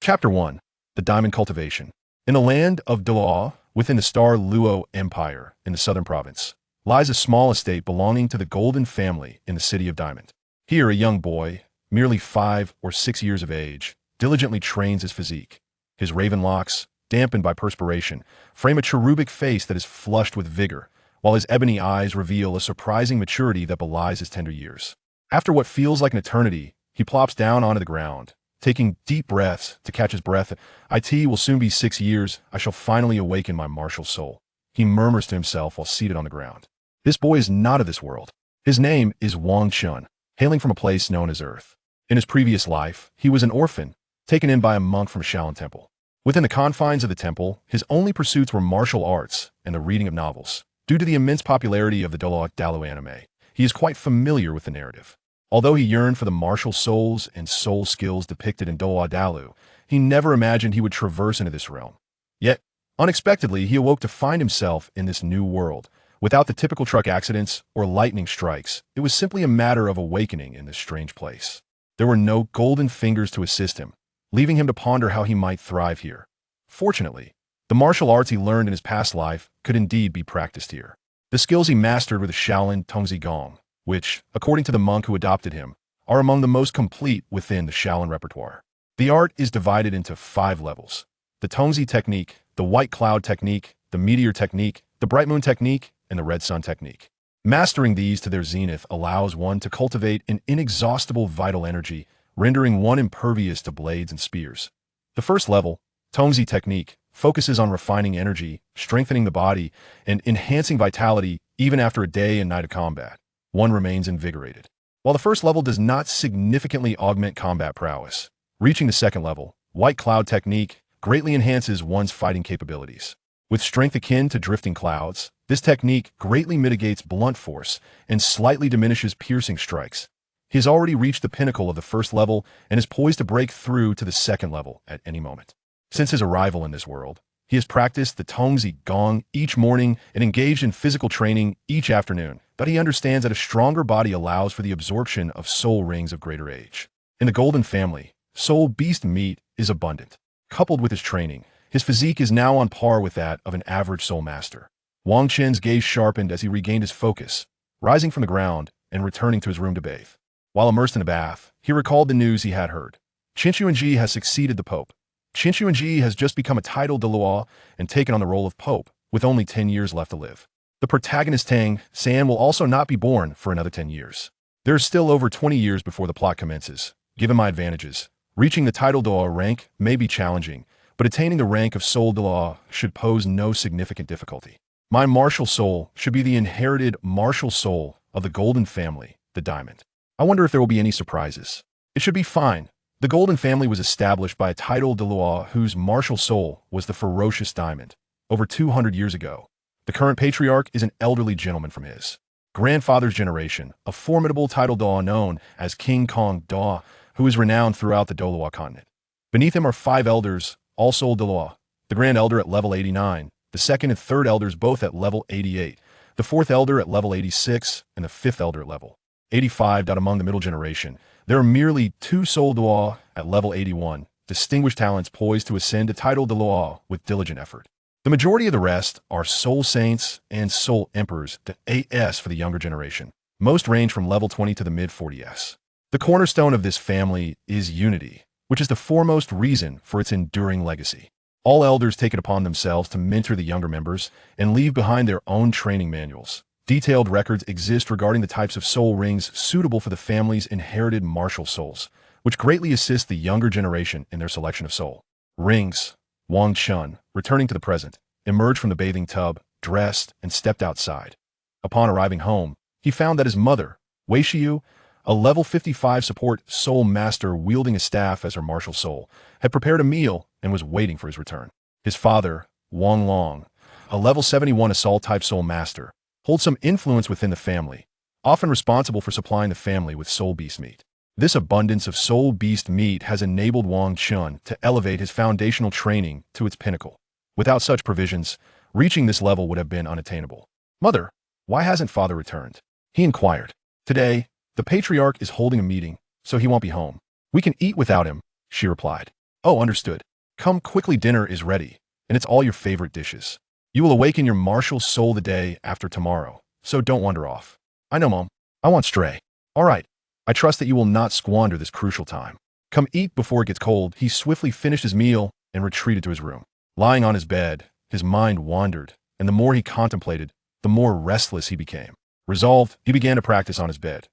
Chapter 1. The Diamond Cultivation. In the land of Douluo, within the star Luo Empire in the southern province, lies a small estate belonging to the Golden family in the city of Diamond. Here a young boy, merely 5 or 6 years of age, diligently trains his physique. His raven locks, dampened by perspiration, frame a cherubic face that is flushed with vigor, while his ebony eyes reveal a surprising maturity that belies his tender years. After what feels like an eternity, he plops down onto the ground, taking deep breaths to catch his breath. "It will soon be 6 years. I shall finally awaken my martial soul," he murmurs to himself while seated on the ground. This boy is not of this world. His name is Wang Chun, hailing from a place known as Earth. In his previous life, he was an orphan, taken in by a monk from Shaolin Temple. Within the confines of the temple, his only pursuits were martial arts and the reading of novels. Due to the immense popularity of the Douluo anime, he is quite familiar with the narrative. Although he yearned for the martial souls and soul skills depicted in Douluo, he never imagined he would traverse into this realm. Yet, unexpectedly, he awoke to find himself in this new world. Without the typical truck accidents or lightning strikes, it was simply a matter of awakening in this strange place. There were no golden fingers to assist him, leaving him to ponder how he might thrive here. Fortunately, the martial arts he learned in his past life could indeed be practiced here. The skills he mastered were the Shaolin Temple, which, according to the monk who adopted him, are among the most complete within the Shaolin repertoire. The art is divided into 5 levels: the Tongzi technique, the White Cloud technique, the Meteor technique, the Bright Moon technique, and the Red Sun technique. Mastering these to their zenith allows one to cultivate an inexhaustible vital energy, rendering one impervious to blades and spears. The first level, Tongzi technique, focuses on refining energy, strengthening the body, and enhancing vitality even after a day and night of combat. One remains invigorated. While the first level does not significantly augment combat prowess, reaching the second level, White Cloud technique, greatly enhances one's fighting capabilities. With strength akin to drifting clouds, this technique greatly mitigates blunt force and slightly diminishes piercing strikes. He has already reached the pinnacle of the first level and is poised to break through to the second level at any moment. Since his arrival in this world, he has practiced the Tongzi Gong each morning and engaged in physical training each afternoon, but he understands that a stronger body allows for the absorption of soul rings of greater age. In the Golden family, soul beast meat is abundant. Coupled with his training, his physique is now on par with that of an average soul master. Wang Chen's gaze sharpened as he regained his focus, rising from the ground and returning to his room to bathe. While immersed in a bath, he recalled the news he had heard. Qin Xuanji has succeeded the Pope. Qin Xuanji has just become a titled Douluo and taken on the role of Pope, with only 10 years left to live. The protagonist Tang San will also not be born for another 10 years. There is still over 20 years before the plot commences. Given my advantages, reaching the title Douluo rank may be challenging, but attaining the rank of Soul Douluo should pose no significant difficulty. My martial soul should be the inherited martial soul of the Golden family, the Diamond. I wonder if there will be any surprises. It should be fine. The Golden family was established by a titled Douluo whose martial soul was the ferocious Diamond. Over 200 years ago, the current patriarch is an elderly gentleman from his grandfather's generation, a formidable titled Douluo known as King Kong Douluo, who is renowned throughout the Douluo Continent. Beneath him are 5 elders, all Soul Douluo, the Grand Elder at level 89, the second and third elders both at level 88, the fourth elder at level 86, and the fifth elder at level 85. Among the middle generation, there are merely 2 Soul Douluo at level 81, distinguished talents poised to ascend to title Douluo with diligent effort. The majority of the rest are Soul Saints and Soul Emperors, the AS for the younger generation. Most range from level 20 to the mid-40s. The cornerstone of this family is unity, which is the foremost reason for its enduring legacy. All elders take it upon themselves to mentor the younger members and leave behind their own training manuals. Detailed records exist regarding the types of soul rings suitable for the family's inherited martial souls, which greatly assist the younger generation in their selection of soul rings. Wang Chun, returning to the present, emerged from the bathing tub, dressed, and stepped outside. Upon arriving home, he found that his mother, Wei Shiyu, a level 55 support soul master wielding a staff as her martial soul, had prepared a meal and was waiting for his return. His father, Wang Long, a level 71 assault-type soul master, holds some influence within the family, often responsible for supplying the family with soul beast meat. This abundance of soul beast meat has enabled Wang Chun to elevate his foundational training to its pinnacle. Without such provisions, reaching this level would have been unattainable. "Mother, why hasn't father returned?" he inquired. "Today, the patriarch is holding a meeting, so he won't be home. We can eat without him," she replied. Oh, understood. Come quickly, dinner is ready, and it's all your favorite dishes. You will awaken your martial soul the day after tomorrow, so don't wander off. I know, Mom. I won't stray. All right. I trust that you will not squander this crucial time. Come eat before it gets cold. He swiftly finished his meal and retreated to his room. Lying on his bed, his mind wandered, and the more he contemplated, the more restless he became. Resolved, he began to practice on his bed.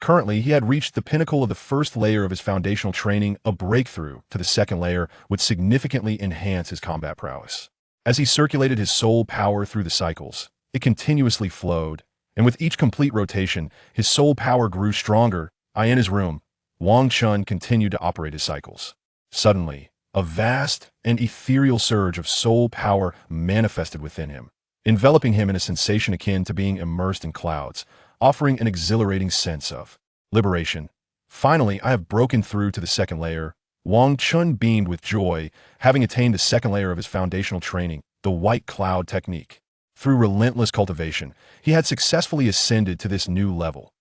Currently, he had reached the pinnacle of the first layer of his foundational training. A breakthrough to the second layer would significantly enhance his combat prowess. As he circulated his soul power through the cycles, it continuously flowed, and with each complete rotation, his soul power grew stronger. In his room, Wang Chun continued to operate his cycles. Suddenly, a vast and ethereal surge of soul power manifested within him, enveloping him in a sensation akin to being immersed in clouds, offering an exhilarating sense of liberation. Finally, I have broken through to the second layer. Wang Chun beamed with joy, having attained the second layer of his foundational training, the white cloud technique. Through relentless cultivation, he had successfully ascended to this new level.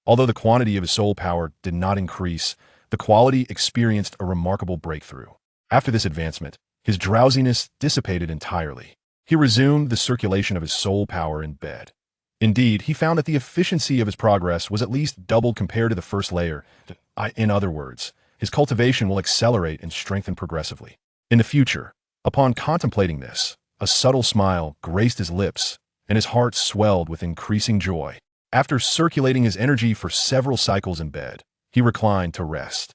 Although the quantity of his soul power did not increase, the quality experienced a remarkable breakthrough. After this advancement, his drowsiness dissipated entirely. He resumed the circulation of his soul power in bed. Indeed, he found that the efficiency of his progress was at least doubled compared to the first layer. In other words, his cultivation will accelerate and strengthen progressively. In the future, upon contemplating this, a subtle smile graced his lips, and his heart swelled with increasing joy. After circulating his energy for several cycles in bed, he reclined to rest.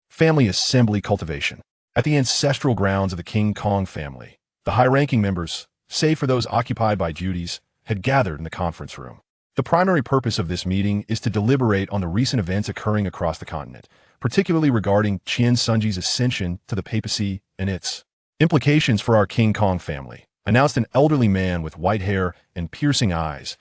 Family Assembly Cultivation. At the ancestral grounds of the King Kong family, the high-ranking members, save for those occupied by duties, had gathered in the conference room. The primary purpose of this meeting is to deliberate on the recent events occurring across the continent, particularly regarding Qian Sunji's ascension to the papacy and its implications for our King Kong family, announced an elderly man with white hair and piercing eyes.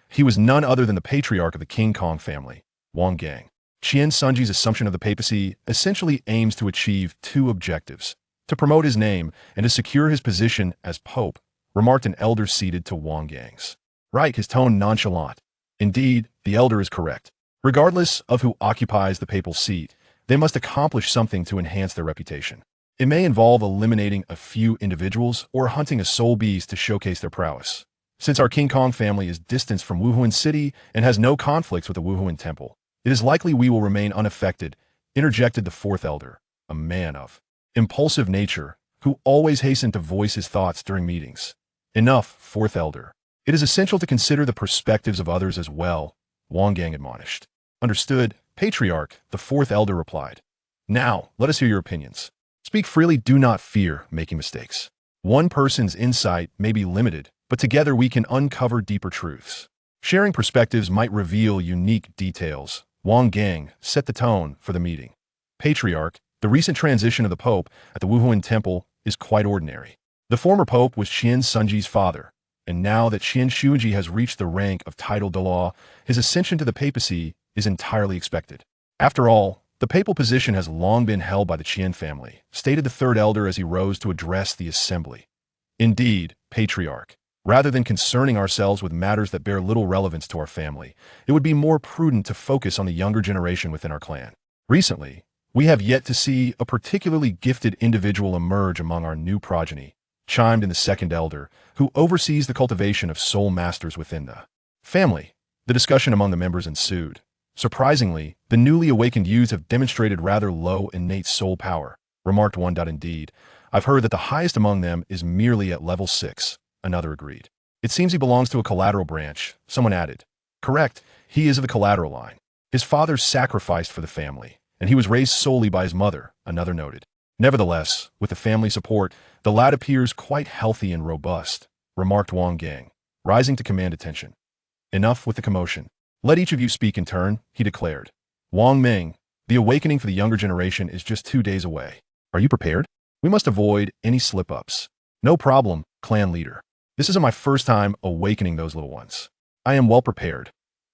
He was none other than the patriarch of the King Kong family, Wang Gang. Qian Sunji's assumption of the papacy essentially aims to achieve two objectives: to promote his name and to secure his position as pope, remarked an elder seated to Wang Gang's right, his tone nonchalant. Indeed, the elder is correct. Regardless of who occupies the papal seat, they must accomplish something to enhance their reputation. It may involve eliminating a few individuals or hunting a soul beast to showcase their prowess. Since our King Kong family is distanced from Wuhuan City and has no conflicts with the Wuhuan Temple, it is likely we will remain unaffected, interjected the fourth elder, a man of impulsive nature, who always hastened to voice his thoughts during meetings. Enough, fourth elder. It is essential to consider the perspectives of others as well, Wang Gang admonished. Understood, patriarch, the fourth elder replied. Now, let us hear your opinions. Speak freely, do not fear making mistakes. One person's insight may be limited, but together we can uncover deeper truths. Sharing perspectives might reveal unique details. Wang Gang set the tone for the meeting. Patriarch, the recent transition of the Pope at the Wuhuan Temple is quite ordinary. The former Pope was Qian Sunji's father, and now that Qian Shuji has reached the rank of title Douluo, his ascension to the papacy is entirely expected. After all, the papal position has long been held by the Qian family, stated the third elder as he rose to address the assembly. Indeed, patriarch, rather than concerning ourselves with matters that bear little relevance to our family, it would be more prudent to focus on the younger generation within our clan. Recently, we have yet to see a particularly gifted individual emerge among our new progeny, chimed in the second elder, who oversees the cultivation of soul masters within the family. The discussion among the members ensued. Surprisingly, the newly awakened youths have demonstrated rather low innate soul power, remarked one. Indeed, I've heard that the highest among them is merely at level 6, another agreed. It seems he belongs to a collateral branch, someone added. Correct, he is of the collateral line. His father sacrificed for the family, and he was raised solely by his mother, another noted. Nevertheless, with the family support, the lad appears quite healthy and robust, remarked Wang Gang, rising to command attention. Enough with the commotion. Let each of you speak in turn, he declared. Wang Ming, the awakening for the younger generation is just 2 days away. Are you prepared? We must avoid any slip-ups. No problem, clan leader. This isn't my first time awakening those little ones. I am well prepared.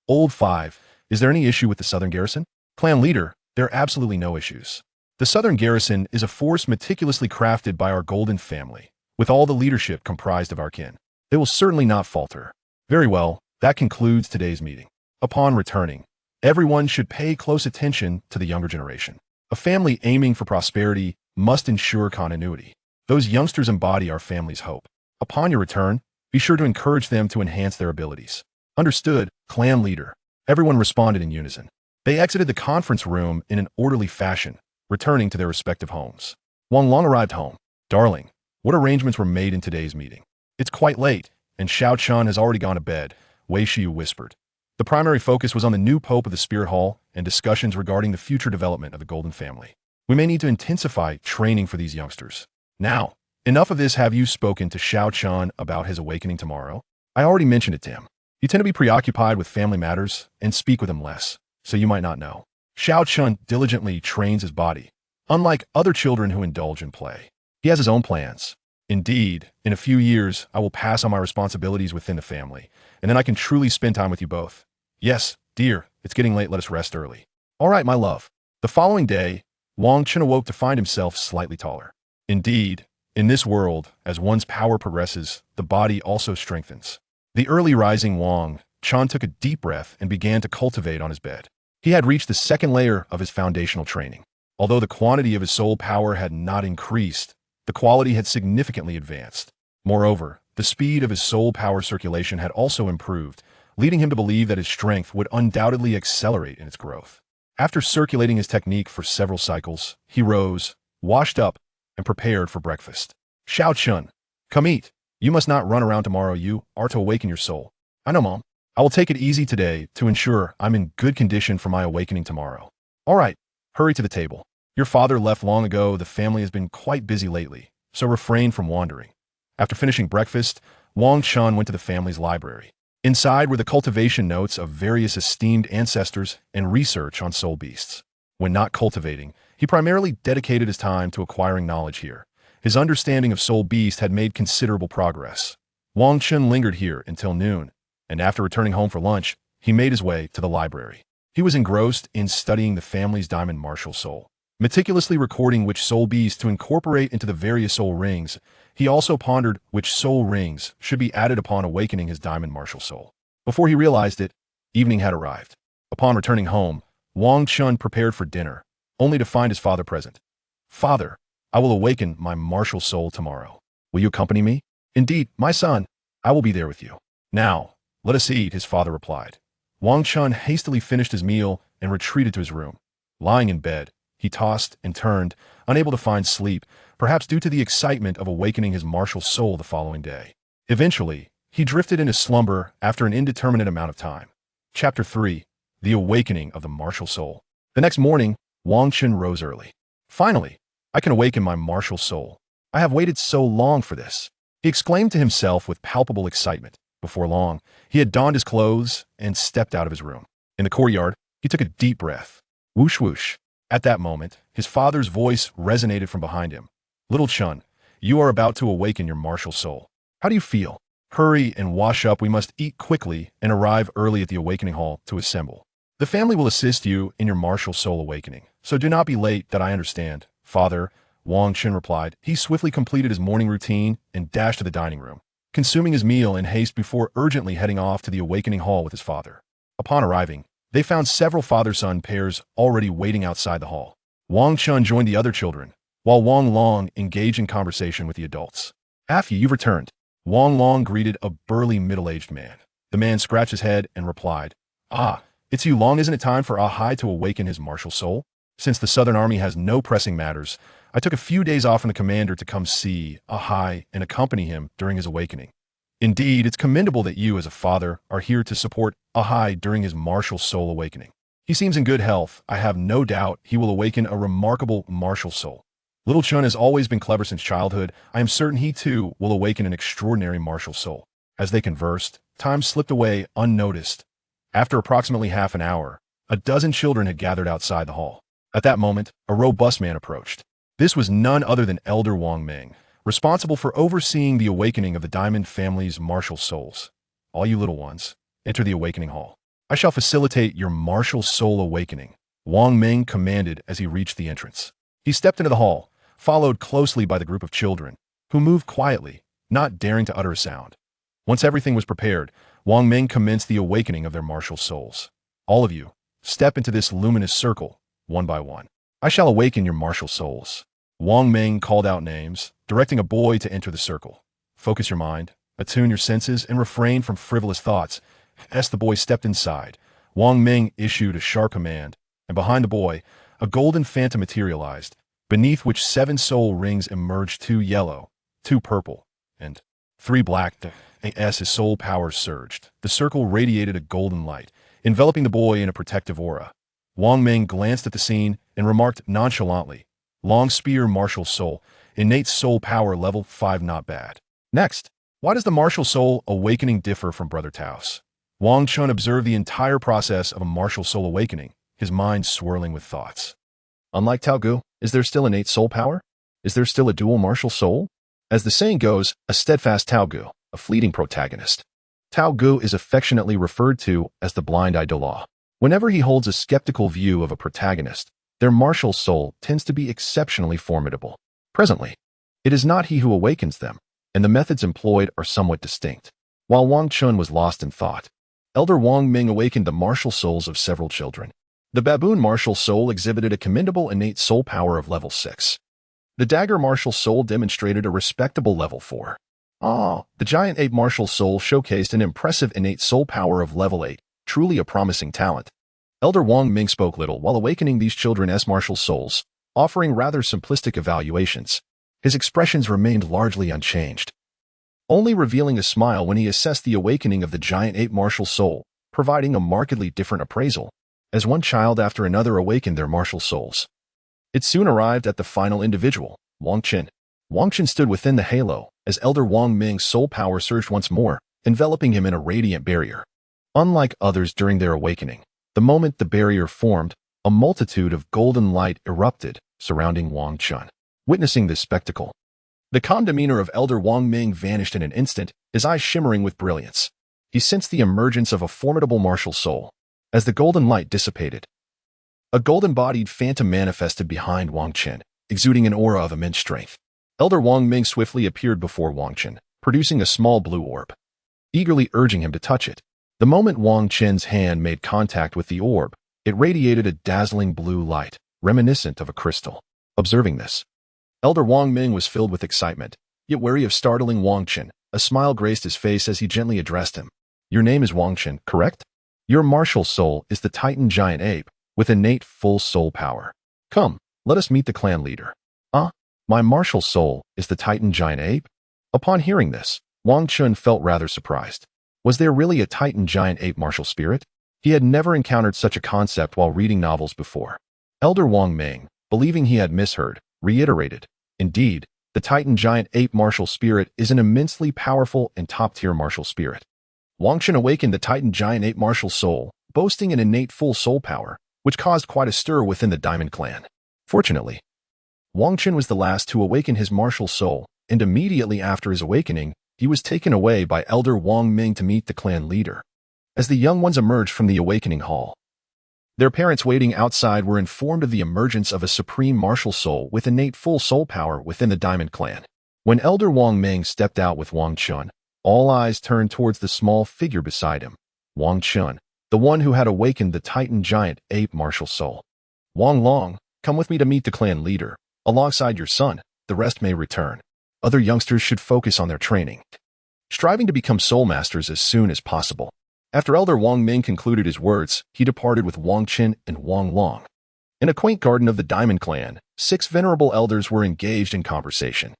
Old 5, is there any issue with the southern garrison? Clan leader, there are absolutely no issues. The southern garrison is a force meticulously crafted by our golden family, with all the leadership comprised of our kin. They will certainly not falter. Very well, that concludes today's meeting. Upon returning, everyone should pay close attention to the younger generation. A family aiming for prosperity must ensure continuity. Those youngsters embody our family's hope. Upon your return, be sure to encourage them to enhance their abilities. Understood, clan leader. Everyone responded in unison. They exited the conference room in an orderly fashion, returning to their respective homes. Wang Long arrived home. Darling, what arrangements were made in today's meeting? It's quite late, and Xiao Chun has already gone to bed, Wei Shiyu whispered. The primary focus was on the new pope of the Spirit Hall and discussions regarding the future development of the Golden Family. We may need to intensify training for these youngsters. Now, enough of this. Have you spoken to Xiao Chun about his awakening tomorrow? I already mentioned it to him. You tend to be preoccupied with family matters and speak with him less, so you might not know. Xiao Chun diligently trains his body, unlike other children who indulge in play. He has his own plans. Indeed, in a few years, I will pass on my responsibilities within the family, and then I can truly spend time with you both. Yes, dear, it's getting late. Let us rest early. All right, my love. The following day, Wang Chun awoke to find himself slightly taller. Indeed, in this world, as one's power progresses, the body also strengthens. The early rising Wang Chun took a deep breath and began to cultivate on his bed. He had reached the second layer of his foundational training. Although the quantity of his soul power had not increased, the quality had significantly advanced. Moreover, the speed of his soul power circulation had also improved, leading him to believe that his strength would undoubtedly accelerate in its growth. After circulating his technique for several cycles, he rose, washed up, and prepared for breakfast. Xiao Chun, come eat. You must not run around tomorrow. You are to awaken your soul. I know, Mom. I will take it easy today to ensure I'm in good condition for my awakening tomorrow. All right, hurry to the table. Your father left long ago. The family has been quite busy lately, so refrain from wandering. After finishing breakfast, Wang Chun went to the family's library. Inside were the cultivation notes of various esteemed ancestors and research on soul beasts. When not cultivating, he primarily dedicated his time to acquiring knowledge here. His understanding of soul beast had made considerable progress. Wang Chun lingered here until noon, and after returning home for lunch, he made his way to the library. He was engrossed in studying the family's diamond martial soul. Meticulously recording which soul beast to incorporate into the various soul rings, he also pondered which soul rings should be added upon awakening his diamond martial soul. Before he realized it, evening had arrived. Upon returning home, Wang Chun prepared for dinner, only to find his father present. Father, I will awaken my martial soul tomorrow. Will you accompany me? Indeed, my son, I will be there with you. Now, let us eat, his father replied. Wang Chun hastily finished his meal and retreated to his room. Lying in bed, he tossed and turned, unable to find sleep, perhaps due to the excitement of awakening his martial soul the following day. Eventually, he drifted into slumber after an indeterminate amount of time. Chapter 3. The Awakening of the Martial Soul. The next morning, Wang Chun rose early. Finally, I can awaken my martial soul. I have waited so long for this, he exclaimed to himself with palpable excitement. Before long, he had donned his clothes and stepped out of his room. In the courtyard, he took a deep breath. Whoosh whoosh. At that moment, his father's voice resonated from behind him. Little Chun, you are about to awaken your martial soul. How do you feel? Hurry and wash up. We must eat quickly and arrive early at the awakening hall to assemble. The family will assist you in your martial soul awakening, so do not be late. That I understand, Father, Wang Chun replied. He swiftly completed his morning routine and dashed to the dining room, consuming his meal in haste before urgently heading off to the awakening hall with his father. Upon arriving, they found several father-son pairs already waiting outside the hall. Wang Chun joined the other children, while Wang Long engaged in conversation with the adults. After you've returned, Wang Long greeted a burly middle-aged man. The man scratched his head and replied, Ah, it's you Long. Isn't it time for Ahai to awaken his martial soul? Since the Southern Army has no pressing matters, I took a few days off from the commander to come see Ahai and accompany him during his awakening. Indeed, it's commendable that you, as a father, are here to support Ahai during his martial soul awakening. He seems in good health. I have no doubt he will awaken a remarkable martial soul. Little Chun has always been clever since childhood. I am certain he, too, will awaken an extraordinary martial soul. As they conversed, time slipped away unnoticed. After approximately half an hour, a dozen children had gathered outside the hall. At that moment, a robust man approached. This was none other than Elder Wang Ming, responsible for overseeing the awakening of the Diamond family's martial souls. All you little ones, enter the awakening hall. I shall facilitate your martial soul awakening, Wang Ming commanded as he reached the entrance. He stepped into the hall, followed closely by the group of children, who moved quietly, not daring to utter a sound. Once everything was prepared, Wang Ming commenced the awakening of their martial souls. All of you, step into this luminous circle, one by one. I shall awaken your martial souls. Wang Ming called out names, directing a boy to enter the circle. Focus your mind, attune your senses, and refrain from frivolous thoughts. As the boy stepped inside, Wang Ming issued a sharp command, and behind the boy, a golden phantom materialized, beneath which 7 soul rings emerged, 2 yellow, 2 purple, and 3 black. As his soul powers surged, the circle radiated a golden light, enveloping the boy in a protective aura. Wang Ming glanced at the scene and remarked nonchalantly, "Long spear martial soul, innate soul power level 5, not bad." Next, why does the martial soul awakening differ from Brother Tao's? Wang Chun observed the entire process of a martial soul awakening, his mind swirling with thoughts. Unlike Tao Gu, is there still innate soul power? Is there still a dual martial soul? As the saying goes, a steadfast Tao Gu, a fleeting protagonist. Tao Gu is affectionately referred to as the blind-eyed Douluo. Whenever he holds a skeptical view of a protagonist, their martial soul tends to be exceptionally formidable. Presently, it is not he who awakens them, and the methods employed are somewhat distinct. While Wang Chun was lost in thought, Elder Wang Ming awakened the martial souls of several children. The baboon martial soul exhibited a commendable innate soul power of level 6. The dagger martial soul demonstrated a respectable level 4. The giant ape martial soul showcased an impressive innate soul power of level 8, truly a promising talent. Elder Wang Ming spoke little while awakening these children's martial souls, offering rather simplistic evaluations. His expressions remained largely unchanged, only revealing a smile when he assessed the awakening of the giant ape martial soul, providing a markedly different appraisal, as one child after another awakened their martial souls. It soon arrived at the final individual, Wang Qin. Wang Qin stood within the halo, as Elder Wang Ming's soul power surged once more, enveloping him in a radiant barrier. Unlike others during their awakening, the moment the barrier formed, a multitude of golden light erupted, surrounding Wang Chun. Witnessing this spectacle, the calm demeanor of Elder Wang Ming vanished in an instant, his eyes shimmering with brilliance. He sensed the emergence of a formidable martial soul. As the golden light dissipated, a golden-bodied phantom manifested behind Wang Qin, exuding an aura of immense strength. Elder Wang Ming swiftly appeared before Wang Qin, producing a small blue orb, eagerly urging him to touch it. The moment Wang Qin's hand made contact with the orb, it radiated a dazzling blue light, reminiscent of a crystal. Observing this, Elder Wang Ming was filled with excitement, yet wary of startling Wang Qin. A smile graced his face as he gently addressed him. "Your name is Wang Qin, correct? Your martial soul is the Titan Giant Ape, with innate full soul power. Come, let us meet the clan leader." My martial soul is the Titan Giant Ape? Upon hearing this, Wang Chun felt rather surprised. Was there really a Titan Giant Ape martial spirit? He had never encountered such a concept while reading novels before. Elder Wang Ming, believing he had misheard, reiterated, "Indeed, the Titan Giant Ape martial spirit is an immensely powerful and top-tier martial spirit." Wang Chun awakened the Titan Giant Ape martial soul, boasting an innate full soul power, which caused quite a stir within the Diamond Clan. Fortunately, Wang Chun was the last to awaken his martial soul, and immediately after his awakening, he was taken away by Elder Wang Ming to meet the clan leader. As the young ones emerged from the awakening hall, their parents waiting outside were informed of the emergence of a supreme martial soul with innate full soul power within the Diamond Clan. When Elder Wang Ming stepped out with Wang Chun, all eyes turned towards the small figure beside him, Wang Chun, the one who had awakened the Titan Giant Ape martial soul. "Wang Long, come with me to meet the clan leader. Alongside your son, the rest may return. Other youngsters should focus on their training, striving to become soul masters as soon as possible." After Elder Wang Ming concluded his words, he departed with Wang Qin and Wang Long. In a quaint garden of the Diamond Clan, 6 venerable elders were engaged in conversation.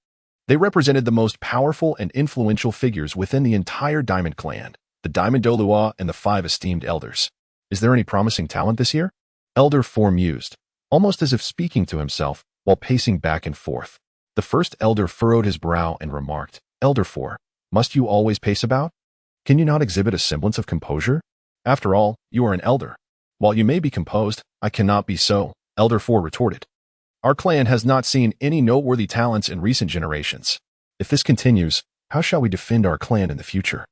They represented the most powerful and influential figures within the entire Diamond Clan, the Diamond Douluo and the 5 esteemed elders. "Is there any promising talent this year?" Elder 4 mused, almost as if speaking to himself, while pacing back and forth. The first elder furrowed his brow and remarked, "Elder 4, must you always pace about? Can you not exhibit a semblance of composure? After all, you are an elder. While you may be composed, I cannot be so," Elder 4 retorted. "Our clan has not seen any noteworthy talents in recent generations. If this continues, how shall we defend our clan in the future?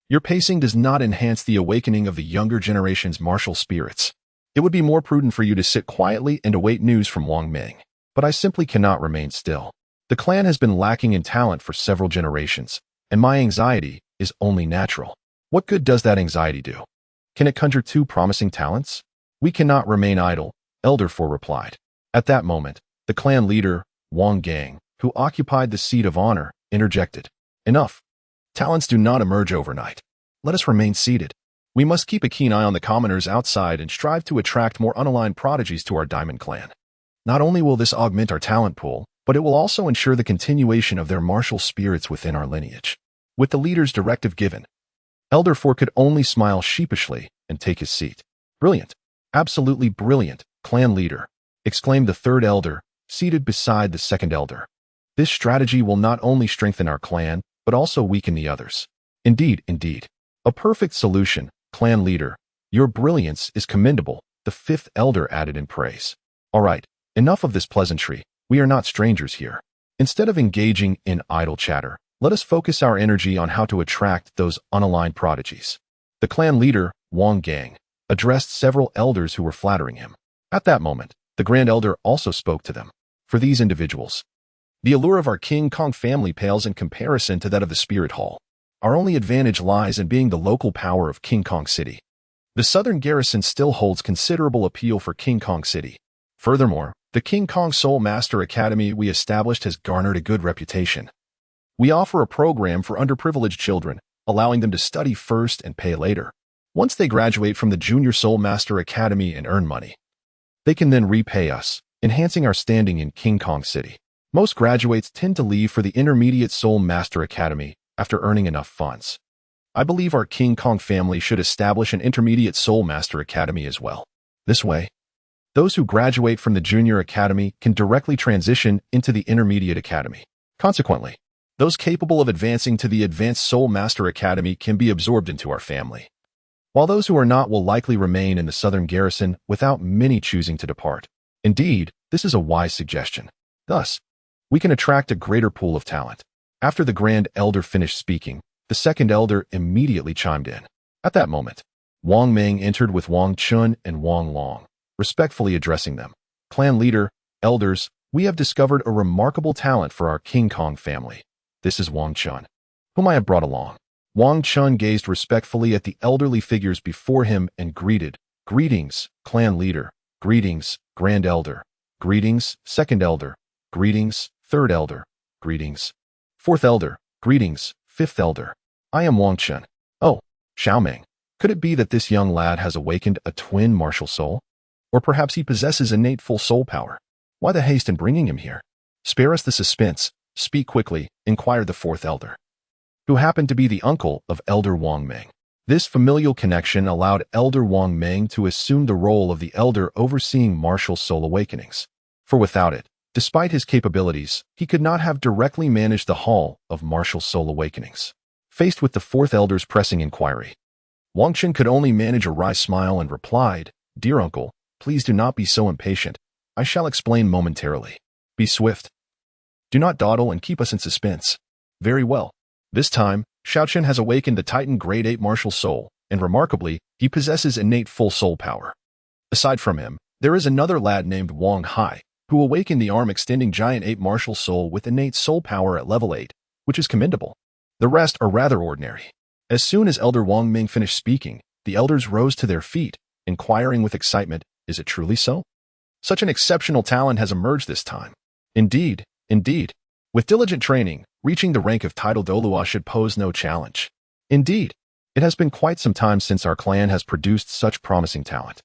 Your pacing does not enhance the awakening of the younger generation's martial spirits. It would be more prudent for you to sit quietly and await news from Wang Ming. But I simply cannot remain still. The clan has been lacking in talent for several generations, and my anxiety is only natural. What good does that anxiety do? Can it conjure 2 promising talents? We cannot remain idle," Elder 4 replied. At that moment, the clan leader, Wang Gang, who occupied the seat of honor, interjected. Enough. Talents do not emerge overnight. Let us remain seated. We must keep a keen eye on the commoners outside and strive to attract more unaligned prodigies to our diamond clan. Not only will this augment our talent pool, but it will also ensure the continuation of their martial spirits within our lineage. With the leader's directive given, Elder 4 could only smile sheepishly and take his seat. Brilliant. Absolutely brilliant, clan leader, exclaimed the third elder, seated beside the second elder. This strategy will not only strengthen our clan, but also weaken the others. Indeed, indeed. A perfect solution, clan leader. Your brilliance is commendable, the fifth elder added in praise. All right, enough of this pleasantry. We are not strangers here. Instead of engaging in idle chatter, let us focus our energy on how to attract those unaligned prodigies. The clan leader, Wang Gang, addressed several elders who were flattering him. At that moment, the Grand Elder also spoke to them. For these individuals, the allure of our King Kong family pales in comparison to that of the Spirit Hall. Our only advantage lies in being the local power of King Kong City. The southern garrison still holds considerable appeal for King Kong City. Furthermore, the King Kong Soul Master Academy we established has garnered a good reputation. We offer a program for underprivileged children, allowing them to study first and pay later. Once they graduate from the Junior Soul Master Academy and earn money, they can then repay us, enhancing our standing in King Kong City. Most graduates tend to leave for the Intermediate Soul Master Academy after earning enough funds. I believe our King Kong family should establish an Intermediate Soul Master Academy as well. This way, those who graduate from the Junior Academy can directly transition into the Intermediate Academy. Consequently, those capable of advancing to the Advanced Soul Master Academy can be absorbed into our family, while those who are not will likely remain in the southern garrison without many choosing to depart. Indeed, this is a wise suggestion. Thus, we can attract a greater pool of talent. After the Grand Elder finished speaking, the second elder immediately chimed in. At that moment, Wang Meng entered with Wang Chun and Wang Long, respectfully addressing them. Clan leader, elders, we have discovered a remarkable talent for our King Kong family. This is Wang Chun, whom I have brought along. Wang Chun gazed respectfully at the elderly figures before him and greeted. Greetings, clan leader. Greetings, Grand Elder. Greetings, second elder. Greetings, third elder. Greetings, fourth elder. Greetings, fifth elder. I am Wang Chun. Oh, Xiaoming. Could it be that this young lad has awakened a twin martial soul? Or perhaps he possesses innate full soul power? Why the haste in bringing him here? Spare us the suspense. Speak quickly, inquired the fourth elder, who happened to be the uncle of Elder Wang Meng. This familial connection allowed Elder Wang Meng to assume the role of the elder overseeing martial soul awakenings. For without it, despite his capabilities, he could not have directly managed the Hall of Martial Soul Awakenings. Faced with the fourth elder's pressing inquiry, Wang Chun could only manage a wry smile and replied, Dear uncle, please do not be so impatient. I shall explain momentarily. Be swift. Do not dawdle and keep us in suspense. Very well. This time, Xiaochen has awakened the Titan Grade 8 martial soul, and remarkably, he possesses innate full soul power. Aside from him, there is another lad named Wang Hai, who awakened the arm-extending Giant 8 martial soul with innate soul power at level 8, which is commendable. The rest are rather ordinary. As soon as Elder Wang Ming finished speaking, the elders rose to their feet, inquiring with excitement, Is it truly so? Such an exceptional talent has emerged this time. Indeed, indeed. With diligent training, reaching the rank of title Douluo should pose no challenge. Indeed, it has been quite some time since our clan has produced such promising talent.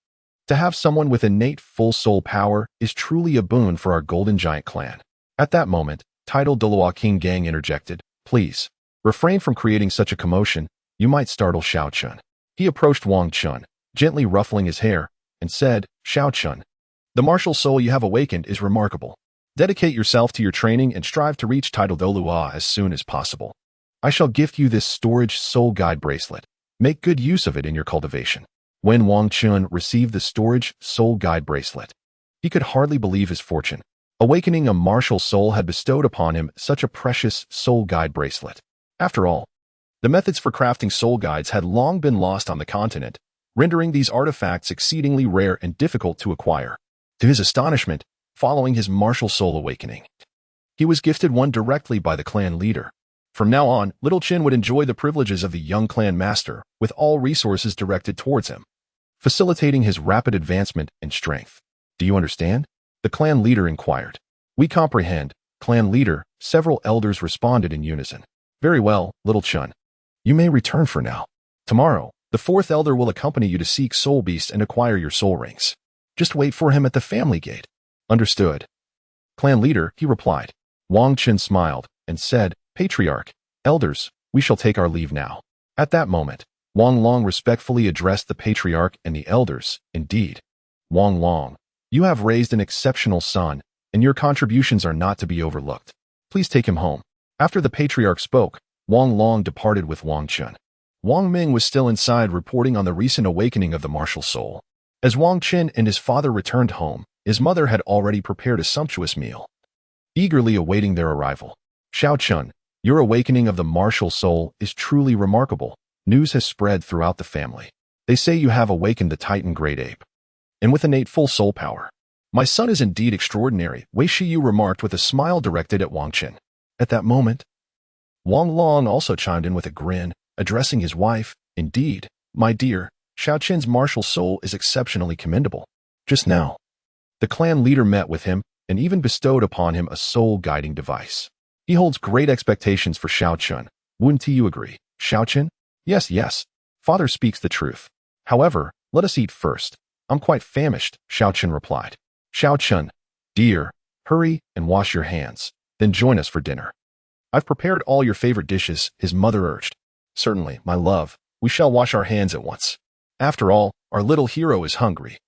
To have someone with innate full soul power is truly a boon for our Golden Giant clan. At that moment, title Douluo King Gang interjected, Please, refrain from creating such a commotion, you might startle Xiao Chun. He approached Wang Chun, gently ruffling his hair, and said, Xiao Chun, the martial soul you have awakened is remarkable. Dedicate yourself to your training and strive to reach title Douluo as soon as possible. I shall gift you this storage soul guide bracelet. Make good use of it in your cultivation. When Wang Chun received the storage soul guide bracelet, he could hardly believe his fortune. Awakening a martial soul had bestowed upon him such a precious soul guide bracelet. After all, the methods for crafting soul guides had long been lost on the continent, rendering these artifacts exceedingly rare and difficult to acquire. To his astonishment, following his martial soul awakening, he was gifted one directly by the clan leader. From now on, Little Chin would enjoy the privileges of the young clan master, with all resources directed towards him, facilitating his rapid advancement and strength. Do you understand? The clan leader inquired. We comprehend, clan leader. Several elders responded in unison. Very well, little Chun. You may return for now. Tomorrow, the fourth elder will accompany you to seek soul beasts and acquire your soul rings. Just wait for him at the family gate. Understood. Clan leader, he replied. Wang Chun smiled and said, Patriarch, elders, we shall take our leave now. At that moment, Wang Long respectfully addressed the patriarch and the elders. Indeed, Wang Long, you have raised an exceptional son, and your contributions are not to be overlooked. Please take him home. After the patriarch spoke, Wang Long departed with Wang Chun. Wang Ming was still inside reporting on the recent awakening of the martial soul. As Wang Chun and his father returned home, his mother had already prepared a sumptuous meal, eagerly awaiting their arrival. Xiao Chun, your awakening of the martial soul is truly remarkable. News has spread throughout the family. They say you have awakened the Titan Great Ape, and with innate full soul power. My son is indeed extraordinary, Wei Shiyu remarked with a smile directed at Wang Chun. At that moment, Wang Long also chimed in with a grin, addressing his wife. Indeed, my dear, Xiao Chen's martial soul is exceptionally commendable. Just now, the clan leader met with him and even bestowed upon him a soul-guiding device. He holds great expectations for Xiao Chun. Wouldn't you agree, Xiao Chun? Yes, yes. Father speaks the truth. However, let us eat first. I'm quite famished, Xiao Chun replied. Xiao Chun, dear, hurry and wash your hands, then join us for dinner. I've prepared all your favorite dishes, his mother urged. Certainly, my love, we shall wash our hands at once. After all, our little hero is hungry,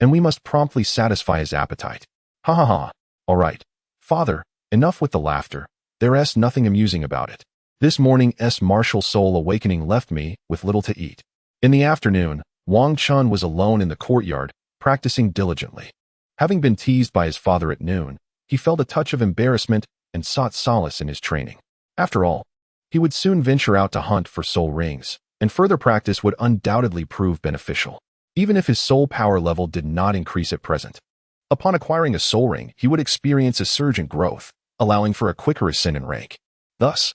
and we must promptly satisfy his appetite. Ha ha ha. All right, father, enough with the laughter. There's nothing amusing about it. This morning's martial soul awakening left me with little to eat. In the afternoon, Wang Chun was alone in the courtyard, practicing diligently. Having been teased by his father at noon, he felt a touch of embarrassment and sought solace in his training. After all, he would soon venture out to hunt for soul rings, and further practice would undoubtedly prove beneficial, even if his soul power level did not increase at present. Upon acquiring a soul ring, he would experience a surge in growth, allowing for a quicker ascent in rank. Thus,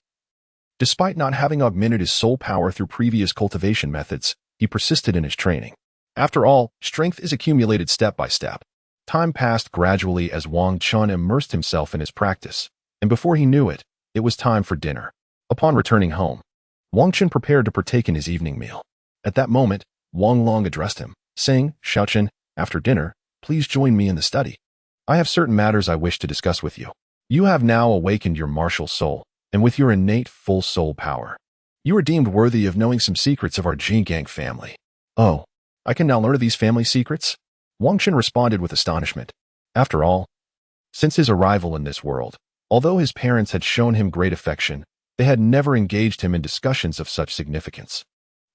despite not having augmented his soul power through previous cultivation methods, he persisted in his training. After all, strength is accumulated step by step. Time passed gradually as Wang Chun immersed himself in his practice, and before he knew it, it was time for dinner. Upon returning home, Wang Chun prepared to partake in his evening meal. At that moment, Wang Long addressed him, saying, Xiao Chun, after dinner, please join me in the study. I have certain matters I wish to discuss with you. You have now awakened your martial soul, and with your innate full soul power, you are deemed worthy of knowing some secrets of our Jingang family. Oh, I can now learn of these family secrets? Wang Chun responded with astonishment. After all, since his arrival in this world, although his parents had shown him great affection, they had never engaged him in discussions of such significance.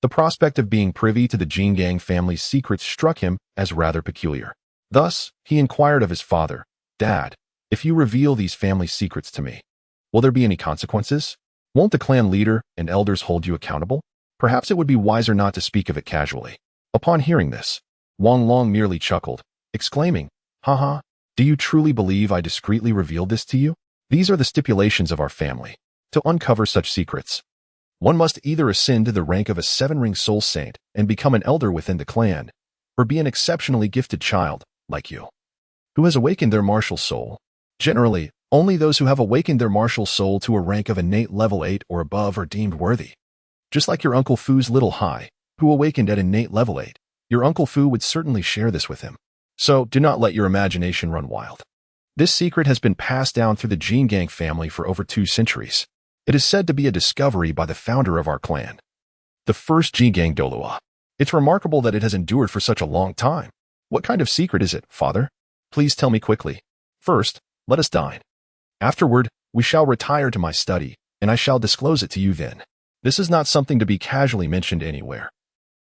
The prospect of being privy to the Jingang family's secrets struck him as rather peculiar. Thus, he inquired of his father, Dad, if you reveal these family secrets to me, will there be any consequences? Won't the clan leader and elders hold you accountable? Perhaps it would be wiser not to speak of it casually. Upon hearing this, Wang Long merely chuckled, exclaiming, Haha, do you truly believe I discreetly revealed this to you? These are the stipulations of our family. To uncover such secrets, one must either ascend to the rank of a seven-ring soul saint and become an elder within the clan, or be an exceptionally gifted child, like you, who has awakened their martial soul. Generally, only those who have awakened their martial soul to a rank of innate level 8 or above are deemed worthy. Just like your Uncle Fu's little Hai, who awakened at innate level 8, your Uncle Fu would certainly share this with him. So do not let your imagination run wild. This secret has been passed down through the Jingang family for over 2 centuries. It is said to be a discovery by the founder of our clan, the first Jingang Douluo. It's remarkable that it has endured for such a long time. What kind of secret is it, father? Please tell me quickly. First, let us dine. Afterward, we shall retire to my study, and I shall disclose it to you then. This is not something to be casually mentioned anywhere.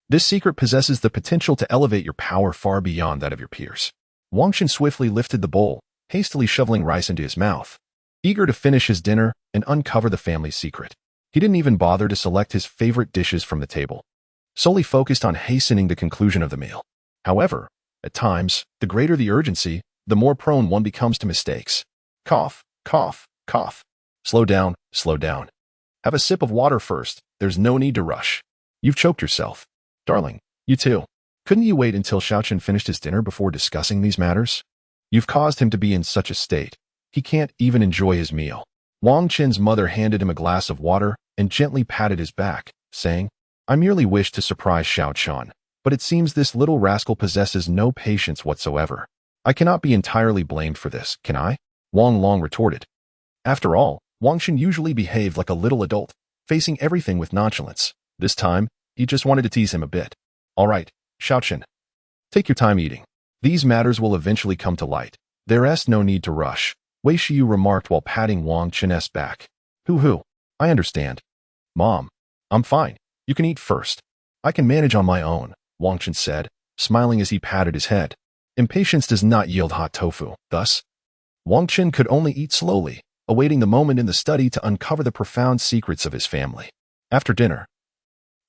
This secret possesses the potential to elevate your power far beyond that of your peers. Wang Chun swiftly lifted the bowl, hastily shoveling rice into his mouth, eager to finish his dinner and uncover the family's secret. He didn't even bother to select his favorite dishes from the table, solely focused on hastening the conclusion of the meal. However, at times, the greater the urgency, the more prone one becomes to mistakes. Cough, cough, cough. Slow down, slow down. Have a sip of water first. There's no need to rush. You've choked yourself. Darling, you too. Couldn't you wait until Xiao Chun finished his dinner before discussing these matters? You've caused him to be in such a state, He can't even enjoy his meal. Wang Qin's mother handed him a glass of water and gently patted his back, saying, I merely wish to surprise Xiao Qian, but it seems this little rascal possesses no patience whatsoever. I cannot be entirely blamed for this, can I? Wang Long retorted. After all, Wang Qin usually behaved like a little adult, facing everything with nonchalance. This time, he just wanted to tease him a bit. All right, Xiao Qian. Take your time eating. These matters will eventually come to light. There's no need to rush, Wei Shiyu remarked while patting Wang Qin's back. Hoo-hoo. I understand. Mom, I'm fine. You can eat first. I can manage on my own, Wang Qin said, smiling as he patted his head. Impatience does not yield hot tofu. Thus, Wang Qin could only eat slowly, awaiting the moment in the study to uncover the profound secrets of his family. After dinner,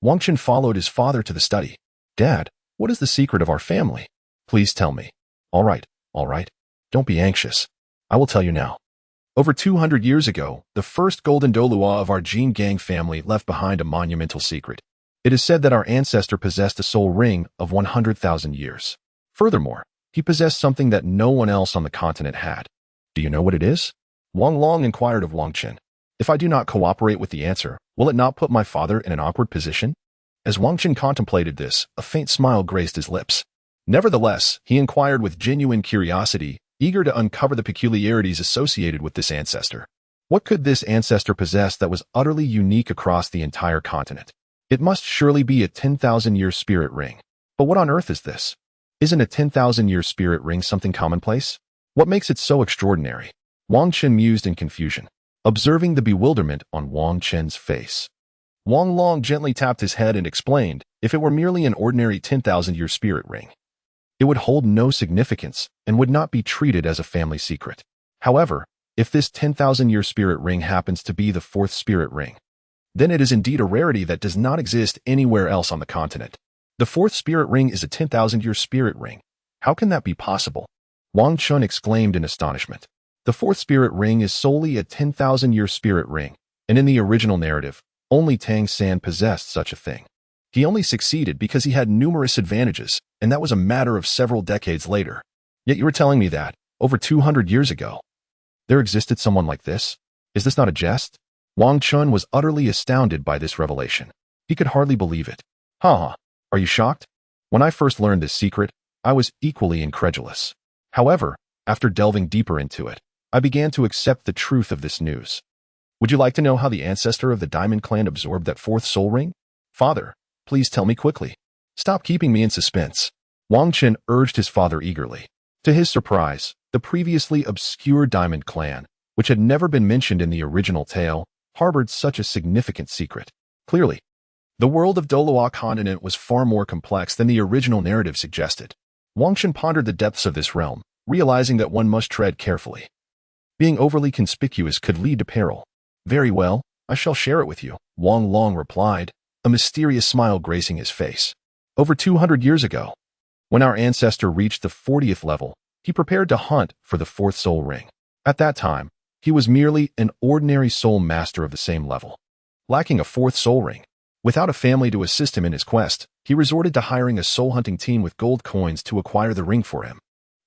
Wang Qin followed his father to the study. Dad, what is the secret of our family? Please tell me. All right. Don't be anxious. I will tell you now. Over 200 years ago, the first golden Douluo of our Jingang family left behind a monumental secret. It is said that our ancestor possessed a soul ring of 100,000 years. Furthermore, he possessed something that no one else on the continent had. Do you know what it is? Wang Long inquired of Wang Qin. If I do not cooperate with the answer, will it not put my father in an awkward position? As Wang Qin contemplated this, a faint smile graced his lips. Nevertheless, he inquired with genuine curiosity, eager to uncover the peculiarities associated with this ancestor. What could this ancestor possess that was utterly unique across the entire continent? It must surely be a 10,000-year spirit ring. But what on earth is this? Isn't a 10,000-year spirit ring something commonplace? What makes it so extraordinary? Wang Qin mused in confusion, observing the bewilderment on Wang Qin's face. Wang Long gently tapped his head and explained, if it were merely an ordinary 10,000-year spirit ring, it would hold no significance and would not be treated as a family secret. However, if this 10,000-year spirit ring happens to be the fourth spirit ring, then it is indeed a rarity that does not exist anywhere else on the continent. The fourth spirit ring is a 10,000-year spirit ring. How can that be possible? Wang Qin exclaimed in astonishment. The fourth spirit ring is solely a 10,000-year spirit ring, and in the original narrative, only Tang San possessed such a thing. He only succeeded because he had numerous advantages, and that was a matter of several decades later. Yet you were telling me that, over 200 years ago, there existed someone like this? Is this not a jest? Wang Qin was utterly astounded by this revelation. He could hardly believe it. Are you shocked? When I first learned this secret, I was equally incredulous. However, after delving deeper into it, I began to accept the truth of this news. Would you like to know how the ancestor of the Diamond Clan absorbed that fourth soul ring? Father, please tell me quickly. Stop keeping me in suspense. Wang Qin urged his father eagerly. To his surprise, the previously obscure Diamond Clan, which had never been mentioned in the original tale, harbored such a significant secret. Clearly, the world of Douluo Continent was far more complex than the original narrative suggested. Wang Qin pondered the depths of this realm, realizing that one must tread carefully. Being overly conspicuous could lead to peril. Very well, I shall share it with you, Wang Long replied, a mysterious smile gracing his face. Over 200 years ago, when our ancestor reached the 40th level, he prepared to hunt for the fourth soul ring. At that time, he was merely an ordinary soul master of the same level. Lacking a fourth soul ring, without a family to assist him in his quest, he resorted to hiring a soul hunting team with gold coins to acquire the ring for him.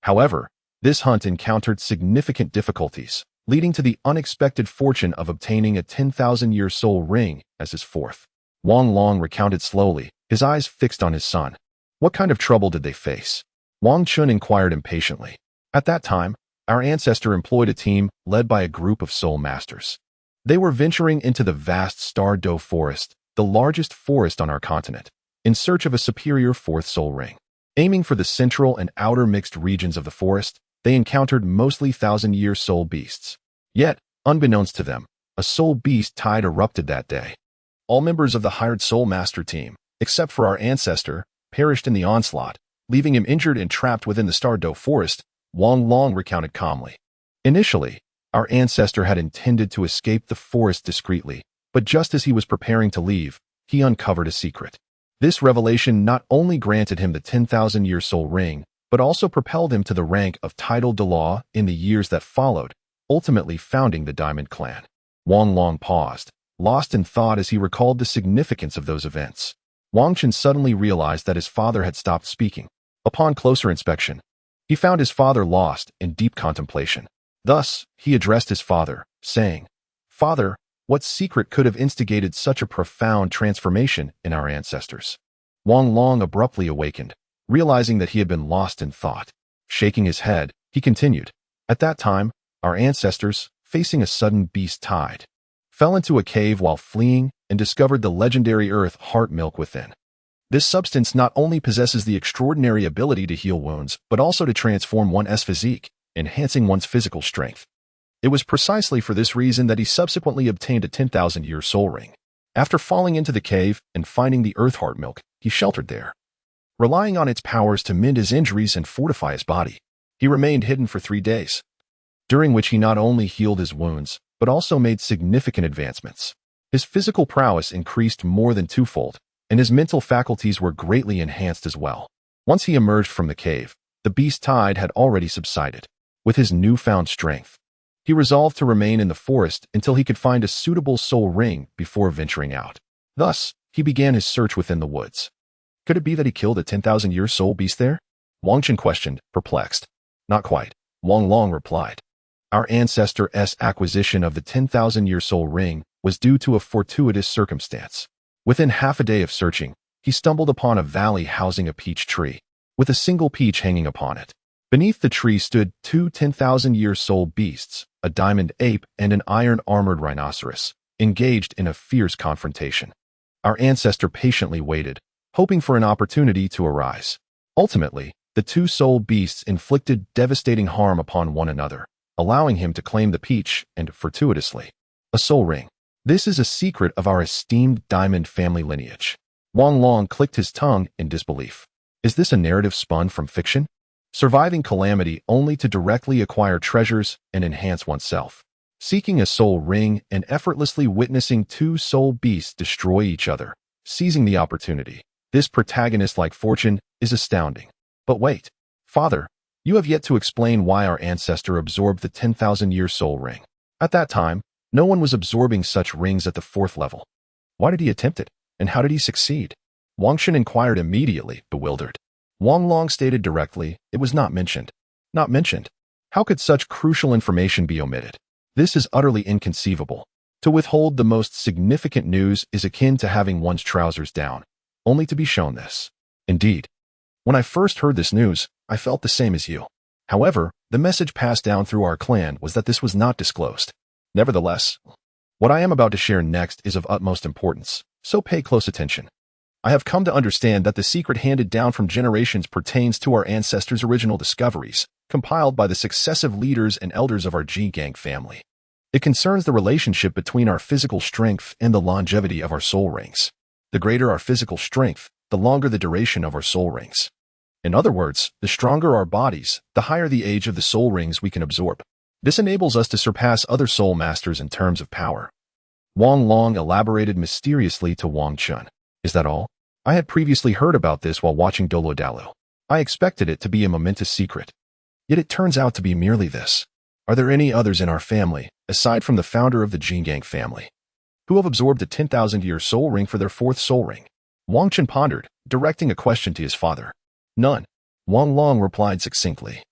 However, this hunt encountered significant difficulties, leading to the unexpected fortune of obtaining a 10,000-year soul ring as his fourth. Wang Long recounted slowly, his eyes fixed on his son. What kind of trouble did they face? Wang Qin inquired impatiently. At that time, our ancestor employed a team led by a group of soul masters. They were venturing into the vast Star Do Forest, the largest forest on our continent, in search of a superior fourth soul ring. Aiming for the central and outer mixed regions of the forest, they encountered mostly 1,000-year soul beasts. Yet, unbeknownst to them, a soul beast tide erupted that day. All members of the hired soul master team, except for our ancestor, perished in the onslaught, leaving him injured and trapped within the Star Do Forest, Wang Long recounted calmly. Initially, our ancestor had intended to escape the forest discreetly, but just as he was preparing to leave, he uncovered a secret. This revelation not only granted him the 10,000-year soul ring, but also propelled him to the rank of titled Douluo in the years that followed, ultimately founding the Diamond Clan. Wang Long paused, lost in thought as he recalled the significance of those events. Wang Qin suddenly realized that his father had stopped speaking. Upon closer inspection, he found his father lost in deep contemplation. Thus, he addressed his father, saying, "Father, what secret could have instigated such a profound transformation in our ancestors?" Wang Long abruptly awakened, realizing that he had been lost in thought. Shaking his head, he continued, "At that time, our ancestors, facing a sudden beast tide, fell into a cave while fleeing and discovered the legendary earth heart milk within. This substance not only possesses the extraordinary ability to heal wounds, but also to transform one's physique, enhancing one's physical strength. It was precisely for this reason that he subsequently obtained a 10,000-year soul ring. After falling into the cave and finding the earth heart milk, he sheltered there. Relying on its powers to mend his injuries and fortify his body, he remained hidden for 3 days, during which he not only healed his wounds, but also made significant advancements. His physical prowess increased more than twofold, and his mental faculties were greatly enhanced as well. Once he emerged from the cave, the beast tide had already subsided. With his newfound strength, he resolved to remain in the forest until he could find a suitable soul ring before venturing out. Thus, he began his search within the woods. Could it be that he killed a 10,000-year soul beast there? Wang Chen questioned, perplexed. Not quite, Wang Long replied. Our ancestor's acquisition of the 10,000-year soul ring was due to a fortuitous circumstance. Within half a day of searching, he stumbled upon a valley housing a peach tree, with a single peach hanging upon it. Beneath the tree stood 2 10,000-year soul beasts, a diamond ape and an iron-armored rhinoceros, engaged in a fierce confrontation. Our ancestor patiently waited, hoping for an opportunity to arise. Ultimately, the 2 soul beasts inflicted devastating harm upon one another, allowing him to claim the peach and, fortuitously, a soul ring. This is a secret of our esteemed diamond family lineage. Wang Long clicked his tongue in disbelief. Is this a narrative spun from fiction? Surviving calamity only to directly acquire treasures and enhance oneself. Seeking a soul ring and effortlessly witnessing 2 soul beasts destroy each other, seizing the opportunity. This protagonist-like fortune is astounding. But wait, Father, you have yet to explain why our ancestor absorbed the 10,000-year soul ring. At that time, no one was absorbing such rings at the 4th level. Why did he attempt it, and how did he succeed? Wang Chen inquired immediately, bewildered. Wang Long stated directly, it was not mentioned. Not mentioned? How could such crucial information be omitted? This is utterly inconceivable. To withhold the most significant news is akin to having one's trousers down, only to be shown this. Indeed, when I first heard this news, I felt the same as you. However, the message passed down through our clan was that this was not disclosed. Nevertheless, what I am about to share next is of utmost importance, so pay close attention. I have come to understand that the secret handed down from generations pertains to our ancestors' original discoveries, compiled by the successive leaders and elders of our Jingang family. It concerns the relationship between our physical strength and the longevity of our soul rings. The greater our physical strength, the longer the duration of our soul rings. In other words, the stronger our bodies, the higher the age of the soul rings we can absorb. This enables us to surpass other soul masters in terms of power. Wang Long elaborated mysteriously to Wang Chen. Is that all? I had previously heard about this while watching Douluo. I expected it to be a momentous secret. Yet it turns out to be merely this. Are there any others in our family, aside from the founder of the Jingang family, who have absorbed a 10,000-year soul ring for their 4th soul ring? Wang Chen pondered, directing a question to his father. None. Wang Long replied succinctly,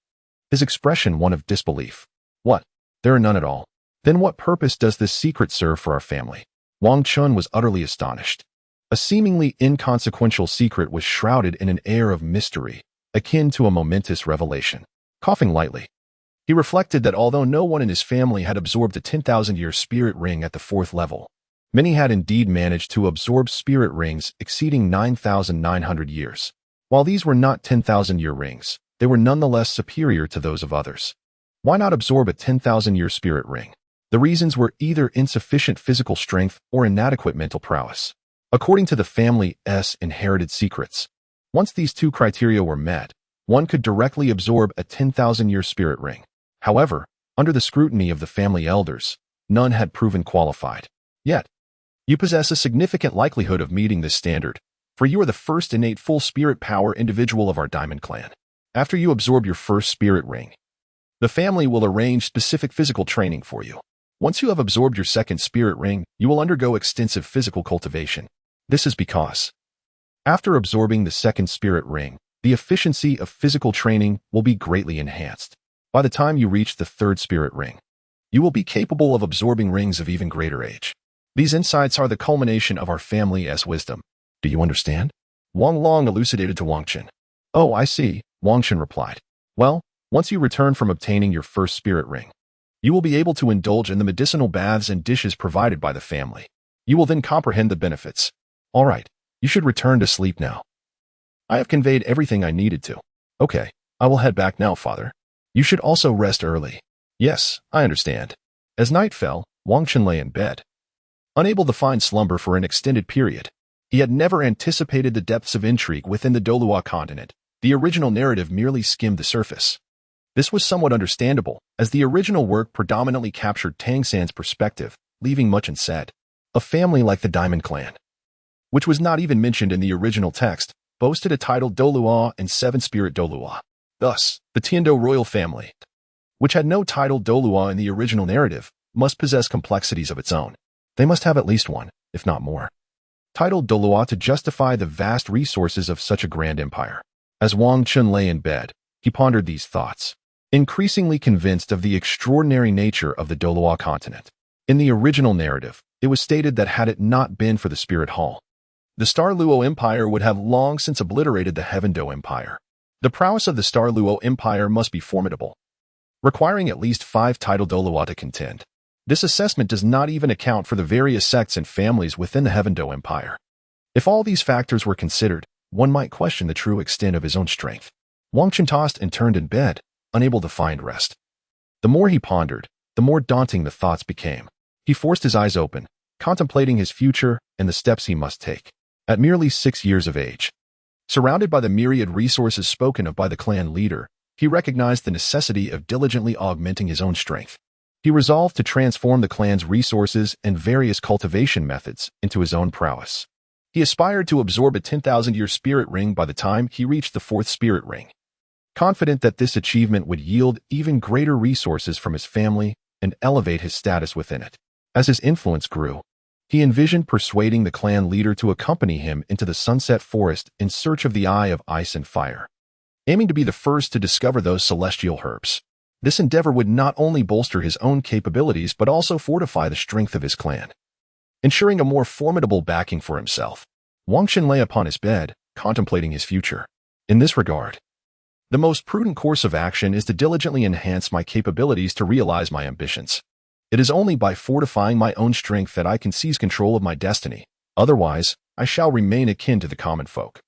his expression one of disbelief. What? There are none at all. Then what purpose does this secret serve for our family? Wang Chen was utterly astonished. A seemingly inconsequential secret was shrouded in an air of mystery, akin to a momentous revelation. Coughing lightly, he reflected that although no one in his family had absorbed a 10,000-year spirit ring at the 4th level, many had indeed managed to absorb spirit rings exceeding 9,900 years. While these were not 10,000-year rings, they were nonetheless superior to those of others. Why not absorb a 10,000-year spirit ring? The reasons were either insufficient physical strength or inadequate mental prowess. According to the family's inherited secrets, once these 2 criteria were met, one could directly absorb a 10,000-year spirit ring. However, under the scrutiny of the family elders, none had proven qualified. Yet, you possess a significant likelihood of meeting this standard, for you are the first innate full spirit power individual of our Diamond Clan. After you absorb your first spirit ring, the family will arrange specific physical training for you. Once you have absorbed your 2nd spirit ring, you will undergo extensive physical cultivation. This is because, after absorbing the 2nd spirit ring, the efficiency of physical training will be greatly enhanced. By the time you reach the third spirit ring, you will be capable of absorbing rings of even greater age. These insights are the culmination of our family's wisdom. Do you understand? Wang Long elucidated to Wang Qin. Oh, I see, Wang Qin replied. Well, once you return from obtaining your first spirit ring, you will be able to indulge in the medicinal baths and dishes provided by the family. You will then comprehend the benefits. All right, you should return to sleep now. I have conveyed everything I needed to. Okay, I will head back now, father. You should also rest early. Yes, I understand. As night fell, Wang Qin lay in bed, unable to find slumber for an extended period. He had never anticipated the depths of intrigue within the Douluo Continent. The original narrative merely skimmed the surface. This was somewhat understandable, as the original work predominantly captured Tang San's perspective, leaving much unsaid. A family like the Diamond Clan, which was not even mentioned in the original text, boasted a title Douluo and seven spirit Douluo. Thus, the Tiando royal family, which had no title Douluo in the original narrative, must possess complexities of its own. They must have at least one, if not more, titled Douluo to justify the vast resources of such a grand empire. As Wang Qin lay in bed, he pondered these thoughts, increasingly convinced of the extraordinary nature of the Douluo continent. In the original narrative, it was stated that had it not been for the Spirit Hall, the Star Luo Empire would have long since obliterated the Heaven Do Empire. The prowess of the Star Luo Empire must be formidable, requiring at least 5 title Douluo to contend. This assessment does not even account for the various sects and families within the Heaven Do Empire. If all these factors were considered, one might question the true extent of his own strength. Wang Qin tossed and turned in bed, unable to find rest. The more he pondered, the more daunting the thoughts became. He forced his eyes open, contemplating his future and the steps he must take. At merely 6 years of age, surrounded by the myriad resources spoken of by the clan leader, he recognized the necessity of diligently augmenting his own strength. He resolved to transform the clan's resources and various cultivation methods into his own prowess. He aspired to absorb a 10,000-year spirit ring by the time he reached the 4th spirit ring, confident that this achievement would yield even greater resources from his family and elevate his status within it. As his influence grew, he envisioned persuading the clan leader to accompany him into the Sunset Forest in search of the Eye of Ice and Fire, aiming to be the first to discover those celestial herbs. This endeavor would not only bolster his own capabilities but also fortify the strength of his clan, ensuring a more formidable backing for himself. Wang Qin lay upon his bed, contemplating his future. In this regard, the most prudent course of action is to diligently enhance my capabilities to realize my ambitions. It is only by fortifying my own strength that I can seize control of my destiny. Otherwise, I shall remain akin to the common folk,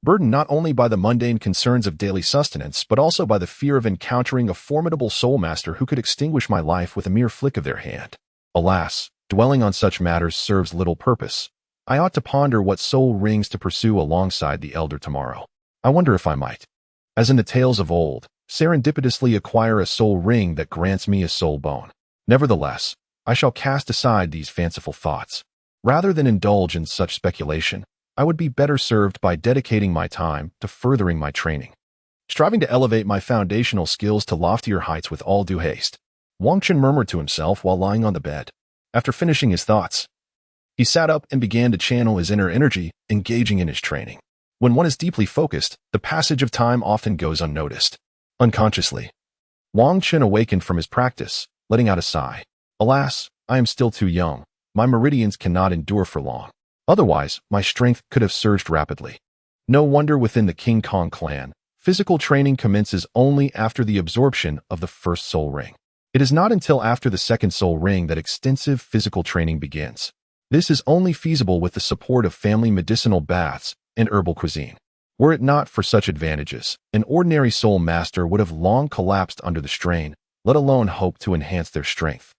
burdened not only by the mundane concerns of daily sustenance but also by the fear of encountering a formidable soul master who could extinguish my life with a mere flick of their hand. Alas, dwelling on such matters serves little purpose. I ought to ponder what soul rings to pursue alongside the elder tomorrow. I wonder if I might, as in the tales of old, serendipitously acquire a soul ring that grants me a soul bone. Nevertheless, I shall cast aside these fanciful thoughts. Rather than indulge in such speculation, I would be better served by dedicating my time to furthering my training, striving to elevate my foundational skills to loftier heights with all due haste. Wang Qin murmured to himself while lying on the bed. After finishing his thoughts, he sat up and began to channel his inner energy, engaging in his training. When one is deeply focused, the passage of time often goes unnoticed. Unconsciously, Wang Qin awakened from his practice, letting out a sigh. Alas, I am still too young. My meridians cannot endure for long. Otherwise, my strength could have surged rapidly. No wonder within the King Kong clan, physical training commences only after the absorption of the first soul ring. It is not until after the second soul ring that extensive physical training begins. This is only feasible with the support of family medicinal baths and herbal cuisine. Were it not for such advantages, an ordinary soul master would have long collapsed under the strain, let alone hope to enhance their strength.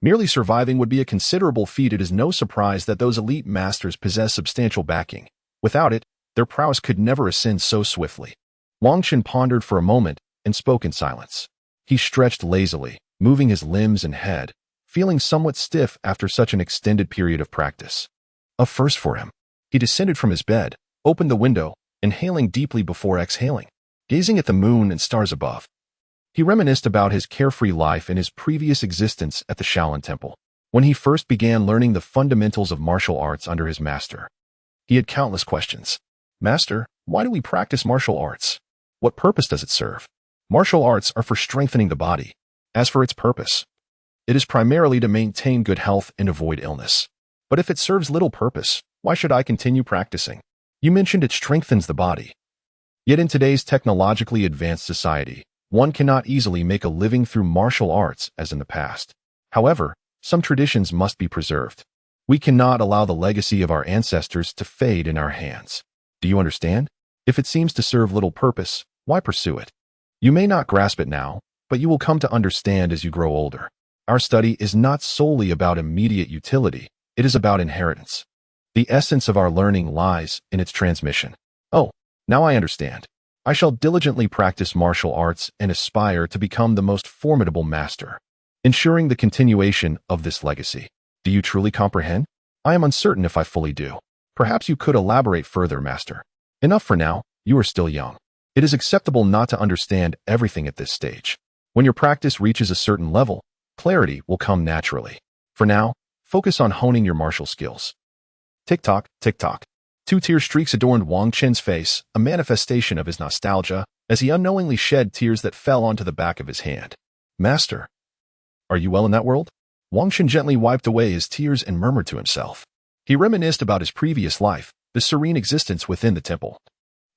Merely surviving would be a considerable feat. It is no surprise that those elite masters possess substantial backing. Without it, their prowess could never ascend so swiftly. Wang Qin pondered for a moment and spoke in silence. He stretched lazily, moving his limbs and head, feeling somewhat stiff after such an extended period of practice. A first for him. He descended from his bed, opened the window, inhaling deeply before exhaling, gazing at the moon and stars above. He reminisced about his carefree life in his previous existence at the Shaolin Temple. When he first began learning the fundamentals of martial arts under his master, he had countless questions. Master, why do we practice martial arts? What purpose does it serve? Martial arts are for strengthening the body. As for its purpose, it is primarily to maintain good health and avoid illness. But if it serves little purpose, why should I continue practicing? You mentioned it strengthens the body. Yet in today's technologically advanced society, one cannot easily make a living through martial arts as in the past. However, some traditions must be preserved. We cannot allow the legacy of our ancestors to fade in our hands. Do you understand? If it seems to serve little purpose, why pursue it? You may not grasp it now, but you will come to understand as you grow older. Our study is not solely about immediate utility, it is about inheritance. The essence of our learning lies in its transmission. Oh, now I understand. I shall diligently practice martial arts and aspire to become the most formidable master, ensuring the continuation of this legacy. Do you truly comprehend? I am uncertain if I fully do. Perhaps you could elaborate further, master. Enough for now, you are still young. It is acceptable not to understand everything at this stage. When your practice reaches a certain level, clarity will come naturally. For now, focus on honing your martial skills. Tick-tock, tick-tock. 2 tear streaks adorned Wang Chen's face, a manifestation of his nostalgia, as he unknowingly shed tears that fell onto the back of his hand. Master, are you well in that world? Wang Chen gently wiped away his tears and murmured to himself. He reminisced about his previous life, the serene existence within the temple,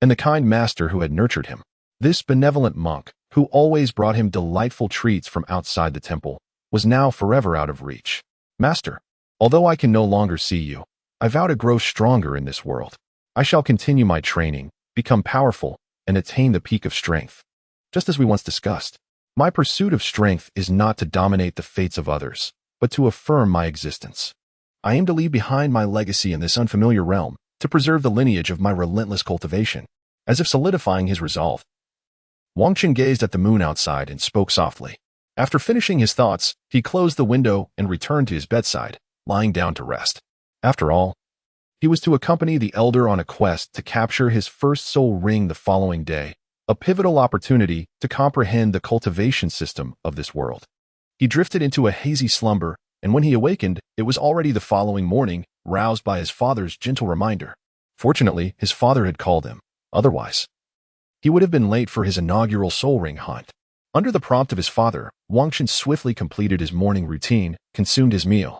and the kind master who had nurtured him. This benevolent monk, who always brought him delightful treats from outside the temple, was now forever out of reach. Master, although I can no longer see you, I vow to grow stronger in this world. I shall continue my training, become powerful, and attain the peak of strength. Just as we once discussed, my pursuit of strength is not to dominate the fates of others, but to affirm my existence. I aim to leave behind my legacy in this unfamiliar realm, to preserve the lineage of my relentless cultivation. As if solidifying his resolve, Wang Chen gazed at the moon outside and spoke softly. After finishing his thoughts, he closed the window and returned to his bedside, lying down to rest. After all, he was to accompany the elder on a quest to capture his first soul ring the following day, a pivotal opportunity to comprehend the cultivation system of this world. He drifted into a hazy slumber, and when he awakened, it was already the following morning, roused by his father's gentle reminder. Fortunately, his father had called him. Otherwise, he would have been late for his inaugural soul ring hunt. Under the prompt of his father, Wang Chen swiftly completed his morning routine, consumed his meal,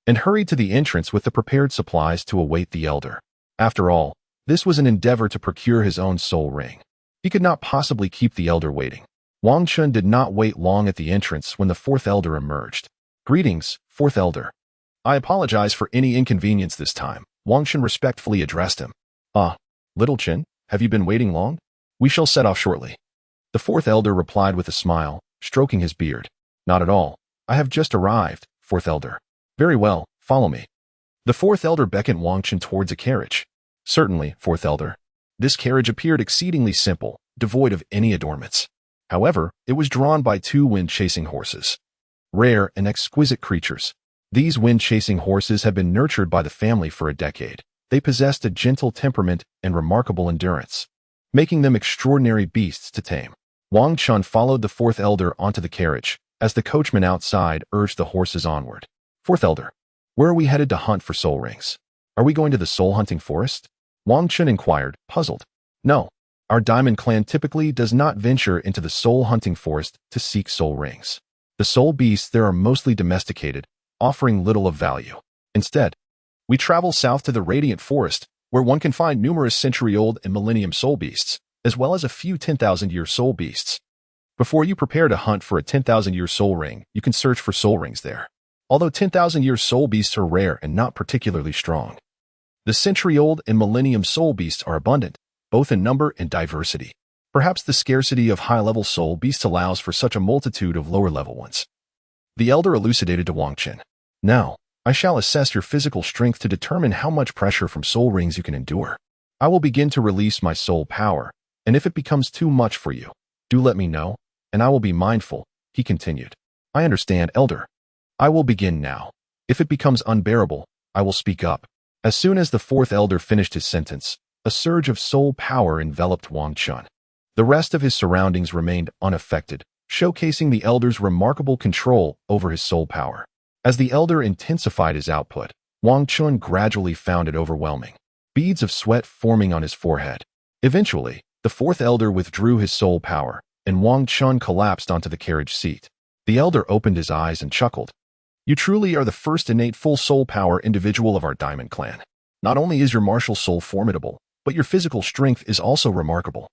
and hurried to the entrance with the prepared supplies to await the elder. After all, this was an endeavor to procure his own soul ring. He could not possibly keep the elder waiting. Wang Chen did not wait long at the entrance when the 4th elder emerged. Greetings, 4th elder. I apologize for any inconvenience this time, Wang Chen respectfully addressed him. Little Chen, have you been waiting long? We shall set off shortly. The 4th elder replied with a smile, stroking his beard. Not at all. I have just arrived, 4th elder. Very well, follow me. The 4th elder beckoned Wang Chen towards a carriage. Certainly, 4th elder. This carriage appeared exceedingly simple, devoid of any adornments. However, it was drawn by 2 wind-chasing horses. Rare and exquisite creatures. These wind-chasing horses had been nurtured by the family for a decade. They possessed a gentle temperament and remarkable endurance, making them extraordinary beasts to tame. Wang Chen followed the 4th elder onto the carriage, as the coachman outside urged the horses onward. 4th elder, where are we headed to hunt for soul rings? Are we going to the soul-hunting forest? Wang Chen inquired, puzzled. No, our diamond clan typically does not venture into the soul-hunting forest to seek soul rings. The soul beasts there are mostly domesticated, offering little of value. Instead, we travel south to the Radiant Forest, where one can find numerous century-old and millennium soul beasts, as well as a few 10,000-year soul beasts. Before you prepare to hunt for a 10,000-year soul ring, you can search for soul rings there. Although 10,000-year soul beasts are rare and not particularly strong, the century-old and millennium soul beasts are abundant, both in number and diversity. Perhaps the scarcity of high-level soul beasts allows for such a multitude of lower-level ones. The elder elucidated to Wang Chen. Now, I shall assess your physical strength to determine how much pressure from soul rings you can endure. I will begin to release my soul power, and if it becomes too much for you, do let me know, and I will be mindful, he continued. I understand, elder. I will begin now. If it becomes unbearable, I will speak up. As soon as the 4th elder finished his sentence, a surge of soul power enveloped Wang Chen. The rest of his surroundings remained unaffected, showcasing the elder's remarkable control over his soul power. As the elder intensified his output, Wang Chen gradually found it overwhelming, beads of sweat forming on his forehead. Eventually, the 4th elder withdrew his soul power, and Wang Chun collapsed onto the carriage seat. The elder opened his eyes and chuckled. You truly are the first innate full soul power individual of our Diamond Clan. Not only is your martial soul formidable, but your physical strength is also remarkable.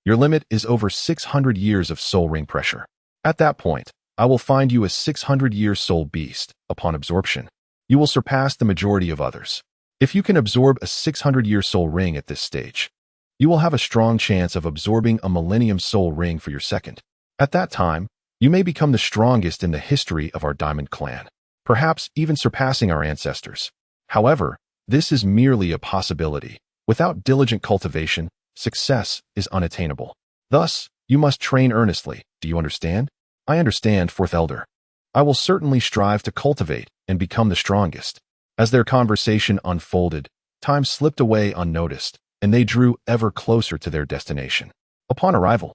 Your limit is over 600 years of soul ring pressure. At that point, I will find you a 600-year soul beast. Upon absorption, you will surpass the majority of others. If you can absorb a 600-year soul ring at this stage, you will have a strong chance of absorbing a millennium soul ring for your second. At that time, you may become the strongest in the history of our Diamond Clan, perhaps even surpassing our ancestors. However, this is merely a possibility. Without diligent cultivation, success is unattainable. Thus, you must train earnestly. Do you understand? I understand, Fourth Elder. I will certainly strive to cultivate and become the strongest. As their conversation unfolded, time slipped away unnoticed, and they drew ever closer to their destination. Upon arrival,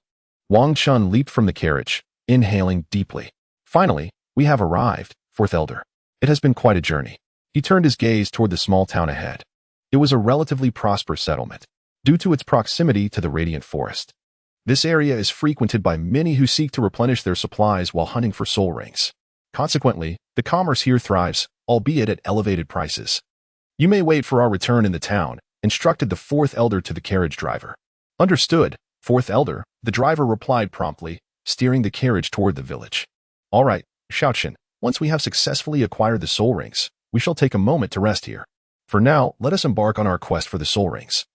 Wang Chun leaped from the carriage, inhaling deeply. Finally, we have arrived, Fourth Elder. It has been quite a journey. He turned his gaze toward the small town ahead. It was a relatively prosperous settlement, due to its proximity to the Radiant Forest. This area is frequented by many who seek to replenish their supplies while hunting for soul rings. Consequently, the commerce here thrives, albeit at elevated prices. You may wait for our return in the town, instructed the Fourth Elder to the carriage driver. Understood, Fourth Elder, the driver replied promptly, steering the carriage toward the village. All right, Shaoqin, once we have successfully acquired the soul rings, we shall take a moment to rest here. For now, let us embark on our quest for the soul rings.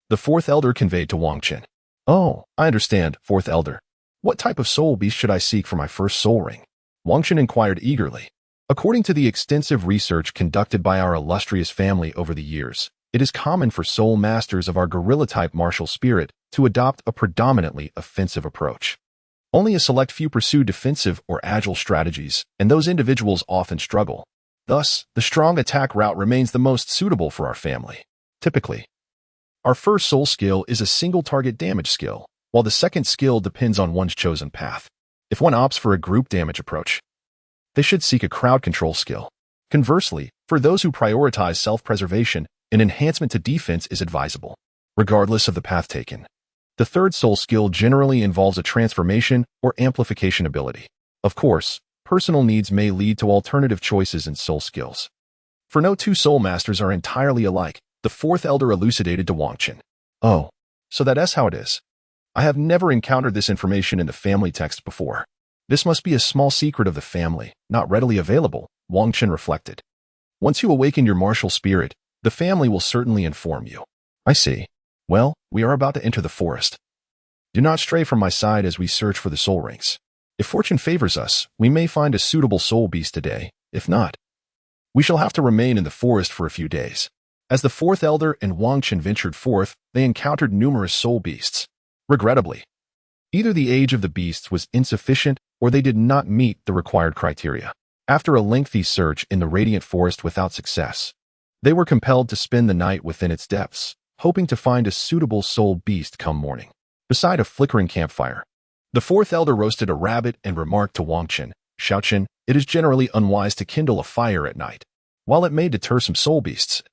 The Fourth Elder conveyed to Wang Chun. Oh, I understand, Fourth Elder. What type of soul beast should I seek for my first soul ring? Wang Chun inquired eagerly. According to the extensive research conducted by our illustrious family over the years, it is common for soul masters of our gorilla-type martial spirit to adopt a predominantly offensive approach. Only a select few pursue defensive or agile strategies, and those individuals often struggle. Thus, the strong attack route remains the most suitable for our family. Typically, our first soul skill is a single target damage skill, while the second skill depends on one's chosen path. If one opts for a group damage approach, they should seek a crowd control skill. Conversely, for those who prioritize self-preservation, an enhancement to defense is advisable, regardless of the path taken. The third soul skill generally involves a transformation or amplification ability. Of course, personal needs may lead to alternative choices in soul skills. For no two soul masters are entirely alike, the Fourth Elder elucidated to Wang Chun. Oh, so that's how it is. I have never encountered this information in the family text before. This must be a small secret of the family, not readily available, Wang Chun reflected. Once you awaken your martial spirit, the family will certainly inform you. I see. Well, we are about to enter the forest. Do not stray from my side as we search for the soul rings. If fortune favors us, we may find a suitable soul beast today. If not, we shall have to remain in the forest for a few days. As the Fourth Elder and Wang Chun ventured forth, they encountered numerous soul beasts. Regrettably, either the age of the beasts was insufficient or they did not meet the required criteria. After a lengthy search in the Radiant Forest without success, they were compelled to spend the night within its depths, hoping to find a suitable soul beast come morning. Beside a flickering campfire, the Fourth Elder roasted a rabbit and remarked to Wang Chun, Shaoqin, it is generally unwise to kindle a fire at night. While it may deter some soul beasts,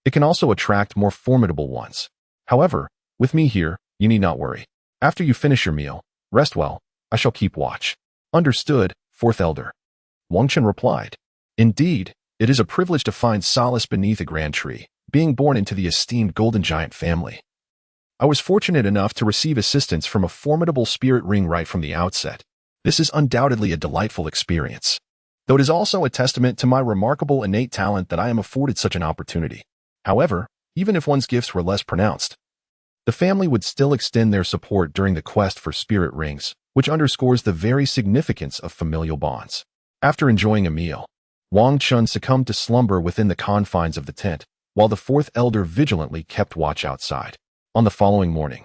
it can also attract more formidable ones. However, with me here, you need not worry. After you finish your meal, rest well. I shall keep watch. Understood, Fourth Elder. Wang Chun replied. Indeed, it is a privilege to find solace beneath a grand tree, being born into the esteemed Golden Giant family. I was fortunate enough to receive assistance from a formidable spirit ring right from the outset. This is undoubtedly a delightful experience, though it is also a testament to my remarkable innate talent that I am afforded such an opportunity. However, even if one's gifts were less pronounced, the family would still extend their support during the quest for spirit rings, which underscores the very significance of familial bonds. After enjoying a meal, Wang Chun succumbed to slumber within the confines of the tent, while the Fourth Elder vigilantly kept watch outside. On the following morning,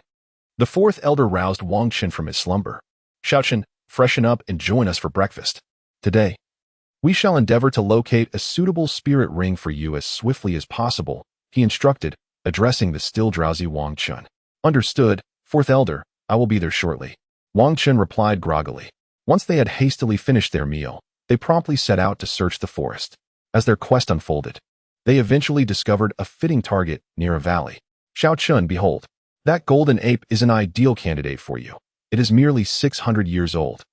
the Fourth Elder roused Wang Chun from his slumber. Shaoqin, freshen up and join us for breakfast. Today, we shall endeavor to locate a suitable spirit ring for you as swiftly as possible, he instructed, addressing the still drowsy Wang Chun. Understood, Fourth Elder, I will be there shortly. Wang Chun replied groggily. Once they had hastily finished their meal, they promptly set out to search the forest. As their quest unfolded, they eventually discovered a fitting target near a valley. Shaoqin, behold, that golden ape is an ideal candidate for you. It is merely 600 years old,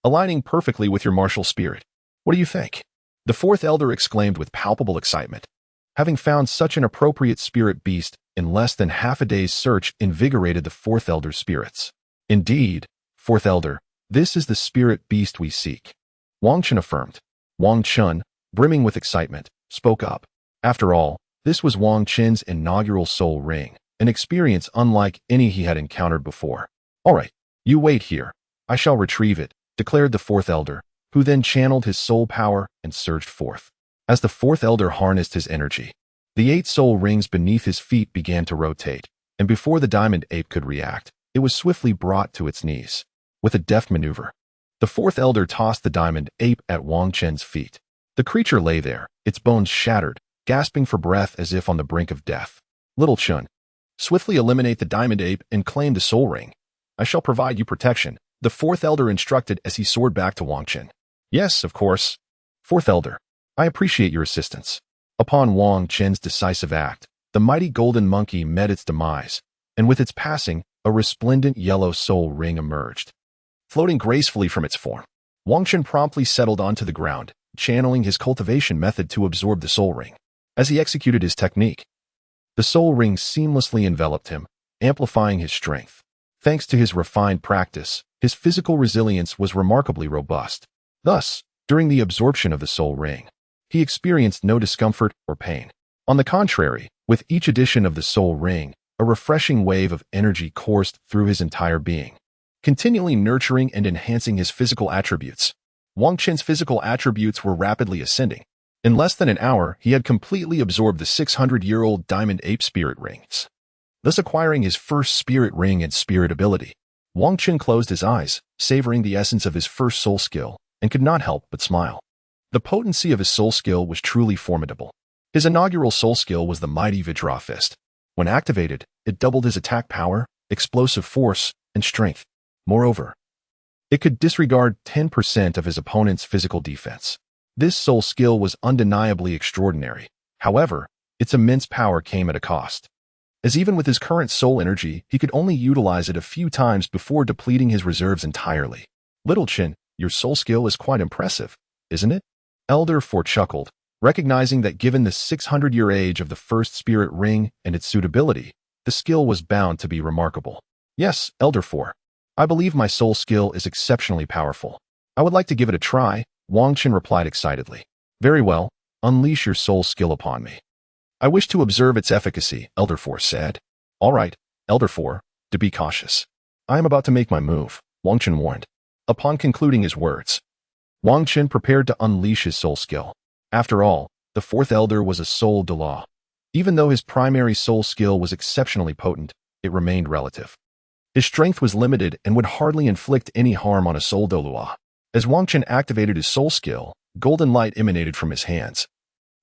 aligning perfectly with your martial spirit. What do you think? The fourth elder exclaimed with palpable excitement. Having found such an appropriate spirit beast in less than half a day's search invigorated the fourth elder's spirits. Indeed, fourth elder, this is the spirit beast we seek. Wang Chun affirmed. Wang Chun, brimming with excitement, spoke up. After all, this was Wang Chun's inaugural soul ring, an experience unlike any he had encountered before. All right, you wait here. I shall retrieve it, declared the fourth elder, who then channeled his soul power and surged forth. As the fourth elder harnessed his energy, the 8 soul rings beneath his feet began to rotate, and before the diamond ape could react, it was swiftly brought to its knees. With a deft maneuver, the fourth elder tossed the diamond ape at Wang Chun's feet. The creature lay there, its bones shattered, gasping for breath as if on the brink of death. Little Chun, swiftly eliminate the diamond ape and claim the soul ring. I shall provide you protection, the fourth elder instructed as he soared back to Wang Chun. Yes, of course. Fourth elder, I appreciate your assistance. Upon Wang Chun's decisive act, the mighty golden monkey met its demise, and with its passing, a resplendent yellow soul ring emerged. Floating gracefully from its form, Wang Chun promptly settled onto the ground, channeling his cultivation method to absorb the soul ring. As he executed his technique, the soul ring seamlessly enveloped him, amplifying his strength. Thanks to his refined practice, his physical resilience was remarkably robust. Thus, during the absorption of the soul ring, he experienced no discomfort or pain. On the contrary, with each addition of the soul ring, a refreshing wave of energy coursed through his entire being, continually nurturing and enhancing his physical attributes. Wang Chun's physical attributes were rapidly ascending. In less than an hour, he had completely absorbed the 600-year-old diamond ape spirit rings, thus acquiring his first spirit ring and spirit ability. Wang Chun closed his eyes, savoring the essence of his first soul skill, and could not help but smile. The potency of his soul skill was truly formidable. His inaugural soul skill was the mighty Vajra Fist. When activated, it doubled his attack power, explosive force, and strength. Moreover, it could disregard 10% of his opponent's physical defense. This soul skill was undeniably extraordinary. However, its immense power came at a cost, as even with his current soul energy, he could only utilize it a few times before depleting his reserves entirely. Little Chun, your soul skill is quite impressive, isn't it? Elder Four chuckled, recognizing that given the 600-year age of the first spirit ring and its suitability, the skill was bound to be remarkable. Yes, Elder Four, I believe my soul skill is exceptionally powerful. I would like to give it a try, Wang Chun replied excitedly. Very well, unleash your soul skill upon me. I wish to observe its efficacy, Elder Four said. All right, Elder Four, to be cautious. I am about to make my move, Wang Chun warned. Upon concluding his words, Wang Chun prepared to unleash his soul skill. After all, the fourth elder was a soul Douluo. Even though his primary soul skill was exceptionally potent, it remained relative. His strength was limited and would hardly inflict any harm on a soul Douluo. As Wang Chun activated his soul skill, golden light emanated from his hands,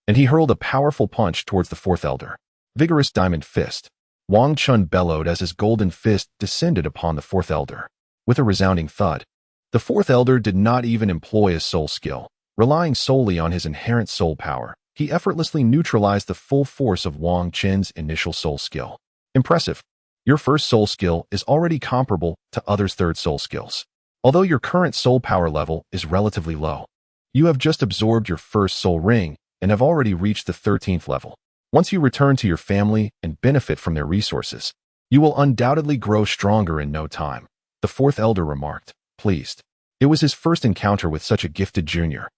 and he hurled a powerful punch towards the fourth elder. Vigorous diamond fist. Wang Chun bellowed as his golden fist descended upon the fourth elder. With a resounding thud, the fourth elder did not even employ a soul skill. Relying solely on his inherent soul power, he effortlessly neutralized the full force of Wang Chun's initial soul skill. Impressive. Your first soul skill is already comparable to others' third soul skills. Although your current soul power level is relatively low, you have just absorbed your first soul ring and have already reached the 13th level. Once you return to your family and benefit from their resources, you will undoubtedly grow stronger in no time, the fourth elder remarked, pleased. It was his first encounter with such a gifted junior,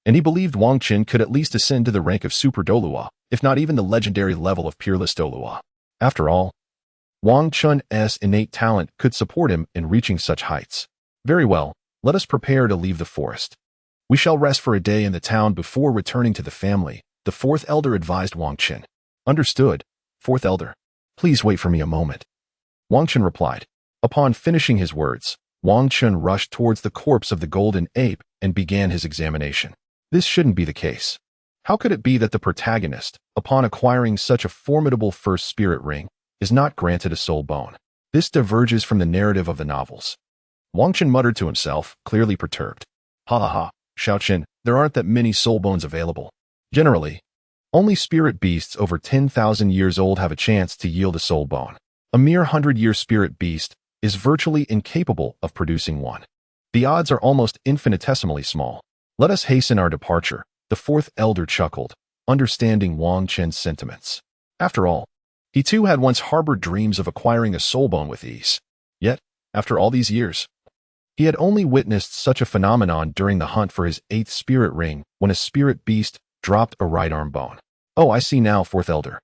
and he believed Wang Chun could at least ascend to the rank of Super Douluo, if not even the legendary level of Peerless Douluo. After all, Wang Chun's innate talent could support him in reaching such heights. Very well, let us prepare to leave the forest. We shall rest for a day in the town before returning to the family, the fourth elder advised Wang Chun. Understood, fourth elder. Please wait for me a moment. Wang Chun replied. Upon finishing his words, Wang Chun rushed towards the corpse of the golden ape and began his examination. This shouldn't be the case. How could it be that the protagonist, upon acquiring such a formidable first spirit ring, is not granted a soul bone? This diverges from the narrative of the novels. Wang Chun muttered to himself, clearly perturbed. Ha ha ha, Shao Chen, there aren't that many soul bones available. Generally, only spirit beasts over 10,000 years old have a chance to yield a soul bone. A mere 100-year spirit beast is virtually incapable of producing one. The odds are almost infinitesimally small. Let us hasten our departure, the fourth elder chuckled, understanding Wang Chen's sentiments. After all, he too had once harbored dreams of acquiring a soul bone with ease. Yet, after all these years, he had only witnessed such a phenomenon during the hunt for his 8th spirit ring when a spirit beast dropped a right arm bone. Oh, I see now, fourth elder,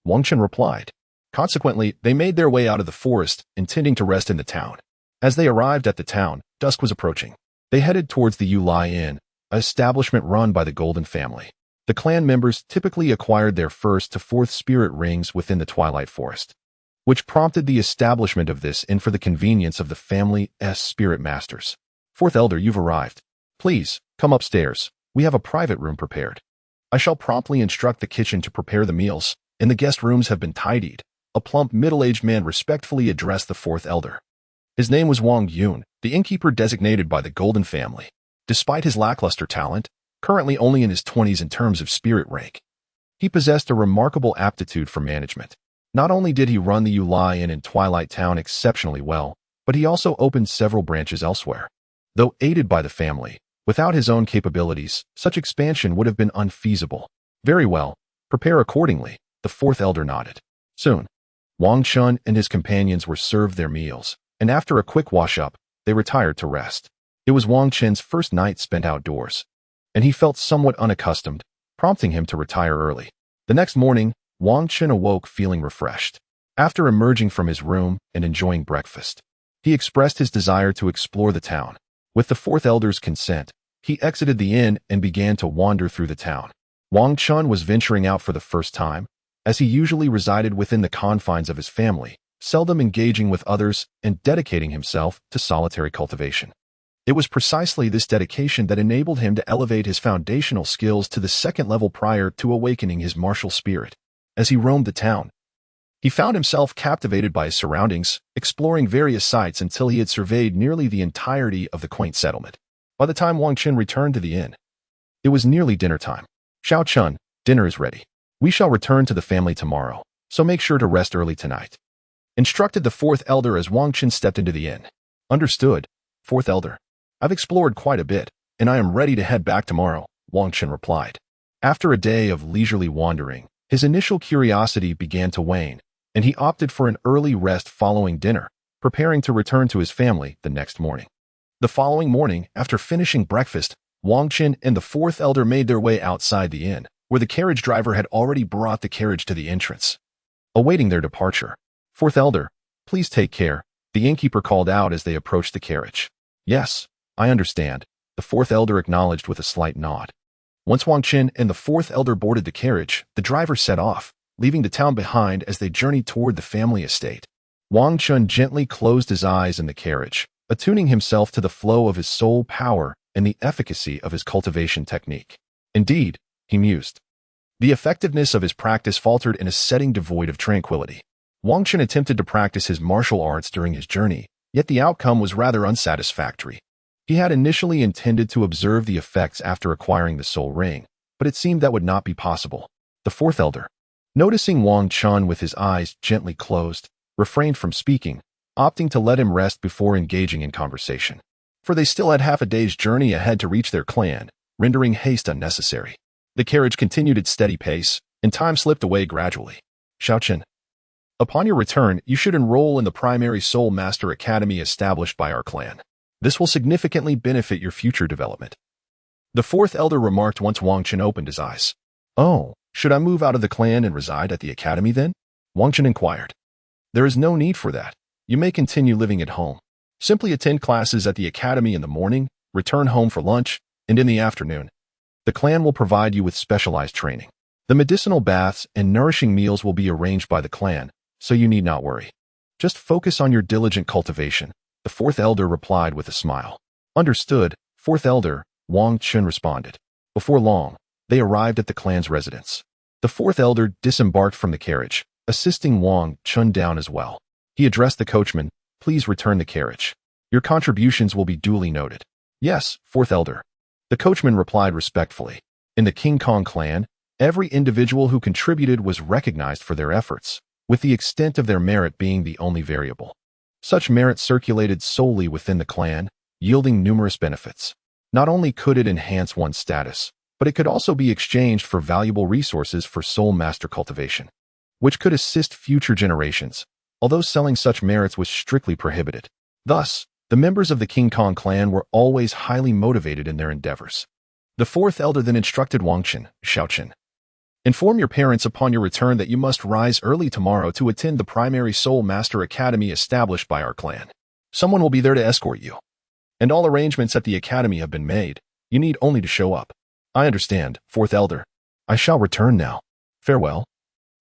Wang Chen replied. Consequently, they made their way out of the forest, intending to rest in the town. As they arrived at the town, dusk was approaching. They headed towards the Yulai Inn, an establishment run by the Golden family. The clan members typically acquired their 1st to 4th spirit rings within the Twilight Forest, which prompted the establishment of this inn for the convenience of the family's spirit masters. Fourth elder, you've arrived. Please, come upstairs. We have a private room prepared. I shall promptly instruct the kitchen to prepare the meals, and the guest rooms have been tidied. A plump, middle-aged man respectfully addressed the fourth elder. His name was Wang Yun, the innkeeper designated by the Golden family. Despite his lackluster talent, currently only in his 20s in terms of spirit rank, he possessed a remarkable aptitude for management. Not only did he run the Yulai Inn in Twilight Town exceptionally well, but he also opened several branches elsewhere. Though aided by the family, without his own capabilities, such expansion would have been unfeasible. Very well, prepare accordingly, the fourth elder nodded. Soon, Wang Chun and his companions were served their meals, and after a quick wash-up, they retired to rest. It was Wang Chen's first night spent outdoors, and he felt somewhat unaccustomed, prompting him to retire early. The next morning, Wang Chen awoke feeling refreshed. After emerging from his room and enjoying breakfast, he expressed his desire to explore the town. With the fourth elder's consent, he exited the inn and began to wander through the town. Wang Chun was venturing out for the first time, as he usually resided within the confines of his family, seldom engaging with others and dedicating himself to solitary cultivation. It was precisely this dedication that enabled him to elevate his foundational skills to the 2nd level prior to awakening his martial spirit. As he roamed the town, he found himself captivated by his surroundings, exploring various sites until he had surveyed nearly the entirety of the quaint settlement. By the time Wang Chen returned to the inn, it was nearly dinner time. Xiao Chun, dinner is ready. We shall return to the family tomorrow, so make sure to rest early tonight, instructed the fourth elder as Wang Chen stepped into the inn. Understood, fourth elder. I've explored quite a bit, and I am ready to head back tomorrow, Wang Chen replied. After a day of leisurely wandering, his initial curiosity began to wane, and he opted for an early rest following dinner, preparing to return to his family the next morning. The following morning, after finishing breakfast, Wang Chen and the fourth elder made their way outside the inn, where the carriage driver had already brought the carriage to the entrance. Awaiting their departure, fourth elder, please take care, the innkeeper called out as they approached the carriage. Yes, I understand, the fourth elder acknowledged with a slight nod. Once Wang Chen and the fourth elder boarded the carriage, the driver set off, leaving the town behind as they journeyed toward the family estate. Wang Chen gently closed his eyes in the carriage, attuning himself to the flow of his soul power and the efficacy of his cultivation technique. Indeed, he mused, the effectiveness of his practice faltered in a setting devoid of tranquility. Wang Chen attempted to practice his martial arts during his journey, yet the outcome was rather unsatisfactory. He had initially intended to observe the effects after acquiring the soul ring, but it seemed that would not be possible. The fourth elder, noticing Wang Chun with his eyes gently closed, refrained from speaking, opting to let him rest before engaging in conversation. For they still had half a day's journey ahead to reach their clan, rendering haste unnecessary. The carriage continued its steady pace, and time slipped away gradually. Xiaochen, upon your return, you should enroll in the primary Soul Master Academy established by our clan. This will significantly benefit your future development. The fourth elder remarked once Wang Chen opened his eyes. Oh, should I move out of the clan and reside at the academy then? Wang Chen inquired. There is no need for that. You may continue living at home. Simply attend classes at the academy in the morning, return home for lunch, and in the afternoon. The clan will provide you with specialized training. The medicinal baths and nourishing meals will be arranged by the clan, so you need not worry. Just focus on your diligent cultivation, the fourth elder replied with a smile. Understood, fourth elder, Wang Chen responded. Before long, they arrived at the clan's residence. The fourth elder disembarked from the carriage, assisting Wang Chen down as well. He addressed the coachman, please return the carriage. Your contributions will be duly noted. Yes, fourth elder. The coachman replied respectfully. In the King Kong clan, every individual who contributed was recognized for their efforts, with the extent of their merit being the only variable. Such merit circulated solely within the clan, yielding numerous benefits. Not only could it enhance one's status, but it could also be exchanged for valuable resources for soul master cultivation, which could assist future generations, although selling such merits was strictly prohibited. Thus, the members of the King Kong clan were always highly motivated in their endeavors. The fourth elder then instructed Wangchen, Shaochen. Inform your parents upon your return that you must rise early tomorrow to attend the primary Soul Master Academy established by our clan. Someone will be there to escort you. And all arrangements at the academy have been made. You need only to show up. I understand, fourth elder. I shall return now. Farewell.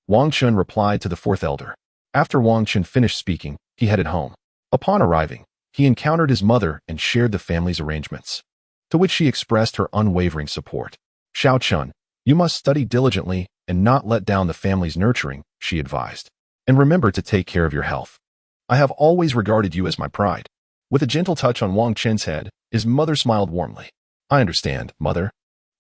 Wang Chun replied to the fourth elder. After Wang Chun finished speaking, he headed home. Upon arriving, he encountered his mother and shared the family's arrangements, to which she expressed her unwavering support. Xiao Chun, you must study diligently and not let down the family's nurturing, she advised. And remember to take care of your health. I have always regarded you as my pride. With a gentle touch on Wang Chen's head, his mother smiled warmly. I understand, mother.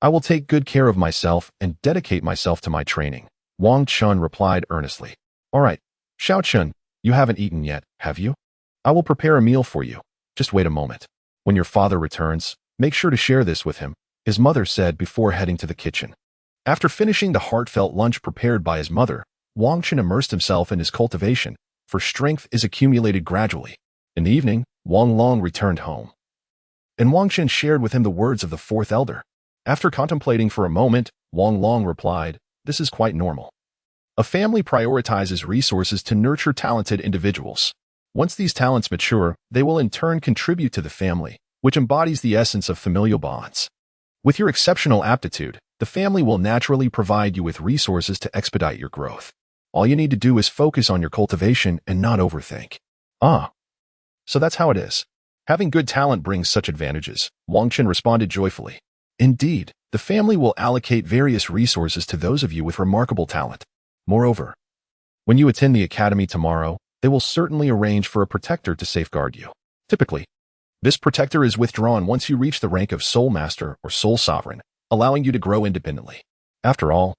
I will take good care of myself and dedicate myself to my training. Wang Chun replied earnestly. All right, Xiao Chun, you haven't eaten yet, have you? I will prepare a meal for you. Just wait a moment. When your father returns, make sure to share this with him, his mother said before heading to the kitchen. After finishing the heartfelt lunch prepared by his mother, Wang Chun immersed himself in his cultivation, for strength is accumulated gradually. In the evening, Wang Long returned home, and Wang Chun shared with him the words of the fourth elder. After contemplating for a moment, Wang Long replied, this is quite normal. A family prioritizes resources to nurture talented individuals. Once these talents mature, they will in turn contribute to the family, which embodies the essence of familial bonds. With your exceptional aptitude, the family will naturally provide you with resources to expedite your growth. All you need to do is focus on your cultivation and not overthink. So that's how it is. Having good talent brings such advantages, Wang Chun responded joyfully. Indeed, the family will allocate various resources to those of you with remarkable talent. Moreover, when you attend the academy tomorrow, they will certainly arrange for a protector to safeguard you. Typically, this protector is withdrawn once you reach the rank of Soul Master or Soul Sovereign, allowing you to grow independently. After all,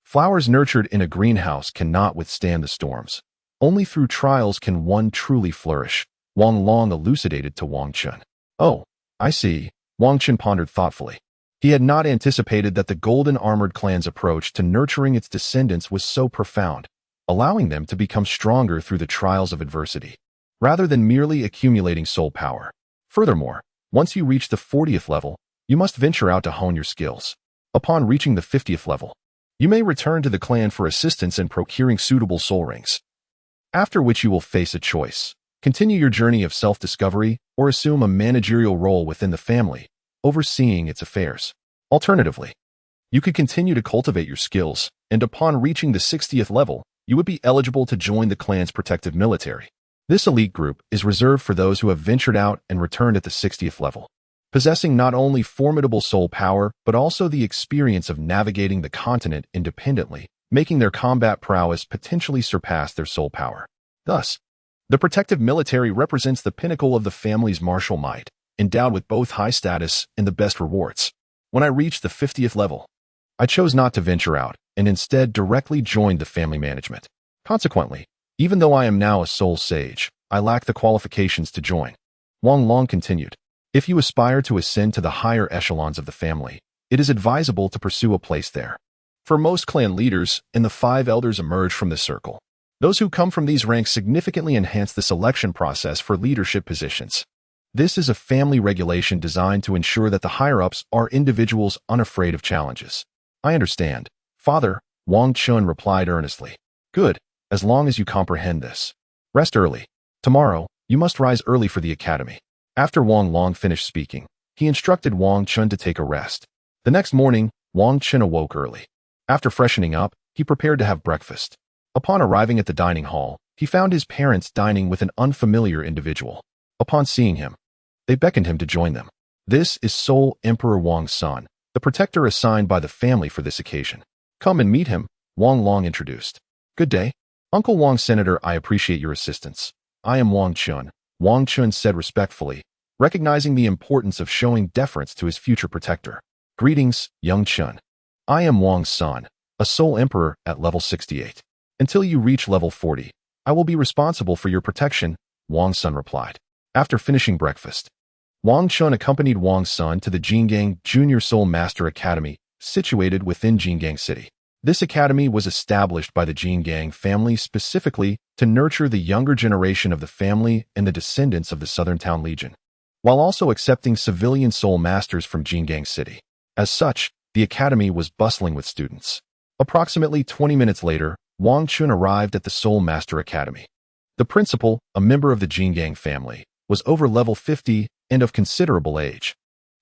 flowers nurtured in a greenhouse cannot withstand the storms. Only through trials can one truly flourish, Wang Long elucidated to Wang Chun. Oh, I see, Wang Chun pondered thoughtfully. He had not anticipated that the Golden Armored Clan's approach to nurturing its descendants was so profound, allowing them to become stronger through the trials of adversity, rather than merely accumulating soul power. Furthermore, once you reach the 40th level, you must venture out to hone your skills. Upon reaching the 50th level, you may return to the clan for assistance in procuring suitable soul rings, after which you will face a choice. Continue your journey of self-discovery or assume a managerial role within the family, overseeing its affairs. Alternatively, you could continue to cultivate your skills, and upon reaching the 60th level, you would be eligible to join the clan's protective military. This elite group is reserved for those who have ventured out and returned at the 60th level, possessing not only formidable soul power, but also the experience of navigating the continent independently, making their combat prowess potentially surpass their soul power. Thus, the protective military represents the pinnacle of the family's martial might, endowed with both high status and the best rewards. When I reached the 50th level, I chose not to venture out, and instead directly joined the family management. Consequently, even though I am now a soul sage, I lack the qualifications to join. Wang Long continued. If you aspire to ascend to the higher echelons of the family, it is advisable to pursue a place there. For most clan leaders, and the 5 elders emerge from this circle. Those who come from these ranks significantly enhance the selection process for leadership positions. This is a family regulation designed to ensure that the higher-ups are individuals unafraid of challenges. I understand, Father, Wang Chun replied earnestly. Good, as long as you comprehend this. Rest early. Tomorrow, you must rise early for the academy. After Wang Long finished speaking, he instructed Wang Chun to take a rest. The next morning, Wang Chun awoke early. After freshening up, he prepared to have breakfast. Upon arriving at the dining hall, he found his parents dining with an unfamiliar individual. Upon seeing him, they beckoned him to join them. This is Soul Emperor Wang's son, the protector assigned by the family for this occasion. Come and meet him, Wang Long introduced. Good day. Uncle Wang, Senator, I appreciate your assistance. I am Wang Chun, Wang Chun said respectfully, recognizing the importance of showing deference to his future protector. Greetings, young Chun. I am Wang's son, a Soul Emperor at level 68. Until you reach level 40, I will be responsible for your protection, Wang's son replied. After finishing breakfast, Wang Chun accompanied Wang's son to the Jingang Junior Soul Master Academy, situated within Jingang City. This academy was established by the Jingang family specifically to nurture the younger generation of the family and the descendants of the Southern Town Legion, while also accepting civilian soul masters from Jingang City. As such, the academy was bustling with students. Approximately 20 minutes later, Wang Chun arrived at the Soul Master Academy. The principal, a member of the Jingang family, was over level 50 and of considerable age.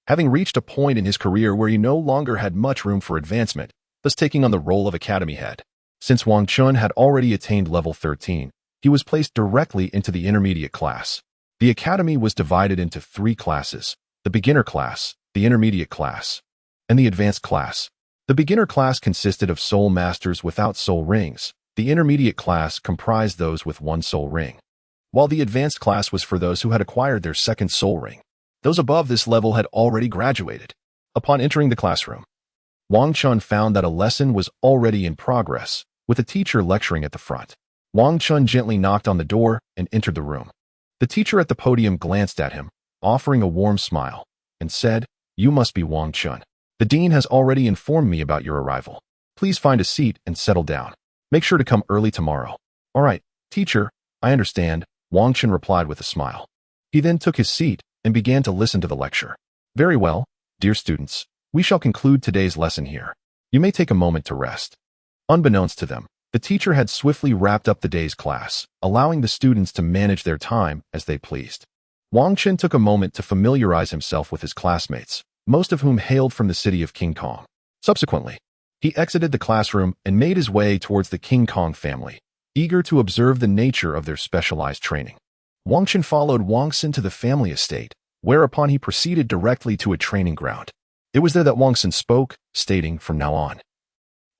Having reached a point in his career where he no longer had much room for advancement, thus taking on the role of academy head. Since Wang Chun had already attained level 13, he was placed directly into the intermediate class. The academy was divided into 3 classes: the beginner class, the intermediate class, and the advanced class. The beginner class consisted of soul masters without soul rings. The intermediate class comprised those with 1 soul ring, while the advanced class was for those who had acquired their 2nd soul ring. Those above this level had already graduated. Upon entering the classroom, Wang Chun found that a lesson was already in progress, with a teacher lecturing at the front. Wang Chun gently knocked on the door and entered the room. The teacher at the podium glanced at him, offering a warm smile, and said, "You must be Wang Chun. The dean has already informed me about your arrival. Please find a seat and settle down. Make sure to come early tomorrow." "All right, teacher, I understand," Wang Chun replied with a smile. He then took his seat and began to listen to the lecture. "Very well, dear students, we shall conclude today's lesson here. You may take a moment to rest." Unbeknownst to them, the teacher had swiftly wrapped up the day's class, allowing the students to manage their time as they pleased. Wang Chun took a moment to familiarize himself with his classmates, most of whom hailed from the city of King Kong. Subsequently, he exited the classroom and made his way towards the King Kong family, eager to observe the nature of their specialized training. Wang Chun followed Wang Sin to the family estate, whereupon he proceeded directly to a training ground. It was there that Wang Sin spoke, stating, "From now on,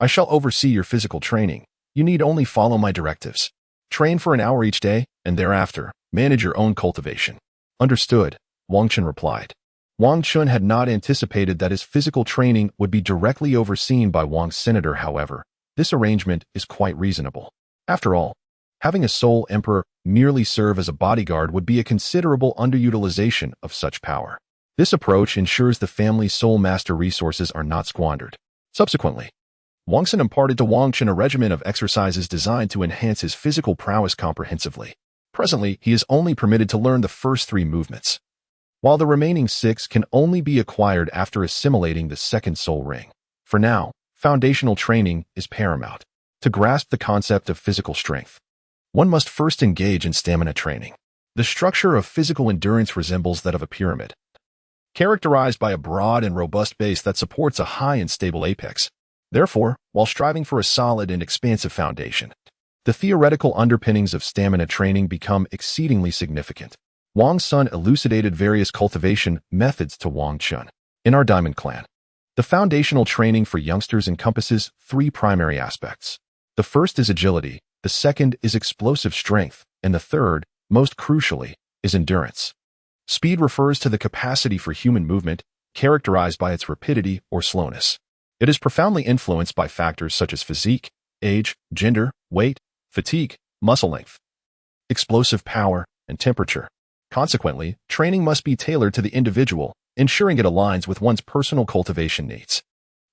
I shall oversee your physical training. You need only follow my directives. Train for an hour each day, and thereafter, manage your own cultivation." "Understood," Wang Chun replied. Wang Chun had not anticipated that his physical training would be directly overseen by Wang's senator. However, this arrangement is quite reasonable. After all, having a soul emperor merely serve as a bodyguard would be a considerable underutilization of such power. This approach ensures the family's soul master resources are not squandered. Subsequently, Wang Sin imparted to Wang Chun a regimen of exercises designed to enhance his physical prowess comprehensively. Presently, he is only permitted to learn the first 3 movements, while the remaining 6 can only be acquired after assimilating the 2nd soul ring. For now, foundational training is paramount. To grasp the concept of physical strength, one must first engage in stamina training. The structure of physical endurance resembles that of a pyramid, characterized by a broad and robust base that supports a high and stable apex. Therefore, while striving for a solid and expansive foundation, the theoretical underpinnings of stamina training become exceedingly significant. Wang's son elucidated various cultivation methods to Wang Chun. In our Diamond Clan, the foundational training for youngsters encompasses 3 primary aspects. The first is agility, the second is explosive strength, and the third, most crucially, is endurance. Speed refers to the capacity for human movement, characterized by its rapidity or slowness. It is profoundly influenced by factors such as physique, age, gender, weight, fatigue, muscle length, explosive power, and temperature. Consequently, training must be tailored to the individual, ensuring it aligns with one's personal cultivation needs.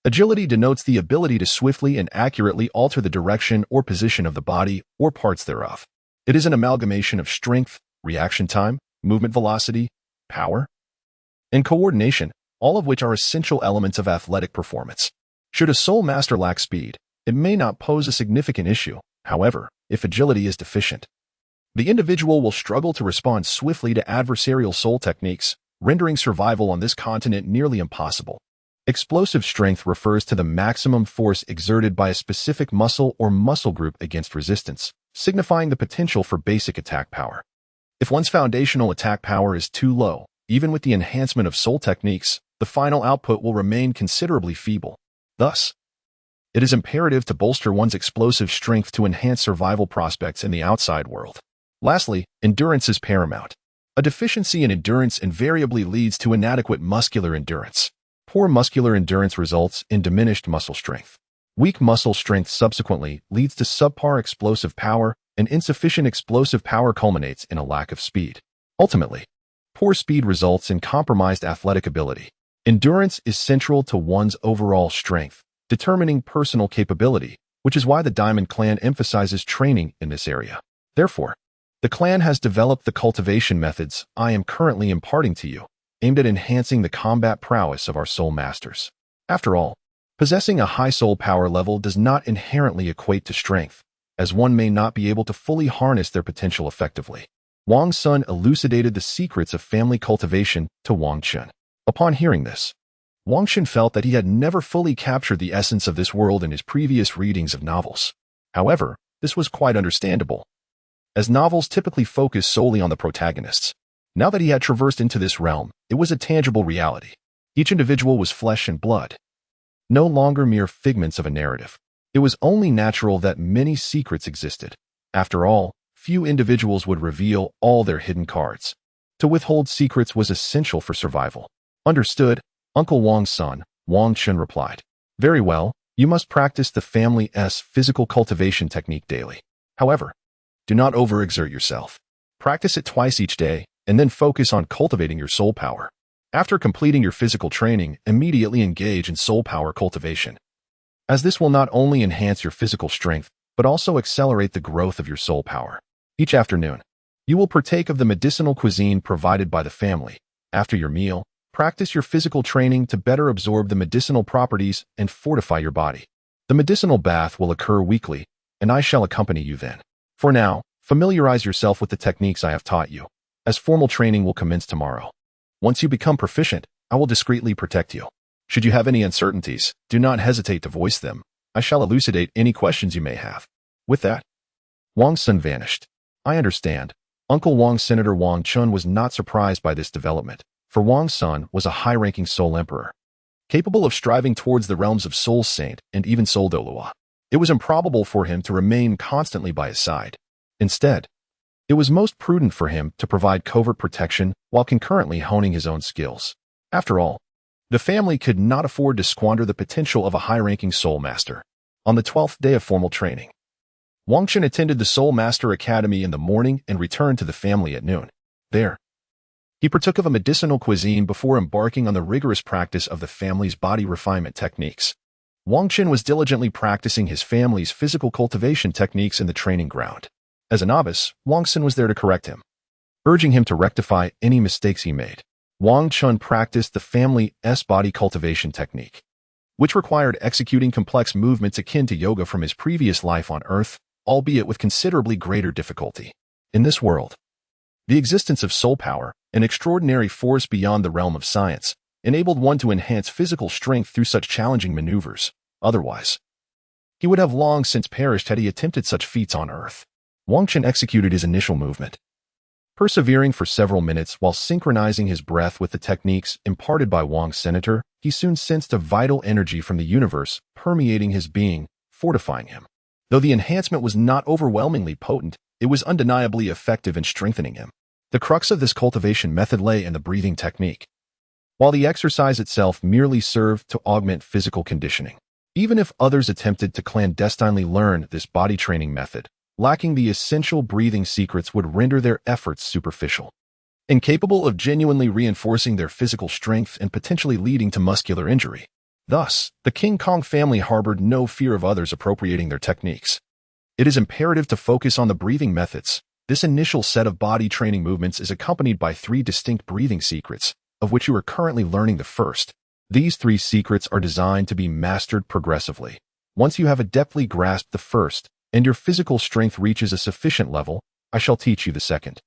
Agility denotes the ability to swiftly and accurately alter the direction or position of the body or parts thereof. It is an amalgamation of strength, reaction time, movement velocity, power, and coordination, all of which are essential elements of athletic performance. Should a soul master lack speed, it may not pose a significant issue. However, if agility is deficient, the individual will struggle to respond swiftly to adversarial soul techniques, rendering survival on this continent nearly impossible. Explosive strength refers to the maximum force exerted by a specific muscle or muscle group against resistance, signifying the potential for basic attack power. If one's foundational attack power is too low, even with the enhancement of soul techniques, the final output will remain considerably feeble. Thus, it is imperative to bolster one's explosive strength to enhance survival prospects in the outside world. Lastly, endurance is paramount. A deficiency in endurance invariably leads to inadequate muscular endurance. Poor muscular endurance results in diminished muscle strength. Weak muscle strength subsequently leads to subpar explosive power and insufficient explosive power culminates in a lack of speed. Ultimately, poor speed results in compromised athletic ability. Endurance is central to one's overall strength, determining personal capability, which is why the Diamond Clan emphasizes training in this area. Therefore, the clan has developed the cultivation methods I am currently imparting to you, aimed at enhancing the combat prowess of our soul masters. After all, possessing a high soul power level does not inherently equate to strength, as one may not be able to fully harness their potential effectively. Wang's son elucidated the secrets of family cultivation to Wang Chun. Upon hearing this, Wang Chun felt that he had never fully captured the essence of this world in his previous readings of novels. However, this was quite understandable, as novels typically focus solely on the protagonists. Now that he had traversed into this realm, it was a tangible reality. Each individual was flesh and blood, no longer mere figments of a narrative. It was only natural that many secrets existed. After all, few individuals would reveal all their hidden cards. To withhold secrets was essential for survival. Understood, Uncle Wang's son, Wang Chun replied. Very well, you must practice the family's physical cultivation technique daily. However, do not overexert yourself. Practice it twice each day, and then focus on cultivating your soul power. After completing your physical training, immediately engage in soul power cultivation, as this will not only enhance your physical strength, but also accelerate the growth of your soul power. Each afternoon, you will partake of the medicinal cuisine provided by the family. After your meal, practice your physical training to better absorb the medicinal properties and fortify your body. The medicinal bath will occur weekly, and I shall accompany you then. For now, familiarize yourself with the techniques I have taught you, as formal training will commence tomorrow. Once you become proficient, I will discreetly protect you. Should you have any uncertainties, do not hesitate to voice them. I shall elucidate any questions you may have. With that, Wang's son vanished. I understand. Uncle Wang's Senator Wang Chun was not surprised by this development, for Wang's son was a high-ranking Soul Emperor, capable of striving towards the realms of Soul Saint and even Soul Douluo. It was improbable for him to remain constantly by his side. Instead, it was most prudent for him to provide covert protection while concurrently honing his own skills. After all, the family could not afford to squander the potential of a high-ranking Soul Master. On the 12th day of formal training, Wang Chun attended the Soul Master Academy in the morning and returned to the family at noon. There, he partook of a medicinal cuisine before embarking on the rigorous practice of the family's body refinement techniques. Wang Chun was diligently practicing his family's physical cultivation techniques in the training ground. As a novice, Wang Chun was there to correct him, urging him to rectify any mistakes he made. Wang Chun practiced the family's body cultivation technique, which required executing complex movements akin to yoga from his previous life on Earth, albeit with considerably greater difficulty. In this world, the existence of soul power, an extraordinary force beyond the realm of science, enabled one to enhance physical strength through such challenging maneuvers. Otherwise, he would have long since perished had he attempted such feats on Earth. Wang Chun executed his initial movement, persevering for several minutes while synchronizing his breath with the techniques imparted by Wang's senator. He soon sensed a vital energy from the universe permeating his being, fortifying him. Though the enhancement was not overwhelmingly potent, it was undeniably effective in strengthening him. The crux of this cultivation method lay in the breathing technique, while the exercise itself merely served to augment physical conditioning. Even if others attempted to clandestinely learn this body training method, lacking the essential breathing secrets would render their efforts superficial, incapable of genuinely reinforcing their physical strength and potentially leading to muscular injury. Thus, the King Kong family harbored no fear of others appropriating their techniques. It is imperative to focus on the breathing methods. This initial set of body training movements is accompanied by 3 distinct breathing secrets, of which you are currently learning the first. These 3 secrets are designed to be mastered progressively. Once you have adeptly grasped the first, and your physical strength reaches a sufficient level, I shall teach you the second.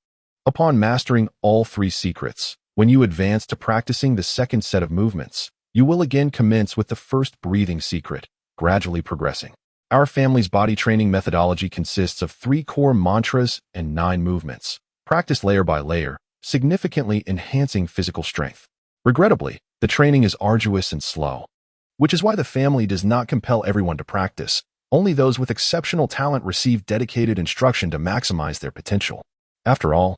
Upon mastering all 3 secrets, when you advance to practicing the second set of movements, you will again commence with the first breathing secret, gradually progressing. Our family's body training methodology consists of 3 core mantras and 9 movements, practiced layer by layer, significantly enhancing physical strength. Regrettably, the training is arduous and slow, which is why the family does not compel everyone to practice. Only those with exceptional talent receive dedicated instruction to maximize their potential. After all,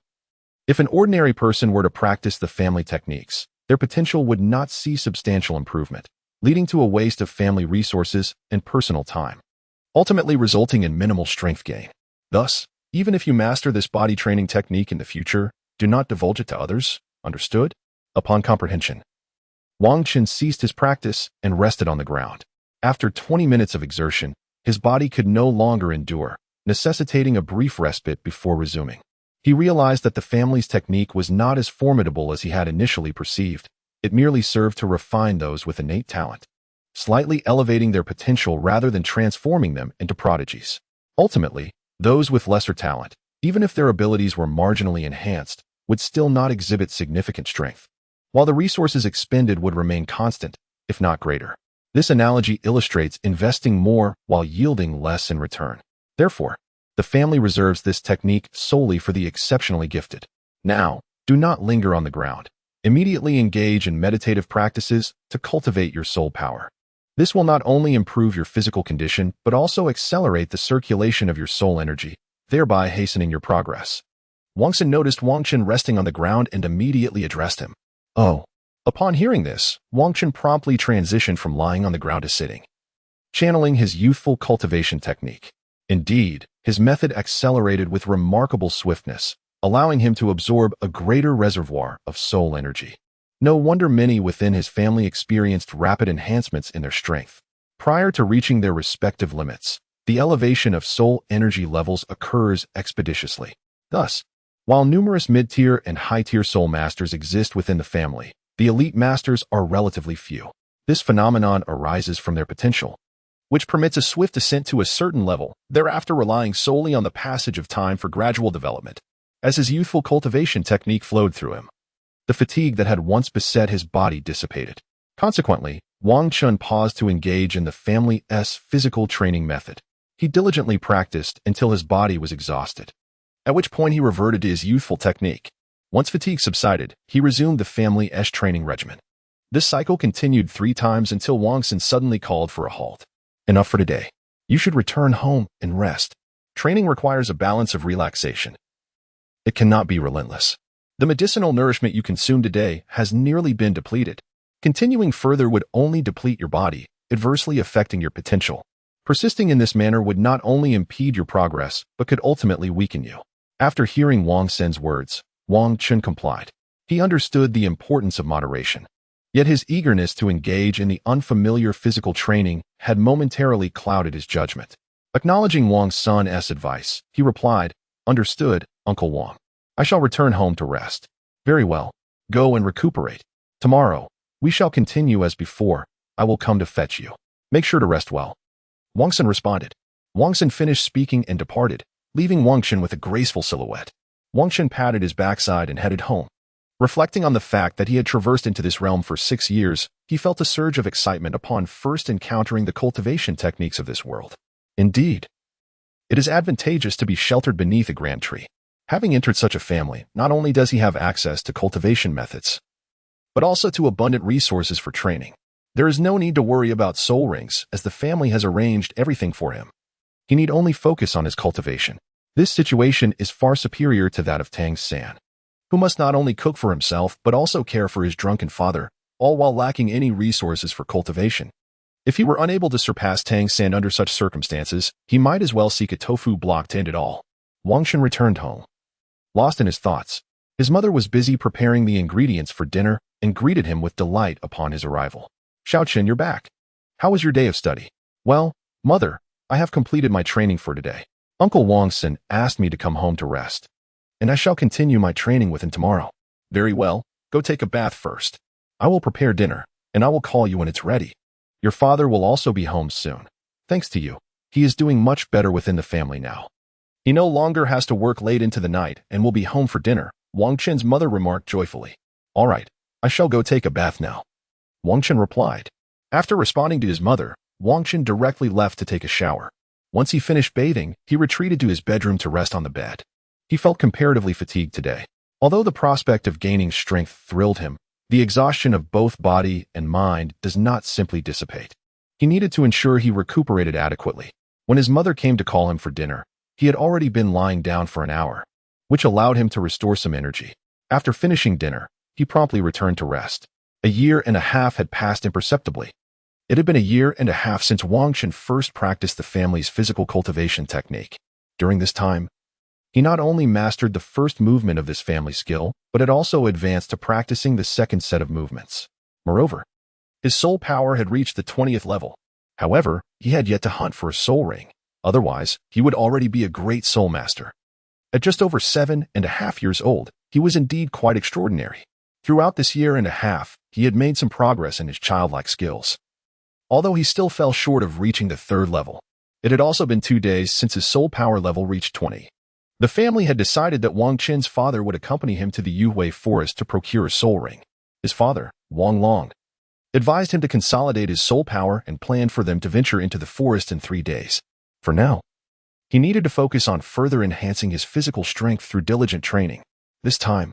if an ordinary person were to practice the family techniques, their potential would not see substantial improvement, leading to a waste of family resources and personal time, ultimately resulting in minimal strength gain. Thus, Even if you master this body training technique in the future, do not divulge it to others. Understood? Upon comprehension, Wang Qin ceased his practice and rested on the ground. After 20 minutes of exertion, his body could no longer endure, necessitating a brief respite before resuming. He realized that the family's technique was not as formidable as he had initially perceived. It merely served to refine those with innate talent, slightly elevating their potential rather than transforming them into prodigies. Ultimately, those with lesser talent, even if their abilities were marginally enhanced, would still not exhibit significant strength, while the resources expended would remain constant, if not greater. This analogy illustrates investing more while yielding less in return. Therefore, the family reserves this technique solely for the exceptionally gifted. Now, do not linger on the ground. Immediately engage in meditative practices to cultivate your soul power. This will not only improve your physical condition, but also accelerate the circulation of your soul energy, thereby hastening your progress. Wang Xin noticed Wang Qin resting on the ground and immediately addressed him. Oh. Upon hearing this, Wang Qin promptly transitioned from lying on the ground to sitting, channeling his youthful cultivation technique. Indeed, his method accelerated with remarkable swiftness, allowing him to absorb a greater reservoir of soul energy. No wonder many within his family experienced rapid enhancements in their strength. Prior to reaching their respective limits, the elevation of soul energy levels occurs expeditiously. Thus, while numerous mid-tier and high-tier soul masters exist within the family, the elite masters are relatively few. This phenomenon arises from their potential, which permits a swift ascent to a certain level, thereafter relying solely on the passage of time for gradual development. As his youthful cultivation technique flowed through him, the fatigue that had once beset his body dissipated. Consequently, Wang Qin paused to engage in the family's physical training method. He diligently practiced until his body was exhausted, at which point he reverted to his youthful technique. Once fatigue subsided, he resumed the family's training regimen. This cycle continued 3 times until Wang Xin suddenly called for a halt. Enough for today. You should return home and rest. Training requires a balance of relaxation. It cannot be relentless. The medicinal nourishment you consume today has nearly been depleted. Continuing further would only deplete your body, adversely affecting your potential. Persisting in this manner would not only impede your progress, but could ultimately weaken you. After hearing Wang Xin's words, Wang Qin complied. He understood the importance of moderation. Yet his eagerness to engage in the unfamiliar physical training had momentarily clouded his judgment. Acknowledging Wang's son's advice, he replied, "Understood, Uncle Wang. I shall return home to rest." "Very well. Go and recuperate. Tomorrow, we shall continue as before. I will come to fetch you. Make sure to rest well." Wang Xin responded. Wang Xin finished speaking and departed, leaving Wang Qin with a graceful silhouette. Wang Qin patted his backside and headed home. Reflecting on the fact that he had traversed into this realm for 6 years, he felt a surge of excitement upon first encountering the cultivation techniques of this world. Indeed, it is advantageous to be sheltered beneath a grand tree. Having entered such a family, not only does he have access to cultivation methods, but also to abundant resources for training. There is no need to worry about soul rings, as the family has arranged everything for him. He need only focus on his cultivation. This situation is far superior to that of Tang San, who must not only cook for himself but also care for his drunken father, all while lacking any resources for cultivation. If he were unable to surpass Tang San under such circumstances, he might as well seek a tofu block to end it all. Wang Qin returned home, lost in his thoughts. His mother was busy preparing the ingredients for dinner and greeted him with delight upon his arrival. "Shaoqin, you're back. How was your day of study?" "Well, mother, I have completed my training for today. Uncle Wang Xin asked me to come home to rest, and I shall continue my training with him tomorrow." "Very well. Go take a bath first. I will prepare dinner, and I will call you when it's ready. Your father will also be home soon. Thanks to you, he is doing much better within the family now. He no longer has to work late into the night and will be home for dinner," Wang Qin's mother remarked joyfully. "All right, I shall go take a bath now," Wang Qin replied. After responding to his mother, Wang Qin directly left to take a shower. Once he finished bathing, he retreated to his bedroom to rest on the bed. He felt comparatively fatigued today. Although the prospect of gaining strength thrilled him, the exhaustion of both body and mind does not simply dissipate. He needed to ensure he recuperated adequately. When his mother came to call him for dinner, he had already been lying down for an hour, which allowed him to restore some energy. After finishing dinner, he promptly returned to rest. 1.5 years had passed imperceptibly. It had been 1.5 years since Wang Qin first practiced the family's physical cultivation technique. During this time, He not only mastered the first movement of this family skill, but had also advanced to practicing the second set of movements. Moreover, his soul power had reached the 20th level. However, he had yet to hunt for a soul ring. Otherwise, he would already be a great soul master. At just over 7.5 years old, he was indeed quite extraordinary. Throughout this year and a half, he had made some progress in his childlike skills. Although he still fell short of reaching the 3rd level, it had also been 2 days since his soul power level reached 20. The family had decided that Wang Qin's father would accompany him to the Yuhui forest to procure a soul ring. His father, Wang Long, advised him to consolidate his soul power and planned for them to venture into the forest in 3 days. For now, he needed to focus on further enhancing his physical strength through diligent training. This time,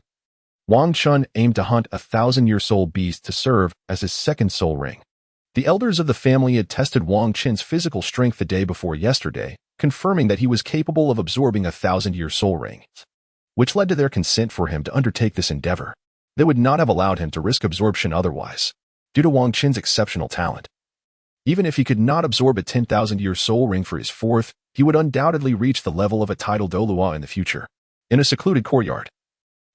Wang Chun aimed to hunt a 1,000-year soul beast to serve as his second soul ring. The elders of the family had tested Wang Qin's physical strength the day before yesterday, confirming that he was capable of absorbing a 1,000-year soul ring, which led to their consent for him to undertake this endeavor. They would not have allowed him to risk absorption otherwise, due to Wang Qin's exceptional talent. Even if he could not absorb a 10,000-year soul ring for his 4th, he would undoubtedly reach the level of a title Douluo in the future. In a secluded courtyard,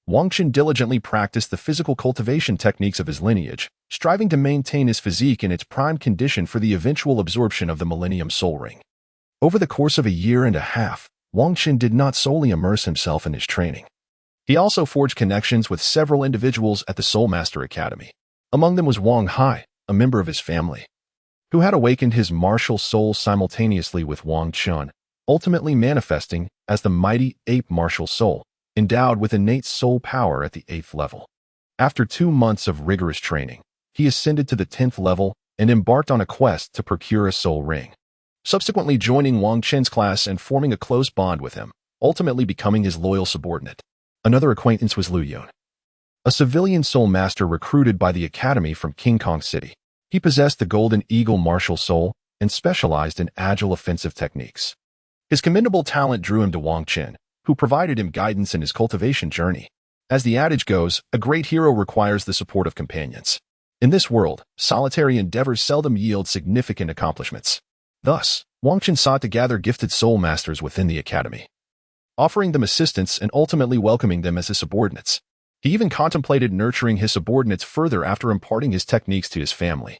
Wang Qin diligently practiced the physical cultivation techniques of his lineage, striving to maintain his physique in its prime condition for the eventual absorption of the Millennium Soul Ring. Over the course of a year and a half, Wang Qin did not solely immerse himself in his training. He also forged connections with several individuals at the Soul Master Academy. Among them was Wang Hai, a member of his family, who had awakened his martial soul simultaneously with Wang Chun, ultimately manifesting as the mighty ape martial soul, endowed with innate soul power at the 8th level. After 2 months of rigorous training, he ascended to the 10th level and embarked on a quest to procure a soul ring, subsequently joining Wang Chen's class and forming a close bond with him, ultimately becoming his loyal subordinate. Another acquaintance was Lu Yun, a civilian soul master recruited by the academy from King Kong City. He possessed the Golden Eagle martial soul and specialized in agile offensive techniques. His commendable talent drew him to Wang Chen, who provided him guidance in his cultivation journey. As the adage goes, a great hero requires the support of companions. In this world, solitary endeavors seldom yield significant accomplishments. Thus, Wang Chen sought to gather gifted soul masters within the academy, offering them assistance and ultimately welcoming them as his subordinates. He even contemplated nurturing his subordinates further after imparting his techniques to his family,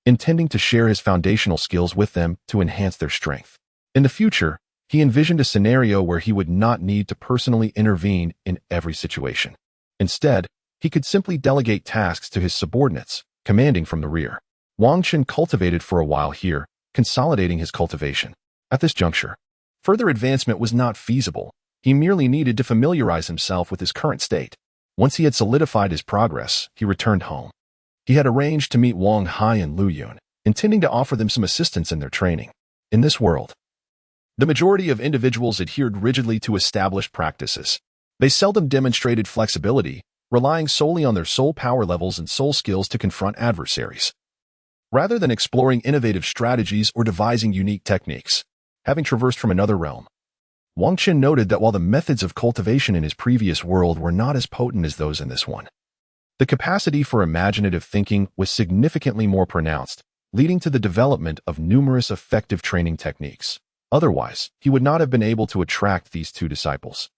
intending to share his foundational skills with them to enhance their strength. In the future, he envisioned a scenario where he would not need to personally intervene in every situation. Instead, he could simply delegate tasks to his subordinates, commanding from the rear. Wang Chen cultivated for a while here, consolidating his cultivation. At this juncture, further advancement was not feasible. He merely needed to familiarize himself with his current state. Once he had solidified his progress, he returned home. He had arranged to meet Wang Hai and Lu Yun, intending to offer them some assistance in their training. In this world, the majority of individuals adhered rigidly to established practices. They seldom demonstrated flexibility, relying solely on their soul power levels and soul skills to confront adversaries, rather than exploring innovative strategies or devising unique techniques. Having traversed from another realm, Wang Chen noted that while the methods of cultivation in his previous world were not as potent as those in this one, the capacity for imaginative thinking was significantly more pronounced, leading to the development of numerous effective training techniques. Otherwise, he would not have been able to attract these 2 disciples.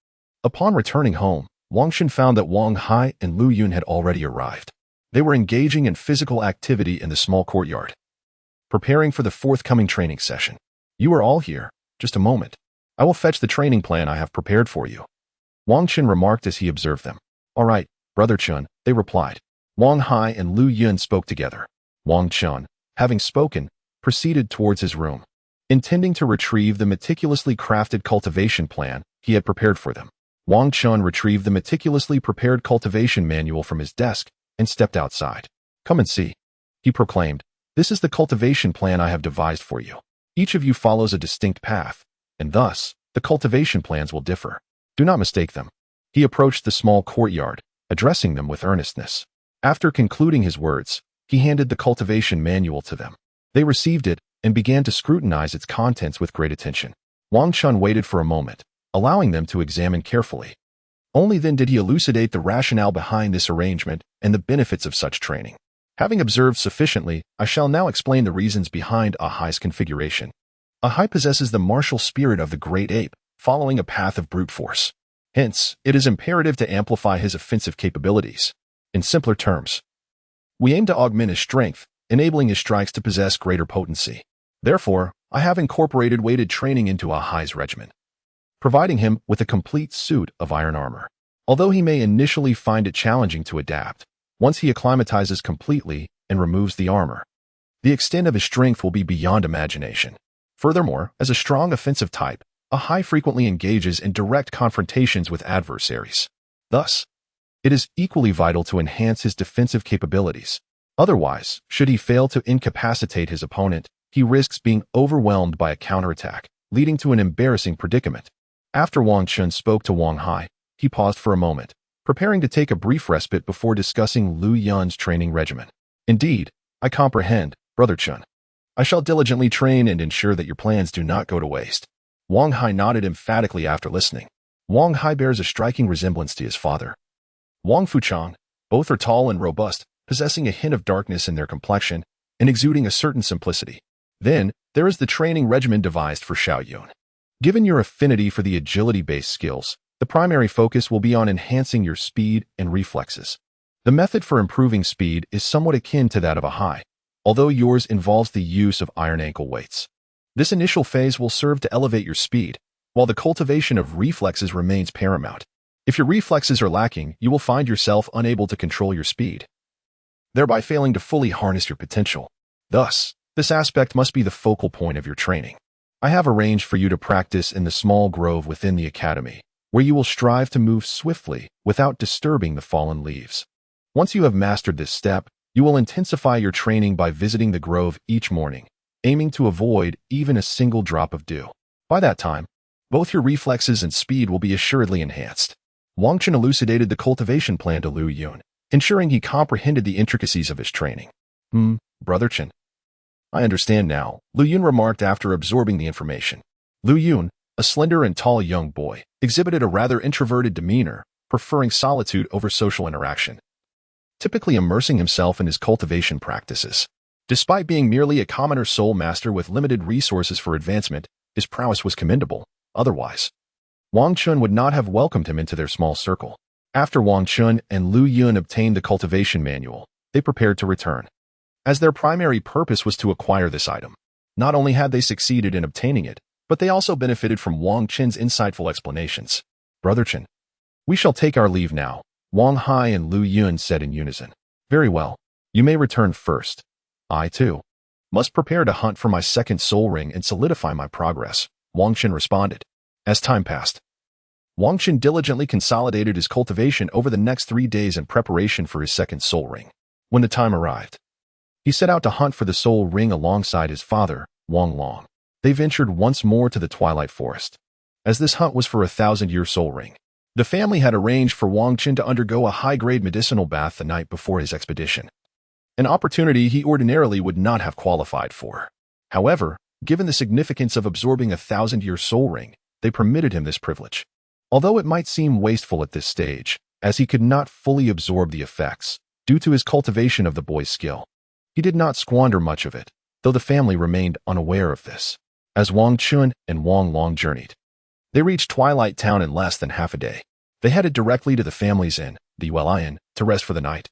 Upon returning home, Wang Chen found that Wang Hai and Lu Yun had already arrived. They were engaging in physical activity in the small courtyard, preparing for the forthcoming training session. "You are all here. Just a moment. I will fetch the training plan I have prepared for you," Wang Chen remarked as he observed them. "All right, Brother Chun," they replied. Wang Hai and Lu Yun spoke together. Wang Chun, having spoken, proceeded towards his room, intending to retrieve the meticulously crafted cultivation plan he had prepared for them. Wang Chun retrieved the meticulously prepared cultivation manual from his desk and stepped outside. "Come and see," he proclaimed. "This is the cultivation plan I have devised for you. Each of you follows a distinct path, and thus, the cultivation plans will differ. Do not mistake them." He approached the small courtyard, addressing them with earnestness. After concluding his words, he handed the cultivation manual to them. They received it and began to scrutinize its contents with great attention. Wang Chun waited for a moment, allowing them to examine carefully. Only then did he elucidate the rationale behind this arrangement and the benefits of such training. "Having observed sufficiently, I shall now explain the reasons behind Ahai's configuration. Ahai possesses the martial spirit of the great ape, following a path of brute force. Hence, it is imperative to amplify his offensive capabilities. In simpler terms, we aim to augment his strength, enabling his strikes to possess greater potency. Therefore, I have incorporated weighted training into Ahai's regimen, providing him with a complete suit of iron armor. Although he may initially find it challenging to adapt, once he acclimatizes completely and removes the armor, the extent of his strength will be beyond imagination. Furthermore, as a strong offensive type, Ahai frequently engages in direct confrontations with adversaries. Thus, it is equally vital to enhance his defensive capabilities. Otherwise, should he fail to incapacitate his opponent, he risks being overwhelmed by a counterattack, leading to an embarrassing predicament. After Wang Chun spoke to Wang Hai, he paused for a moment, preparing to take a brief respite before discussing Lu Yun's training regimen. Indeed, I comprehend, Brother Chun. I shall diligently train and ensure that your plans do not go to waste. Wang Hai nodded emphatically after listening. Wang Hai bears a striking resemblance to his father, Wang Fuchang. Both are tall and robust, possessing a hint of darkness in their complexion and exuding a certain simplicity. Then, there is the training regimen devised for Shaoyun. Given your affinity for the agility-based skills, the primary focus will be on enhancing your speed and reflexes. The method for improving speed is somewhat akin to that of Ahai, although yours involves the use of iron ankle weights. This initial phase will serve to elevate your speed, while the cultivation of reflexes remains paramount. If your reflexes are lacking, you will find yourself unable to control your speed, thereby failing to fully harness your potential. Thus, this aspect must be the focal point of your training. I have arranged for you to practice in the small grove within the academy, where you will strive to move swiftly without disturbing the fallen leaves. Once you have mastered this step, you will intensify your training by visiting the grove each morning, aiming to avoid even a single drop of dew. By that time, both your reflexes and speed will be assuredly enhanced. Wang Chun elucidated the cultivation plan to Lu Yun, ensuring he comprehended the intricacies of his training. Brother Chun. I understand now, Lu Yun remarked after absorbing the information. Lu Yun, a slender and tall young boy, exhibited a rather introverted demeanor, preferring solitude over social interaction, typically immersing himself in his cultivation practices. Despite being merely a commoner soul master with limited resources for advancement, his prowess was commendable. Otherwise, Wang Chun would not have welcomed him into their small circle. After Wang Chun and Lu Yun obtained the cultivation manual, they prepared to return. As their primary purpose was to acquire this item, not only had they succeeded in obtaining it, but they also benefited from Wang Chun's insightful explanations. Brother Chun, we shall take our leave now, Wang Hai and Lu Yun said in unison. Very well. You may return first. I, too, must prepare to hunt for my second soul ring and solidify my progress, Wang Chun responded. As time passed, Wang Chun diligently consolidated his cultivation over the next 3 days in preparation for his second soul ring. When the time arrived, he set out to hunt for the soul ring alongside his father, Wang Long. They ventured once more to the Twilight Forest. As this hunt was for a 1,000-year soul ring, the family had arranged for Wang Chun to undergo a high-grade medicinal bath the night before his expedition, an opportunity he ordinarily would not have qualified for. However, given the significance of absorbing a 1,000-year soul ring, they permitted him this privilege. Although it might seem wasteful at this stage, as he could not fully absorb the effects, due to his cultivation of the boy's skill, he did not squander much of it, though the family remained unaware of this. As Wang Chun and Wang Long journeyed, they reached Twilight Town in less than half a day. They headed directly to the family's inn, the Yuelian, to rest for the night,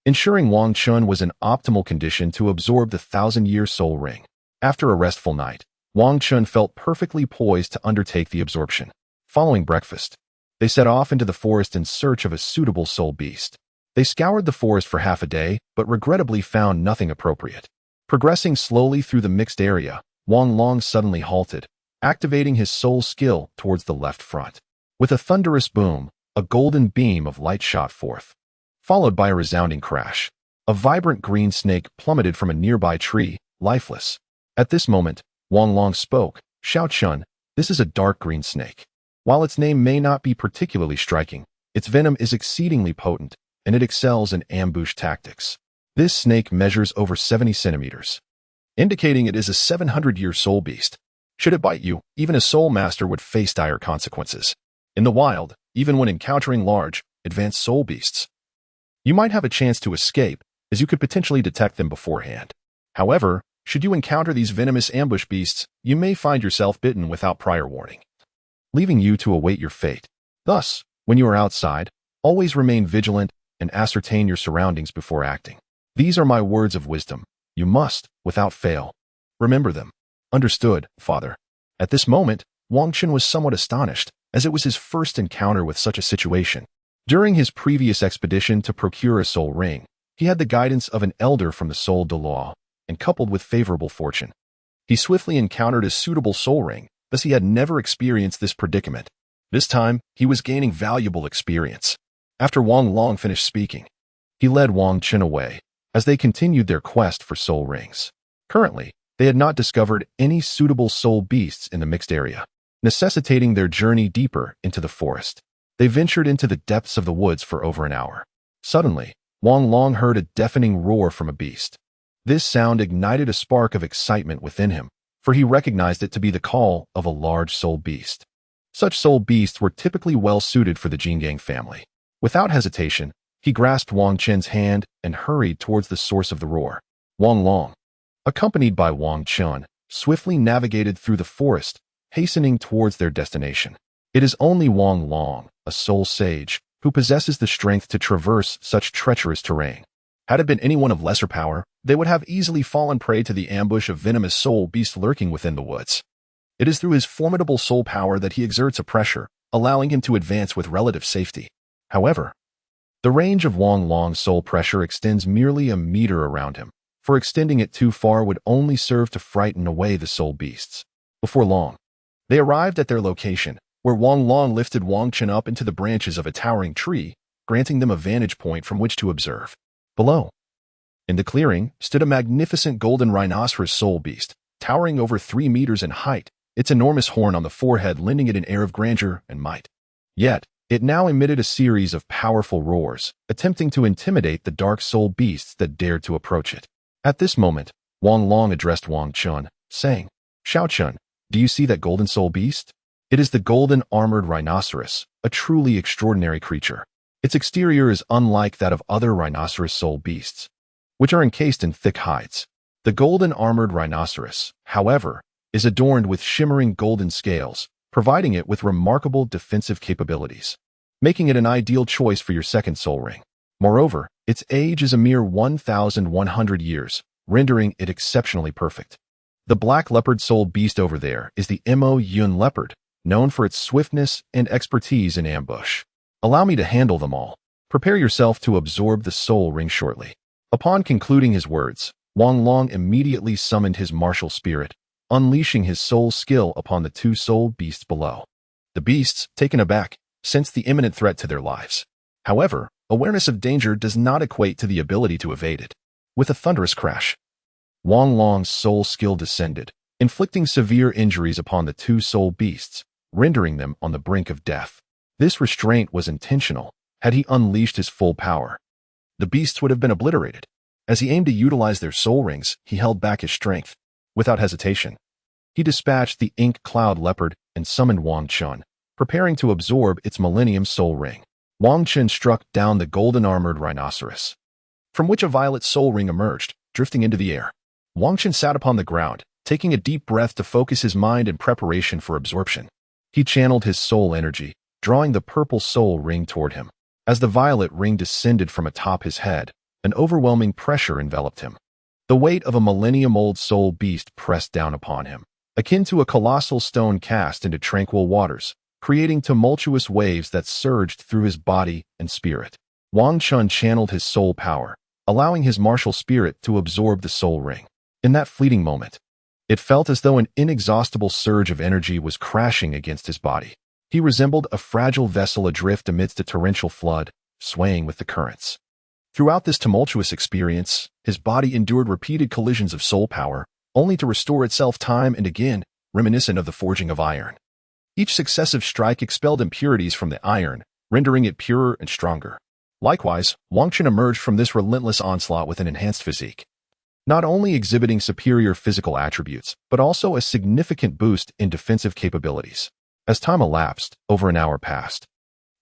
ensuring Wang Chun was in optimal condition to absorb the 1,000-year soul ring. After a restful night, Wang Chun felt perfectly poised to undertake the absorption. Following breakfast, they set off into the forest in search of a suitable soul beast. They scoured the forest for half a day, but regrettably found nothing appropriate. Progressing slowly through the mixed area, Wang Long suddenly halted, activating his soul skill towards the left front. With a thunderous boom, a golden beam of light shot forth, followed by a resounding crash. A vibrant green snake plummeted from a nearby tree, lifeless. At this moment, Wang Long spoke. Xiao Chun, this is a dark green snake. While its name may not be particularly striking, its venom is exceedingly potent, and it excels in ambush tactics. This snake measures over 70 centimeters, indicating it is a 700-year soul beast. Should it bite you, even a soul master would face dire consequences. In the wild, even when encountering large, advanced soul beasts, you might have a chance to escape, as you could potentially detect them beforehand. However, should you encounter these venomous ambush beasts, you may find yourself bitten without prior warning, leaving you to await your fate. Thus, when you are outside, always remain vigilant and ascertain your surroundings before acting. These are my words of wisdom. You must, without fail, remember them. Understood, Father. At this moment, Wang Chun was somewhat astonished, as it was his first encounter with such a situation. During his previous expedition to procure a soul ring, he had the guidance of an elder from the soul Douluo, and coupled with favorable fortune, he swiftly encountered a suitable soul ring, thus he had never experienced this predicament. This time, he was gaining valuable experience. After Wang Long finished speaking, he led Wang Chun away, as they continued their quest for soul rings. Currently, they had not discovered any suitable soul beasts in the mixed area, necessitating their journey deeper into the forest. They ventured into the depths of the woods for over an hour. Suddenly, Wang Long heard a deafening roar from a beast. This sound ignited a spark of excitement within him, for he recognized it to be the call of a large soul beast. Such soul beasts were typically well suited for the Jingang family. Without hesitation, he grasped Wang Chun's hand and hurried towards the source of the roar. Wang Long, accompanied by Wang Chun, swiftly navigated through the forest, hastening towards their destination. It is only Wang Long, a soul sage, who possesses the strength to traverse such treacherous terrain. Had it been anyone of lesser power, they would have easily fallen prey to the ambush of venomous soul beasts lurking within the woods. It is through his formidable soul power that he exerts a pressure, allowing him to advance with relative safety. However, the range of Wang Long's soul pressure extends merely a meter around him, for extending it too far would only serve to frighten away the soul beasts. Before long, they arrived at their location, where Wang Long lifted Wang Chun up into the branches of a towering tree, granting them a vantage point from which to observe. Below, in the clearing, stood a magnificent golden rhinoceros soul beast, towering over 3 meters in height, its enormous horn on the forehead lending it an air of grandeur and might. Yet, it now emitted a series of powerful roars, attempting to intimidate the dark soul beasts that dared to approach it. At this moment, Wang Long addressed Wang Chun, saying, "Xiao Chun, do you see that golden soul beast? It is the golden armored rhinoceros, a truly extraordinary creature. Its exterior is unlike that of other rhinoceros soul beasts, which are encased in thick hides. The golden armored rhinoceros, however, is adorned with shimmering golden scales, providing it with remarkable defensive capabilities, making it an ideal choice for your second soul ring. Moreover, its age is a mere 1,100 years, rendering it exceptionally perfect. The black leopard soul beast over there is the Mo Yun leopard, known for its swiftness and expertise in ambush. Allow me to handle them all. Prepare yourself to absorb the soul ring shortly." Upon concluding his words, Wang Long immediately summoned his martial spirit, unleashing his soul skill upon the 2 soul beasts below. The beasts, taken aback, sensed the imminent threat to their lives. However, awareness of danger does not equate to the ability to evade it. With a thunderous crash, Wang Long's soul skill descended, inflicting severe injuries upon the 2 soul beasts, rendering them on the brink of death. This restraint was intentional. Had he unleashed his full power, the beasts would have been obliterated. As he aimed to utilize their soul rings, he held back his strength. Without hesitation, he dispatched the ink cloud leopard and summoned Wang Chun, preparing to absorb its millennium soul ring. Wang Chun struck down the golden armored rhinoceros, from which a violet soul ring emerged, drifting into the air. Wang Chun sat upon the ground, taking a deep breath to focus his mind in preparation for absorption. He channeled his soul energy, drawing the purple soul ring toward him. As the violet ring descended from atop his head, an overwhelming pressure enveloped him. The weight of a millennium-old soul beast pressed down upon him, akin to a colossal stone cast into tranquil waters, creating tumultuous waves that surged through his body and spirit. Wang Chun channeled his soul power, allowing his martial spirit to absorb the soul ring. In that fleeting moment, it felt as though an inexhaustible surge of energy was crashing against his body. He resembled a fragile vessel adrift amidst a torrential flood, swaying with the currents. Throughout this tumultuous experience, his body endured repeated collisions of soul power, only to restore itself time and again, reminiscent of the forging of iron. Each successive strike expelled impurities from the iron, rendering it purer and stronger. Likewise, Wang Chun emerged from this relentless onslaught with an enhanced physique, not only exhibiting superior physical attributes, but also a significant boost in defensive capabilities. As time elapsed, over an hour passed,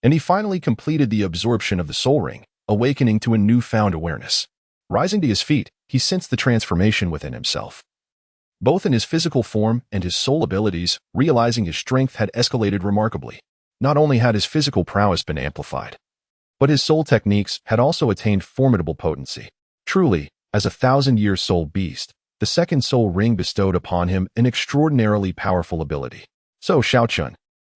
and he finally completed the absorption of the soul ring, awakening to a newfound awareness. Rising to his feet, he sensed the transformation within himself. both in his physical form and his soul abilities, realizing his strength had escalated remarkably. Not only had his physical prowess been amplified, but his soul techniques had also attained formidable potency. Truly, as a 1,000-year soul beast, the second soul ring bestowed upon him an extraordinarily powerful ability. So, Shaochun,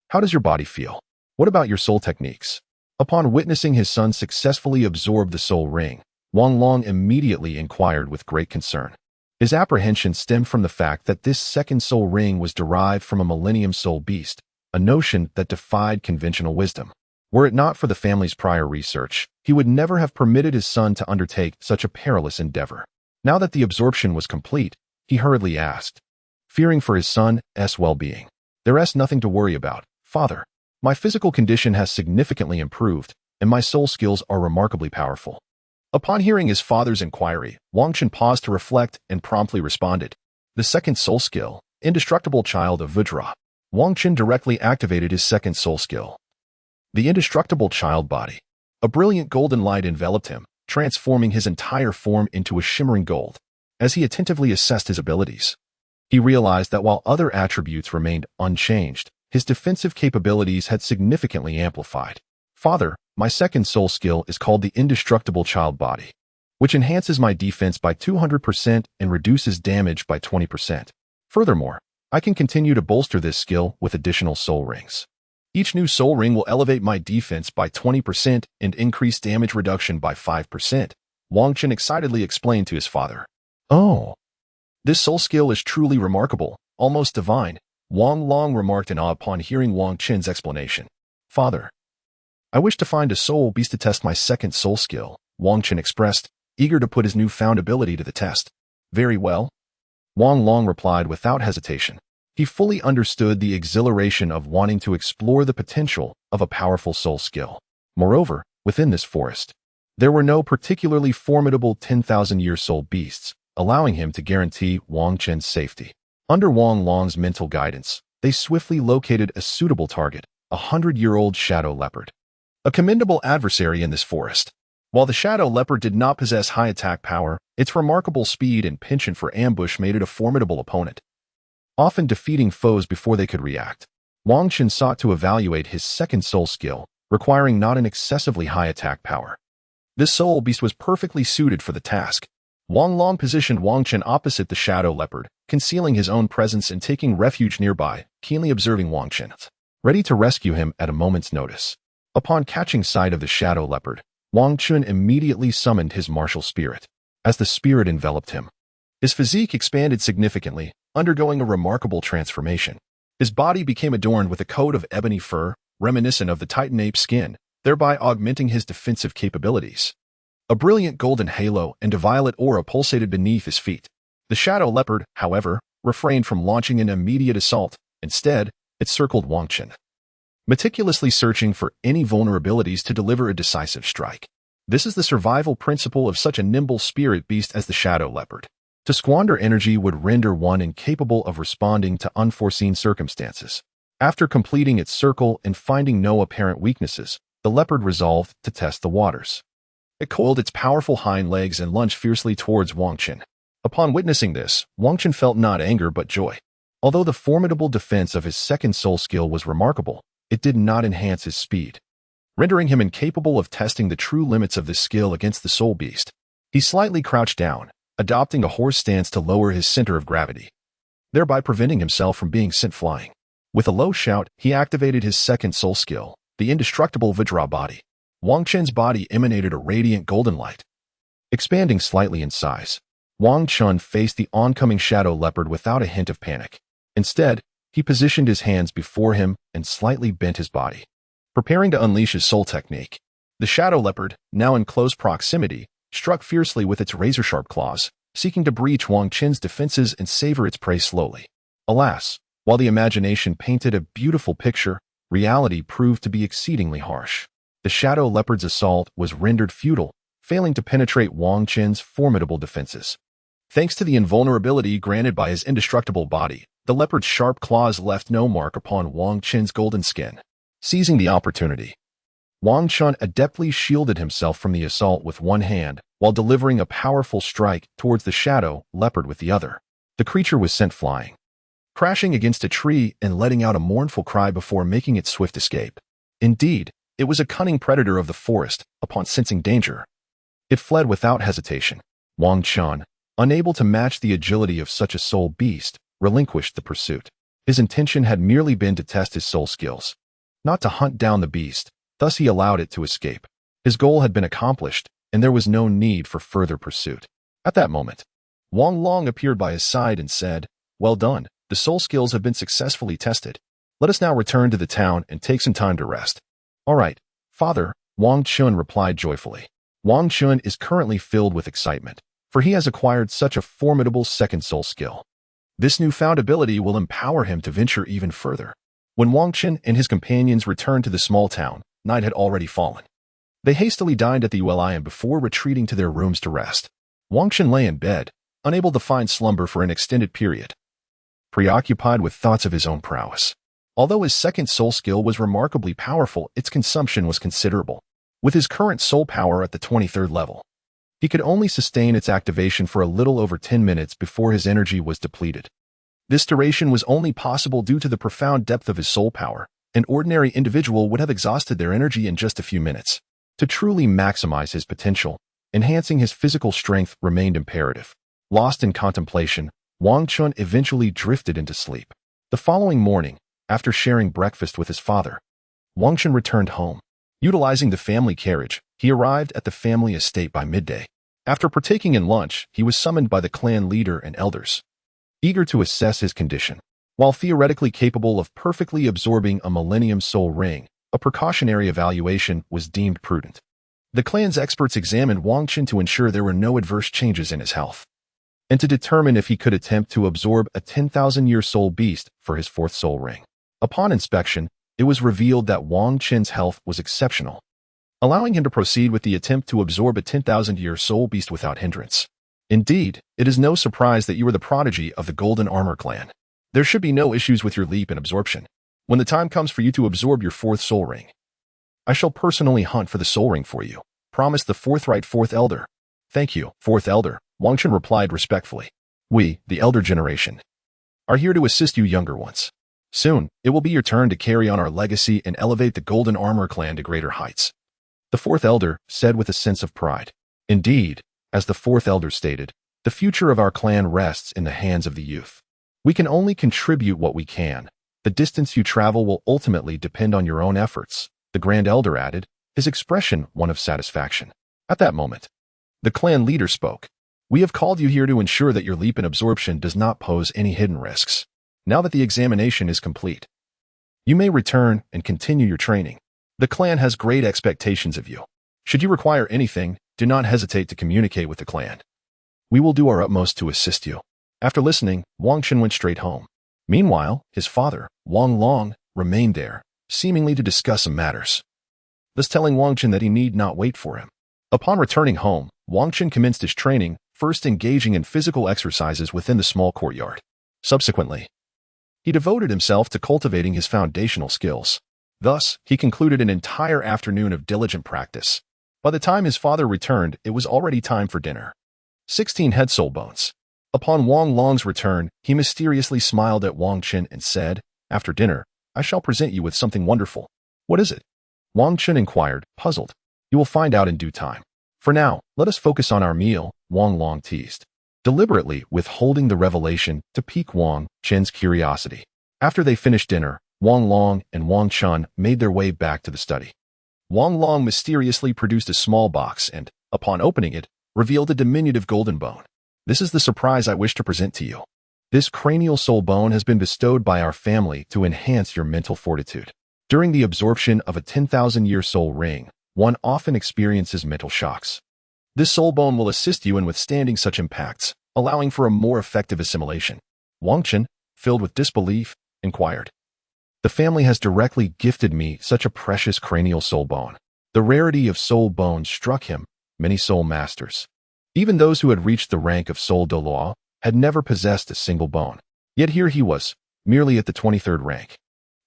how does your body feel? What about your soul techniques? Upon witnessing his son successfully absorb the soul ring, Wang Long immediately inquired with great concern. His apprehension stemmed from the fact that this second soul ring was derived from a millennium soul beast, a notion that defied conventional wisdom. Were it not for the family's prior research, he would never have permitted his son to undertake such a perilous endeavor. Now that the absorption was complete, he hurriedly asked, fearing for his son's well-being. "There's nothing to worry about, father. My physical condition has significantly improved, and my soul skills are remarkably powerful." Upon hearing his father's inquiry, Wang Chen paused to reflect and promptly responded. The second soul skill, Indestructible Child of Vajra. Wang Chen directly activated his second soul skill, the Indestructible Child Body. A brilliant golden light enveloped him, transforming his entire form into a shimmering gold. As he attentively assessed his abilities, he realized that while other attributes remained unchanged, his defensive capabilities had significantly amplified. "Father, my second soul skill is called the Indestructible Child Body, which enhances my defense by 200% and reduces damage by 20%. Furthermore, I can continue to bolster this skill with additional soul rings. Each new soul ring will elevate my defense by 20% and increase damage reduction by 5%, Wang Chen excitedly explained to his father. "Oh, this soul skill is truly remarkable, almost divine," Wang Long remarked in awe upon hearing Wang Chen's explanation. "Father, I wish to find a soul beast to test my second soul skill," Wang Chen expressed, eager to put his newfound ability to the test. "Very well," Wang Long replied without hesitation. He fully understood the exhilaration of wanting to explore the potential of a powerful soul skill. Moreover, within this forest, there were no particularly formidable 10,000-year soul beasts, allowing him to guarantee Wang Chen's safety. Under Wang Long's mental guidance, they swiftly located a suitable target, a 100-year-old shadow leopard, a commendable adversary in this forest. While the shadow leopard did not possess high attack power, its remarkable speed and penchant for ambush made it a formidable opponent, often defeating foes before they could react. Wang Chen sought to evaluate his second soul skill, requiring not an excessively high attack power. This soul beast was perfectly suited for the task. Wang Long positioned Wang Chen opposite the shadow leopard, concealing his own presence and taking refuge nearby, keenly observing Wang Chen, ready to rescue him at a moment's notice. Upon catching sight of the shadow leopard, Wang Chen immediately summoned his martial spirit. As the spirit enveloped him, his physique expanded significantly, undergoing a remarkable transformation. His body became adorned with a coat of ebony fur, reminiscent of the Titan ape skin, thereby augmenting his defensive capabilities. A brilliant golden halo and a violet aura pulsated beneath his feet. The shadow leopard, however, refrained from launching an immediate assault. Instead, it circled Wang Chen, meticulously searching for any vulnerabilities to deliver a decisive strike. This is the survival principle of such a nimble spirit beast as the shadow leopard. To squander energy would render one incapable of responding to unforeseen circumstances. After completing its circle and finding no apparent weaknesses, the leopard resolved to test the waters. It coiled its powerful hind legs and lunged fiercely towards Wang Chen. Upon witnessing this, Wang Chen felt not anger but joy. Although the formidable defense of his second soul skill was remarkable, it did not enhance his speed, rendering him incapable of testing the true limits of this skill against the soul beast. He slightly crouched down, adopting a horse stance to lower his center of gravity, thereby preventing himself from being sent flying. With a low shout, he activated his second soul skill, the Indestructible Vajra Body. Wang Chen's body emanated a radiant golden light. Expanding slightly in size, Wang Chen faced the oncoming shadow leopard without a hint of panic. Instead, he positioned his hands before him and slightly bent his body, preparing to unleash his soul technique. The shadow leopard, now in close proximity, struck fiercely with its razor-sharp claws, seeking to breach Wang Chen's defenses and savor its prey slowly. Alas, while the imagination painted a beautiful picture, reality proved to be exceedingly harsh. The shadow leopard's assault was rendered futile, failing to penetrate Wang Chen's formidable defenses. Thanks to the invulnerability granted by his indestructible body, the leopard's sharp claws left no mark upon Wang Chen's golden skin. Seizing the opportunity, Wang Chen adeptly shielded himself from the assault with one hand, while delivering a powerful strike towards the shadow leopard with the other. The creature was sent flying, crashing against a tree and letting out a mournful cry before making its swift escape. Indeed, it was a cunning predator of the forest. Upon sensing danger, it fled without hesitation. Wang Chun, unable to match the agility of such a soul beast, relinquished the pursuit. His intention had merely been to test his soul skills, not to hunt down the beast. Thus he allowed it to escape. His goal had been accomplished, and there was no need for further pursuit. At that moment, Wang Long appeared by his side and said, "Well done. The soul skills have been successfully tested. Let us now return to the town and take some time to rest." "All right, Father," Wang Chun replied joyfully. Wang Chun is currently filled with excitement, for he has acquired such a formidable second soul skill. This newfound ability will empower him to venture even further. When Wang Chun and his companions returned to the small town, night had already fallen. They hastily dined at the Yuan before retreating to their rooms to rest. Wang Chun lay in bed, unable to find slumber for an extended period, preoccupied with thoughts of his own prowess. Although his second soul skill was remarkably powerful, its consumption was considerable. With his current soul power at the 23rd level, he could only sustain its activation for a little over 10 minutes before his energy was depleted. This duration was only possible due to the profound depth of his soul power. An ordinary individual would have exhausted their energy in just a few minutes. To truly maximize his potential, enhancing his physical strength remained imperative. Lost in contemplation, Wang Chun eventually drifted into sleep. The following morning, after sharing breakfast with his father, Wang Chun returned home. Utilizing the family carriage, he arrived at the family estate by midday. After partaking in lunch, he was summoned by the clan leader and elders, eager to assess his condition. While theoretically capable of perfectly absorbing a Millennium Soul Ring, a precautionary evaluation was deemed prudent. The clan's experts examined Wang Chun to ensure there were no adverse changes in his health, and to determine if he could attempt to absorb a 10,000-year soul beast for his fourth soul ring. Upon inspection, it was revealed that Wang Chun's health was exceptional, allowing him to proceed with the attempt to absorb a 10,000-year soul beast without hindrance. Indeed, it is no surprise that you are the prodigy of the Golden Armor clan. There should be no issues with your leap and absorption. When the time comes for you to absorb your fourth soul ring, I shall personally hunt for the soul ring for you," promised the forthright fourth elder. "Thank you, fourth elder," Wang Chun replied respectfully. "We, the elder generation, are here to assist you younger ones. Soon, it will be your turn to carry on our legacy and elevate the Golden Armor clan to greater heights," the fourth elder said with a sense of pride. Indeed, as the fourth elder stated, the future of our clan rests in the hands of the youth. We can only contribute what we can. The distance you travel will ultimately depend on your own efforts, the Grand Elder added, his expression one of satisfaction. At that moment, the clan leader spoke. "We have called you here to ensure that your leap in absorption does not pose any hidden risks. Now that the examination is complete, you may return and continue your training. The clan has great expectations of you. Should you require anything, do not hesitate to communicate with the clan. We will do our utmost to assist you." After listening, Wang Chun went straight home. Meanwhile, his father, Wang Long, remained there, seemingly to discuss some matters, thus telling Wang Chun that he need not wait for him. Upon returning home, Wang Chun commenced his training, first engaging in physical exercises within the small courtyard. Subsequently, he devoted himself to cultivating his foundational skills. Thus, he concluded an entire afternoon of diligent practice. By the time his father returned, it was already time for dinner. 16 head soul bones. Upon Wang Long's return, he mysteriously smiled at Wang Chun and said, "After dinner, I shall present you with something wonderful." "What is it?" Wang Chun inquired, puzzled. "You will find out in due time. For now, let us focus on our meal," Wang Long teased, deliberately withholding the revelation to pique Wang Chun's curiosity. After they finished dinner, Wang Long and Wang Chun made their way back to the study. Wang Long mysteriously produced a small box and, upon opening it, revealed a diminutive golden bone. "This is the surprise I wish to present to you. This cranial soul bone has been bestowed by our family to enhance your mental fortitude. During the absorption of a 10,000-year soul ring, one often experiences mental shocks. This soul bone will assist you in withstanding such impacts, allowing for a more effective assimilation." Wang Chun, filled with disbelief, inquired. "The family has directly gifted me such a precious cranial soul bone." The rarity of soul bones struck him. Many soul masters, even those who had reached the rank of Soul Douluo, had never possessed a single bone. Yet here he was, merely at the 23rd rank,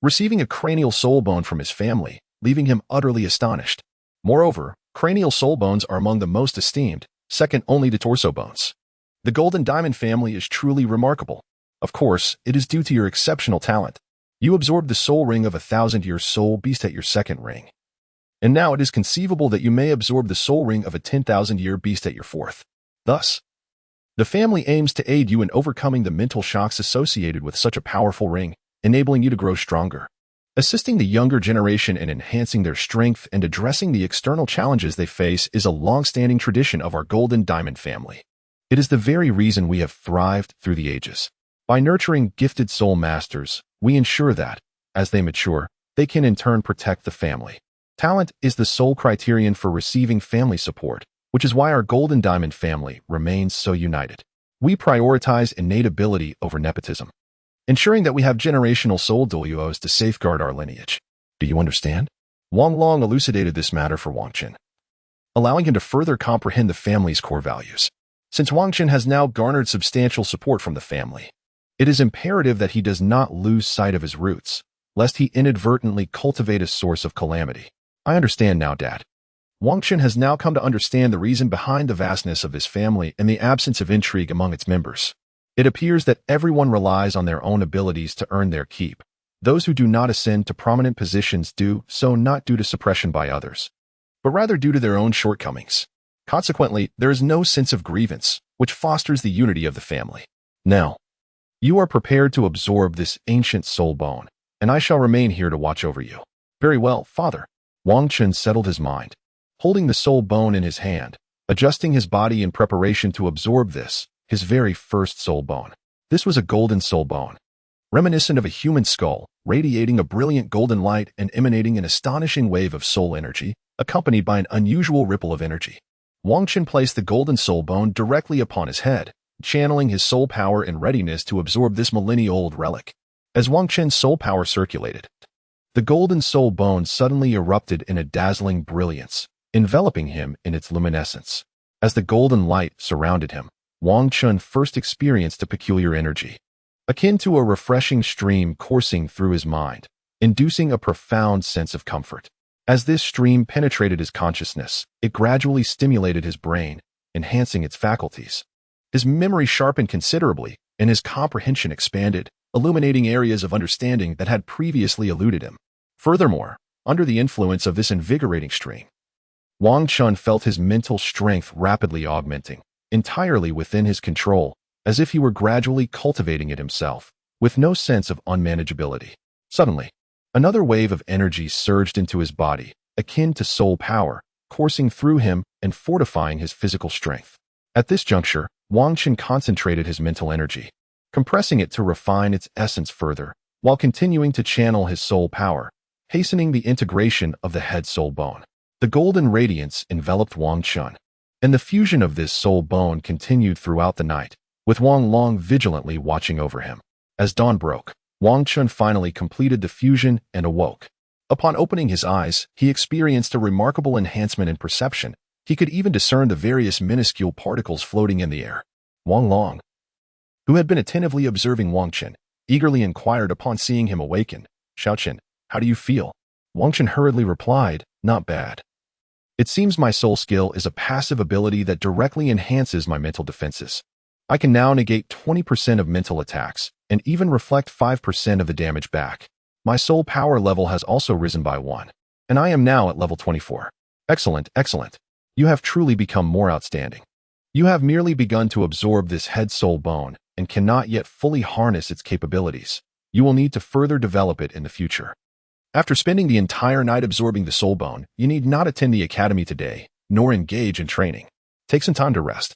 receiving a cranial soul bone from his family, leaving him utterly astonished. Moreover, cranial soul bones are among the most esteemed, second only to torso bones. The Golden Diamond family is truly remarkable. Of course, it is due to your exceptional talent. You absorbed the soul ring of a 1,000-year soul beast at your second ring. And now it is conceivable that you may absorb the soul ring of a 10,000-year beast at your fourth. Thus, the family aims to aid you in overcoming the mental shocks associated with such a powerful ring, enabling you to grow stronger, assisting the younger generation in enhancing their strength and addressing the external challenges they face is a long-standing tradition of our Golden Diamond family. It is the very reason we have thrived through the ages. By nurturing gifted soul masters, we ensure that, as they mature, they can in turn protect the family. Talent is the sole criterion for receiving family support, which is why our Golden Diamond family remains so united. We prioritize innate ability over nepotism, ensuring that we have generational soul Douluos to safeguard our lineage. Do you understand? Wang Long elucidated this matter for Wang Qin, allowing him to further comprehend the family's core values. Since Wang Qin has now garnered substantial support from the family, it is imperative that he does not lose sight of his roots, lest he inadvertently cultivate a source of calamity. I understand now, Dad. Wang Qin has now come to understand the reason behind the vastness of his family and the absence of intrigue among its members. It appears that everyone relies on their own abilities to earn their keep. Those who do not ascend to prominent positions do so not due to suppression by others, but rather due to their own shortcomings. Consequently, there is no sense of grievance, which fosters the unity of the family. Now, you are prepared to absorb this ancient soul bone, and I shall remain here to watch over you. Very well, Father. Wang Qin settled his mind, holding the soul bone in his hand, adjusting his body in preparation to absorb this, his very first soul bone. This was a golden soul bone, reminiscent of a human skull, radiating a brilliant golden light and emanating an astonishing wave of soul energy, accompanied by an unusual ripple of energy. Wang Qin placed the golden soul bone directly upon his head, channeling his soul power in readiness to absorb this millennia-old relic. As Wang Qin's soul power circulated, the golden soul bone suddenly erupted in a dazzling brilliance, enveloping him in its luminescence. As the golden light surrounded him, Wang Qin first experienced a peculiar energy, akin to a refreshing stream coursing through his mind, inducing a profound sense of comfort. As this stream penetrated his consciousness, it gradually stimulated his brain, enhancing its faculties. His memory sharpened considerably, and his comprehension expanded, illuminating areas of understanding that had previously eluded him. Furthermore, under the influence of this invigorating stream, Wang Qin felt his mental strength rapidly augmenting, entirely within his control, as if he were gradually cultivating it himself, with no sense of unmanageability. Suddenly, another wave of energy surged into his body, akin to soul power, coursing through him and fortifying his physical strength. At this juncture, Wang Qin concentrated his mental energy, compressing it to refine its essence further, while continuing to channel his soul power, hastening the integration of the head soul bone. The golden radiance enveloped Wang Qin, and the fusion of this soul bone continued throughout the night, with Wang Long vigilantly watching over him. As dawn broke, Wang Qin finally completed the fusion and awoke. Upon opening his eyes, he experienced a remarkable enhancement in perception. He could even discern the various minuscule particles floating in the air. Wang Long, who had been attentively observing Wang Qin, eagerly inquired upon seeing him awaken, "Xiao Qin, how do you feel?" Wang Qin hurriedly replied, "Not bad. It seems my soul skill is a passive ability that directly enhances my mental defenses. I can now negate 20% of mental attacks, and even reflect 5% of the damage back. My soul power level has also risen by 1, and I am now at level 24. Excellent, excellent. You have truly become more outstanding. You have merely begun to absorb this head soul bone, and cannot yet fully harness its capabilities. You will need to further develop it in the future. After spending the entire night absorbing the soul bone, you need not attend the academy today, nor engage in training. Take some time to rest.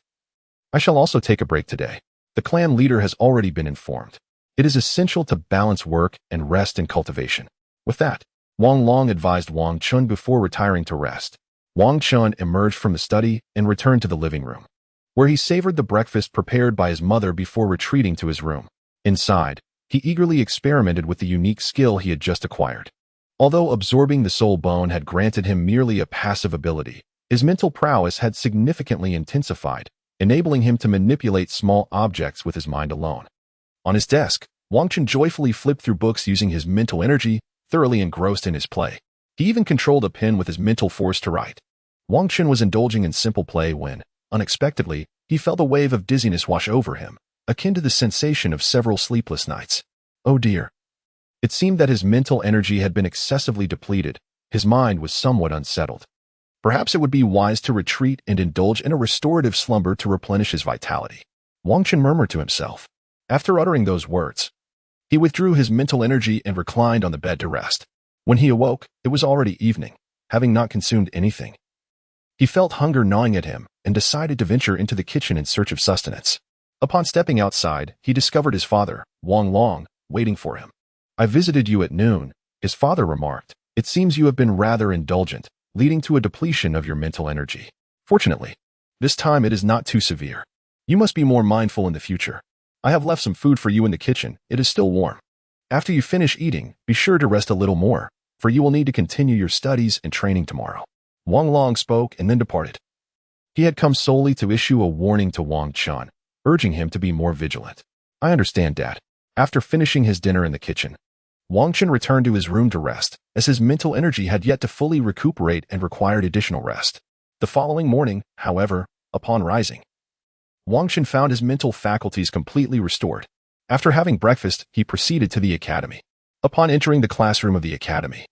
I shall also take a break today. The clan leader has already been informed. It is essential to balance work and rest in cultivation." With that, Wang Long advised Wang Qin before retiring to rest. Wang Qin emerged from the study and returned to the living room, where he savored the breakfast prepared by his mother before retreating to his room. Inside, he eagerly experimented with the unique skill he had just acquired. Although absorbing the soul bone had granted him merely a passive ability, his mental prowess had significantly intensified, enabling him to manipulate small objects with his mind alone. On his desk, Wang Qin joyfully flipped through books using his mental energy, thoroughly engrossed in his play. He even controlled a pen with his mental force to write. Wang Qin was indulging in simple play when, unexpectedly, He felt a wave of dizziness wash over him, akin to the sensation of several sleepless nights. Oh dear. It seemed that his mental energy had been excessively depleted. His mind was somewhat unsettled. Perhaps it would be wise to retreat and indulge in a restorative slumber to replenish his vitality. Wang Chen murmured to himself. After uttering those words, he withdrew his mental energy and reclined on the bed to rest. When he awoke, it was already evening, having not consumed anything. He felt hunger gnawing at him and decided to venture into the kitchen in search of sustenance. Upon stepping outside, he discovered his father, Wang Long, waiting for him. I visited you at noon, his father remarked. It seems you have been rather indulgent, leading to a depletion of your mental energy. Fortunately, this time it is not too severe. You must be more mindful in the future. I have left some food for you in the kitchen. It is still warm. After you finish eating, be sure to rest a little more, for you will need to continue your studies and training tomorrow. Wang Long spoke and then departed. He had come solely to issue a warning to Wang Chen, urging him to be more vigilant. I understand, Dad. After finishing his dinner in the kitchen, Wang Chen returned to his room to rest, as his mental energy had yet to fully recuperate and required additional rest. The following morning, however, upon rising, Wang Chen found his mental faculties completely restored. After having breakfast, he proceeded to the academy. Upon entering the classroom of the academy,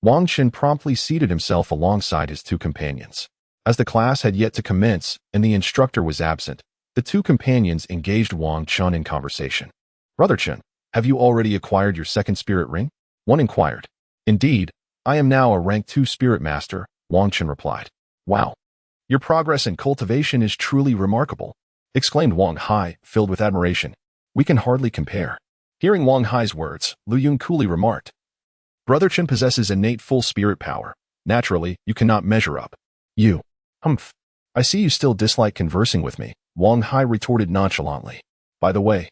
Wang Chen promptly seated himself alongside his two companions. As the class had yet to commence and the instructor was absent, the two companions engaged Wang Chen in conversation. Brother Chen, have you already acquired your second spirit ring? One inquired. Indeed, I am now a rank 2 spirit master, Wang Chen replied. Wow. Your progress and cultivation is truly remarkable, exclaimed Wang Hai, filled with admiration. We can hardly compare. Hearing Wang Hai's words, Lu Yun coolly remarked. Brother Chen possesses innate full spirit power. Naturally, you cannot measure up. You. Humph. I see you still dislike conversing with me, Wang Hai retorted nonchalantly. By the way,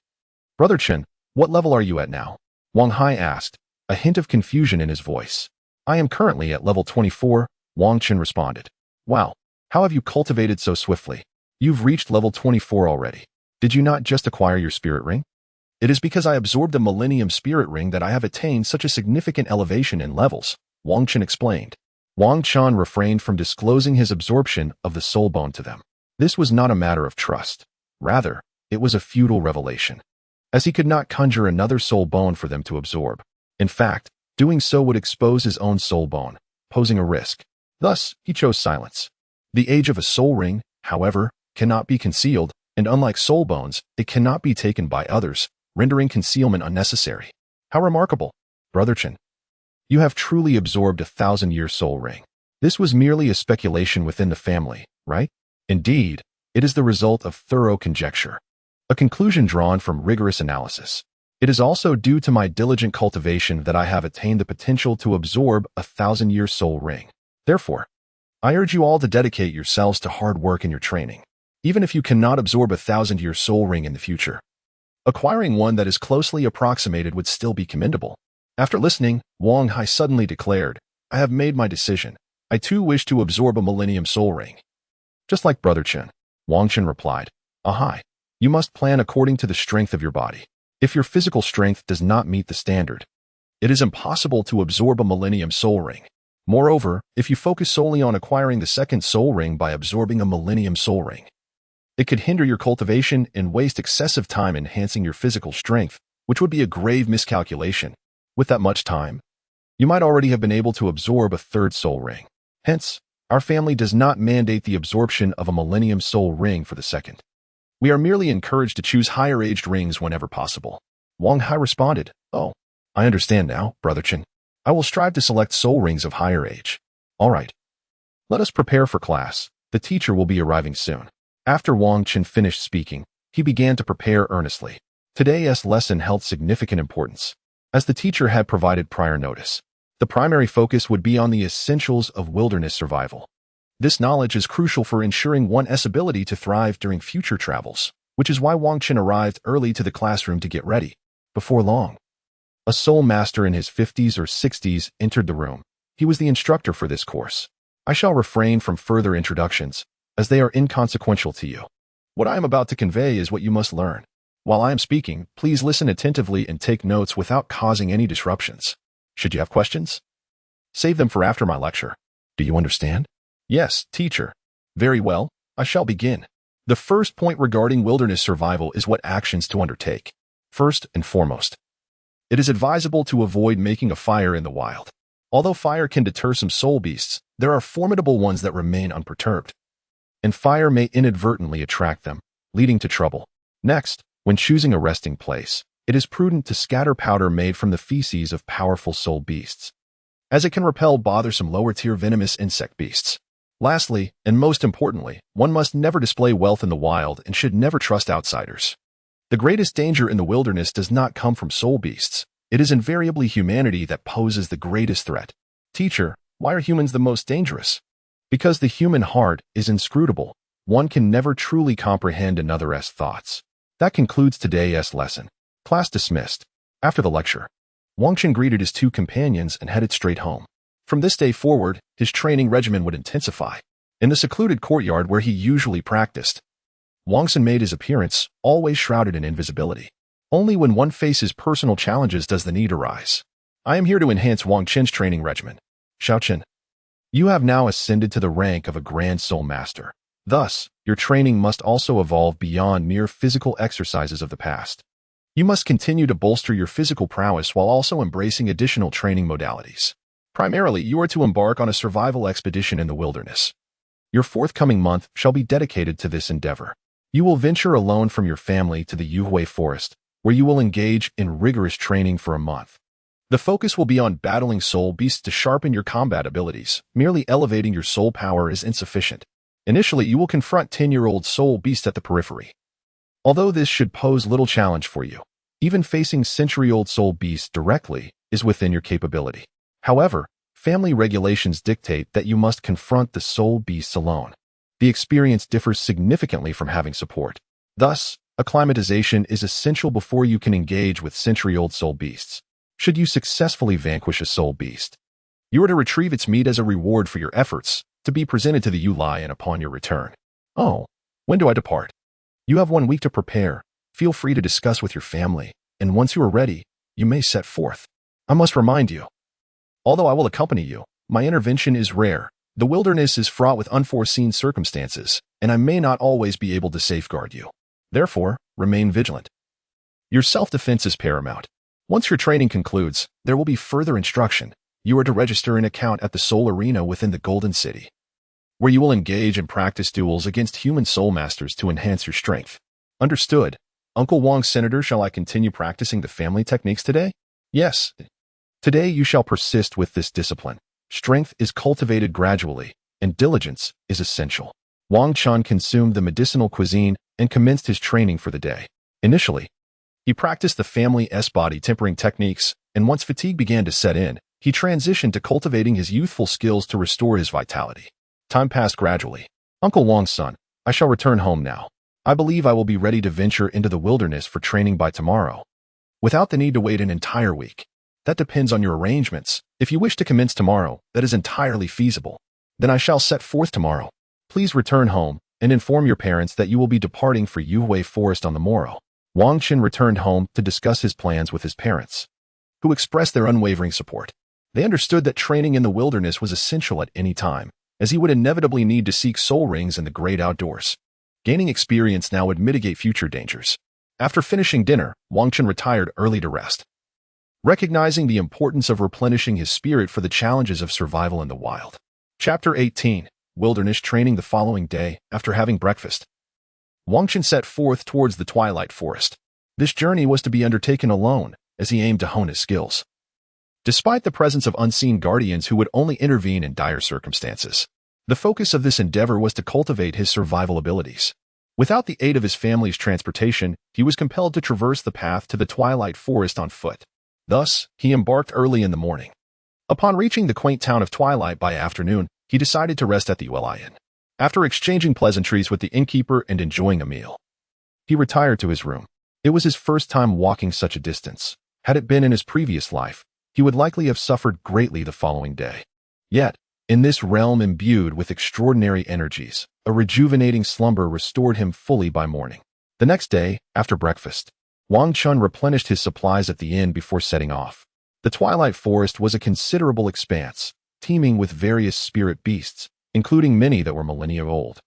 Brother Chen, what level are you at now? Wang Hai asked, a hint of confusion in his voice. I am currently at level 24, Wang Chen responded. Wow, how have you cultivated so swiftly? You've reached level 24 already. Did you not just acquire your spirit ring? It is because I absorbed the Millennium Spirit Ring that I have attained such a significant elevation in levels, Wang Chen explained. Wang Chen refrained from disclosing his absorption of the soul bone to them. This was not a matter of trust. Rather, it was a futile revelation, as he could not conjure another soul bone for them to absorb. In fact, doing so would expose his own soul bone, posing a risk. Thus, he chose silence. The age of a soul ring, however, cannot be concealed, and unlike soul bones, it cannot be taken by others, rendering concealment unnecessary. How remarkable, Brother Chen. You have truly absorbed a 1,000-year soul ring. This was merely a speculation within the family, right? Indeed, it is the result of thorough conjecture, a conclusion drawn from rigorous analysis. It is also due to my diligent cultivation that I have attained the potential to absorb a 1,000-year soul ring. Therefore, I urge you all to dedicate yourselves to hard work in your training, even if you cannot absorb a 1,000-year soul ring in the future. Acquiring one that is closely approximated would still be commendable. After listening, Wang Hai suddenly declared, I have made my decision. I too wish to absorb a Millennium Soul Ring. Just like Brother Chen, Wang Chen replied, Ahai, you must plan according to the strength of your body. If your physical strength does not meet the standard, it is impossible to absorb a Millennium Soul Ring. Moreover, if you focus solely on acquiring the second soul ring by absorbing a Millennium Soul Ring, it could hinder your cultivation and waste excessive time enhancing your physical strength, which would be a grave miscalculation. With that much time, you might already have been able to absorb a third soul ring. Hence, our family does not mandate the absorption of a Millennium Soul Ring for the second. We are merely encouraged to choose higher-aged rings whenever possible. Wang Hai responded, Oh, I understand now, Brother Chen. I will strive to select soul rings of higher age. All right. Let us prepare for class. The teacher will be arriving soon. After Wang Chen finished speaking, he began to prepare earnestly. Today's lesson held significant importance, as the teacher had provided prior notice. The primary focus would be on the essentials of wilderness survival. This knowledge is crucial for ensuring one's ability to thrive during future travels, which is why Wang Chen arrived early to the classroom to get ready. Before long, a soul master in his 50s or 60s entered the room. He was the instructor for this course. I shall refrain from further introductions, as they are inconsequential to you. What I am about to convey is what you must learn. While I am speaking, please listen attentively and take notes without causing any disruptions. Should you have questions, save them for after my lecture. Do you understand? Yes, teacher. Very well, I shall begin. The first point regarding wilderness survival is what actions to undertake. First and foremost, it is advisable to avoid making a fire in the wild. Although fire can deter some soul beasts, there are formidable ones that remain unperturbed, and fire may inadvertently attract them, leading to trouble. Next, when choosing a resting place, it is prudent to scatter powder made from the feces of powerful soul beasts, as it can repel bothersome lower-tier venomous insect beasts. Lastly, and most importantly, one must never display wealth in the wild and should never trust outsiders. The greatest danger in the wilderness does not come from soul beasts. It is invariably humanity that poses the greatest threat. Teacher, why are humans the most dangerous? Because the human heart is inscrutable. One can never truly comprehend another's thoughts. That concludes today's lesson. Class dismissed. After the lecture, Wangchen greeted his two companions and headed straight home. From this day forward, his training regimen would intensify. In the secluded courtyard where he usually practiced, Wangchen made his appearance, always shrouded in invisibility. Only when one faces personal challenges does the need arise. I am here to enhance Wangchen's training regimen. Shaochen, you have now ascended to the rank of a Grand Soul Master. Thus, your training must also evolve beyond mere physical exercises of the past. You must continue to bolster your physical prowess while also embracing additional training modalities. Primarily, you are to embark on a survival expedition in the wilderness. Your forthcoming month shall be dedicated to this endeavor. You will venture alone from your family to the Yuhui Forest, where you will engage in rigorous training for a month. The focus will be on battling soul beasts to sharpen your combat abilities. Merely elevating your soul power is insufficient. Initially, you will confront 10-year-old soul beasts at the periphery. Although this should pose little challenge for you, even facing century-old soul beasts directly is within your capability. However, family regulations dictate that you must confront the soul beasts alone. The experience differs significantly from having support. Thus, acclimatization is essential before you can engage with century-old soul beasts. Should you successfully vanquish a soul beast, you are to retrieve its meat as a reward for your efforts, to be presented to the Yu Lion upon your return. Oh, when do I depart? You have 1 week to prepare. Feel free to discuss with your family, and once you are ready, you may set forth. I must remind you, although I will accompany you, my intervention is rare. The wilderness is fraught with unforeseen circumstances, and I may not always be able to safeguard you. Therefore, remain vigilant. Your self-defense is paramount. Once your training concludes, there will be further instruction. You are to register an account at the Soul Arena within the Golden City, where you will engage in practice duels against human soul masters to enhance your strength. Understood. Uncle Wang, Senator, shall I continue practicing the family techniques today? Yes. Today you shall persist with this discipline. Strength is cultivated gradually, and diligence is essential. Wang Chun consumed the medicinal cuisine and commenced his training for the day. Initially, he practiced the family's body tempering techniques, and once fatigue began to set in, he transitioned to cultivating his youthful skills to restore his vitality. Time passed gradually. Uncle Wang's son, I shall return home now. I believe I will be ready to venture into the wilderness for training by tomorrow, without the need to wait an entire week. That depends on your arrangements. If you wish to commence tomorrow, that is entirely feasible. Then I shall set forth tomorrow. Please return home and inform your parents that you will be departing for Yuhui Forest on the morrow. Wang Qin returned home to discuss his plans with his parents, who expressed their unwavering support. They understood that training in the wilderness was essential at any time, as he would inevitably need to seek soul rings in the great outdoors. Gaining experience now would mitigate future dangers. After finishing dinner, Wang Qin retired early to rest, recognizing the importance of replenishing his spirit for the challenges of survival in the wild. Chapter 18. Wilderness Training. The following day, after having breakfast, Wang Qin set forth towards the Twilight Forest. This journey was to be undertaken alone, as he aimed to hone his skills. Despite the presence of unseen guardians who would only intervene in dire circumstances, the focus of this endeavor was to cultivate his survival abilities. Without the aid of his family's transportation, he was compelled to traverse the path to the Twilight Forest on foot. Thus, he embarked early in the morning. Upon reaching the quaint town of Twilight by afternoon, he decided to rest at the Yu Lion. After exchanging pleasantries with the innkeeper and enjoying a meal, he retired to his room. It was his first time walking such a distance. Had it been in his previous life, he would likely have suffered greatly the following day. Yet, in this realm imbued with extraordinary energies, a rejuvenating slumber restored him fully by morning. The next day, after breakfast, Wang Chun replenished his supplies at the inn before setting off. The Twilight Forest was a considerable expanse, teeming with various spirit beasts, including many that were millennia old.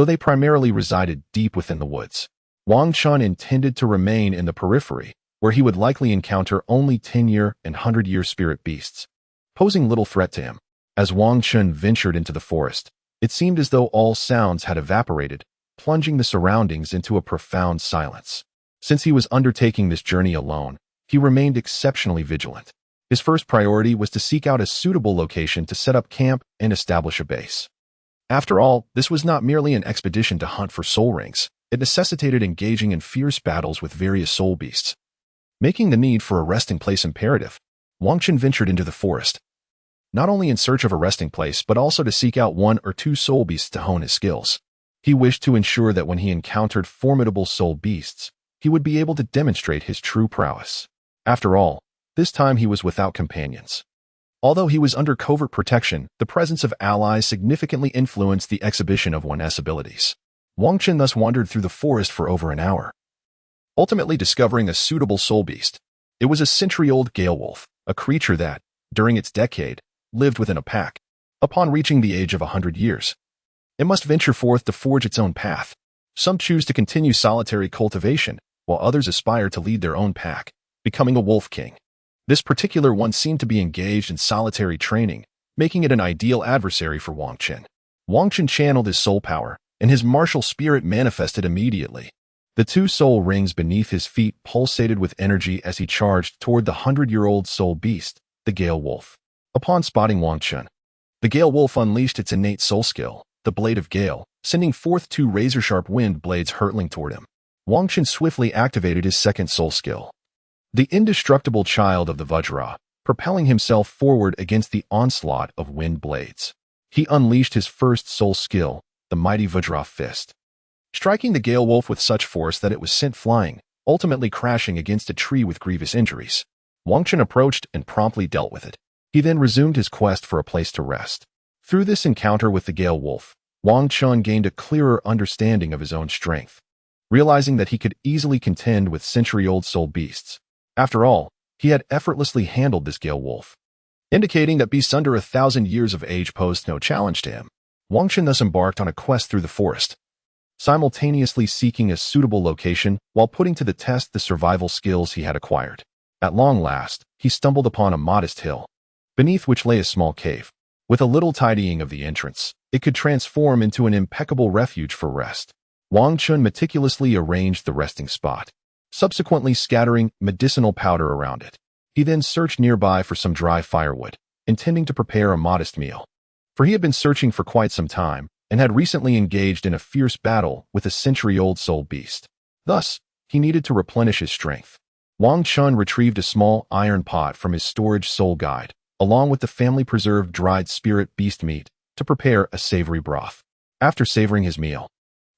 though they primarily resided deep within the woods. Wang Chun intended to remain in the periphery, where he would likely encounter only 10-year and 100-year spirit beasts, posing little threat to him. As Wang Chun ventured into the forest, it seemed as though all sounds had evaporated, plunging the surroundings into a profound silence. Since he was undertaking this journey alone, he remained exceptionally vigilant. His first priority was to seek out a suitable location to set up camp and establish a base. After all, this was not merely an expedition to hunt for soul rings. It necessitated engaging in fierce battles with various soul beasts. Making the need for a resting place imperative, Wang Chun ventured into the forest, not only in search of a resting place but also to seek out one or two soul beasts to hone his skills. He wished to ensure that when he encountered formidable soul beasts, he would be able to demonstrate his true prowess. After all, this time he was without companions. Although he was under covert protection, the presence of allies significantly influenced the exhibition of one's abilities. Wang Chun thus wandered through the forest for over an hour, ultimately discovering a suitable soul beast. It was a century-old gale wolf, a creature that, during its decade, lived within a pack. Upon reaching the age of 100 years, it must venture forth to forge its own path. Some choose to continue solitary cultivation, while others aspire to lead their own pack, becoming a wolf king. This particular one seemed to be engaged in solitary training, making it an ideal adversary for Wang Chun. Wang Chun channeled his soul power, and his martial spirit manifested immediately. The two soul rings beneath his feet pulsated with energy as he charged toward the 100-year-old soul beast, the Gale Wolf. Upon spotting Wang Chun, the Gale Wolf unleashed its innate soul skill, the Blade of Gale, sending forth two razor-sharp wind blades hurtling toward him. Wang Chun swiftly activated his second soul skill, the indestructible child of the Vajra, propelling himself forward against the onslaught of wind blades. He unleashed his first soul skill, the mighty Vajra fist, striking the Gale Wolf with such force that it was sent flying, ultimately crashing against a tree with grievous injuries. Wang Chun approached and promptly dealt with it. He then resumed his quest for a place to rest. Through this encounter with the Gale Wolf, Wang Chun gained a clearer understanding of his own strength, realizing that he could easily contend with century-old soul beasts. After all, he had effortlessly handled this Gale Wolf, indicating that beasts under 1,000 years of age posed no challenge to him. Wang Chun thus embarked on a quest through the forest, simultaneously seeking a suitable location while putting to the test the survival skills he had acquired. At long last, he stumbled upon a modest hill, beneath which lay a small cave. With a little tidying of the entrance, it could transform into an impeccable refuge for rest. Wang Chun meticulously arranged the resting spot, subsequently scattering medicinal powder around it. He then searched nearby for some dry firewood, intending to prepare a modest meal. For he had been searching for quite some time, and had recently engaged in a fierce battle with a century-old soul beast. Thus, he needed to replenish his strength. Wang Chun retrieved a small iron pot from his storage soul guide, along with the family-preserved dried spirit beast meat, to prepare a savory broth. After savoring his meal,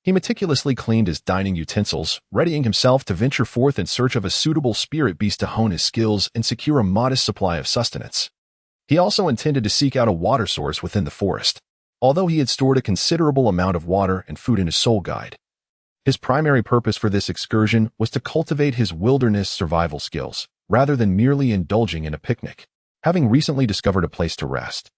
he meticulously cleaned his dining utensils, readying himself to venture forth in search of a suitable spirit beast to hone his skills and secure a modest supply of sustenance. He also intended to seek out a water source within the forest, although he had stored a considerable amount of water and food in his soul guide. His primary purpose for this excursion was to cultivate his wilderness survival skills, rather than merely indulging in a picnic. Having recently discovered a place to rest,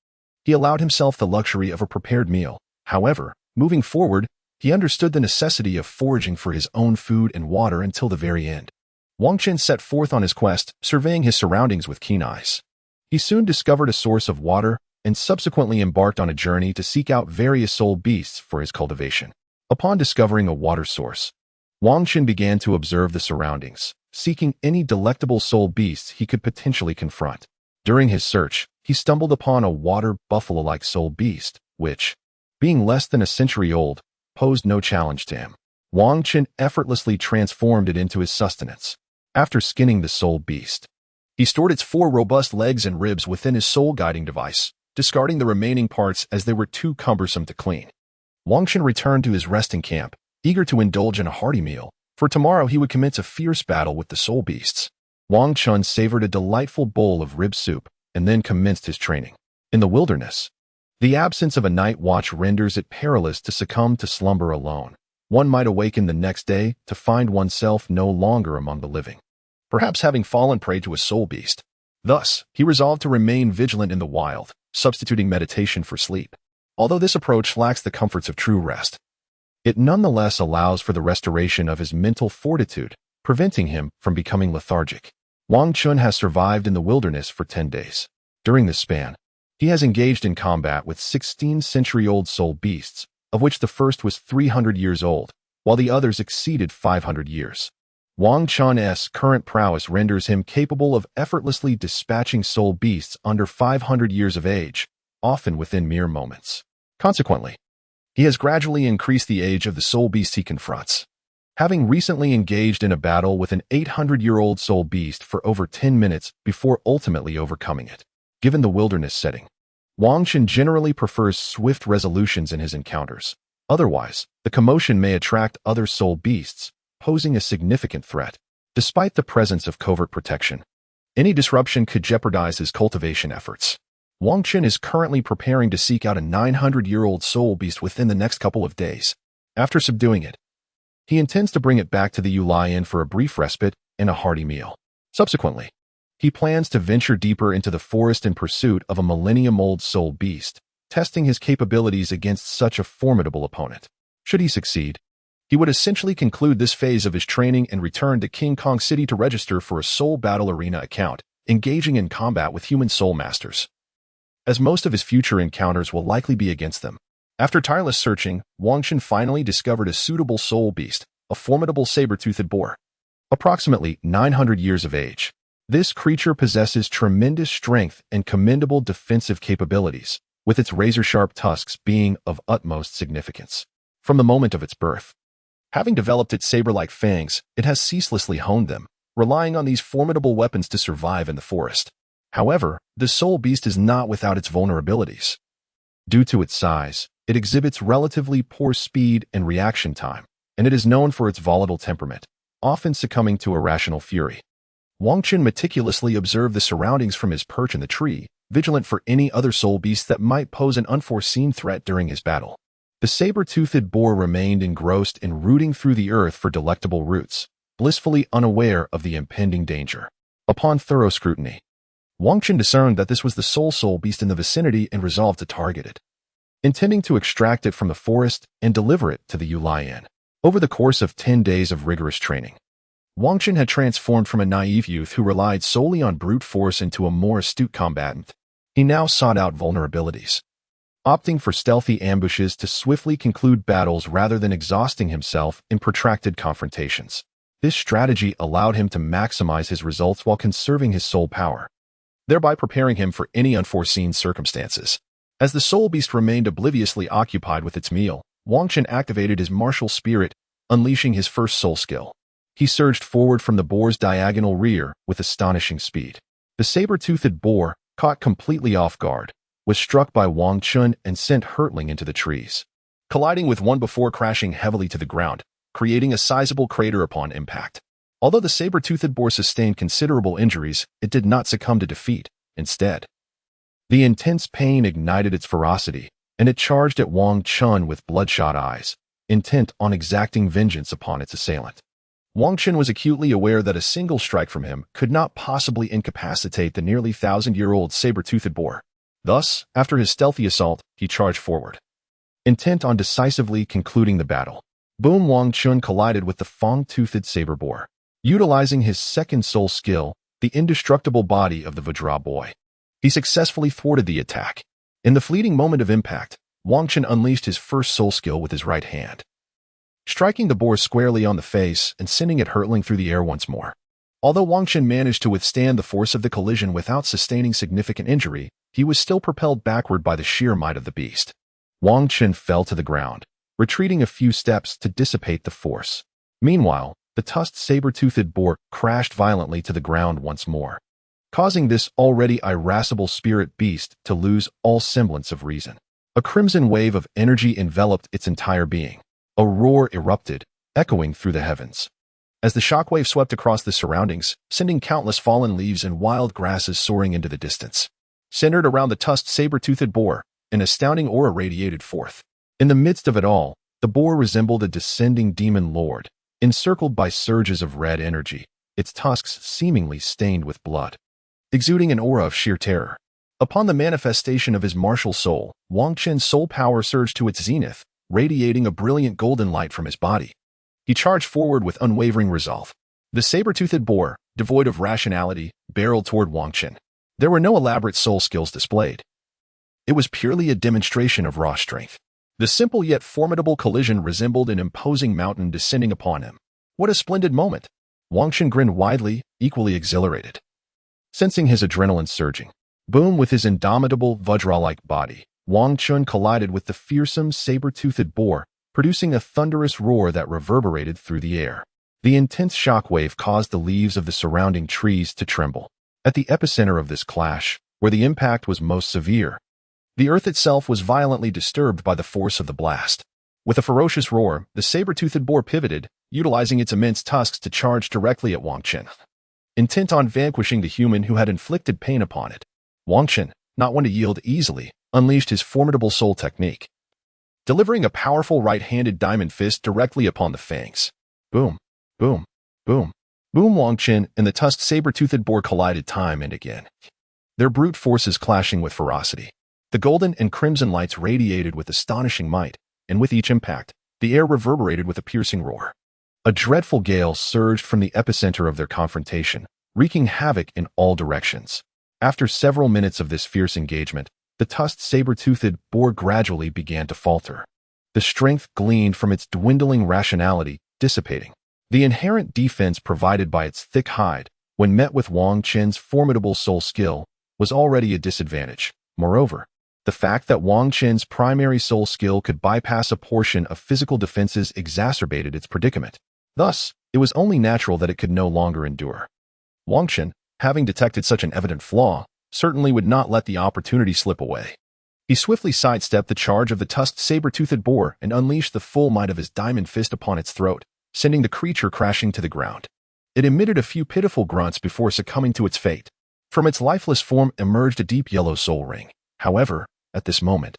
he allowed himself the luxury of a prepared meal. However, moving forward, he understood the necessity of foraging for his own food and water until the very end. Wang Chun set forth on his quest, surveying his surroundings with keen eyes. He soon discovered a source of water and subsequently embarked on a journey to seek out various soul beasts for his cultivation. Upon discovering a water source, Wang Chun began to observe the surroundings, seeking any delectable soul beasts he could potentially confront. During his search, he stumbled upon a water buffalo-like soul beast, which, being less than a century old, posed no challenge to him. Wang Chun effortlessly transformed it into his sustenance. After skinning the soul beast, he stored its 4 robust legs and ribs within his soul guiding device, discarding the remaining parts as they were too cumbersome to clean. Wang Chun returned to his resting camp, eager to indulge in a hearty meal, for tomorrow he would commence a fierce battle with the soul beasts. Wang Chun savored a delightful bowl of rib soup and then commenced his training. In the wilderness, the absence of a night watch renders it perilous to succumb to slumber alone. One might awaken the next day to find oneself no longer among the living, perhaps having fallen prey to a soul beast. Thus, he resolved to remain vigilant in the wild, substituting meditation for sleep. Although this approach lacks the comforts of true rest, It nonetheless allows for the restoration of his mental fortitude, preventing him from becoming lethargic. Wang Chun has survived in the wilderness for 10 days. During this span, he has engaged in combat with 16-century-old soul beasts, of which the first was 300 years old, while the others exceeded 500 years. Wang Chun's current prowess renders him capable of effortlessly dispatching soul beasts under 500 years of age, often within mere moments. Consequently, he has gradually increased the age of the soul beast he confronts, having recently engaged in a battle with an 800-year-old soul beast for over 10 minutes before ultimately overcoming it. Given the wilderness setting, Wang Chun generally prefers swift resolutions in his encounters. Otherwise, the commotion may attract other soul beasts, posing a significant threat. Despite the presence of covert protection, any disruption could jeopardize his cultivation efforts. Wang Chun is currently preparing to seek out a 900-year-old soul beast within the next couple of days. After subduing it, he intends to bring it back to the Yulian for a brief respite and a hearty meal. Subsequently, he plans to venture deeper into the forest in pursuit of a millennium-old soul beast, testing his capabilities against such a formidable opponent. Should he succeed, he would essentially conclude this phase of his training and return to King Kong City to register for a Soul Battle Arena account, engaging in combat with human soul masters, as most of his future encounters will likely be against them. After tireless searching, Wang Chun finally discovered a suitable soul beast, a formidable saber-toothed boar. Approximately 900 years of age, this creature possesses tremendous strength and commendable defensive capabilities, with its razor-sharp tusks being of utmost significance. From the moment of its birth, having developed its saber-like fangs, it has ceaselessly honed them, relying on these formidable weapons to survive in the forest. However, the soul beast is not without its vulnerabilities. Due to its size, it exhibits relatively poor speed and reaction time, and it is known for its volatile temperament, often succumbing to irrational fury. Wang Chun meticulously observed the surroundings from his perch in the tree, vigilant for any other soul beasts that might pose an unforeseen threat during his battle. The saber-toothed boar remained engrossed in rooting through the earth for delectable roots, blissfully unaware of the impending danger. Upon thorough scrutiny, Wang Chun discerned that this was the soul beast in the vicinity and resolved to target it, intending to extract it from the forest and deliver it to the Yulian. Over the course of 10 days of rigorous training, Wang Chun had transformed from a naive youth who relied solely on brute force into a more astute combatant. He now sought out vulnerabilities, opting for stealthy ambushes to swiftly conclude battles rather than exhausting himself in protracted confrontations. This strategy allowed him to maximize his results while conserving his soul power, thereby preparing him for any unforeseen circumstances. As the soul beast remained obliviously occupied with its meal, Wang Chun activated his martial spirit, unleashing his first soul skill. He surged forward from the boar's diagonal rear with astonishing speed. The saber-toothed boar, caught completely off guard, was struck by Wang Chun and sent hurtling into the trees, colliding with one before crashing heavily to the ground, creating a sizable crater upon impact. Although the saber-toothed boar sustained considerable injuries, it did not succumb to defeat. Instead, the intense pain ignited its ferocity, and it charged at Wang Chun with bloodshot eyes, intent on exacting vengeance upon its assailant. Wang Chun was acutely aware that a single strike from him could not possibly incapacitate the nearly 1,000-year-old saber-toothed boar. Thus, after his stealthy assault, he charged forward, intent on decisively concluding the battle. Boom! Wang Chun collided with the fang-toothed saber boar, utilizing his second soul skill, the indestructible body of the Vajra boy. He successfully thwarted the attack. In the fleeting moment of impact, Wang Chun unleashed his first soul skill with his right hand, striking the boar squarely on the face and sending it hurtling through the air once more. Although Wang Chun managed to withstand the force of the collision without sustaining significant injury, he was still propelled backward by the sheer might of the beast. Wang Chun fell to the ground, retreating a few steps to dissipate the force. Meanwhile, the tusked saber-toothed boar crashed violently to the ground once more, causing this already irascible spirit beast to lose all semblance of reason. A crimson wave of energy enveloped its entire being. A roar erupted, echoing through the heavens, as the shockwave swept across the surroundings, sending countless fallen leaves and wild grasses soaring into the distance. Centered around the tusked saber-toothed boar, an astounding aura radiated forth. In the midst of it all, the boar resembled a descending demon lord, encircled by surges of red energy, its tusks seemingly stained with blood, exuding an aura of sheer terror. Upon the manifestation of his martial soul, Wang Chun's soul power surged to its zenith, radiating a brilliant golden light from his body. He charged forward with unwavering resolve. The saber-toothed boar, devoid of rationality, barreled toward Wang Qin. There were no elaborate soul skills displayed. It was purely a demonstration of raw strength. The simple yet formidable collision resembled an imposing mountain descending upon him. What a splendid moment! Wang Qin grinned widely, equally exhilarated. Sensing his adrenaline surging, boom with his indomitable Vajra-like body, Wang Qin collided with the fearsome saber-toothed boar, producing a thunderous roar that reverberated through the air. The intense shockwave caused the leaves of the surrounding trees to tremble. At the epicenter of this clash, where the impact was most severe, the earth itself was violently disturbed by the force of the blast. With a ferocious roar, the saber-toothed boar pivoted, utilizing its immense tusks to charge directly at Wang Qin. Intent on vanquishing the human who had inflicted pain upon it, Wang Qin, not one to yield easily, unleashed his formidable soul technique, delivering a powerful right-handed diamond fist directly upon the fangs. Boom, boom, boom, boom. Wang Qin and the tusked saber-toothed boar collided time and again, their brute forces clashing with ferocity. The golden and crimson lights radiated with astonishing might, and with each impact, the air reverberated with a piercing roar. A dreadful gale surged from the epicenter of their confrontation, wreaking havoc in all directions. After several minutes of this fierce engagement, the tusked saber-toothed boar gradually began to falter. The strength gleaned from its dwindling rationality dissipating. The inherent defense provided by its thick hide, when met with Wang Qin's formidable soul skill, was already a disadvantage. Moreover, the fact that Wang Qin's primary soul skill could bypass a portion of physical defenses exacerbated its predicament. Thus, it was only natural that it could no longer endure. Wang Qin, having detected such an evident flaw, certainly would not let the opportunity slip away. He swiftly sidestepped the charge of the tusked saber-toothed boar and unleashed the full might of his diamond fist upon its throat, sending the creature crashing to the ground. It emitted a few pitiful grunts before succumbing to its fate. From its lifeless form emerged a deep yellow soul ring. However, at this moment,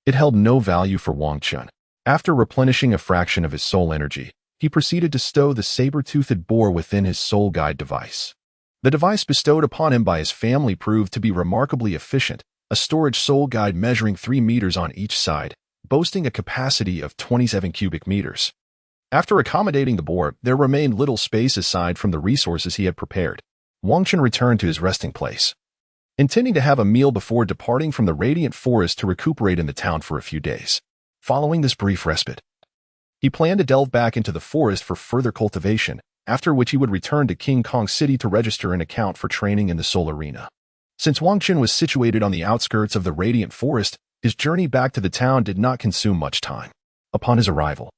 it held no value for Wang Qin. After replenishing a fraction of his soul energy, he proceeded to stow the saber-toothed boar within his soul guide device. The device bestowed upon him by his family proved to be remarkably efficient, a storage soul guide measuring 3 meters on each side, boasting a capacity of 27 cubic meters. After accommodating the boar, there remained little space aside from the resources he had prepared. Wang Qin returned to his resting place, intending to have a meal before departing from the radiant forest to recuperate in the town for a few days. Following this brief respite, he planned to delve back into the forest for further cultivation, after which he would return to King Kong City to register an account for training in the Soul Arena. Since Wang Qin was situated on the outskirts of the radiant forest, his journey back to the town did not consume much time. Upon his arrival,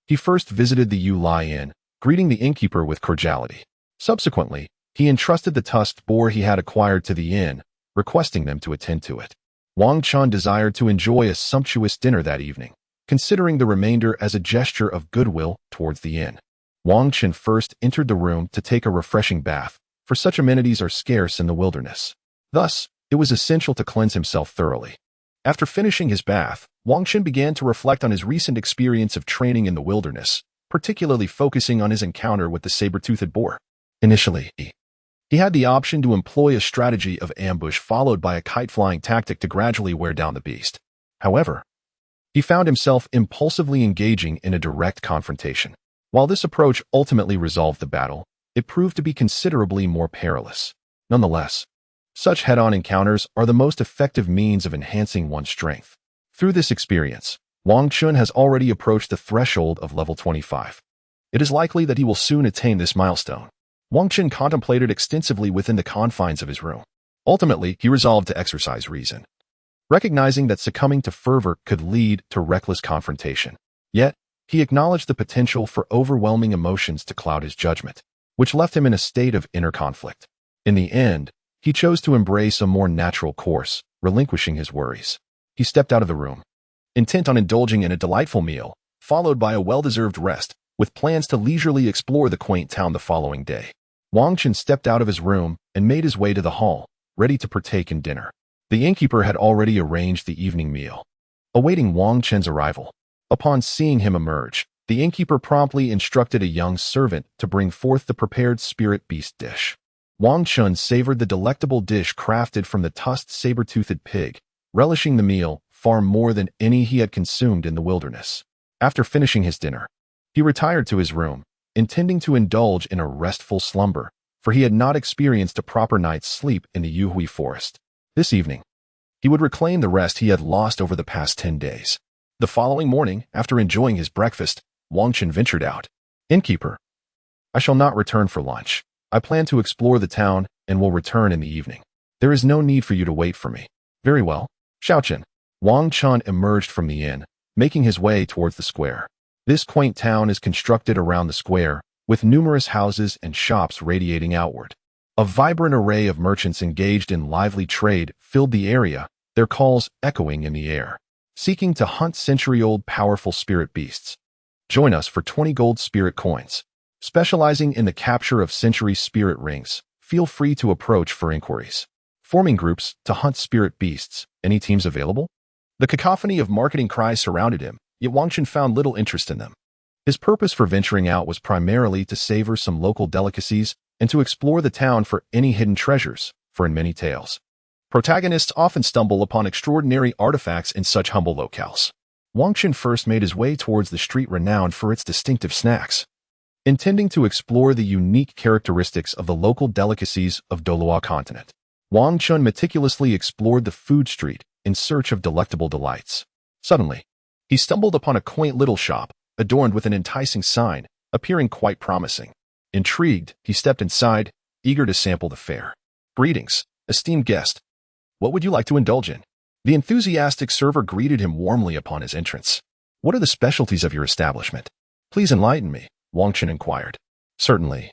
he first visited the Yu Lai Inn, greeting the innkeeper with cordiality. Subsequently, he entrusted the tusked boar he had acquired to the inn, requesting them to attend to it. Wang Qin desired to enjoy a sumptuous dinner that evening, considering the remainder as a gesture of goodwill towards the inn. Wang Qin first entered the room to take a refreshing bath, for such amenities are scarce in the wilderness. Thus, it was essential to cleanse himself thoroughly. After finishing his bath, Wang Qin began to reflect on his recent experience of training in the wilderness, particularly focusing on his encounter with the saber-toothed boar. Initially, he had the option to employ a strategy of ambush followed by a kite-flying tactic to gradually wear down the beast. However, he found himself impulsively engaging in a direct confrontation. While this approach ultimately resolved the battle, it proved to be considerably more perilous. Nonetheless, such head-on encounters are the most effective means of enhancing one's strength. Through this experience, Wang Qin has already approached the threshold of level 25. It is likely that he will soon attain this milestone. Wang Qin contemplated extensively within the confines of his room. Ultimately, he resolved to exercise reason, recognizing that succumbing to fervor could lead to reckless confrontation. Yet, he acknowledged the potential for overwhelming emotions to cloud his judgment, which left him in a state of inner conflict. In the end, he chose to embrace a more natural course, relinquishing his worries. He stepped out of the room, intent on indulging in a delightful meal, followed by a well-deserved rest, with plans to leisurely explore the quaint town the following day. Wang Qin stepped out of his room and made his way to the hall, ready to partake in dinner. The innkeeper had already arranged the evening meal, awaiting Wang Qin's arrival. Upon seeing him emerge, the innkeeper promptly instructed a young servant to bring forth the prepared spirit beast dish. Wang Qin savored the delectable dish crafted from the tusked saber-toothed pig, relishing the meal, far more than any he had consumed in the wilderness. After finishing his dinner, he retired to his room, intending to indulge in a restful slumber, for he had not experienced a proper night's sleep in the Yuhui forest. This evening, he would reclaim the rest he had lost over the past 10 days. The following morning, after enjoying his breakfast, Wang Qun ventured out. "Innkeeper, I shall not return for lunch. I plan to explore the town and will return in the evening. There is no need for you to wait for me." "Very well, Shaoqun." Wang Chun emerged from the inn, making his way towards the square. This quaint town is constructed around the square, with numerous houses and shops radiating outward. A vibrant array of merchants engaged in lively trade filled the area, their calls echoing in the air, seeking to hunt century-old powerful spirit beasts. Join us for 20 gold spirit coins. Specializing in the capture of century spirit rings, feel free to approach for inquiries. Forming groups to hunt spirit beasts. Any teams available? The cacophony of marketing cries surrounded him, yet Wang Chun found little interest in them. His purpose for venturing out was primarily to savor some local delicacies and to explore the town for any hidden treasures, for in many tales, protagonists often stumble upon extraordinary artifacts in such humble locales. Wang Chun first made his way towards the street renowned for its distinctive snacks. Intending to explore the unique characteristics of the local delicacies of Douluo Continent, Wang Chun meticulously explored the food street in search of delectable delights. Suddenly, he stumbled upon a quaint little shop, adorned with an enticing sign, appearing quite promising. Intrigued, he stepped inside, eager to sample the fare. "Greetings, esteemed guest. What would you like to indulge in?" The enthusiastic server greeted him warmly upon his entrance. "What are the specialties of your establishment? Please enlighten me," Wang Chun inquired. "Certainly.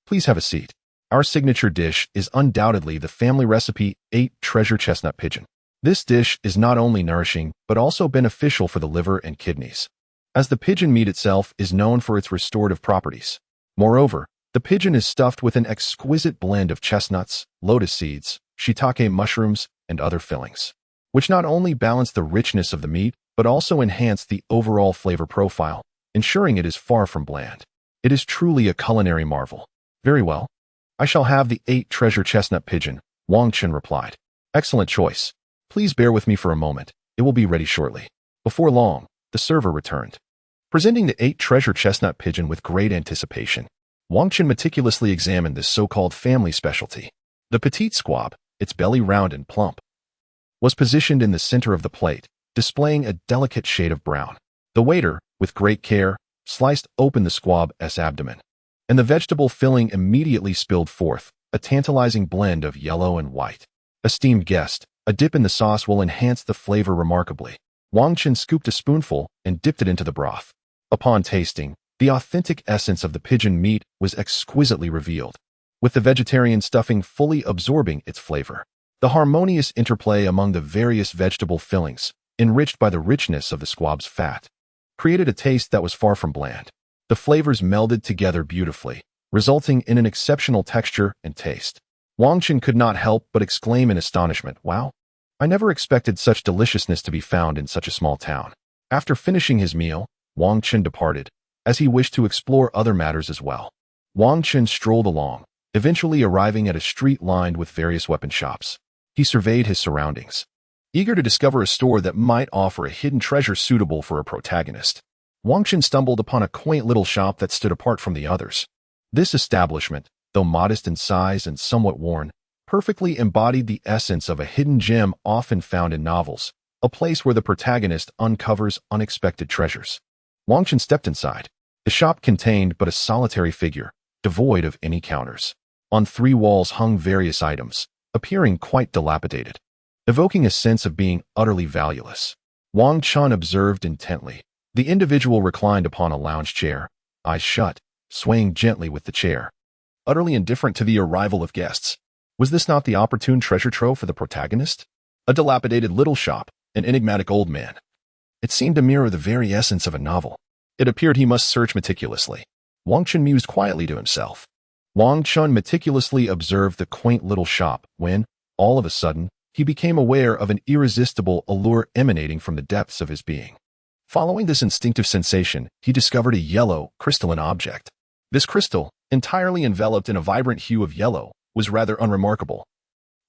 Please have a seat. Our signature dish is undoubtedly the family recipe 8 treasure chestnut pigeon. This dish is not only nourishing, but also beneficial for the liver and kidneys, as the pigeon meat itself is known for its restorative properties. Moreover, the pigeon is stuffed with an exquisite blend of chestnuts, lotus seeds, shiitake mushrooms, and other fillings, which not only balance the richness of the meat, but also enhance the overall flavor profile, ensuring it is far from bland. It is truly a culinary marvel." "Very well. I shall have the 8 treasure chestnut pigeon," Wang Chun replied. "Excellent choice. Please bear with me for a moment. It will be ready shortly." Before long, the server returned, presenting the 8 treasure chestnut pigeon with great anticipation. Wang Chun meticulously examined this so-called family specialty. The petite squab, its belly round and plump, was positioned in the center of the plate, displaying a delicate shade of brown. The waiter, with great care, sliced open the squab's abdomen, and the vegetable filling immediately spilled forth, a tantalizing blend of yellow and white. "Esteemed guest, a dip in the sauce will enhance the flavor remarkably." Wang Chun scooped a spoonful and dipped it into the broth. Upon tasting, the authentic essence of the pigeon meat was exquisitely revealed, with the vegetarian stuffing fully absorbing its flavor. The harmonious interplay among the various vegetable fillings, enriched by the richness of the squab's fat, created a taste that was far from bland. The flavors melded together beautifully, resulting in an exceptional texture and taste. Wang Chun could not help but exclaim in astonishment, "Wow! I never expected such deliciousness to be found in such a small town." After finishing his meal, Wang Chun departed, as he wished to explore other matters as well. Wang Chun strolled along, eventually arriving at a street lined with various weapon shops. He surveyed his surroundings, eager to discover a store that might offer a hidden treasure suitable for a protagonist. Wang Chun stumbled upon a quaint little shop that stood apart from the others. This establishment, though modest in size and somewhat worn, perfectly embodied the essence of a hidden gem often found in novels, a place where the protagonist uncovers unexpected treasures. Wang Chun stepped inside. The shop contained but a solitary figure, devoid of any counters. On 3 walls hung various items, appearing quite dilapidated, evoking a sense of being utterly valueless. Wang Chun observed intently. The individual reclined upon a lounge chair, eyes shut, swaying gently with the chair, utterly indifferent to the arrival of guests. Was this not the opportune treasure trove for the protagonist? A dilapidated little shop, an enigmatic old man. It seemed to mirror the very essence of a novel. It appeared he must search meticulously. Wang Chun mused quietly to himself. Wang Chun meticulously observed the quaint little shop when, all of a sudden, he became aware of an irresistible allure emanating from the depths of his being. Following this instinctive sensation, he discovered a yellow, crystalline object. This crystal, entirely enveloped in a vibrant hue of yellow, was rather unremarkable,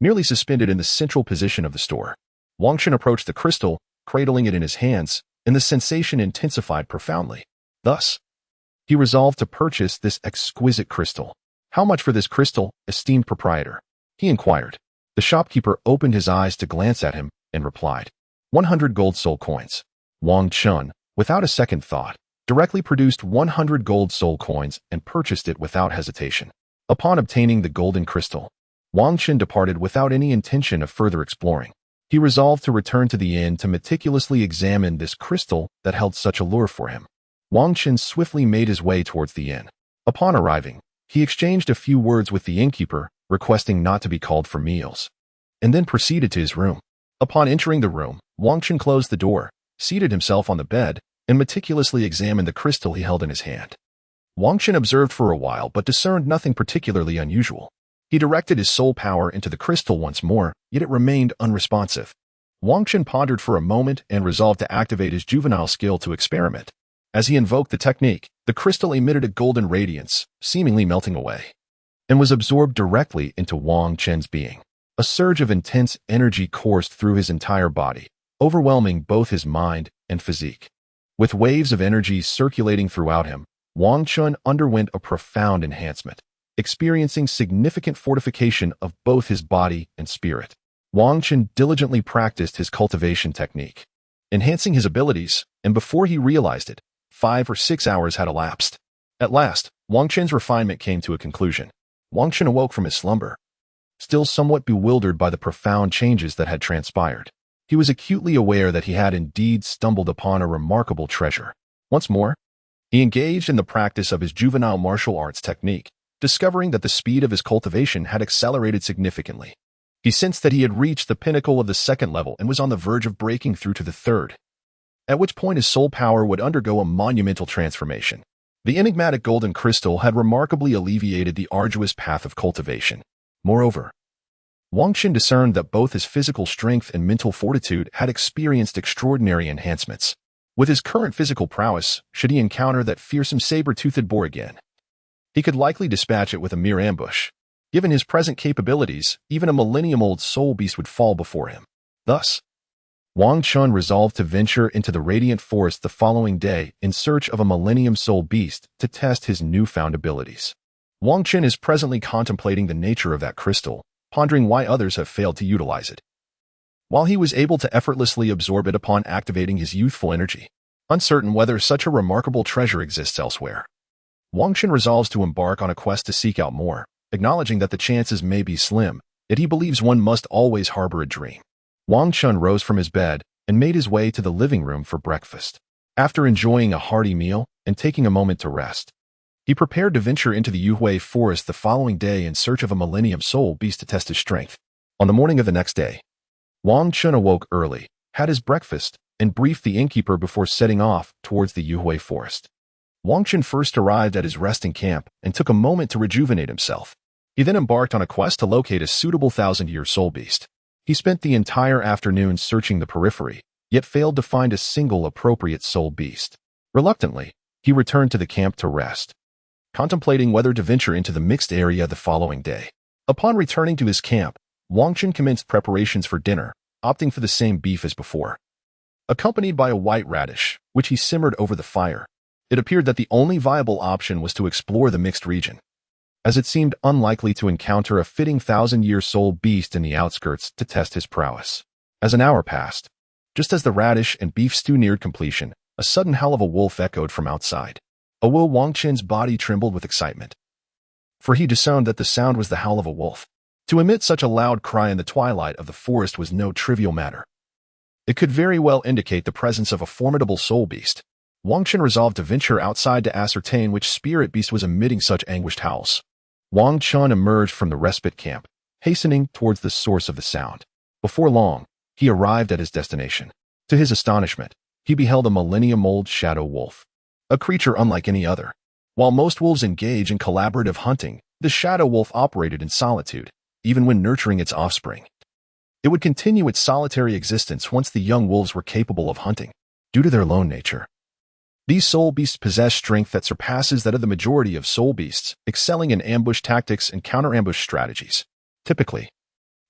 merely suspended in the central position of the store. Wang Chun approached the crystal cradling it in his hands, and the sensation intensified profoundly. Thus, he resolved to purchase this exquisite crystal. "How much for this crystal, esteemed proprietor?" he inquired. The shopkeeper opened his eyes to glance at him and replied, 100 gold soul coins. Wang Chun, without a second thought, directly produced 100 gold soul coins and purchased it without hesitation. Upon obtaining the golden crystal, Wang Chun departed without any intention of further exploring. He resolved to return to the inn to meticulously examine this crystal that held such allure for him. Wang Chun swiftly made his way towards the inn. Upon arriving, he exchanged a few words with the innkeeper, requesting not to be called for meals, and then proceeded to his room. Upon entering the room, Wang Chun closed the door, seated himself on the bed, and meticulously examined the crystal he held in his hand. Wang Chun observed for a while but discerned nothing particularly unusual. He directed his soul power into the crystal once more, yet it remained unresponsive. Wang Chun pondered for a moment and resolved to activate his juvenile skill to experiment. As he invoked the technique, the crystal emitted a golden radiance, seemingly melting away, and was absorbed directly into Wang Chun's being. A surge of intense energy coursed through his entire body, overwhelming both his mind and physique. With waves of energy circulating throughout him, Wang Chun underwent a profound enhancement, experiencing significant fortification of both his body and spirit. Wang Chun diligently practiced his cultivation technique, enhancing his abilities, and before he realized it, 5 or 6 hours had elapsed. At last, Wang Chun's refinement came to a conclusion. Wang Chun awoke from his slumber, still somewhat bewildered by the profound changes that had transpired. He was acutely aware that he had indeed stumbled upon a remarkable treasure. Once more, he engaged in the practice of his juvenile martial arts technique, discovering that the speed of his cultivation had accelerated significantly. He sensed that he had reached the pinnacle of the second level and was on the verge of breaking through to the third, at which point his soul power would undergo a monumental transformation. The enigmatic golden crystal had remarkably alleviated the arduous path of cultivation. Moreover, Wang Chun discerned that both his physical strength and mental fortitude had experienced extraordinary enhancements. With his current physical prowess, should he encounter that fearsome saber-toothed boar again, he could likely dispatch it with a mere ambush. Given his present capabilities, even a millennium-old soul beast would fall before him. Thus, Wang Chun resolved to venture into the Radiant Forest the following day in search of a millennium soul beast to test his newfound abilities. Wang Chun is presently contemplating the nature of that crystal, pondering why others have failed to utilize it, while he was able to effortlessly absorb it upon activating his youthful energy. Uncertain whether such a remarkable treasure exists elsewhere, Wang Chun resolves to embark on a quest to seek out more, acknowledging that the chances may be slim, yet he believes one must always harbor a dream. Wang Chun rose from his bed and made his way to the living room for breakfast. After enjoying a hearty meal and taking a moment to rest, he prepared to venture into the Yuhui forest the following day in search of a millennium soul beast to test his strength. On the morning of the next day, Wang Chun awoke early, had his breakfast, and briefed the innkeeper before setting off towards the Yuhui forest. Wang Chun first arrived at his resting camp and took a moment to rejuvenate himself. He then embarked on a quest to locate a suitable 1,000-year soul beast. He spent the entire afternoon searching the periphery, yet failed to find a single appropriate soul beast. Reluctantly, he returned to the camp to rest, contemplating whether to venture into the mixed area the following day. Upon returning to his camp, Wang Chun commenced preparations for dinner, opting for the same beef as before, accompanied by a white radish, which he simmered over the fire. It appeared that the only viable option was to explore the mixed region, as it seemed unlikely to encounter a fitting 1,000-year soul beast in the outskirts to test his prowess. As an hour passed, just as the radish and beef stew neared completion, a sudden howl of a wolf echoed from outside. Wang Chun's body trembled with excitement, for he discerned that the sound was the howl of a wolf. To emit such a loud cry in the twilight of the forest was no trivial matter. It could very well indicate the presence of a formidable soul beast. Wang Chun resolved to venture outside to ascertain which spirit beast was emitting such anguished howls. Wang Chun emerged from the respite camp, hastening towards the source of the sound. Before long, he arrived at his destination. To his astonishment, he beheld a millennium-old shadow wolf, a creature unlike any other. While most wolves engage in collaborative hunting, the shadow wolf operated in solitude, even when nurturing its offspring. It would continue its solitary existence once the young wolves were capable of hunting. Due to their lone nature, these soul beasts possess strength that surpasses that of the majority of soul beasts, excelling in ambush tactics and counter-ambush strategies. Typically,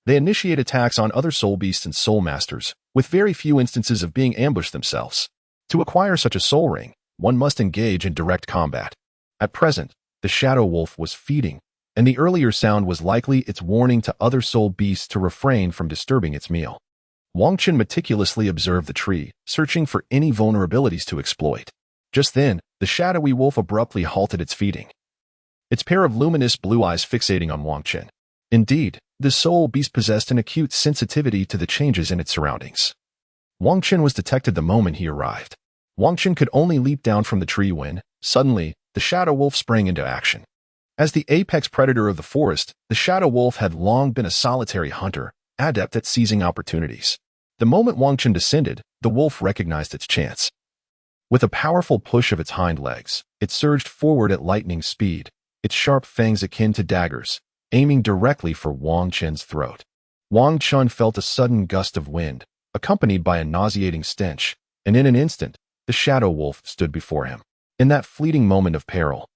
they initiate attacks on other soul beasts and soul masters, with very few instances of being ambushed themselves. To acquire such a soul ring, one must engage in direct combat. At present, the shadow wolf was feeding, and the earlier sound was likely its warning to other soul beasts to refrain from disturbing its meal. Wang Qin meticulously observed the tree, searching for any vulnerabilities to exploit. Just then, the shadowy wolf abruptly halted its feeding, its pair of luminous blue eyes fixating on Wang Qin. Indeed, the soul beast possessed an acute sensitivity to the changes in its surroundings. Wang Qin was detected the moment he arrived. Wang Qin could only leap down from the tree when, suddenly, the shadow wolf sprang into action. As the apex predator of the forest, the shadow wolf had long been a solitary hunter, adept at seizing opportunities. The moment Wang Qin descended, the wolf recognized its chance. With a powerful push of its hind legs, it surged forward at lightning speed, its sharp fangs akin to daggers, aiming directly for Wang Qin's throat. Wang Qin felt a sudden gust of wind, accompanied by a nauseating stench, and in an instant, the shadow wolf stood before him. In that fleeting moment of peril,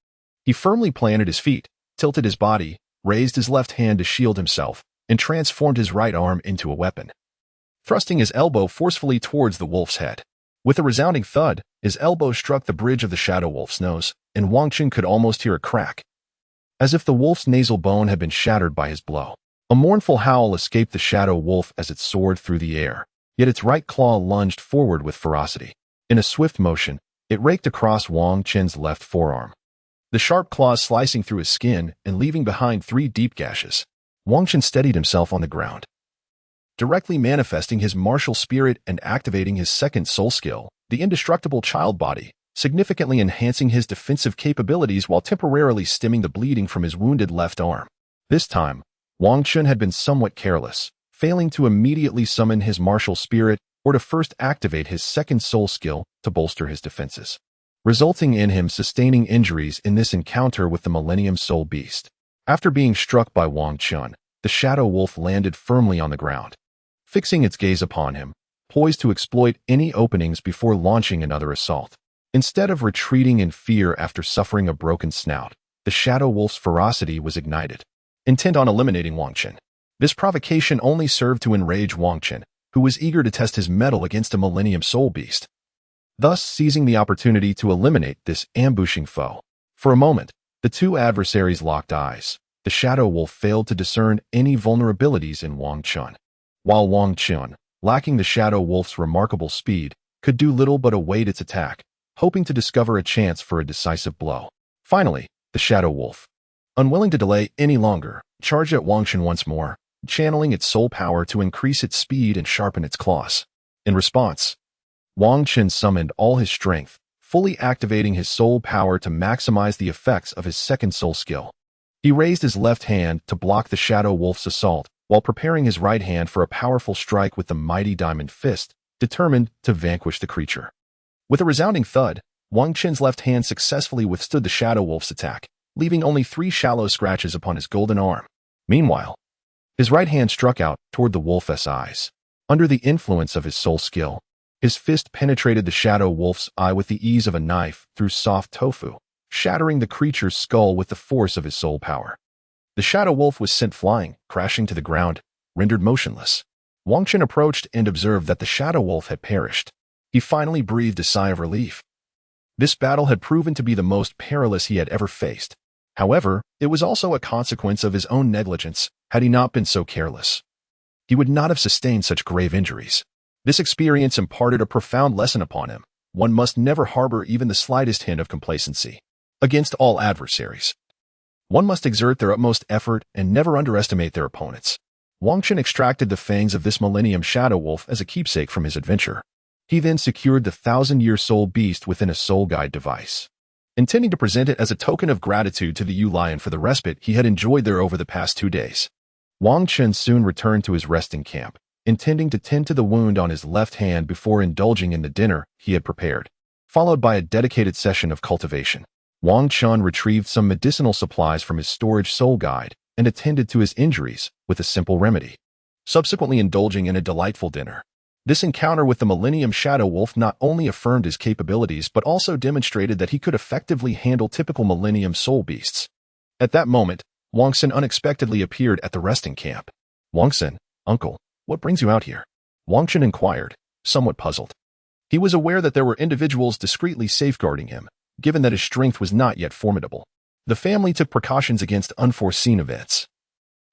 he firmly planted his feet, tilted his body, raised his left hand to shield himself, and transformed his right arm into a weapon, thrusting his elbow forcefully towards the wolf's head. With a resounding thud, his elbow struck the bridge of the shadow wolf's nose, and Wang Qin could almost hear a crack, as if the wolf's nasal bone had been shattered by his blow. A mournful howl escaped the shadow wolf as it soared through the air, yet its right claw lunged forward with ferocity. In a swift motion, it raked across Wang Qin's left forearm, the sharp claws slicing through his skin and leaving behind 3 deep gashes. Wang Qin steadied himself on the ground, directly manifesting his martial spirit and activating his second soul skill, the indestructible child body, significantly enhancing his defensive capabilities while temporarily stemming the bleeding from his wounded left arm. This time, Wang Qin had been somewhat careless, failing to immediately summon his martial spirit or to first activate his second soul skill to bolster his defenses, resulting in him sustaining injuries in this encounter with the Millennium Soul Beast. After being struck by Wang Qin, the shadow wolf landed firmly on the ground, fixing its gaze upon him, poised to exploit any openings before launching another assault. Instead of retreating in fear after suffering a broken snout, the shadow wolf's ferocity was ignited, intent on eliminating Wang Qin. This provocation only served to enrage Wang Qin, who was eager to test his mettle against a Millennium Soul Beast, thus seizing the opportunity to eliminate this ambushing foe. For a moment, the two adversaries locked eyes. The shadow wolf failed to discern any vulnerabilities in Wang Qin, while Wang Qin, lacking the shadow wolf's remarkable speed, could do little but await its attack, hoping to discover a chance for a decisive blow. Finally, the shadow wolf, unwilling to delay any longer, charged at Wang Qin once more, channeling its soul power to increase its speed and sharpen its claws. In response, Wang Qin summoned all his strength, fully activating his soul power to maximize the effects of his second soul skill. He raised his left hand to block the shadow wolf's assault, while preparing his right hand for a powerful strike with the mighty diamond fist, determined to vanquish the creature. With a resounding thud, Wang Qin's left hand successfully withstood the shadow wolf's attack, leaving only 3 shallow scratches upon his golden arm. Meanwhile, his right hand struck out toward the wolf's eyes. Under the influence of his soul skill, his fist penetrated the shadow wolf's eye with the ease of a knife through soft tofu, shattering the creature's skull with the force of his soul power. The shadow wolf was sent flying, crashing to the ground, rendered motionless. Wang Qin approached and observed that the shadow wolf had perished. He finally breathed a sigh of relief. This battle had proven to be the most perilous he had ever faced. However, it was also a consequence of his own negligence. Had he not been so careless, he would not have sustained such grave injuries. This experience imparted a profound lesson upon him. One must never harbor even the slightest hint of complacency against all adversaries. One must exert their utmost effort and never underestimate their opponents. Wang Qin extracted the fangs of this Millennium Shadow Wolf as a keepsake from his adventure. He then secured the 1,000-year soul beast within a soul guide device, intending to present it as a token of gratitude to the Yu Lion for the respite he had enjoyed there over the past 2 days. Wang Qin soon returned to his resting camp, intending to tend to the wound on his left hand before indulging in the dinner he had prepared, followed by a dedicated session of cultivation. Wang Qin retrieved some medicinal supplies from his storage soul guide and attended to his injuries with a simple remedy, subsequently indulging in a delightful dinner. This encounter with the Millennium Shadow Wolf not only affirmed his capabilities but also demonstrated that he could effectively handle typical Millennium Soul Beasts. At that moment, Wang Xin unexpectedly appeared at the resting camp. "Wang Xin, uncle, what brings you out here?" Wang Chen inquired, somewhat puzzled. He was aware that there were individuals discreetly safeguarding him, given that his strength was not yet formidable. The family took precautions against unforeseen events.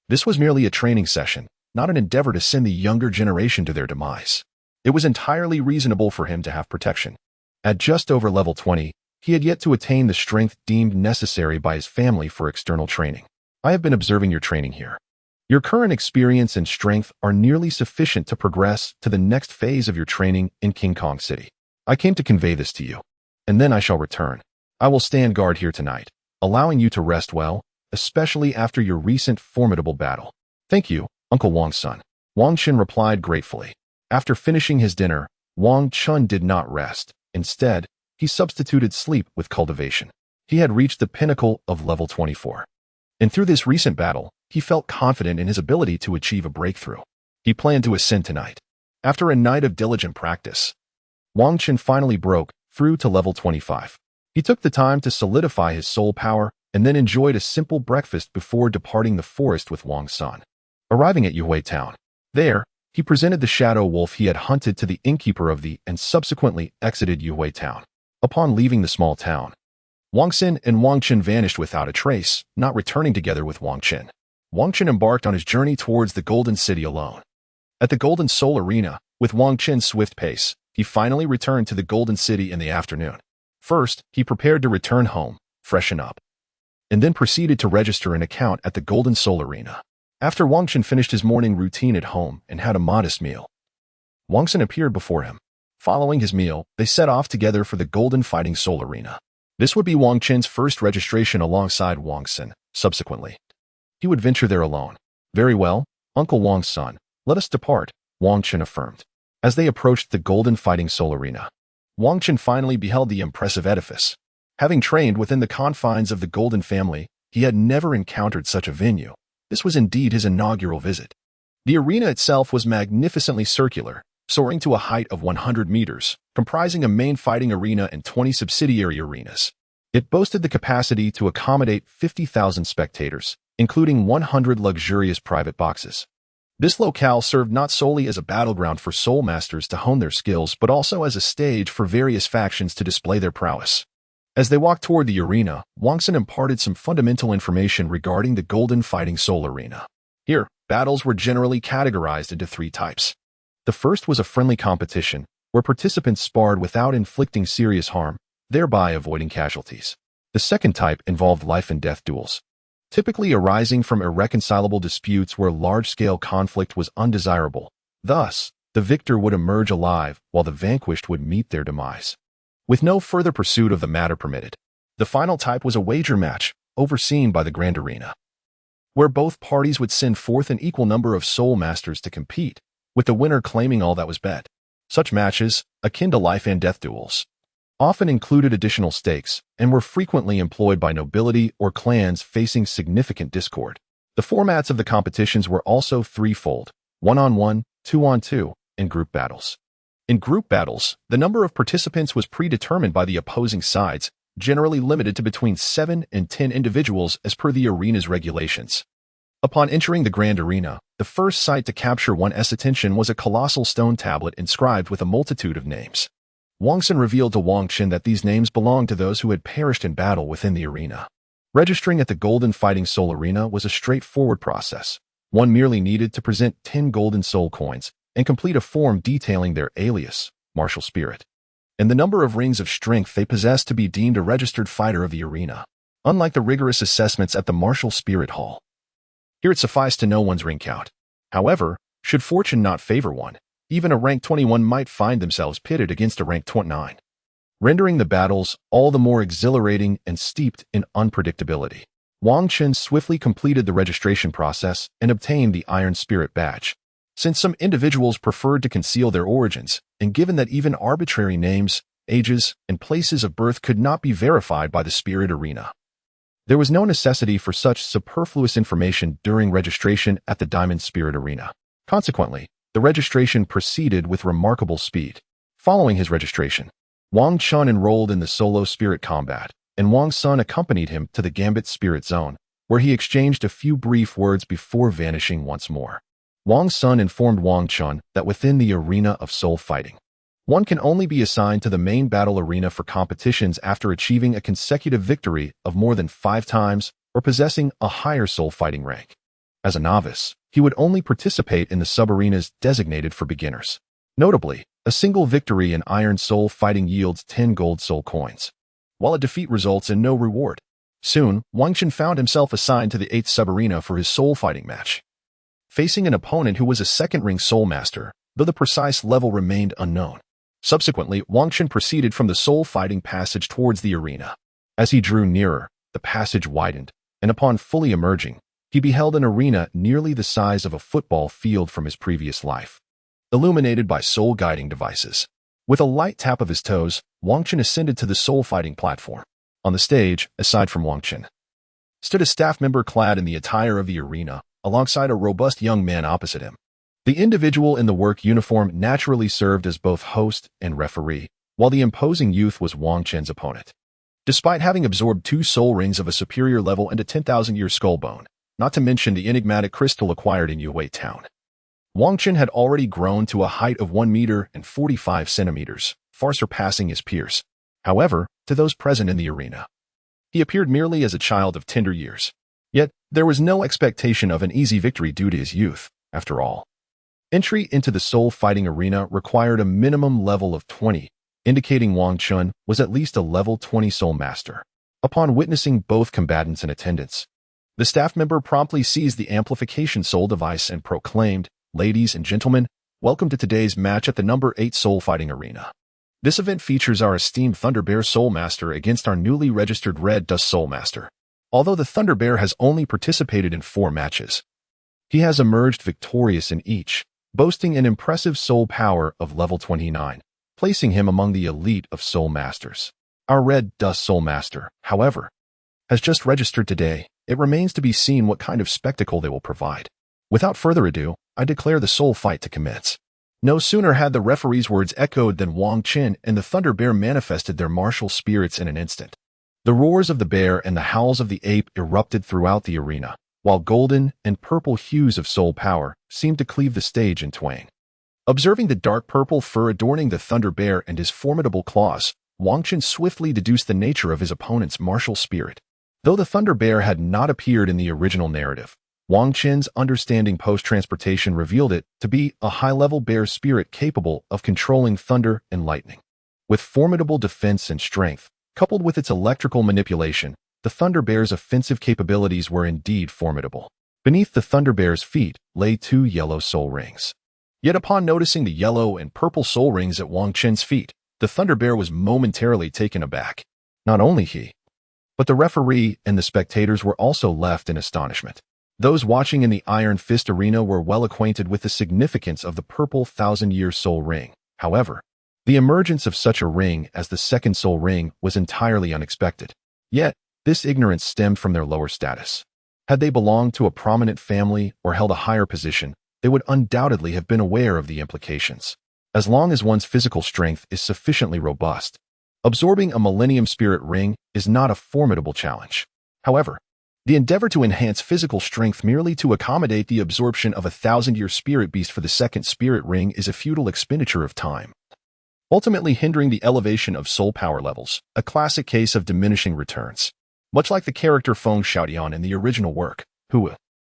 This was merely a training session, not an endeavor to send the younger generation to their demise. It was entirely reasonable for him to have protection. At just over level 20, he had yet to attain the strength deemed necessary by his family for external training. I have been observing your training here. Your current experience and strength are nearly sufficient to progress to the next phase of your training in King Kong City. I came to convey this to you, and then I shall return. I will stand guard here tonight, allowing you to rest well, especially after your recent formidable battle. Thank you, Uncle Wang's son. Wang Chen replied gratefully. After finishing his dinner, Wang Chen did not rest. Instead, he substituted sleep with cultivation. He had reached the pinnacle of level 24. And through this recent battle, he felt confident in his ability to achieve a breakthrough. He planned to ascend tonight. After a night of diligent practice, Wang Chen finally broke through to level 25. He took the time to solidify his soul power and then enjoyed a simple breakfast before departing the forest with Wang's son. Arriving at Yuhui Town, there, he presented the shadow wolf he had hunted to the innkeeper of the and subsequently exited Yuhui Town. Upon leaving the small town, Wang Xin and Wang Chen vanished without a trace, not returning together with Wang Chen. Wang Chen embarked on his journey towards the Golden City alone. At the Golden Soul Arena, with Wang Chen's swift pace, he finally returned to the Golden City in the afternoon. First, he prepared to return home, freshen up, and then proceeded to register an account at the Golden Soul Arena. After Wang Chen finished his morning routine at home and had a modest meal, Wang Xin appeared before him. Following his meal, they set off together for the Golden Fighting Soul Arena. This would be Wang Chen's first registration alongside Wang Xin. Subsequently, he would venture there alone. Very well, Uncle Wang's son, let us depart, Wang Chen affirmed. As they approached the Golden Fighting Soul Arena, Wang Chen finally beheld the impressive edifice. Having trained within the confines of the Golden family, he had never encountered such a venue. This was indeed his inaugural visit. The arena itself was magnificently circular, soaring to a height of 100 meters, comprising a main fighting arena and 20 subsidiary arenas. It boasted the capacity to accommodate 50,000 spectators, including 100 luxurious private boxes. This locale served not solely as a battleground for soul masters to hone their skills, but also as a stage for various factions to display their prowess. As they walked toward the arena, Wang Xin imparted some fundamental information regarding the Golden Fighting Soul Arena. Here, battles were generally categorized into 3 types. The first was a friendly competition, where participants sparred without inflicting serious harm, thereby avoiding casualties. The second type involved life and death duels, typically arising from irreconcilable disputes where large-scale conflict was undesirable. Thus, the victor would emerge alive while the vanquished would meet their demise, with no further pursuit of the matter permitted. The final type was a wager match, overseen by the Grand Arena, where both parties would send forth an equal number of soul masters to compete, with the winner claiming all that was bet. Such matches, akin to life and death duels, often included additional stakes and were frequently employed by nobility or clans facing significant discord. The formats of the competitions were also threefold: 1-on-1, 2-on-2, and group battles. In group battles, the number of participants was predetermined by the opposing sides, generally limited to between 7 and 10 individuals as per the arena's regulations. Upon entering the Grand Arena, the first sight to capture one's attention was a colossal stone tablet inscribed with a multitude of names. Wang Xin revealed to Wang Chen that these names belonged to those who had perished in battle within the arena. Registering at the Golden Fighting Soul Arena was a straightforward process. One merely needed to present 10 golden soul coins and complete a form detailing their alias, martial spirit, and the number of rings of strength they possessed to be deemed a registered fighter of the arena. Unlike the rigorous assessments at the Martial Spirit Hall, here it sufficed to know one's ring count. However, should fortune not favor one, even a rank 21 might find themselves pitted against a rank 29, rendering the battles all the more exhilarating and steeped in unpredictability. Wang Chen swiftly completed the registration process and obtained the Iron Spirit Badge. Since some individuals preferred to conceal their origins, and given that even arbitrary names, ages, and places of birth could not be verified by the Spirit Arena, there was no necessity for such superfluous information during registration at the Diamond Spirit Arena. Consequently, the registration proceeded with remarkable speed. Following his registration, Wang Chen enrolled in the Solo Spirit Combat, and Wang Sun accompanied him to the Gambit Spirit Zone, where he exchanged a few brief words before vanishing once more. Wang's son informed Wang Chun that within the arena of soul fighting, one can only be assigned to the main battle arena for competitions after achieving a consecutive victory of more than 5 times or possessing a higher soul fighting rank. As a novice, he would only participate in the sub-arenas designated for beginners. Notably, a single victory in Iron Soul fighting yields 10 gold soul coins, while a defeat results in no reward. Soon, Wang Chun found himself assigned to the 8th sub-arena for his soul fighting match, facing an opponent who was a second-ring soul master, though the precise level remained unknown. Subsequently, Wang Chun proceeded from the soul fighting passage towards the arena. As he drew nearer, the passage widened, and upon fully emerging, he beheld an arena nearly the size of a football field from his previous life, illuminated by soul guiding devices. With a light tap of his toes, Wang Chun ascended to the soul fighting platform. On the stage, aside from Wang Chun, stood a staff member clad in the attire of the arena, alongside a robust young man opposite him. The individual in the work uniform naturally served as both host and referee, while the imposing youth was Wang Chun's opponent. Despite having absorbed 2 soul rings of a superior level and a 10,000-year skull bone, not to mention the enigmatic crystal acquired in Yue Town, Wang Chun had already grown to a height of 1 meter and 45 centimeters, far surpassing his peers. However, to those present in the arena, he appeared merely as a child of tender years. Yet, there was no expectation of an easy victory due to his youth, after all. Entry into the soul fighting arena required a minimum level of 20, indicating Wang Chun was at least a level 20 soul master. Upon witnessing both combatants in attendance, the staff member promptly seized the amplification soul device and proclaimed, "Ladies and gentlemen, welcome to today's match at the number 8 soul fighting arena. This event features our esteemed Thunder Bear Soul Master against our newly registered Red Dust Soul Master. Although the Thunder Bear has only participated in 4 matches, he has emerged victorious in each, boasting an impressive soul power of level 29, placing him among the elite of soul masters. Our Red Dust Soul Master, however, has just registered today. It remains to be seen what kind of spectacle they will provide. Without further ado, I declare the soul fight to commence." No sooner had the referee's words echoed than Wang Chun and the Thunder Bear manifested their martial spirits in an instant. The roars of the bear and the howls of the ape erupted throughout the arena, while golden and purple hues of soul power seemed to cleave the stage in twain. Observing the dark purple fur adorning the Thunder Bear and his formidable claws, Wang Chun swiftly deduced the nature of his opponent's martial spirit. Though the Thunder Bear had not appeared in the original narrative, Wang Chun's understanding post-transportation revealed it to be a high-level bear spirit capable of controlling thunder and lightning. With formidable defense and strength, coupled with its electrical manipulation, the Thunder Bear's offensive capabilities were indeed formidable. Beneath the Thunder Bear's feet lay 2 yellow soul rings. Yet upon noticing the yellow and purple soul rings at Wang Chun's feet, the Thunder Bear was momentarily taken aback. Not only he, but the referee and the spectators were also left in astonishment. Those watching in the Iron Fist arena were well acquainted with the significance of the purple 1,000-year soul ring. However, the emergence of such a ring as the second soul ring was entirely unexpected. Yet, this ignorance stemmed from their lower status. Had they belonged to a prominent family or held a higher position, they would undoubtedly have been aware of the implications. As long as one's physical strength is sufficiently robust, absorbing a Millennium Spirit Ring is not a formidable challenge. However, the endeavor to enhance physical strength merely to accommodate the absorption of a 1,000-year spirit beast for the second spirit ring is a futile expenditure of time, ultimately hindering the elevation of soul power levels, a classic case of diminishing returns. Much like the character Feng Xiaodian in the original work, who,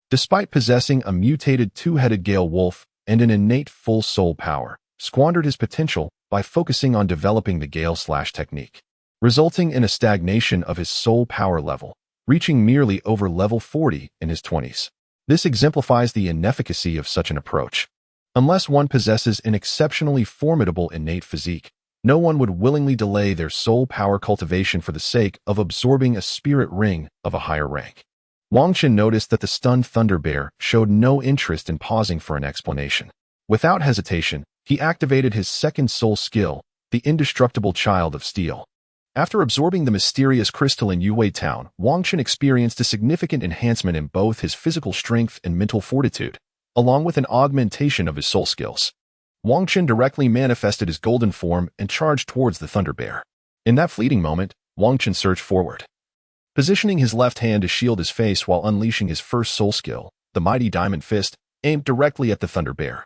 despite possessing a mutated 2-headed Gale Wolf and an innate full soul power, squandered his potential by focusing on developing the Gale/Slash technique, resulting in a stagnation of his soul power level, reaching merely over level 40 in his 20s. This exemplifies the inefficacy of such an approach. Unless one possesses an exceptionally formidable innate physique, no one would willingly delay their soul power cultivation for the sake of absorbing a spirit ring of a higher rank. Wang Chun noticed that the stunned Thunder Bear showed no interest in pausing for an explanation. Without hesitation, he activated his second soul skill, the Indestructible Child of Steel. After absorbing the mysterious crystal in Yue Town, Wang Chun experienced a significant enhancement in both his physical strength and mental fortitude, along with an augmentation of his soul skills. Wang Chun directly manifested his golden form and charged towards the Thunder Bear. In that fleeting moment, Wang Chun surged forward, positioning his left hand to shield his face while unleashing his first soul skill, the Mighty Diamond Fist. aimed directly at the Thunder Bear,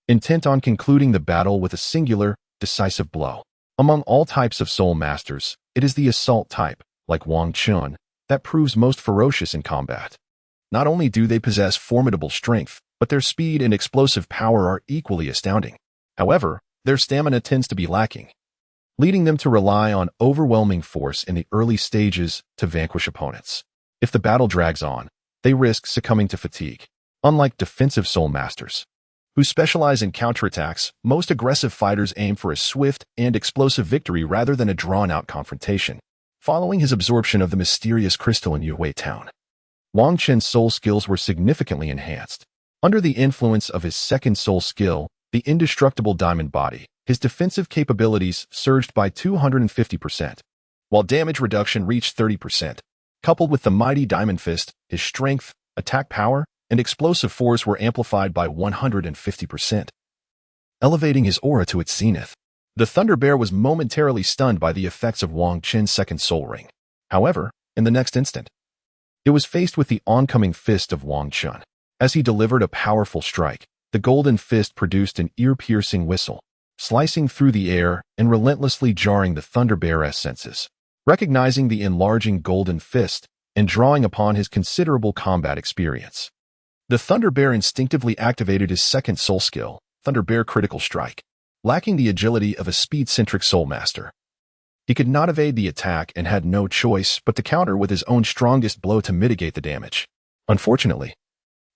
intent on concluding the battle with a singular, decisive blow. Among all types of soul masters, it is the assault type, like Wang Chun, that proves most ferocious in combat. Not only do they possess formidable strength, but their speed and explosive power are equally astounding. However, their stamina tends to be lacking, leading them to rely on overwhelming force in the early stages to vanquish opponents. If the battle drags on, they risk succumbing to fatigue. Unlike defensive soul masters, who specialize in counterattacks, most aggressive fighters aim for a swift and explosive victory rather than a drawn-out confrontation. Following his absorption of the mysterious crystal in Yuhui Town, Wang Chen's soul skills were significantly enhanced. Under the influence of his second soul skill, the indestructible diamond body, his defensive capabilities surged by 250%, while damage reduction reached 30%. Coupled with the mighty diamond fist, his strength, attack power, and explosive force were amplified by 150%, elevating his aura to its zenith. The Thunder Bear was momentarily stunned by the effects of Wang Chen's second soul ring. However, in the next instant, it was faced with the oncoming fist of Wang Chun. As he delivered a powerful strike, the golden fist produced an ear-piercing whistle, slicing through the air and relentlessly jarring the Thunder Bear's senses. Recognizing the enlarging golden fist and drawing upon his considerable combat experience, the Thunder Bear instinctively activated his second soul skill, Thunder Bear Critical Strike. Lacking the agility of a speed-centric soul master, he could not evade the attack and had no choice but to counter with his own strongest blow to mitigate the damage. Unfortunately,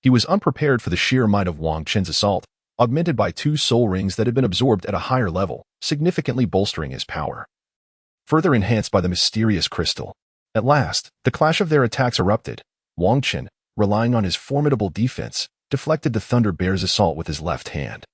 he was unprepared for the sheer might of Wang Chen's assault, augmented by two soul rings that had been absorbed at a higher level, significantly bolstering his power. Further enhanced by the mysterious crystal, at last, the clash of their attacks erupted. Wang Chen, relying on his formidable defense, deflected the Thunder Bear's assault with his left hand,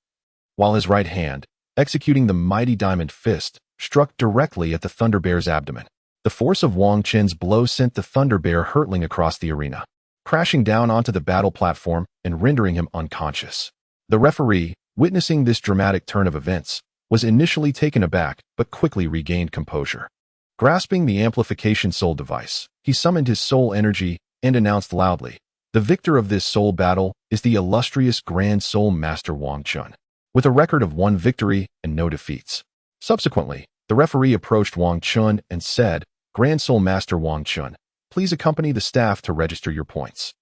while his right hand, executing the mighty diamond fist, struck directly at the Thunder Bear's abdomen. The force of Wang Chen's blow sent the Thunder Bear hurtling across the arena, crashing down onto the battle platform and rendering him unconscious. The referee, witnessing this dramatic turn of events, was initially taken aback but quickly regained composure. Grasping the amplification soul device, he summoned his soul energy and announced loudly, "The victor of this soul battle is the illustrious Grand Soul Master Wang Chun, with a record of 1 victory and no defeats." Subsequently, the referee approached Wang Chun and said, "Grand Soul Master Wang Chun, please accompany the staff to register your points."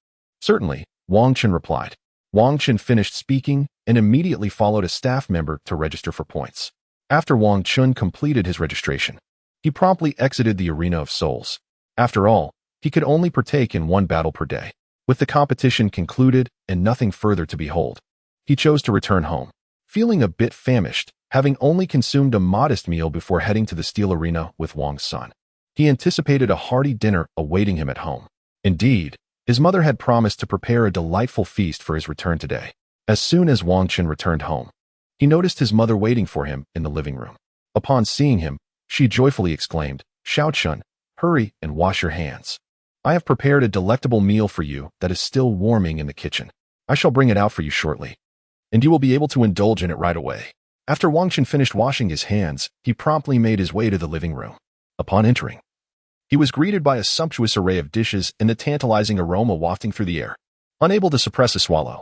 "Certainly," Wang Chun replied. Wang Chun finished speaking and immediately followed a staff member to register for points. After Wang Chun completed his registration, he promptly exited the arena of souls. After all, he could only partake in 1 battle per day. With the competition concluded and nothing further to behold, he chose to return home. Feeling a bit famished, having only consumed a modest meal before heading to the steel arena with Wang's son, he anticipated a hearty dinner awaiting him at home. Indeed, his mother had promised to prepare a delightful feast for his return today. As soon as Wang Chun returned home, he noticed his mother waiting for him in the living room. Upon seeing him, she joyfully exclaimed, "Xiao Chun, hurry and wash your hands. I have prepared a delectable meal for you that is still warming in the kitchen. I shall bring it out for you shortly, and you will be able to indulge in it right away." After Wang Chun finished washing his hands, he promptly made his way to the living room. Upon entering, he was greeted by a sumptuous array of dishes and the tantalizing aroma wafting through the air. Unable to suppress a swallow,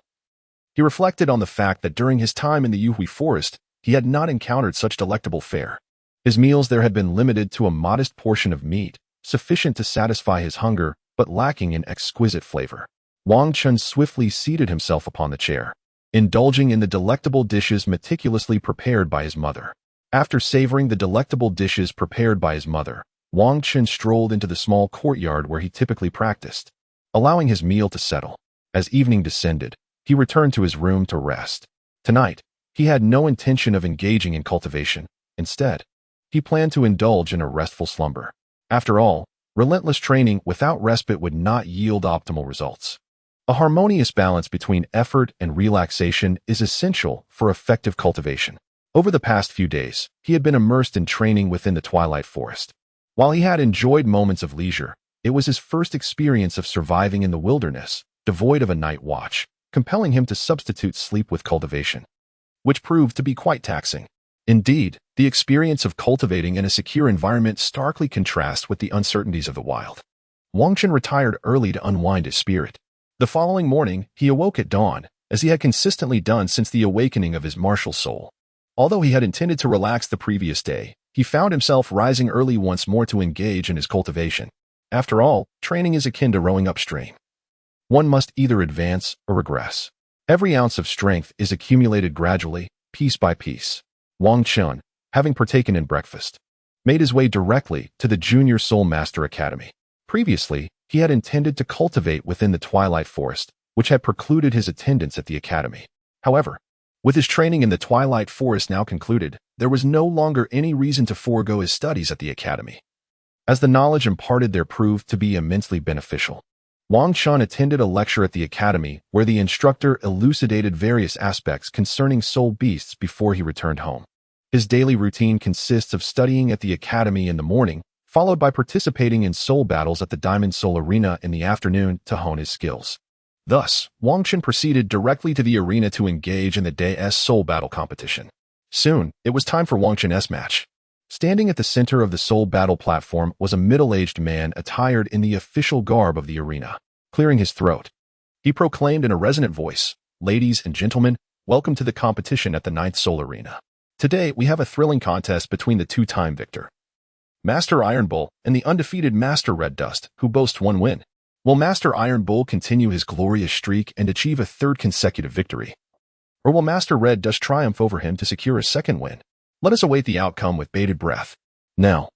he reflected on the fact that during his time in the Yuhui forest, he had not encountered such delectable fare. His meals there had been limited to a modest portion of meat, sufficient to satisfy his hunger, but lacking in exquisite flavor. Wang Chun swiftly seated himself upon the chair, indulging in the delectable dishes meticulously prepared by his mother. After savoring the delectable dishes prepared by his mother, Wang Chun strolled into the small courtyard where he typically practiced, allowing his meal to settle. As evening descended, he returned to his room to rest. Tonight, he had no intention of engaging in cultivation. Instead, he planned to indulge in a restful slumber. After all, relentless training without respite would not yield optimal results. A harmonious balance between effort and relaxation is essential for effective cultivation. Over the past few days, he had been immersed in training within the Twilight Forest. While he had enjoyed moments of leisure, it was his first experience of surviving in the wilderness, devoid of a night watch, compelling him to substitute sleep with cultivation, which proved to be quite taxing. Indeed, the experience of cultivating in a secure environment starkly contrasts with the uncertainties of the wild. Wang Chun retired early to unwind his spirit. The following morning, he awoke at dawn, as he had consistently done since the awakening of his martial soul. Although he had intended to relax the previous day, he found himself rising early once more to engage in his cultivation. After all, training is akin to rowing upstream. One must either advance or regress. Every ounce of strength is accumulated gradually, piece by piece. Wang Chun, having partaken in breakfast, made his way directly to the Junior Soul Master Academy. Previously, he had intended to cultivate within the Twilight Forest, which had precluded his attendance at the academy. However, with his training in the Twilight Forest now concluded, there was no longer any reason to forego his studies at the academy, as the knowledge imparted there proved to be immensely beneficial. Wang Chun attended a lecture at the academy where the instructor elucidated various aspects concerning soul beasts before he returned home. His daily routine consists of studying at the academy in the morning, followed by participating in soul battles at the Diamond Soul Arena in the afternoon to hone his skills. Thus, Wang Chun proceeded directly to the arena to engage in the Day's soul battle competition. Soon, it was time for Wang Chun's match. Standing at the center of the soul battle platform was a middle-aged man attired in the official garb of the arena. Clearing his throat, he proclaimed in a resonant voice, "Ladies and gentlemen, welcome to the competition at the 9th Soul Arena. Today, we have a thrilling contest between the two-time victor, Master Iron Bull, and the undefeated Master Red Dust, who boasts one win. Will Master Iron Bull continue his glorious streak and achieve a third consecutive victory? Or will Master Red Dust triumph over him to secure a second win? Let us await the outcome with bated breath. Now,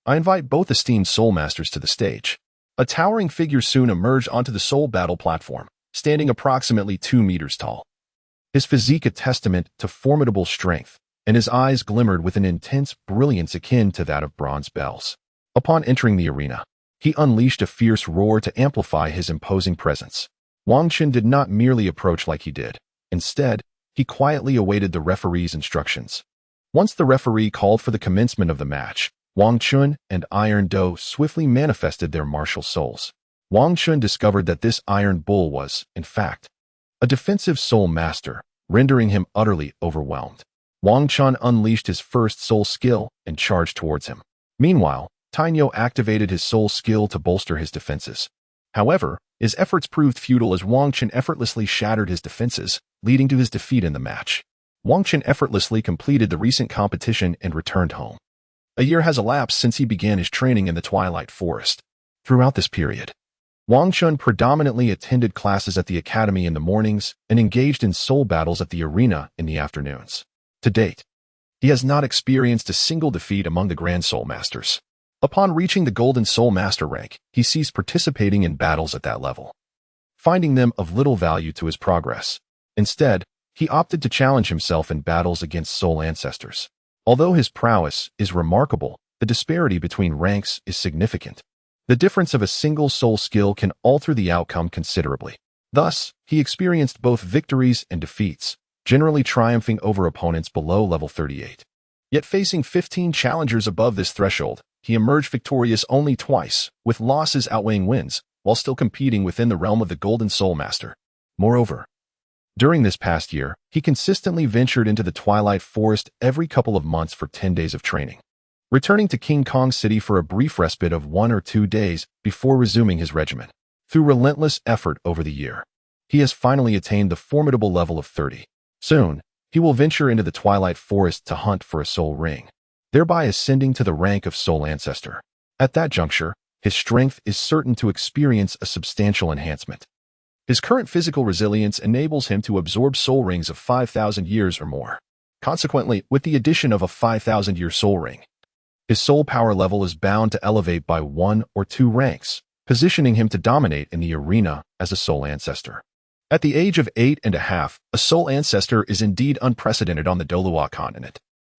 I invite both esteemed Soul Masters to the stage." A towering figure soon emerged onto the soul battle platform, standing approximately 2 meters tall. His physique a testament to formidable strength, and his eyes glimmered with an intense brilliance akin to that of bronze bells. Upon entering the arena, he unleashed a fierce roar to amplify his imposing presence. Wang Chun did not merely approach like he did. Instead, he quietly awaited the referee's instructions. Once the referee called for the commencement of the match, Wang Chun and Iron Do swiftly manifested their martial souls. Wang Chun discovered that this Iron Bull was, in fact, a defensive soul master, rendering him utterly overwhelmed. Wang Chun unleashed his first soul skill and charged towards him. Meanwhile, Tainyo activated his soul skill to bolster his defenses. However, his efforts proved futile as Wang Chun effortlessly shattered his defenses, leading to his defeat in the match. Wang Chun effortlessly completed the recent competition and returned home. A year has elapsed since he began his training in the Twilight Forest. Throughout this period, Wang Chun predominantly attended classes at the academy in the mornings and engaged in soul battles at the arena in the afternoons. To date, he has not experienced a single defeat among the Grand Soul Masters. Upon reaching the Golden Soul Master rank, he ceased participating in battles at that level, finding them of little value to his progress. Instead, he opted to challenge himself in battles against soul ancestors. Although his prowess is remarkable, the disparity between ranks is significant. The difference of a single soul skill can alter the outcome considerably. Thus, he experienced both victories and defeats, generally triumphing over opponents below level 38. Yet facing 15 challengers above this threshold, he emerged victorious only twice, with losses outweighing wins, while still competing within the realm of the Golden Soul Master. Moreover, during this past year, he consistently ventured into the Twilight Forest every couple of months for 10 days of training, returning to King Kong City for a brief respite of 1 or 2 days before resuming his regimen. Through relentless effort over the year, he has finally attained the formidable level of 30. Soon, he will venture into the Twilight Forest to hunt for a soul ring, thereby ascending to the rank of Soul Ancestor. At that juncture, his strength is certain to experience a substantial enhancement. His current physical resilience enables him to absorb soul rings of 5,000 years or more. Consequently, with the addition of a 5,000-year soul ring, his soul power level is bound to elevate by 1 or 2 ranks, positioning him to dominate in the arena as a soul ancestor. At the age of 8.5, a soul ancestor is indeed unprecedented on the Douluo Continent.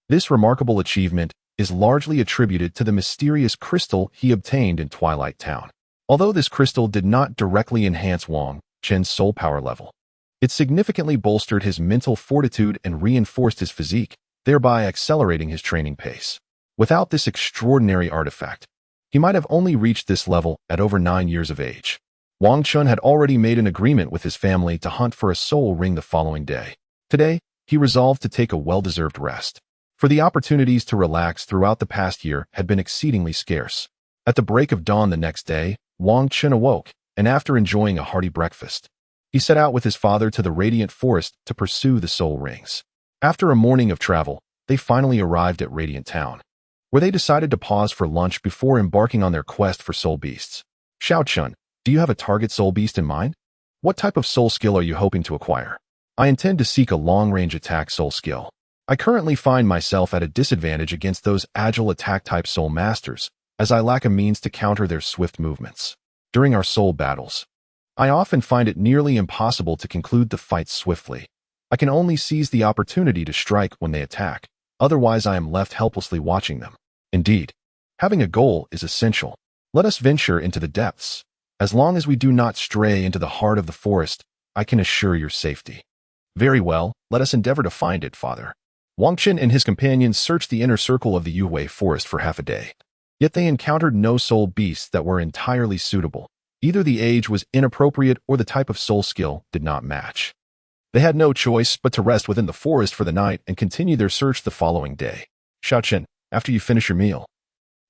This remarkable achievement is largely attributed to the mysterious crystal he obtained in Twilight Town. Although this crystal did not directly enhance Wang Chun's soul power level, it significantly bolstered his mental fortitude and reinforced his physique, thereby accelerating his training pace. Without this extraordinary artifact, he might have only reached this level at over 9 years of age. Wang Chun had already made an agreement with his family to hunt for a soul ring the following day. Today, he resolved to take a well-deserved rest, for the opportunities to relax throughout the past year had been exceedingly scarce. At the break of dawn the next day, Wang Chun awoke, and after enjoying a hearty breakfast, He set out with his father to the Radiant Forest to pursue the soul rings. After a morning of travel, they finally arrived at Radiant Town, where they decided to pause for lunch before embarking on their quest for soul beasts. Xiao, do you have a target soul beast in mind? What type of soul skill are you hoping to acquire? I intend to seek a long-range attack soul skill. I currently find myself at a disadvantage against those agile attack-type soul masters, as I lack a means to counter their swift movements. During our soul battles, I often find it nearly impossible to conclude the fight swiftly. I can only seize the opportunity to strike when they attack, otherwise I am left helplessly watching them. Indeed, having a goal is essential. Let us venture into the depths. As long as we do not stray into the heart of the forest, I can assure your safety. Very well, let us endeavor to find it, father. Wang Qin and his companions searched the inner circle of the Yuwei forest for half a day. Yet they encountered no soul beasts that were entirely suitable. Either the age was inappropriate or the type of soul skill did not match. They had no choice but to rest within the forest for the night and continue their search the following day. Xiao, after you finish your meal,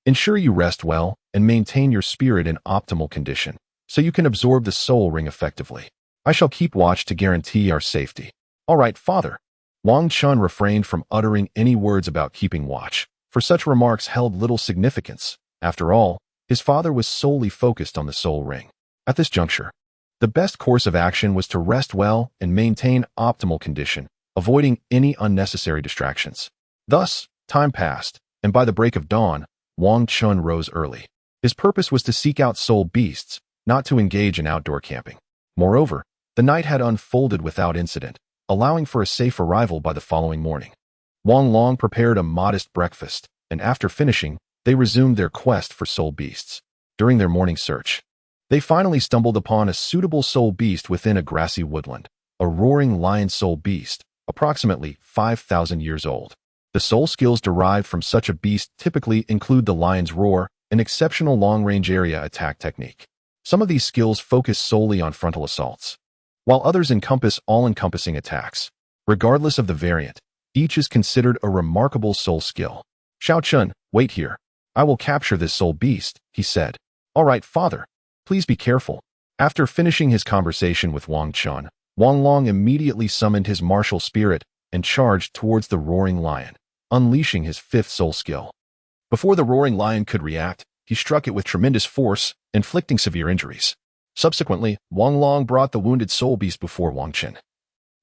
ensure you rest well and maintain your spirit in optimal condition, so you can absorb the soul ring effectively. I shall keep watch to guarantee our safety. All right, father. Wang Chun refrained from uttering any words about keeping watch, for such remarks held little significance. After all, his father was solely focused on the soul ring. At this juncture, the best course of action was to rest well and maintain optimal condition, avoiding any unnecessary distractions. Thus, time passed, and by the break of dawn, Wang Chun rose early. His purpose was to seek out soul beasts, not to engage in outdoor camping. Moreover, the night had unfolded without incident, allowing for a safe arrival by the following morning. Wang Long prepared a modest breakfast, and after finishing, they resumed their quest for soul beasts. During their morning search, they finally stumbled upon a suitable soul beast within a grassy woodland, a roaring lion soul beast, approximately 5,000 years old. The soul skills derived from such a beast typically include the lion's roar, an exceptional long-range area attack technique. Some of these skills focus solely on frontal assaults, while others encompass all-encompassing attacks. Regardless of the variant, each is considered a remarkable soul skill. Xiao, wait here. I will capture this soul beast, he said. All right, father. Please be careful. After finishing his conversation with Wang Chun, Wang Long immediately summoned his martial spirit and charged towards the roaring lion, unleashing his fifth soul skill. Before the roaring lion could react, he struck it with tremendous force, inflicting severe injuries. Subsequently, Wang Long brought the wounded soul beast before Wang Qin,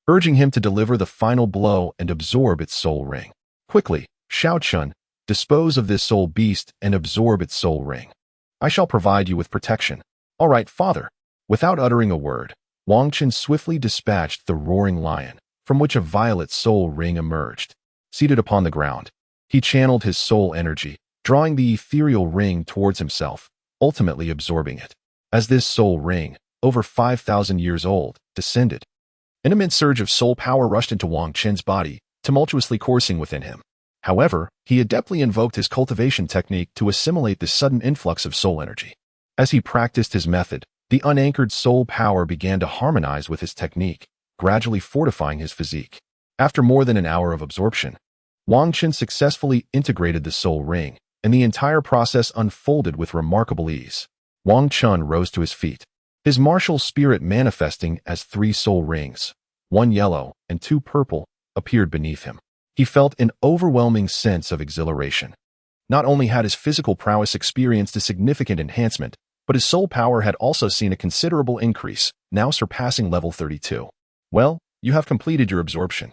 urging him to deliver the final blow and absorb its soul ring. Quickly, Xiao, dispose of this soul beast and absorb its soul ring. I shall provide you with protection. All right, father. Without uttering a word, Wang Qin swiftly dispatched the roaring lion, from which a violet soul ring emerged. Seated upon the ground, he channeled his soul energy, drawing the ethereal ring towards himself, ultimately absorbing it. As this soul ring, over 5,000 years old, descended, an immense surge of soul power rushed into Wang Qin's body, tumultuously coursing within him. However, he adeptly invoked his cultivation technique to assimilate this sudden influx of soul energy. As he practiced his method, the unanchored soul power began to harmonize with his technique, gradually fortifying his physique. After more than an hour of absorption, Wang Qin successfully integrated the soul ring, and the entire process unfolded with remarkable ease. Wang Chun rose to his feet, his martial spirit manifesting as 3 soul rings, 1 yellow and 2 purple, appeared beneath him. He felt an overwhelming sense of exhilaration. Not only had his physical prowess experienced a significant enhancement, but his soul power had also seen a considerable increase, now surpassing level 32. Well, you have completed your absorption.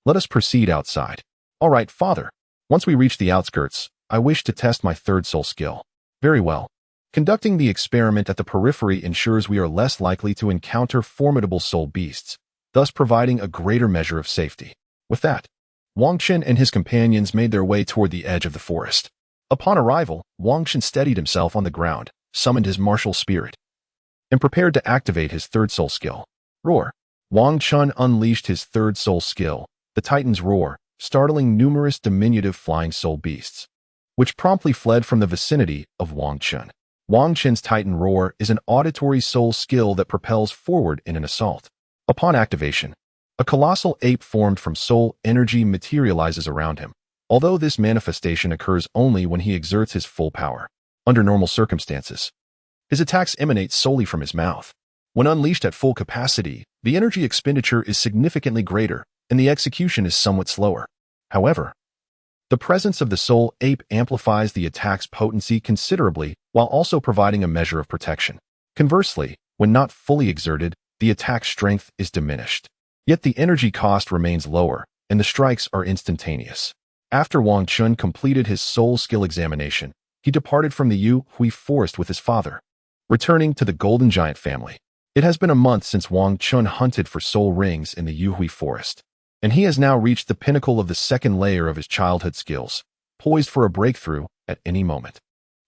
Let us proceed outside. All right, father. Once we reach the outskirts, I wish to test my 3rd soul skill. Very well. Conducting the experiment at the periphery ensures we are less likely to encounter formidable soul beasts, thus providing a greater measure of safety. With that, Wang Qin and his companions made their way toward the edge of the forest. Upon arrival, Wang Qin steadied himself on the ground, summoned his martial spirit, and prepared to activate his 3rd soul skill. Roar. Wang Chun unleashed his 3rd soul skill, the Titan's Roar, startling numerous diminutive flying soul beasts, which promptly fled from the vicinity of Wang Chun. Wang Qin's Titan Roar is an auditory soul skill that propels forward in an assault. Upon activation, a colossal ape formed from soul energy materializes around him, although this manifestation occurs only when he exerts his full power. Under normal circumstances, his attacks emanate solely from his mouth. When unleashed at full capacity, the energy expenditure is significantly greater, and the execution is somewhat slower. However, the presence of the soul ape amplifies the attack's potency considerably while also providing a measure of protection. Conversely, when not fully exerted, the attack strength is diminished. Yet the energy cost remains lower, and the strikes are instantaneous. After Wang Chun completed his soul skill examination, he departed from the Yu Hui forest with his father, returning to the Golden Giant family. It has been a month since Wang Chun hunted for soul rings in the Yu Hui forest, and he has now reached the pinnacle of the second layer of his childhood skills, poised for a breakthrough at any moment.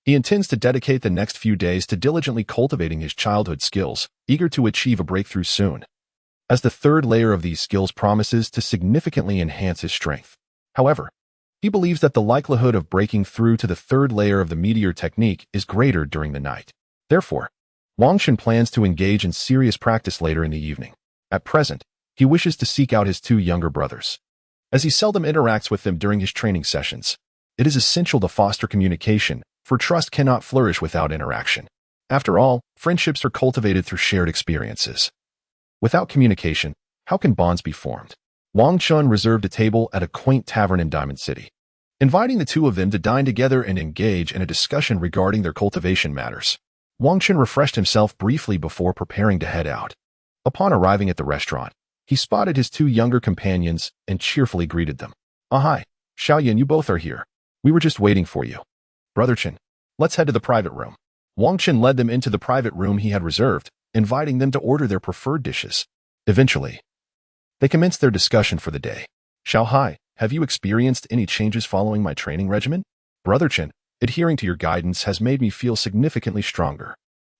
He intends to dedicate the next few days to diligently cultivating his childhood skills, eager to achieve a breakthrough soon, as the third layer of these skills promises to significantly enhance his strength. However, he believes that the likelihood of breaking through to the third layer of the meteor technique is greater during the night. Therefore, Wang Chun plans to engage in serious practice later in the evening. At present, he wishes to seek out his two younger brothers. As he seldom interacts with them during his training sessions, it is essential to foster communication, for trust cannot flourish without interaction. After all, friendships are cultivated through shared experiences. Without communication, how can bonds be formed? Wang Chun reserved a table at a quaint tavern in Diamond City, inviting the two of them to dine together and engage in a discussion regarding their cultivation matters. Wang Chun refreshed himself briefly before preparing to head out. Upon arriving at the restaurant, he spotted his two younger companions and cheerfully greeted them. Hi, Shaolin, you both are here. We were just waiting for you. Brother Chen, let's head to the private room. Wang Chun led them into the private room he had reserved, inviting them to order their preferred dishes. Eventually, they commenced their discussion for the day. Xiaohai, have you experienced any changes following my training regimen? Brother Chen, adhering to your guidance has made me feel significantly stronger.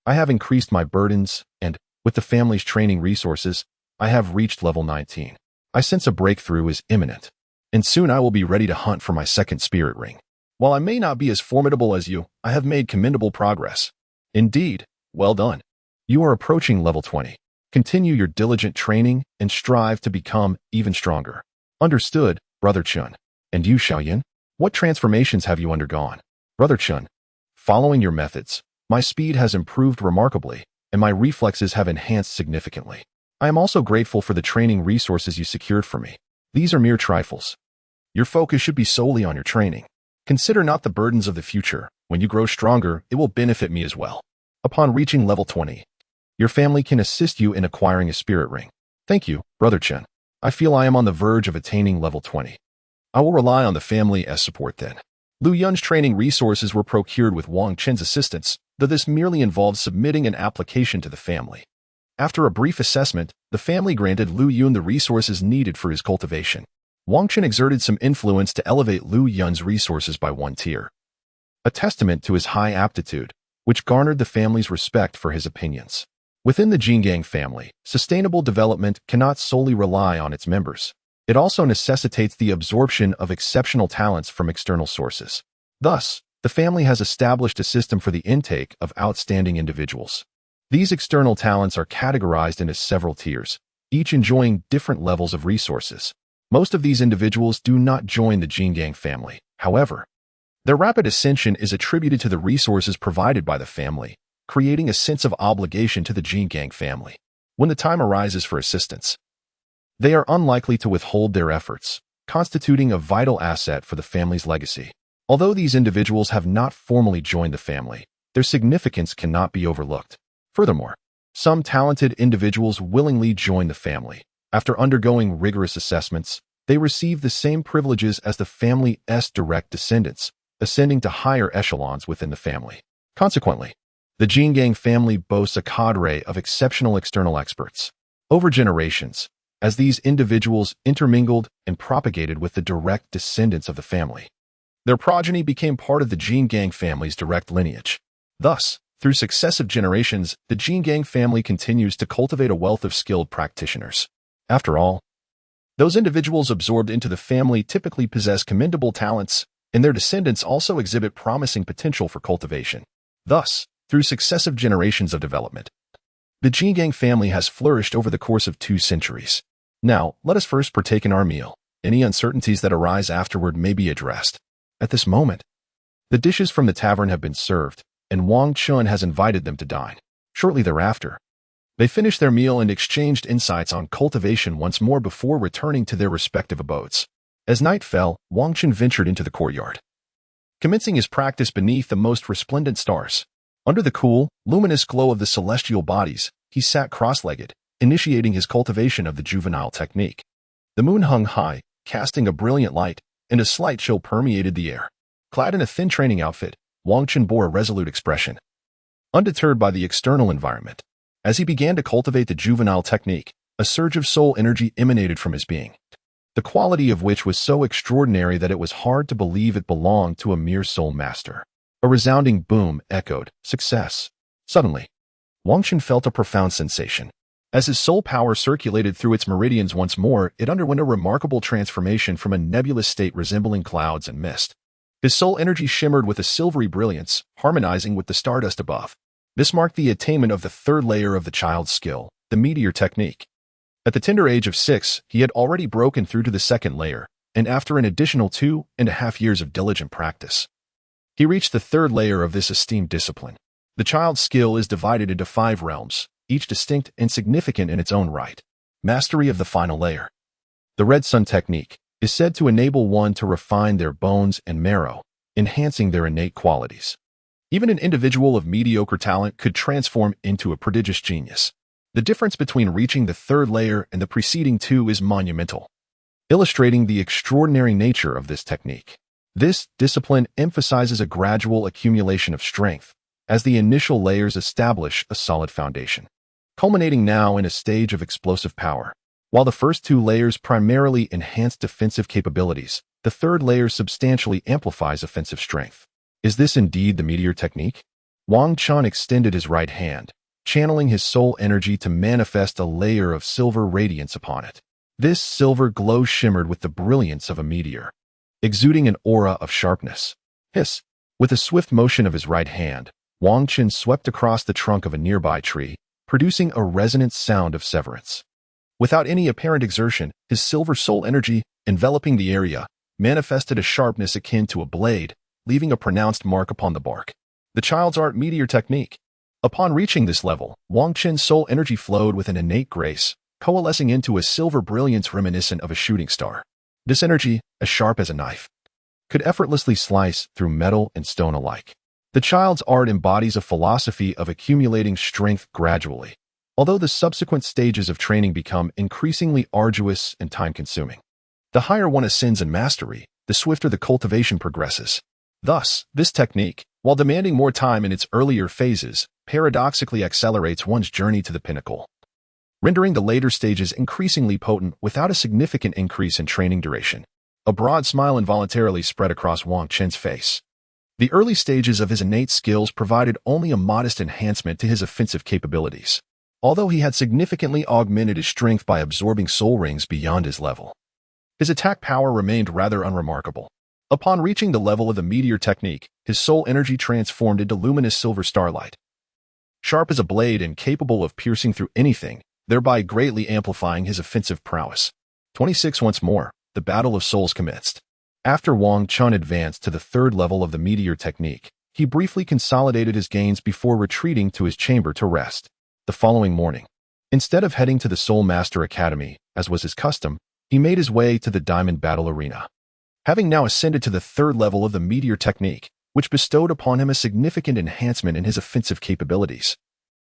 I have increased my burdens, and, with the family's training resources, I have reached level 19. I sense a breakthrough is imminent, and soon I will be ready to hunt for my second spirit ring. While I may not be as formidable as you, I have made commendable progress. Indeed, well done. You are approaching level 20. Continue your diligent training and strive to become even stronger. Understood, Brother Chun. And you, Shaolin, what transformations have you undergone? Brother Chun, following your methods, my speed has improved remarkably, and my reflexes have enhanced significantly. I am also grateful for the training resources you secured for me. These are mere trifles. Your focus should be solely on your training. Consider not the burdens of the future. When you grow stronger, it will benefit me as well. Upon reaching level 20, your family can assist you in acquiring a spirit ring. Thank you, Brother Chen. I feel I am on the verge of attaining level 20. I will rely on the family as support then. Lu Yun's training resources were procured with Wang Chen's assistance, though this merely involved submitting an application to the family. After a brief assessment, the family granted Lu Yun the resources needed for his cultivation. Wang Chen exerted some influence to elevate Lu Yun's resources by one tier, a testament to his high aptitude, which garnered the family's respect for his opinions. Within the Jingang family, sustainable development cannot solely rely on its members. It also necessitates the absorption of exceptional talents from external sources. Thus, the family has established a system for the intake of outstanding individuals. These external talents are categorized into several tiers, each enjoying different levels of resources. Most of these individuals do not join the Jingang family. However, their rapid ascension is attributed to the resources provided by the family, creating a sense of obligation to the Jingang family. When the time arises for assistance, they are unlikely to withhold their efforts, constituting a vital asset for the family's legacy. Although these individuals have not formally joined the family, their significance cannot be overlooked. Furthermore, some talented individuals willingly join the family. After undergoing rigorous assessments, they receive the same privileges as the family's direct descendants, ascending to higher echelons within the family. Consequently, the Jingang family boasts a cadre of exceptional external experts. Over generations, as these individuals intermingled and propagated with the direct descendants of the family, their progeny became part of the Jingang family's direct lineage. Thus, through successive generations, the Jingang family continues to cultivate a wealth of skilled practitioners. After all, those individuals absorbed into the family typically possess commendable talents, and their descendants also exhibit promising potential for cultivation. Thus, through successive generations of development, the Jingang family has flourished over the course of 2 centuries. Now, let us first partake in our meal. Any uncertainties that arise afterward may be addressed. At this moment, the dishes from the tavern have been served, and Wang Chun has invited them to dine. Shortly thereafter, They finished their meal and exchanged insights on cultivation once more before returning to their respective abodes. As night fell, Wang Chun ventured into the courtyard, commencing his practice beneath the most resplendent stars. Under the cool, luminous glow of the celestial bodies, he sat cross-legged, initiating his cultivation of the juvenile technique. The moon hung high, casting a brilliant light, and a slight chill permeated the air. Clad in a thin training outfit, Wang Chun bore a resolute expression, undeterred by the external environment. As he began to cultivate the juvenile technique, a surge of soul energy emanated from his being, the quality of which was so extraordinary that it was hard to believe it belonged to a mere soul master. A resounding boom echoed, "Success." Suddenly, Wang Chun felt a profound sensation. As his soul power circulated through its meridians once more, it underwent a remarkable transformation from a nebulous state resembling clouds and mist. His soul energy shimmered with a silvery brilliance, harmonizing with the stardust above. This marked the attainment of the third layer of the child's skill, the meteor technique. At the tender age of 6, he had already broken through to the second layer, and after an additional 2.5 years of diligent practice, he reached the third layer of this esteemed discipline. The child's skill is divided into 5 realms, each distinct and significant in its own right. Mastery of the final layer. The Red Sun technique is said to enable one to refine their bones and marrow, enhancing their innate qualities. Even an individual of mediocre talent could transform into a prodigious genius. The difference between reaching the third layer and the preceding 2 is monumental, illustrating the extraordinary nature of this technique. This discipline emphasizes a gradual accumulation of strength, as the initial layers establish a solid foundation, culminating now in a stage of explosive power. While the first 2 layers primarily enhance defensive capabilities, the third layer substantially amplifies offensive strength. Is this indeed the meteor technique? Wang Chun extended his right hand, channeling his soul energy to manifest a layer of silver radiance upon it. This silver glow shimmered with the brilliance of a meteor, exuding an aura of sharpness. Hiss! With a swift motion of his right hand, Wang Chun swept across the trunk of a nearby tree, producing a resonant sound of severance. Without any apparent exertion, his silver soul energy, enveloping the area, manifested a sharpness akin to a blade, leaving a pronounced mark upon the bark. The child's art meteor technique. Upon reaching this level, Wang Chun's soul energy flowed with an innate grace, coalescing into a silver brilliance reminiscent of a shooting star. This energy, as sharp as a knife, could effortlessly slice through metal and stone alike. The child's art embodies a philosophy of accumulating strength gradually, although the subsequent stages of training become increasingly arduous and time-consuming. The higher one ascends in mastery, the swifter the cultivation progresses. Thus, this technique, while demanding more time in its earlier phases, paradoxically accelerates one's journey to the pinnacle, rendering the later stages increasingly potent without a significant increase in training duration. A broad smile involuntarily spread across Wang Chun's face. The early stages of his innate skills provided only a modest enhancement to his offensive capabilities, although he had significantly augmented his strength by absorbing soul rings beyond his level. His attack power remained rather unremarkable. Upon reaching the level of the meteor technique, his soul energy transformed into luminous silver starlight, sharp as a blade and capable of piercing through anything, thereby greatly amplifying his offensive prowess. 26 Once more, the battle of souls commenced. After Wang Chun advanced to the third level of the meteor technique, he briefly consolidated his gains before retreating to his chamber to rest. The following morning, instead of heading to the Soul Master Academy, as was his custom, he made his way to the Diamond Battle Arena. Having now ascended to the third level of the meteor technique, which bestowed upon him a significant enhancement in his offensive capabilities,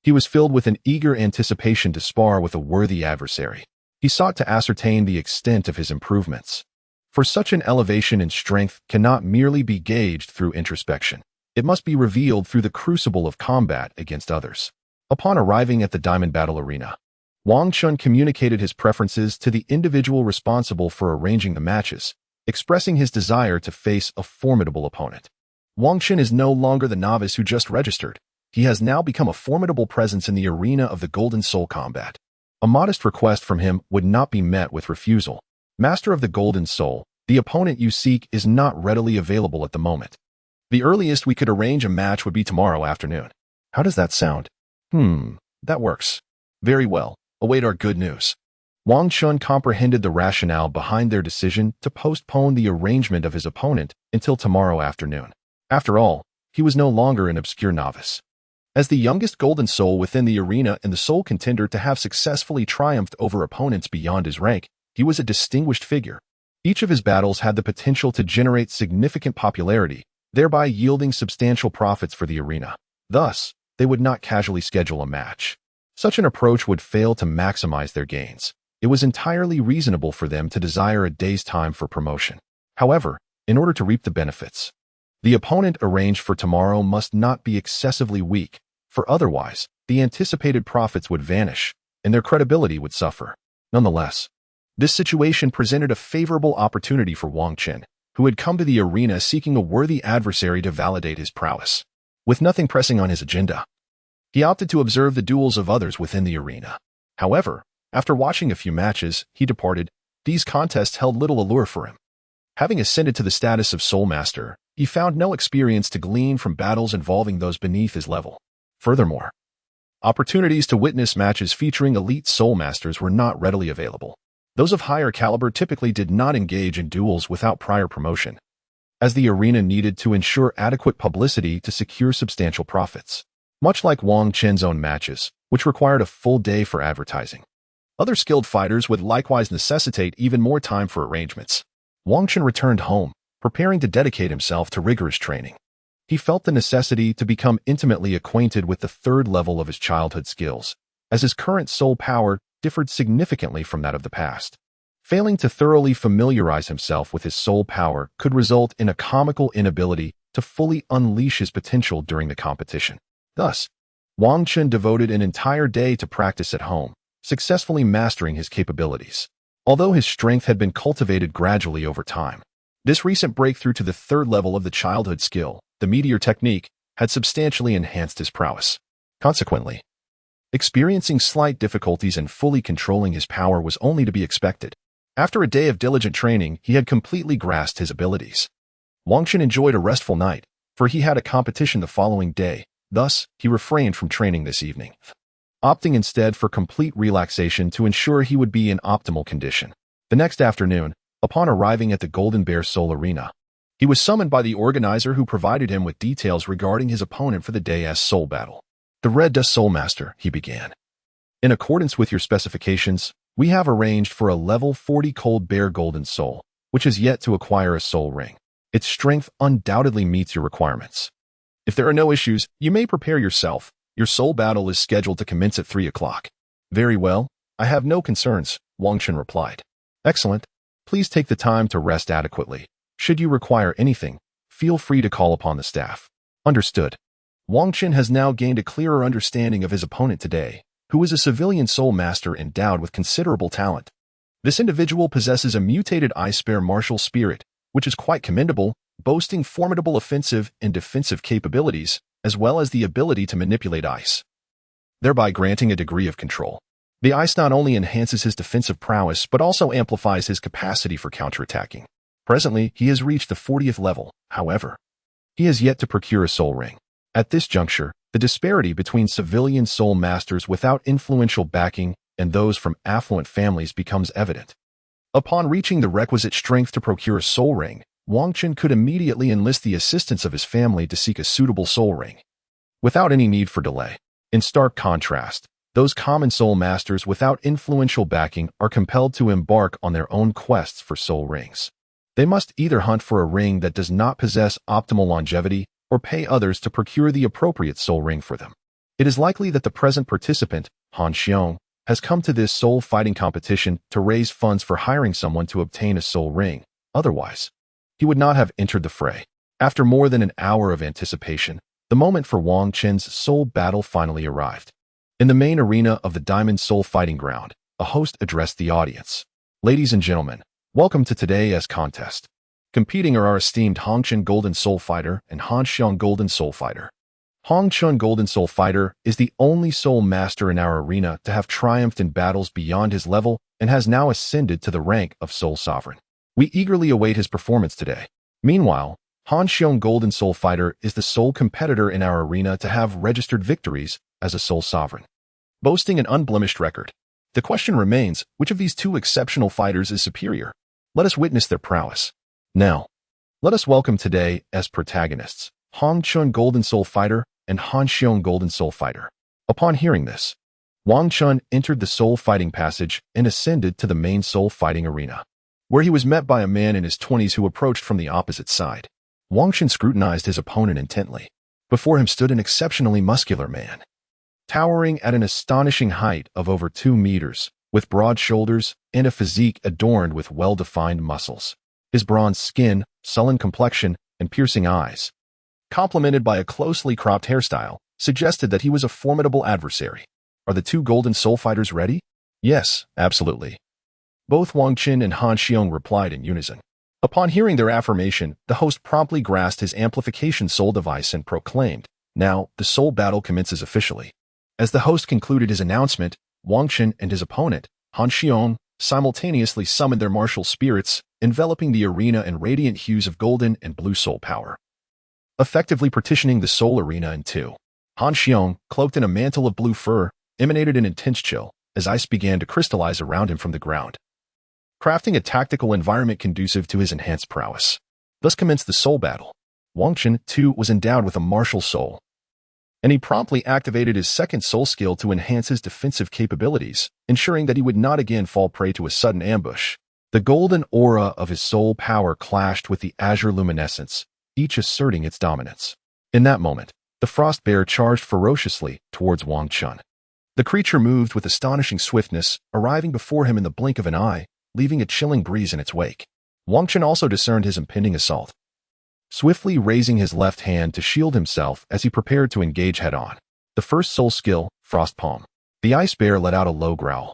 he was filled with an eager anticipation to spar with a worthy adversary. He sought to ascertain the extent of his improvements. For such an elevation in strength cannot merely be gauged through introspection. It must be revealed through the crucible of combat against others. Upon arriving at the Diamond Battle Arena, Wang Chun communicated his preferences to the individual responsible for arranging the matches, expressing his desire to face a formidable opponent. Wang Chun is no longer the novice who just registered. He has now become a formidable presence in the arena of the Golden Soul combat. A modest request from him would not be met with refusal. Master of the Golden Soul, the opponent you seek is not readily available at the moment. The earliest we could arrange a match would be tomorrow afternoon. How does that sound? That works. Very well. Await our good news. Wang Chun comprehended the rationale behind their decision to postpone the arrangement of his opponent until tomorrow afternoon. After all, he was no longer an obscure novice. As the youngest golden soul within the arena and the sole contender to have successfully triumphed over opponents beyond his rank, he was a distinguished figure. Each of his battles had the potential to generate significant popularity, thereby yielding substantial profits for the arena. Thus, they would not casually schedule a match. Such an approach would fail to maximize their gains. It was entirely reasonable for them to desire a day's time for promotion. However, in order to reap the benefits, the opponent arranged for tomorrow must not be excessively weak, for otherwise, the anticipated profits would vanish, and their credibility would suffer. Nonetheless, this situation presented a favorable opportunity for Wang Chen, who had come to the arena seeking a worthy adversary to validate his prowess. With nothing pressing on his agenda, he opted to observe the duels of others within the arena. However, after watching a few matches, he departed. These contests held little allure for him. Having ascended to the status of Soul Master, he found no experience to glean from battles involving those beneath his level. Furthermore, opportunities to witness matches featuring elite Soul Masters were not readily available. Those of higher caliber typically did not engage in duels without prior promotion, as the arena needed to ensure adequate publicity to secure substantial profits, much like Wang Chen's own matches, which required a full day for advertising. Other skilled fighters would likewise necessitate even more time for arrangements. Wang Chen returned home, preparing to dedicate himself to rigorous training. He felt the necessity to become intimately acquainted with the third level of his childhood skills, as his current soul power differed significantly from that of the past. Failing to thoroughly familiarize himself with his soul power could result in a comical inability to fully unleash his potential during the competition. Thus, Wang Chen devoted an entire day to practice at home, successfully mastering his capabilities. Although his strength had been cultivated gradually over time, this recent breakthrough to the third level of the childhood skill, the meteor technique, had substantially enhanced his prowess. Consequently, experiencing slight difficulties in fully controlling his power was only to be expected. After a day of diligent training, he had completely grasped his abilities. Wang Chen enjoyed a restful night, for he had a competition the following day. Thus, he refrained from training this evening, opting instead for complete relaxation to ensure he would be in optimal condition. The next afternoon, upon arriving at the Golden Bear Soul Arena, he was summoned by the organizer, who provided him with details regarding his opponent for the day's soul battle. "The Red Dust Soul Master," he began. "In accordance with your specifications, we have arranged for a level 40 Cold Bear Golden Soul, which has yet to acquire a soul ring. Its strength undoubtedly meets your requirements. If there are no issues, you may prepare yourself. Your soul battle is scheduled to commence at 3 o'clock. "Very well. I have no concerns," Wang Chen replied. "Excellent. Please take the time to rest adequately. Should you require anything, feel free to call upon the staff." Understood. Wang Chen has now gained a clearer understanding of his opponent today, who is a civilian soul master endowed with considerable talent. This individual possesses a mutated ice bear martial spirit, which is quite commendable, boasting formidable offensive and defensive capabilities, as well as the ability to manipulate ice, thereby granting a degree of control. The ice not only enhances his defensive prowess, but also amplifies his capacity for counterattacking. Presently, he has reached the 40th level. However, he has yet to procure a soul ring. At this juncture, the disparity between civilian soul masters without influential backing and those from affluent families becomes evident. Upon reaching the requisite strength to procure a soul ring, Wang Chen could immediately enlist the assistance of his family to seek a suitable soul ring, without any need for delay. In stark contrast, those common soul masters without influential backing are compelled to embark on their own quests for soul rings. They must either hunt for a ring that does not possess optimal longevity or pay others to procure the appropriate soul ring for them. It is likely that the present participant, Han Xiong, has come to this soul fighting competition to raise funds for hiring someone to obtain a soul ring. Otherwise, he would not have entered the fray. After more than an hour of anticipation, the moment for Wang Chen's soul battle finally arrived. In the main arena of the Diamond Soul Fighting Ground, a host addressed the audience. "Ladies and gentlemen, welcome to today's contest. Competing are our esteemed Hong Chen Golden Soul Fighter and Han Xiong Golden Soul Fighter. Hong Chen Golden Soul Fighter is the only soul master in our arena to have triumphed in battles beyond his level and has now ascended to the rank of Soul Sovereign. We eagerly await his performance today. Meanwhile, Han Xiong Golden Soul Fighter is the sole competitor in our arena to have registered victories as a Soul Sovereign, boasting an unblemished record. The question remains, which of these two exceptional fighters is superior? Let us witness their prowess. Now, let us welcome today as protagonists, Hong Chen Golden Soul Fighter and Han Xiong Golden Soul Fighter. Upon hearing this, Wang Chun entered the soul fighting passage and ascended to the main soul fighting arena, where he was met by a man in his 20s who approached from the opposite side. Wang Chun scrutinized his opponent intently. Before him stood an exceptionally muscular man, towering at an astonishing height of over 2 meters, with broad shoulders and a physique adorned with well-defined muscles. His bronze skin, sullen complexion, and piercing eyes, complemented by a closely cropped hairstyle, suggested that he was a formidable adversary. Are the two Golden Soul Fighters ready? Yes, absolutely. Both Wang Chun and Han Xiong replied in unison. Upon hearing their affirmation, the host promptly grasped his amplification soul device and proclaimed, "Now, the soul battle commences officially." As the host concluded his announcement, Wang Chun and his opponent, Han Xiong, simultaneously summoned their martial spirits, enveloping the arena in radiant hues of golden and blue soul power, effectively partitioning the soul arena in two. Han Xiong, cloaked in a mantle of blue fur, emanated an intense chill as ice began to crystallize around him from the ground, crafting a tactical environment conducive to his enhanced prowess. Thus commenced the soul battle. Wang Chun, too, was endowed with a martial soul, and he promptly activated his second soul skill to enhance his defensive capabilities, ensuring that he would not again fall prey to a sudden ambush. The golden aura of his soul power clashed with the azure luminescence, each asserting its dominance. In that moment, the frost bear charged ferociously towards Wang Chun. The creature moved with astonishing swiftness, arriving before him in the blink of an eye, leaving a chilling breeze in its wake. Wang Chun also discerned his impending assault, swiftly raising his left hand to shield himself as he prepared to engage head-on. The first soul skill, Frost Palm. The ice bear let out a low growl,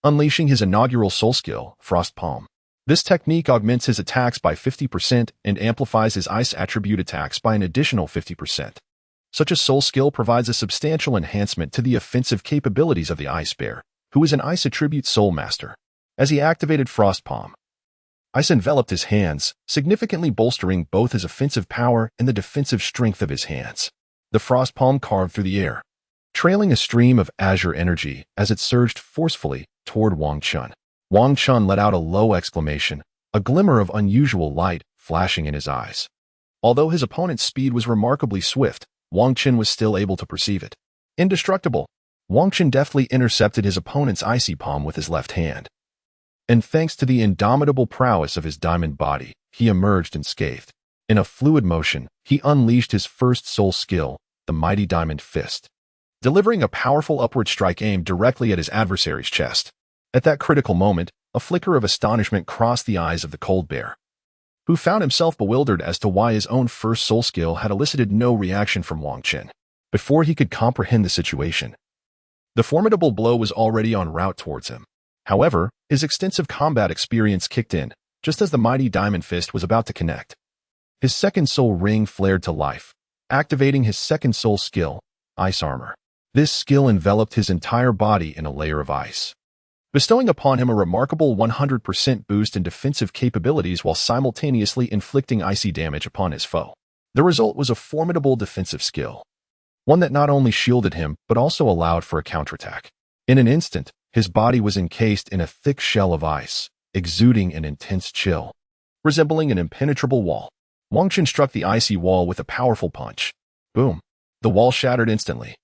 unleashing his inaugural soul skill, Frost Palm. This technique augments his attacks by 50% and amplifies his ice attribute attacks by an additional 50%. Such a soul skill provides a substantial enhancement to the offensive capabilities of the ice bear, who is an ice attribute soul master. As he activated Frost Palm, ice enveloped his hands, significantly bolstering both his offensive power and the defensive strength of his hands. The Frost Palm carved through the air, trailing a stream of azure energy as it surged forcefully toward Wang Chun. Wang Chun let out a low exclamation, a glimmer of unusual light flashing in his eyes. Although his opponent's speed was remarkably swift, Wang Chun was still able to perceive it. Indestructible, Wang Chun deftly intercepted his opponent's icy palm with his left hand. And thanks to the indomitable prowess of his diamond body, he emerged unscathed. In a fluid motion, he unleashed his first soul skill, the mighty diamond fist, delivering a powerful upward strike aimed directly at his adversary's chest. At that critical moment, a flicker of astonishment crossed the eyes of the cold bear, who found himself bewildered as to why his own first soul skill had elicited no reaction from Wang Chun. Before he could comprehend the situation, the formidable blow was already en route towards him. However, his extensive combat experience kicked in, just as the mighty diamond fist was about to connect. His second soul ring flared to life, activating his second soul skill, Ice Armor. This skill enveloped his entire body in a layer of ice, bestowing upon him a remarkable 100% boost in defensive capabilities while simultaneously inflicting icy damage upon his foe. The result was a formidable defensive skill, one that not only shielded him but also allowed for a counterattack. In an instant, his body was encased in a thick shell of ice, exuding an intense chill, resembling an impenetrable wall. Wang Chun struck the icy wall with a powerful punch. Boom! The wall shattered instantly,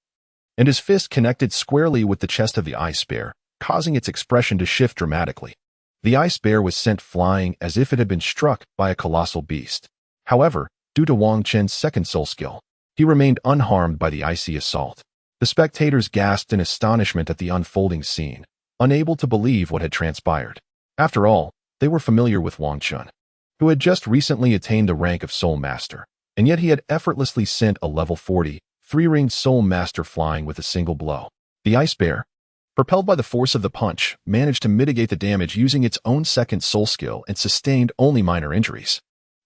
and his fist connected squarely with the chest of the ice bear, causing its expression to shift dramatically. The ice bear was sent flying as if it had been struck by a colossal beast. However, due to Wang Chun's second soul skill, he remained unharmed by the icy assault. The spectators gasped in astonishment at the unfolding scene, unable to believe what had transpired. After all, they were familiar with Wang Chun, who had just recently attained the rank of Soul Master, and yet he had effortlessly sent a level 40, three-ringed Soul Master flying with a single blow. The ice bear, propelled by the force of the punch, managed to mitigate the damage using its own second soul skill and sustained only minor injuries.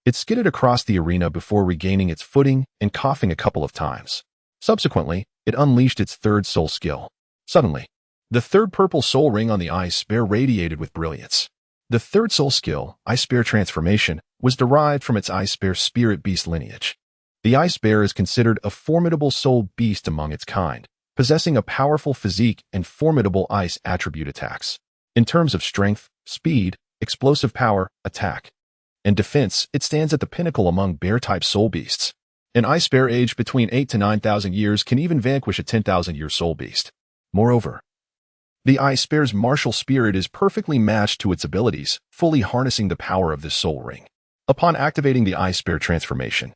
It skidded across the arena before regaining its footing and coughing a couple of times. Subsequently, it unleashed its third soul skill. Suddenly, the third purple soul ring on the ice bear radiated with brilliance. The third soul skill, Ice Bear Transformation, was derived from its ice bear spirit beast lineage. The ice bear is considered a formidable soul beast among its kind, possessing a powerful physique and formidable ice attribute attacks. In terms of strength, speed, explosive power, attack, and defense, it stands at the pinnacle among bear-type soul beasts. An ice bear aged between 8 to 9,000 years can even vanquish a 10,000-year soul beast. Moreover, the ice bear's martial spirit is perfectly matched to its abilities, fully harnessing the power of this soul ring. Upon activating the ice bear transformation,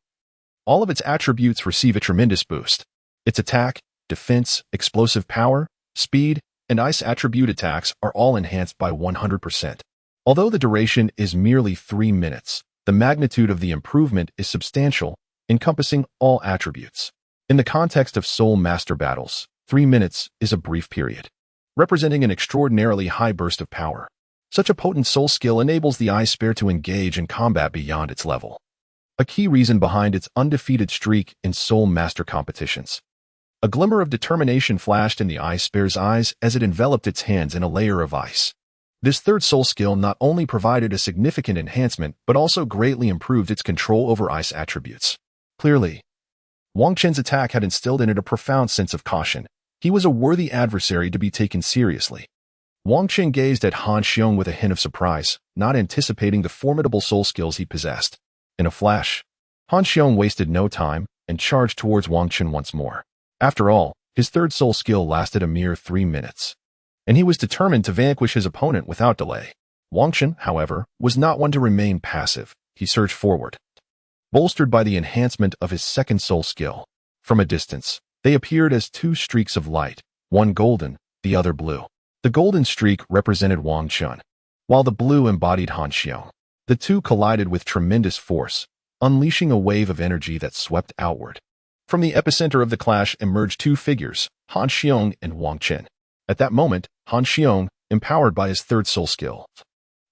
all of its attributes receive a tremendous boost. Its attack, defense, explosive power, speed, and ice attribute attacks are all enhanced by 100%. Although the duration is merely 3 minutes, the magnitude of the improvement is substantial, encompassing all attributes. In the context of Soul Master battles, 3 minutes is a brief period, representing an extraordinarily high burst of power. Such a potent soul skill enables the ice bear to engage in combat beyond its level, a key reason behind its undefeated streak in Soul Master competitions. A glimmer of determination flashed in the ice bear's eyes as it enveloped its hands in a layer of ice. This third soul skill not only provided a significant enhancement, but also greatly improved its control over ice attributes. Clearly, Wang Chen's attack had instilled in it a profound sense of caution. He was a worthy adversary to be taken seriously. Wang Chen gazed at Han Xiong with a hint of surprise, not anticipating the formidable soul skills he possessed. In a flash, Han Xiong wasted no time and charged towards Wang Chen once more. After all, his third soul skill lasted a mere 3 minutes, and he was determined to vanquish his opponent without delay. Wang Chen, however, was not one to remain passive. He surged forward, bolstered by the enhancement of his second soul skill. From a distance, they appeared as two streaks of light, one golden, the other blue. The golden streak represented Wang Chen, while the blue embodied Han Xiong. The two collided with tremendous force, unleashing a wave of energy that swept outward. From the epicenter of the clash emerged two figures, Han Xiong and Wang Chen. At that moment, Han Xiong, empowered by his third soul skill,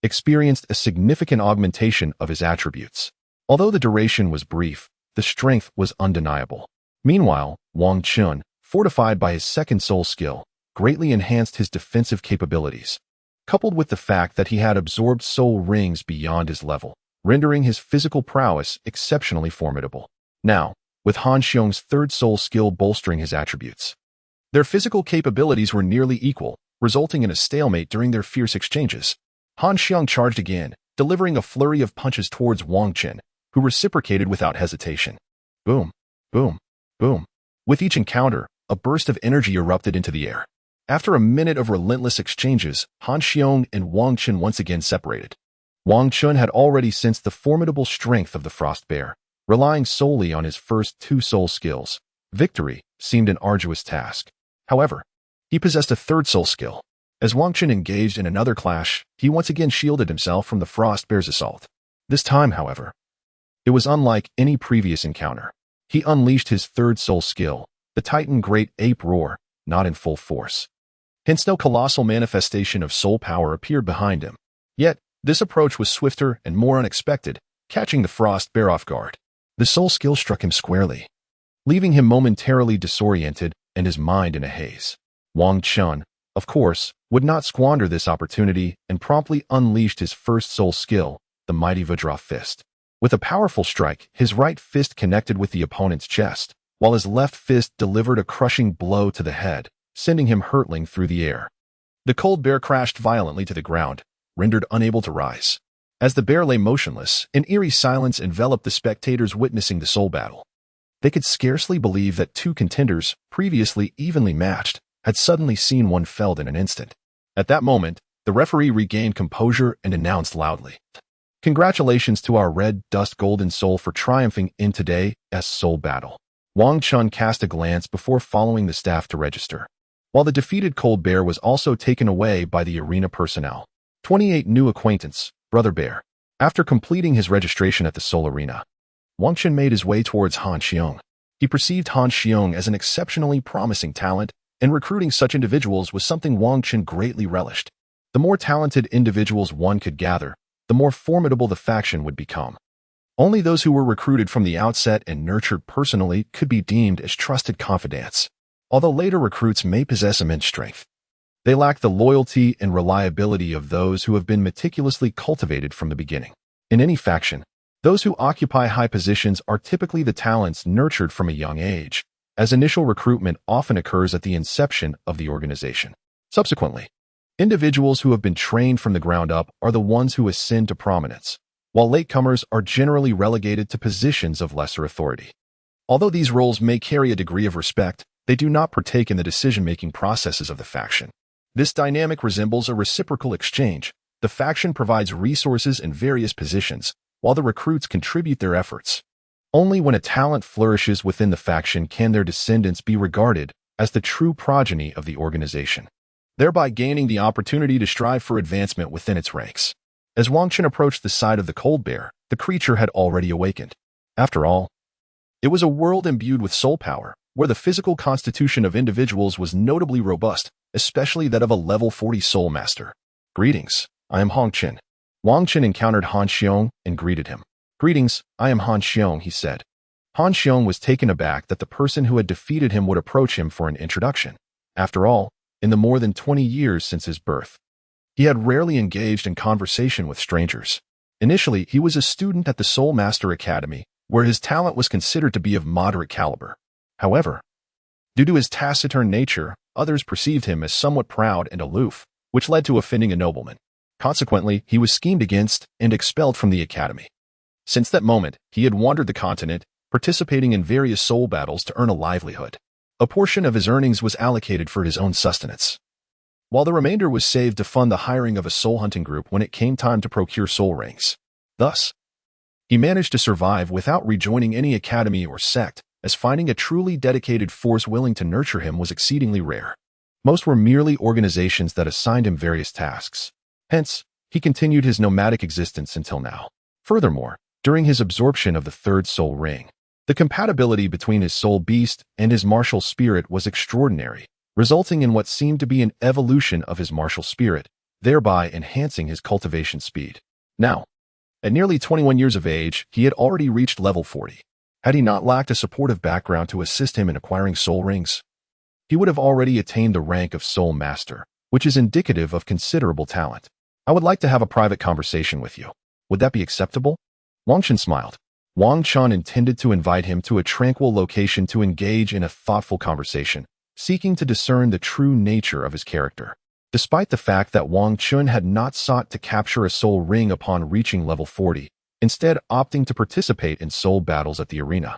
experienced a significant augmentation of his attributes. Although the duration was brief, the strength was undeniable. Meanwhile, Wang Chen, fortified by his second soul skill, greatly enhanced his defensive capabilities, coupled with the fact that he had absorbed soul rings beyond his level, rendering his physical prowess exceptionally formidable. Now, with Han Xiong's third soul skill bolstering his attributes, their physical capabilities were nearly equal, resulting in a stalemate during their fierce exchanges. Han Xiong charged again, delivering a flurry of punches towards Wang Chen, who reciprocated without hesitation. Boom, boom, boom. With each encounter, a burst of energy erupted into the air. After a minute of relentless exchanges, Han Xiong and Wang Chen once again separated. Wang Chen had already sensed the formidable strength of the Frost Bear. Relying solely on his first two soul skills, victory seemed an arduous task. However, he possessed a third soul skill. As Wang Chen engaged in another clash, he once again shielded himself from the Frost Bear's assault. This time, however, it was unlike any previous encounter. He unleashed his third soul skill, the Titan Great Ape Roar, not in full force. Hence no colossal manifestation of soul power appeared behind him. Yet, this approach was swifter and more unexpected, catching the Frost Bear off guard. The soul skill struck him squarely, leaving him momentarily disoriented and his mind in a haze. Wang Chen, of course, would not squander this opportunity and promptly unleashed his first soul skill, the mighty Vajra Fist. With a powerful strike, his right fist connected with the opponent's chest, while his left fist delivered a crushing blow to the head, sending him hurtling through the air. The cold bear crashed violently to the ground, rendered unable to rise. As the bear lay motionless, an eerie silence enveloped the spectators witnessing the soul battle. They could scarcely believe that two contenders, previously evenly matched, had suddenly seen one felled in an instant. At that moment, the referee regained composure and announced loudly, "Congratulations to our red dust golden soul for triumphing in today's soul battle." Wang Chen cast a glance before following the staff to register, while the defeated cold bear was also taken away by the arena personnel. 28 new acquaintance, Brother Bear. After completing his registration at the Soul Arena, Wang Chen made his way towards Han Xiong. He perceived Han Xiong as an exceptionally promising talent, and recruiting such individuals was something Wang Chen greatly relished. The more talented individuals one could gather, the more formidable the faction would become. Only those who were recruited from the outset and nurtured personally could be deemed as trusted confidants. Although later recruits may possess immense strength, they lack the loyalty and reliability of those who have been meticulously cultivated from the beginning. In any faction, those who occupy high positions are typically the talents nurtured from a young age, as initial recruitment often occurs at the inception of the organization. Subsequently, individuals who have been trained from the ground up are the ones who ascend to prominence, while latecomers are generally relegated to positions of lesser authority. Although these roles may carry a degree of respect, they do not partake in the decision-making processes of the faction. This dynamic resembles a reciprocal exchange. The faction provides resources in various positions, while the recruits contribute their efforts. Only when a talent flourishes within the faction can their descendants be regarded as the true progeny of the organization, thereby gaining the opportunity to strive for advancement within its ranks. As Wang Chen approached the side of the cold bear, the creature had already awakened. After all, it was a world imbued with soul power, where the physical constitution of individuals was notably robust, especially that of a level 40 soul master. Greetings, I am Hong Chen. Wang Chen encountered Han Xiong and greeted him. Greetings, I am Han Xiong, he said. Han Xiong was taken aback that the person who had defeated him would approach him for an introduction. After all, in the more than 20 years since his birth, he had rarely engaged in conversation with strangers. Initially, he was a student at the Soul Master Academy, where his talent was considered to be of moderate caliber. However, due to his taciturn nature, others perceived him as somewhat proud and aloof, which led to offending a nobleman. Consequently, he was schemed against and expelled from the academy. Since that moment, he had wandered the continent, participating in various soul battles to earn a livelihood. A portion of his earnings was allocated for his own sustenance, while the remainder was saved to fund the hiring of a soul hunting group when it came time to procure soul rings. Thus, he managed to survive without rejoining any academy or sect, as finding a truly dedicated force willing to nurture him was exceedingly rare. Most were merely organizations that assigned him various tasks. Hence, he continued his nomadic existence until now. Furthermore, during his absorption of the third soul ring, the compatibility between his soul beast and his martial spirit was extraordinary, resulting in what seemed to be an evolution of his martial spirit, thereby enhancing his cultivation speed. Now, at nearly 21 years of age, he had already reached level 40. Had he not lacked a supportive background to assist him in acquiring soul rings, he would have already attained the rank of soul master, which is indicative of considerable talent. I would like to have a private conversation with you. Would that be acceptable? Wang Chen smiled. Wang Chen intended to invite him to a tranquil location to engage in a thoughtful conversation, seeking to discern the true nature of his character. Despite the fact that Wang Chen had not sought to capture a soul ring upon reaching level 40, instead opting to participate in soul battles at the arena,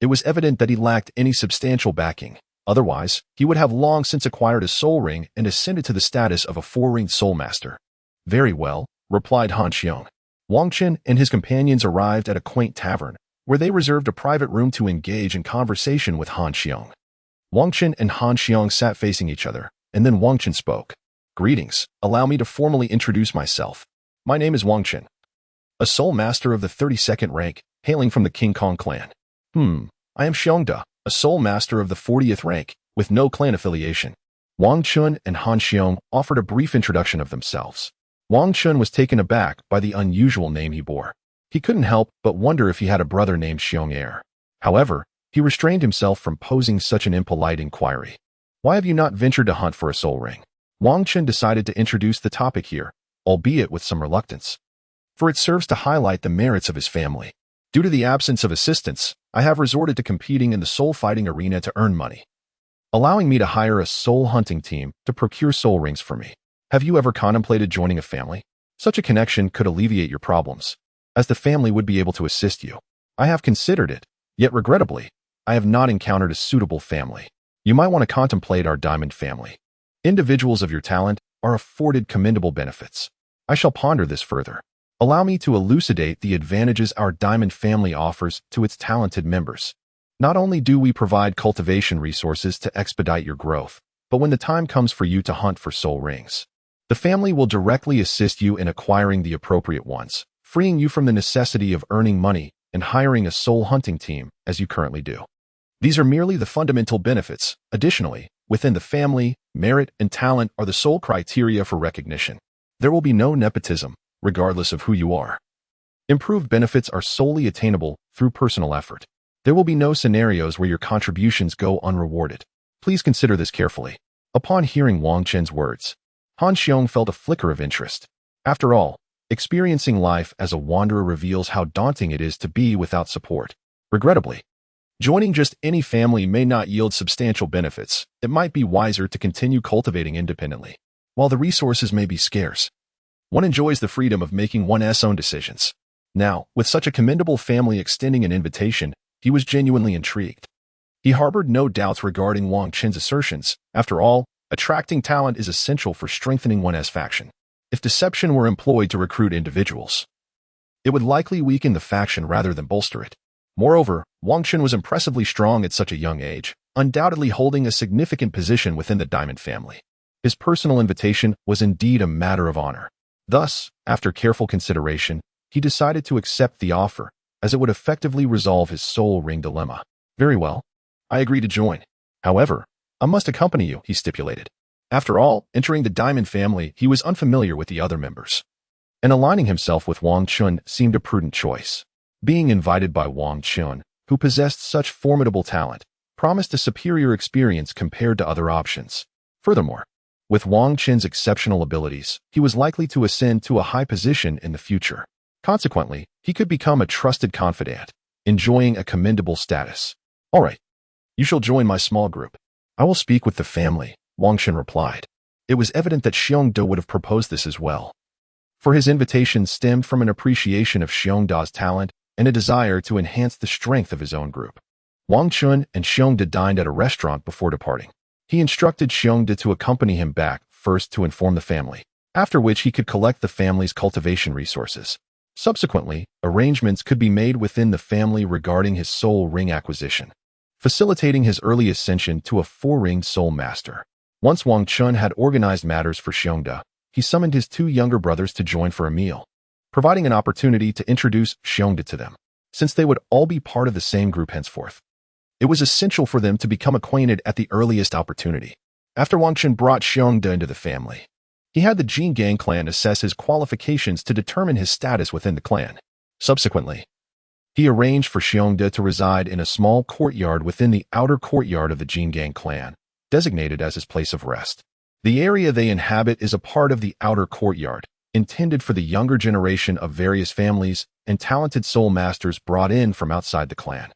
it was evident that he lacked any substantial backing. Otherwise, he would have long since acquired a soul ring and ascended to the status of a four-ringed soul master. Very well, replied Han Xiong. Wang Chen and his companions arrived at a quaint tavern, where they reserved a private room to engage in conversation with Han Xiong. Wang Chen and Han Xiong sat facing each other, and then Wang Chen spoke. Greetings, allow me to formally introduce myself. My name is Wang Chen, a soul master of the 32nd rank, hailing from the King Kong clan. I am Xiongda, a soul master of the 40th rank, with no clan affiliation. Wang Chen and Han Xiong offered a brief introduction of themselves. Wang Chen was taken aback by the unusual name he bore. He couldn't help but wonder if he had a brother named Xiong Er. However, he restrained himself from posing such an impolite inquiry. Why have you not ventured to hunt for a soul ring? Wang Chen decided to introduce the topic here, albeit with some reluctance, for it serves to highlight the merits of his family. Due to the absence of assistance, I have resorted to competing in the soul fighting arena to earn money, allowing me to hire a soul hunting team to procure soul rings for me. Have you ever contemplated joining a family? Such a connection could alleviate your problems, as the family would be able to assist you. I have considered it, yet regrettably, I have not encountered a suitable family. You might want to contemplate our diamond family. Individuals of your talent are afforded commendable benefits. I shall ponder this further. Allow me to elucidate the advantages our diamond family offers to its talented members. Not only do we provide cultivation resources to expedite your growth, but when the time comes for you to hunt for soul rings, the family will directly assist you in acquiring the appropriate ones, freeing you from the necessity of earning money and hiring a soul hunting team as you currently do. These are merely the fundamental benefits. Additionally, within the family, merit and talent are the sole criteria for recognition. There will be no nepotism, regardless of who you are. Improved benefits are solely attainable through personal effort. There will be no scenarios where your contributions go unrewarded. Please consider this carefully. Upon hearing Wang Chen's words, Han Xiong felt a flicker of interest. After all, experiencing life as a wanderer reveals how daunting it is to be without support. Regrettably, joining just any family may not yield substantial benefits. It might be wiser to continue cultivating independently. While the resources may be scarce, one enjoys the freedom of making one's own decisions. Now, with such a commendable family extending an invitation, he was genuinely intrigued. He harbored no doubts regarding Wang Qin's assertions. After all, attracting talent is essential for strengthening one's faction. If deception were employed to recruit individuals, it would likely weaken the faction rather than bolster it. Moreover, Wang Qin was impressively strong at such a young age, undoubtedly holding a significant position within the Diamond family. His personal invitation was indeed a matter of honor. Thus, after careful consideration, he decided to accept the offer, as it would effectively resolve his soul ring dilemma. Very well. I agree to join. However, I must accompany you, he stipulated. After all, entering the Diamond family, he was unfamiliar with the other members, and aligning himself with Wang Qin seemed a prudent choice. Being invited by Wang Qin, who possessed such formidable talent, promised a superior experience compared to other options. Furthermore, with Wang Qin's exceptional abilities, he was likely to ascend to a high position in the future. Consequently, he could become a trusted confidant, enjoying a commendable status. All right, you shall join my small group. I will speak with the family, Wang Qin replied. It was evident that Xiongde would have proposed this as well, for his invitation stemmed from an appreciation of Xiongda's talent and a desire to enhance the strength of his own group. Wang Qin and Xiongde dined at a restaurant before departing. He instructed Xiongde to accompany him back, first to inform the family, after which he could collect the family's cultivation resources. Subsequently, arrangements could be made within the family regarding his soul ring acquisition, facilitating his early ascension to a four-ringed soul master. Once Wang Qin had organized matters for Xiongde, he summoned his two younger brothers to join for a meal, providing an opportunity to introduce Xiongde to them, since they would all be part of the same group henceforth. It was essential for them to become acquainted at the earliest opportunity. After Wang Qin brought Xiongde into the family, he had the Jingang clan assess his qualifications to determine his status within the clan. Subsequently, he arranged for Xiongde to reside in a small courtyard within the outer courtyard of the Jingang clan, designated as his place of rest. The area they inhabit is a part of the outer courtyard, intended for the younger generation of various families and talented soul masters brought in from outside the clan.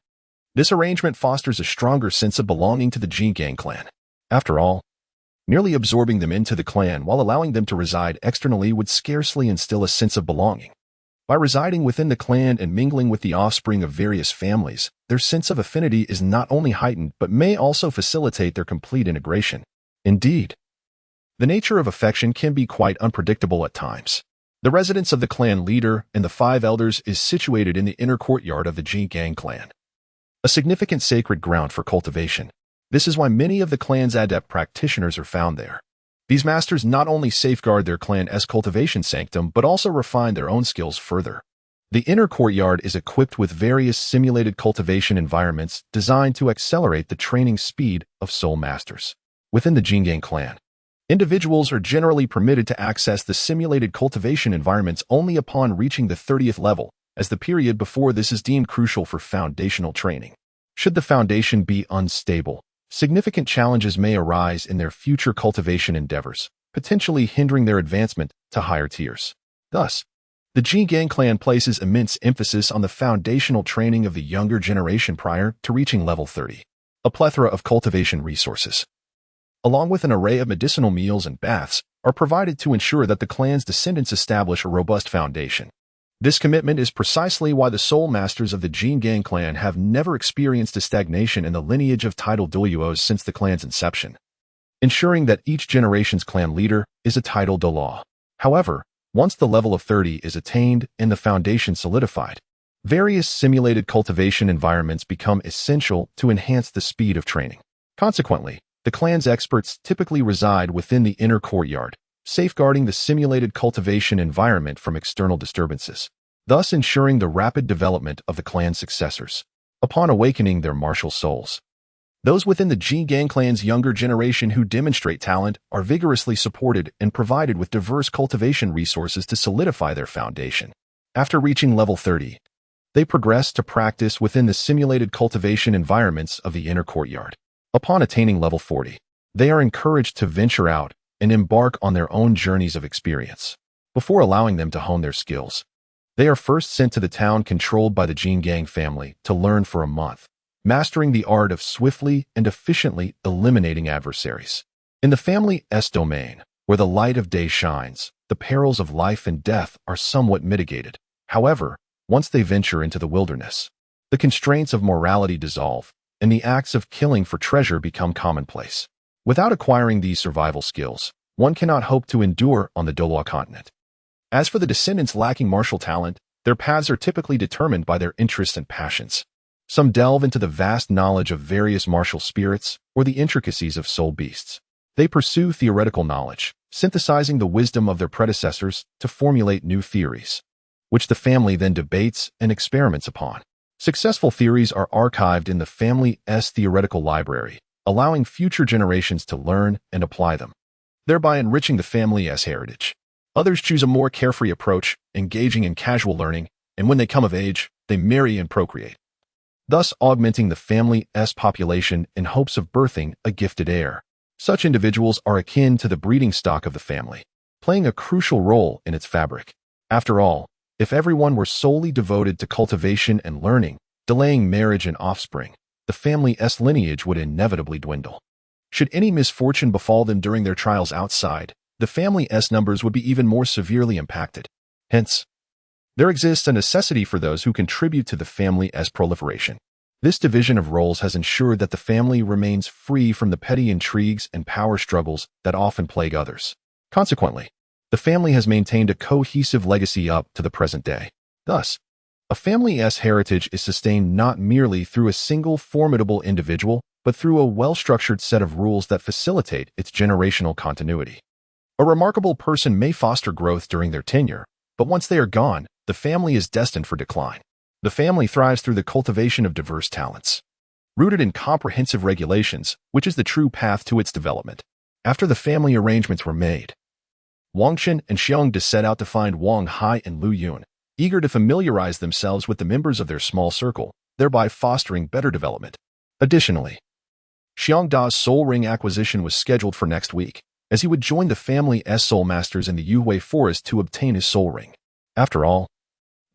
This arrangement fosters a stronger sense of belonging to the Jingang clan. After all, merely absorbing them into the clan while allowing them to reside externally would scarcely instill a sense of belonging. By residing within the clan and mingling with the offspring of various families, their sense of affinity is not only heightened but may also facilitate their complete integration. Indeed, the nature of affection can be quite unpredictable at times. The residence of the clan leader and the 5 elders is situated in the inner courtyard of the Jingang clan, a significant sacred ground for cultivation. This is why many of the clan's adept practitioners are found there. These masters not only safeguard their clan's cultivation sanctum but also refine their own skills further. The inner courtyard is equipped with various simulated cultivation environments designed to accelerate the training speed of soul masters. Within the Jingang clan, individuals are generally permitted to access the simulated cultivation environments only upon reaching the 30th level, as the period before this is deemed crucial for foundational training. Should the foundation be unstable, significant challenges may arise in their future cultivation endeavors, potentially hindering their advancement to higher tiers. Thus, the Jingang clan places immense emphasis on the foundational training of the younger generation prior to reaching level 30. A plethora of cultivation resources, along with an array of medicinal meals and baths, are provided to ensure that the clan's descendants establish a robust foundation. This commitment is precisely why the soul masters of the Jingang clan have never experienced a stagnation in the lineage of titled Douluos since the clan's inception, ensuring that each generation's clan leader is a titled Douluo. However, once the level of 30 is attained and the foundation solidified, various simulated cultivation environments become essential to enhance the speed of training. Consequently, the clan's experts typically reside within the inner courtyard, safeguarding the simulated cultivation environment from external disturbances, thus ensuring the rapid development of the clan's successors. Upon awakening their martial souls, those within the Jingang clan's younger generation who demonstrate talent are vigorously supported and provided with diverse cultivation resources to solidify their foundation. After reaching level 30, they progress to practice within the simulated cultivation environments of the inner courtyard. Upon attaining level 40, they are encouraged to venture out and embark on their own journeys of experience. Before allowing them to hone their skills, they are first sent to the town controlled by the Jingang family to learn for a month, mastering the art of swiftly and efficiently eliminating adversaries. In the family's domain, where the light of day shines, the perils of life and death are somewhat mitigated. However, once they venture into the wilderness, The constraints of morality dissolve, and the acts of killing for treasure become commonplace. Without acquiring these survival skills, one cannot hope to endure on the Douluo Continent. As for the descendants lacking martial talent, their paths are typically determined by their interests and passions. Some delve into the vast knowledge of various martial spirits or the intricacies of soul beasts. They pursue theoretical knowledge, synthesizing the wisdom of their predecessors to formulate new theories, which the family then debates and experiments upon. Successful theories are archived in the family's theoretical library, allowing future generations to learn and apply them, thereby enriching the family's heritage. Others choose a more carefree approach, engaging in casual learning, and when they come of age, they marry and procreate, thus augmenting the family's population in hopes of birthing a gifted heir. Such individuals are akin to the breeding stock of the family, playing a crucial role in its fabric. After all, if everyone were solely devoted to cultivation and learning, delaying marriage and offspring, the family's lineage would inevitably dwindle. Should any misfortune befall them during their trials outside, the family's numbers would be even more severely impacted. Hence, there exists a necessity for those who contribute to the family's proliferation. This division of roles has ensured that the family remains free from the petty intrigues and power struggles that often plague others. Consequently, the family has maintained a cohesive legacy up to the present day. Thus, a family's heritage is sustained not merely through a single formidable individual, but through a well-structured set of rules that facilitate its generational continuity. A remarkable person may foster growth during their tenure, but once they are gone, the family is destined for decline. The family thrives through the cultivation of diverse talents, rooted in comprehensive regulations, which is the true path to its development. After the family arrangements were made, Wang Qin and Xiong De set out to find Wang Hai and Lu Yun, eager to familiarize themselves with the members of their small circle, thereby fostering better development. Additionally, Xiong Da's soul ring acquisition was scheduled for next week, as he would join the family's soul masters in the Yuhui forest to obtain his soul ring. After all,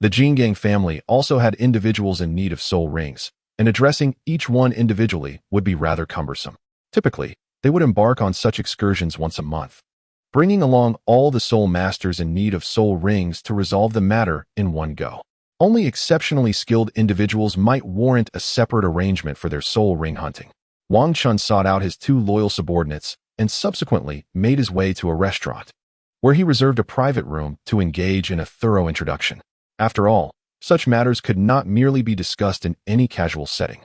the Jingang family also had individuals in need of soul rings, and addressing each one individually would be rather cumbersome. Typically, they would embark on such excursions once a month, bringing along all the soul masters in need of soul rings to resolve the matter in one go. Only exceptionally skilled individuals might warrant a separate arrangement for their soul ring hunting. Wang Chun sought out his two loyal subordinates and subsequently made his way to a restaurant, where he reserved a private room to engage in a thorough introduction. After all, such matters could not merely be discussed in any casual setting,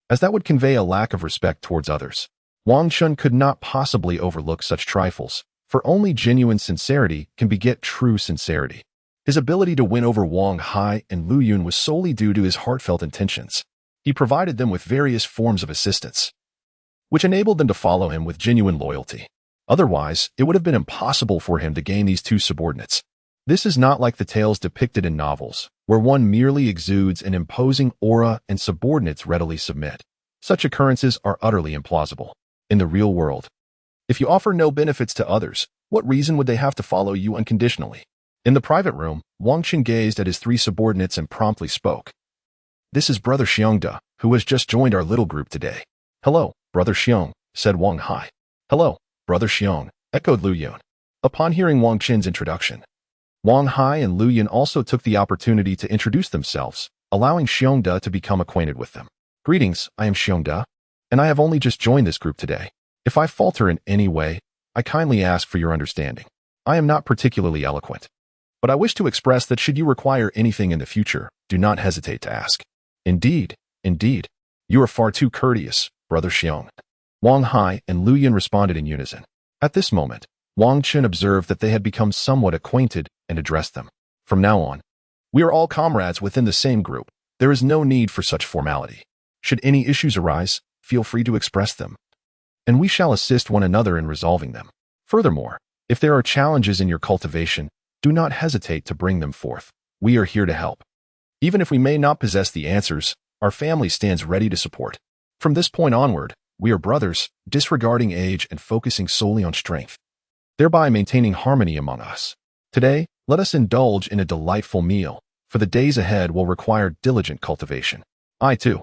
as that would convey a lack of respect towards others. Wang Chun could not possibly overlook such trifles, for only genuine sincerity can beget true sincerity. His ability to win over Wang Hai and Lu Yun was solely due to his heartfelt intentions. He provided them with various forms of assistance, which enabled them to follow him with genuine loyalty. Otherwise, it would have been impossible for him to gain these two subordinates. This is not like the tales depicted in novels, where one merely exudes an imposing aura and subordinates readily submit. Such occurrences are utterly implausible. In the real world, if you offer no benefits to others, what reason would they have to follow you unconditionally? In the private room, Wang Qin gazed at his three subordinates and promptly spoke. "This is Brother Xiongda, who has just joined our little group today." "Hello, Brother Xiong," said Wang Hai. "Hello, Brother Xiong," echoed Lu Yun. Upon hearing Wang Qin's introduction, Wang Hai and Lu Yun also took the opportunity to introduce themselves, allowing Xiongda to become acquainted with them. "Greetings, I am Xiongda, and I have only just joined this group today. If I falter in any way, I kindly ask for your understanding. I am not particularly eloquent, but I wish to express that should you require anything in the future, do not hesitate to ask." Indeed, you are far too courteous, Brother Xiong." Wang Hai and Lu Yun responded in unison. At this moment, Wang Qin observed that they had become somewhat acquainted and addressed them. "From now on, we are all comrades within the same group. There is no need for such formality. Should any issues arise, feel free to express them, and we shall assist one another in resolving them. Furthermore, if there are challenges in your cultivation, do not hesitate to bring them forth. We are here to help. Even if we may not possess the answers, our family stands ready to support. From this point onward, we are brothers, disregarding age and focusing solely on strength, thereby maintaining harmony among us. Today, let us indulge in a delightful meal, for the days ahead will require diligent cultivation. I, too,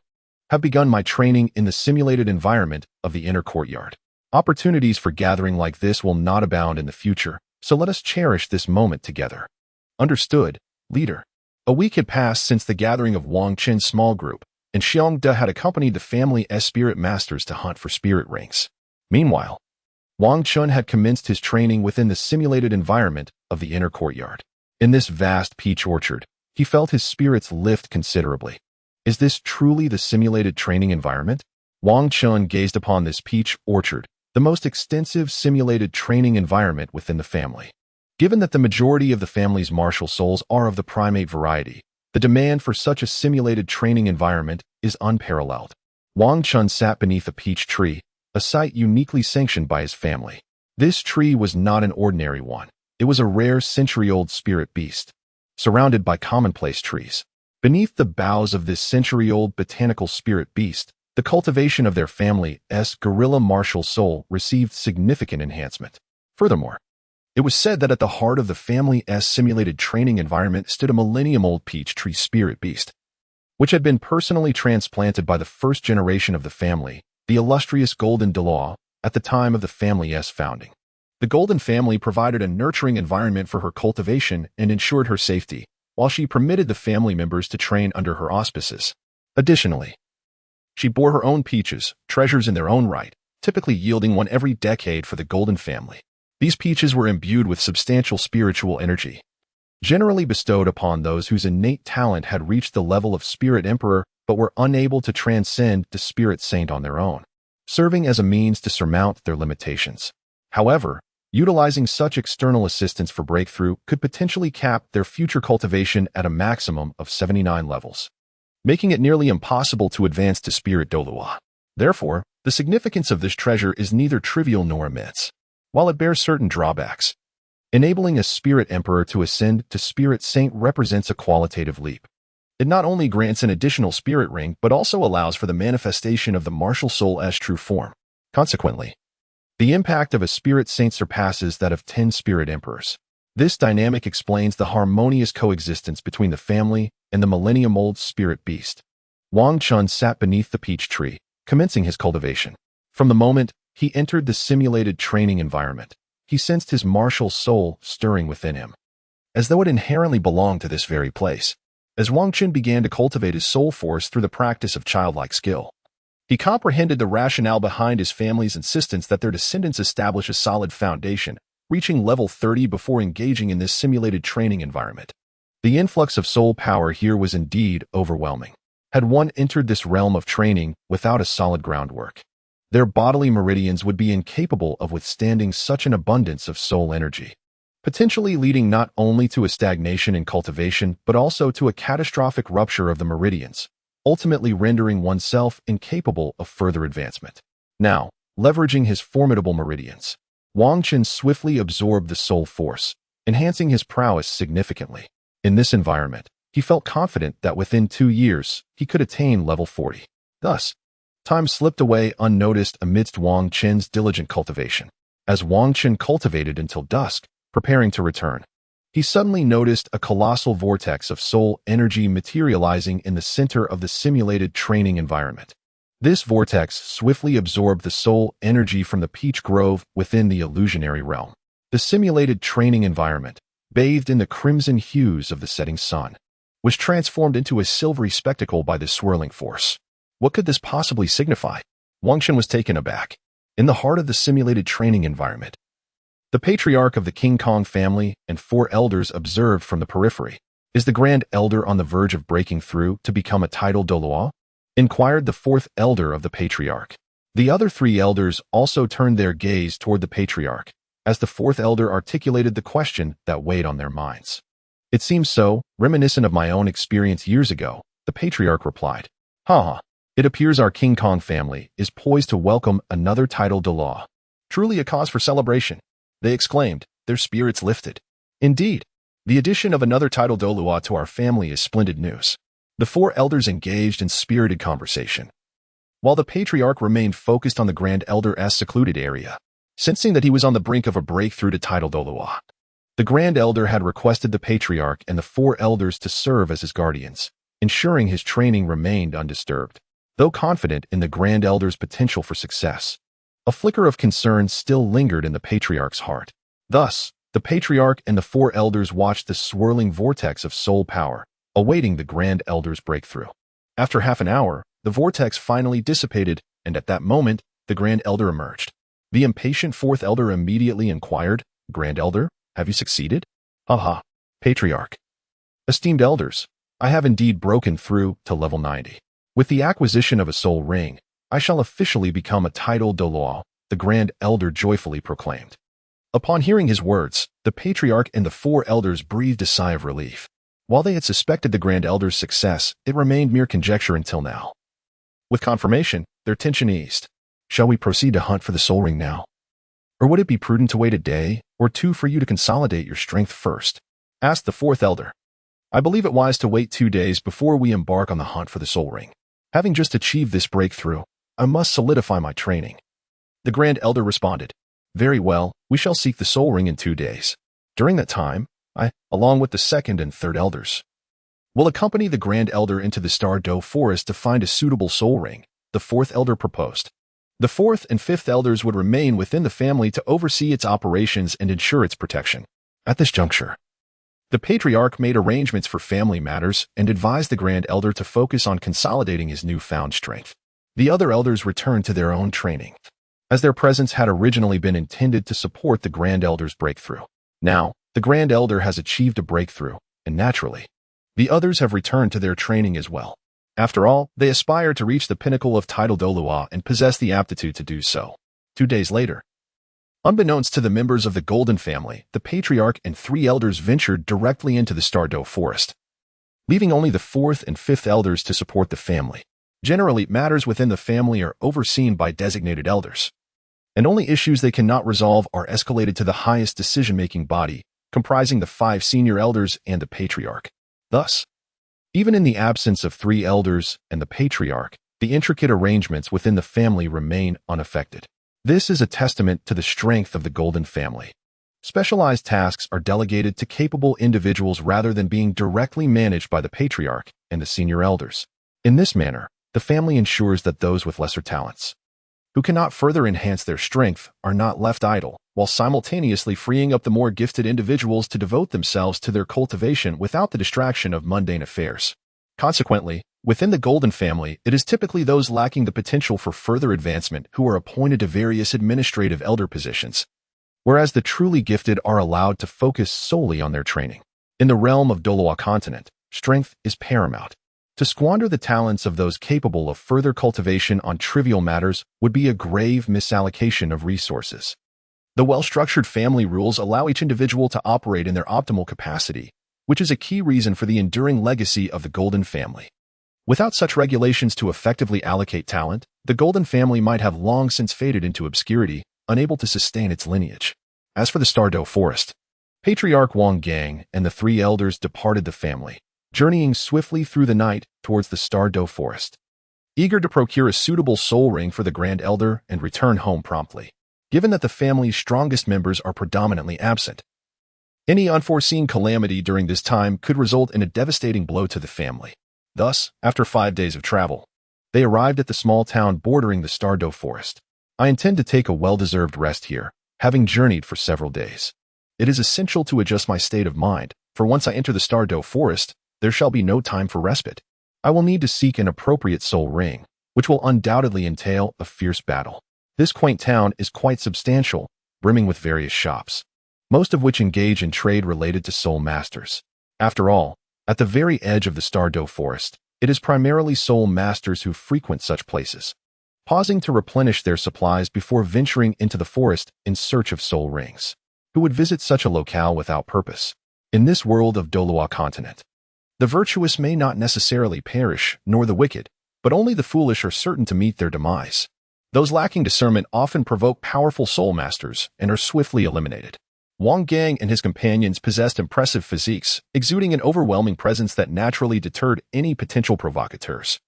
have begun my training in the simulated environment of the inner courtyard. Opportunities for gathering like this will not abound in the future, so let us cherish this moment together." "Understood, leader." A week had passed since the gathering of Wang Qin's small group, and Xiongde had accompanied the family's spirit masters to hunt for spirit rings. Meanwhile, Wang Chun had commenced his training within the simulated environment of the inner courtyard. In this vast peach orchard, he felt his spirits lift considerably. Is this truly the simulated training environment? Wang Chun gazed upon this peach orchard, the most extensive simulated training environment within the family. Given that the majority of the family's martial souls are of the primate variety, the demand for such a simulated training environment is unparalleled. Wang Chun sat beneath a peach tree, a sight uniquely sanctioned by his family. This tree was not an ordinary one. It was a rare century-old spirit beast, surrounded by commonplace trees. Beneath the boughs of this century-old botanical spirit beast, the cultivation of their family's guerrilla martial soul received significant enhancement. Furthermore, it was said that at the heart of the family's simulated training environment stood a millennium-old peach tree spirit beast, which had been personally transplanted by the first generation of the family, the illustrious Golden Douluo, at the time of the family's founding. The Golden family provided a nurturing environment for her cultivation and ensured her safety, while she permitted the family members to train under her auspices. Additionally, she bore her own peaches, treasures in their own right, typically yielding one every decade for the Golden family. These peaches were imbued with substantial spiritual energy, generally bestowed upon those whose innate talent had reached the level of Spirit Emperor but were unable to transcend the Spirit Saint on their own, serving as a means to surmount their limitations. However, utilizing such external assistance for breakthrough could potentially cap their future cultivation at a maximum of 79 levels, making it nearly impossible to advance to Spirit Douluo. Therefore, the significance of this treasure is neither trivial nor immense, while it bears certain drawbacks. Enabling a Spirit Emperor to ascend to Spirit Saint represents a qualitative leap. It not only grants an additional spirit ring but also allows for the manifestation of the martial soul as true form. Consequently, the impact of a Spirit Saint surpasses that of 10 Spirit Emperors. This dynamic explains the harmonious coexistence between the family and the millennium-old spirit beast. Wang Chun sat beneath the peach tree, commencing his cultivation. From the moment he entered the simulated training environment, he sensed his martial soul stirring within him, as though it inherently belonged to this very place. As Wang Chun began to cultivate his soul force through the practice of childlike skill, he comprehended the rationale behind his family's insistence that their descendants establish a solid foundation, reaching level 30 before engaging in this simulated training environment. The influx of soul power here was indeed overwhelming. Had one entered this realm of training without a solid groundwork, their bodily meridians would be incapable of withstanding such an abundance of soul energy, potentially leading not only to a stagnation in cultivation but also to a catastrophic rupture of the meridians, ultimately rendering oneself incapable of further advancement. Now, leveraging his formidable meridians, Wang Chun swiftly absorbed the soul force, enhancing his prowess significantly. In this environment, he felt confident that within 2 years, he could attain level 40. Thus, time slipped away unnoticed amidst Wang Chun's diligent cultivation. As Wang Chun cultivated until dusk, preparing to return, he suddenly noticed a colossal vortex of soul energy materializing in the center of the simulated training environment. This vortex swiftly absorbed the soul energy from the peach grove within the illusionary realm. The simulated training environment, bathed in the crimson hues of the setting sun, was transformed into a silvery spectacle by this swirling force. What could this possibly signify? Wang Chun was taken aback. In the heart of the simulated training environment, the patriarch of the King Kong family and 4 elders observed from the periphery. Is the Grand Elder on the verge of breaking through to become a title Douluo? Inquired the 4th elder of the patriarch. The other 3 elders also turned their gaze toward the patriarch, as the 4th elder articulated the question that weighed on their minds. It seems so, reminiscent of my own experience years ago, the patriarch replied. It appears our King Kong family is poised to welcome another title Douluo. Truly a cause for celebration, they exclaimed, their spirits lifted. Indeed, the addition of another title Douluo to our family is splendid news. The 4 elders engaged in spirited conversation, while the patriarch remained focused on the Grand Elder's secluded area, sensing that he was on the brink of a breakthrough to title Douluo. The Grand Elder had requested the patriarch and the 4 elders to serve as his guardians, ensuring his training remained undisturbed. Though confident in the Grand Elder's potential for success, a flicker of concern still lingered in the patriarch's heart. Thus, the patriarch and the 4 elders watched the swirling vortex of soul power, awaiting the Grand Elder's breakthrough. After half an hour, the vortex finally dissipated, and at that moment, the Grand Elder emerged. The impatient fourth elder immediately inquired, "Grand Elder, have you succeeded?" "Haha, Patriarch. Esteemed elders, I have indeed broken through to level 90. With the acquisition of a soul ring, I shall officially become a titled Douluo," the Grand Elder joyfully proclaimed. Upon hearing his words, the Patriarch and the four elders breathed a sigh of relief. While they had suspected the Grand Elder's success, it remained mere conjecture until now. With confirmation, their tension eased. "Shall we proceed to hunt for the soul ring now? Or would it be prudent to wait a day or two for you to consolidate your strength first?" asked the fourth elder. "I believe it wise to wait 2 days before we embark on the hunt for the soul ring. Having just achieved this breakthrough, I must solidify my training." The Grand Elder responded, "Very well, we shall seek the soul ring in 2 days. During that time, I, along with the second and third elders, will accompany the Grand Elder into the Douluo Forest to find a suitable soul ring," the fourth elder proposed. The fourth and fifth elders would remain within the family to oversee its operations and ensure its protection. At this juncture, the Patriarch made arrangements for family matters and advised the Grand Elder to focus on consolidating his newfound strength. The other elders returned to their own training, as their presence had originally been intended to support the Grand Elder's breakthrough. Now, the Grand Elder has achieved a breakthrough, and naturally, the others have returned to their training as well. After all, they aspire to reach the pinnacle of title Douluo and possess the aptitude to do so. 2 days later, unbeknownst to the members of the Golden family, the Patriarch and 3 elders ventured directly into the Douluo Forest, leaving only the 4th and 5th elders to support the family. Generally, matters within the family are overseen by designated elders, and only issues they cannot resolve are escalated to the highest decision-making body, comprising the 5 senior elders and the Patriarch. Thus, even in the absence of 3 elders and the Patriarch, the intricate arrangements within the family remain unaffected. This is a testament to the strength of the Golden family. Specialized tasks are delegated to capable individuals rather than being directly managed by the Patriarch and the senior elders. In this manner, the family ensures that those with lesser talents, who cannot further enhance their strength, are not left idle, while simultaneously freeing up the more gifted individuals to devote themselves to their cultivation without the distraction of mundane affairs. Consequently, within the Golden family, it is typically those lacking the potential for further advancement who are appointed to various administrative elder positions, whereas the truly gifted are allowed to focus solely on their training. In the realm of Douluo Continent, strength is paramount. To squander the talents of those capable of further cultivation on trivial matters would be a grave misallocation of resources. The well-structured family rules allow each individual to operate in their optimal capacity, which is a key reason for the enduring legacy of the Golden family. Without such regulations to effectively allocate talent, the Golden family might have long since faded into obscurity, unable to sustain its lineage. As for the Douluo Forest, Patriarch Jingang and the 3 elders departed the family, journeying swiftly through the night towards the Douluo Forest, eager to procure a suitable soul ring for the Grand Elder and return home promptly. Given that the family's strongest members are predominantly absent, any unforeseen calamity during this time could result in a devastating blow to the family. Thus, after 5 days of travel, they arrived at the small town bordering the Douluo Forest. "I intend to take a well-deserved rest here, having journeyed for several days. It is essential to adjust my state of mind, for once I enter the Douluo Forest, there shall be no time for respite. I will need to seek an appropriate soul ring, which will undoubtedly entail a fierce battle." This quaint town is quite substantial, brimming with various shops, most of which engage in trade related to soul masters. After all, at the very edge of the Douluo Forest, it is primarily soul masters who frequent such places, pausing to replenish their supplies before venturing into the forest in search of soul rings. Who would visit such a locale without purpose? In this world of Douluo Continent, the virtuous may not necessarily perish, nor the wicked, but only the foolish are certain to meet their demise. Those lacking discernment often provoke powerful soul masters and are swiftly eliminated. Jingang and his companions possessed impressive physiques, exuding an overwhelming presence that naturally deterred any potential provocateurs.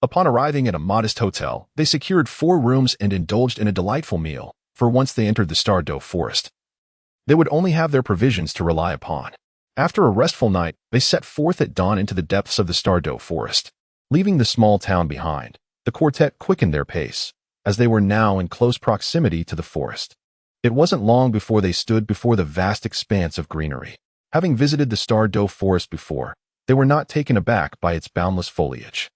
Upon arriving at a modest hotel, they secured 4 rooms and indulged in a delightful meal, for once they entered the Douluo Forest, they would only have their provisions to rely upon. After a restful night, they set forth at dawn into the depths of the Douluo Forest. Leaving the small town behind, the quartet quickened their pace, as they were now in close proximity to the forest. It wasn't long before they stood before the vast expanse of greenery. Having visited the Douluo Forest before, they were not taken aback by its boundless foliage.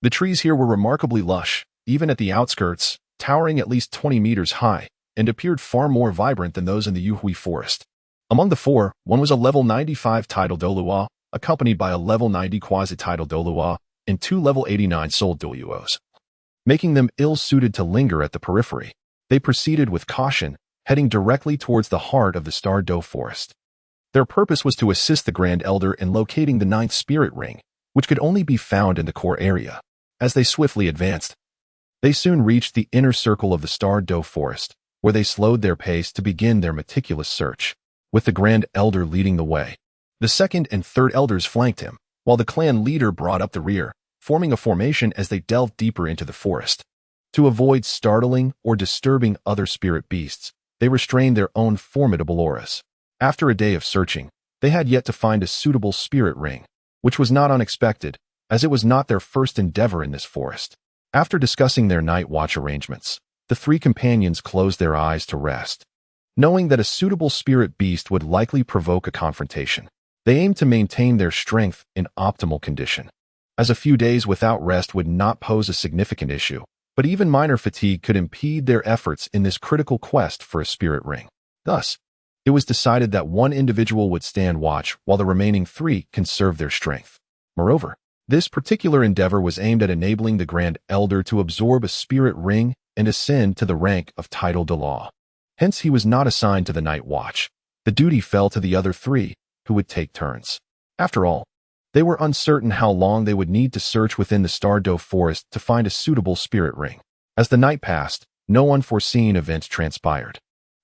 The trees here were remarkably lush, even at the outskirts, towering at least 20 meters high, and appeared far more vibrant than those in the Yuhui forest. Among the four, one was a level 95 tidal Douluo, accompanied by a level 90 quasi-tidal Douluo, and two level 89 soul Douluos, making them ill-suited to linger at the periphery. They proceeded with caution, heading directly towards the heart of the Star Do forest. Their purpose was to assist the Grand Elder in locating the ninth spirit ring, which could only be found in the core area. As they swiftly advanced, they soon reached the inner circle of the Star Do forest, where they slowed their pace to begin their meticulous search, with the Grand Elder leading the way. The second and third elders flanked him, while the clan leader brought up the rear, forming a formation as they delved deeper into the forest. To avoid startling or disturbing other spirit beasts, they restrained their own formidable auras. After a day of searching, they had yet to find a suitable spirit ring, which was not unexpected, as it was not their first endeavor in this forest. After discussing their night watch arrangements, the three companions closed their eyes to rest. Knowing that a suitable spirit beast would likely provoke a confrontation, they aimed to maintain their strength in optimal condition, as a few days without rest would not pose a significant issue, but even minor fatigue could impede their efforts in this critical quest for a spirit ring. Thus, it was decided that one individual would stand watch while the remaining three conserved their strength. Moreover, this particular endeavor was aimed at enabling the Grand Elder to absorb a spirit ring and ascend to the rank of Tidal Douluo. Hence, he was not assigned to the night watch. The duty fell to the other three, who would take turns. After all, they were uncertain how long they would need to search within the Star Do forest to find a suitable spirit ring. As the night passed, no unforeseen events transpired.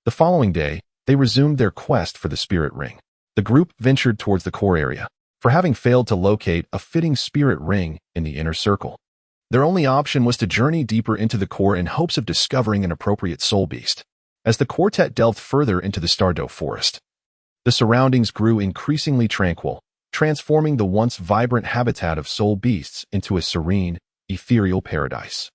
The following day, they resumed their quest for the spirit ring. The group ventured towards the core area, for having failed to locate a fitting spirit ring in the inner circle. Their only option was to journey deeper into the core in hopes of discovering an appropriate soul beast. As the quartet delved further into the Star Do forest, the surroundings grew increasingly tranquil, transforming the once vibrant habitat of soul beasts into a serene, ethereal paradise.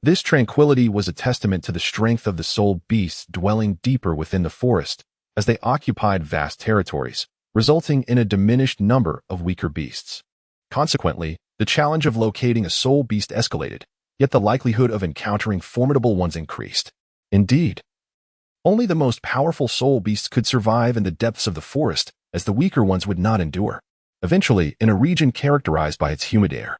This tranquility was a testament to the strength of the soul beasts dwelling deeper within the forest, as they occupied vast territories, resulting in a diminished number of weaker beasts. Consequently, the challenge of locating a soul beast escalated, yet the likelihood of encountering formidable ones increased. Indeed, only the most powerful soul beasts could survive in the depths of the forest, as the weaker ones would not endure. Eventually, in a region characterized by its humid air,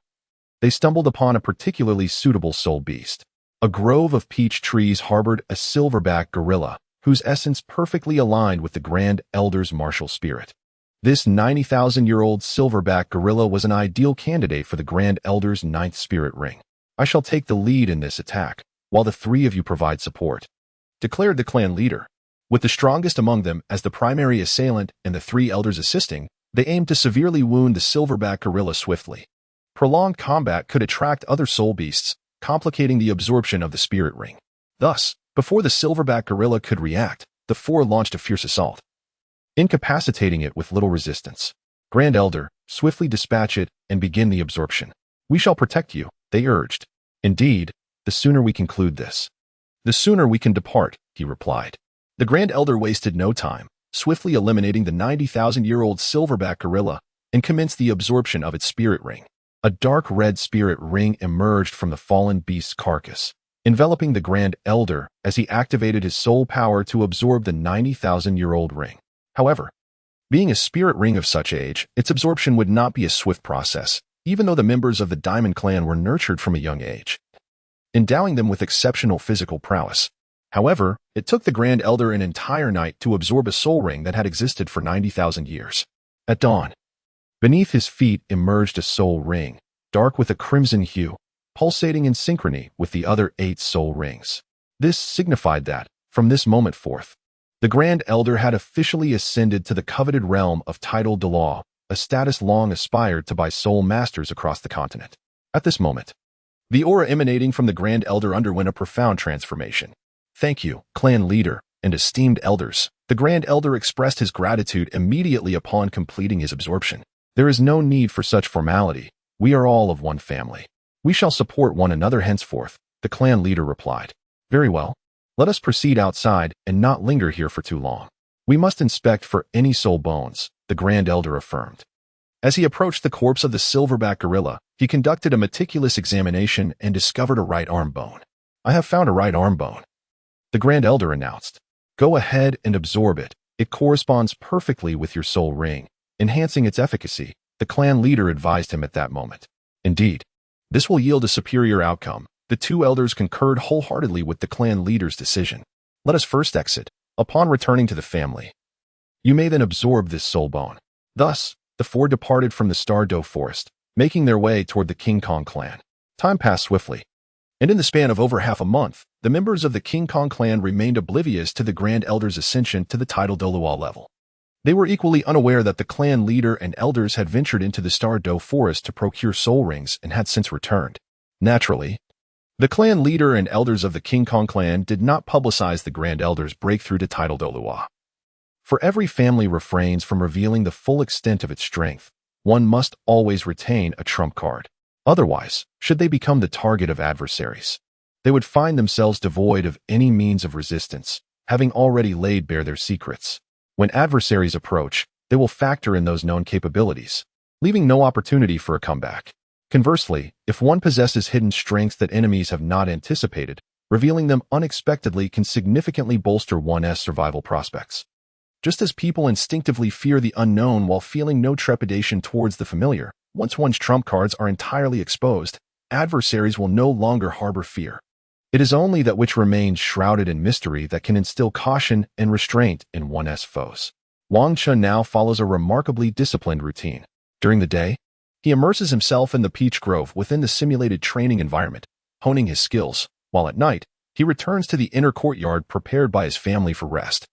they stumbled upon a particularly suitable soul beast. A grove of peach trees harbored a silverback gorilla, whose essence perfectly aligned with the Grand Elder's martial spirit. This 90,000-year-old silverback gorilla was an ideal candidate for the Grand Elder's ninth spirit ring. I shall take the lead in this attack, while the three of you provide support, declared the clan leader. With the strongest among them as the primary assailant and the three elders assisting, they aimed to severely wound the silverback gorilla swiftly. Prolonged combat could attract other soul beasts, complicating the absorption of the spirit ring. Thus, before the silverback gorilla could react, the four launched a fierce assault, incapacitating it with little resistance. Grand Elder, swiftly dispatch it and begin the absorption. We shall protect you, they urged. Indeed, the sooner we conclude this, the sooner we can depart, he replied. The Grand Elder wasted no time, swiftly eliminating the 90,000-year-old silverback gorilla, and commenced the absorption of its spirit ring. A dark red spirit ring emerged from the fallen beast's carcass, enveloping the Grand Elder as he activated his soul power to absorb the 90,000-year-old ring. However, being a spirit ring of such age, its absorption would not be a swift process, even though the members of the Diamond Clan were nurtured from a young age, endowing them with exceptional physical prowess. However, it took the Grand Elder an entire night to absorb a soul ring that had existed for 90,000 years. At dawn, beneath his feet emerged a soul ring, dark with a crimson hue, pulsating in synchrony with the other 8 soul rings. This signified that, from this moment forth, the Grand Elder had officially ascended to the coveted realm of Tidal Douluo, a status long aspired to by soul masters across the continent. At this moment, the aura emanating from the Grand Elder underwent a profound transformation. Thank you, clan leader and esteemed elders. The Grand Elder expressed his gratitude immediately upon completing his absorption. There is no need for such formality. We are all of one family. We shall support one another henceforth, the clan leader replied. Very well. Let us proceed outside and not linger here for too long. We must inspect for any soul bones, the Grand Elder affirmed. As he approached the corpse of the silverback gorilla, he conducted a meticulous examination and discovered a right arm bone. "I have found a right arm bone," the Grand Elder announced. "Go ahead and absorb it. It corresponds perfectly with your soul ring, enhancing its efficacy," the clan leader advised him at that moment. "Indeed, this will yield a superior outcome." The two elders concurred wholeheartedly with the clan leader's decision. "Let us first exit. Upon returning to the family, you may then absorb this soul bone." Thus, the four departed from the Douluo forest, making their way toward the King Kong clan. Time passed swiftly, and in the span of over half a month, the members of the King Kong clan remained oblivious to the Grand Elder's ascension to the title Douluo level. They were equally unaware that the clan leader and elders had ventured into the Douluo forest to procure soul rings and had since returned. Naturally, the clan leader and elders of the King Kong clan did not publicize the Grand Elder's breakthrough to title Douluo. For every family refrains from revealing the full extent of its strength, one must always retain a trump card. Otherwise, should they become the target of adversaries, they would find themselves devoid of any means of resistance, having already laid bare their secrets. When adversaries approach, they will factor in those known capabilities, leaving no opportunity for a comeback. Conversely, if one possesses hidden strengths that enemies have not anticipated, revealing them unexpectedly can significantly bolster one's survival prospects. Just as people instinctively fear the unknown while feeling no trepidation towards the familiar, once one's trump cards are entirely exposed, adversaries will no longer harbor fear. It is only that which remains shrouded in mystery that can instill caution and restraint in one's foes. Wang Chun now follows a remarkably disciplined routine. During the day, he immerses himself in the peach grove within the simulated training environment, honing his skills, while at night, he returns to the inner courtyard prepared by his family for rest.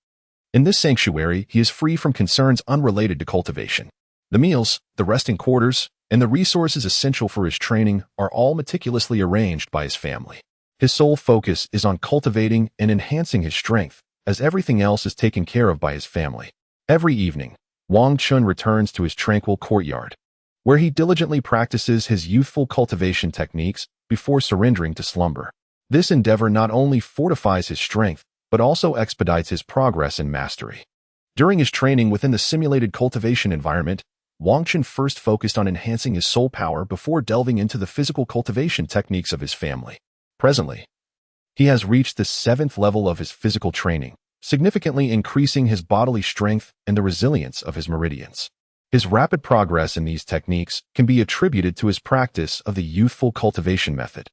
In this sanctuary, he is free from concerns unrelated to cultivation. The meals, the resting quarters, and the resources essential for his training are all meticulously arranged by his family. His sole focus is on cultivating and enhancing his strength, as everything else is taken care of by his family. Every evening, Wang Chun returns to his tranquil courtyard, where he diligently practices his youthful cultivation techniques before surrendering to slumber. This endeavor not only fortifies his strength, but also expedites his progress in mastery. During his training within the simulated cultivation environment, Wang Chun first focused on enhancing his soul power before delving into the physical cultivation techniques of his family. Presently, he has reached the 7th level of his physical training, significantly increasing his bodily strength and the resilience of his meridians. His rapid progress in these techniques can be attributed to his practice of the youthful cultivation method,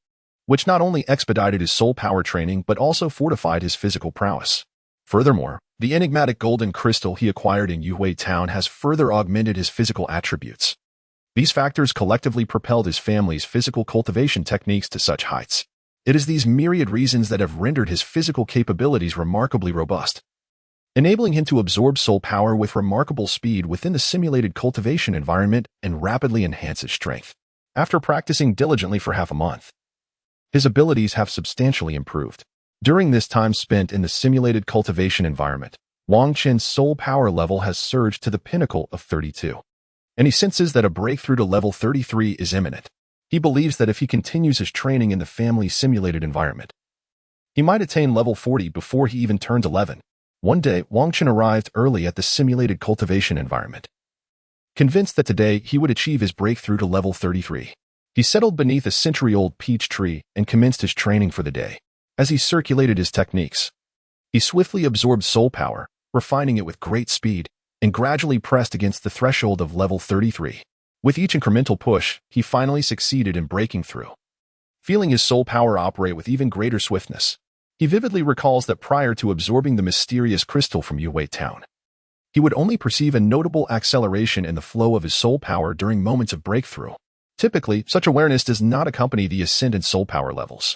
which not only expedited his soul power training but also fortified his physical prowess. Furthermore, the enigmatic golden crystal he acquired in Yuhui Town has further augmented his physical attributes. These factors collectively propelled his family's physical cultivation techniques to such heights. It is these myriad reasons that have rendered his physical capabilities remarkably robust, enabling him to absorb soul power with remarkable speed within the simulated cultivation environment and rapidly enhance his strength. After practicing diligently for half a month, his abilities have substantially improved. During this time spent in the simulated cultivation environment, Wang Chun's soul power level has surged to the pinnacle of 32, and he senses that a breakthrough to level 33 is imminent. He believes that if he continues his training in the family simulated environment, he might attain level 40 before he even turns 11. One day, Wang Chun arrived early at the simulated cultivation environment, convinced that today he would achieve his breakthrough to level 33. He settled beneath a century-old peach tree and commenced his training for the day. As he circulated his techniques, he swiftly absorbed soul power, refining it with great speed, and gradually pressed against the threshold of level 33. With each incremental push, he finally succeeded in breaking through. Feeling his soul power operate with even greater swiftness, he vividly recalls that prior to absorbing the mysterious crystal from Yuhui Town, he would only perceive a notable acceleration in the flow of his soul power during moments of breakthrough. Typically, such awareness does not accompany the ascendant soul power levels.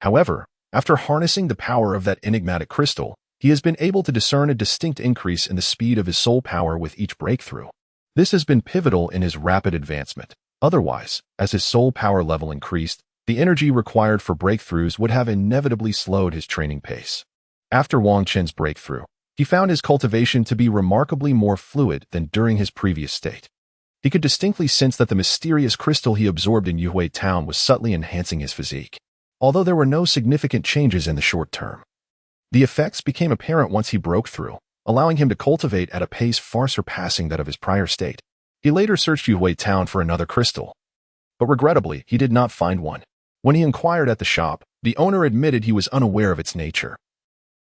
However, after harnessing the power of that enigmatic crystal, he has been able to discern a distinct increase in the speed of his soul power with each breakthrough. This has been pivotal in his rapid advancement. Otherwise, as his soul power level increased, the energy required for breakthroughs would have inevitably slowed his training pace. After Wang Chun's breakthrough, he found his cultivation to be remarkably more fluid than during his previous state. He could distinctly sense that the mysterious crystal he absorbed in Yuhui Town was subtly enhancing his physique. Although there were no significant changes in the short term, the effects became apparent once he broke through, allowing him to cultivate at a pace far surpassing that of his prior state. He later searched Yuhui town for another crystal, but regrettably, he did not find one. When he inquired at the shop, the owner admitted he was unaware of its nature,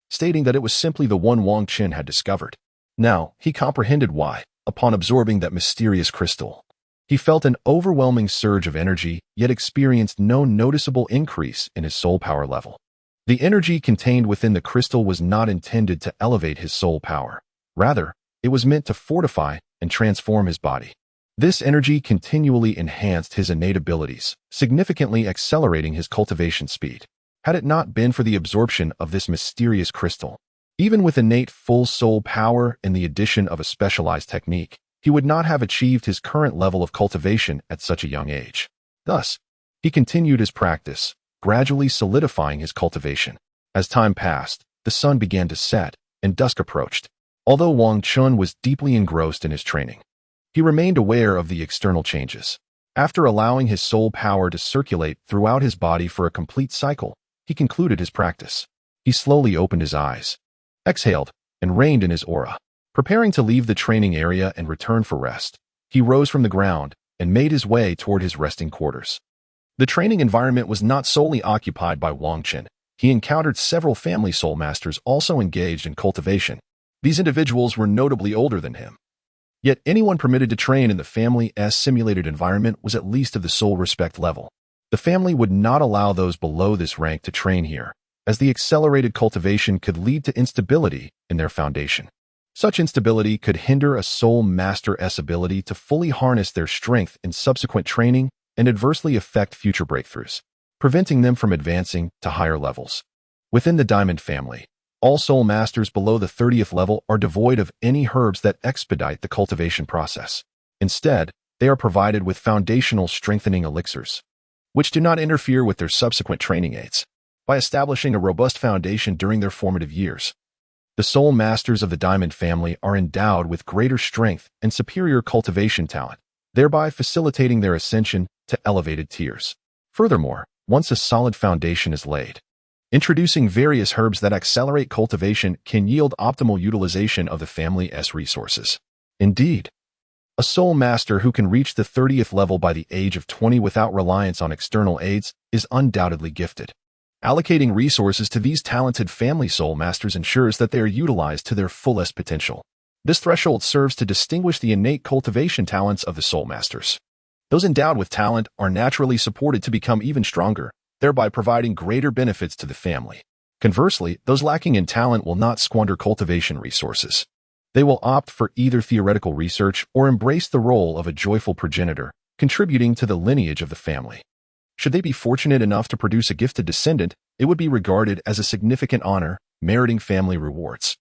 stating that it was simply the one Wang Qin had discovered. Now, he comprehended why. Upon absorbing that mysterious crystal, he felt an overwhelming surge of energy, yet experienced no noticeable increase in his soul power level. The energy contained within the crystal was not intended to elevate his soul power. Rather, it was meant to fortify and transform his body. This energy continually enhanced his innate abilities, significantly accelerating his cultivation speed. Had it not been for the absorption of this mysterious crystal, even with innate full soul power and the addition of a specialized technique, he would not have achieved his current level of cultivation at such a young age. Thus, he continued his practice, gradually solidifying his cultivation. As time passed, the sun began to set, and dusk approached. Although Wang Chun was deeply engrossed in his training, he remained aware of the external changes. After allowing his soul power to circulate throughout his body for a complete cycle, he concluded his practice. He slowly opened his eyes, exhaled, and reined in his aura. Preparing to leave the training area and return for rest, he rose from the ground and made his way toward his resting quarters. The training environment was not solely occupied by Wang Qin. He encountered several family soul masters also engaged in cultivation. These individuals were notably older than him. Yet anyone permitted to train in the family's simulated environment was at least of the soul respect level. The family would not allow those below this rank to train here, as the accelerated cultivation could lead to instability in their foundation. Such instability could hinder a soul master's ability to fully harness their strength in subsequent training and adversely affect future breakthroughs, preventing them from advancing to higher levels. Within the Diamond family, all soul masters below the 30th level are devoid of any herbs that expedite the cultivation process. Instead, they are provided with foundational strengthening elixirs, which do not interfere with their subsequent training aids. By establishing a robust foundation during their formative years, the soul masters of the Diamond family are endowed with greater strength and superior cultivation talent, thereby facilitating their ascension to elevated tiers. Furthermore, once a solid foundation is laid, introducing various herbs that accelerate cultivation can yield optimal utilization of the family's resources. Indeed, a soul master who can reach the 30th level by the age of 20 without reliance on external aids is undoubtedly gifted. Allocating resources to these talented family soul masters ensures that they are utilized to their fullest potential. This threshold serves to distinguish the innate cultivation talents of the soul masters. Those endowed with talent are naturally supported to become even stronger, thereby providing greater benefits to the family. Conversely, those lacking in talent will not squander cultivation resources. They will opt for either theoretical research or embrace the role of a joyful progenitor, contributing to the lineage of the family. Should they be fortunate enough to produce a gifted descendant, it would be regarded as a significant honor, meriting family rewards.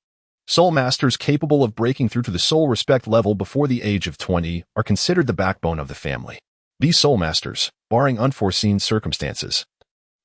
Soul masters capable of breaking through to the soul respect level before the age of 20 are considered the backbone of the family. These soul masters, barring unforeseen circumstances,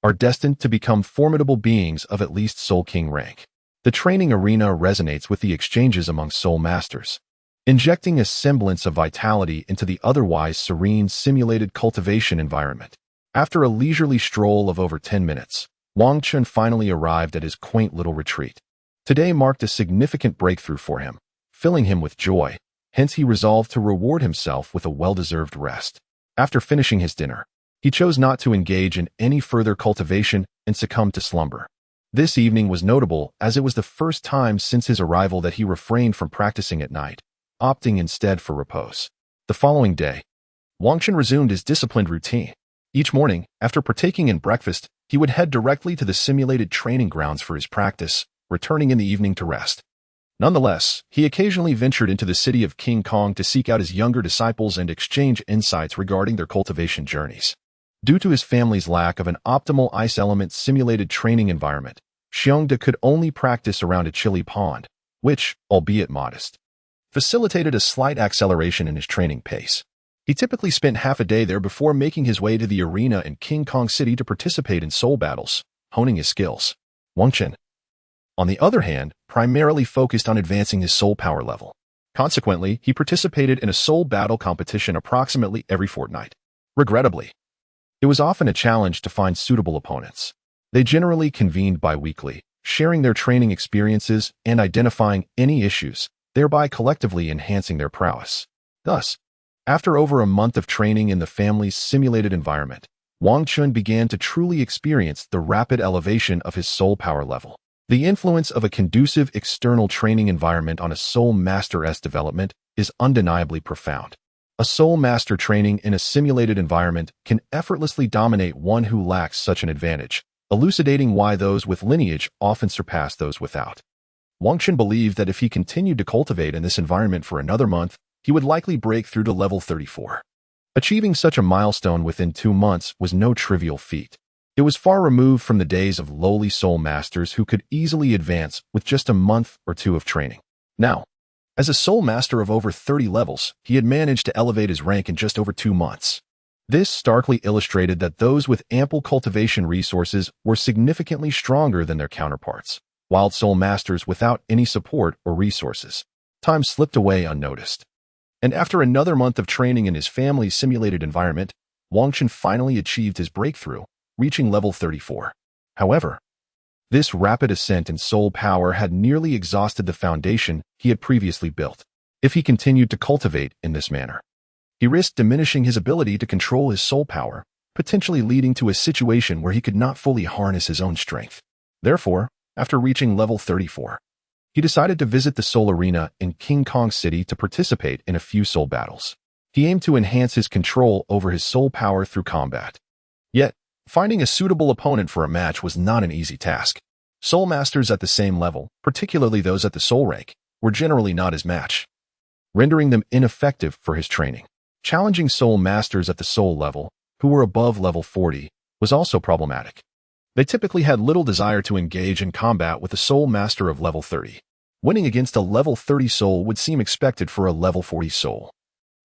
are destined to become formidable beings of at least Soul King rank. The training arena resonates with the exchanges among soul masters, injecting a semblance of vitality into the otherwise serene simulated cultivation environment. After a leisurely stroll of over 10 minutes, Wang Chun finally arrived at his quaint little retreat. Today marked a significant breakthrough for him, filling him with joy. Hence he resolved to reward himself with a well-deserved rest. After finishing his dinner, he chose not to engage in any further cultivation and succumbed to slumber. This evening was notable as it was the first time since his arrival that he refrained from practicing at night, opting instead for repose. The following day, Wang Chun resumed his disciplined routine. Each morning, after partaking in breakfast, he would head directly to the simulated training grounds for his practice, returning in the evening to rest. Nonetheless, he occasionally ventured into the city of King Kong to seek out his younger disciples and exchange insights regarding their cultivation journeys. Due to his family's lack of an optimal ice element simulated training environment, Xiongde could only practice around a chilly pond, which, albeit modest, facilitated a slight acceleration in his training pace. He typically spent half a day there before making his way to the arena in King Kong City to participate in soul battles, honing his skills. Wang Chun, on the other hand, primarily focused on advancing his soul power level. Consequently, he participated in a soul battle competition approximately every fortnight. Regrettably, it was often a challenge to find suitable opponents. They generally convened bi-weekly, sharing their training experiences and identifying any issues, thereby collectively enhancing their prowess. Thus, After over a month of training in the family's simulated environment, Wang Chun began to truly experience the rapid elevation of his soul power level. The influence of a conducive external training environment on a soul master's development is undeniably profound. A soul master training in a simulated environment can effortlessly dominate one who lacks such an advantage, elucidating why those with lineage often surpass those without. Wang Chun believed that if he continued to cultivate in this environment for another month, he would likely break through to level 34. Achieving such a milestone within 2 months was no trivial feat. It was far removed from the days of lowly soul masters who could easily advance with just a month or two of training. Now, as a soul master of over 30 levels, he had managed to elevate his rank in just over 2 months. This starkly illustrated that those with ample cultivation resources were significantly stronger than their counterparts, while soul masters without any support or resources. Time slipped away unnoticed. And after another month of training in his family's simulated environment, Wang Chun finally achieved his breakthrough, reaching level 34. However, this rapid ascent in soul power had nearly exhausted the foundation he had previously built. If he continued to cultivate in this manner, he risked diminishing his ability to control his soul power, potentially leading to a situation where he could not fully harness his own strength. Therefore, after reaching level 34, he decided to visit the Soul Arena in Jingang City to participate in a few soul battles. He aimed to enhance his control over his soul power through combat. Yet, finding a suitable opponent for a match was not an easy task. Soul masters at the same level, particularly those at the soul rank, were generally not his match, rendering them ineffective for his training. Challenging soul masters at the soul level, who were above level 40, was also problematic. They typically had little desire to engage in combat with a soul master of level 30. Winning against a level 30 soul would seem expected for a level 40 soul,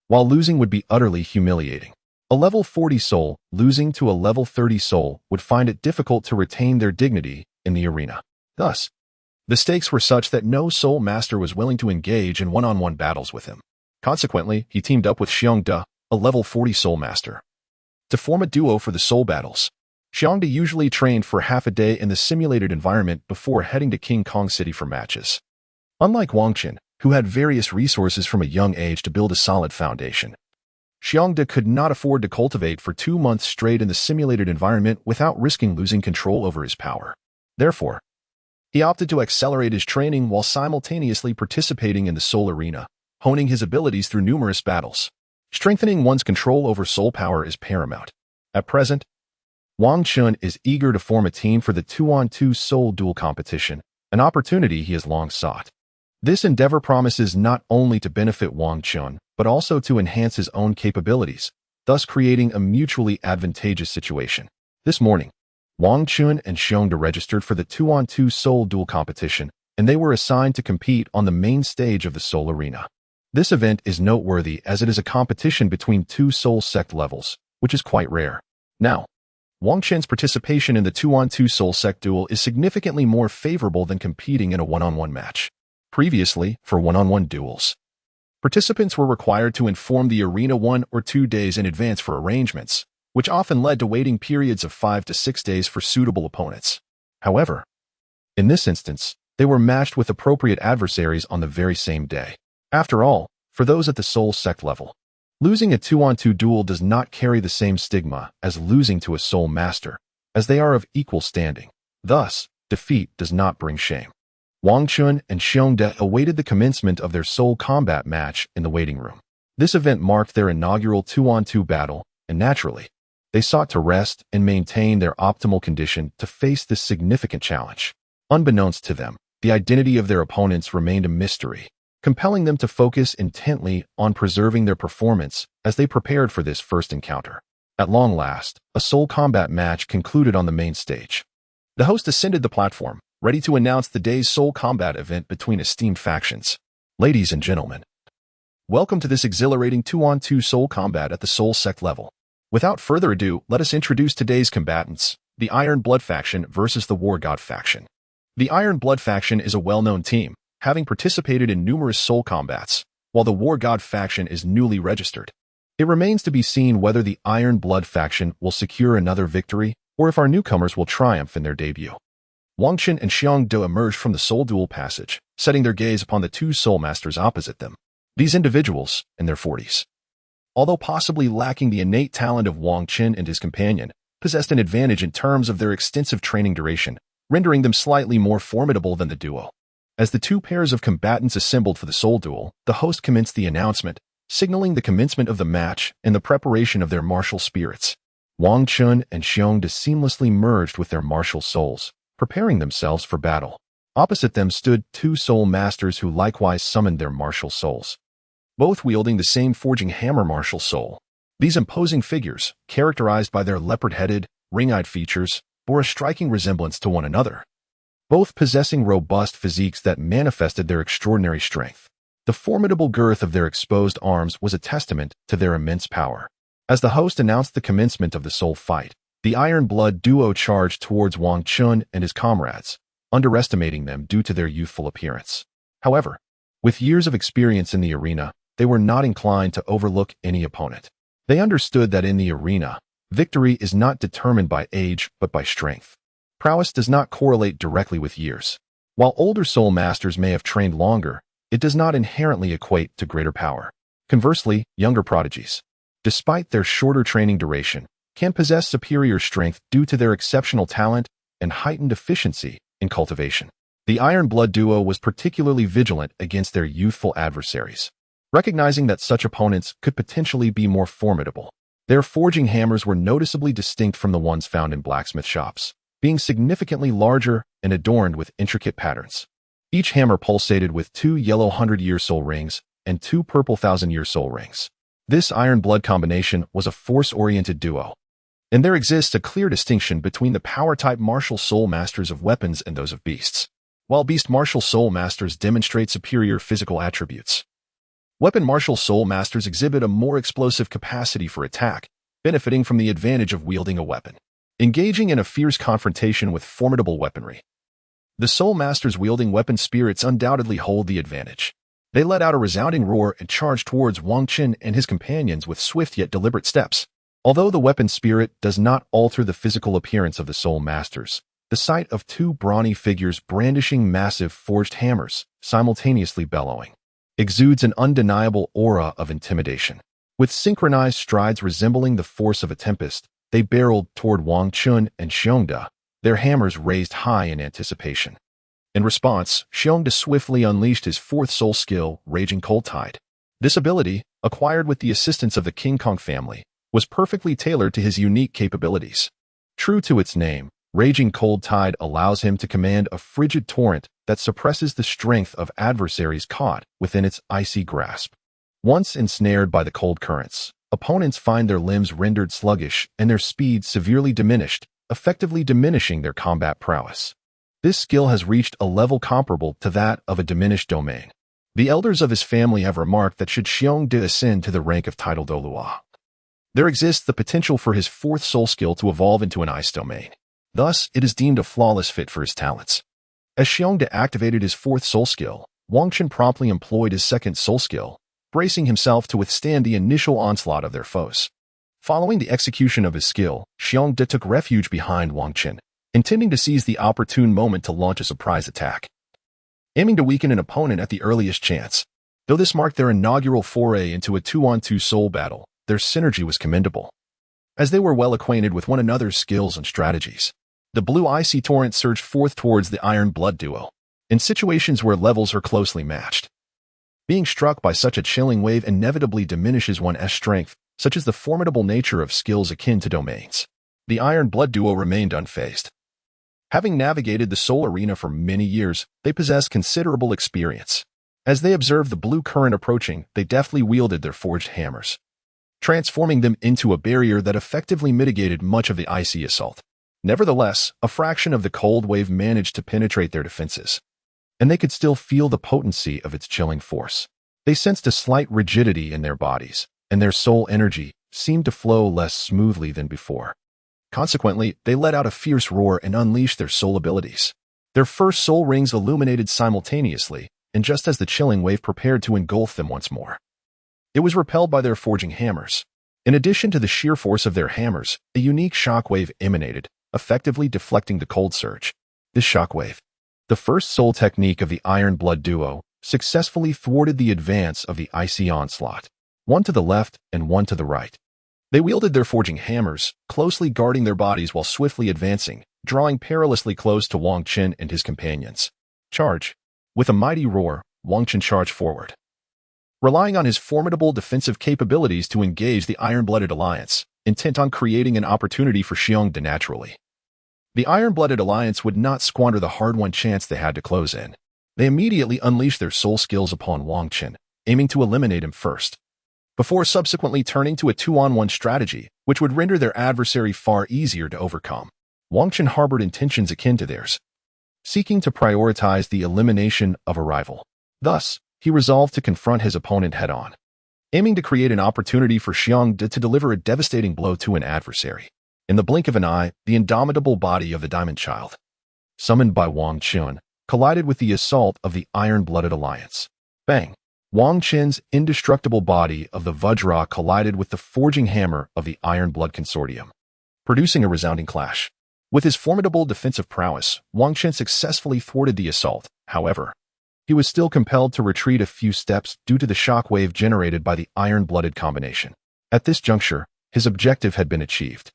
while losing would be utterly humiliating. A level 40 soul losing to a level 30 soul would find it difficult to retain their dignity in the arena. Thus, the stakes were such that no soul master was willing to engage in one-on-one battles with him. Consequently, he teamed up with Xiongde, a level 40 soul master, to form a duo for the soul battles. Xiongde usually trained for half a day in the simulated environment before heading to Jingang City for matches. Unlike Wang Chun, who had various resources from a young age to build a solid foundation, Xiongde could not afford to cultivate for 2 months straight in the simulated environment without risking losing control over his power. Therefore, he opted to accelerate his training while simultaneously participating in the soul arena, honing his abilities through numerous battles. Strengthening one's control over soul power is paramount. At present, Wang Chun is eager to form a team for the 2-on-2 soul duel competition, an opportunity he has long sought. This endeavor promises not only to benefit Wang Chun, but also to enhance his own capabilities, thus creating a mutually advantageous situation. This morning, Wang Chun and Xiongde registered for the 2-on-2 soul duel competition, and they were assigned to compete on the main stage of the soul arena. This event is noteworthy as it is a competition between 2 soul sect levels, which is quite rare. Now, Wang Chun's participation in the 2-on-2 soul sect duel is significantly more favorable than competing in a one-on-one match. Previously, for one-on-one duels, participants were required to inform the arena 1 or 2 days in advance for arrangements, which often led to waiting periods of 5 to 6 days for suitable opponents. However, in this instance, they were matched with appropriate adversaries on the very same day. After all, for those at the soul sect level, losing a 2-on-2 duel does not carry the same stigma as losing to a soul master, as they are of equal standing. Thus, defeat does not bring shame. Wang Chun and Xiongde awaited the commencement of their soul combat match in the waiting room. This event marked their inaugural 2-on-2 battle, and naturally, they sought to rest and maintain their optimal condition to face this significant challenge. Unbeknownst to them, the identity of their opponents remained a mystery, compelling them to focus intently on preserving their performance as they prepared for this first encounter. At long last, a soul combat match concluded on the main stage. The host ascended the platform, ready to announce the day's soul combat event between esteemed factions. Ladies and gentlemen, welcome to this exhilarating 2-on-2 soul combat at the soul sect level. Without further ado, let us introduce today's combatants, the Iron Blood faction versus the War God faction. The Iron Blood faction is a well-known team, having participated in numerous soul combats, while the War God faction is newly registered. It remains to be seen whether the Iron Blood faction will secure another victory, or if our newcomers will triumph in their debut. Wang Chun and Xiongde emerged from the soul duel passage, setting their gaze upon the 2 soul masters opposite them. These individuals, in their 40s, although possibly lacking the innate talent of Wang Qin and his companion, possessed an advantage in terms of their extensive training duration, rendering them slightly more formidable than the duo. As the two pairs of combatants assembled for the soul duel, the host commenced the announcement, signaling the commencement of the match and the preparation of their martial spirits. Wang Chun and Xiong seamlessly merged with their martial souls, preparing themselves for battle. Opposite them stood two soul masters who likewise summoned their martial souls, both wielding the same forging hammer martial soul. These imposing figures, characterized by their leopard-headed, ring-eyed features, bore a striking resemblance to one another, both possessing robust physiques that manifested their extraordinary strength. The formidable girth of their exposed arms was a testament to their immense power. As the host announced the commencement of the soul fight, the Iron Blood duo charged towards Wang Chun and his comrades, underestimating them due to their youthful appearance. However, with years of experience in the arena, they were not inclined to overlook any opponent. They understood that in the arena, victory is not determined by age but by strength. Prowess does not correlate directly with years. While older soul masters may have trained longer, it does not inherently equate to greater power. Conversely, younger prodigies, despite their shorter training duration, can possess superior strength due to their exceptional talent and heightened efficiency in cultivation. The Iron Blood duo was particularly vigilant against their youthful adversaries, recognizing that such opponents could potentially be more formidable. Their forging hammers were noticeably distinct from the ones found in blacksmith shops, being significantly larger and adorned with intricate patterns. Each hammer pulsated with 2 yellow 100-year soul rings and 2 purple 1,000-year soul rings. This Iron Blood combination was a force-oriented duo, and there exists a clear distinction between the power-type martial soul masters of weapons and those of beasts. While beast martial soul masters demonstrate superior physical attributes, weapon martial soul masters exhibit a more explosive capacity for attack, benefiting from the advantage of wielding a weapon. Engaging in a fierce confrontation with formidable weaponry, the soul masters wielding weapon spirits undoubtedly hold the advantage. They let out a resounding roar and charged towards Wang Qin and his companions with swift yet deliberate steps. Although the weapon spirit does not alter the physical appearance of the soul masters, the sight of two brawny figures brandishing massive forged hammers, simultaneously bellowing, exudes an undeniable aura of intimidation. With synchronized strides resembling the force of a tempest, they barreled toward Wang Chun and Xiongda, their hammers raised high in anticipation. In response, Xiongda swiftly unleashed his fourth soul skill, Raging Cold Tide. This ability, acquired with the assistance of the King Kong family, was perfectly tailored to his unique capabilities. True to its name, Raging Cold Tide allows him to command a frigid torrent that suppresses the strength of adversaries caught within its icy grasp. Once ensnared by the cold currents, opponents find their limbs rendered sluggish and their speed severely diminished, effectively diminishing their combat prowess. This skill has reached a level comparable to that of a diminished domain. The elders of his family have remarked that should Xiongda ascend to the rank of title Douluo, there exists the potential for his fourth soul skill to evolve into an ice domain. Thus, it is deemed a flawless fit for his talents. As Xiongda activated his fourth soul skill, Wang Qin promptly employed his second soul skill, bracing himself to withstand the initial onslaught of their foes. Following the execution of his skill, Xiongda took refuge behind Wang Qin, intending to seize the opportune moment to launch a surprise attack, aiming to weaken an opponent at the earliest chance. Though this marked their inaugural foray into a 2-on-2 soul battle, their synergy was commendable, as they were well acquainted with one another's skills and strategies. The blue icy torrent surged forth towards the Iron Blood duo, in situations where levels are closely matched. Being struck by such a chilling wave inevitably diminishes one's strength, such as the formidable nature of skills akin to domains. The Iron Blood duo remained unfazed. Having navigated the soul arena for many years, they possessed considerable experience. As they observed the blue current approaching, they deftly wielded their forged hammers, transforming them into a barrier that effectively mitigated much of the icy assault. Nevertheless, a fraction of the cold wave managed to penetrate their defenses, and they could still feel the potency of its chilling force. They sensed a slight rigidity in their bodies, and their soul energy seemed to flow less smoothly than before. Consequently, they let out a fierce roar and unleashed their soul abilities. Their first soul rings illuminated simultaneously, and just as the chilling wave prepared to engulf them once more, it was repelled by their forging hammers. In addition to the sheer force of their hammers, a unique shockwave emanated, effectively deflecting the cold surge. This shockwave, the first soul technique of the Iron Blood duo, successfully thwarted the advance of the icy onslaught. one to the left and one to the right. They wielded their forging hammers, closely guarding their bodies while swiftly advancing, drawing perilously close to Wang Qin and his companions. Charge! With a mighty roar, Wang Qin charged forward. Relying on his formidable defensive capabilities to engage the Iron-Blooded Alliance, intent on creating an opportunity for Xiongda naturally. The Iron-Blooded Alliance would not squander the hard-won chance they had to close in. They immediately unleashed their soul skills upon Wang Qin, aiming to eliminate him first, before subsequently turning to a 2-on-1 strategy, which would render their adversary far easier to overcome. Wang Qin harbored intentions akin to theirs, seeking to prioritize the elimination of a rival. Thus, he resolved to confront his opponent head-on, aiming to create an opportunity for Xiongda to deliver a devastating blow to an adversary. In the blink of an eye, the indomitable body of the Diamond Child, summoned by Wang Qin, collided with the assault of the Iron-Blooded Alliance. Bang! Wang Qin's indestructible body of the Vajra collided with the forging hammer of the Iron Blood Consortium, producing a resounding clash. With his formidable defensive prowess, Wang Qin successfully thwarted the assault. However, he was still compelled to retreat a few steps due to the shockwave generated by the Iron-Blooded combination. At this juncture, his objective had been achieved.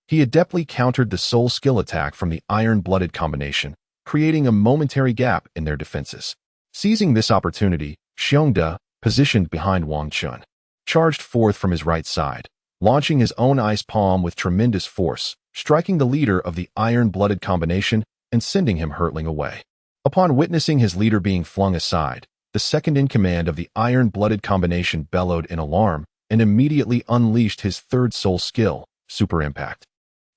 He adeptly countered the soul skill attack from the Iron-Blooded combination, creating a momentary gap in their defenses. Seizing this opportunity, Xiongda, positioned behind Wang Qin, charged forth from his right side, launching his own ice palm with tremendous force, striking the leader of the Iron-Blooded combination and sending him hurtling away. Upon witnessing his leader being flung aside, the second-in-command of the Iron-Blooded combination bellowed in alarm and immediately unleashed his third soul skill, Super Impact.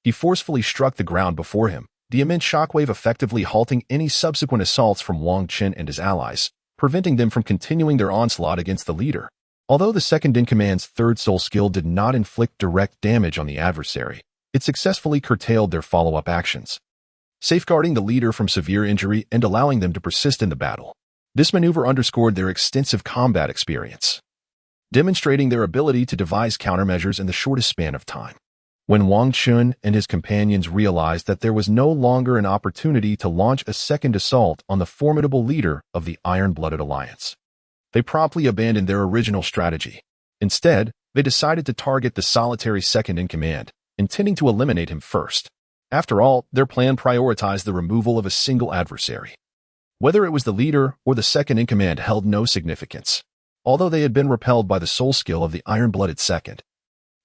He forcefully struck the ground before him, the immense shockwave effectively halting any subsequent assaults from Wang Qin and his allies, preventing them from continuing their onslaught against the leader. Although the second-in-command's third soul skill did not inflict direct damage on the adversary, it successfully curtailed their follow-up actions, safeguarding the leader from severe injury and allowing them to persist in the battle. This maneuver underscored their extensive combat experience, demonstrating their ability to devise countermeasures in the shortest span of time. When Wang Qin and his companions realized that there was no longer an opportunity to launch a second assault on the formidable leader of the Iron-Blooded Alliance, they promptly abandoned their original strategy. Instead, they decided to target the solitary second-in-command, intending to eliminate him first. After all, their plan prioritized the removal of a single adversary. Whether it was the leader or the second-in-command held no significance, although they had been repelled by the soul skill of the Iron-Blooded second.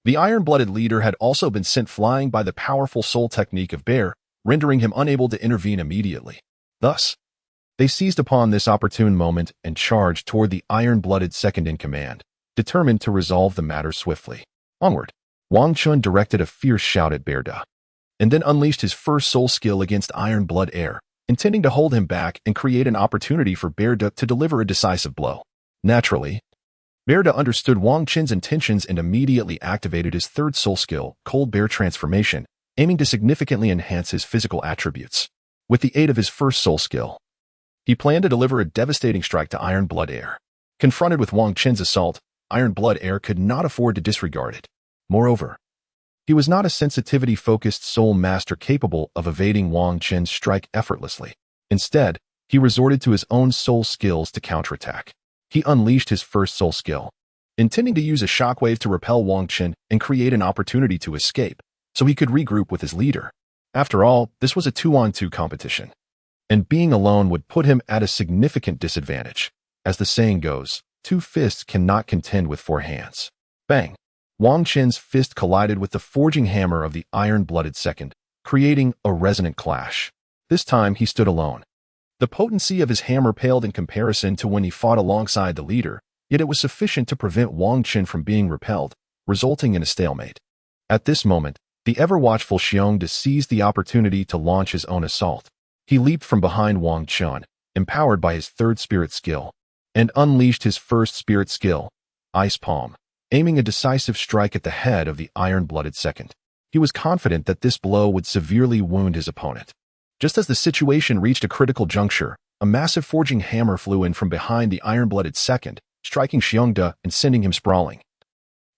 The Iron-Blooded leader had also been sent flying by the powerful soul technique of Bear, rendering him unable to intervene immediately. Thus, they seized upon this opportune moment and charged toward the Iron-Blooded second-in-command, determined to resolve the matter swiftly. Onward, Wang Qin directed a fierce shout at Bear, and then unleashed his first soul skill against Iron-Blood Air, intending to hold him back and create an opportunity for Bear to deliver a decisive blow. Naturally, Bear understood Wang Qin's intentions and immediately activated his third soul skill, Cold Bear Transformation, aiming to significantly enhance his physical attributes. With the aid of his first soul skill, he planned to deliver a devastating strike to Iron-Blood Air. Confronted with Wang Qin's assault, Iron-Blood Air could not afford to disregard it. Moreover, he was not a sensitivity-focused soul master capable of evading Wang Qin's strike effortlessly. Instead, he resorted to his own soul skills to counterattack. He unleashed his first soul skill, intending to use a shockwave to repel Wang Qin and create an opportunity to escape, so he could regroup with his leader. After all, this was a 2-on-2 competition, and being alone would put him at a significant disadvantage. As the saying goes, 2 fists cannot contend with 4 hands. Bang! Wang Qin's fist collided with the forging hammer of the Iron-Blooded second, creating a resonant clash. This time he stood alone. The potency of his hammer paled in comparison to when he fought alongside the leader, yet it was sufficient to prevent Wang Qin from being repelled, resulting in a stalemate. At this moment, the ever-watchful Xiongda seized the opportunity to launch his own assault. He leaped from behind Wang Qin, empowered by his third spirit skill, and unleashed his first spirit skill, Ice Palm, aiming a decisive strike at the head of the Iron-Blooded second. He was confident that this blow would severely wound his opponent. Just as the situation reached a critical juncture, a massive forging hammer flew in from behind the Iron-Blooded second, striking Xiongda and sending him sprawling,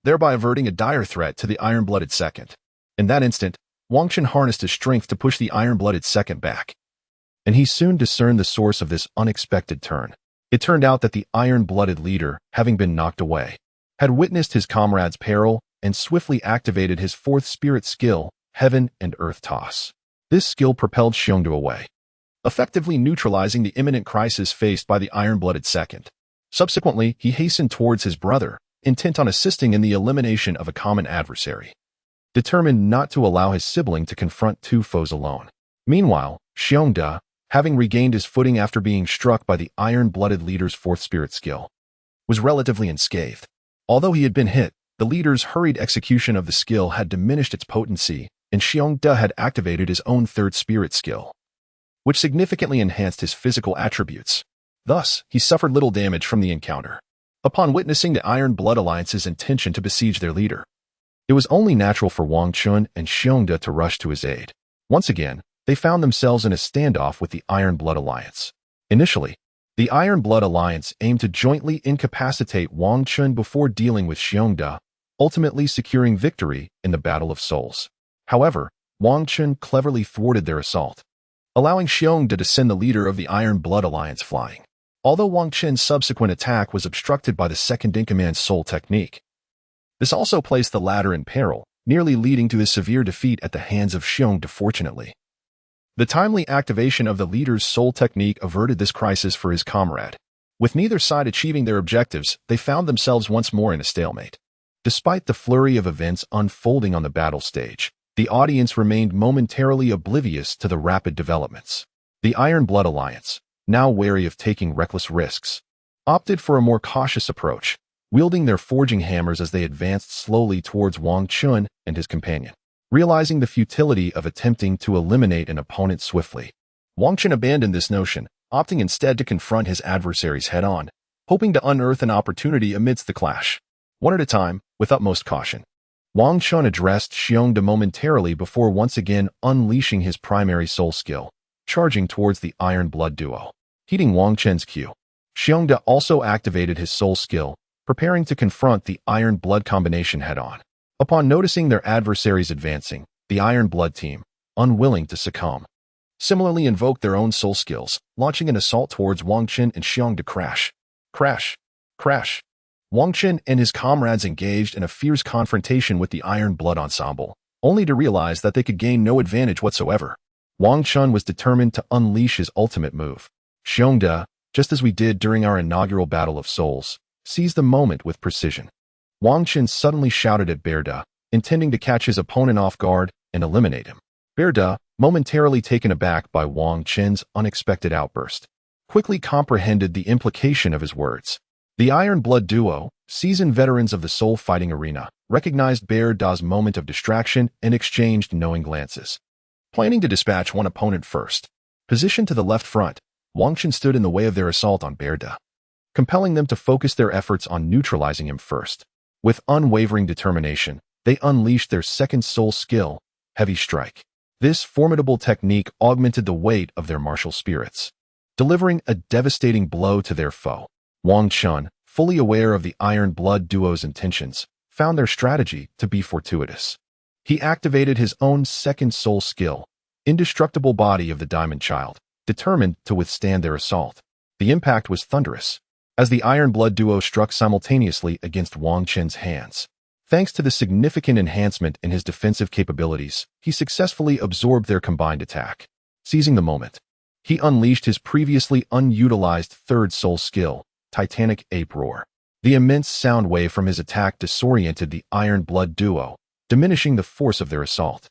thereby averting a dire threat to the Iron-Blooded second. In that instant, Wang Qin harnessed his strength to push the Iron-Blooded second back, and he soon discerned the source of this unexpected turn. It turned out that the Iron-Blooded leader, having been knocked away, had witnessed his comrade's peril and swiftly activated his fourth spirit skill, Heaven and Earth Toss. This skill propelled Xiongda away, effectively neutralizing the imminent crisis faced by the iron-blooded second. Subsequently, he hastened towards his brother, intent on assisting in the elimination of a common adversary, determined not to allow his sibling to confront two foes alone. Meanwhile, Xiongda, having regained his footing after being struck by the iron-blooded leader's fourth spirit skill, was relatively unscathed. Although he had been hit, the leader's hurried execution of the skill had diminished its potency, and Xiongda had activated his own third spirit skill, which significantly enhanced his physical attributes. Thus, he suffered little damage from the encounter. Upon witnessing the Iron Blood Alliance's intention to besiege their leader, it was only natural for Wang Chun and Xiongda to rush to his aid. Once again, they found themselves in a standoff with the Iron Blood Alliance. Initially, the Iron Blood Alliance aimed to jointly incapacitate Wang Chun before dealing with Xiongda, ultimately securing victory in the Battle of Souls. However, Wang Chun cleverly thwarted their assault, allowing Xiongda to send the leader of the Iron Blood Alliance flying. Although Wang Chun's subsequent attack was obstructed by the second-in-command's soul technique, this also placed the latter in peril, nearly leading to his severe defeat at the hands of Xiongda. Fortunately, the timely activation of the leader's soul technique averted this crisis for his comrade. With neither side achieving their objectives, they found themselves once more in a stalemate. Despite the flurry of events unfolding on the battle stage, the audience remained momentarily oblivious to the rapid developments. The Iron Blood Alliance, now wary of taking reckless risks, opted for a more cautious approach, wielding their forging hammers as they advanced slowly towards Wang Chun and his companion. Realizing the futility of attempting to eliminate an opponent swiftly, Wang Chun abandoned this notion, opting instead to confront his adversaries head-on, hoping to unearth an opportunity amidst the clash. One at a time, with utmost caution, Wang Chun addressed Xiongda momentarily before once again unleashing his primary soul skill, charging towards the Iron Blood duo. Heeding Wang Chun's cue, Xiongda also activated his soul skill, preparing to confront the Iron Blood combination head-on. Upon noticing their adversaries advancing, the Iron Blood team, unwilling to succumb, similarly invoked their own soul skills, launching an assault towards Wang Chun and Xiongda. Crash! Crash! Crash! Wang Chun and his comrades engaged in a fierce confrontation with the Iron Blood ensemble, only to realize that they could gain no advantage whatsoever. Wang Chun was determined to unleash his ultimate move. Xiongda, just as we did during our inaugural Battle of Souls, seized the moment with precision. Wang Chun suddenly shouted at Bearda, intending to catch his opponent off guard and eliminate him. Bearda, momentarily taken aback by Wang Chun's unexpected outburst, quickly comprehended the implication of his words. The Iron Blood duo, seasoned veterans of the soul fighting arena, recognized Bearda's moment of distraction and exchanged knowing glances. Planning to dispatch one opponent first, positioned to the left front, Wang Chun stood in the way of their assault on Bearda, compelling them to focus their efforts on neutralizing him first. With unwavering determination, they unleashed their second soul skill, Heavy Strike. This formidable technique augmented the weight of their martial spirits, delivering a devastating blow to their foe. Wang Chun, fully aware of the Iron Blood duo's intentions, found their strategy to be fortuitous. He activated his own second soul skill, Indestructible Body of the Diamond Child, determined to withstand their assault. The impact was thunderous, as the Iron Blood duo struck simultaneously against Wang Chun's hands. Thanks to the significant enhancement in his defensive capabilities, he successfully absorbed their combined attack. Seizing the moment, he unleashed his previously unutilized third soul skill, Titanic Ape Roar. The immense sound wave from his attack disoriented the Iron Blood duo, diminishing the force of their assault.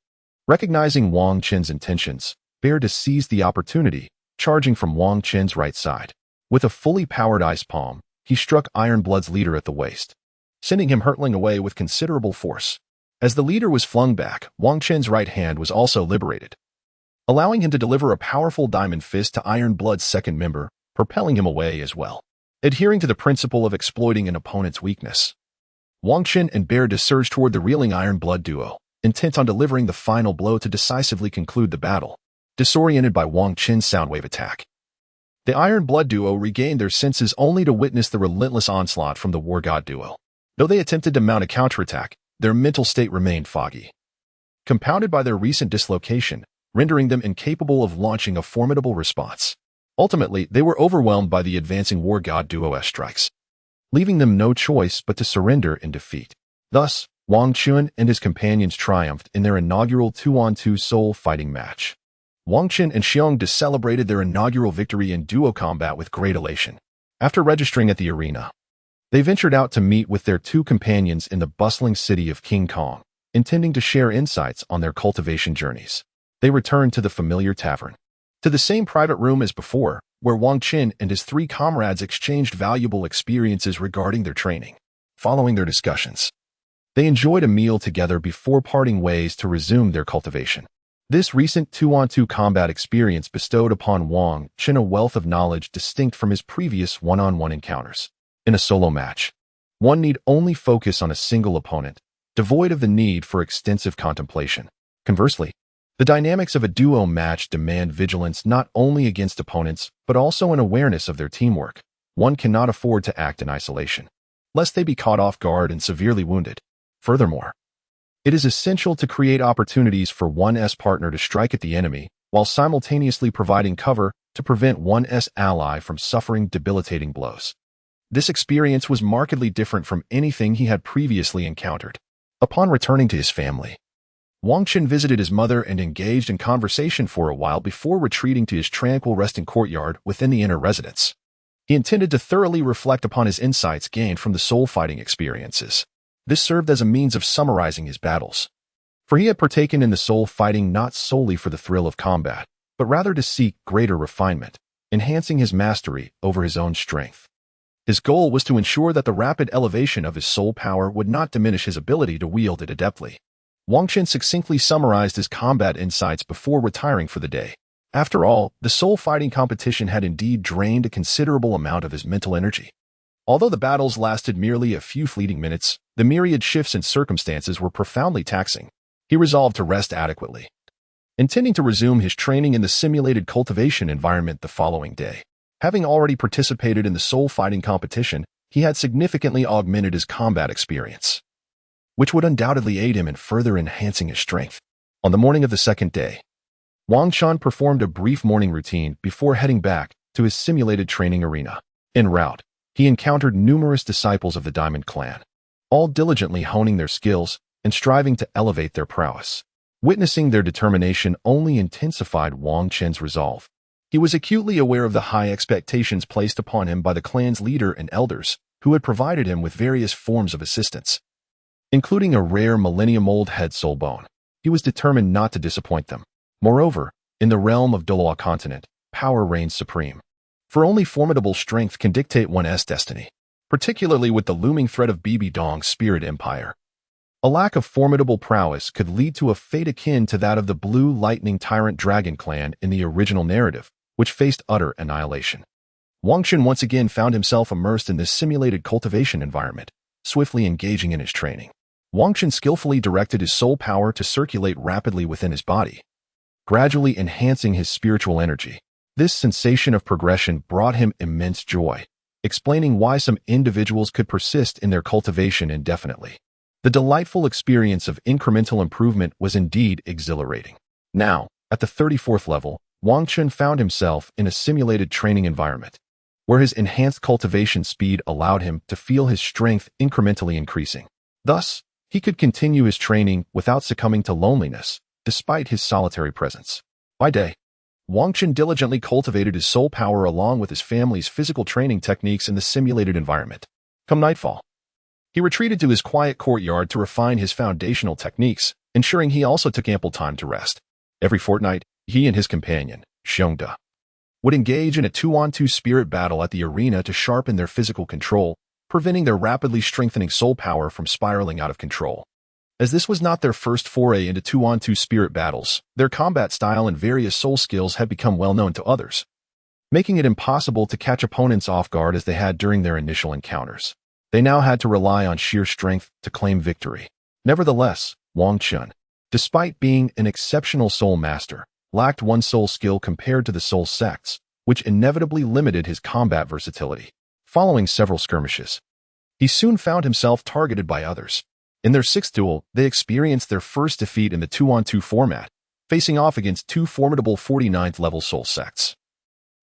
Recognizing Wang Chun's intentions, Bearda seized the opportunity, charging from Wang Chun's right side. With a fully powered ice palm, he struck Iron Blood's leader at the waist, sending him hurtling away with considerable force. As the leader was flung back, Wang Chun's right hand was also liberated, allowing him to deliver a powerful diamond fist to Iron Blood's second member, propelling him away as well. Adhering to the principle of exploiting an opponent's weakness, Wang Chun and Bearda surged toward the reeling Iron Blood duo, intent on delivering the final blow to decisively conclude the battle. Disoriented by Wang Chun's soundwave attack, the Iron Blood duo regained their senses only to witness the relentless onslaught from the War God duo. Though they attempted to mount a counterattack, their mental state remained foggy, compounded by their recent dislocation, rendering them incapable of launching a formidable response. Ultimately, they were overwhelmed by the advancing War God duo's strikes. leaving them no choice but to surrender in defeat. Thus, Wang Chun and his companions triumphed in their inaugural 2-on-2 soul fighting match. Wang Chun and Xiong celebrated their inaugural victory in duo combat with great elation. After registering at the arena, they ventured out to meet with their two companions in the bustling city of King Kong, intending to share insights on their cultivation journeys. They returned to the familiar tavern, to the same private room as before, where Wang Chun and his three comrades exchanged valuable experiences regarding their training. Following their discussions, they enjoyed a meal together before parting ways to resume their cultivation. This recent 2-on-2 combat experience bestowed upon Wang Chun a wealth of knowledge distinct from his previous one-on-one encounters. In a solo match, one need only focus on a single opponent, devoid of the need for extensive contemplation. Conversely, the dynamics of a duo match demand vigilance not only against opponents, but also an awareness of their teamwork. One cannot afford to act in isolation, lest they be caught off guard and severely wounded. Furthermore, it is essential to create opportunities for one's partner to strike at the enemy, while simultaneously providing cover to prevent one's ally from suffering debilitating blows. This experience was markedly different from anything he had previously encountered. Upon returning to his family, Wang Chun visited his mother and engaged in conversation for a while before retreating to his tranquil resting courtyard within the inner residence. He intended to thoroughly reflect upon his insights gained from the soul-fighting experiences. This served as a means of summarizing his battles, for he had partaken in the soul-fighting not solely for the thrill of combat, but rather to seek greater refinement, enhancing his mastery over his own strength. His goal was to ensure that the rapid elevation of his soul power would not diminish his ability to wield it adeptly. Wang Chun succinctly summarized his combat insights before retiring for the day. After all, the soul-fighting competition had indeed drained a considerable amount of his mental energy. Although the battles lasted merely a few fleeting minutes, the myriad shifts in circumstances were profoundly taxing. He resolved to rest adequately, intending to resume his training in the simulated cultivation environment the following day. Having already participated in the soul-fighting competition, he had significantly augmented his combat experience, which would undoubtedly aid him in further enhancing his strength. On the morning of the second day, Wang Chun performed a brief morning routine before heading back to his simulated training arena. En route, he encountered numerous disciples of the Diamond Clan, all diligently honing their skills and striving to elevate their prowess. Witnessing their determination only intensified Wang Chun's resolve. He was acutely aware of the high expectations placed upon him by the clan's leader and elders, who had provided him with various forms of assistance, including a rare millennium-old head soul bone. He was determined not to disappoint them. Moreover, in the realm of Douluo Continent, power reigns supreme, for only formidable strength can dictate one's destiny, particularly with the looming threat of Bibi Dong's spirit empire. A lack of formidable prowess could lead to a fate akin to that of the Blue Lightning Tyrant Dragon clan in the original narrative, which faced utter annihilation. Wang Chun once again found himself immersed in this simulated cultivation environment, swiftly engaging in his training. Wang Chun skillfully directed his soul power to circulate rapidly within his body, gradually enhancing his spiritual energy. This sensation of progression brought him immense joy, explaining why some individuals could persist in their cultivation indefinitely. The delightful experience of incremental improvement was indeed exhilarating. Now, at the 34th level, Wang Chun found himself in a simulated training environment, where his enhanced cultivation speed allowed him to feel his strength incrementally increasing. Thus, he could continue his training without succumbing to loneliness, despite his solitary presence. By day, Wang Chun diligently cultivated his soul power along with his family's physical training techniques in the simulated environment. Come nightfall, he retreated to his quiet courtyard to refine his foundational techniques, ensuring he also took ample time to rest. Every fortnight, he and his companion, Xiong, would engage in a 2-on-2 spirit battle at the arena to sharpen their physical control, preventing their rapidly strengthening soul power from spiraling out of control. As this was not their first foray into 2-on-2 spirit battles, their combat style and various soul skills had become well known to others, making it impossible to catch opponents off guard as they had during their initial encounters. They now had to rely on sheer strength to claim victory. Nevertheless, Wang Chun, despite being an exceptional soul master, lacked one soul skill compared to the soul sects, which inevitably limited his combat versatility. Following several skirmishes, he soon found himself targeted by others. In their sixth duel, they experienced their first defeat in the 2-on-2 format, facing off against two formidable 49th-level soul sects.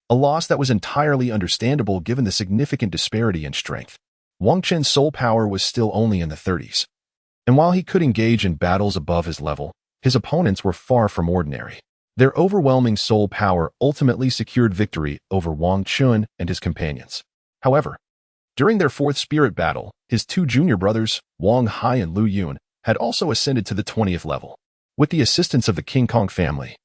A loss that was entirely understandable given the significant disparity in strength. Wang Chen's soul power was still only in the 30s. And while he could engage in battles above his level, his opponents were far from ordinary. Their overwhelming soul power ultimately secured victory over Wang Chun and his companions. However, during their fourth spirit battle, his two junior brothers, Wang Hai and Lu Yun, had also ascended to the 20th level. With the assistance of the King Kong family,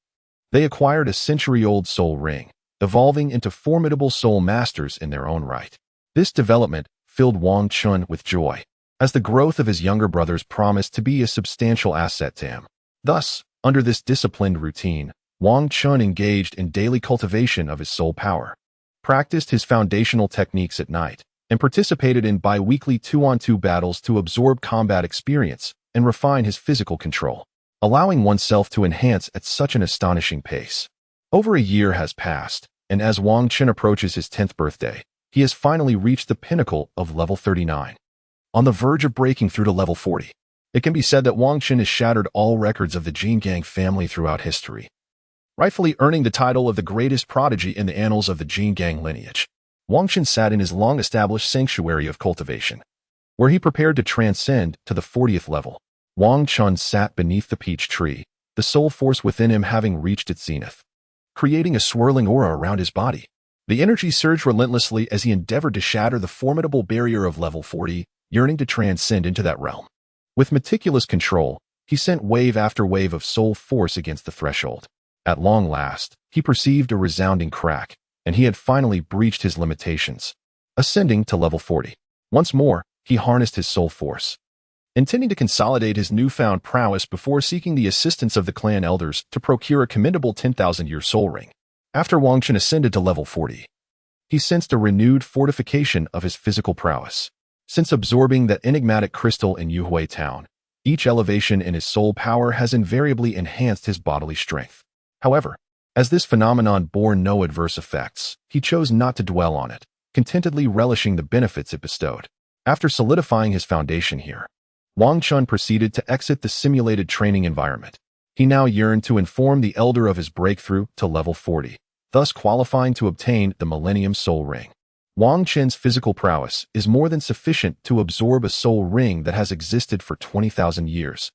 they acquired a century-old soul ring, evolving into formidable soul masters in their own right. This development filled Wang Chun with joy, as the growth of his younger brothers promised to be a substantial asset to him. Thus, under this disciplined routine, Wang Chun engaged in daily cultivation of his soul power, practiced his foundational techniques at night, and participated in bi-weekly 2-on-2 battles to absorb combat experience and refine his physical control, allowing oneself to enhance at such an astonishing pace. Over a year has passed, and as Wang Chun approaches his 10th birthday, he has finally reached the pinnacle of level 39. On the verge of breaking through to level 40, it can be said that Wang Chun has shattered all records of the Jingang family throughout history, rightfully earning the title of the greatest prodigy in the annals of the Jingang lineage. Wang Chun sat in his long-established sanctuary of cultivation, where he prepared to transcend to the 40th level. Wang Chun sat beneath the peach tree, the soul force within him having reached its zenith, creating a swirling aura around his body. The energy surged relentlessly as he endeavored to shatter the formidable barrier of level 40, yearning to transcend into that realm. With meticulous control, he sent wave after wave of soul force against the threshold. At long last, he perceived a resounding crack, and he had finally breached his limitations, ascending to level 40. Once more, he harnessed his soul force, intending to consolidate his newfound prowess before seeking the assistance of the clan elders to procure a commendable 10,000-year soul ring. After Wang Chun ascended to level 40, he sensed a renewed fortification of his physical prowess. Since absorbing that enigmatic crystal in Yuhui town, each elevation in his soul power has invariably enhanced his bodily strength. However, as this phenomenon bore no adverse effects, he chose not to dwell on it, contentedly relishing the benefits it bestowed. After solidifying his foundation here, Wang Chun proceeded to exit the simulated training environment. He now yearned to inform the elder of his breakthrough to level 40, thus qualifying to obtain the Millennium Soul Ring. Wang Chun's physical prowess is more than sufficient to absorb a soul ring that has existed for 20,000 years.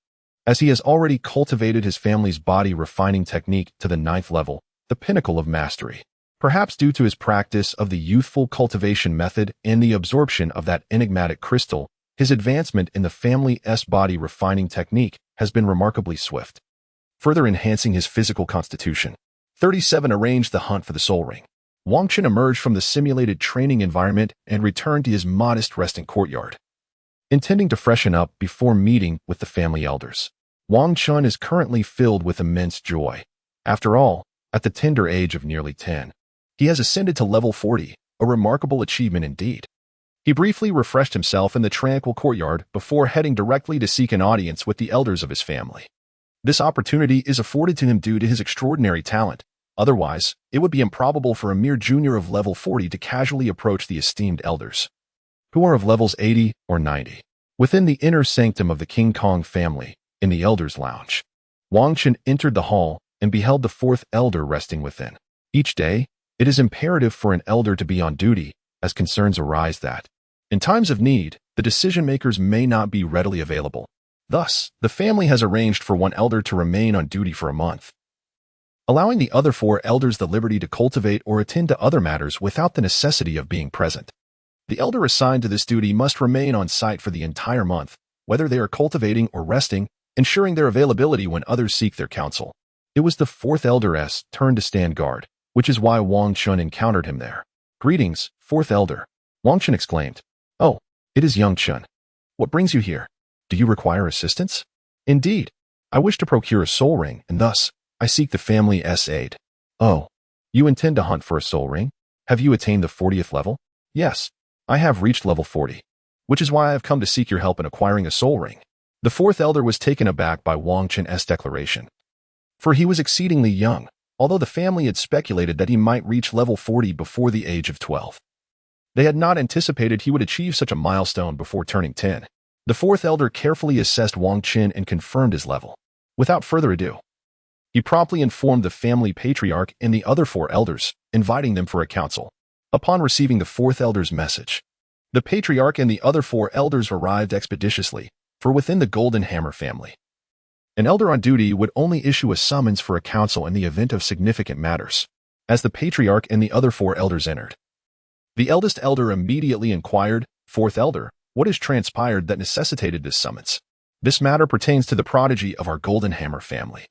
As he has already cultivated his family's body refining technique to the 9th level, the pinnacle of mastery. Perhaps due to his practice of the youthful cultivation method and the absorption of that enigmatic crystal, his advancement in the family's body refining technique has been remarkably swift, further enhancing his physical constitution. 37 arranged the hunt for the soul ring. Wang Chun emerged from the simulated training environment and returned to his modest resting courtyard, intending to freshen up before meeting with the family elders. Wang Chun is currently filled with immense joy. After all, at the tender age of nearly 10, he has ascended to level 40, a remarkable achievement indeed. He briefly refreshed himself in the tranquil courtyard before heading directly to seek an audience with the elders of his family. This opportunity is afforded to him due to his extraordinary talent. Otherwise, it would be improbable for a mere junior of level 40 to casually approach the esteemed elders, who are of levels 80 or 90. Within the inner sanctum of the King Kong family, in the elders' lounge, Wang Chun entered the hall and beheld the 4th elder resting within. Each day, it is imperative for an elder to be on duty, as concerns arise that, in times of need, the decision-makers may not be readily available. Thus, the family has arranged for one elder to remain on duty for a month, allowing the other 4 elders the liberty to cultivate or attend to other matters without the necessity of being present. The elder assigned to this duty must remain on site for the entire month, whether they are cultivating or resting, ensuring their availability when others seek their counsel. It was the 4th elder's turn to stand guard, which is why Wang Chun encountered him there. "Greetings, 4th elder," Wang Chun exclaimed. "Oh, it is young Chun. What brings you here? Do you require assistance?" "Indeed. I wish to procure a soul ring, and thus, I seek the family's aid." "Oh, you intend to hunt for a soul ring? Have you attained the 40th level?" "Yes, I have reached level 40, which is why I have come to seek your help in acquiring a soul ring." The 4th elder was taken aback by Wang Chun's declaration, for he was exceedingly young, although the family had speculated that he might reach level 40 before the age of 12. They had not anticipated he would achieve such a milestone before turning 10. The 4th elder carefully assessed Wang Chun and confirmed his level. Without further ado, he promptly informed the family patriarch and the other 4 elders, inviting them for a council. Upon receiving the 4th elder's message, The patriarch and the other 4 elders arrived expeditiously, for within the Golden Hammer family, an elder on duty would only issue a summons for a council in the event of significant matters. As the patriarch and the other 4 elders entered, the eldest elder immediately inquired, "Fourth elder, what has transpired that necessitated this summons?" "This matter pertains to the prodigy of our Golden Hammer family.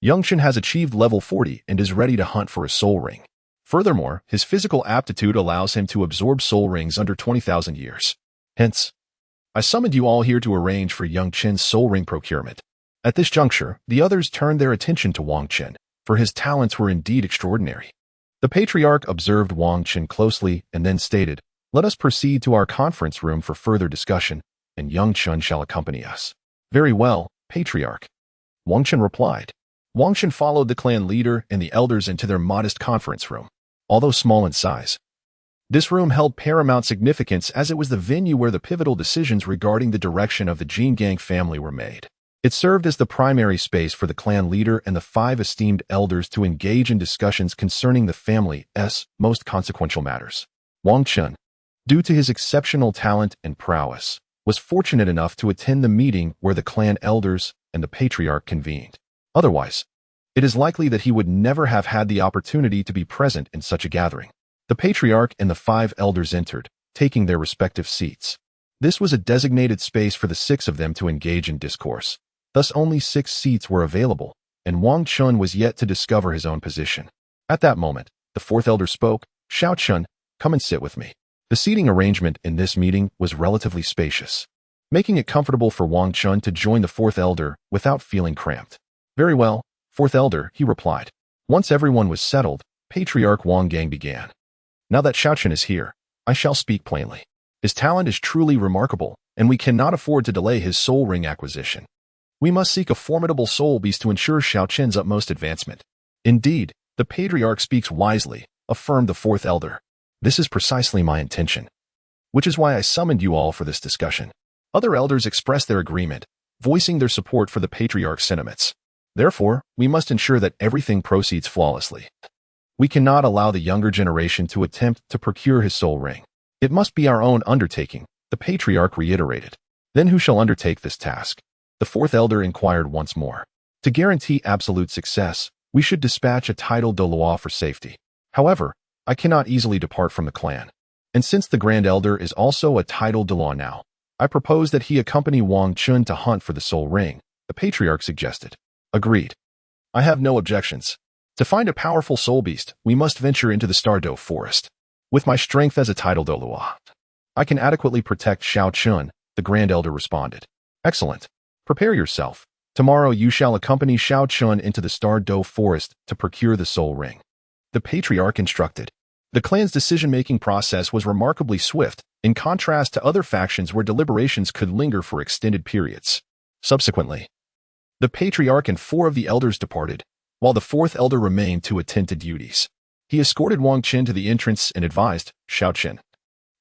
Yongchen has achieved level 40 and is ready to hunt for a soul ring. Furthermore, his physical aptitude allows him to absorb soul rings under 20,000 years. Hence, I summoned you all here to arrange for Yongchen's soul ring procurement." At this juncture, the others turned their attention to Wang Chen, for his talents were indeed extraordinary. The patriarch observed Wang Chen closely and then stated, "Let us proceed to our conference room for further discussion, and Yongchen shall accompany us." "Very well, patriarch," Wang Chen replied. Wang Chen followed the clan leader and the elders into their modest conference room. Although small in size, this room held paramount significance as it was the venue where the pivotal decisions regarding the direction of the Jingang family were made. It served as the primary space for the clan leader and the 5 esteemed elders to engage in discussions concerning the family's most consequential matters. Wang Chen, due to his exceptional talent and prowess, was fortunate enough to attend the meeting where the clan elders and the patriarch convened. Otherwise, it is likely that he would never have had the opportunity to be present in such a gathering. The patriarch and the 5 elders entered, taking their respective seats. This was a designated space for the 6 of them to engage in discourse. Thus only 6 seats were available, and Wang Chun was yet to discover his own position. At that moment, the 4th elder spoke, "Xiao Chun, come and sit with me." The seating arrangement in this meeting was relatively spacious, making it comfortable for Wang Chun to join the 4th elder without feeling cramped. "Very well, 4th elder," he replied. Once everyone was settled, Patriarch Wang Gang began. "Now that Xiao Chun is here, I shall speak plainly. His talent is truly remarkable, and we cannot afford to delay his soul ring acquisition. We must seek a formidable soul beast to ensure Xiao Chen's utmost advancement." "Indeed, the patriarch speaks wisely," affirmed the 4th elder. "This is precisely my intention, which is why I summoned you all for this discussion." Other elders expressed their agreement, voicing their support for the patriarch's sentiments. "Therefore, we must ensure that everything proceeds flawlessly. We cannot allow the younger generation to attempt to procure his soul ring. It must be our own undertaking," the patriarch reiterated. "Then who shall undertake this task?" The 4th elder inquired once more. "To guarantee absolute success, we should dispatch a titled Douluo for safety. However, I cannot easily depart from the clan. And since the Grand Elder is also a titled Douluo now, I propose that he accompany Wang Chun to hunt for the soul ring," the patriarch suggested. "Agreed. I have no objections. To find a powerful soul beast, we must venture into the Stardow Forest. With my strength as a titled Douluo, I can adequately protect Xiao Chun," the Grand Elder responded. "Excellent. Prepare yourself. Tomorrow you shall accompany Xiao Chun into the Stardow Forest to procure the soul ring," the patriarch instructed. The clan's decision-making process was remarkably swift, in contrast to other factions where deliberations could linger for extended periods. Subsequently, the patriarch and 4 of the elders departed, while the 4th elder remained to attend to duties. He escorted Wang Chen to the entrance and advised, "Xiao Chen,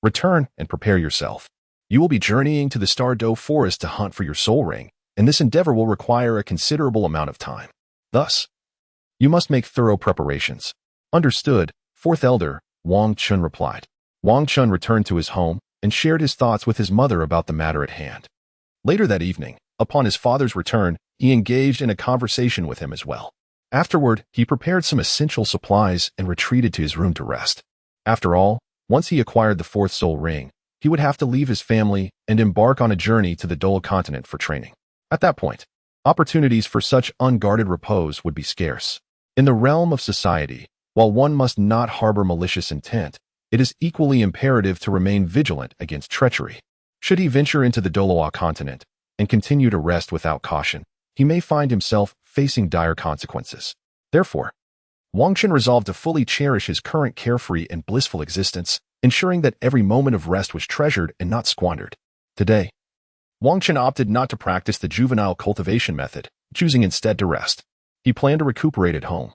return and prepare yourself. You will be journeying to the Stardow Forest to hunt for your soul ring, and this endeavor will require a considerable amount of time. Thus, you must make thorough preparations." "Understood, 4th elder," Wang Chun replied. Wang Chun returned to his home and shared his thoughts with his mother about the matter at hand. Later that evening, upon his father's return, he engaged in a conversation with him as well. Afterward, he prepared some essential supplies and retreated to his room to rest. After all, once he acquired the 4th soul ring, he would have to leave his family and embark on a journey to the Douluo Continent for training. At that point, opportunities for such unguarded repose would be scarce. In the realm of society, while one must not harbor malicious intent, it is equally imperative to remain vigilant against treachery. Should he venture into the Douluo Continent and continue to rest without caution, he may find himself facing dire consequences. Therefore, Wang Chen resolved to fully cherish his current carefree and blissful existence, ensuring that every moment of rest was treasured and not squandered. Today, Wang Chen opted not to practice the juvenile cultivation method, choosing instead to rest. He planned to recuperate at home,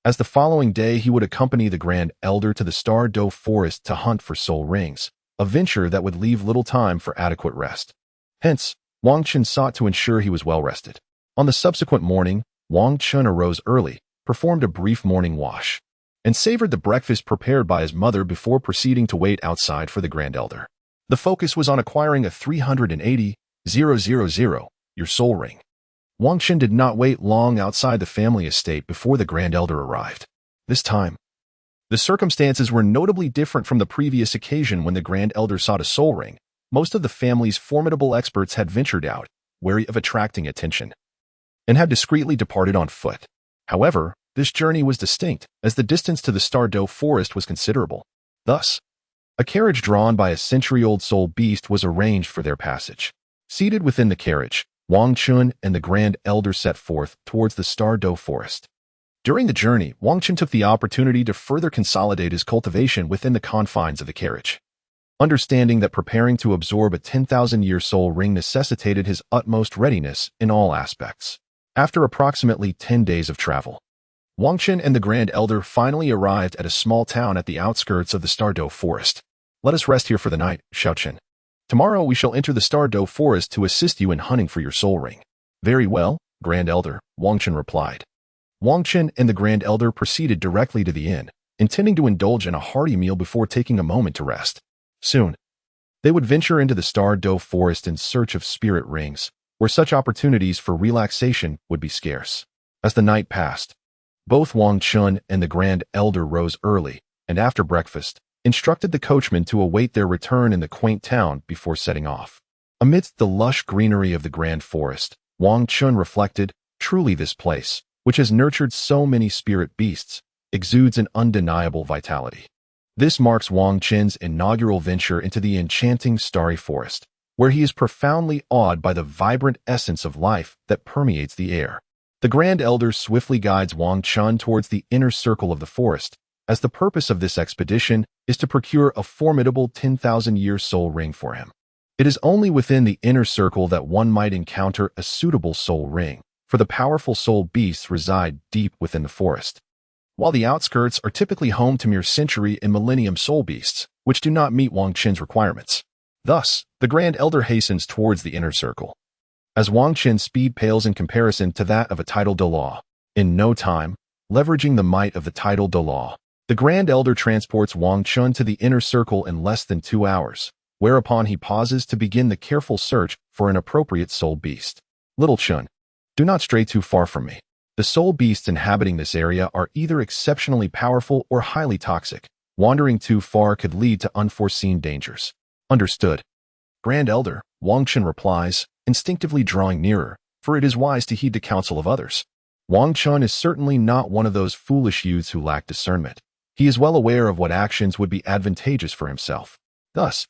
as the following day he would accompany the Grand Elder to the Stardow Forest to hunt for soul rings, a venture that would leave little time for adequate rest. Hence, Wang Chen sought to ensure he was well rested. On the subsequent morning, Wang Chen arose early, performed a brief morning wash, and savored the breakfast prepared by his mother before proceeding to wait outside for the Grand Elder. The focus was on acquiring a 380,000 your soul ring. Wang Qin did not wait long outside the family estate before the Grand Elder arrived. This time, the circumstances were notably different from the previous occasion when the Grand Elder sought a soul ring. Most of the family's formidable experts had ventured out, wary of attracting attention, and had discreetly departed on foot. However, this journey was distinct, as the distance to the Douluo forest was considerable. Thus, a carriage drawn by a century-old soul beast was arranged for their passage. Seated within the carriage, Wang Qin and the Grand Elder set forth towards the Douluo forest. During the journey, Wang Qin took the opportunity to further consolidate his cultivation within the confines of the carriage. Understanding that preparing to absorb a 10,000-year soul ring necessitated his utmost readiness in all aspects. After approximately 10 days of travel, Wang Qin and the Grand Elder finally arrived at a small town at the outskirts of the Douluo forest. Let us rest here for the night, Shaolin. Tomorrow we shall enter the Douluo forest to assist you in hunting for your soul ring. Very well, Grand Elder, Wang Qin replied. Wang Qin and the Grand Elder proceeded directly to the inn, intending to indulge in a hearty meal before taking a moment to rest. Soon, they would venture into the Douluo forest in search of spirit rings, where such opportunities for relaxation would be scarce. As the night passed, both Wang Qin and the Grand Elder rose early, and after breakfast, instructed the coachman to await their return in the quaint town before setting off. Amidst the lush greenery of the grand forest, Wang Qin reflected, truly this place, which has nurtured so many spirit beasts, exudes an undeniable vitality. This marks Wang Qin's inaugural venture into the enchanting starry forest, where he is profoundly awed by the vibrant essence of life that permeates the air. The Grand Elder swiftly guides Wang Qin towards the inner circle of the forest, as the purpose of this expedition is to procure a formidable 10,000-year soul ring for him. It is only within the inner circle that one might encounter a suitable soul ring, for the powerful soul beasts reside deep within the forest, while the outskirts are typically home to mere century and millennium soul beasts, which do not meet Wang Qin's requirements. Thus, the Grand Elder hastens towards the inner circle, as Wang Qin's speed pales in comparison to that of a tidal Douluo. In no time, leveraging the might of the tidal Douluo, the Grand Elder transports Wang Qin to the inner circle in less than 2 hours, whereupon he pauses to begin the careful search for an appropriate soul beast. Little Qin, do not stray too far from me. The soul beasts inhabiting this area are either exceptionally powerful or highly toxic. Wandering too far could lead to unforeseen dangers. Understood. Grand Elder, Wang Qin replies, instinctively drawing nearer, for it is wise to heed the counsel of others. Wang Qin is certainly not one of those foolish youths who lack discernment. He is well aware of what actions would be advantageous for himself. Thus,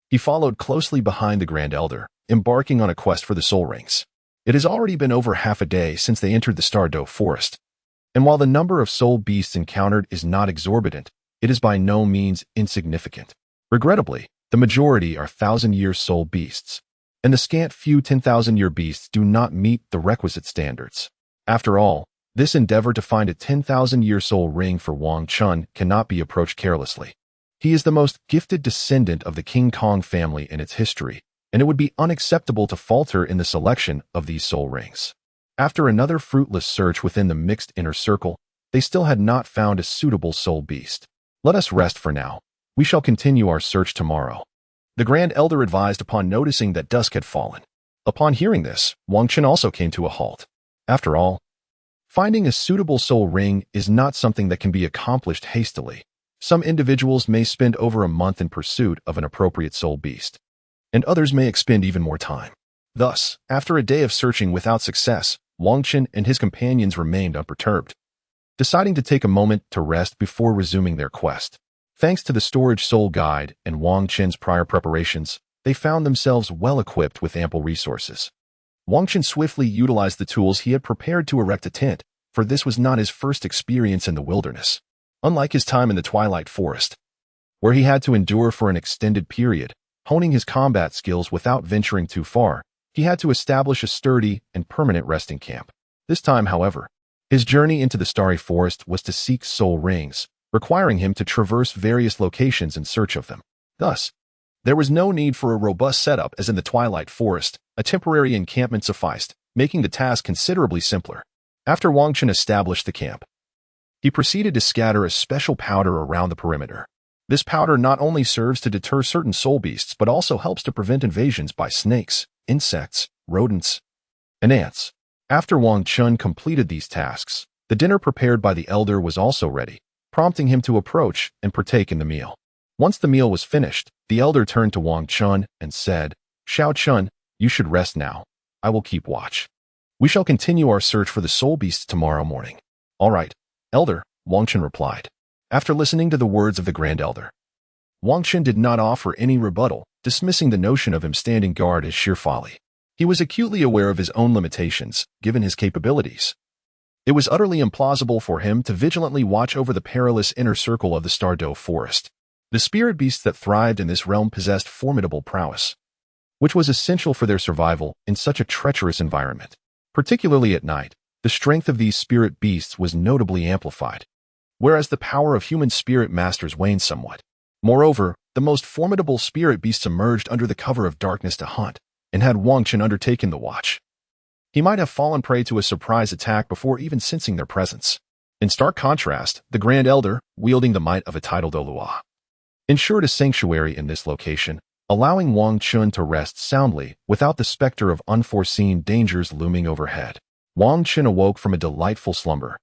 he followed closely behind the Grand Elder, embarking on a quest for the soul rings. It has already been over half a day since they entered the Douluo forest, and while the number of soul beasts encountered is not exorbitant, it is by no means insignificant. Regrettably, the majority are 1,000-year soul beasts, and the scant few 10,000-year beasts do not meet the requisite standards. After all, this endeavor to find a 10,000-year soul ring for Wang Qin cannot be approached carelessly. He is the most gifted descendant of the King Kong family in its history, and it would be unacceptable to falter in the selection of these soul rings. After another fruitless search within the mixed inner circle, they still had not found a suitable soul beast. Let us rest for now. We shall continue our search tomorrow. The Grand Elder advised upon noticing that dusk had fallen. Upon hearing this, Wang Qin also came to a halt. After all, finding a suitable soul ring is not something that can be accomplished hastily. Some individuals may spend over a month in pursuit of an appropriate soul beast, and others may expend even more time. Thus, after a day of searching without success, Wang Qin and his companions remained unperturbed, deciding to take a moment to rest before resuming their quest. Thanks to the storage soul guide and Wang Qin's prior preparations, they found themselves well equipped with ample resources. Wang Qin swiftly utilized the tools he had prepared to erect a tent, for this was not his first experience in the wilderness. Unlike his time in the Twilight Forest, where he had to endure for an extended period, honing his combat skills without venturing too far, he had to establish a sturdy and permanent resting camp. This time, however, his journey into the starry forest was to seek soul rings, requiring him to traverse various locations in search of them. Thus, there was no need for a robust setup as in the Twilight Forest. A temporary encampment sufficed, making the task considerably simpler. After Wang Qin established the camp, he proceeded to scatter a special powder around the perimeter. This powder not only serves to deter certain soul beasts but also helps to prevent invasions by snakes, insects, rodents, and ants. After Wang Chun completed these tasks, the dinner prepared by the elder was also ready, prompting him to approach and partake in the meal. Once the meal was finished, the elder turned to Wang Chun and said, "Xiao Chun, you should rest now. I will keep watch. We shall continue our search for the soul beasts tomorrow morning." "All right, elder," Wang Chun replied. After listening to the words of the Grand Elder, Wang Chun did not offer any rebuttal, dismissing the notion of him standing guard as sheer folly. He was acutely aware of his own limitations, given his capabilities. It was utterly implausible for him to vigilantly watch over the perilous inner circle of the Douluo forest. The spirit beasts that thrived in this realm possessed formidable prowess, which was essential for their survival in such a treacherous environment. Particularly at night, the strength of these spirit beasts was notably amplified, whereas the power of human spirit masters waned somewhat. Moreover, the most formidable spirit beasts emerged under the cover of darkness to hunt, and had Wang Chun undertaken the watch, he might have fallen prey to a surprise attack before even sensing their presence. In stark contrast, the Grand Elder, wielding the might of a tidal Douluo, ensured a sanctuary in this location, allowing Wang Chun to rest soundly without the specter of unforeseen dangers looming overhead. Wang Chun awoke from a delightful slumber,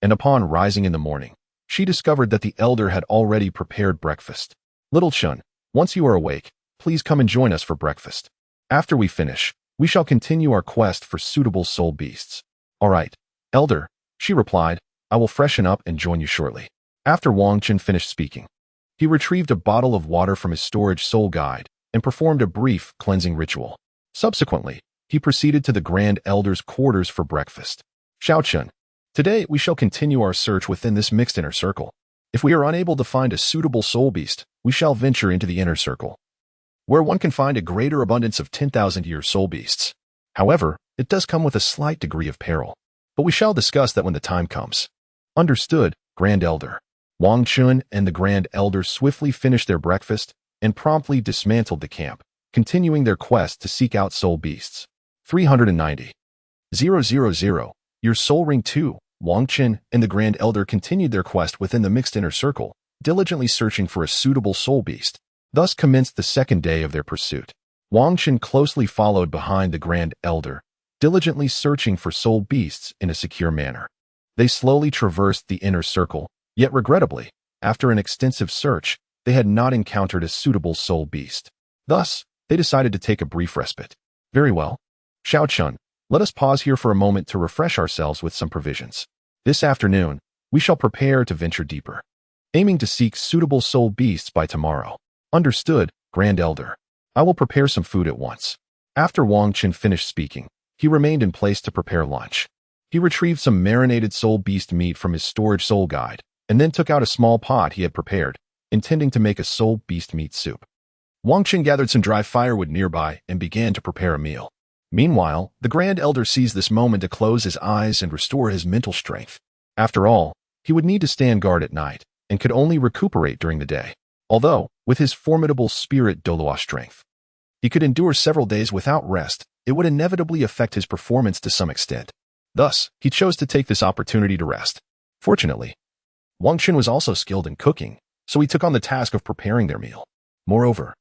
and upon rising in the morning, she discovered that the elder had already prepared breakfast. "Little Chun, once you are awake, please come and join us for breakfast. After we finish, we shall continue our quest for suitable soul beasts." "All right, elder," she replied. "I will freshen up and join you shortly." After Wang Chun finished speaking, he retrieved a bottle of water from his storage soul guide and performed a brief cleansing ritual. Subsequently, he proceeded to the Grand Elder's quarters for breakfast. "Xiao Chun, today we shall continue our search within this mixed inner circle. If we are unable to find a suitable soul beast, we shall venture into the inner circle, where one can find a greater abundance of 10,000-year soul beasts. However, it does come with a slight degree of peril, but we shall discuss that when the time comes." "Understood, Grand Elder." Wang Chun and the Grand Elder swiftly finished their breakfast and promptly dismantled the camp, continuing their quest to seek out soul beasts. 390. 000. Your Soul Ring 2. Wang Chun and the Grand Elder continued their quest within the mixed inner circle, diligently searching for a suitable soul beast. Thus commenced the second day of their pursuit. Wang Chun closely followed behind the Grand Elder, diligently searching for soul beasts in a secure manner. They slowly traversed the inner circle, yet regrettably, after an extensive search, they had not encountered a suitable soul beast. Thus, they decided to take a brief respite. "Very well. Xiao Chun, let us pause here for a moment to refresh ourselves with some provisions. This afternoon, we shall prepare to venture deeper, aiming to seek suitable soul beasts by tomorrow." "Understood, Grand Elder. I will prepare some food at once." After Wang Chun finished speaking, he remained in place to prepare lunch. He retrieved some marinated soul beast meat from his storage soul guide, and then took out a small pot he had prepared, intending to make a soul beast meat soup. Wang Chun gathered some dry firewood nearby and began to prepare a meal. Meanwhile, the Grand Elder seized this moment to close his eyes and restore his mental strength. After all, he would need to stand guard at night, and could only recuperate during the day. Although, with his formidable spirit Douluo strength, he could endure several days without rest, it would inevitably affect his performance to some extent. Thus, he chose to take this opportunity to rest. Fortunately, Wang Chun was also skilled in cooking, so he took on the task of preparing their meal. Moreover,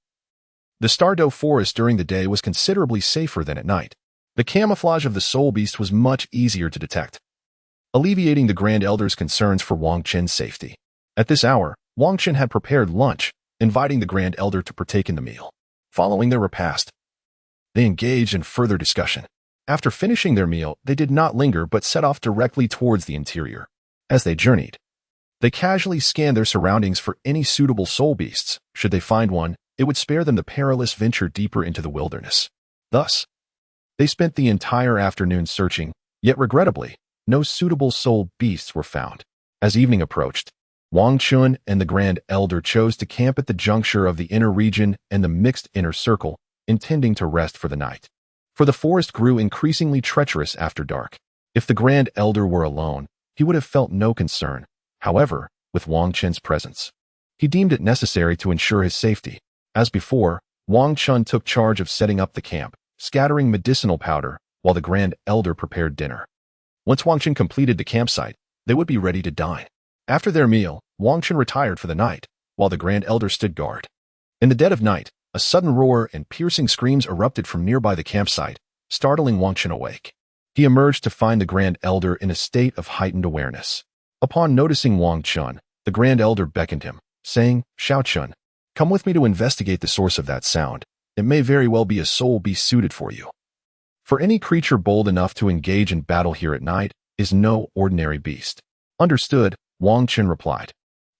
the Douluo forest during the day was considerably safer than at night. The camouflage of the soul beast was much easier to detect, alleviating the Grand Elder's concerns for Wang Chun's safety. At this hour, Wang Chun had prepared lunch, inviting the Grand Elder to partake in the meal. Following their repast, they engaged in further discussion. After finishing their meal, they did not linger but set off directly towards the interior. As they journeyed, they casually scanned their surroundings for any suitable soul beasts. Should they find one, it would spare them the perilous venture deeper into the wilderness. Thus, they spent the entire afternoon searching, yet regrettably, no suitable soul beasts were found. As evening approached, Wang Chun and the Grand Elder chose to camp at the juncture of the inner region and the mixed inner circle, intending to rest for the night. For the forest grew increasingly treacherous after dark. If the Grand Elder were alone, he would have felt no concern. However, with Wang Chun's presence, he deemed it necessary to ensure his safety. As before, Wang Chun took charge of setting up the camp, scattering medicinal powder, while the Grand Elder prepared dinner. Once Wang Chun completed the campsite, they would be ready to dine. After their meal, Wang Chun retired for the night, while the Grand Elder stood guard. In the dead of night, a sudden roar and piercing screams erupted from nearby the campsite, startling Wang Chun awake. He emerged to find the Grand Elder in a state of heightened awareness. Upon noticing Wang Chun, the Grand Elder beckoned him, saying, "Shao Chun, come with me to investigate the source of that sound. It may very well be a soul beast suited for you." For any creature bold enough to engage in battle here at night is no ordinary beast. Understood, Wang Chun replied.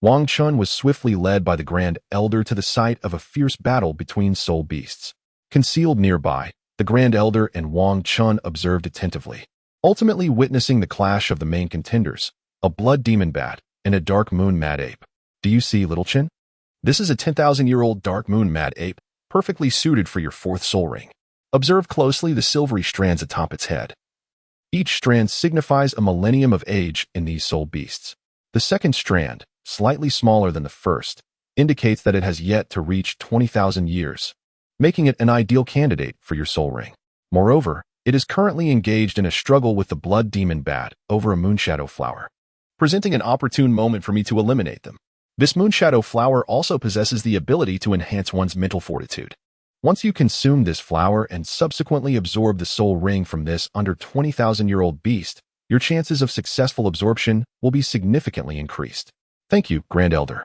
Wang Chun was swiftly led by the Grand Elder to the site of a fierce battle between soul beasts. Concealed nearby, the Grand Elder and Wang Chun observed attentively, ultimately witnessing the clash of the main contenders, a blood demon bat and a dark moon mad ape. Do you see, little Chin? This is a 10,000-year-old dark moon mad ape, perfectly suited for your fourth soul ring. Observe closely the silvery strands atop its head. Each strand signifies a millennium of age in these soul beasts. The second strand, slightly smaller than the first, indicates that it has yet to reach 20,000 years, making it an ideal candidate for your soul ring. Moreover, it is currently engaged in a struggle with the blood demon bat over a moonshadow flower, presenting an opportune moment for me to eliminate them. This moonshadow flower also possesses the ability to enhance one's mental fortitude. Once you consume this flower and subsequently absorb the soul ring from this under 20,000-year-old beast, your chances of successful absorption will be significantly increased. Thank you, Grand Elder.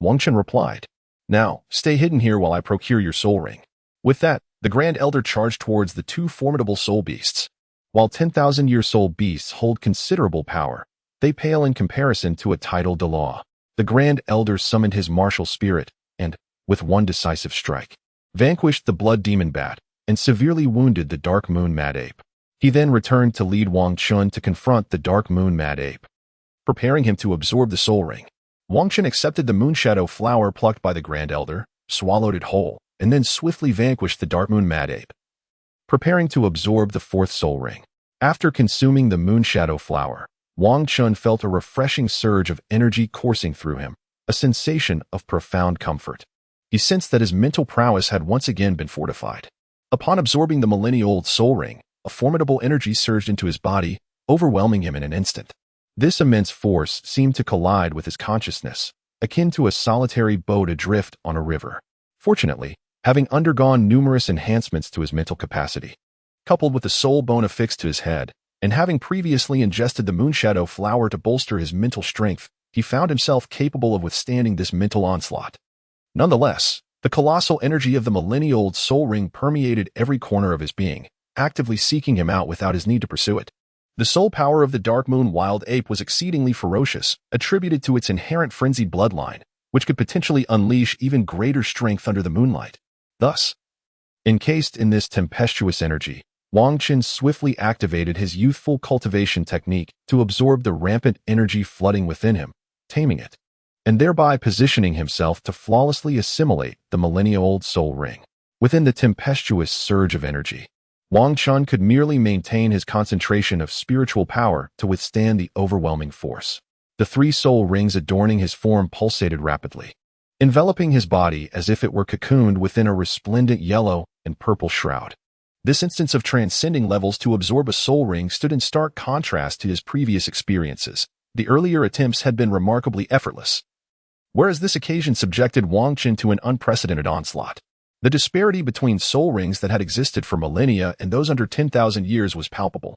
Wang Chun replied. Now, stay hidden here while I procure your soul ring. With that, the Grand Elder charged towards the two formidable soul beasts. While 10,000-year soul beasts hold considerable power, they pale in comparison to a title de law. The Grand Elder summoned his martial spirit and, with one decisive strike, vanquished the blood demon bat and severely wounded the dark moon mad ape. He then returned to lead Wang Chun to confront the dark moon mad ape. Preparing him to absorb the soul ring, Wang Chun accepted the moonshadow flower plucked by the Grand Elder, swallowed it whole, and then swiftly vanquished the dark moon mad ape. Preparing to absorb the fourth soul ring. After consuming the moonshadow flower, Wang Chun felt a refreshing surge of energy coursing through him, a sensation of profound comfort. He sensed that his mental prowess had once again been fortified. Upon absorbing the millennia-old soul ring, a formidable energy surged into his body, overwhelming him in an instant. This immense force seemed to collide with his consciousness, akin to a solitary boat adrift on a river. Fortunately, having undergone numerous enhancements to his mental capacity, coupled with the soul bone affixed to his head, and having previously ingested the moonshadow flower to bolster his mental strength, he found himself capable of withstanding this mental onslaught. Nonetheless, the colossal energy of the millennia-old soul ring permeated every corner of his being, actively seeking him out without his need to pursue it. The soul power of the dark moon wild ape was exceedingly ferocious, attributed to its inherent frenzied bloodline, which could potentially unleash even greater strength under the moonlight. Thus, encased in this tempestuous energy, Wang Chun swiftly activated his youthful cultivation technique to absorb the rampant energy flooding within him, taming it, and thereby positioning himself to flawlessly assimilate the millennia-old soul ring. Within the tempestuous surge of energy, Wang Chun could merely maintain his concentration of spiritual power to withstand the overwhelming force. The three soul rings adorning his form pulsated rapidly, enveloping his body as if it were cocooned within a resplendent yellow and purple shroud. This instance of transcending levels to absorb a soul ring stood in stark contrast to his previous experiences. The earlier attempts had been remarkably effortless, whereas this occasion subjected Wang Chun to an unprecedented onslaught. The disparity between soul rings that had existed for millennia and those under 10,000 years was palpable.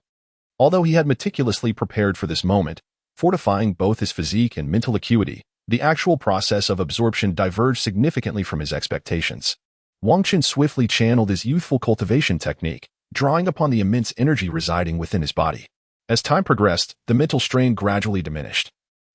Although he had meticulously prepared for this moment, fortifying both his physique and mental acuity, the actual process of absorption diverged significantly from his expectations. Wang Chun swiftly channeled his youthful cultivation technique, drawing upon the immense energy residing within his body. As time progressed, the mental strain gradually diminished,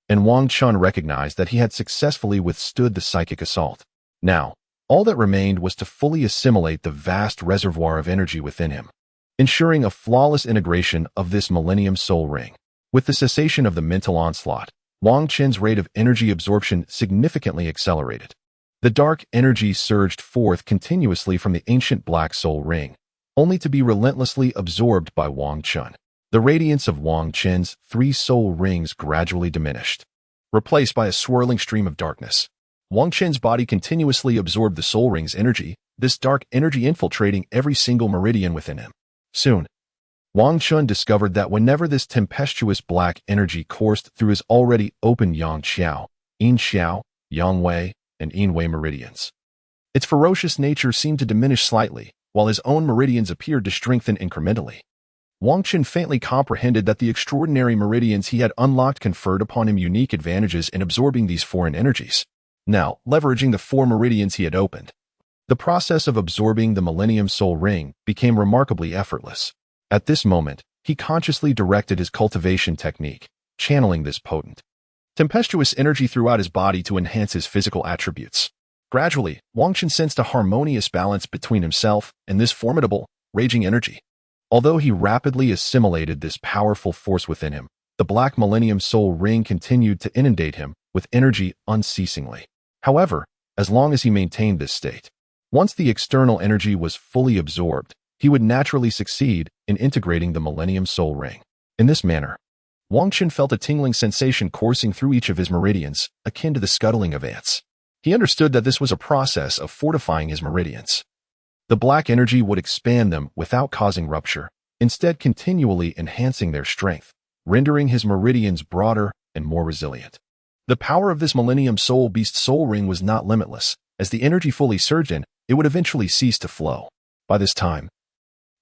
and Wang Chun recognized that he had successfully withstood the psychic assault. Now, all that remained was to fully assimilate the vast reservoir of energy within him, ensuring a flawless integration of this millennium soul ring. With the cessation of the mental onslaught, Wang Chun's rate of energy absorption significantly accelerated. The dark energy surged forth continuously from the ancient black soul ring, only to be relentlessly absorbed by Wang Chun. The radiance of Wang Chun's three soul rings gradually diminished, replaced by a swirling stream of darkness. Wang Chun's body continuously absorbed the soul ring's energy, this dark energy infiltrating every single meridian within him. Soon, Wang Chun discovered that whenever this tempestuous black energy coursed through his already open yang xiao, yin xiao, yang wei, and Yin-Wei meridians. Its ferocious nature seemed to diminish slightly, while his own meridians appeared to strengthen incrementally. Wang Qin faintly comprehended that the extraordinary meridians he had unlocked conferred upon him unique advantages in absorbing these foreign energies. Now, leveraging the 4 meridians he had opened, the process of absorbing the Millennium Soul Ring became remarkably effortless. At this moment, he consciously directed his cultivation technique, channeling this potent, tempestuous energy throughout his body to enhance his physical attributes. Gradually, Wang Qin sensed a harmonious balance between himself and this formidable, raging energy. Although he rapidly assimilated this powerful force within him, the Black Millennium Soul Ring continued to inundate him with energy unceasingly. However, as long as he maintained this state, once the external energy was fully absorbed, he would naturally succeed in integrating the Millennium Soul Ring. In this manner, Wang Qin felt a tingling sensation coursing through each of his meridians, akin to the scuttling of ants. He understood that this was a process of fortifying his meridians. The black energy would expand them without causing rupture, instead continually enhancing their strength, rendering his meridians broader and more resilient. The power of this Millennium Soul Beast Soul Ring was not limitless. As the energy fully surged in, it would eventually cease to flow. By this time,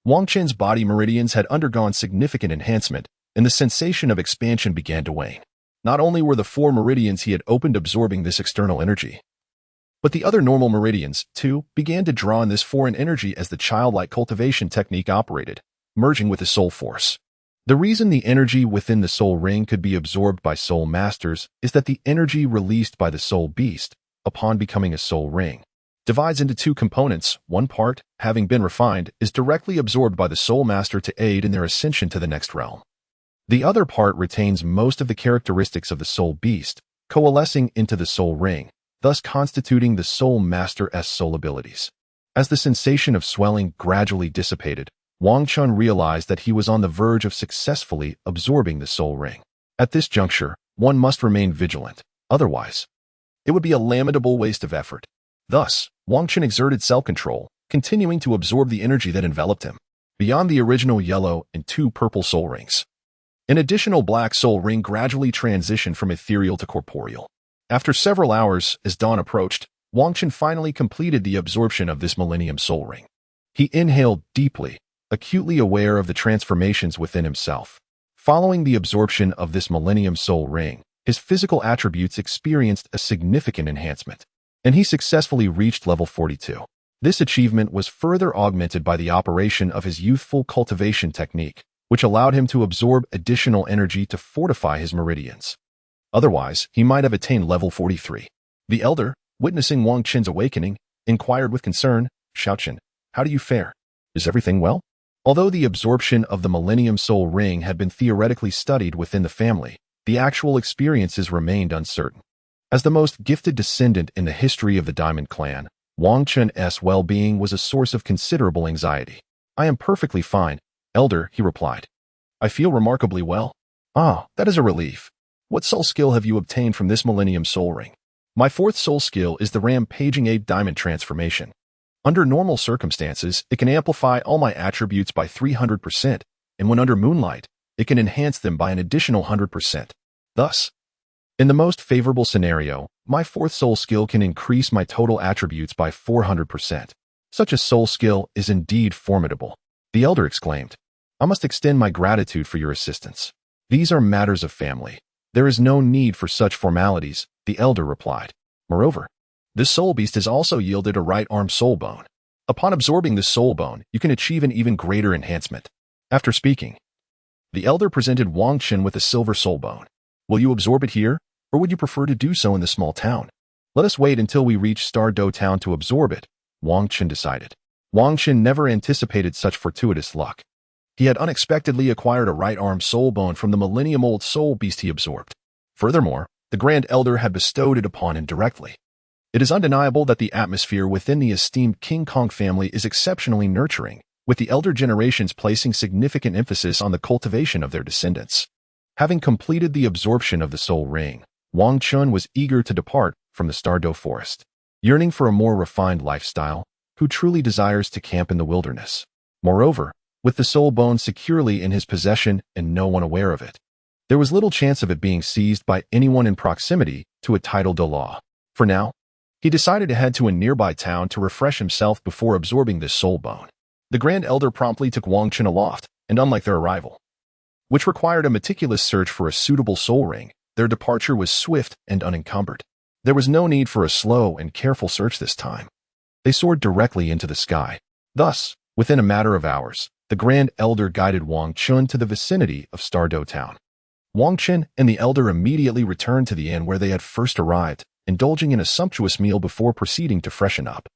Wang Qin's body meridians had undergone significant enhancement, and the sensation of expansion began to wane. Not only were the 4 meridians he had opened absorbing this external energy, but the other normal meridians, too, began to draw in this foreign energy as the childlike cultivation technique operated, merging with the soul force. The reason the energy within the soul ring could be absorbed by soul masters is that the energy released by the soul beast, upon becoming a soul ring, divides into 2 components. One part, having been refined, is directly absorbed by the soul master to aid in their ascension to the next realm. The other part retains most of the characteristics of the soul beast, coalescing into the soul ring, thus constituting the soul master's soul abilities. As the sensation of swelling gradually dissipated, Wang Qin realized that he was on the verge of successfully absorbing the soul ring. At this juncture, one must remain vigilant, otherwise, it would be a lamentable waste of effort. Thus, Wang Qin exerted self-control, continuing to absorb the energy that enveloped him, beyond the original yellow and 2 purple soul rings. An additional black soul ring gradually transitioned from ethereal to corporeal. After several hours, as dawn approached, Wang Qin finally completed the absorption of this Millennium Soul Ring. He inhaled deeply, acutely aware of the transformations within himself. Following the absorption of this Millennium Soul Ring, his physical attributes experienced a significant enhancement, and he successfully reached level 42. This achievement was further augmented by the operation of his youthful cultivation technique, which allowed him to absorb additional energy to fortify his meridians. Otherwise, he might have attained level 43. The elder, witnessing Wang Qin's awakening, inquired with concern, "Shaoqin, how do you fare? Is everything well?" Although the absorption of the Millennium Soul Ring had been theoretically studied within the family, the actual experiences remained uncertain. As the most gifted descendant in the history of the Diamond Clan, Wang Qin's well-being was a source of considerable anxiety. "I am perfectly fine, elder," he replied. "I feel remarkably well." "Ah, that is a relief. What soul skill have you obtained from this Millennium Soul Ring?" "My 4th soul skill is the Rampaging Ape Diamond Transformation. Under normal circumstances, it can amplify all my attributes by 300%, and when under moonlight, it can enhance them by an additional 100%. Thus, in the most favorable scenario, my 4th soul skill can increase my total attributes by 400%. Such a soul skill is indeed formidable," the elder exclaimed. "I must extend my gratitude for your assistance. These are matters of family. There is no need for such formalities," the elder replied. "Moreover, this soul beast has also yielded a right arm soul bone. Upon absorbing this soul bone, you can achieve an even greater enhancement." After speaking, the elder presented Wang Qin with a silver soul bone. "Will you absorb it here, or would you prefer to do so in the small town?" "Let us wait until we reach Stardo Town to absorb it," Wang Qin decided. Wang Qin never anticipated such fortuitous luck. He had unexpectedly acquired a right arm soul bone from the millennium-old soul beast he absorbed. Furthermore, the Grand Elder had bestowed it upon him directly. It is undeniable that the atmosphere within the esteemed King Kong family is exceptionally nurturing, with the elder generations placing significant emphasis on the cultivation of their descendants. Having completed the absorption of the soul ring, Wang Qin was eager to depart from the Stardo forest. Yearning for a more refined lifestyle, who truly desires to camp in the wilderness? Moreover, with the soul bone securely in his possession and no one aware of it, there was little chance of it being seized by anyone in proximity to a title de law. For now, He decided to head to a nearby town to refresh himself before absorbing this soul bone. The Grand Elder promptly took Wang Chun aloft, and unlike their arrival, which required a meticulous search for a suitable soul ring, their departure was swift and unencumbered. There was no need for a slow and careful search this time. They soared directly into the sky. Thus, within a matter of hours, the Grand Elder guided Wang Chun to the vicinity of Stardo Town. Wang Chun and the Elder immediately returned to the inn where they had first arrived, indulging in a sumptuous meal before proceeding to freshen up.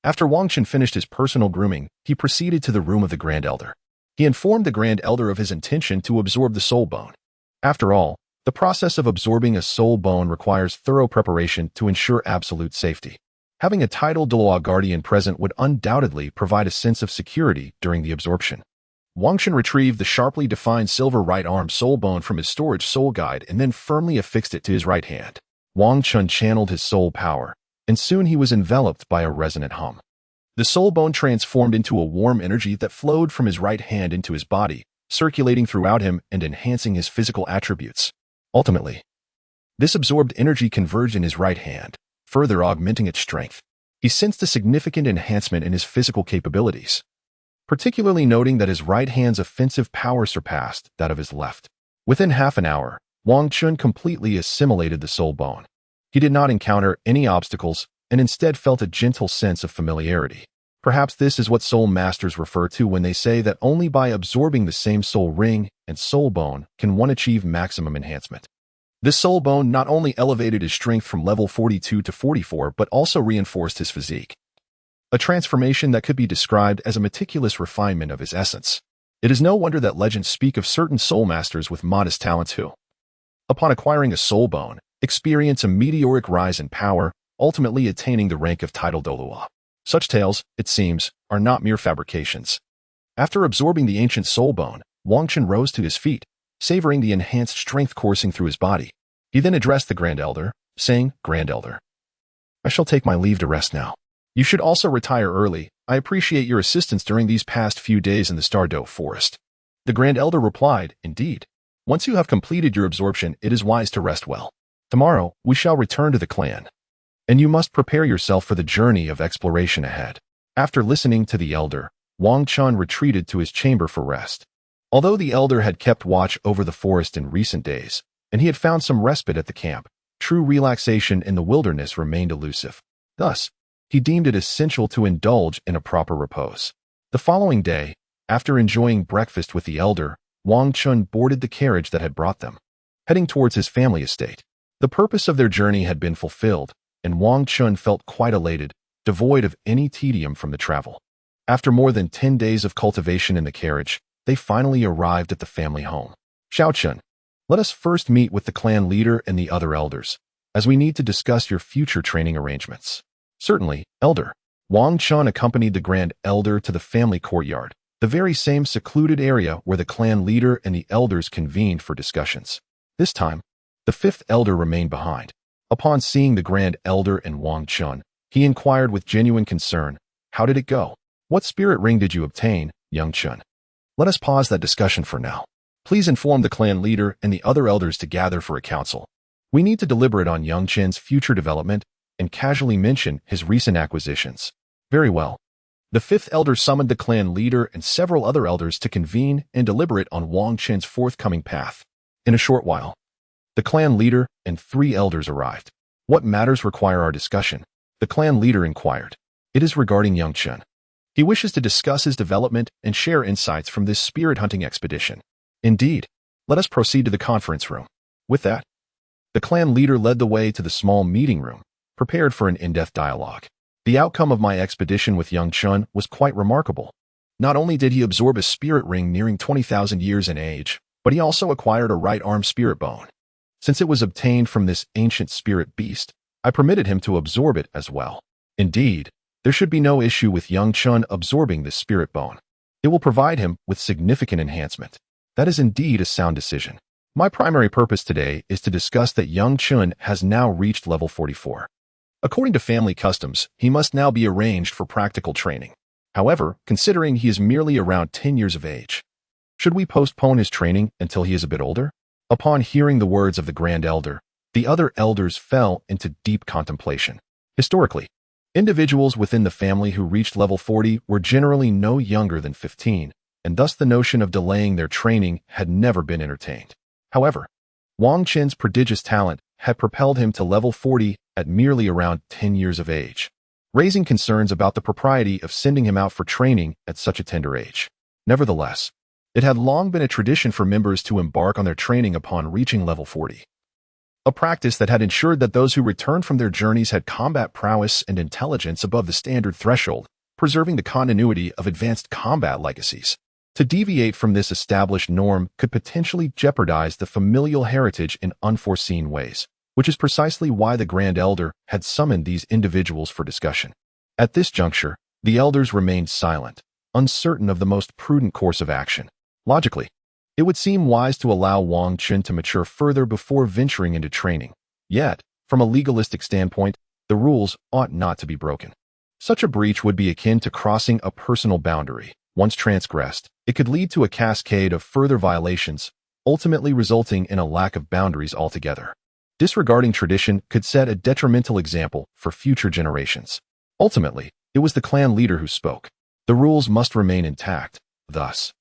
After Wang Chun finished his personal grooming, he proceeded to the room of the Grand Elder. He informed the Grand Elder of his intention to absorb the soul bone. After all, the process of absorbing a soul bone requires thorough preparation to ensure absolute safety. Having a titled Douluo guardian present would undoubtedly provide a sense of security during the absorption. Wang Chun retrieved the sharply defined silver right arm soul bone from his storage soul guide and then firmly affixed it to his right hand. Wang Chun channeled his soul power, and soon he was enveloped by a resonant hum. The soul bone transformed into a warm energy that flowed from his right hand into his body, circulating throughout him and enhancing his physical attributes. Ultimately, this absorbed energy converged in his right hand, further augmenting its strength. He sensed a significant enhancement in his physical capabilities, particularly noting that his right hand's offensive power surpassed that of his left. Within half an hour, Wang Chun completely assimilated the soul bone. He did not encounter any obstacles and instead felt a gentle sense of familiarity. Perhaps this is what soul masters refer to when they say that only by absorbing the same soul ring and soul bone can one achieve maximum enhancement. This soul bone not only elevated his strength from level 42 to 44, but also reinforced his physique, a transformation that could be described as a meticulous refinement of his essence. It is no wonder that legends speak of certain soul masters with modest talents who, upon acquiring a soul bone, experience a meteoric rise in power, ultimately attaining the rank of titled Douluo. Such tales, it seems, are not mere fabrications. After absorbing the ancient soul bone, Wang Chun rose to his feet, savoring the enhanced strength coursing through his body. He then addressed the Grand Elder, saying, "Grand Elder, I shall take my leave to rest now. You should also retire early. I appreciate your assistance during these past few days in the Stardo Forest." The Grand Elder replied, "Indeed. Once you have completed your absorption, it is wise to rest well. Tomorrow, we shall return to the clan, and you must prepare yourself for the journey of exploration ahead." After listening to the Elder, Wang Chun retreated to his chamber for rest. Although the Elder had kept watch over the forest in recent days, and he had found some respite at the camp, true relaxation in the wilderness remained elusive. Thus, he deemed it essential to indulge in a proper repose. The following day, after enjoying breakfast with the Elder, Wang Chun boarded the carriage that had brought them, heading towards his family estate. The purpose of their journey had been fulfilled, and Wang Chun felt quite elated, devoid of any tedium from the travel. After more than 10 days of cultivation in the carriage, they finally arrived at the family home. "Xiao Chun, let us first meet with the clan leader and the other elders, as we need to discuss your future training arrangements." "Certainly, Elder." Wang Chun accompanied the Grand Elder to the family courtyard, the very same secluded area where the clan leader and the elders convened for discussions. This time, the fifth elder remained behind. Upon seeing the Grand Elder and Wang Chun, he inquired with genuine concern, "How did it go? What spirit ring did you obtain, young Chun?" "Let us pause that discussion for now. Please inform the clan leader and the other elders to gather for a council. We need to deliberate on young Chin's future development and casually mention his recent acquisitions." "Very well." The fifth elder summoned the clan leader and several other elders to convene and deliberate on Wang Chin's forthcoming path. In a short while, the clan leader and 3 elders arrived. "What matters require our discussion?" the clan leader inquired. "It is regarding young Chun. He wishes to discuss his development and share insights from this spirit hunting expedition." "Indeed. Let us proceed to the conference room." With that, the clan leader led the way to the small meeting room, prepared for an in-depth dialogue. "The outcome of my expedition with young Chun was quite remarkable. Not only did he absorb a spirit ring nearing 20,000 years in age, but he also acquired a right arm spirit bone. Since it was obtained from this ancient spirit beast, I permitted him to absorb it as well. Indeed, there should be no issue with young Chun absorbing this spirit bone. It will provide him with significant enhancement. That is indeed a sound decision. My primary purpose today is to discuss that young Chun has now reached level 44. According to family customs, he must now be arranged for practical training. However, considering he is merely around 10 years of age, should we postpone his training until he is a bit older?" Upon hearing the words of the Grand Elder, the other elders fell into deep contemplation. Historically, individuals within the family who reached level 40 were generally no younger than 15, and thus the notion of delaying their training had never been entertained. However, Wang Qin's prodigious talent had propelled him to level 40 at merely around 10 years of age, raising concerns about the propriety of sending him out for training at such a tender age. Nevertheless, it had long been a tradition for members to embark on their training upon reaching level 40, a practice that had ensured that those who returned from their journeys had combat prowess and intelligence above the standard threshold, preserving the continuity of advanced combat legacies. To deviate from this established norm could potentially jeopardize the familial heritage in unforeseen ways, which is precisely why the Grand Elder had summoned these individuals for discussion. At this juncture, the elders remained silent, uncertain of the most prudent course of action. Logically, it would seem wise to allow Wang Qin to mature further before venturing into training. Yet, from a legalistic standpoint, the rules ought not to be broken. Such a breach would be akin to crossing a personal boundary. Once transgressed, it could lead to a cascade of further violations, ultimately resulting in a lack of boundaries altogether. Disregarding tradition could set a detrimental example for future generations. Ultimately, it was the clan leader who spoke. The rules must remain intact. Thus,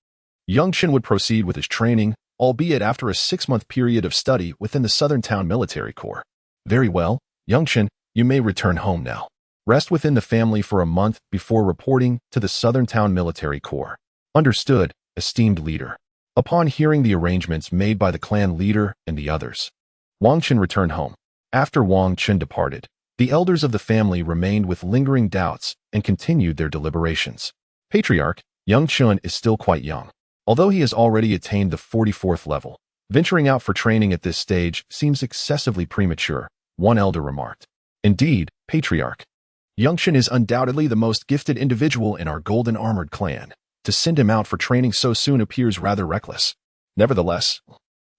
Yang Qin would proceed with his training, albeit after a 6-month period of study within the Southern Town Military Corps. Very well, Yang Qin, you may return home now. Rest within the family for a month before reporting to the Southern Town Military Corps. Understood, esteemed leader. Upon hearing the arrangements made by the clan leader and the others, Wang Qin returned home. After Wang Qin departed, the elders of the family remained with lingering doubts and continued their deliberations. Patriarch, Yang Qin is still quite young. Although he has already attained the 44th level, venturing out for training at this stage seems excessively premature, one elder remarked. Indeed, Patriarch, Yang Qin is undoubtedly the most gifted individual in our golden armored clan. To send him out for training so soon appears rather reckless. Nevertheless,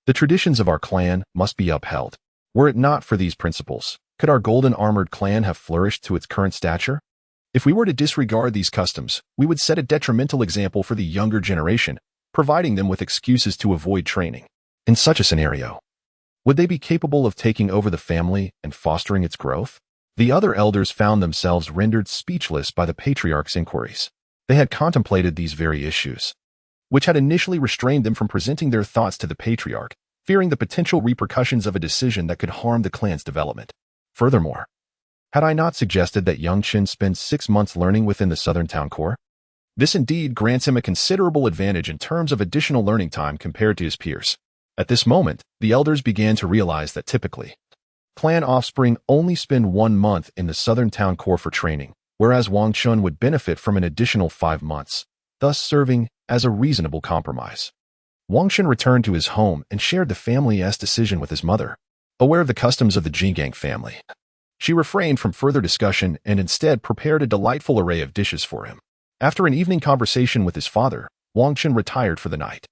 the traditions of our clan must be upheld. Were it not for these principles, could our golden armored clan have flourished to its current stature? If we were to disregard these customs, we would set a detrimental example for the younger generation, providing them with excuses to avoid training. In such a scenario, would they be capable of taking over the family and fostering its growth? The other elders found themselves rendered speechless by the patriarch's inquiries. They had contemplated these very issues, which had initially restrained them from presenting their thoughts to the patriarch, fearing the potential repercussions of a decision that could harm the clan's development. Furthermore, had I not suggested that Yang Qin spend 6 months learning within the Southern Town Corps? This indeed grants him a considerable advantage in terms of additional learning time compared to his peers. At this moment, the elders began to realize that typically, clan offspring only spend 1 month in the Southern Town Corps for training, whereas Wang Qin would benefit from an additional 5 months, thus serving as a reasonable compromise. Wang Qin returned to his home and shared the family's decision with his mother. Aware of the customs of the Jingang family, she refrained from further discussion and instead prepared a delightful array of dishes for him. After an evening conversation with his father, Wang Qin retired for the night.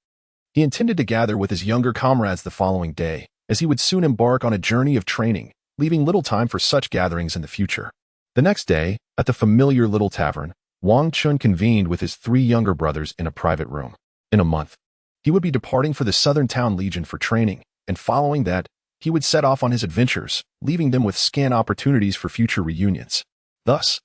He intended to gather with his younger comrades the following day, as he would soon embark on a journey of training, leaving little time for such gatherings in the future. The next day, at the familiar little tavern, Wang Qin convened with his 3 younger brothers in a private room. In a month, he would be departing for the Southern Town Legion for training, and following that, he would set off on his adventures, leaving them with scant opportunities for future reunions. Thus,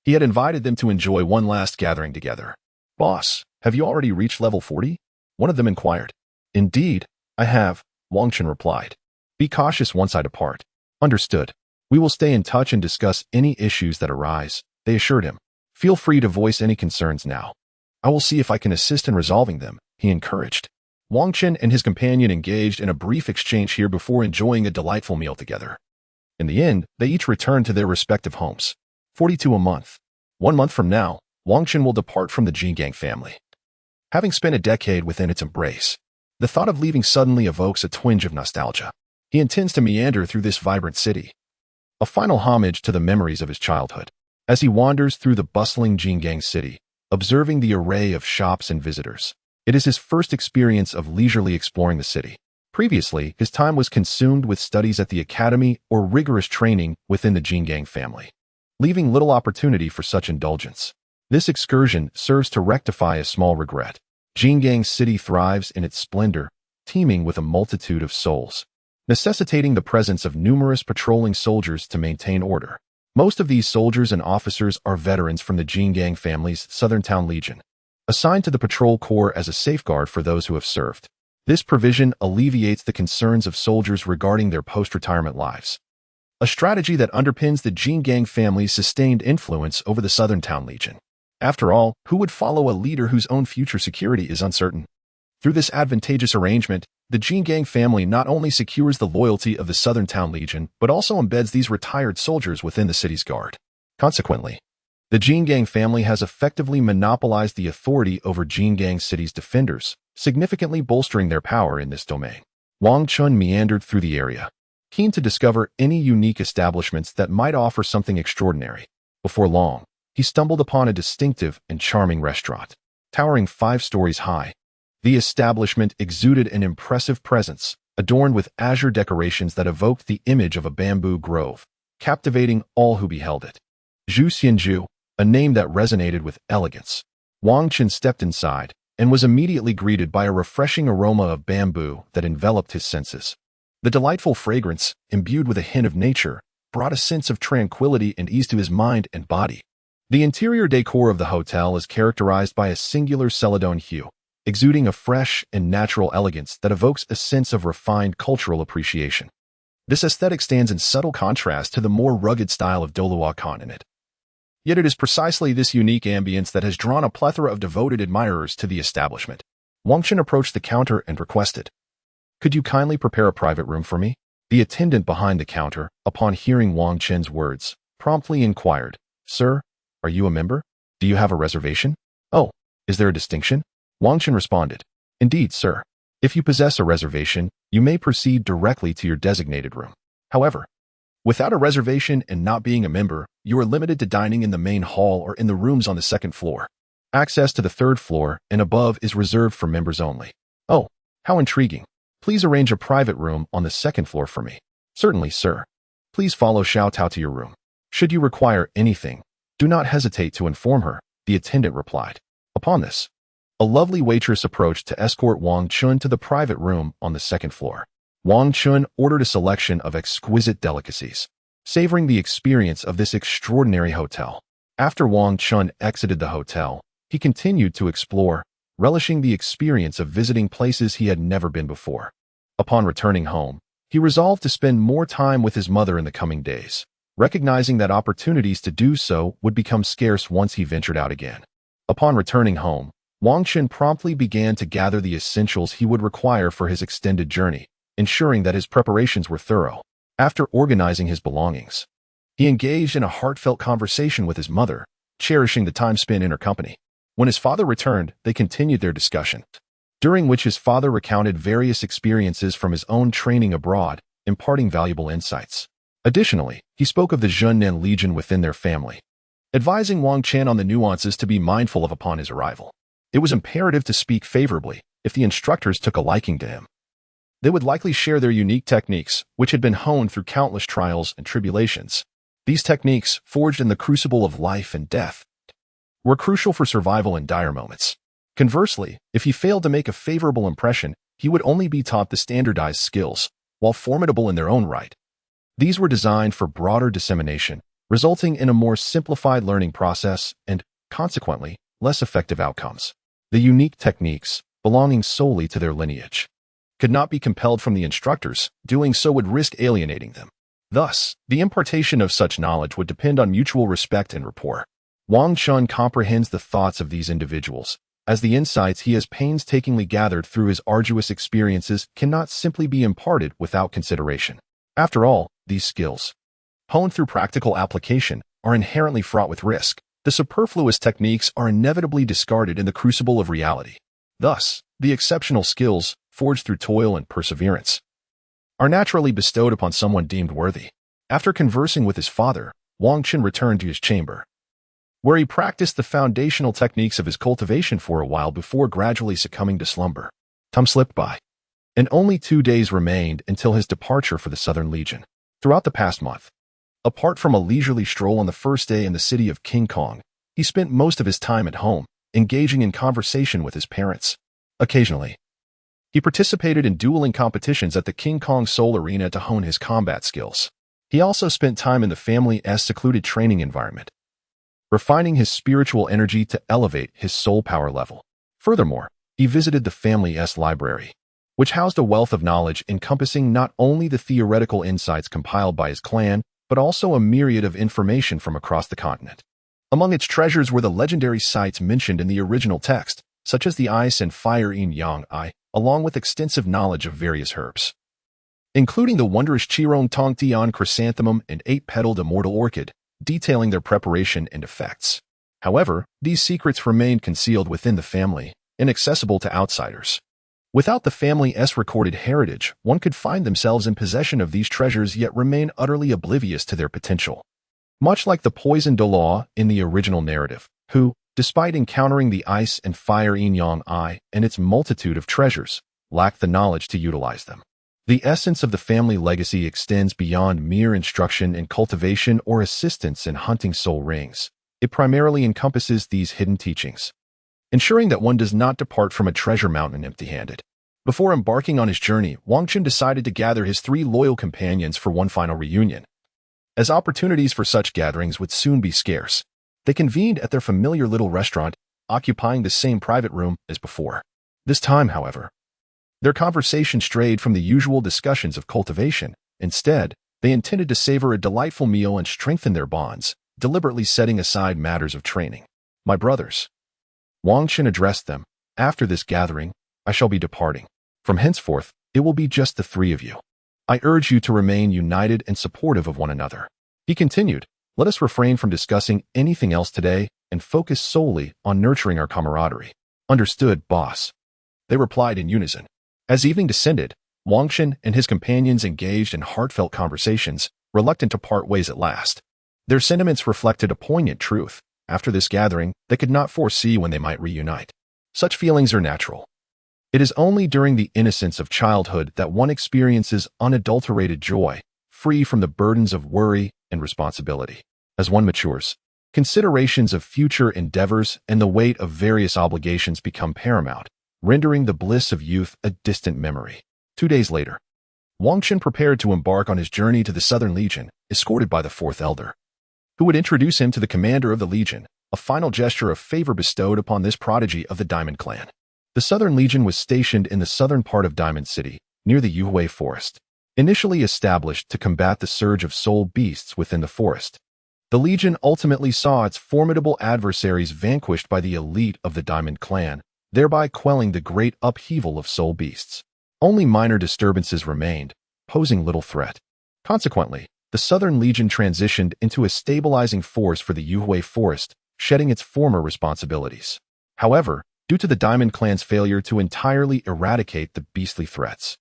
he had invited them to enjoy one last gathering together. "Boss, have you already reached level 40? One of them inquired. "Indeed, I have," Wang Qin replied. "Be cautious once I depart." "Understood. We will stay in touch and discuss any issues that arise," they assured him. "Feel free to voice any concerns now. I will see if I can assist in resolving them," he encouraged. Wang Qin and his companion engaged in a brief exchange here before enjoying a delightful meal together. In the end, they each returned to their respective homes. 42 a month. 1 month from now, Wang Qin will depart from the Jingang family. Having spent a decade within its embrace, the thought of leaving suddenly evokes a twinge of nostalgia. He intends to meander through this vibrant city, a final homage to the memories of his childhood. As he wanders through the bustling Jingang city, observing the array of shops and visitors, it is his first experience of leisurely exploring the city. Previously, his time was consumed with studies at the academy or rigorous training within the Jingang family, leaving little opportunity for such indulgence. This excursion serves to rectify a small regret. Jingang City thrives in its splendor, teeming with a multitude of souls, necessitating the presence of numerous patrolling soldiers to maintain order. Most of these soldiers and officers are veterans from the Jingang family's Southern Town Legion, assigned to the patrol corps as a safeguard for those who have served. This provision alleviates the concerns of soldiers regarding their post-retirement lives, a strategy that underpins the Jingang family's sustained influence over the Southern Town Legion. After all, who would follow a leader whose own future security is uncertain? Through this advantageous arrangement, the Jingang family not only secures the loyalty of the Southern Town Legion, but also embeds these retired soldiers within the city's guard. Consequently, the Jingang family has effectively monopolized the authority over Jingang City's defenders, significantly bolstering their power in this domain. Wang Chun meandered through the area, keen to discover any unique establishments that might offer something extraordinary. Before long, he stumbled upon a distinctive and charming restaurant, towering 5 stories high. The establishment exuded an impressive presence, adorned with azure decorations that evoked the image of a bamboo grove, captivating all who beheld it. Zhu Xianju, a name that resonated with elegance. Wang Chun stepped inside and was immediately greeted by a refreshing aroma of bamboo that enveloped his senses. The delightful fragrance, imbued with a hint of nature, brought a sense of tranquility and ease to his mind and body. The interior decor of the hotel is characterized by a singular celadone hue, exuding a fresh and natural elegance that evokes a sense of refined cultural appreciation. This aesthetic stands in subtle contrast to the more rugged style of Douluo Continent. Yet it is precisely this unique ambience that has drawn a plethora of devoted admirers to the establishment. Wang Chun approached the counter and requested, "Could you kindly prepare a private room for me?" The attendant behind the counter, upon hearing Wang Chun's words, promptly inquired, "Sir, are you a member? Do you have a reservation?" "Oh, is there a distinction?" Wang Chun responded, "Indeed, sir. If you possess a reservation, you may proceed directly to your designated room. However, without a reservation and not being a member, you are limited to dining in the main hall or in the rooms on the 2nd floor. Access to the 3rd floor and above is reserved for members only." "Oh, how intriguing. Please arrange a private room on the 2nd floor for me." "Certainly, sir. Please follow Xiao Tao to your room. Should you require anything, do not hesitate to inform her," the attendant replied. Upon this, a lovely waitress approached to escort Wang Chun to the private room on the 2nd floor. Wang Chun ordered a selection of exquisite delicacies, savoring the experience of this extraordinary hotel. After Wang Chun exited the hotel, he continued to explore, relishing the experience of visiting places he had never been before. Upon returning home, he resolved to spend more time with his mother in the coming days, recognizing that opportunities to do so would become scarce once he ventured out again. Upon returning home, Wang Chun promptly began to gather the essentials he would require for his extended journey, ensuring that his preparations were thorough. After organizing his belongings, he engaged in a heartfelt conversation with his mother, cherishing the time spent in her company. When his father returned, they continued their discussion, during which his father recounted various experiences from his own training abroad, imparting valuable insights. Additionally, he spoke of the Zhennan Legion within their family, advising Wang Chun on the nuances to be mindful of upon his arrival. It was imperative to speak favorably if the instructors took a liking to him. They would likely share their unique techniques, which had been honed through countless trials and tribulations. These techniques, forged in the crucible of life and death, were crucial for survival in dire moments. Conversely, if he failed to make a favorable impression, he would only be taught the standardized skills, while formidable in their own right. These were designed for broader dissemination, resulting in a more simplified learning process and, consequently, less effective outcomes. The unique techniques, belonging solely to their lineage, could not be compelled from the instructors. Doing so would risk alienating them. Thus, the impartation of such knowledge would depend on mutual respect and rapport. Wang Chun comprehends the thoughts of these individuals, as the insights he has painstakingly gathered through his arduous experiences cannot simply be imparted without consideration. After all, these skills, honed through practical application, are inherently fraught with risk. The superfluous techniques are inevitably discarded in the crucible of reality. Thus, the exceptional skills, forged through toil and perseverance, are naturally bestowed upon someone deemed worthy. After conversing with his father, Wang Chun returned to his chamber, where he practiced the foundational techniques of his cultivation for a while before gradually succumbing to slumber. Time slipped by, and only 2 days remained until his departure for the Southern Legion. Throughout the past month, apart from a leisurely stroll on the first day in the city of King Kong, he spent most of his time at home, engaging in conversation with his parents. Occasionally, he participated in dueling competitions at the King Kong Seoul Arena to hone his combat skills. He also spent time in the family's secluded training environment, refining his spiritual energy to elevate his soul power level. Furthermore, he visited the family's library, which housed a wealth of knowledge encompassing not only the theoretical insights compiled by his clan, but also a myriad of information from across the continent. Among its treasures were the legendary sites mentioned in the original text, such as the ice and fire yin yang eye, along with extensive knowledge of various herbs, including the wondrous Chirong Tong Tian chrysanthemum and 8-petaled immortal orchid, detailing their preparation and effects. However, these secrets remained concealed within the family, inaccessible to outsiders. Without the family's recorded heritage, one could find themselves in possession of these treasures yet remain utterly oblivious to their potential. Much like the poisoned Douluo in the original narrative, who, despite encountering the ice and fire yin-yang eye and its multitude of treasures, lacked the knowledge to utilize them. The essence of the family legacy extends beyond mere instruction in cultivation or assistance in hunting soul rings. It primarily encompasses these hidden teachings, ensuring that one does not depart from a treasure mountain empty-handed. Before embarking on his journey, Wang Chun decided to gather his 3 loyal companions for one final reunion. As opportunities for such gatherings would soon be scarce, they convened at their familiar little restaurant, occupying the same private room as before. This time, however, their conversation strayed from the usual discussions of cultivation. Instead, they intended to savor a delightful meal and strengthen their bonds, deliberately setting aside matters of training. "My brothers," Wang Chun addressed them, "after this gathering, I shall be departing. From henceforth, it will be just the 3 of you. I urge you to remain united and supportive of one another." He continued, "Let us refrain from discussing anything else today and focus solely on nurturing our camaraderie." "Understood, boss," they replied in unison. As evening descended, Wang Chun and his companions engaged in heartfelt conversations, reluctant to part ways at last. Their sentiments reflected a poignant truth. After this gathering, they could not foresee when they might reunite. Such feelings are natural. It is only during the innocence of childhood that one experiences unadulterated joy, free from the burdens of worry and responsibility. As one matures, considerations of future endeavors and the weight of various obligations become paramount, rendering the bliss of youth a distant memory. 2 days later, Wang Chun prepared to embark on his journey to the Southern Legion, escorted by the 4th elder, who would introduce him to the commander of the Legion, a final gesture of favor bestowed upon this prodigy of the Diamond Clan. The Southern Legion was stationed in the southern part of Diamond City, near the Yuhui Forest. Initially established to combat the surge of soul beasts within the forest, the Legion ultimately saw its formidable adversaries vanquished by the elite of the Diamond Clan, thereby quelling the great upheaval of soul beasts. Only minor disturbances remained, posing little threat. Consequently, the Southern Legion transitioned into a stabilizing force for the Yuhui Forest, shedding its former responsibilities. However, due to the Diamond Clan's failure to entirely eradicate the beastly threats,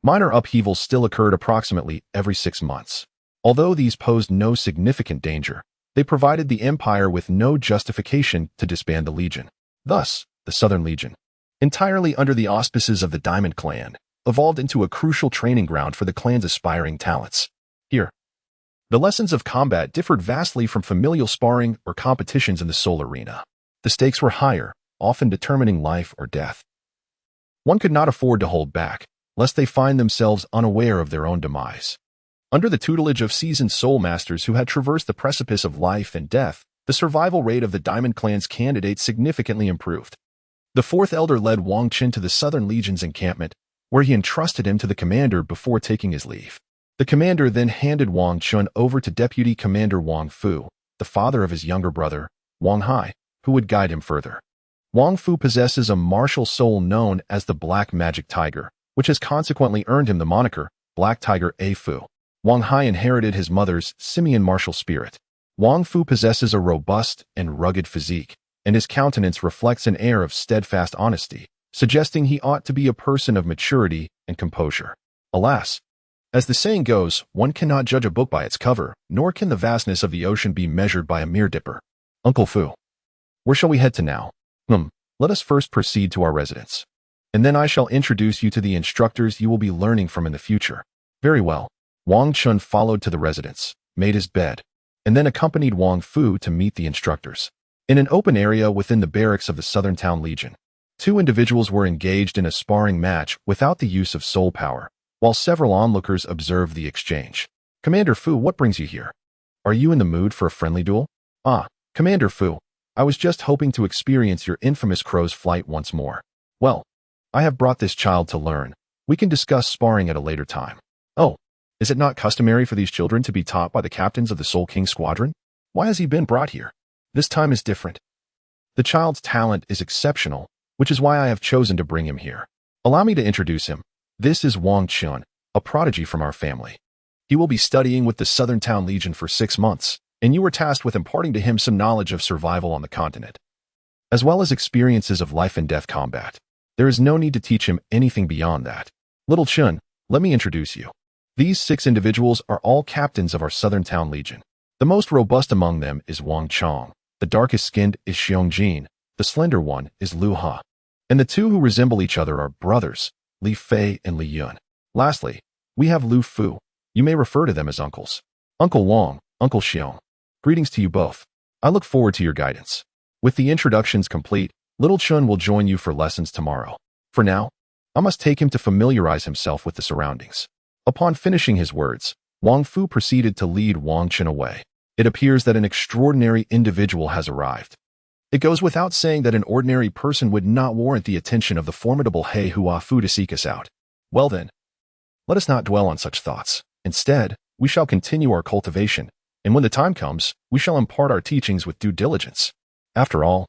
minor upheavals still occurred approximately every 6 months. Although these posed no significant danger, they provided the Empire with no justification to disband the Legion. Thus, the Southern Legion, entirely under the auspices of the Diamond Clan, evolved into a crucial training ground for the clan's aspiring talents. Here, the lessons of combat differed vastly from familial sparring or competitions in the soul arena. The stakes were higher, often determining life or death. One could not afford to hold back, lest they find themselves unaware of their own demise. Under the tutelage of seasoned soul masters who had traversed the precipice of life and death, the survival rate of the Diamond Clan's candidates significantly improved. The 4th elder led Wang Chun to the Southern Legion's encampment, where he entrusted him to the commander before taking his leave. The commander then handed Wang Chun over to Deputy Commander Wang Fu, the father of his younger brother, Wang Hai, who would guide him further. Wang Fu possesses a martial soul known as the Black Magic Tiger, which has consequently earned him the moniker Black Tiger A Fu. Wang Hai inherited his mother's simian martial spirit. Wang Fu possesses a robust and rugged physique, and his countenance reflects an air of steadfast honesty, suggesting he ought to be a person of maturity and composure. Alas, as the saying goes, one cannot judge a book by its cover, nor can the vastness of the ocean be measured by a mere dipper. "Uncle Fu, where shall we head to now?" Let us first proceed to our residence, and then I shall introduce you to the instructors you will be learning from in the future." "Very well." Wang Chun followed to the residence, made his bed, and then accompanied Wang Fu to meet the instructors. In an open area within the barracks of the Southern Town Legion, 2 individuals were engaged in a sparring match without the use of soul power, while several onlookers observed the exchange. Commander Fu, what brings you here? Are you in the mood for a friendly duel? Ah, Commander Fu, I was just hoping to experience your infamous crow's flight once more. Well, I have brought this child to learn. We can discuss sparring at a later time. Oh, is it not customary for these children to be taught by the captains of the Soul King Squadron? Why has he been brought here? This time is different. The child's talent is exceptional, which is why I have chosen to bring him here. Allow me to introduce him. This is Wang Chun, a prodigy from our family. He will be studying with the Southern Town Legion for 6 months, and you were tasked with imparting to him some knowledge of survival on the continent, as well as experiences of life and death combat. There is no need to teach him anything beyond that. Little Chun, let me introduce you. These 6 individuals are all captains of our Southern Town Legion. The most robust among them is Wang Chong. The darkest-skinned is Xiong Jin. The slender one is Lu Ha. And the 2 who resemble each other are brothers, Li Fei and Li Yun. Lastly, we have Lu Fu. You may refer to them as uncles. Uncle Wang, Uncle Xiong. Greetings to you both. I look forward to your guidance. With the introductions complete, Little Chun will join you for lessons tomorrow. For now, I must take him to familiarize himself with the surroundings. Upon finishing his words, Wang Fu proceeded to lead Wang Chun away. It appears that an extraordinary individual has arrived. It goes without saying that an ordinary person would not warrant the attention of the formidable He Hua Fu to seek us out. Well then, let us not dwell on such thoughts. Instead, we shall continue our cultivation, and when the time comes, we shall impart our teachings with due diligence. After all,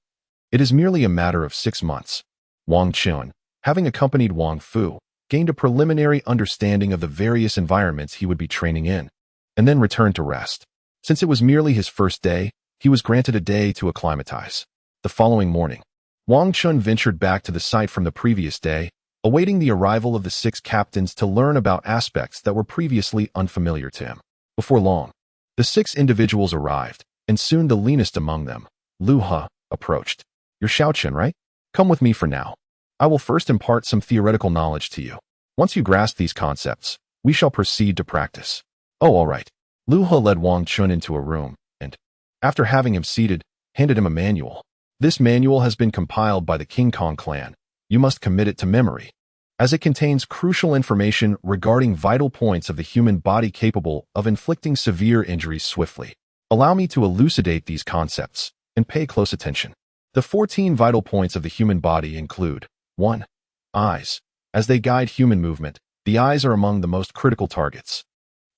it is merely a matter of 6 months. Wang Chun, having accompanied Wang Fu, gained a preliminary understanding of the various environments he would be training in, and then returned to rest. Since it was merely his first day, he was granted a day to acclimatize. The following morning, Wang Chun ventured back to the site from the previous day, awaiting the arrival of the 6 captains to learn about aspects that were previously unfamiliar to him. Before long, the 6 individuals arrived, and soon the leanest among them, Lu Ha, approached. You're Xiaochen, right? Come with me for now. I will first impart some theoretical knowledge to you. Once you grasp these concepts, we shall proceed to practice. Oh, all right. Lu Ha led Wang Chun into a room, and, after having him seated, handed him a manual. This manual has been compiled by the King Kong clan. You must commit it to memory, as it contains crucial information regarding vital points of the human body capable of inflicting severe injuries swiftly. Allow me to elucidate these concepts, and pay close attention. The 14 vital points of the human body include 1. Eyes. As they guide human movement, the eyes are among the most critical targets.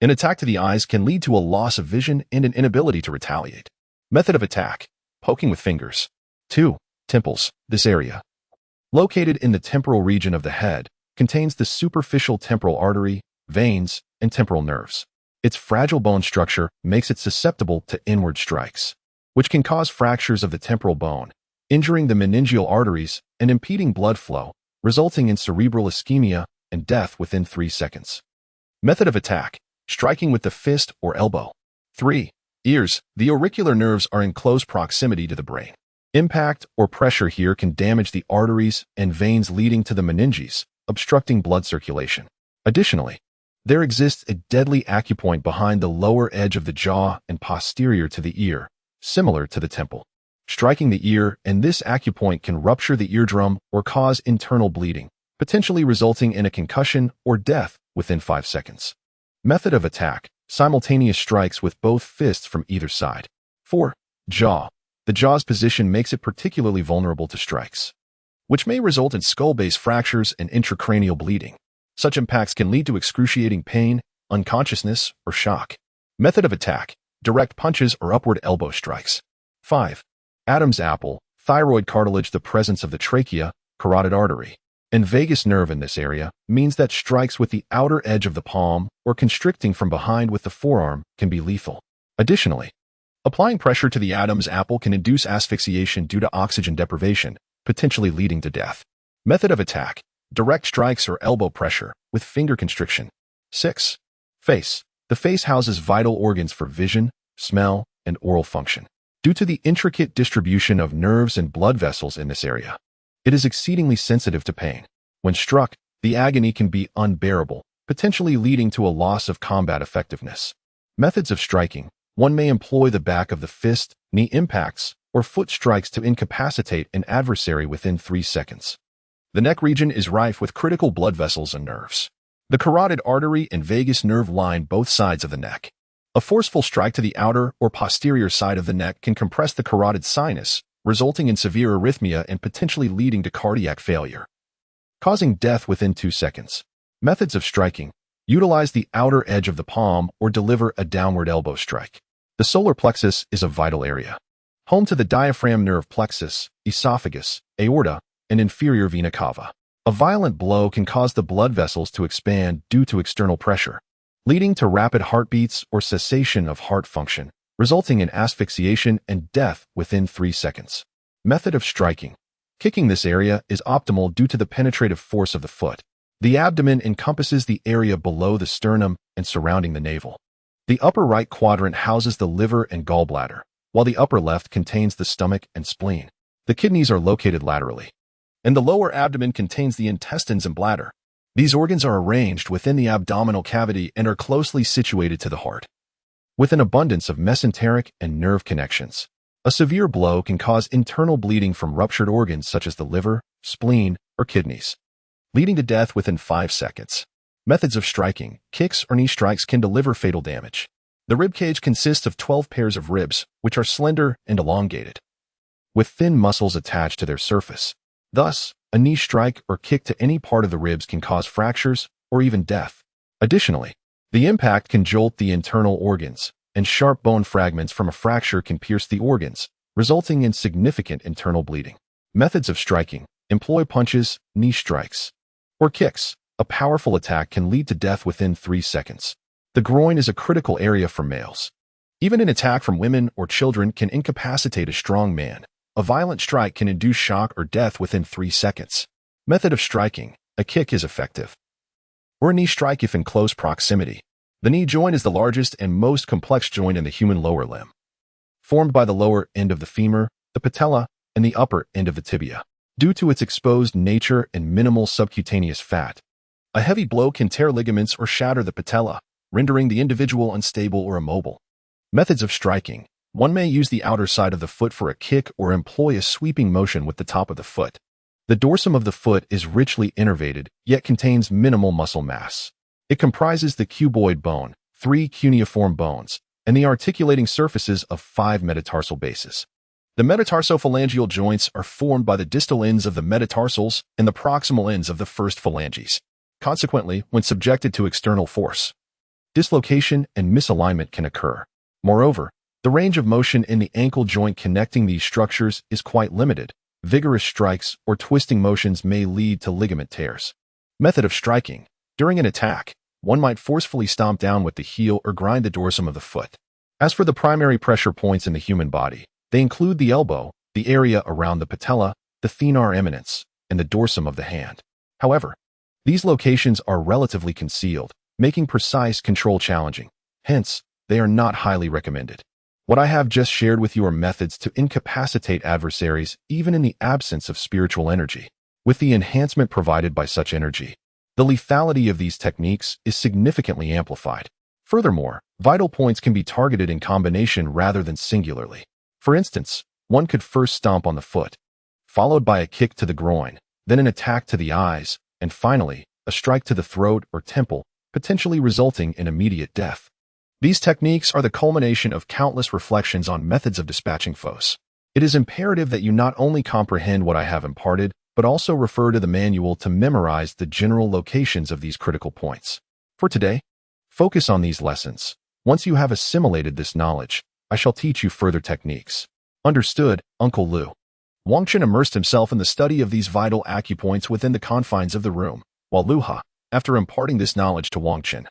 An attack to the eyes can lead to a loss of vision and an inability to retaliate. Method of attack: poking with fingers. 2. Temples. This area, located in the temporal region of the head, contains the superficial temporal artery, veins, and temporal nerves. Its fragile bone structure makes it susceptible to inward strikes, which can cause fractures of the temporal bone, injuring the meningeal arteries and impeding blood flow, resulting in cerebral ischemia and death within 3 seconds. Method of attack: striking with the fist or elbow. 3. Ears. The auricular nerves are in close proximity to the brain. Impact or pressure here can damage the arteries and veins leading to the meninges, obstructing blood circulation. Additionally, there exists a deadly acupoint behind the lower edge of the jaw and posterior to the ear, similar to the temple. Striking the ear and this acupoint can rupture the eardrum or cause internal bleeding, potentially resulting in a concussion or death within 5 seconds. Method of attack: simultaneous strikes with both fists from either side. 4. Jaw. The jaw's position makes it particularly vulnerable to strikes, which may result in skull-base fractures and intracranial bleeding. Such impacts can lead to excruciating pain, unconsciousness, or shock. Method of attack: direct punches or upward elbow strikes. 5. Adam's apple. Thyroid cartilage. The presence of the trachea, carotid artery, and vagus nerve in this area means that strikes with the outer edge of the palm or constricting from behind with the forearm can be lethal. Additionally, applying pressure to the Adam's apple can induce asphyxiation due to oxygen deprivation, potentially leading to death. Method of attack: direct strikes or elbow pressure with finger constriction. 6. Face. The face houses vital organs for vision, smell, and oral function. Due to the intricate distribution of nerves and blood vessels in this area, it is exceedingly sensitive to pain. When struck, the agony can be unbearable, potentially leading to a loss of combat effectiveness. Methods of striking: one may employ the back of the fist, knee impacts, or foot strikes to incapacitate an adversary within 3 seconds. The neck region is rife with critical blood vessels and nerves. The carotid artery and vagus nerve line both sides of the neck. A forceful strike to the outer or posterior side of the neck can compress the carotid sinus, resulting in severe arrhythmia and potentially leading to cardiac failure, causing death within 2 seconds. Methods of striking: utilize the outer edge of the palm or deliver a downward elbow strike. The solar plexus is a vital area, home to the diaphragm nerve plexus, esophagus, aorta, and inferior vena cava. A violent blow can cause the blood vessels to expand due to external pressure, leading to rapid heartbeats or cessation of heart function, resulting in asphyxiation and death within 3 seconds. Method of striking: kicking this area is optimal due to the penetrative force of the foot. The abdomen encompasses the area below the sternum and surrounding the navel. The upper right quadrant houses the liver and gallbladder, while the upper left contains the stomach and spleen. The kidneys are located laterally, and the lower abdomen contains the intestines and bladder. These organs are arranged within the abdominal cavity and are closely situated to the heart, with an abundance of mesenteric and nerve connections. A severe blow can cause internal bleeding from ruptured organs such as the liver, spleen, or kidneys, leading to death within 5 seconds. Methods of striking: kicks or knee strikes can deliver fatal damage. The rib cage consists of 12 pairs of ribs, which are slender and elongated, with thin muscles attached to their surface. Thus, a knee strike or kick to any part of the ribs can cause fractures or even death. Additionally, the impact can jolt the internal organs, and sharp bone fragments from a fracture can pierce the organs, resulting in significant internal bleeding. Methods of striking: employ punches, knee strikes, or kicks. A powerful attack can lead to death within 3 seconds. The groin is a critical area for males. Even an attack from women or children can incapacitate a strong man. A violent strike can induce shock or death within 3 seconds. Method of striking: a kick is effective, or a knee strike if in close proximity. The knee joint is the largest and most complex joint in the human lower limb, formed by the lower end of the femur, the patella, and the upper end of the tibia. Due to its exposed nature and minimal subcutaneous fat, a heavy blow can tear ligaments or shatter the patella, rendering the individual unstable or immobile. Methods of striking: one may use the outer side of the foot for a kick or employ a sweeping motion with the top of the foot. The dorsum of the foot is richly innervated, yet contains minimal muscle mass. It comprises the cuboid bone, 3 cuneiform bones, and the articulating surfaces of 5 metatarsal bases. The metatarsophalangeal joints are formed by the distal ends of the metatarsals and the proximal ends of the first phalanges. Consequently, when subjected to external force, dislocation and misalignment can occur. Moreover, the range of motion in the ankle joint connecting these structures is quite limited. Vigorous strikes or twisting motions may lead to ligament tears. Method of striking: during an attack, one might forcefully stomp down with the heel or grind the dorsum of the foot. As for the primary pressure points in the human body, they include the elbow, the area around the patella, the thenar eminence, and the dorsum of the hand. However, these locations are relatively concealed, making precise control challenging. Hence, they are not highly recommended. What I have just shared with you are methods to incapacitate adversaries even in the absence of spiritual energy. With the enhancement provided by such energy, the lethality of these techniques is significantly amplified. Furthermore, vital points can be targeted in combination rather than singularly. For instance, one could first stomp on the foot, followed by a kick to the groin, then an attack to the eyes, and finally, a strike to the throat or temple, potentially resulting in immediate death. These techniques are the culmination of countless reflections on methods of dispatching foes. It is imperative that you not only comprehend what I have imparted, but also refer to the manual to memorize the general locations of these critical points. For today, focus on these lessons. Once you have assimilated this knowledge, I shall teach you further techniques. Understood, Uncle Lu? Wangchen immersed himself in the study of these vital acupoints within the confines of the room, while Lu Ha, after imparting this knowledge to Wangchen,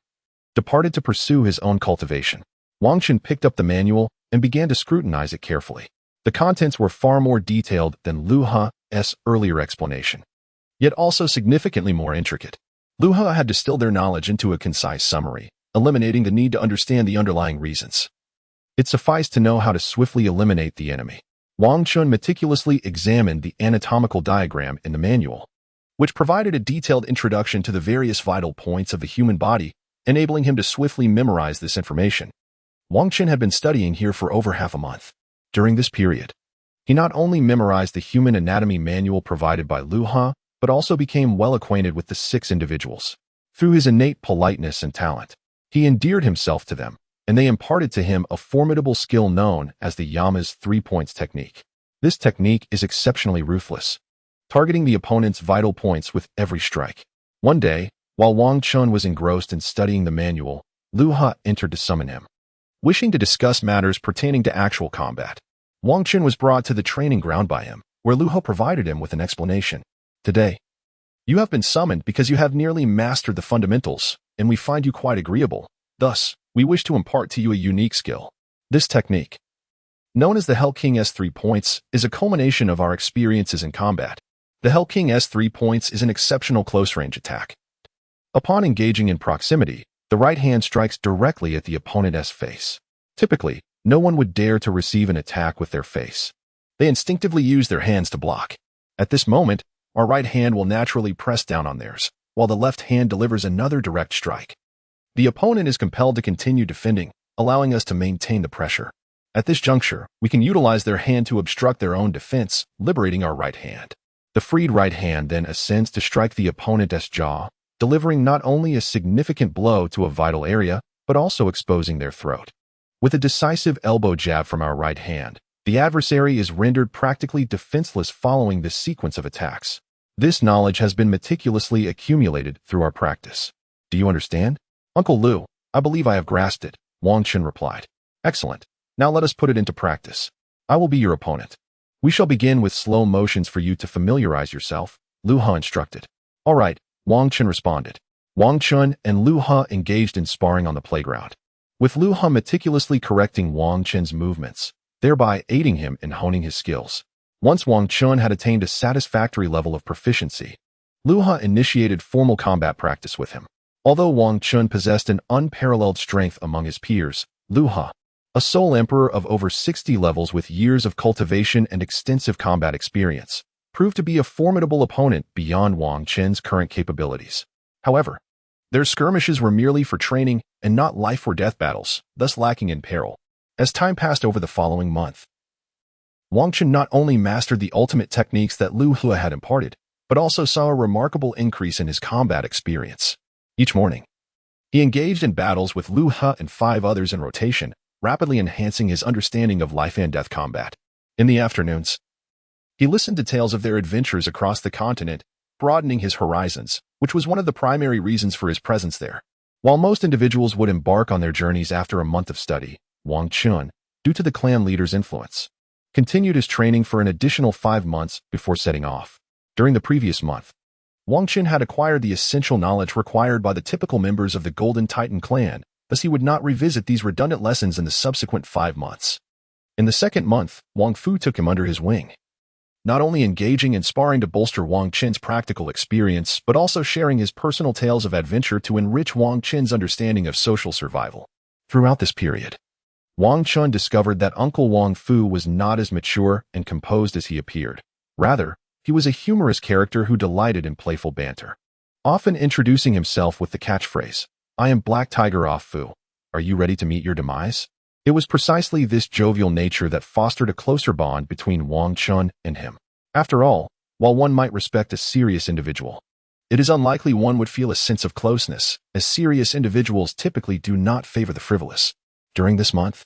departed to pursue his own cultivation. Wangchen picked up the manual and began to scrutinize it carefully. The contents were far more detailed than Lu Ha's earlier explanation, yet also significantly more intricate. Lu Ha had distilled their knowledge into a concise summary, eliminating the need to understand the underlying reasons. It sufficed to know how to swiftly eliminate the enemy. Wangchen meticulously examined the anatomical diagram in the manual, which provided a detailed introduction to the various vital points of the human body, enabling him to swiftly memorize this information. Wangchen had been studying here for over half a month. During this period, he not only memorized the human anatomy manual provided by Lu Ha, but also became well acquainted with the 6 individuals, Through his innate politeness and talent, he endeared himself to them, and they imparted to him a formidable skill known as the Yama's 3 points technique. This technique is exceptionally ruthless, targeting the opponent's vital points with every strike. One day, while Wang Chun was engrossed in studying the manual, Luo entered to summon him. Wishing to discuss matters pertaining to actual combat, Wang Chun was brought to the training ground by him, where Luo provided him with an explanation. Today, you have been summoned because you have nearly mastered the fundamentals, and we find you quite agreeable. Thus, we wish to impart to you a unique skill. This technique, known as the Hell King 3 points, is a culmination of our experiences in combat. The Hell King 3 points is an exceptional close-range attack. Upon engaging in proximity, the right hand strikes directly at the opponent's face. Typically, no one would dare to receive an attack with their face. They instinctively use their hands to block. At this moment, our right hand will naturally press down on theirs, while the left hand delivers another direct strike. The opponent is compelled to continue defending, allowing us to maintain the pressure. At this juncture, we can utilize their hand to obstruct their own defense, liberating our right hand. The freed right hand then ascends to strike the opponent's jaw, delivering not only a significant blow to a vital area, but also exposing their throat. With a decisive elbow jab from our right hand, the adversary is rendered practically defenseless following this sequence of attacks. This knowledge has been meticulously accumulated through our practice. Do you understand? Uncle Luo, I believe I have grasped it, Wang Chun replied. Excellent. Now let us put it into practice. I will be your opponent. We shall begin with slow motions for you to familiarize yourself, Luo instructed. All right, Wang Chun responded. Wang Chun and Luo engaged in sparring on the playground, with Luo meticulously correcting Wang Chun's movements, thereby aiding him in honing his skills. Once Wang Chun had attained a satisfactory level of proficiency, Luo initiated formal combat practice with him. Although Wang Chun possessed an unparalleled strength among his peers, Luo, a sole emperor of over 60 levels with years of cultivation and extensive combat experience, proved to be a formidable opponent beyond Wang Chun's current capabilities. However, their skirmishes were merely for training and not life-or-death battles, thus lacking in peril. As time passed over the following month, Wang Chun not only mastered the ultimate techniques that Luo had imparted, but also saw a remarkable increase in his combat experience. Each morning, he engaged in battles with Luo and 5 others in rotation, rapidly enhancing his understanding of life and death combat. In the afternoons, he listened to tales of their adventures across the continent, broadening his horizons, which was one of the primary reasons for his presence there. While most individuals would embark on their journeys after a month of study, Wang Chun, due to the clan leader's influence, continued his training for an additional 5 months before setting off. During the previous month, Wang Chun had acquired the essential knowledge required by the typical members of the Golden Titan clan, thus he would not revisit these redundant lessons in the subsequent 5 months. In the second month, Wang Fu took him under his wing, not only engaging in sparring to bolster Wang Chun's practical experience, but also sharing his personal tales of adventure to enrich Wang Chun's understanding of social survival. Throughout this period, Wang Chun discovered that Uncle Wang Fu was not as mature and composed as he appeared. Rather, he was a humorous character who delighted in playful banter, often introducing himself with the catchphrase, "I am Black Tiger off Fu. Are you ready to meet your demise?" It was precisely this jovial nature that fostered a closer bond between Wang Chun and him. After all, while one might respect a serious individual, it is unlikely one would feel a sense of closeness, as serious individuals typically do not favor the frivolous. During this month,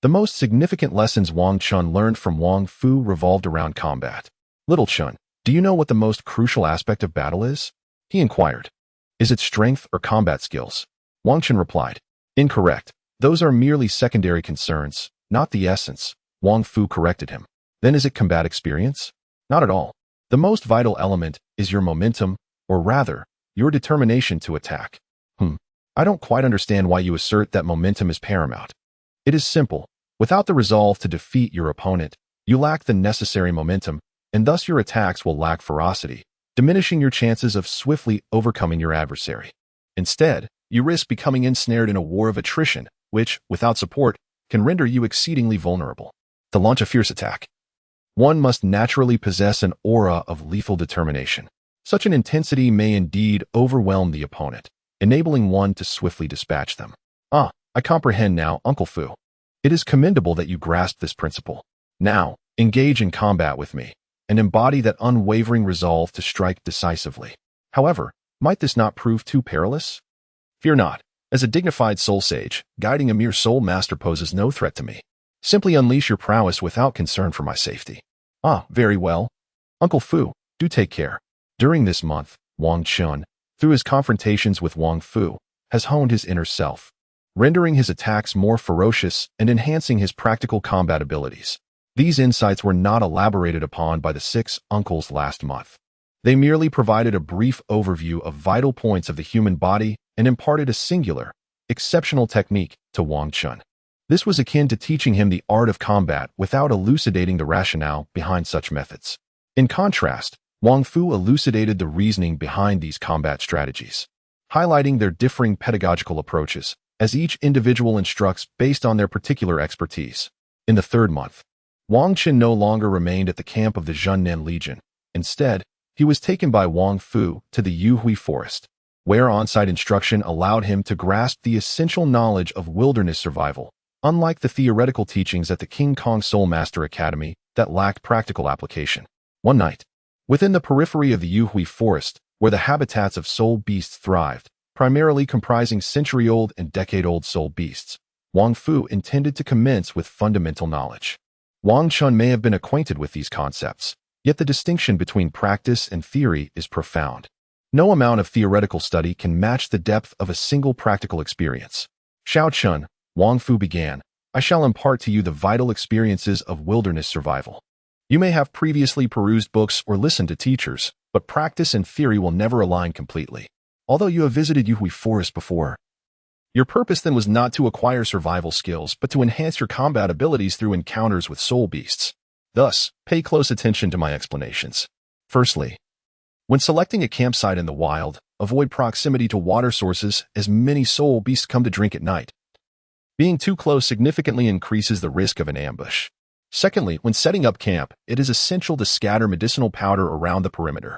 the most significant lessons Wang Chun learned from Wang Fu revolved around combat. "Little Chun, do you know what the most crucial aspect of battle is?" he inquired. "Is it strength or combat skills?" Wang Chun replied. "Incorrect. Those are merely secondary concerns, not the essence," Wang Fu corrected him. "Then is it combat experience?" "Not at all. The most vital element is your momentum, or rather, your determination to attack." I don't quite understand why you assert that momentum is paramount." "It is simple. Without the resolve to defeat your opponent, you lack the necessary momentum, and thus your attacks will lack ferocity, diminishing your chances of swiftly overcoming your adversary. Instead, you risk becoming ensnared in a war of attrition, which, without support, can render you exceedingly vulnerable. To launch a fierce attack, one must naturally possess an aura of lethal determination. Such an intensity may indeed overwhelm the opponent, enabling one to swiftly dispatch them. I comprehend now, Uncle Fu. It is commendable that you grasp this principle. Now, engage in combat with me, and embody that unwavering resolve to strike decisively. However, Might this not prove too perilous? Fear not. As a dignified soul sage, guiding a mere soul master poses no threat to me. Simply unleash your prowess without concern for my safety. Ah, very well. Uncle Fu, do take care. During this month, Wang Chun, through his confrontations with Wang Fu, has honed his inner self, rendering his attacks more ferocious and enhancing his practical combat abilities. These insights were not elaborated upon by the 6 uncles last month. They merely provided a brief overview of vital points of the human body and imparted a singular, exceptional technique to Wang Chun. This was akin to teaching him the art of combat without elucidating the rationale behind such methods. In contrast, Wang Fu elucidated the reasoning behind these combat strategies, highlighting their differing pedagogical approaches, as each individual instructs based on their particular expertise. In the 3rd month, Wang Chun no longer remained at the camp of the Zhunnan Legion. Instead, he was taken by Wang Fu to the Yuhui Forest, where on-site instruction allowed him to grasp the essential knowledge of wilderness survival, unlike the theoretical teachings at the King Kong Soul Master Academy that lacked practical application. One night, within the periphery of the Yuhui Forest, where the habitats of soul beasts thrived, primarily comprising century-old and decade-old soul beasts, Wang Fu intended to commence with fundamental knowledge. Wang Chun may have been acquainted with these concepts, yet the distinction between practice and theory is profound. No amount of theoretical study can match the depth of a single practical experience. Shao Chun, Wang Fu began, I shall impart to you the vital experiences of wilderness survival. You may have previously perused books or listened to teachers, but practice and theory will never align completely. Although you have visited Yuhui Forest before, your purpose then was not to acquire survival skills, but to enhance your combat abilities through encounters with soul beasts. Thus, pay close attention to my explanations. Firstly, when selecting a campsite in the wild, avoid proximity to water sources as many soul beasts come to drink at night. Being too close significantly increases the risk of an ambush. Secondly, when setting up camp, it is essential to scatter medicinal powder around the perimeter.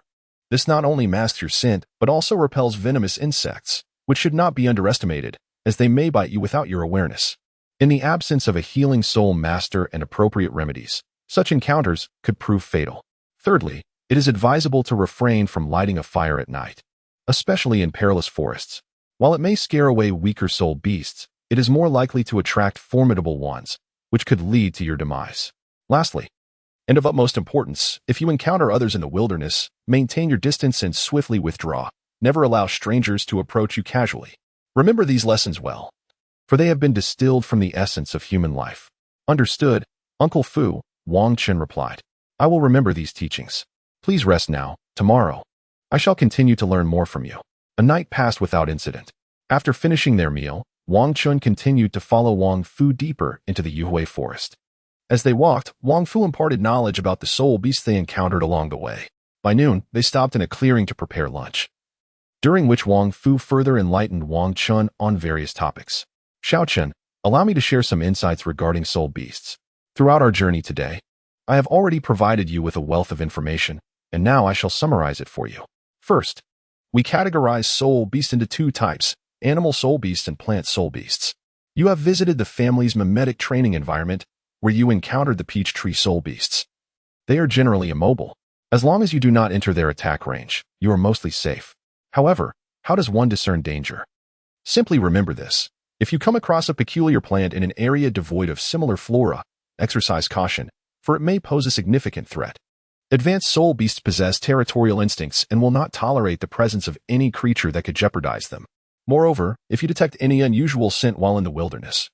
This not only masks your scent, but also repels venomous insects, which should not be underestimated, as they may bite you without your awareness. In the absence of a healing soul master and appropriate remedies, such encounters could prove fatal. Thirdly, it is advisable to refrain from lighting a fire at night, especially in perilous forests. While it may scare away weaker soul beasts, it is more likely to attract formidable ones, which could lead to your demise. Lastly, and of utmost importance, if you encounter others in the wilderness, maintain your distance and swiftly withdraw. Never allow strangers to approach you casually. Remember these lessons well, for they have been distilled from the essence of human life. Understood, Uncle Fu, Wang Chun replied. I will remember these teachings. Please rest now. Tomorrow, I shall continue to learn more from you. A night passed without incident. After finishing their meal, Wang Chun continued to follow Wang Fu deeper into the Yuhui Forest. As they walked, Wang Fu imparted knowledge about the soul beasts they encountered along the way. By noon, they stopped in a clearing to prepare lunch, during which Wang Fu further enlightened Wang Chun on various topics. Shao Chun, allow me to share some insights regarding soul beasts. Throughout our journey today, I have already provided you with a wealth of information, and now I shall summarize it for you. First, we categorize soul beasts into 2 types, animal soul beasts and plant soul beasts. You have visited the family's mimetic training environment, where you encountered the peach tree soul beasts. They are generally immobile. As long as you do not enter their attack range, you are mostly safe. However, how does one discern danger? Simply remember this. If you come across a peculiar plant in an area devoid of similar flora, exercise caution, for it may pose a significant threat. Advanced soul beasts possess territorial instincts and will not tolerate the presence of any creature that could jeopardize them. Moreover, if you detect any unusual scent while in the wilderness,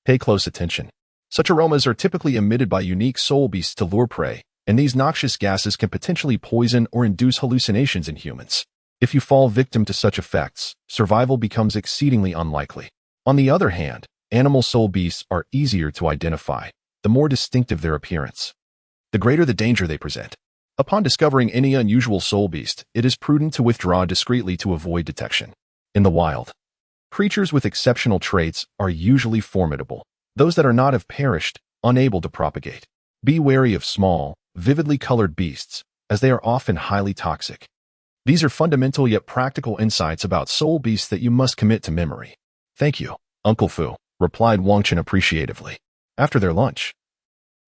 pay close attention. Such aromas are typically emitted by unique soul beasts to lure prey, and these noxious gases can potentially poison or induce hallucinations in humans. If you fall victim to such effects, survival becomes exceedingly unlikely. On the other hand, animal soul beasts are easier to identify, the more distinctive their appearance, the greater the danger they present. Upon discovering any unusual soul beast, it is prudent to withdraw discreetly to avoid detection. In the wild, creatures with exceptional traits are usually formidable. Those that are not have perished, unable to propagate. Be wary of small, vividly colored beasts, as they are often highly toxic. These are fundamental yet practical insights about soul beasts that you must commit to memory. Thank you, Uncle Fu, replied Wang Chun appreciatively. After their lunch,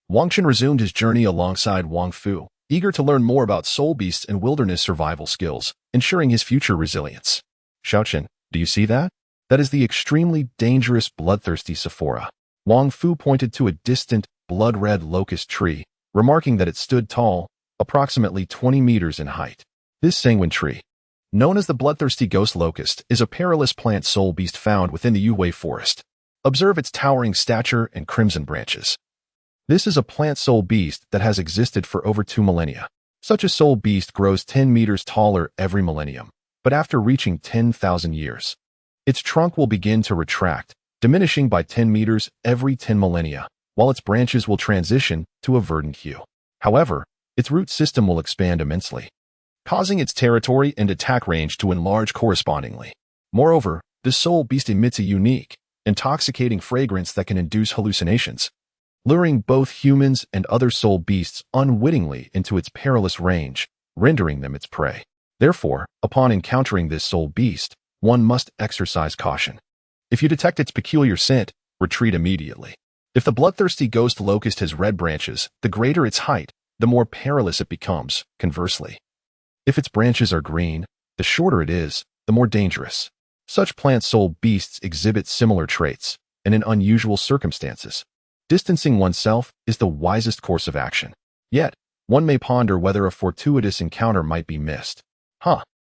Wang Chun resumed his journey alongside Wang Fu, eager to learn more about soul beasts and wilderness survival skills, ensuring his future resilience. Shaoqin, do you see that? That is the extremely dangerous bloodthirsty Sephora. Wang Fu pointed to a distant, blood-red locust tree, remarking that it stood tall, approximately 20 meters in height. This sanguine tree, known as the bloodthirsty ghost locust, is a perilous plant soul beast found within the Yuhui forest. Observe its towering stature and crimson branches. This is a plant soul beast that has existed for over 2 millennia. Such a soul beast grows 10 meters taller every millennium, but after reaching 10,000 years, its trunk will begin to retract, diminishing by 10 meters every 10 millennia, while its branches will transition to a verdant hue. However, its root system will expand immensely, causing its territory and attack range to enlarge correspondingly. Moreover, this soul beast emits a unique, intoxicating fragrance that can induce hallucinations, luring both humans and other soul beasts unwittingly into its perilous range, rendering them its prey. Therefore, upon encountering this soul beast, one must exercise caution. If you detect its peculiar scent, retreat immediately. If the bloodthirsty ghost locust has red branches, the greater its height, the more perilous it becomes, conversely. If its branches are green, the shorter it is, the more dangerous. Such plant soul beasts exhibit similar traits, and in unusual circumstances, distancing oneself is the wisest course of action. Yet, one may ponder whether a fortuitous encounter might be missed.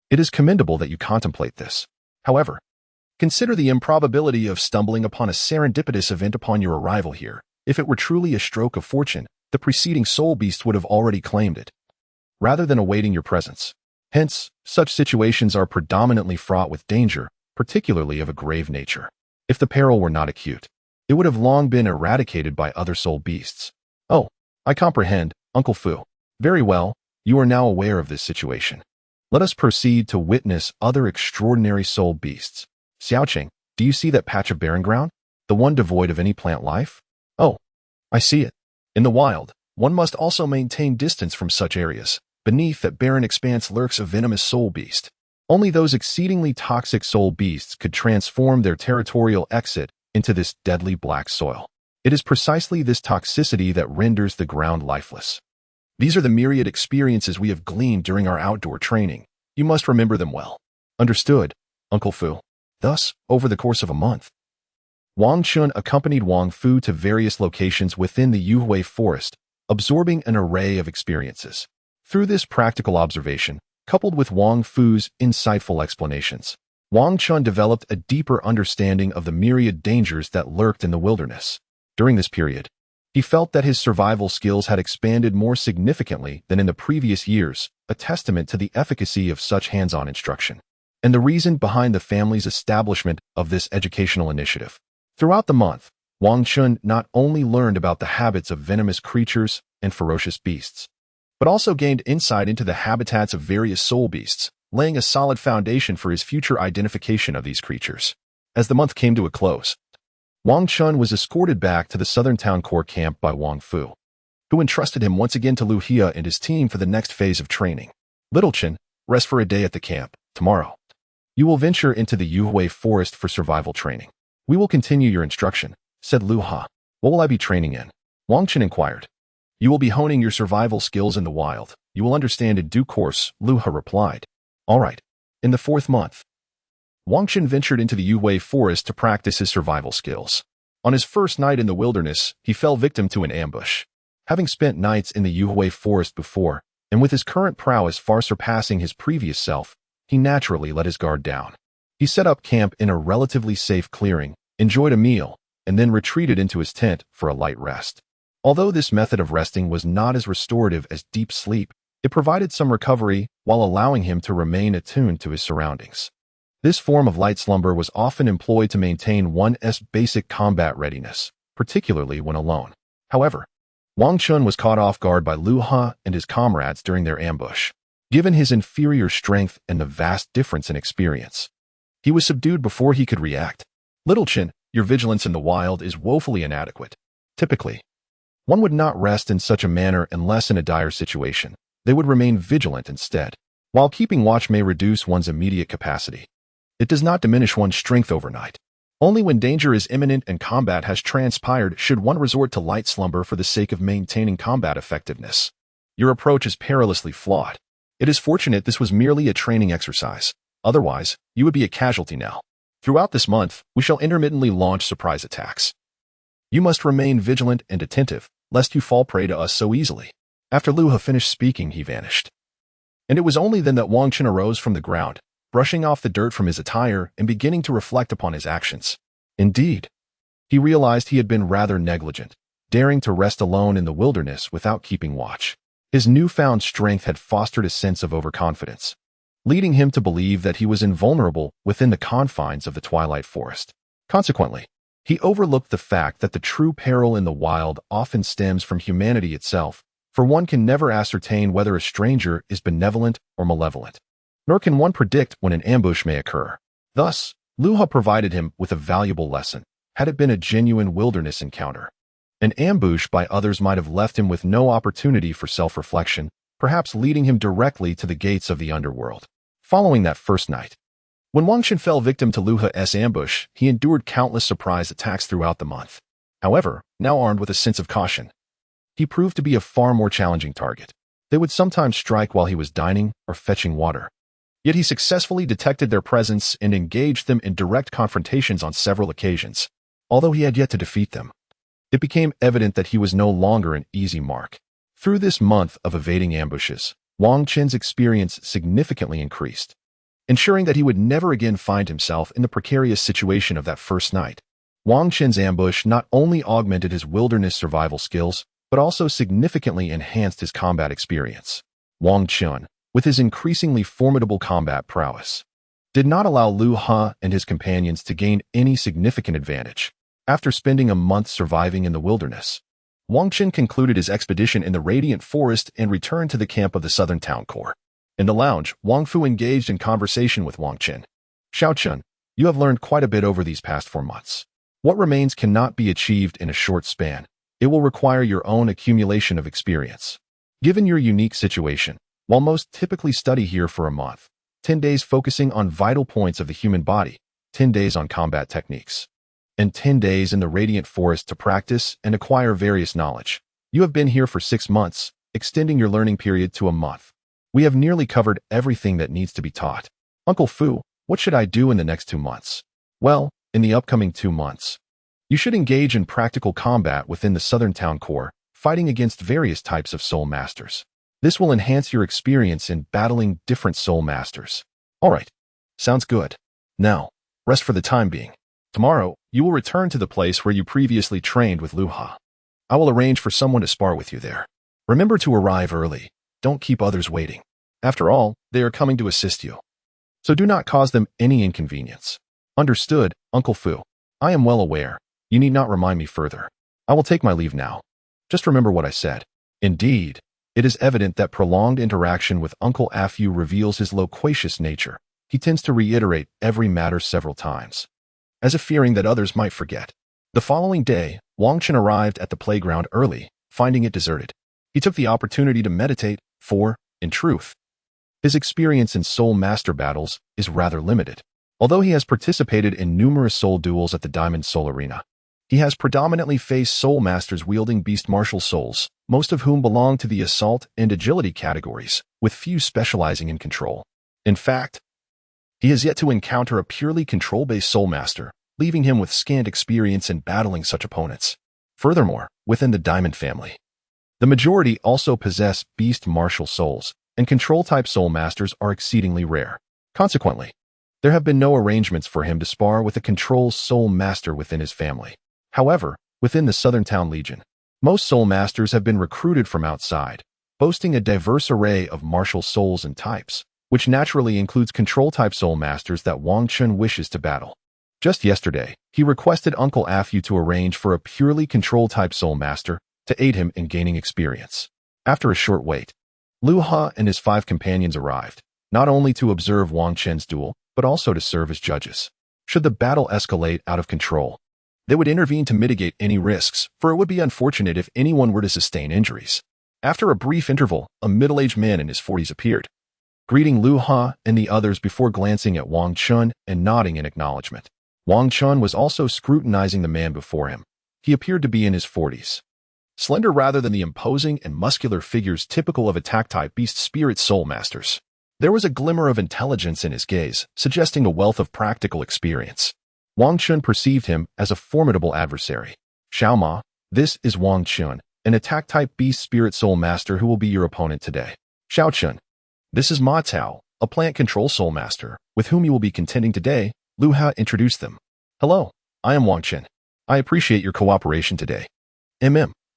It is commendable that you contemplate this. However, consider the improbability of stumbling upon a serendipitous event upon your arrival here. If it were truly a stroke of fortune, the preceding soul beast would have already claimed it, rather than awaiting your presence. Hence, such situations are predominantly fraught with danger, particularly of a grave nature. If the peril were not acute, it would have long been eradicated by other soul beasts. Oh, I comprehend, Uncle Fu. Very well, you are now aware of this situation. Let us proceed to witness other extraordinary soul beasts. Xiaoqing, do you see that patch of barren ground? The one devoid of any plant life? Oh, I see it. In the wild, one must also maintain distance from such areas. Beneath that barren expanse lurks a venomous soul beast. Only those exceedingly toxic soul beasts could transform their territorial exit into this deadly black soil. It is precisely this toxicity that renders the ground lifeless. These are the myriad experiences we have gleaned during our outdoor training. You must remember them well. Understood, Uncle Fu. Thus, over the course of a month, Wang Chun accompanied Wang Fu to various locations within the Yuhui forest, absorbing an array of experiences. Through this practical observation, coupled with Wang Fu's insightful explanations, Wang Chun developed a deeper understanding of the myriad dangers that lurked in the wilderness. During this period, he felt that his survival skills had expanded more significantly than in the previous years, a testament to the efficacy of such hands-on instruction, and the reason behind the family's establishment of this educational initiative. Throughout the month, Wang Chun not only learned about the habits of venomous creatures and ferocious beasts, but also gained insight into the habitats of various soul beasts, laying a solid foundation for his future identification of these creatures. As the month came to a close, Wang Chun was escorted back to the southern town core camp by Wang Fu, who entrusted him once again to Lu He and his team for the next phase of training. Little Chen, rest for a day at the camp. Tomorrow, you will venture into the Yuhui forest for survival training. We will continue your instruction, said Lu He. What will I be training in? Wang Chen inquired. You will be honing your survival skills in the wild. You will understand in due course, Lu He replied. All right. In the 4th month, Wang Chen ventured into the Yuhui forest to practice his survival skills. On his first night in the wilderness, he fell victim to an ambush. Having spent nights in the Yuhui forest before, and with his current prowess far surpassing his previous self, he naturally let his guard down. He set up camp in a relatively safe clearing, enjoyed a meal, and then retreated into his tent for a light rest. Although this method of resting was not as restorative as deep sleep, it provided some recovery while allowing him to remain attuned to his surroundings. This form of light slumber was often employed to maintain one's basic combat readiness, particularly when alone. However, Wang Chun was caught off guard by Lu He and his comrades during their ambush. Given his inferior strength and the vast difference in experience, he was subdued before he could react. Little Chen, your vigilance in the wild is woefully inadequate. Typically, one would not rest in such a manner unless in a dire situation. They would remain vigilant instead. While keeping watch may reduce one's immediate capacity, it does not diminish one's strength overnight. Only when danger is imminent and combat has transpired should one resort to light slumber for the sake of maintaining combat effectiveness. Your approach is perilously flawed. It is fortunate this was merely a training exercise. Otherwise, you would be a casualty now. Throughout this month, we shall intermittently launch surprise attacks. You must remain vigilant and attentive, lest you fall prey to us so easily." After Luo finished speaking, he vanished. And it was only then that Wang Chen arose from the ground, brushing off the dirt from his attire and beginning to reflect upon his actions. Indeed, he realized he had been rather negligent, daring to rest alone in the wilderness without keeping watch. His newfound strength had fostered a sense of overconfidence, leading him to believe that he was invulnerable within the confines of the twilight forest. Consequently, he overlooked the fact that the true peril in the wild often stems from humanity itself, for one can never ascertain whether a stranger is benevolent or malevolent, nor can one predict when an ambush may occur. Thus, Luo provided him with a valuable lesson, had it been a genuine wilderness encounter. An ambush by others might have left him with no opportunity for self-reflection, perhaps leading him directly to the gates of the underworld. Following that first night, when Wang Chen fell victim to Luo's ambush, he endured countless surprise attacks throughout the month. However, now armed with a sense of caution, he proved to be a far more challenging target. They would sometimes strike while he was dining or fetching water. Yet he successfully detected their presence and engaged them in direct confrontations on several occasions. Although he had yet to defeat them, it became evident that he was no longer an easy mark. Through this month of evading ambushes, Wang Chen's experience significantly increased, ensuring that he would never again find himself in the precarious situation of that first night. Wang Chen's ambush not only augmented his wilderness survival skills, but also significantly enhanced his combat experience. Wang Chen, with his increasingly formidable combat prowess, did not allow Luo and his companions to gain any significant advantage. After spending a month surviving in the wilderness, Wang Chen concluded his expedition in the Radiant Forest and returned to the camp of the Southern Town Core. In the lounge, Wang Fu engaged in conversation with Wang Chen. "Xiao Chen, you have learned quite a bit over these past 4 months. What remains cannot be achieved in a short span. It will require your own accumulation of experience. Given your unique situation, while most typically study here for a month, 10 days focusing on vital points of the human body, 10 days on combat techniques, and 10 days in the Radiant Forest to practice and acquire various knowledge. You have been here for 6 months, extending your learning period to a month. We have nearly covered everything that needs to be taught. Uncle Fu, what should I do in the next 2 months?" "Well, in the upcoming 2 months, you should engage in practical combat within the Southern Town Core, fighting against various types of soul masters. This will enhance your experience in battling different soul masters." "All right. Sounds good. Now, rest for the time being. Tomorrow, you will return to the place where you previously trained with Luo. I will arrange for someone to spar with you there. Remember to arrive early. Don't keep others waiting. After all, they are coming to assist you. So do not cause them any inconvenience." "Understood, Uncle Fu. I am well aware. You need not remind me further. I will take my leave now. Just remember what I said." Indeed, it is evident that prolonged interaction with Uncle Afu reveals his loquacious nature. He tends to reiterate every matter several times, as if fearing that others might forget. The following day, Wang Chen arrived at the playground early, finding it deserted. He took the opportunity to meditate, for, in truth, his experience in soul master battles is rather limited. Although he has participated in numerous soul duels at the Diamond Soul Arena, he has predominantly faced soul masters wielding beast martial souls, most of whom belong to the assault and agility categories, with few specializing in control. In fact, he has yet to encounter a purely control-based soul master, leaving him with scant experience in battling such opponents. Furthermore, within the Diamond family, the majority also possess beast martial souls, and control-type soul masters are exceedingly rare. Consequently, there have been no arrangements for him to spar with a control soul master within his family. However, within the Southern Town Legion, most soul masters have been recruited from outside, boasting a diverse array of martial souls and types, which naturally includes control-type soul masters that Wang Chen wishes to battle. Just yesterday, he requested Uncle Afu to arrange for a purely control-type soul master to aid him in gaining experience. After a short wait, Luo and his 5 companions arrived, not only to observe Wang Chen's duel, but also to serve as judges. Should the battle escalate out of control, they would intervene to mitigate any risks, for it would be unfortunate if anyone were to sustain injuries. After a brief interval, a middle-aged man in his 40s appeared, greeting Luo and the others before glancing at Wang Chen and nodding in acknowledgement. Wang Chen was also scrutinizing the man before him. He appeared to be in his 40s. slender rather than the imposing and muscular figures typical of attack-type beast spirit soul masters. There was a glimmer of intelligence in his gaze, suggesting a wealth of practical experience. Wang Chun perceived him as a formidable adversary. Xiao Ma, this is Wang Chun, an attack-type beast spirit soul master who will be your opponent today. Xiao Chun, this is Ma Tao, a plant control soul master, with whom you will be contending today. Lu Ha introduced them. Hello, I am Wang Chun. I appreciate your cooperation today.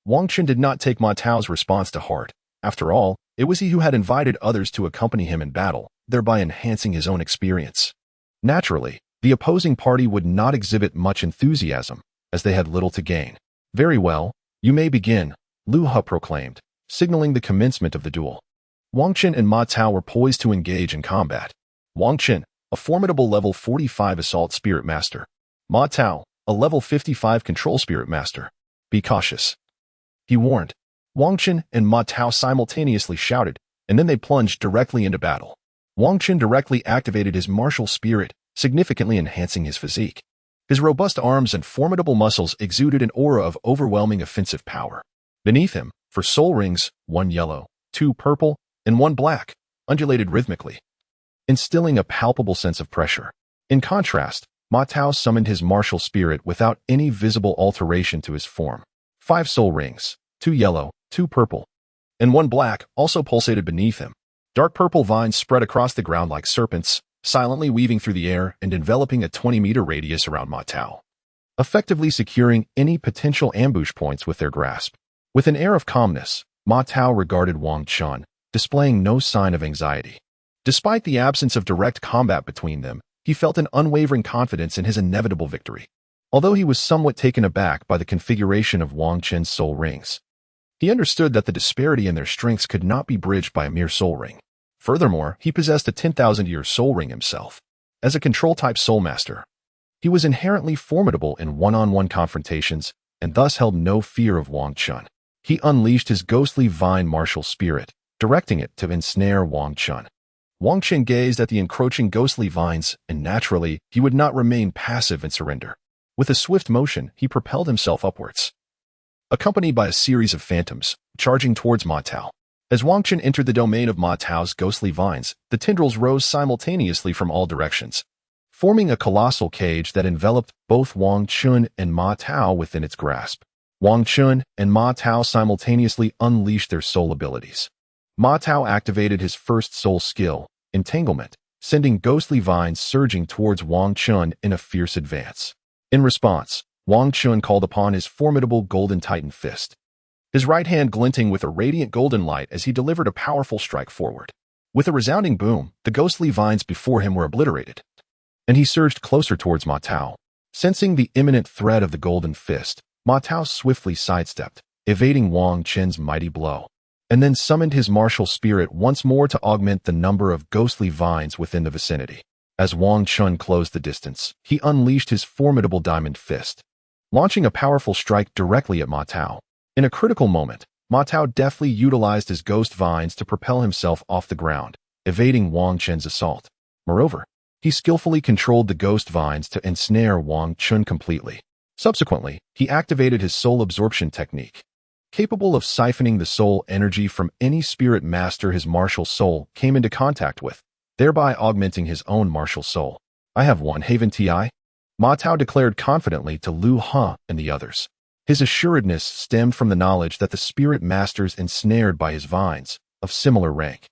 Wang Chun did not take Ma Tao's response to heart. After all, it was he who had invited others to accompany him in battle, thereby enhancing his own experience. Naturally, the opposing party would not exhibit much enthusiasm, as they had little to gain. Very well, you may begin, Lu Ha proclaimed, signaling the commencement of the duel. Wang Chun and Ma Tao were poised to engage in combat. Wang Chun, a formidable level 45 assault spirit master. Ma Tao, a level 55 control spirit master. Be cautious, he warned. Wang Chun and Ma Tao simultaneously shouted, and then they plunged directly into battle. Wang Chun directly activated his martial spirit, significantly enhancing his physique. His robust arms and formidable muscles exuded an aura of overwhelming offensive power. Beneath him, for soul rings, 1 yellow, 2 purple, and 1 black, undulated rhythmically, instilling a palpable sense of pressure. In contrast, Ma Tao summoned his martial spirit without any visible alteration to his form. 5 soul rings, 2 yellow, 2 purple, and 1 black also pulsated beneath him. Dark purple vines spread across the ground like serpents, silently weaving through the air and enveloping a 20-meter radius around Ma Tao, effectively securing any potential ambush points with their grasp. With an air of calmness, Ma Tao regarded Wang Chun, displaying no sign of anxiety. Despite the absence of direct combat between them, he felt an unwavering confidence in his inevitable victory. Although he was somewhat taken aback by the configuration of Wang Chun's soul rings, he understood that the disparity in their strengths could not be bridged by a mere soul ring. Furthermore, he possessed a 10,000-year soul ring himself. As a control-type soul master, he was inherently formidable in one-on-one confrontations and thus held no fear of Wang Chun. He unleashed his ghostly vine martial spirit, directing it to ensnare Wang Chun. Wang Chun gazed at the encroaching ghostly vines, and naturally, he would not remain passive and surrender. With a swift motion, he propelled himself upwards, accompanied by a series of phantoms, charging towards Ma Tao. As Wang Chun entered the domain of Ma Tao's ghostly vines, the tendrils rose simultaneously from all directions, forming a colossal cage that enveloped both Wang Chun and Ma Tao within its grasp. Wang Chun and Ma Tao simultaneously unleashed their soul abilities. Ma Tao activated his first soul skill, Entanglement, sending ghostly vines surging towards Wang Chun in a fierce advance. In response, Wang Chun called upon his formidable Golden Titan Fist, his right hand glinting with a radiant golden light as he delivered a powerful strike forward. With a resounding boom, the ghostly vines before him were obliterated, and he surged closer towards Ma Tao. Sensing the imminent threat of the Golden Fist, Ma Tao swiftly sidestepped, evading Wang Chun's mighty blow, and then summoned his martial spirit once more to augment the number of ghostly vines within the vicinity. As Wang Chun closed the distance, he unleashed his formidable Diamond Fist, launching a powerful strike directly at Ma Tao. In a critical moment, Ma Tao deftly utilized his ghost vines to propel himself off the ground, evading Wang Chun's assault. Moreover, he skillfully controlled the ghost vines to ensnare Wang Chun completely. Subsequently, he activated his soul absorption technique, capable of siphoning the soul energy from any spirit master his martial soul came into contact with, thereby augmenting his own martial soul. I have one Haven Ti, Ma Tao declared confidently to Lu Ha and the others. His assuredness stemmed from the knowledge that the spirit masters ensnared by his vines, of similar rank,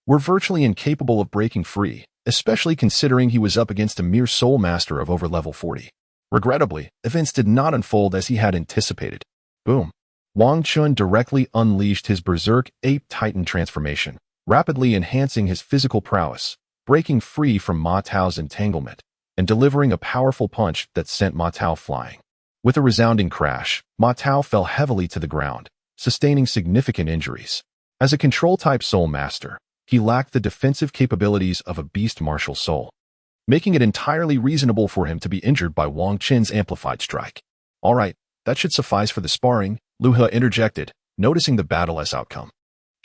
were virtually incapable of breaking free, especially considering he was up against a mere soul master of over level 40. Regrettably, events did not unfold as he had anticipated. Boom. Wang Chun directly unleashed his Berserk Ape Titan transformation, rapidly enhancing his physical prowess, breaking free from Ma Tao's entanglement, and delivering a powerful punch that sent Ma Tao flying. With a resounding crash, Ma Tao fell heavily to the ground, sustaining significant injuries. As a control-type soul master, he lacked the defensive capabilities of a beast martial soul, making it entirely reasonable for him to be injured by Wang Chun's amplified strike. All right, that should suffice for the sparring, Lu Ha interjected, noticing the battle as outcome.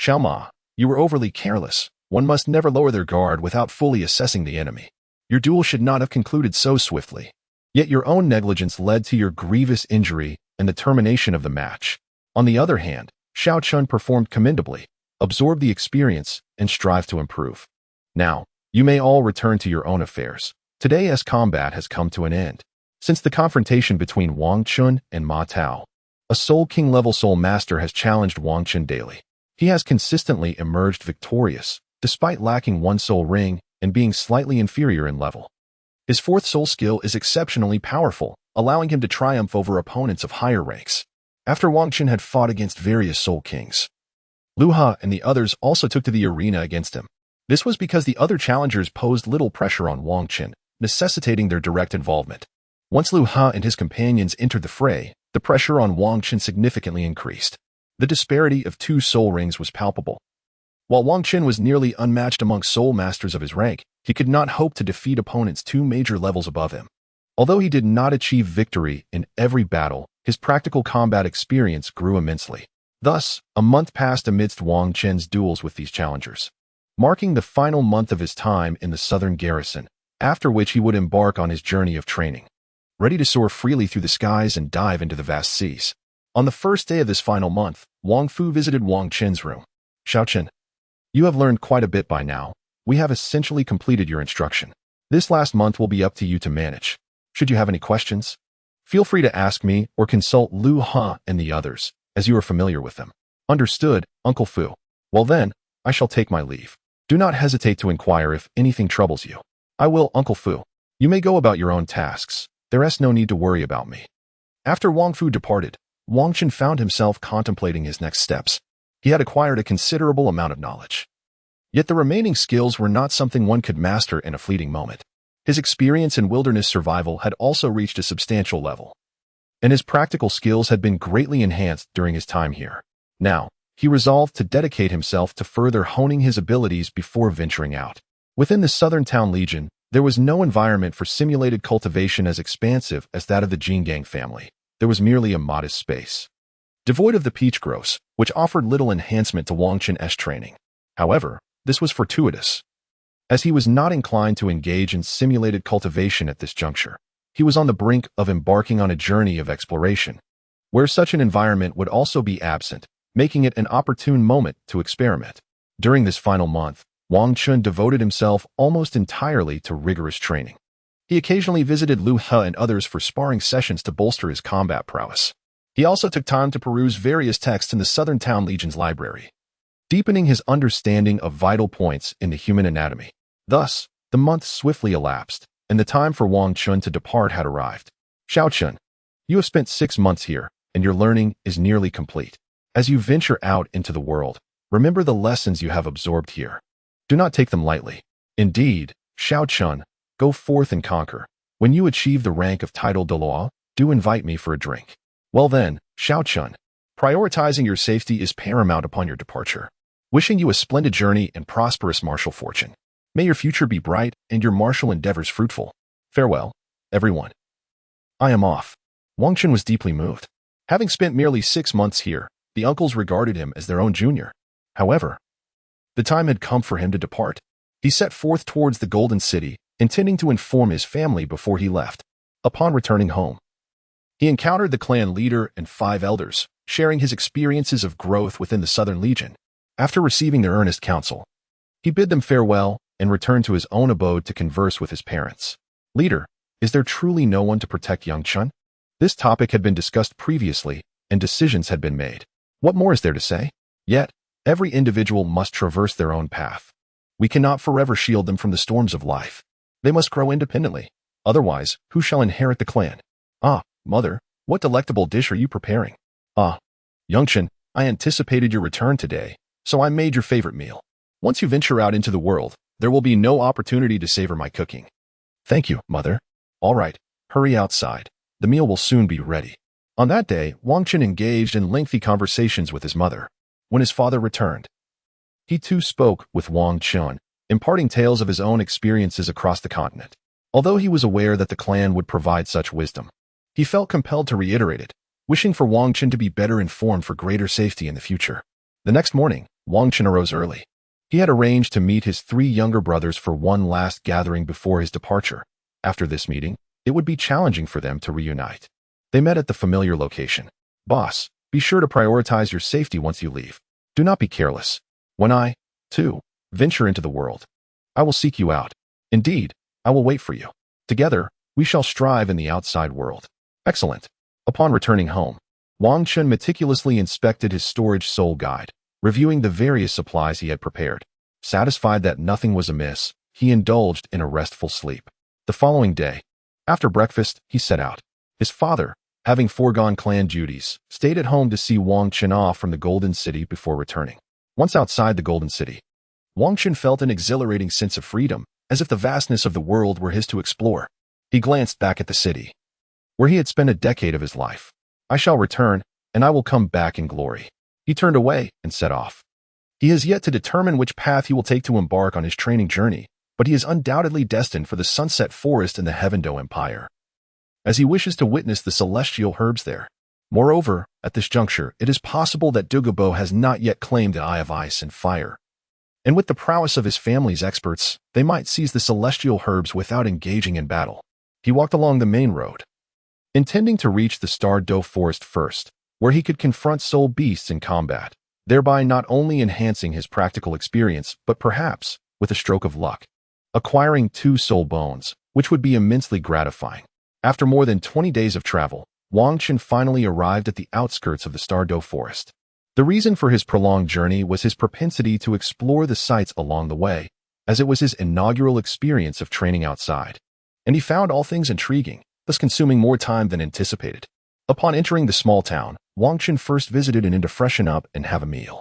Xiao Ma, you were overly careless. One must never lower their guard without fully assessing the enemy. Your duel should not have concluded so swiftly. Yet your own negligence led to your grievous injury and the termination of the match. On the other hand, Xiao Chun performed commendably, absorbed the experience, and strived to improve. Now, you may all return to your own affairs. Today's combat has come to an end. Since the confrontation between Wang Chun and Ma Tao, a Soul King level Soul Master has challenged Wang Chun daily. He has consistently emerged victorious, despite lacking one soul ring and being slightly inferior in level. His fourth soul skill is exceptionally powerful, allowing him to triumph over opponents of higher ranks. After Wang Chun had fought against various Soul Kings, Lu Ha and the others also took to the arena against him. This was because the other challengers posed little pressure on Wang Chun, necessitating their direct involvement. Once Lu Ha and his companions entered the fray, the pressure on Wang Chun significantly increased. The disparity of two soul rings was palpable. While Wang Chun was nearly unmatched among soul masters of his rank, he could not hope to defeat opponents 2 major levels above him. Although he did not achieve victory in every battle, his practical combat experience grew immensely. Thus, a month passed amidst Wang Chun's duels with these challengers, marking the final month of his time in the southern garrison, after which he would embark on his journey of training, ready to soar freely through the skies and dive into the vast seas. On the first day of this final month, Wang Fu visited Wang Chun's room. Xiao Chun, you have learned quite a bit by now. We have essentially completed your instruction. This last month will be up to you to manage. Should you have any questions, feel free to ask me or consult Lu Ha and the others, as you are familiar with them. Understood, Uncle Fu. Well then, I shall take my leave. Do not hesitate to inquire if anything troubles you. I will, Uncle Fu. You may go about your own tasks. There is no need to worry about me. After Wang Fu departed, Wang Chun found himself contemplating his next steps. He had acquired a considerable amount of knowledge. Yet the remaining skills were not something one could master in a fleeting moment. His experience in wilderness survival had also reached a substantial level, and his practical skills had been greatly enhanced during his time here. Now, he resolved to dedicate himself to further honing his abilities before venturing out. Within the Southern Town Legion, there was no environment for simulated cultivation as expansive as that of the Jingang family. There was merely a modest space, devoid of the peach groves, which offered little enhancement to Wang Chun's training. However, this was fortuitous, as he was not inclined to engage in simulated cultivation at this juncture. He was on the brink of embarking on a journey of exploration, where such an environment would also be absent, making it an opportune moment to experiment. During this final month, Wang Chun devoted himself almost entirely to rigorous training. He occasionally visited Lu Ha and others for sparring sessions to bolster his combat prowess. He also took time to peruse various texts in the Southern Town Legion's library, deepening his understanding of vital points in the human anatomy. Thus, the months swiftly elapsed, and the time for Wang Chun to depart had arrived. Xiao Chun, you have spent 6 months here, and your learning is nearly complete. As you venture out into the world, remember the lessons you have absorbed here. Do not take them lightly. Indeed, Xiao Chun, go forth and conquer. When you achieve the rank of title Douluo, do invite me for a drink. Well then, Xiao Chun, prioritizing your safety is paramount upon your departure. Wishing you a splendid journey and prosperous martial fortune. May your future be bright and your martial endeavors fruitful. Farewell, everyone. I am off. Wang Chun was deeply moved. Having spent merely 6 months here, the uncles regarded him as their own junior. However, the time had come for him to depart. He set forth towards the Golden City, intending to inform his family before he left. Upon returning home, he encountered the clan leader and 5 elders, sharing his experiences of growth within the Southern Legion. After receiving their earnest counsel, he bid them farewell and returned to his own abode to converse with his parents. Leader, is there truly no one to protect young Chun? This topic had been discussed previously, and decisions had been made. What more is there to say? Yet, every individual must traverse their own path. We cannot forever shield them from the storms of life. They must grow independently. Otherwise, who shall inherit the clan? Ah, mother, what delectable dish are you preparing? Ah, young Chun, I anticipated your return today, so I made your favorite meal. Once you venture out into the world, there will be no opportunity to savor my cooking. Thank you, mother. All right, hurry outside. The meal will soon be ready. On that day, Wang Chun engaged in lengthy conversations with his mother. When his father returned, he too spoke with Wang Chun, imparting tales of his own experiences across the continent. Although he was aware that the clan would provide such wisdom, he felt compelled to reiterate it, wishing for Wang Chun to be better informed for greater safety in the future. The next morning, Wang Chun arose early. He had arranged to meet his 3 younger brothers for one last gathering before his departure. After this meeting, it would be challenging for them to reunite. They met at the familiar location. Boss, Be sure to prioritize your safety once you leave. Do not be careless. When I, too, venture into the world, I will seek you out. Indeed, I will wait for you. Together, we shall strive in the outside world. Excellent. Upon returning home, Wang Chun meticulously inspected his storage soul guide, reviewing the various supplies he had prepared. Satisfied that nothing was amiss, he indulged in a restful sleep. The following day, after breakfast, he set out. His father, having foregone clan duties, stayed at home to see Wang Chun off from the Golden City before returning. Once outside the Golden City, Wang Chun felt an exhilarating sense of freedom, as if the vastness of the world were his to explore. He glanced back at the city, where he had spent a decade of his life. I shall return, and I will come back in glory. He turned away and set off. He has yet to determine which path he will take to embark on his training journey, but he is undoubtedly destined for the Sunset Forest in the Luo Empire, as he wishes to witness the celestial herbs there. Moreover, at this juncture, it is possible that Douluo has not yet claimed the Eye of Ice and Fire, and with the prowess of his family's experts, they might seize the celestial herbs without engaging in battle. He walked along the main road, intending to reach the Douluo Forest first, where he could confront soul beasts in combat, thereby not only enhancing his practical experience, but perhaps, with a stroke of luck, acquiring 2 soul bones, which would be immensely gratifying. After more than 20 days of travel, Wang Chun finally arrived at the outskirts of the Douluo Forest. The reason for his prolonged journey was his propensity to explore the sights along the way, as it was his inaugural experience of training outside, and he found all things intriguing, thus consuming more time than anticipated. Upon entering the small town, Wang Chun first visited an inn to freshen up and have a meal,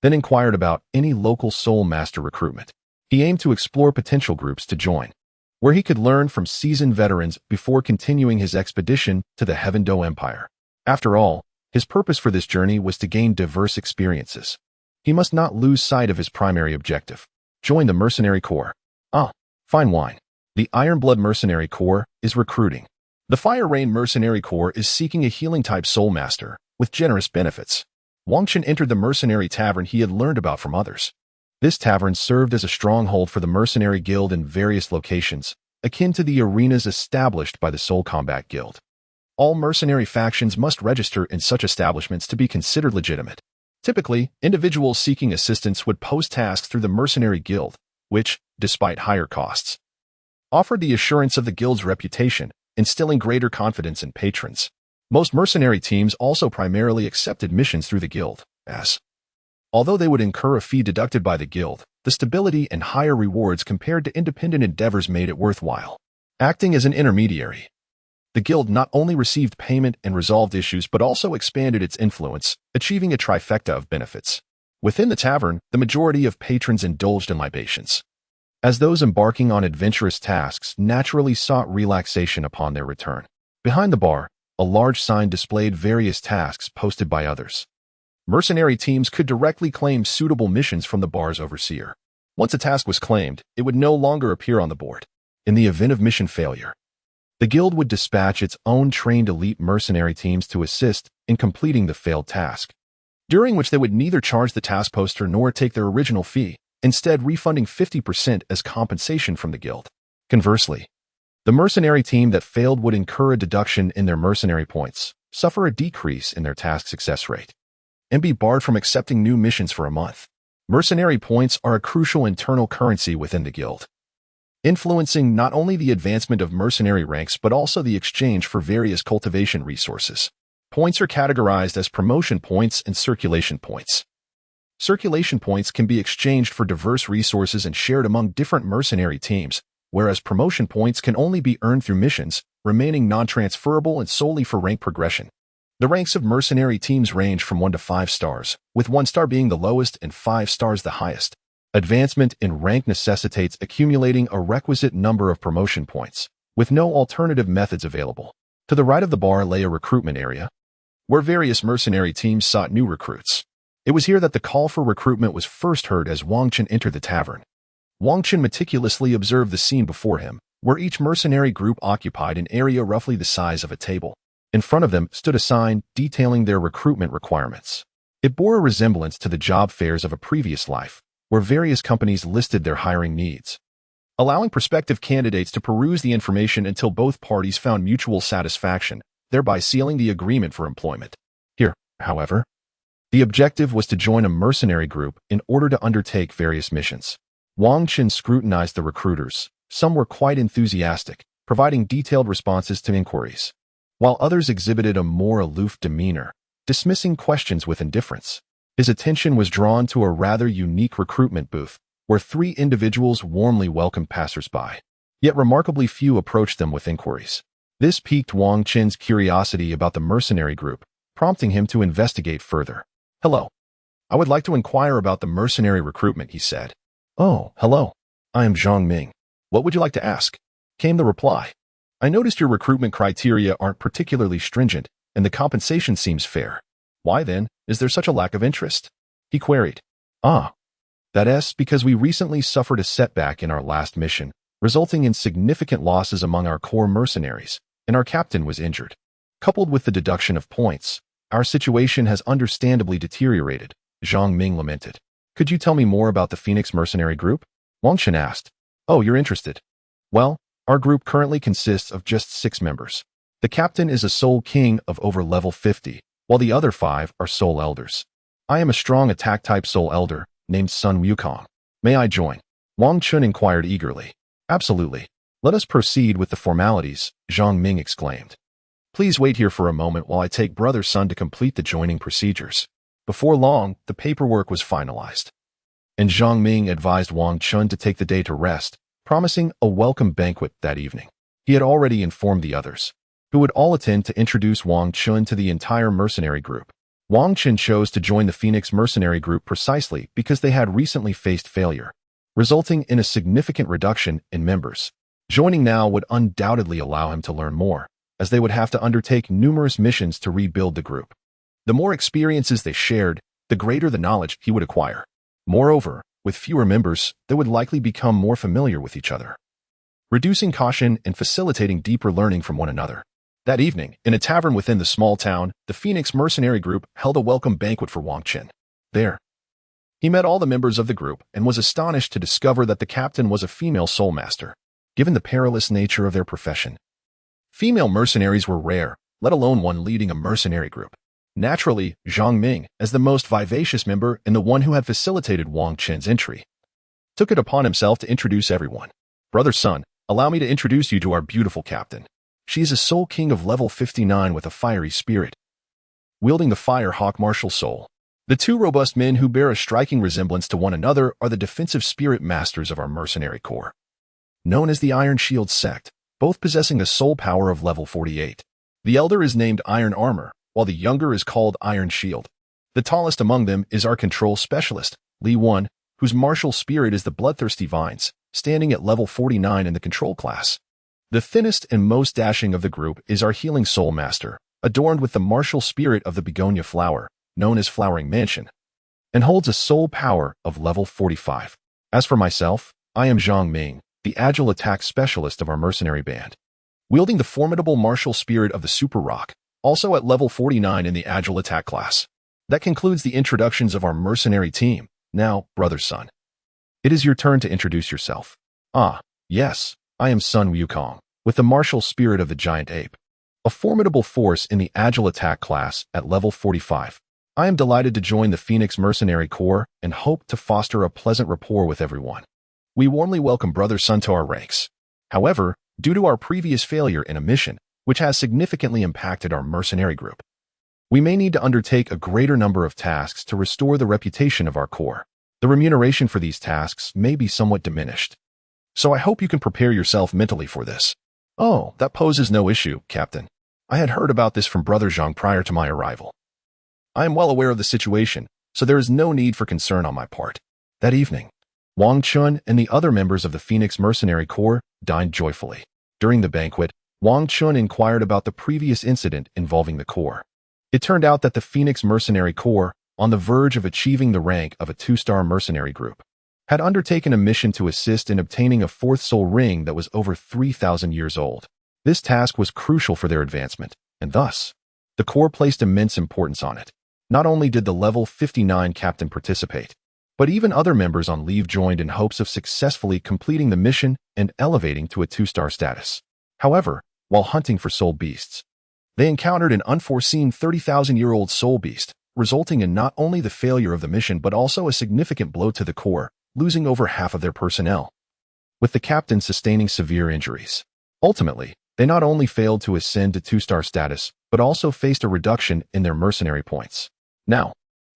then inquired about any local soul master recruitment. He aimed to explore potential groups to join, where he could learn from seasoned veterans before continuing his expedition to the Luo Empire. After all, his purpose for this journey was to gain diverse experiences. He must not lose sight of his primary objective: join the Mercenary Corps. Fine wine. The Iron-Blood Mercenary Corps is recruiting. The Fire Rain Mercenary Corps is seeking a healing-type soul master with generous benefits. Wang Chun entered the mercenary tavern he had learned about from others. This tavern served as a stronghold for the Mercenary Guild in various locations, akin to the arenas established by the Soul Combat Guild. All mercenary factions must register in such establishments to be considered legitimate. Typically, individuals seeking assistance would post tasks through the Mercenary Guild, which, despite higher costs, offered the assurance of the guild's reputation, instilling greater confidence in patrons. Most mercenary teams also primarily accepted missions through the guild, as, although they would incur a fee deducted by the guild, the stability and higher rewards compared to independent endeavors made it worthwhile. Acting as an intermediary, the guild not only received payment and resolved issues but also expanded its influence, achieving a trifecta of benefits. Within the tavern, the majority of patrons indulged in libations, as those embarking on adventurous tasks naturally sought relaxation upon their return. Behind the bar, a large sign displayed various tasks posted by others. Mercenary teams could directly claim suitable missions from the bar's overseer. Once a task was claimed, it would no longer appear on the board. In the event of mission failure, the guild would dispatch its own trained elite mercenary teams to assist in completing the failed task, during which they would neither charge the task poster nor take their original fee, instead refunding 50% as compensation from the guild. Conversely, the mercenary team that failed would incur a deduction in their mercenary points, suffer a decrease in their task success rate, and be barred from accepting new missions for a month. Mercenary points are a crucial internal currency within the guild, influencing not only the advancement of mercenary ranks but also the exchange for various cultivation resources. Points are categorized as promotion points and circulation points. Circulation points can be exchanged for diverse resources and shared among different mercenary teams, whereas promotion points can only be earned through missions, remaining non-transferable and solely for rank progression. The ranks of mercenary teams range from 1 to 5 stars, with 1 star being the lowest and 5 stars the highest. Advancement in rank necessitates accumulating a requisite number of promotion points, with no alternative methods available. To the right of the bar lay a recruitment area, where various mercenary teams sought new recruits. It was here that the call for recruitment was first heard as Wang Chun entered the tavern. Wang Chun meticulously observed the scene before him, where each mercenary group occupied an area roughly the size of a table. In front of them stood a sign detailing their recruitment requirements. It bore a resemblance to the job fairs of a previous life, where various companies listed their hiring needs, allowing prospective candidates to peruse the information until both parties found mutual satisfaction, thereby sealing the agreement for employment. Here, However, the objective was to join a mercenary group in order to undertake various missions. Wang Qin scrutinized the recruiters. Some were quite enthusiastic, providing detailed responses to inquiries, while others exhibited a more aloof demeanor, dismissing questions with indifference. His attention was drawn to a rather unique recruitment booth, where 3 individuals warmly welcomed passers-by. Yet remarkably few approached them with inquiries. This piqued Wang Qin's curiosity about the mercenary group, prompting him to investigate further. "Hello. I would like to inquire about the mercenary recruitment," he said. "Oh, hello. I am Zhang Ming. What would you like to ask?" came the reply. "I noticed your recruitment criteria aren't particularly stringent, and the compensation seems fair. Why then is there such a lack of interest?" he queried. That's because we recently suffered a setback in our last mission, resulting in significant losses among our core mercenaries, and our captain was injured. Coupled with the deduction of points, our situation has understandably deteriorated, Zhang Ming lamented. "Could you tell me more about the Phoenix Mercenary Group?" Wang Qin asked. "Oh, you're interested. Well, our group currently consists of just 6 members. The captain is a soul king of over level 50, while the other 5 are soul elders. I am a strong attack-type soul elder named Sun Wukong. May I join?" Wang Qin inquired eagerly. "Absolutely. Let us proceed with the formalities," Zhang Ming exclaimed. "Please wait here for a moment while I take Brother Sun to complete the joining procedures." Before long, the paperwork was finalized, and Zhang Ming advised Wang Qin to take the day to rest, promising a welcome banquet that evening. He had already informed the others, who would all attend to introduce Wang Qin to the entire mercenary group. Wang Qin chose to join the Phoenix Mercenary Group precisely because they had recently faced failure, resulting in a significant reduction in members. Joining now would undoubtedly allow him to learn more, as they would have to undertake numerous missions to rebuild the group. The more experiences they shared, the greater the knowledge he would acquire. Moreover, with fewer members, they would likely become more familiar with each other, reducing caution and facilitating deeper learning from one another. That evening, in a tavern within the small town, the Phoenix Mercenary Group held a welcome banquet for Wang Qin. There, he met all the members of the group and was astonished to discover that the captain was a female soul master. Given the perilous nature of their profession, female mercenaries were rare, let alone one leading a mercenary group. Naturally, Zhang Ming, as the most vivacious member and the one who had facilitated Wang Qin's entry, took it upon himself to introduce everyone. "Brother Sun, allow me to introduce you to our beautiful captain. She is a soul king of level 59 with a fiery spirit, wielding the Fire Hawk martial soul. The 2 robust men who bear a striking resemblance to one another are the defensive spirit masters of our mercenary corps, known as the Iron Shield sect, both possessing a soul power of level 48. The elder is named Iron Armor, while the younger is called Iron Shield. The tallest among them is our control specialist, Li Wan, whose martial spirit is the Bloodthirsty Vines, standing at level 49 in the control class. The thinnest and most dashing of the group is our healing soul master, adorned with the martial spirit of the begonia flower, known as Flowering Mansion, and holds a soul power of level 45. As for myself, I am Zhang Ming, the agile attack specialist of our mercenary band, wielding the formidable martial spirit of the Super Rock, also at level 49 in the agile attack class. That concludes the introductions of our mercenary team. Now, Brother Sun, it is your turn to introduce yourself." Yes, I am Sun Wukong, with the martial spirit of the giant ape, a formidable force in the agile attack class at level 45. I am delighted to join the Phoenix Mercenary Corps and hope to foster a pleasant rapport with everyone. We warmly welcome Brother Sun to our ranks. However, due to our previous failure in a mission, which has significantly impacted our mercenary group, we may need to undertake a greater number of tasks to restore the reputation of our corps. The remuneration for these tasks may be somewhat diminished, so I hope you can prepare yourself mentally for this. "Oh, that poses no issue, Captain. I had heard about this from Brother Zhang prior to my arrival. I am well aware of the situation, so there is no need for concern on my part." That evening, Wang Qin and the other members of the Phoenix Mercenary Corps dined joyfully. During the banquet, Wang Qin inquired about the previous incident involving the corps. It turned out that the Phoenix Mercenary Corps, on the verge of achieving the rank of a 2-star mercenary group, had undertaken a mission to assist in obtaining a 4th soul ring that was over 3,000 years old. This task was crucial for their advancement, and thus, the Corps placed immense importance on it. Not only did the level 59 captain participate, but even other members on leave joined in hopes of successfully completing the mission and elevating to a 2-star status. However, while hunting for soul beasts, They encountered an unforeseen 30,000-year-old soul beast, resulting in not only the failure of the mission but also a significant blow to the Corps, losing over half of their personnel, with the captain sustaining severe injuries. Ultimately, they not only failed to ascend to 2-star status, but also faced a reduction in their mercenary points. Now,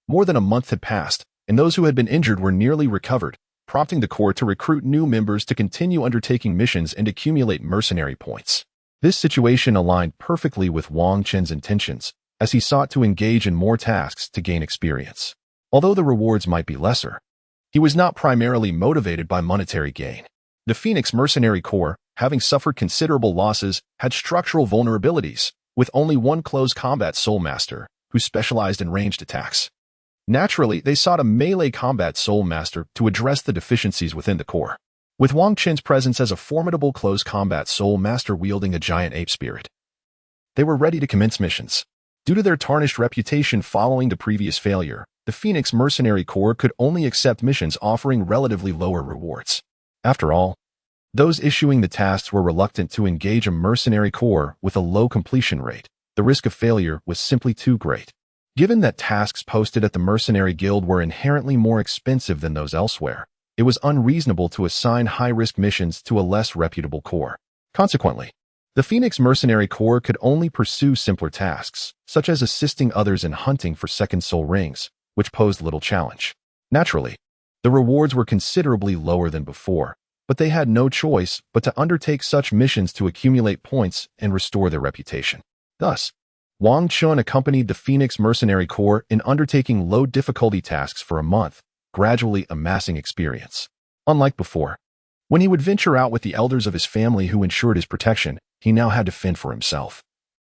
more than a month had passed, and those who had been injured were nearly recovered, prompting the Corps to recruit new members to continue undertaking missions and accumulate mercenary points. This situation aligned perfectly with Wang Chen's intentions, as he sought to engage in more tasks to gain experience. Although the rewards might be lesser, he was not primarily motivated by monetary gain. The Phoenix Mercenary Corps, having suffered considerable losses, had structural vulnerabilities, with only one close combat soul master, who specialized in ranged attacks. Naturally, they sought a melee combat soul master to address the deficiencies within the Corps, with Wang Chen's presence as a formidable close combat soul master wielding a giant ape spirit. They were ready to commence missions. Due to their tarnished reputation following the previous failure, the Phoenix Mercenary Corps could only accept missions offering relatively lower rewards. After all, those issuing the tasks were reluctant to engage a mercenary corps with a low completion rate. The risk of failure was simply too great. Given that tasks posted at the Mercenary Guild were inherently more expensive than those elsewhere, it was unreasonable to assign high-risk missions to a less reputable corps. Consequently, the Phoenix Mercenary Corps could only pursue simpler tasks, such as assisting others in hunting for second soul rings, which posed little challenge. Naturally, the rewards were considerably lower than before, but they had no choice but to undertake such missions to accumulate points and restore their reputation. Thus, Wang Chun accompanied the Phoenix Mercenary Corps in undertaking low-difficulty tasks for a month, gradually amassing experience. Unlike before, when he would venture out with the elders of his family who ensured his protection, he now had to fend for himself,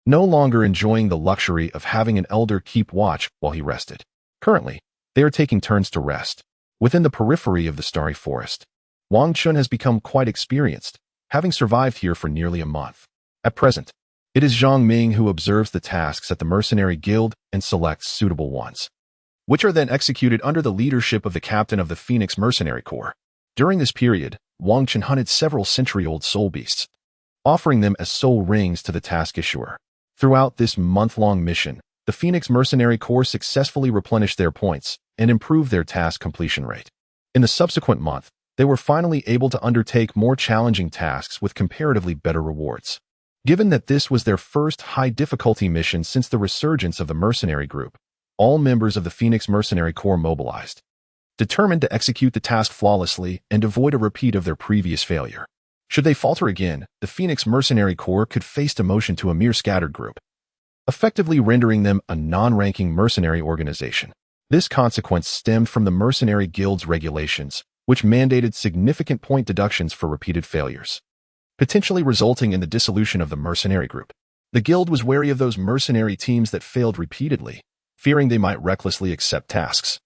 no longer enjoying the luxury of having an elder keep watch while he rested. Currently, they are taking turns to rest. Within the periphery of the Starry Forest, Wang Chun has become quite experienced, having survived here for nearly a month. At present, it is Zhang Ming who observes the tasks at the Mercenary Guild and selects suitable ones, which are then executed under the leadership of the captain of the Phoenix Mercenary Corps. During this period, Wang Chun hunted several century-old soul beasts, offering them as soul rings to the task issuer. Throughout this month-long mission, the Phoenix Mercenary Corps successfully replenished their points and improved their task completion rate. In the subsequent month, they were finally able to undertake more challenging tasks with comparatively better rewards. Given that this was their first high-difficulty mission since the resurgence of the mercenary group, all members of the Phoenix Mercenary Corps mobilized, determined to execute the task flawlessly and avoid a repeat of their previous failure. Should they falter again, the Phoenix Mercenary Corps could face demotion to a mere scattered group, effectively rendering them a non-ranking mercenary organization. This consequence stemmed from the Mercenary Guild's regulations, which mandated significant point deductions for repeated failures, potentially resulting in the dissolution of the mercenary group. The guild was wary of those mercenary teams that failed repeatedly, fearing they might recklessly accept tasks,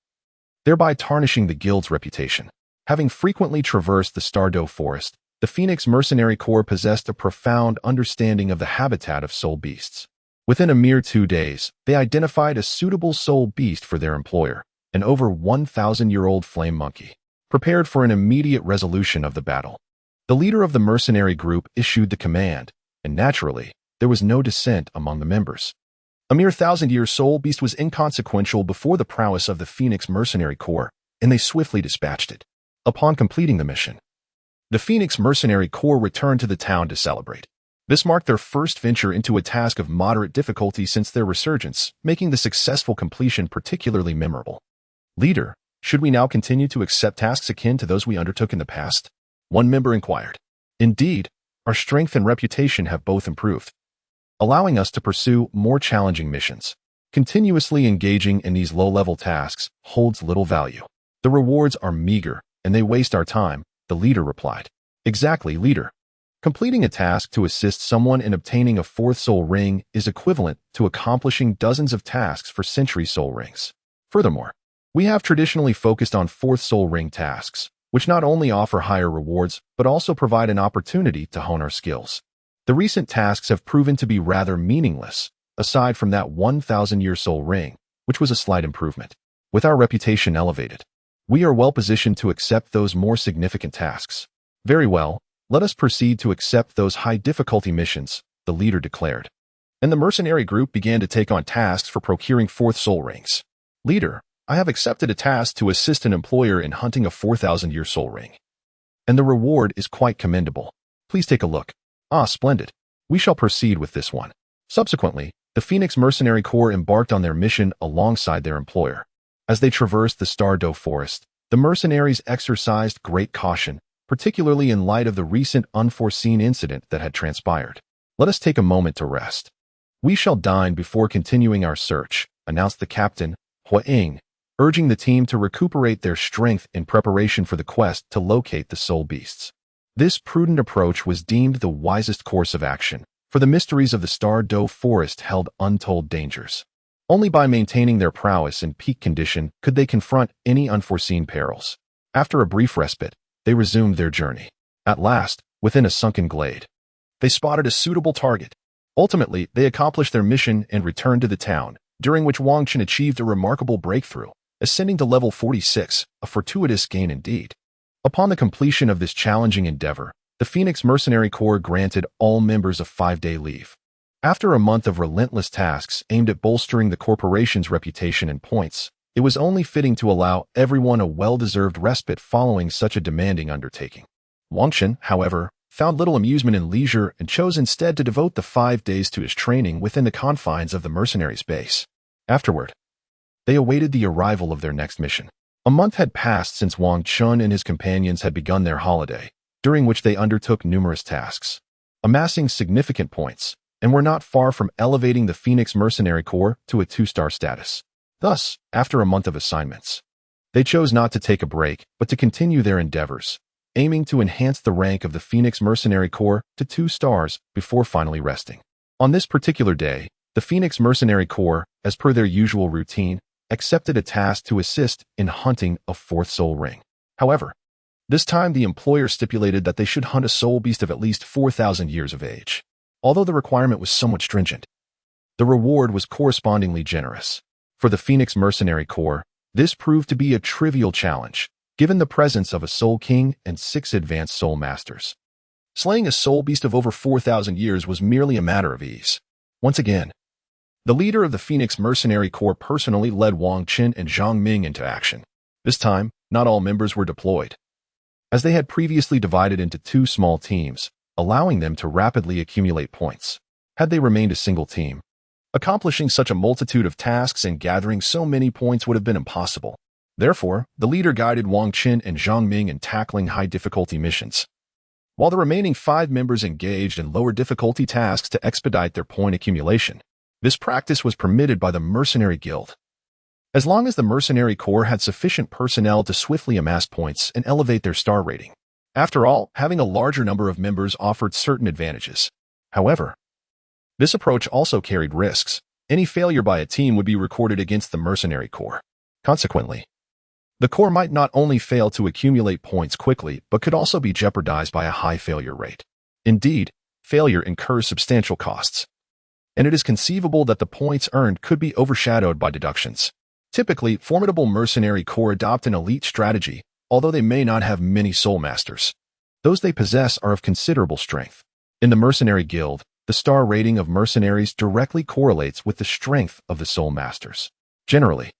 thereby tarnishing the guild's reputation. Having frequently traversed the Stardow Forest, the Phoenix Mercenary Corps possessed a profound understanding of the habitat of soul beasts. Within a mere 2 days, they identified a suitable soul beast for their employer, an over 1,000-year-old flame monkey, prepared for an immediate resolution of the battle. The leader of the mercenary group issued the command, and naturally, there was no dissent among the members. A mere 1,000-year soul beast was inconsequential before the prowess of the Phoenix Mercenary Corps, and they swiftly dispatched it. Upon completing the mission, the Phoenix Mercenary Corps returned to the town to celebrate. This marked their first venture into a task of moderate difficulty since their resurgence, making the successful completion particularly memorable. Leader, should we now continue to accept tasks akin to those we undertook in the past? One member inquired. Indeed, our strength and reputation have both improved, allowing us to pursue more challenging missions. Continuously engaging in these low-level tasks holds little value. The rewards are meager, and they waste our time, the leader replied. Exactly, leader. Completing a task to assist someone in obtaining a 4th soul ring is equivalent to accomplishing dozens of tasks for century soul rings. Furthermore, we have traditionally focused on 4th soul ring tasks, which not only offer higher rewards, but also provide an opportunity to hone our skills. The recent tasks have proven to be rather meaningless, aside from that 1,000-year soul ring, which was a slight improvement. With our reputation elevated, we are well positioned to accept those more significant tasks. Very well, let us proceed to accept those high-difficulty missions, the leader declared. and the mercenary group began to take on tasks for procuring fourth soul rings. Leader, I have accepted a task to assist an employer in hunting a 4,000-year soul ring. And the reward is quite commendable. Please take a look. Ah, splendid. We shall proceed with this one. Subsequently, the Phoenix Mercenary Corps embarked on their mission alongside their employer. As they traversed the Douluo Forest, the mercenaries exercised great caution, particularly in light of the recent unforeseen incident that had transpired. Let us take a moment to rest. We shall dine before continuing our search, announced the captain, Huang, urging the team to recuperate their strength in preparation for the quest to locate the soul beasts. This prudent approach was deemed the wisest course of action, for the mysteries of the Douluo Forest held untold dangers. Only by maintaining their prowess in peak condition could they confront any unforeseen perils. After a brief respite, they resumed their journey. At last, within a sunken glade, they spotted a suitable target. Ultimately, they accomplished their mission and returned to the town, during which Wang Qin achieved a remarkable breakthrough, ascending to level 46, a fortuitous gain indeed. Upon the completion of this challenging endeavor, the Phoenix Mercenary Corps granted all members a 5-day leave. After a month of relentless tasks aimed at bolstering the corporation's reputation and points, it was only fitting to allow everyone a well-deserved respite following such a demanding undertaking. Wang Qin, however, found little amusement in leisure and chose instead to devote the 5 days to his training within the confines of the mercenaries' base. Afterward, they awaited the arrival of their next mission. A month had passed since Wang Qin and his companions had begun their holiday, during which they undertook numerous tasks, amassing significant points, and were not far from elevating the Phoenix Mercenary Corps to a 2-star status. Thus, after a month of assignments, they chose not to take a break, but to continue their endeavors, aiming to enhance the rank of the Phoenix Mercenary Corps to 2 stars before finally resting. On this particular day, the Phoenix Mercenary Corps, as per their usual routine, accepted a task to assist in hunting a 4th soul ring. However, this time the employer stipulated that they should hunt a soul beast of at least 4,000 years of age. Although the requirement was somewhat stringent, the reward was correspondingly generous. For the Phoenix Mercenary Corps, this proved to be a trivial challenge, given the presence of a Soul King and 6 advanced Soul Masters. Slaying a soul beast of over 4,000 years was merely a matter of ease. Once again, the leader of the Phoenix Mercenary Corps personally led Wang Qin and Zhang Ming into action. This time, not all members were deployed, as they had previously divided into 2 small teams, allowing them to rapidly accumulate points. Had they remained a single team, accomplishing such a multitude of tasks and gathering so many points would have been impossible. Therefore, the leader guided Wang Qin and Zhang Ming in tackling high-difficulty missions, while the remaining 5 members engaged in lower-difficulty tasks to expedite their point accumulation. This practice was permitted by the Mercenary Guild, as long as the Mercenary Corps had sufficient personnel to swiftly amass points and elevate their star rating. After all, having a larger number of members offered certain advantages. However, this approach also carried risks. Any failure by a team would be recorded against the Mercenary Corps. Consequently, the Corps might not only fail to accumulate points quickly, but could also be jeopardized by a high failure rate. Indeed, failure incurs substantial costs, and it is conceivable that the points earned could be overshadowed by deductions. Typically, formidable Mercenary Corps adopt an elite strategy, although they may not have many Soul Masters. Those they possess are of considerable strength. In the Mercenary Guild, the star rating of mercenaries directly correlates with the strength of the Soul Masters. Generally,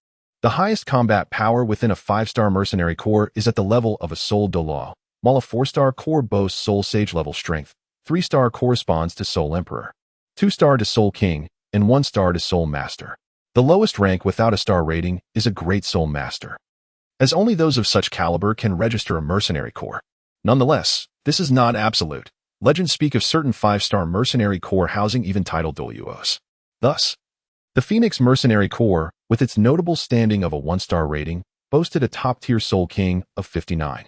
the highest combat power within a 5-star Mercenary Corps is at the level of a Soul Douluo, while a 4-star Corps boasts Soul Sage level strength. 3-star corresponds to Soul Emperor, 2-star to Soul King, and 1-star to Soul Master. The lowest rank without a star rating is a Great Soul Master, as only those of such caliber can register a Mercenary Corps. Nonetheless, this is not absolute. Legends speak of certain 5-star Mercenary Corps housing even titled Douluos. Thus, the Phoenix Mercenary Corps, with its notable standing of a 1-star rating, boasted a top-tier Soul King of 59.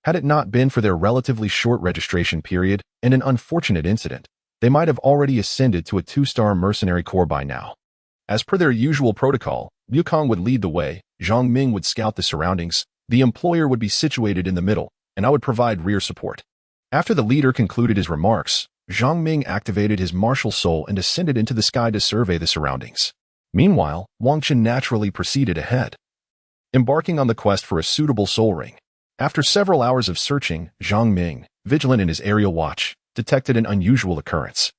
Had it not been for their relatively short registration period and an unfortunate incident, they might have already ascended to a 2-star Mercenary Corps by now. As per their usual protocol, Liu Kang would lead the way, Zhang Ming would scout the surroundings, the employer would be situated in the middle, and I would provide rear support. After the leader concluded his remarks, Zhang Ming activated his martial soul and ascended into the sky to survey the surroundings. Meanwhile, Wang Qin naturally proceeded ahead, embarking on the quest for a suitable soul ring. After several hours of searching, Zhang Ming, vigilant in his aerial watch, detected an unusual occurrence.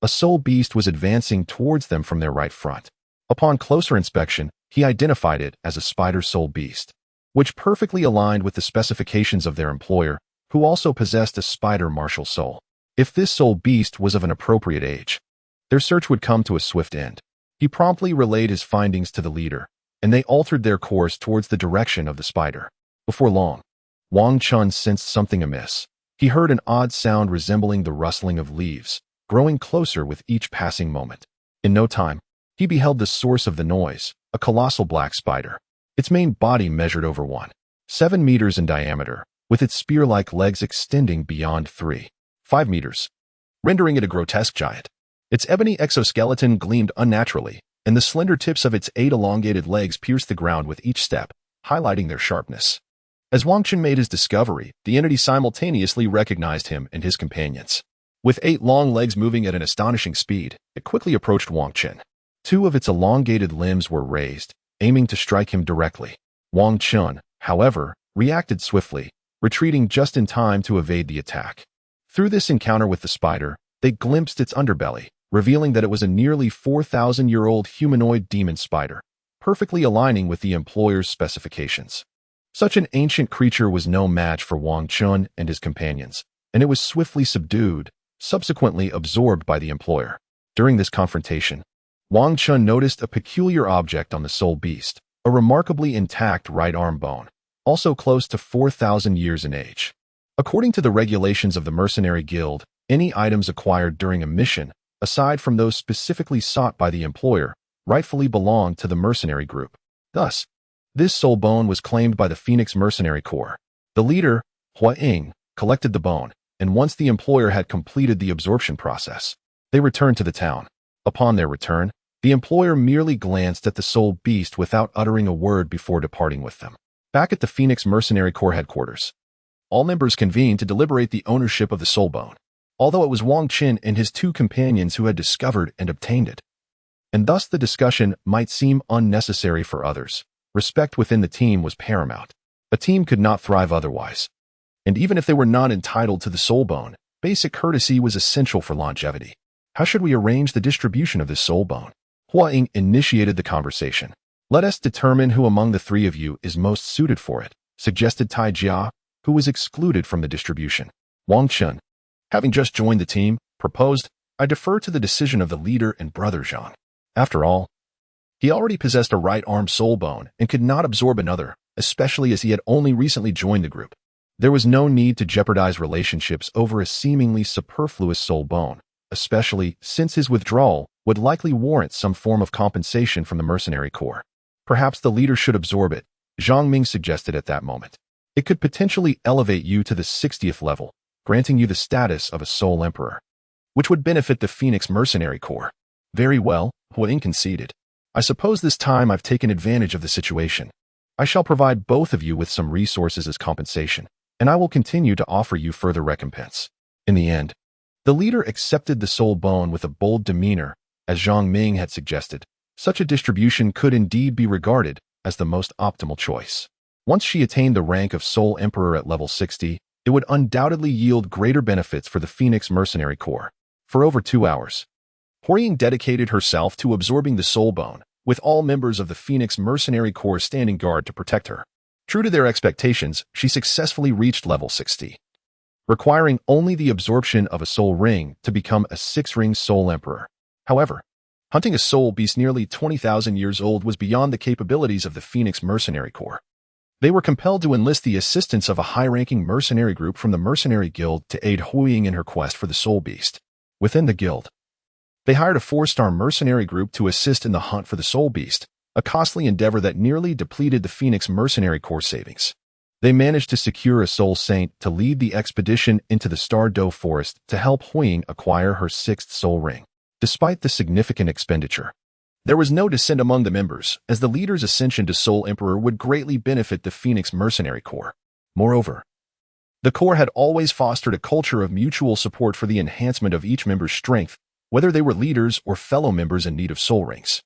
A soul beast was advancing towards them from their right front. Upon closer inspection, he identified it as a spider soul beast, which perfectly aligned with the specifications of their employer, who also possessed a spider martial soul. If this soul beast was of an appropriate age, their search would come to a swift end. He promptly relayed his findings to the leader, and they altered their course towards the direction of the spider. Before long, Wang Chun sensed something amiss. He heard an odd sound resembling the rustling of leaves, growing closer with each passing moment. In no time, he beheld the source of the noise, a colossal black spider. Its main body measured over 1.7 meters in diameter, with its spear-like legs extending beyond 3.5 meters, rendering it a grotesque giant. Its ebony exoskeleton gleamed unnaturally, and the slender tips of its 8 elongated legs pierced the ground with each step, highlighting their sharpness. As Wang Chun made his discovery, the entity simultaneously recognized him and his companions. With 8 long legs moving at an astonishing speed, it quickly approached Wang Chun. 2 of its elongated limbs were raised, aiming to strike him directly. Wang Chun, however, reacted swiftly, retreating just in time to evade the attack. Through this encounter with the spider, they glimpsed its underbelly, revealing that it was a nearly 4,000-year-old humanoid demon spider, perfectly aligning with the employer's specifications. Such an ancient creature was no match for Wang Chun and his companions, and it was swiftly subdued, subsequently absorbed by the employer. During this confrontation, Wang Chun noticed a peculiar object on the soul beast, a remarkably intact right arm bone, also close to 4,000 years in age. According to the regulations of the Mercenary Guild, any items acquired during a mission, aside from those specifically sought by the employer, rightfully belong to the mercenary group. Thus, this soul bone was claimed by the Phoenix Mercenary Corps. The leader, Hua Ying, collected the bone, and once the employer had completed the absorption process, they returned to the town. Upon their return, the employer merely glanced at the soul beast without uttering a word before departing with them. Back at the Phoenix Mercenary Corps headquarters, all members convened to deliberate the ownership of the soul bone, although it was Wang Chun and his 2 companions who had discovered and obtained it. And thus the discussion might seem unnecessary for others. Respect within the team was paramount. A team could not thrive otherwise. And even if they were not entitled to the soul bone, basic courtesy was essential for longevity. How should we arrange the distribution of this soul bone? Hua Ying initiated the conversation. Let us determine who among the 3 of you is most suited for it, suggested Tai Jia, who was excluded from the distribution. Wang Chun, having just joined the team, proposed, I defer to the decision of the leader and brother Zhang. After all, he already possessed a right-arm soul bone and could not absorb another, especially as he had only recently joined the group. There was no need to jeopardize relationships over a seemingly superfluous soul bone, especially since his withdrawal would likely warrant some form of compensation from the Mercenary Corps. Perhaps the leader should absorb it, Zhang Ming suggested at that moment. It could potentially elevate you to the 60th level, granting you the status of a Soul Emperor, which would benefit the Phoenix Mercenary Corps. Very well, Hua Ying conceded. I suppose this time I've taken advantage of the situation. I shall provide both of you with some resources as compensation, and I will continue to offer you further recompense. In the end, the leader accepted the soul bone with a bold demeanor, as Zhang Ming had suggested. Such a distribution could indeed be regarded as the most optimal choice. Once she attained the rank of Soul Emperor at level 60, it would undoubtedly yield greater benefits for the Phoenix Mercenary Corps. For over 2 hours, Hua Ying dedicated herself to absorbing the soul bone, with all members of the Phoenix Mercenary Corps standing guard to protect her. True to their expectations, she successfully reached level 60, requiring only the absorption of a soul ring to become a 6-ring Soul Emperor. However, hunting a soul beast nearly 20,000 years old was beyond the capabilities of the Phoenix Mercenary Corps. They were compelled to enlist the assistance of a high-ranking mercenary group from the Mercenary Guild to aid Hua Ying in her quest for the soul beast. Within the guild, they hired a 4-star mercenary group to assist in the hunt for the soul beast, a costly endeavor that nearly depleted the Phoenix Mercenary Corps savings. They managed to secure a soul saint to lead the expedition into the Star Doe Forest to help Hua Ying acquire her 6th soul ring. Despite the significant expenditure, there was no dissent among the members, as the leader's ascension to Soul Emperor would greatly benefit the Phoenix Mercenary Corps. Moreover, the Corps had always fostered a culture of mutual support for the enhancement of each member's strength, whether they were leaders or fellow members in need of soul rings.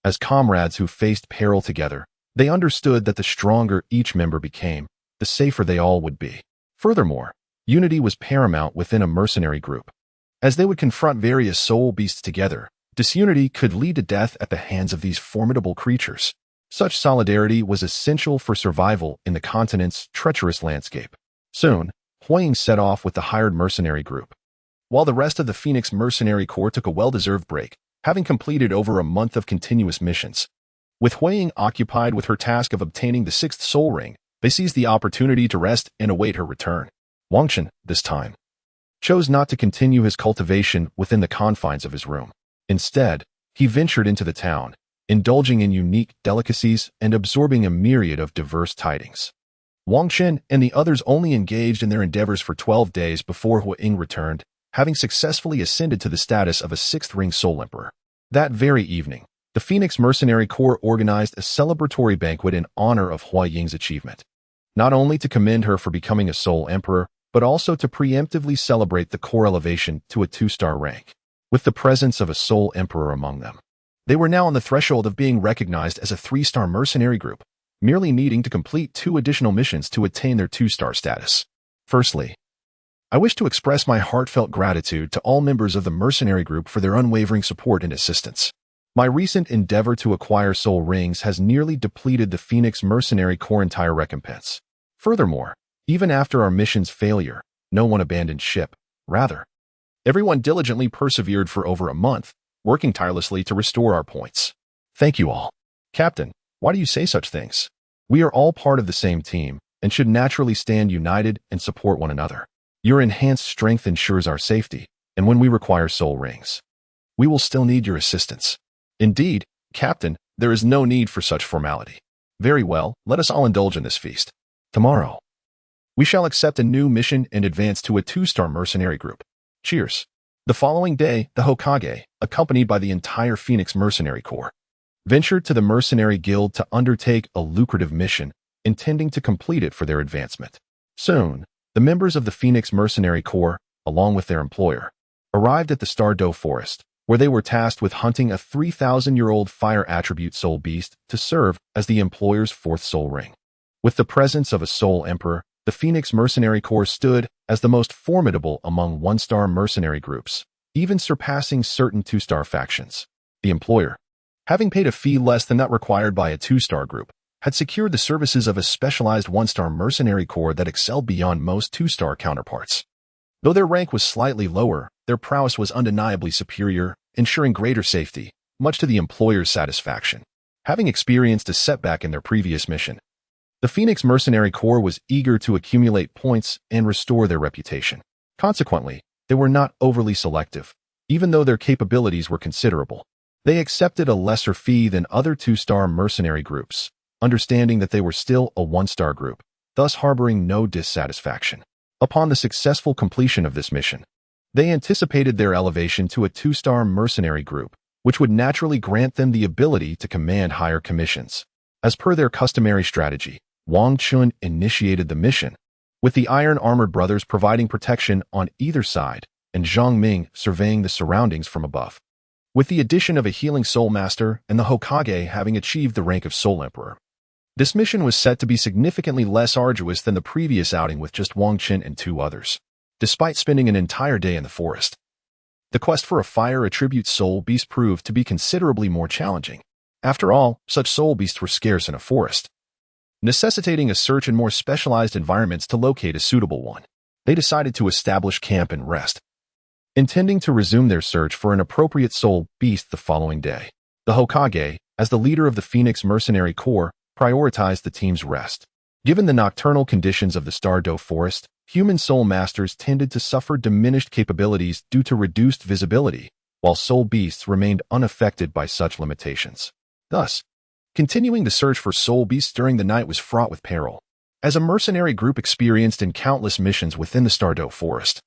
As comrades who faced peril together, they understood that the stronger each member became, the safer they all would be. Furthermore, unity was paramount within a mercenary group. As they would confront various soul beasts together, disunity could lead to death at the hands of these formidable creatures. Such solidarity was essential for survival in the continent's treacherous landscape. Soon, Huiying set off with the hired mercenary group, while the rest of the Phoenix Mercenary Corps took a well-deserved break, having completed over a month of continuous missions. With Huiying occupied with her task of obtaining the 6th soul ring, they seized the opportunity to rest and await her return. Wangchen, this time, chose not to continue his cultivation within the confines of his room. Instead, he ventured into the town, indulging in unique delicacies and absorbing a myriad of diverse tidings. Wang Chen and the others only engaged in their endeavors for 12 days before Huiying returned, having successfully ascended to the status of a 6th ring Soul Emperor. That very evening, the Phoenix Mercenary Corps organized a celebratory banquet in honor of Huiying's achievement, not only to commend her for becoming a Soul Emperor, but also to preemptively celebrate the Corps elevation to a 2-star rank. With the presence of a Soul Emperor among them, they were now on the threshold of being recognized as a 3-star mercenary group, merely needing to complete 2 additional missions to attain their 2-star status. Firstly, I wish to express my heartfelt gratitude to all members of the mercenary group for their unwavering support and assistance. My recent endeavor to acquire soul rings has nearly depleted the Phoenix Mercenary Corps' entire recompense. Furthermore, even after our mission's failure, no one abandoned ship. Rather, everyone diligently persevered for over a month, working tirelessly to restore our points. Thank you all. Captain, why do you say such things? We are all part of the same team and should naturally stand united and support one another. Your enhanced strength ensures our safety, and when we require soul rings, we will still need your assistance. Indeed, Captain, there is no need for such formality. Very well, let us all indulge in this feast. Tomorrow, we shall accept a new mission and advance to a 2-star mercenary group. Cheers. The following day, the Hokage, accompanied by the entire Phoenix Mercenary Corps, ventured to the Mercenary Guild to undertake a lucrative mission, intending to complete it for their advancement. Soon, the members of the Phoenix Mercenary Corps, along with their employer, arrived at the Douluo Forest, where they were tasked with hunting a 3,000-year-old fire attribute soul beast to serve as the employer's 4th soul ring. With the presence of a Soul Emperor, the Phoenix Mercenary Corps stood as the most formidable among 1-star mercenary groups, even surpassing certain 2-star factions. The employer, having paid a fee less than that required by a 2-star group, had secured the services of a specialized 1-star mercenary corps that excelled beyond most 2-star counterparts. Though their rank was slightly lower, their prowess was undeniably superior, ensuring greater safety, much to the employer's satisfaction. Having experienced a setback in their previous mission, the Phoenix Mercenary Corps was eager to accumulate points and restore their reputation. Consequently, they were not overly selective, even though their capabilities were considerable. They accepted a lesser fee than other 2-star mercenary groups, understanding that they were still a 1-star group, thus harboring no dissatisfaction. Upon the successful completion of this mission, they anticipated their elevation to a 2-star mercenary group, which would naturally grant them the ability to command higher commissions. As per their customary strategy, Wang Chun initiated the mission, with the iron-armored brothers providing protection on either side and Zhang Ming surveying the surroundings from above. With the addition of a healing soul master and the Hokage having achieved the rank of Soul Emperor, this mission was set to be significantly less arduous than the previous outing with just Wang Chen and 2 others. Despite spending an entire day in the forest, the quest for a fire attribute soul beast proved to be considerably more challenging. After all, such soul beasts were scarce in a forest, necessitating a search in more specialized environments to locate a suitable one. They decided to establish camp and rest, intending to resume their search for an appropriate soul beast the following day. The Hokage, as the leader of the Phoenix Mercenary Corps, prioritized the team's rest. Given the nocturnal conditions of the Douluo Forest, human soul masters tended to suffer diminished capabilities due to reduced visibility, while soul beasts remained unaffected by such limitations. Thus, continuing the search for soul beasts during the night was fraught with peril. As a mercenary group experienced in countless missions within the Douluo Forest,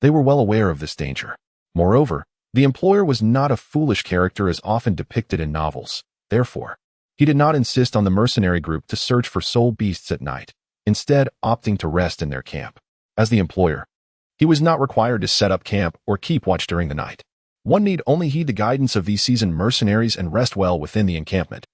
they were well aware of this danger. Moreover, the employer was not a foolish character as often depicted in novels. Therefore, he did not insist on the mercenary group to search for soul beasts at night, instead opting to rest in their camp. As the employer, he was not required to set up camp or keep watch during the night. One need only heed the guidance of these seasoned mercenaries and rest well within the encampment.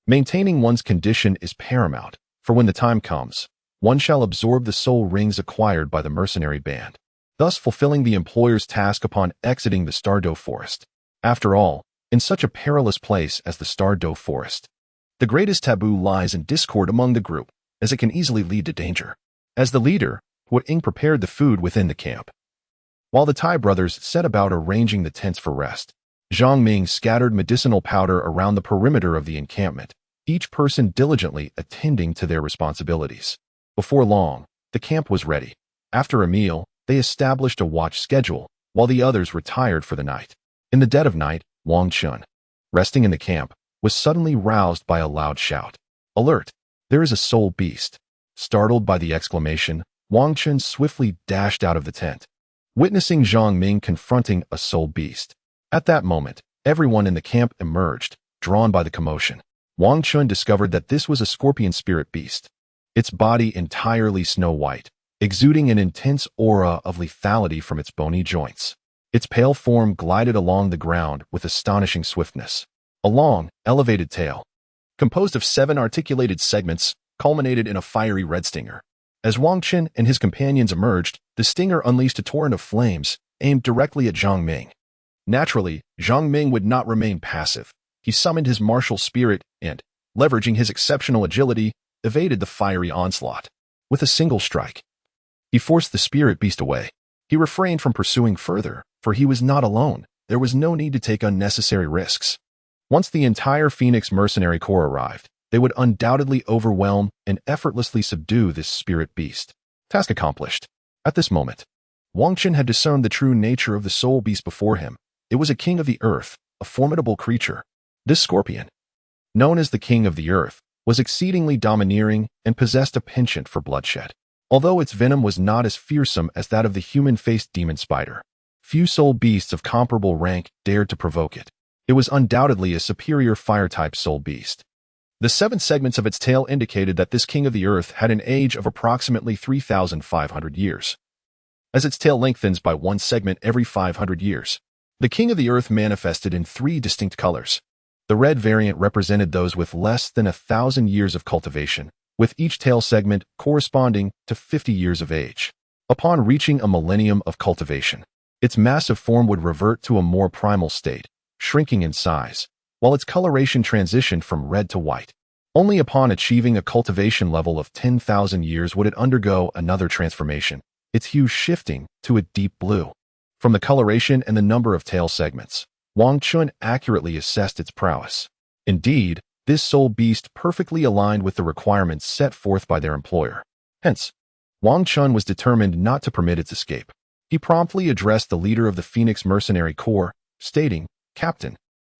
Maintaining one's condition is paramount, for when the time comes, one shall absorb the soul rings acquired by the mercenary band. thus fulfilling the employer's task upon exiting the Douluo forest. After all, in such a perilous place as the Douluo forest, the greatest taboo lies in discord among the group, as it can easily lead to danger. As the leader, Huang prepared the food within the camp. While the Tai brothers set about arranging the tents for rest, Zhang Ming scattered medicinal powder around the perimeter of the encampment, each person diligently attending to their responsibilities. Before long, the camp was ready. After a meal, they established a watch schedule, while the others retired for the night. In the dead of night, Wang Chun, resting in the camp, was suddenly roused by a loud shout. "Alert! There is a soul beast!" Startled by the exclamation, Wang Chun swiftly dashed out of the tent, witnessing Zhang Ming confronting a soul beast. At that moment, everyone in the camp emerged, drawn by the commotion. Wang Chun discovered that this was a scorpion spirit beast, its body entirely snow-white, exuding an intense aura of lethality from its bony joints. Its pale form glided along the ground with astonishing swiftness. A long, elevated tail, composed of 7 articulated segments, culminated in a fiery red stinger. As Wang Chun and his companions emerged, the stinger unleashed a torrent of flames, aimed directly at Zhang Ming. Naturally, Zhang Ming would not remain passive. He summoned his martial spirit and, leveraging his exceptional agility, evaded the fiery onslaught. With a single strike, he forced the spirit beast away. He refrained from pursuing further, for he was not alone. There was no need to take unnecessary risks. Once the entire Phoenix mercenary corps arrived, they would undoubtedly overwhelm and effortlessly subdue this spirit beast. Task accomplished. At this moment, Wang Chun had discerned the true nature of the soul beast before him. It was a king of the earth, a formidable creature. This scorpion, known as the king of the earth, was exceedingly domineering and possessed a penchant for bloodshed. Although its venom was not as fearsome as that of the human-faced demon spider, few soul beasts of comparable rank dared to provoke it. It was undoubtedly a superior fire-type soul beast. The 7 segments of its tail indicated that this king of the earth had an age of approximately 3,500 years, as its tail lengthens by 1 segment every 500 years. The king of the earth manifested in 3 distinct colors. The red variant represented those with less than 1,000 years of cultivation, with each tail segment corresponding to 50 years of age. Upon reaching a millennium of cultivation, its massive form would revert to a more primal state, shrinking in size, while its coloration transitioned from red to white. Only upon achieving a cultivation level of 10,000 years would it undergo another transformation, its hue shifting to a deep blue. From the coloration and the number of tail segments, Wang Chun accurately assessed its prowess. Indeed, this soul beast perfectly aligned with the requirements set forth by their employer. Hence, Wang Chun was determined not to permit its escape. He promptly addressed the leader of the Phoenix Mercenary Corps, stating, "Captain,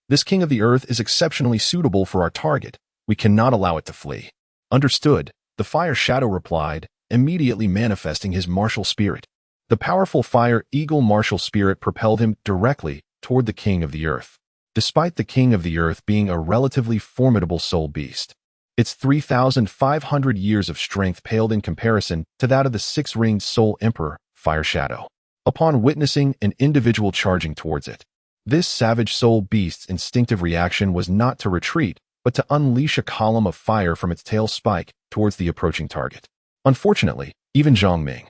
this king of the earth is exceptionally suitable for our target. We cannot allow it to flee." "Understood," the Fire Shadow replied, immediately manifesting his martial spirit. The powerful Fire Eagle martial spirit propelled him directly toward the king of the earth. Despite the king of the earth being a relatively formidable soul beast, its 3,500 years of strength paled in comparison to that of the 6-ringed soul emperor, Fire Shadow. Upon witnessing an individual charging towards it, this savage soul beast's instinctive reaction was not to retreat, but to unleash a column of fire from its tail spike towards the approaching target. Unfortunately, even Zhang Ming,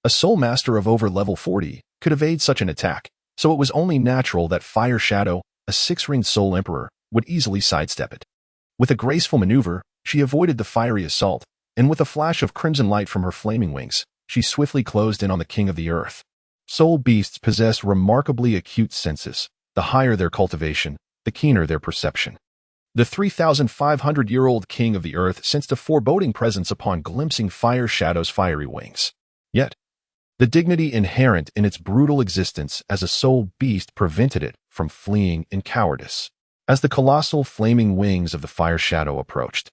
a soul master of over level 40, could evade such an attack, so it was only natural that Fire Shadow, a 6-ringed soul emperor, would easily sidestep it. With a graceful maneuver, she avoided the fiery assault, and with a flash of crimson light from her flaming wings, she swiftly closed in on the king of the earth. Soul beasts possess remarkably acute senses. The higher their cultivation, the keener their perception. The 3,500-year-old king of the earth sensed a foreboding presence upon glimpsing Fire Shadow's fiery wings. Yet, the dignity inherent in its brutal existence as a soul beast prevented it from fleeing in cowardice. As the colossal flaming wings of the Fire Shadow approached,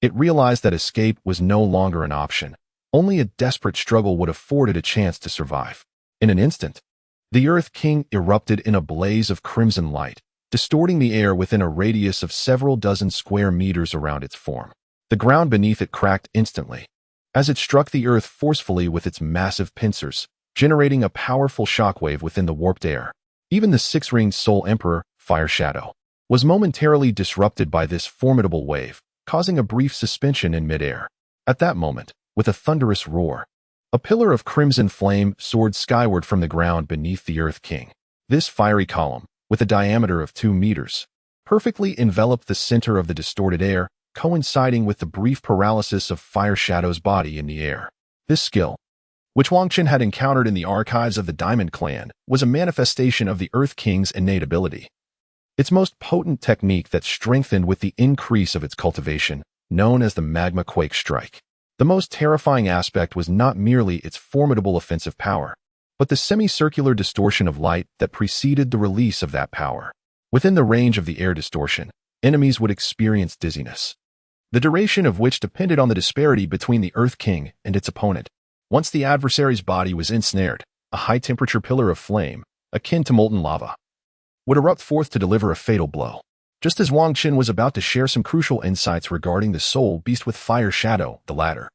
it realized that escape was no longer an option. Only a desperate struggle would afford it a chance to survive. In an instant, the Earth King erupted in a blaze of crimson light, distorting the air within a radius of several dozen square meters around its form. The ground beneath it cracked instantly, as it struck the earth forcefully with its massive pincers, generating a powerful shockwave within the warped air. Even the 6-ringed Soul Emperor, Fire Shadow, was momentarily disrupted by this formidable wave, causing a brief suspension in midair. At that moment, with a thunderous roar, A pillar of crimson flame soared skyward from the ground beneath the Earth King. This fiery column, with a diameter of 2 meters, perfectly enveloped the center of the distorted air, coinciding with the brief paralysis of Fire Shadow's body in the air. This skill, which Wang Qin had encountered in the archives of the Diamond Clan, was a manifestation of the Earth King's innate ability. Its most potent technique that strengthened with the increase of its cultivation, known as the Magma Quake Strike. The most terrifying aspect was not merely its formidable offensive power, but the semicircular distortion of light that preceded the release of that power. Within the range of the air distortion, enemies would experience dizziness, the duration of which depended on the disparity between the Earth King and its opponent. Once the adversary's body was ensnared, a high-temperature pillar of flame, akin to molten lava, would erupt forth to deliver a fatal blow. Just as Wang Qin was about to share some crucial insights regarding the soul beast with Fire Shadow, the latter,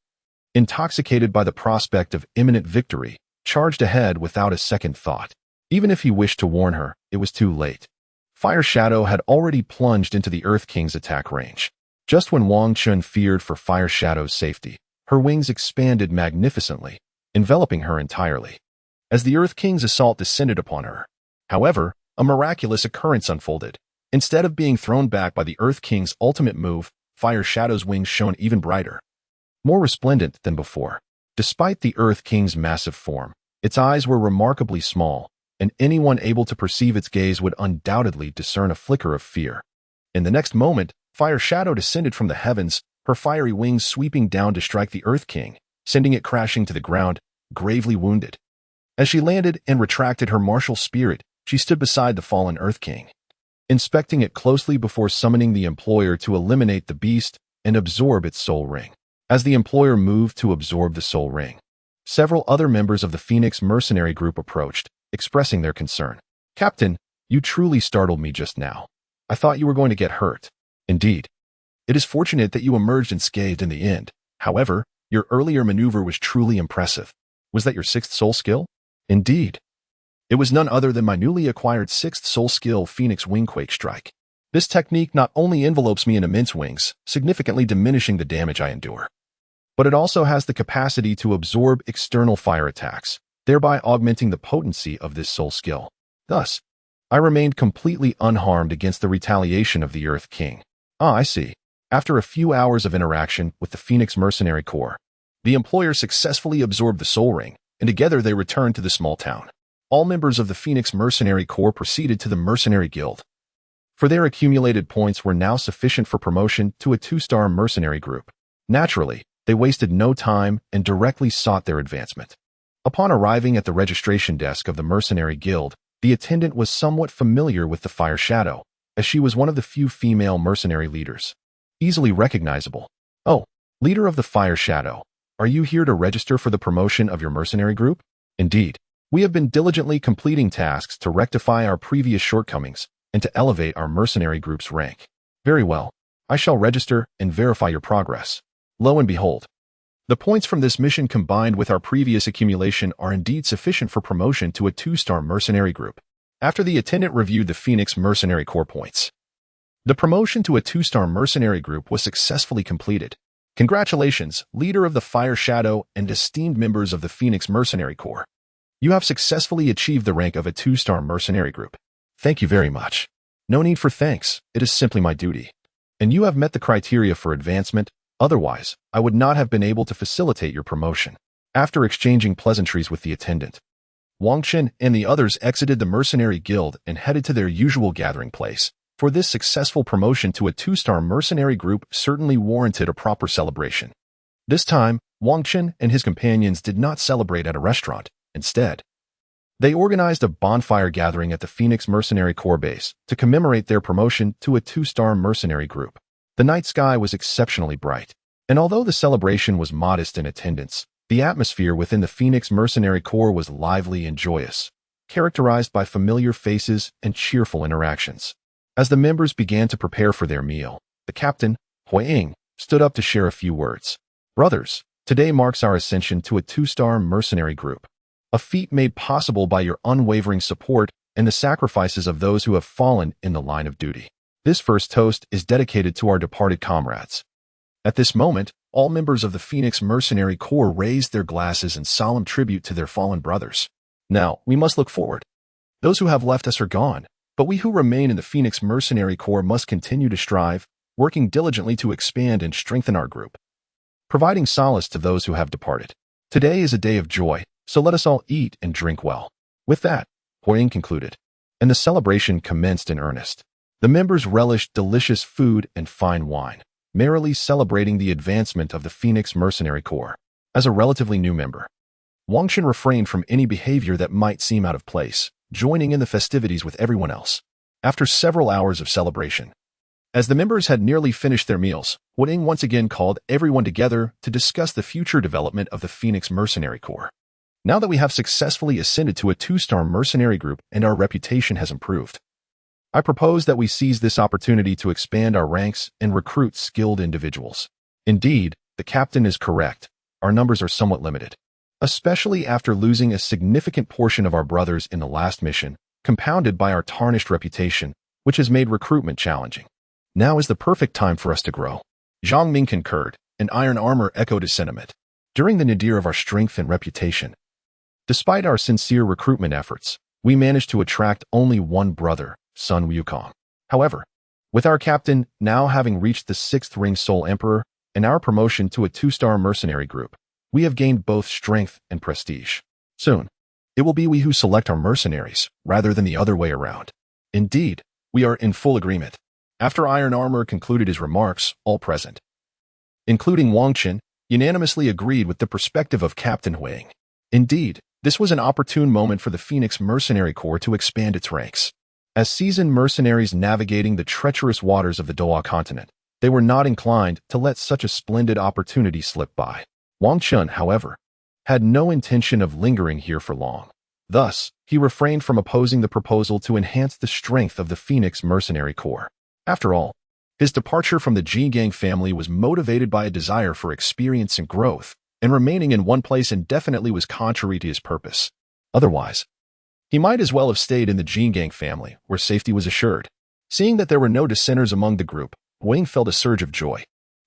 intoxicated by the prospect of imminent victory, charged ahead without a second thought. Even if he wished to warn her, it was too late. Fire Shadow had already plunged into the Earth King's attack range. Just when Wang Qin feared for Fire Shadow's safety, her wings expanded magnificently, enveloping her entirely. As the Earth King's assault descended upon her, however, a miraculous occurrence unfolded. Instead of being thrown back by the Earth King's ultimate move, Fire Shadow's wings shone even brighter, more resplendent than before. Despite the Earth King's massive form, its eyes were remarkably small, and anyone able to perceive its gaze would undoubtedly discern a flicker of fear. In the next moment, Fire Shadow descended from the heavens, her fiery wings sweeping down to strike the Earth King, sending it crashing to the ground, gravely wounded. As she landed and retracted her martial spirit, she stood beside the fallen Earth King, inspecting it closely before summoning the employer to eliminate the beast and absorb its soul ring. As the employer moved to absorb the soul ring, several other members of the Phoenix mercenary group approached, expressing their concern. "Captain, you truly startled me just now. I thought you were going to get hurt." "Indeed. It is fortunate that you emerged unscathed in the end. However, your earlier maneuver was truly impressive. Was that your 6th soul skill?" "Indeed. It was none other than my newly acquired 6th soul skill, Phoenix Wingquake Strike. This technique not only envelopes me in immense wings, significantly diminishing the damage I endure, but it also has the capacity to absorb external fire attacks, thereby augmenting the potency of this soul skill. Thus, I remained completely unharmed against the retaliation of the Earth King." "Ah, I see." After a few hours of interaction with the Phoenix Mercenary Corps, the employer successfully absorbed the soul ring, and together they returned to the small town. All members of the Phoenix Mercenary Corps proceeded to the Mercenary Guild, for their accumulated points were now sufficient for promotion to a 2-star mercenary group. Naturally, they wasted no time and directly sought their advancement. Upon arriving at the registration desk of the Mercenary Guild, the attendant was somewhat familiar with the Fire Shadow, as she was one of the few female mercenary leaders. Easily recognizable. "Oh, leader of the Fire Shadow, are you here to register for the promotion of your mercenary group?" "Indeed. We have been diligently completing tasks to rectify our previous shortcomings and to elevate our mercenary group's rank." "Very well. I shall register and verify your progress." Lo and behold, the points from this mission combined with our previous accumulation are indeed sufficient for promotion to a 2-star mercenary group. After the attendant reviewed the Phoenix Mercenary Corps points, the promotion to a 2-star mercenary group was successfully completed. "Congratulations, leader of the Fire Shadow and esteemed members of the Phoenix Mercenary Corps. You have successfully achieved the rank of a 2-star mercenary group." "Thank you very much." "No need for thanks. It is simply my duty. And you have met the criteria for advancement. Otherwise, I would not have been able to facilitate your promotion." After exchanging pleasantries with the attendant, Wang Qin and the others exited the Mercenary Guild and headed to their usual gathering place, for this successful promotion to a 2-star mercenary group certainly warranted a proper celebration. This time, Wang Qin and his companions did not celebrate at a restaurant. Instead, they organized a bonfire gathering at the Phoenix Mercenary Corps base to commemorate their promotion to a 2-star mercenary group. The night sky was exceptionally bright, and although the celebration was modest in attendance, the atmosphere within the Phoenix Mercenary Corps was lively and joyous, characterized by familiar faces and cheerful interactions. As the members began to prepare for their meal, the captain, Huiying, stood up to share a few words. "Brothers, today marks our ascension to a 2-star mercenary group, a feat made possible by your unwavering support and the sacrifices of those who have fallen in the line of duty. This first toast is dedicated to our departed comrades." At this moment, all members of the Phoenix Mercenary Corps raised their glasses in solemn tribute to their fallen brothers. Now, we must look forward. Those who have left us are gone, but we who remain in the Phoenix Mercenary Corps must continue to strive, working diligently to expand and strengthen our group, providing solace to those who have departed. Today is a day of joy, so let us all eat and drink well. With that, Huiying concluded, and the celebration commenced in earnest. The members relished delicious food and fine wine, merrily celebrating the advancement of the Phoenix Mercenary Corps. As a relatively new member, Wangchen refrained from any behavior that might seem out of place, joining in the festivities with everyone else. After several hours of celebration, as the members had nearly finished their meals, Huiying once again called everyone together to discuss the future development of the Phoenix Mercenary Corps. Now that we have successfully ascended to a 2-star mercenary group and our reputation has improved, I propose that we seize this opportunity to expand our ranks and recruit skilled individuals. Indeed, the captain is correct. Our numbers are somewhat limited, especially after losing a significant portion of our brothers in the last mission, compounded by our tarnished reputation, which has made recruitment challenging. Now is the perfect time for us to grow. Zhang Ming concurred, and Iron Armor echoed his sentiment. During the nadir of our strength and reputation, despite our sincere recruitment efforts, we managed to attract only one brother, Sun Wukong. However, with our captain now having reached the 6th ring Soul Emperor and our promotion to a 2-star mercenary group, we have gained both strength and prestige. Soon, it will be we who select our mercenaries, rather than the other way around. Indeed, we are in full agreement. After Iron Armor concluded his remarks, all present, including Wangchen, unanimously agreed with the perspective of Captain Huiying. Indeed, this was an opportune moment for the Phoenix Mercenary Corps to expand its ranks. As seasoned mercenaries navigating the treacherous waters of the Douluo Continent, they were not inclined to let such a splendid opportunity slip by. Wang Chun, however, had no intention of lingering here for long. Thus, he refrained from opposing the proposal to enhance the strength of the Phoenix Mercenary Corps. After all, his departure from the Jingang family was motivated by a desire for experience and growth, and remaining in one place indefinitely was contrary to his purpose. Otherwise, he might as well have stayed in the Jingang family, where safety was assured. Seeing that there were no dissenters among the group, Huiying felt a surge of joy.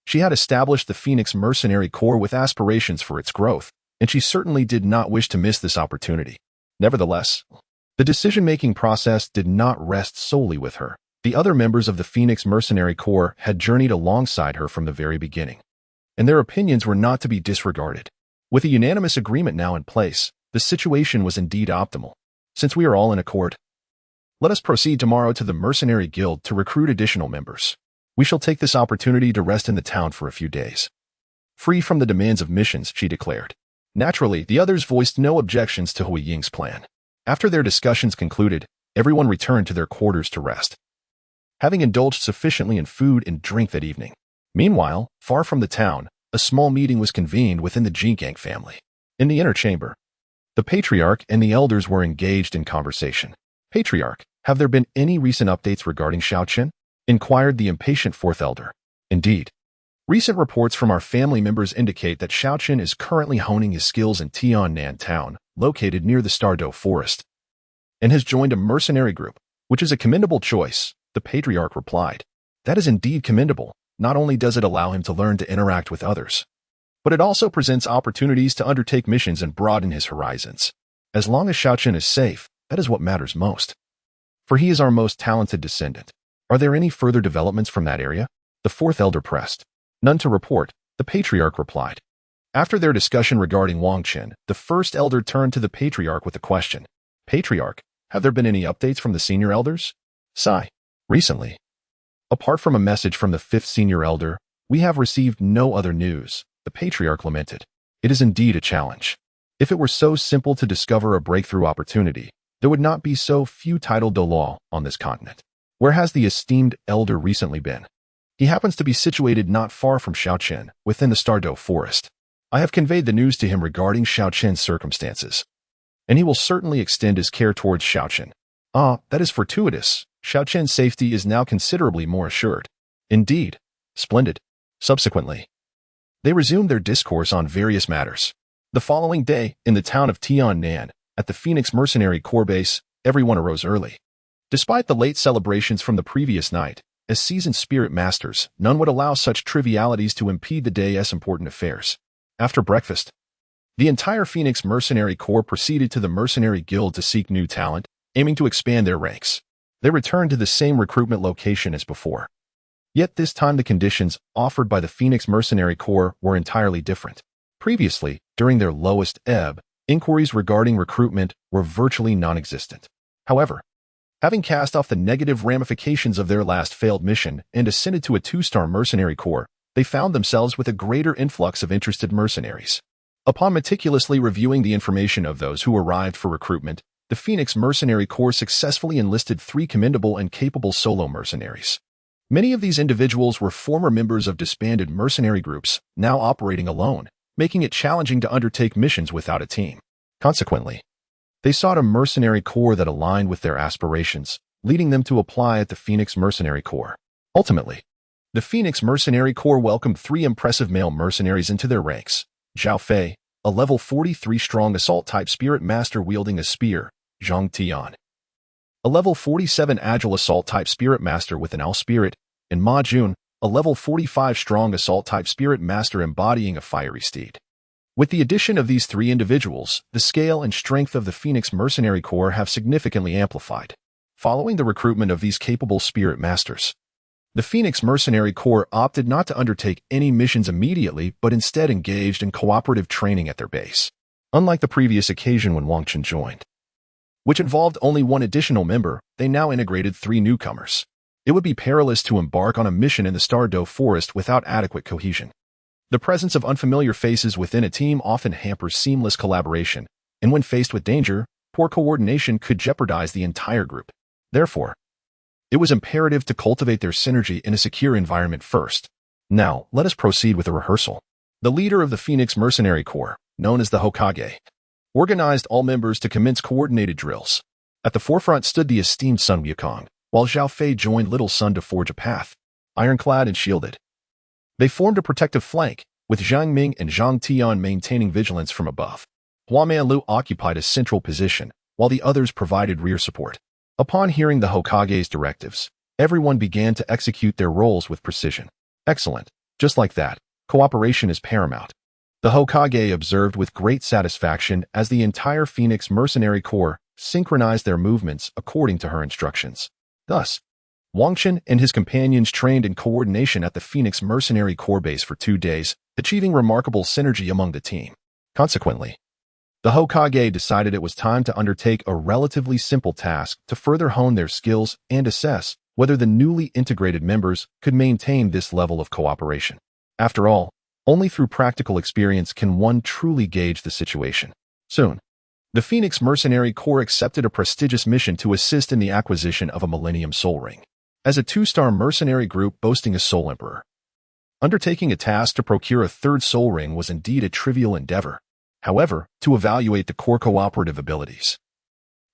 She had established the Phoenix Mercenary Corps with aspirations for its growth, and she certainly did not wish to miss this opportunity. Nevertheless, the decision-making process did not rest solely with her. The other members of the Phoenix Mercenary Corps had journeyed alongside her from the very beginning, and their opinions were not to be disregarded. With a unanimous agreement now in place, the situation was indeed optimal. Since we are all in accord, let us proceed tomorrow to the Mercenary Guild to recruit additional members. We shall take this opportunity to rest in the town for a few days, free from the demands of missions, she declared. Naturally, the others voiced no objections to Huiying's plan. After their discussions concluded, everyone returned to their quarters to rest, having indulged sufficiently in food and drink that evening. Meanwhile, far from the town, a small meeting was convened within the Jingang family. In the inner chamber, the Patriarch and the elders were engaged in conversation. Patriarch, have there been any recent updates regarding Shaoqin? Inquired the impatient 4th elder. Indeed, recent reports from our family members indicate that Shaoqin is currently honing his skills in Tiannan town, located near the Stardew Forest, and has joined a mercenary group, which is a commendable choice. The Patriarch replied. That is indeed commendable. Not only does it allow him to learn to interact with others, but it also presents opportunities to undertake missions and broaden his horizons. As long as Shaoqin is safe, that is what matters most. For he is our most talented descendant. Are there any further developments from that area? The 4th elder pressed. None to report, the Patriarch replied. After their discussion regarding Wangchen, the 1st elder turned to the Patriarch with a question. Patriarch, have there been any updates from the senior elders? Sigh. Recently, apart from a message from the 5th senior elder, we have received no other news, the Patriarch lamented. It is indeed a challenge. If it were so simple to discover a breakthrough opportunity, there would not be so few titled Douluo on this continent. Where has the esteemed elder recently been? He happens to be situated not far from Shaoqin, within the Stardew Forest. I have conveyed the news to him regarding Shaoqin's circumstances, and he will certainly extend his care towards Shaoqin. Ah, that is fortuitous. Shaoqin's safety is now considerably more assured. Indeed. Splendid. Subsequently, they resumed their discourse on various matters. The following day, in the town of Tiannan, at the Phoenix Mercenary Corps base, everyone arose early. Despite the late celebrations from the previous night, as seasoned spirit masters, none would allow such trivialities to impede the day's important affairs. After breakfast, the entire Phoenix Mercenary Corps proceeded to the Mercenary Guild to seek new talent, aiming to expand their ranks. They returned to the same recruitment location as before. Yet this time the conditions offered by the Phoenix Mercenary Corps were entirely different. Previously, during their lowest ebb, inquiries regarding recruitment were virtually non-existent. However, having cast off the negative ramifications of their last failed mission and ascended to a 2-star mercenary corps, they found themselves with a greater influx of interested mercenaries. Upon meticulously reviewing the information of those who arrived for recruitment, the Phoenix Mercenary Corps successfully enlisted 3 commendable and capable solo mercenaries. Many of these individuals were former members of disbanded mercenary groups, now operating alone, making it challenging to undertake missions without a team. Consequently, they sought a mercenary corps that aligned with their aspirations, leading them to apply at the Phoenix Mercenary Corps. Ultimately, the Phoenix Mercenary Corps welcomed 3 impressive male mercenaries into their ranks. Zhao Fei, a level 43 strong assault-type spirit master wielding a spear, Zhang Tian, a level 47 agile assault-type spirit master with an owl spirit, and Ma Jun, a level 45 strong assault-type spirit master embodying a fiery steed. With the addition of these 3 individuals, the scale and strength of the Phoenix Mercenary Corps have significantly amplified. Following the recruitment of these capable spirit masters, the Phoenix Mercenary Corps opted not to undertake any missions immediately but instead engaged in cooperative training at their base. Unlike the previous occasion when Wang Chen joined, which involved only 1 additional member, they now integrated 3 newcomers. It would be perilous to embark on a mission in the Douluo Forest without adequate cohesion. The presence of unfamiliar faces within a team often hampers seamless collaboration, and when faced with danger, poor coordination could jeopardize the entire group. Therefore, it was imperative to cultivate their synergy in a secure environment first. Now, let us proceed with the rehearsal. The leader of the Phoenix Mercenary Corps, known as the Hokage, organized all members to commence coordinated drills. At the forefront stood the esteemed Sun Wukong, while Zhao Fei joined Little Sun to forge a path, ironclad and shielded. They formed a protective flank, with Zhang Ming and Zhang Tian maintaining vigilance from above. Huaman Lu occupied a central position, while the others provided rear support. Upon hearing the Hokage's directives, everyone began to execute their roles with precision. Excellent. Just like that, cooperation is paramount. The Hokage observed with great satisfaction as the entire Phoenix Mercenary Corps synchronized their movements according to her instructions. Thus, Wang Chen and his companions trained in coordination at the Phoenix Mercenary Corps base for 2 days, achieving remarkable synergy among the team. Consequently, the Hokage decided it was time to undertake a relatively simple task to further hone their skills and assess whether the newly integrated members could maintain this level of cooperation. After all, only through practical experience can one truly gauge the situation. Soon, the Phoenix Mercenary Corps accepted a prestigious mission to assist in the acquisition of a Millennium Soul Ring. As a 2-star mercenary group boasting a Soul Emperor, undertaking a task to procure a 3rd Soul Ring was indeed a trivial endeavor. However, to evaluate the core cooperative abilities,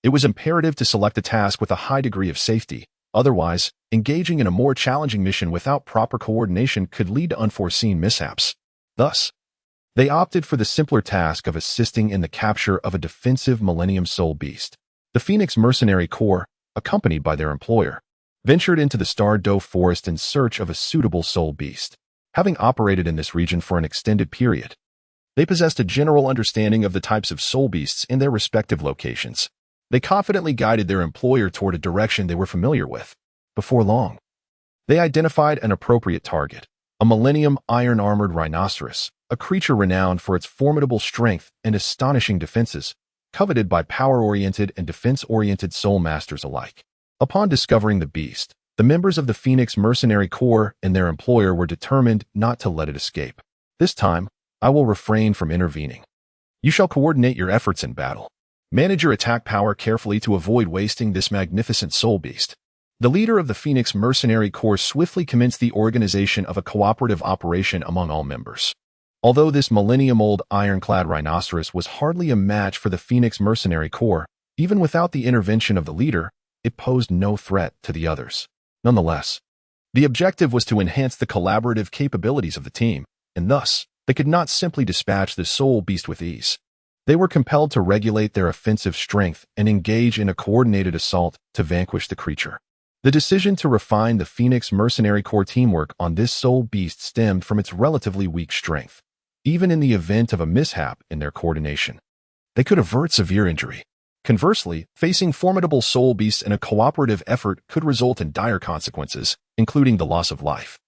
it was imperative to select a task with a high degree of safety. Otherwise, engaging in a more challenging mission without proper coordination could lead to unforeseen mishaps. Thus, they opted for the simpler task of assisting in the capture of a defensive Millennium Soul Beast. The Phoenix Mercenary Corps, accompanied by their employer, ventured into the Douluo Forest in search of a suitable soul beast. Having operated in this region for an extended period, they possessed a general understanding of the types of soul beasts in their respective locations. They confidently guided their employer toward a direction they were familiar with. Before long, they identified an appropriate target, a Millennium Iron-Armored Rhinoceros, a creature renowned for its formidable strength and astonishing defenses, coveted by power-oriented and defense-oriented soul masters alike. Upon discovering the beast, the members of the Phoenix Mercenary Corps and their employer were determined not to let it escape. This time, I will refrain from intervening. You shall coordinate your efforts in battle. Manage your attack power carefully to avoid wasting this magnificent soul beast. The leader of the Phoenix Mercenary Corps swiftly commenced the organization of a cooperative operation among all members. Although this millennium-old ironclad rhinoceros was hardly a match for the Phoenix Mercenary Corps, even without the intervention of the leader, it posed no threat to the others. Nonetheless, the objective was to enhance the collaborative capabilities of the team, and thus, they could not simply dispatch the soul beast with ease. They were compelled to regulate their offensive strength and engage in a coordinated assault to vanquish the creature. The decision to refine the Phoenix Mercenary Corps teamwork on this soul beast stemmed from its relatively weak strength. Even in the event of a mishap in their coordination, they could avert severe injury. Conversely, facing formidable soul beasts in a cooperative effort could result in dire consequences, including the loss of life.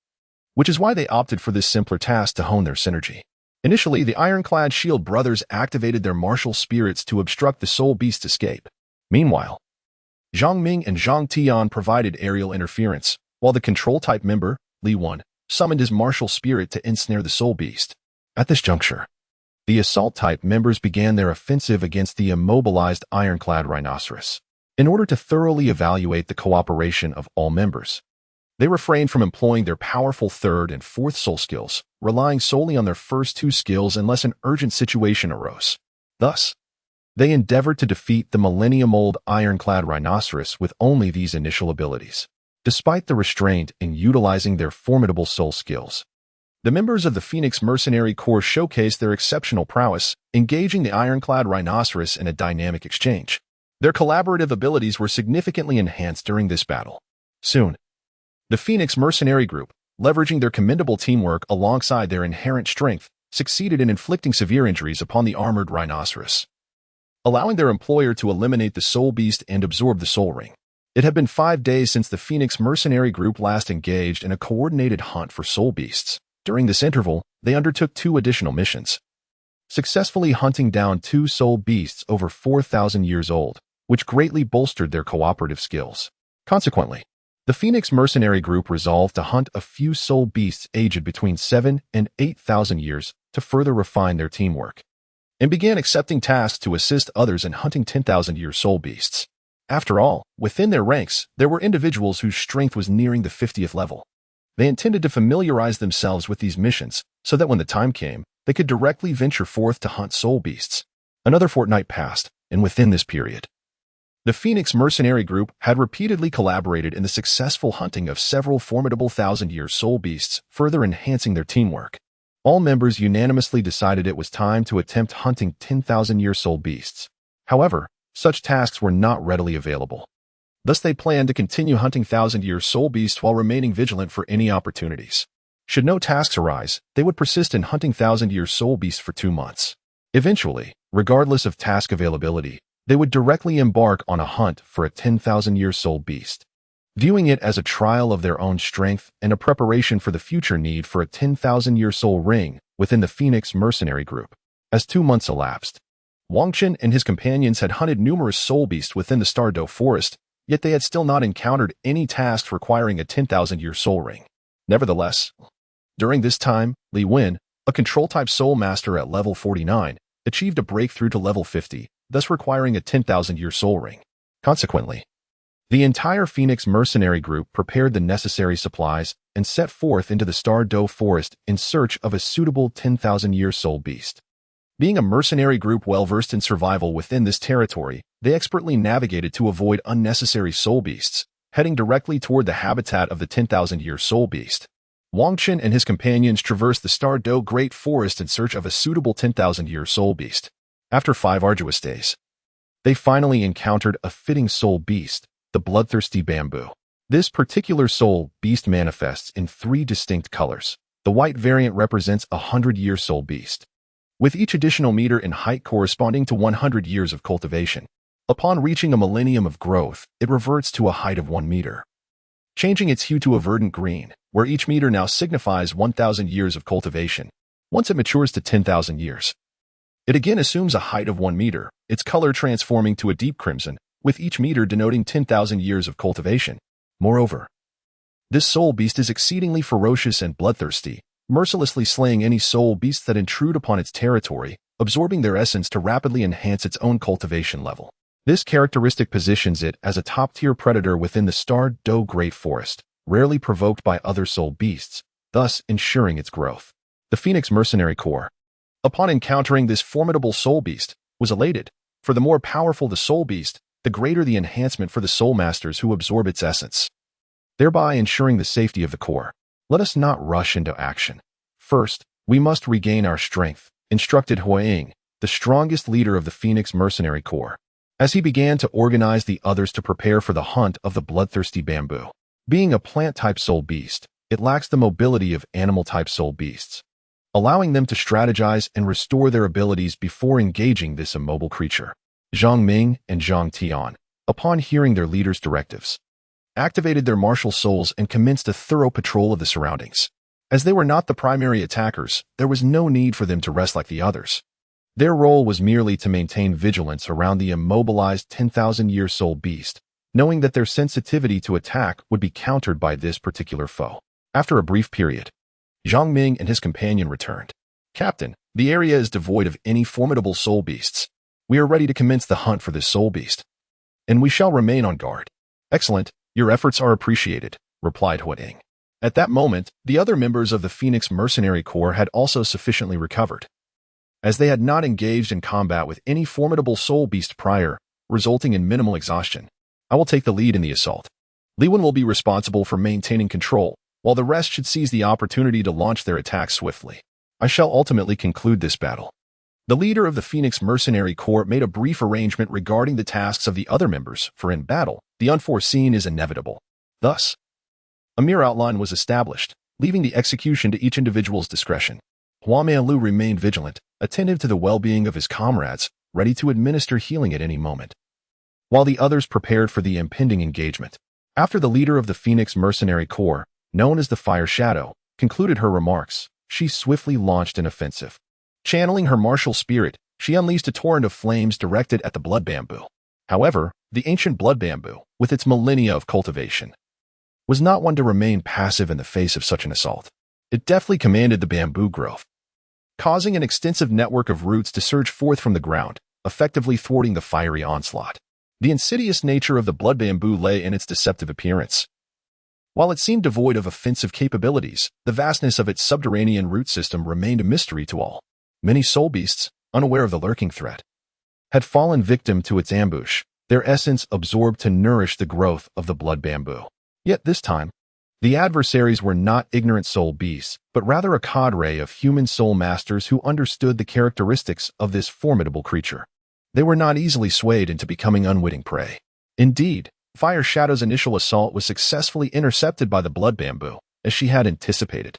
Which is why they opted for this simpler task to hone their synergy. Initially, the ironclad Shield brothers activated their martial spirits to obstruct the soul beast's escape. Meanwhile, Zhang Ming and Zhang Tian provided aerial interference, while the control-type member, Li Wen, summoned his martial spirit to ensnare the soul beast. At this juncture, the assault-type members began their offensive against the immobilized ironclad rhinoceros. In order to thoroughly evaluate the cooperation of all members, they refrained from employing their powerful third and fourth soul skills, relying solely on their first two skills unless an urgent situation arose. Thus, they endeavored to defeat the millennium-old ironclad rhinoceros with only these initial abilities. Despite the restraint in utilizing their formidable soul skills, the members of the Phoenix Mercenary Corps showcased their exceptional prowess, engaging the ironclad rhinoceros in a dynamic exchange. Their collaborative abilities were significantly enhanced during this battle. Soon, the Phoenix Mercenary Group, leveraging their commendable teamwork alongside their inherent strength, succeeded in inflicting severe injuries upon the armored rhinoceros, allowing their employer to eliminate the soul beast and absorb the soul ring. It had been 5 days since the Phoenix Mercenary Group last engaged in a coordinated hunt for soul beasts. During this interval, they undertook 2 additional missions, successfully hunting down 2 soul beasts over 4,000 years old, which greatly bolstered their cooperative skills. Consequently, the Phoenix Mercenary Group resolved to hunt a few soul beasts aged between 7 and 8,000 years to further refine their teamwork, and began accepting tasks to assist others in hunting 10,000-year soul beasts. After all, within their ranks, there were individuals whose strength was nearing the 50th level. They intended to familiarize themselves with these missions so that when the time came, they could directly venture forth to hunt soul beasts. Another fortnight passed, and within this period, the Phoenix Mercenary Group had repeatedly collaborated in the successful hunting of several formidable 1,000-year soul beasts, further enhancing their teamwork. All members unanimously decided it was time to attempt hunting 10,000-year soul beasts. However, such tasks were not readily available. Thus they planned to continue hunting 1,000-year soul beasts while remaining vigilant for any opportunities. Should no tasks arise, they would persist in hunting 1,000-year soul beasts for 2 months. Eventually, regardless of task availability, they would directly embark on a hunt for a 10,000-year soul beast, viewing it as a trial of their own strength and a preparation for the future need for a 10,000-year soul ring within the Phoenix Mercenary Group. As 2 months elapsed, Wang Chen and his companions had hunted numerous soul beasts within the Stardow Forest, yet they had still not encountered any tasks requiring a 10,000-year soul ring. Nevertheless, during this time, Li Wen, a control-type soul master at level 49, achieved a breakthrough to level 50, thus requiring a 10,000-year soul ring. Consequently, the entire Phoenix Mercenary Group prepared the necessary supplies and set forth into the Stardow Forest in search of a suitable 10,000-year soul beast. Being a mercenary group well-versed in survival within this territory, they expertly navigated to avoid unnecessary soul beasts, heading directly toward the habitat of the 10,000-year soul beast. Wang Chen and his companions traversed the Stardow Great Forest in search of a suitable 10,000-year soul beast. After 5 arduous days, they finally encountered a fitting soul beast, the bloodthirsty bamboo. This particular soul beast manifests in 3 distinct colors. The white variant represents a 100-year soul beast, with each additional meter in height corresponding to 100 years of cultivation. Upon reaching a millennium of growth, it reverts to a height of 1 meter, changing its hue to a verdant green, where each meter now signifies 1,000 years of cultivation. Once it matures to 10,000 years, it again assumes a height of 1 meter, its color transforming to a deep crimson, with each meter denoting 10,000 years of cultivation. Moreover, this soul beast is exceedingly ferocious and bloodthirsty, mercilessly slaying any soul beasts that intrude upon its territory, absorbing their essence to rapidly enhance its own cultivation level. This characteristic positions it as a top-tier predator within the Stardow Great Forest, rarely provoked by other soul beasts, thus ensuring its growth. The Phoenix Mercenary Corps, upon encountering this formidable soul beast, was elated, for the more powerful the soul beast, the greater the enhancement for the soul masters who absorb its essence, thereby ensuring the safety of the Corps. Let us not rush into action. First, we must regain our strength, instructed Huaying, the strongest leader of the Phoenix Mercenary Corps. as he began to organize the others to prepare for the hunt of the bloodthirsty bamboo. Being a plant-type soul beast, it lacks the mobility of animal-type soul beasts, allowing them to strategize and restore their abilities before engaging this immobile creature. Zhang Ming and Zhang Tian, upon hearing their leader's directives, activated their martial souls and commenced a thorough patrol of the surroundings. As they were not the primary attackers, there was no need for them to rest like the others. Their role was merely to maintain vigilance around the immobilized 10,000-year soul beast, knowing that their sensitivity to attack would be countered by this particular foe. After a brief period, Zhang Ming and his companion returned. Captain, the area is devoid of any formidable soul beasts. We are ready to commence the hunt for this soul beast, and we shall remain on guard. Excellent, your efforts are appreciated, replied Huading. At that moment, the other members of the Phoenix Mercenary Corps had also sufficiently recovered, as they had not engaged in combat with any formidable soul beast prior, resulting in minimal exhaustion. I will take the lead in the assault. Li Wen will be responsible for maintaining control, while the rest should seize the opportunity to launch their attacks swiftly. I shall ultimately conclude this battle. The leader of the Phoenix Mercenary Corps made a brief arrangement regarding the tasks of the other members, for in battle, the unforeseen is inevitable. Thus, a mere outline was established, leaving the execution to each individual's discretion. Hua Meilu remained vigilant, attentive to the well-being of his comrades, ready to administer healing at any moment, while the others prepared for the impending engagement. After the leader of the Phoenix Mercenary Corps, known as the Fire Shadow, concluded her remarks, she swiftly launched an offensive. Channeling her martial spirit, she unleashed a torrent of flames directed at the blood bamboo. However, the ancient blood bamboo, with its millennia of cultivation, was not one to remain passive in the face of such an assault. It deftly commanded the bamboo growth, causing an extensive network of roots to surge forth from the ground, effectively thwarting the fiery onslaught. The insidious nature of the blood bamboo lay in its deceptive appearance. While it seemed devoid of offensive capabilities, the vastness of its subterranean root system remained a mystery to all. Many soul beasts, unaware of the lurking threat, had fallen victim to its ambush, their essence absorbed to nourish the growth of the blood bamboo. Yet this time, the adversaries were not ignorant soul beasts, but rather a cadre of human soul masters who understood the characteristics of this formidable creature. They were not easily swayed into becoming unwitting prey. Indeed, Fire Shadow's initial assault was successfully intercepted by the blood bamboo, as she had anticipated.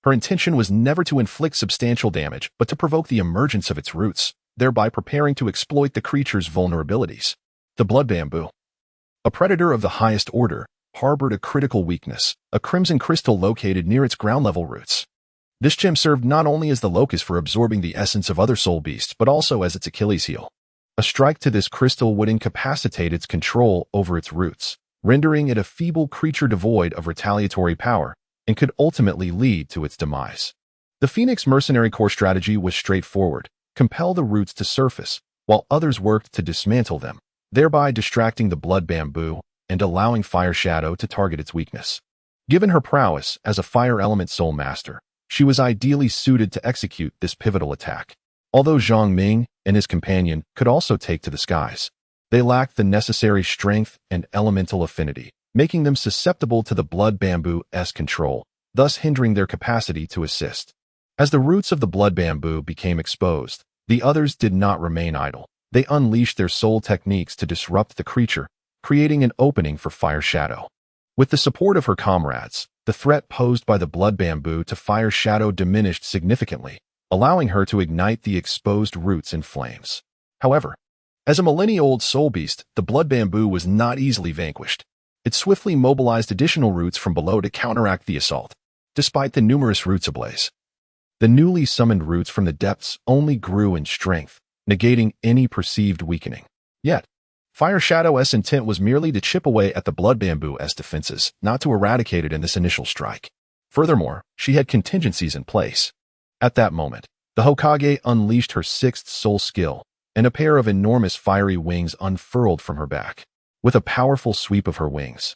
Her intention was never to inflict substantial damage, but to provoke the emergence of its roots, thereby preparing to exploit the creature's vulnerabilities. The blood bamboo, a predator of the highest order, harbored a critical weakness, a crimson crystal located near its ground-level roots. This gem served not only as the locus for absorbing the essence of other soul beasts, but also as its Achilles heel. A strike to this crystal would incapacitate its control over its roots, rendering it a feeble creature devoid of retaliatory power, and could ultimately lead to its demise. The Phoenix Mercenary Corps strategy was straightforward: compel the roots to surface, while others worked to dismantle them, thereby distracting the blood bamboo and allowing Fire Shadow to target its weakness. Given her prowess as a fire element soul master, she was ideally suited to execute this pivotal attack. Although Zhang Ming and his companion could also take to the skies, they lacked the necessary strength and elemental affinity, making them susceptible to the blood bamboo's control, thus hindering their capacity to assist. As the roots of the blood bamboo became exposed, the others did not remain idle. They unleashed their soul techniques to disrupt the creature, creating an opening for Fire Shadow. With the support of her comrades, the threat posed by the blood bamboo to Fire Shadow diminished significantly, allowing her to ignite the exposed roots in flames. However, as a millennia-old soul beast, the blood bamboo was not easily vanquished. It swiftly mobilized additional roots from below to counteract the assault. Despite the numerous roots ablaze, the newly summoned roots from the depths only grew in strength, negating any perceived weakening. Yet, Fire Shadow's intent was merely to chip away at the blood bamboo's defenses, not to eradicate it in this initial strike. Furthermore, she had contingencies in place. At that moment, the Hokage unleashed her sixth soul skill, and a pair of enormous fiery wings unfurled from her back. With a powerful sweep of her wings,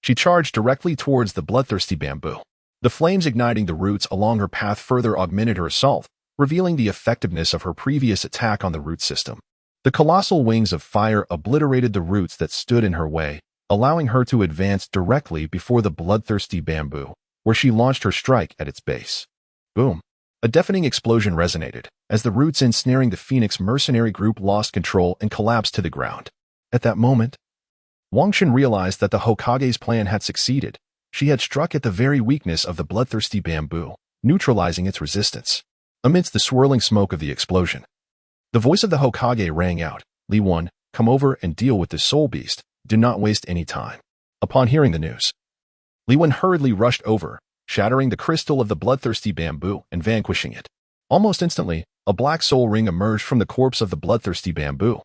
she charged directly towards the bloodthirsty bamboo. The flames igniting the roots along her path further augmented her assault, revealing the effectiveness of her previous attack on the root system. The colossal wings of fire obliterated the roots that stood in her way, allowing her to advance directly before the bloodthirsty bamboo, where she launched her strike at its base. Boom! A deafening explosion resonated, as the roots ensnaring the Phoenix mercenary group lost control and collapsed to the ground. At that moment, Wang Shen realized that the Hokage's plan had succeeded. She had struck at the very weakness of the bloodthirsty bamboo, neutralizing its resistance. Amidst the swirling smoke of the explosion, the voice of the Hokage rang out, "Li Wen, come over and deal with this soul beast. Do not waste any time." Upon hearing the news, Li Wen hurriedly rushed over, shattering the crystal of the bloodthirsty bamboo and vanquishing it. Almost instantly, a black soul ring emerged from the corpse of the bloodthirsty bamboo,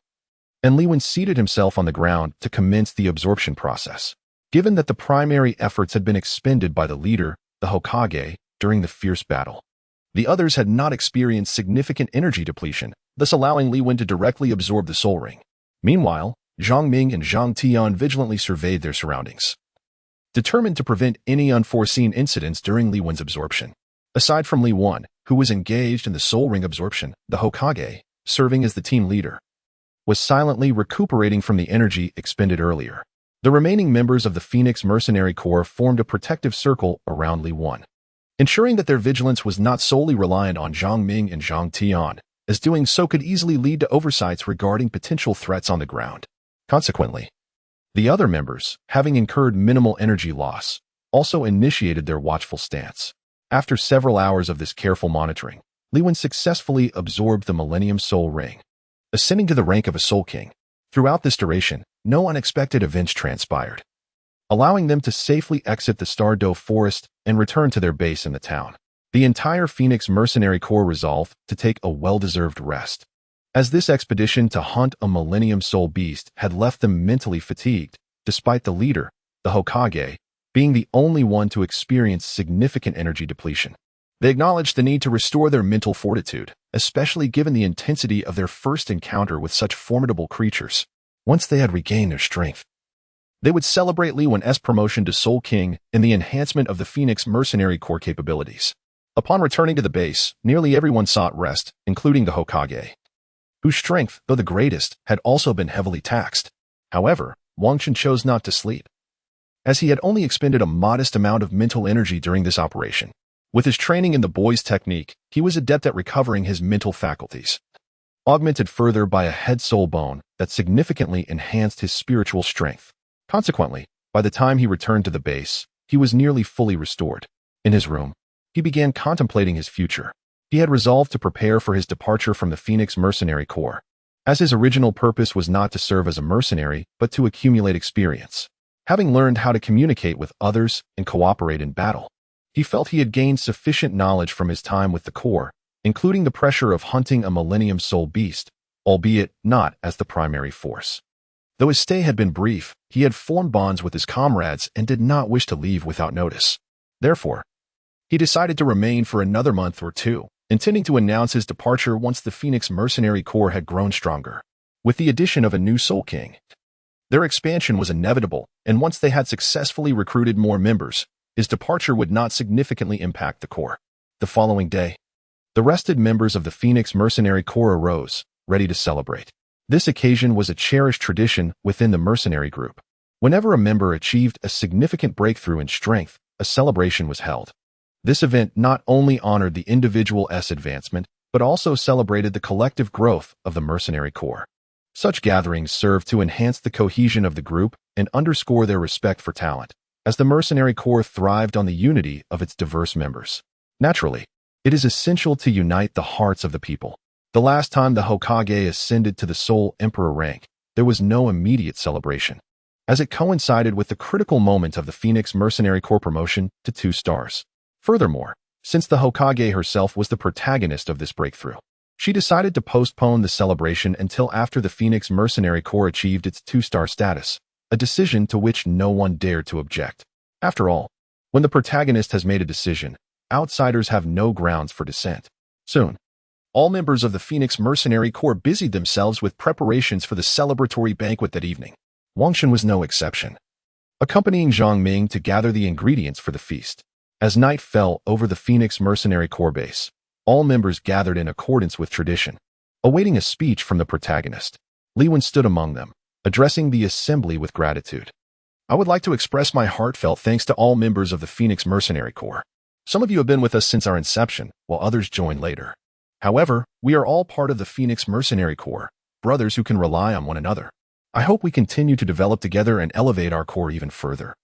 and Li Wen seated himself on the ground to commence the absorption process. Given that the primary efforts had been expended by the leader, the Hokage, during the fierce battle, the others had not experienced significant energy depletion, thus allowing Li Wen to directly absorb the soul ring. Meanwhile, Zhang Ming and Zhang Tian vigilantly surveyed their surroundings, determined to prevent any unforeseen incidents during Li Wen's absorption. Aside from Li Wen, who was engaged in the soul ring absorption, the Hokage, serving as the team leader, was silently recuperating from the energy expended earlier. The remaining members of the Phoenix Mercenary Corps formed a protective circle around Li Wen, ensuring that their vigilance was not solely reliant on Zhang Ming and Zhang Tian, as doing so could easily lead to oversights regarding potential threats on the ground. Consequently, the other members, having incurred minimal energy loss, also initiated their watchful stance. After several hours of this careful monitoring, Li Wen successfully absorbed the Millennium Soul Ring, ascending to the rank of a Soul King. Throughout this duration, no unexpected events transpired, allowing them to safely exit the Stardoe Forest and return to their base in the town. The entire Phoenix Mercenary Corps resolved to take a well-deserved rest, as this expedition to hunt a Millennium Soul Beast had left them mentally fatigued, despite the leader, the Hokage, being the only one to experience significant energy depletion. They acknowledged the need to restore their mental fortitude, especially given the intensity of their first encounter with such formidable creatures. Once they had regained their strength, they would celebrate Li Wen's promotion to Soul King and the enhancement of the Phoenix Mercenary Corps capabilities. Upon returning to the base, nearly everyone sought rest, including the Hokage, whose strength, though the greatest, had also been heavily taxed. However, Wang Shen chose not to sleep, as he had only expended a modest amount of mental energy during this operation. With his training in the boy's technique, he was adept at recovering his mental faculties, augmented further by a head soul bone that significantly enhanced his spiritual strength. Consequently, by the time he returned to the base, he was nearly fully restored. In his room, he began contemplating his future. He had resolved to prepare for his departure from the Phoenix Mercenary Corps, as his original purpose was not to serve as a mercenary but to accumulate experience. Having learned how to communicate with others and cooperate in battle, he felt he had gained sufficient knowledge from his time with the Corps, including the pressure of hunting a Millennium Soul Beast, albeit not as the primary force. Though his stay had been brief, he had formed bonds with his comrades and did not wish to leave without notice. Therefore, he decided to remain for another month or two, intending to announce his departure once the Phoenix Mercenary Corps had grown stronger. With the addition of a new Soul King, their expansion was inevitable, and once they had successfully recruited more members, his departure would not significantly impact the Corps. The following day, the rested members of the Phoenix Mercenary Corps arose, ready to celebrate. This occasion was a cherished tradition within the mercenary group. Whenever a member achieved a significant breakthrough in strength, a celebration was held. This event not only honored the individual's advancement, but also celebrated the collective growth of the Mercenary Corps. Such gatherings served to enhance the cohesion of the group and underscore their respect for talent, as the Mercenary Corps thrived on the unity of its diverse members. Naturally, it is essential to unite the hearts of the people. The last time the Hokage ascended to the Soul Emperor rank, there was no immediate celebration, as it coincided with the critical moment of the Phoenix Mercenary Corps promotion to 2 stars. Furthermore, since the Hokage herself was the protagonist of this breakthrough, she decided to postpone the celebration until after the Phoenix Mercenary Corps achieved its 2-star status, a decision to which no one dared to object. After all, when the protagonist has made a decision, outsiders have no grounds for dissent. Soon, all members of the Phoenix Mercenary Corps busied themselves with preparations for the celebratory banquet that evening. Wang Shen was no exception, accompanying Zhang Ming to gather the ingredients for the feast. As night fell over the Phoenix Mercenary Corps base, all members gathered in accordance with tradition, awaiting a speech from the protagonist. Li Wen stood among them, addressing the assembly with gratitude. "I would like to express my heartfelt thanks to all members of the Phoenix Mercenary Corps. Some of you have been with us since our inception, while others joined later. However, we are all part of the Phoenix Mercenary Corps, brothers who can rely on one another. I hope we continue to develop together and elevate our corps even further.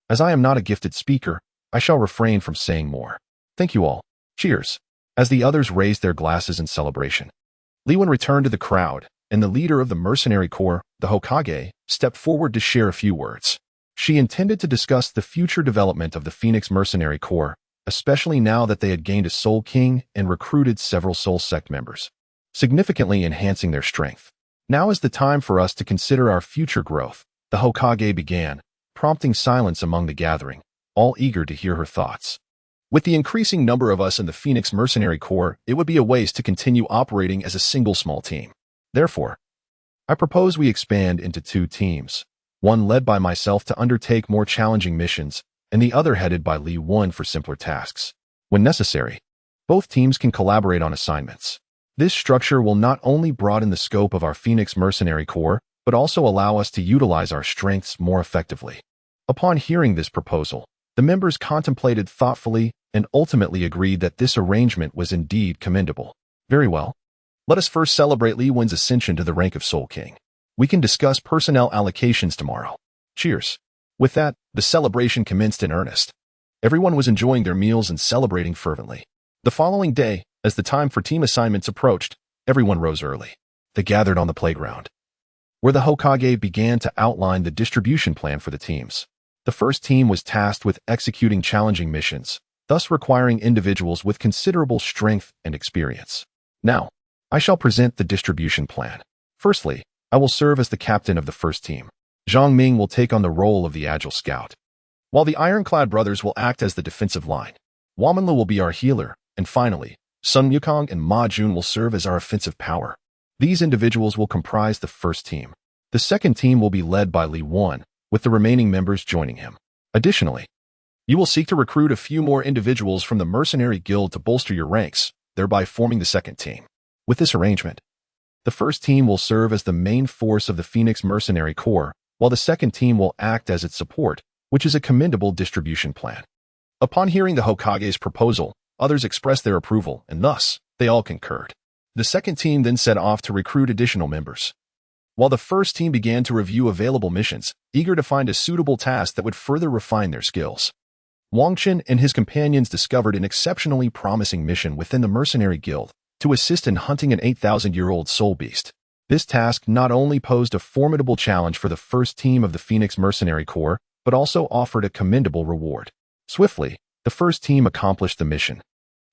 As I am not a gifted speaker, I shall refrain from saying more. Thank you all. Cheers. As the others raised their glasses in celebration, Liwen returned to the crowd, and the leader of the mercenary corps, the Hokage, stepped forward to share a few words. She intended to discuss the future development of the Phoenix Mercenary Corps, especially now that they had gained a Soul King and recruited several Soul Sect members, significantly enhancing their strength. Now is the time for us to consider our future growth, the Hokage began, prompting silence among the gathering, all eager to hear her thoughts. With the increasing number of us in the Phoenix Mercenary Corps, it would be a waste to continue operating as a single small team. Therefore, I propose we expand into 2 teams, one led by myself to undertake more challenging missions, and the other headed by Li Wen for simpler tasks. When necessary, both teams can collaborate on assignments. This structure will not only broaden the scope of our Phoenix Mercenary Corps, but also allow us to utilize our strengths more effectively. Upon hearing this proposal, the members contemplated thoughtfully and ultimately agreed that this arrangement was indeed commendable. Very well. Let us first celebrate Li Wen's ascension to the rank of Soul King. We can discuss personnel allocations tomorrow. Cheers. With that, the celebration commenced in earnest. Everyone was enjoying their meals and celebrating fervently. The following day, as the time for team assignments approached, everyone rose early. They gathered on the playground, where the Hokage began to outline the distribution plan for the teams. The first team was tasked with executing challenging missions, thus requiring individuals with considerable strength and experience. Now, I shall present the distribution plan. Firstly, I will serve as the captain of the first team. Zhang Ming will take on the role of the agile scout, while the Ironclad brothers will act as the defensive line. Wamanlu will be our healer, and finally, Sun Yukong and Ma Jun will serve as our offensive power. These individuals will comprise the first team. The second team will be led by Li Wen, with the remaining members joining him. Additionally, you will seek to recruit a few more individuals from the Mercenary Guild to bolster your ranks, thereby forming the second team. With this arrangement, the first team will serve as the main force of the Phoenix Mercenary Corps, while the second team will act as its support, which is a commendable distribution plan. Upon hearing the Hokage's proposal, others expressed their approval, and thus, they all concurred. The second team then set off to recruit additional members, while the first team began to review available missions, eager to find a suitable task that would further refine their skills. Wang Chen and his companions discovered an exceptionally promising mission within the Mercenary Guild to assist in hunting an 8,000-year-old soul beast. This task not only posed a formidable challenge for the first team of the Phoenix Mercenary Corps, but also offered a commendable reward. Swiftly, the first team accomplished the mission,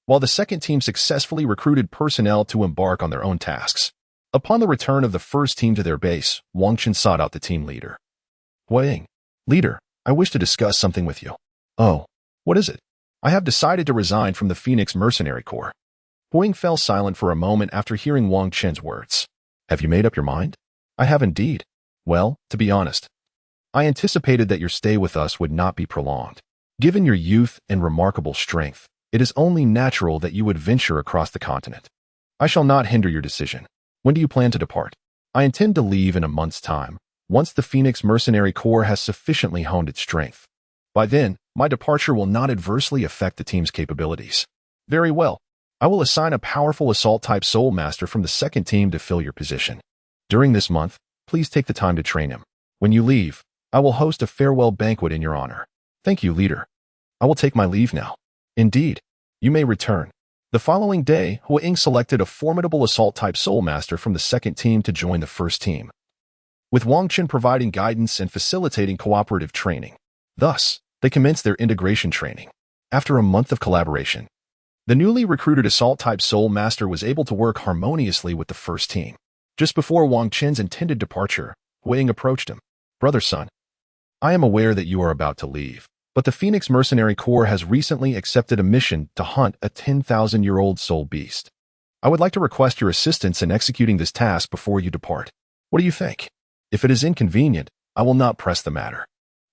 while the second team successfully recruited personnel to embark on their own tasks. Upon the return of the first team to their base, Wang Chen sought out the team leader. Huaying, leader, I wish to discuss something with you. Oh, what is it? I have decided to resign from the Phoenix Mercenary Corps. Huaying fell silent for a moment after hearing Wang Chen's words. Have you made up your mind? I have indeed. Well, to be honest, I anticipated that your stay with us would not be prolonged. Given your youth and remarkable strength, it is only natural that you would venture across the continent. I shall not hinder your decision. When do you plan to depart? I intend to leave in a month's time, once the Phoenix Mercenary Corps has sufficiently honed its strength. By then, my departure will not adversely affect the team's capabilities. Very well. I will assign a powerful Assault-type Soul Master from the second team to fill your position. During this month, please take the time to train him. When you leave, I will host a farewell banquet in your honor. Thank you, leader. I will take my leave now. Indeed, you may return. The following day, Huaying selected a formidable Assault-type Soul Master from the second team to join the first team, with Wang Chen providing guidance and facilitating cooperative training. Thus, they commenced their integration training. After a month of collaboration, the newly recruited Assault-type Soul Master was able to work harmoniously with the first team. Just before Wang Chen's intended departure, Huaying approached him. Brother Sun, I am aware that you are about to leave, but the Phoenix Mercenary Corps has recently accepted a mission to hunt a 10,000-year-old soul beast. I would like to request your assistance in executing this task before you depart. What do you think? If it is inconvenient, I will not press the matter.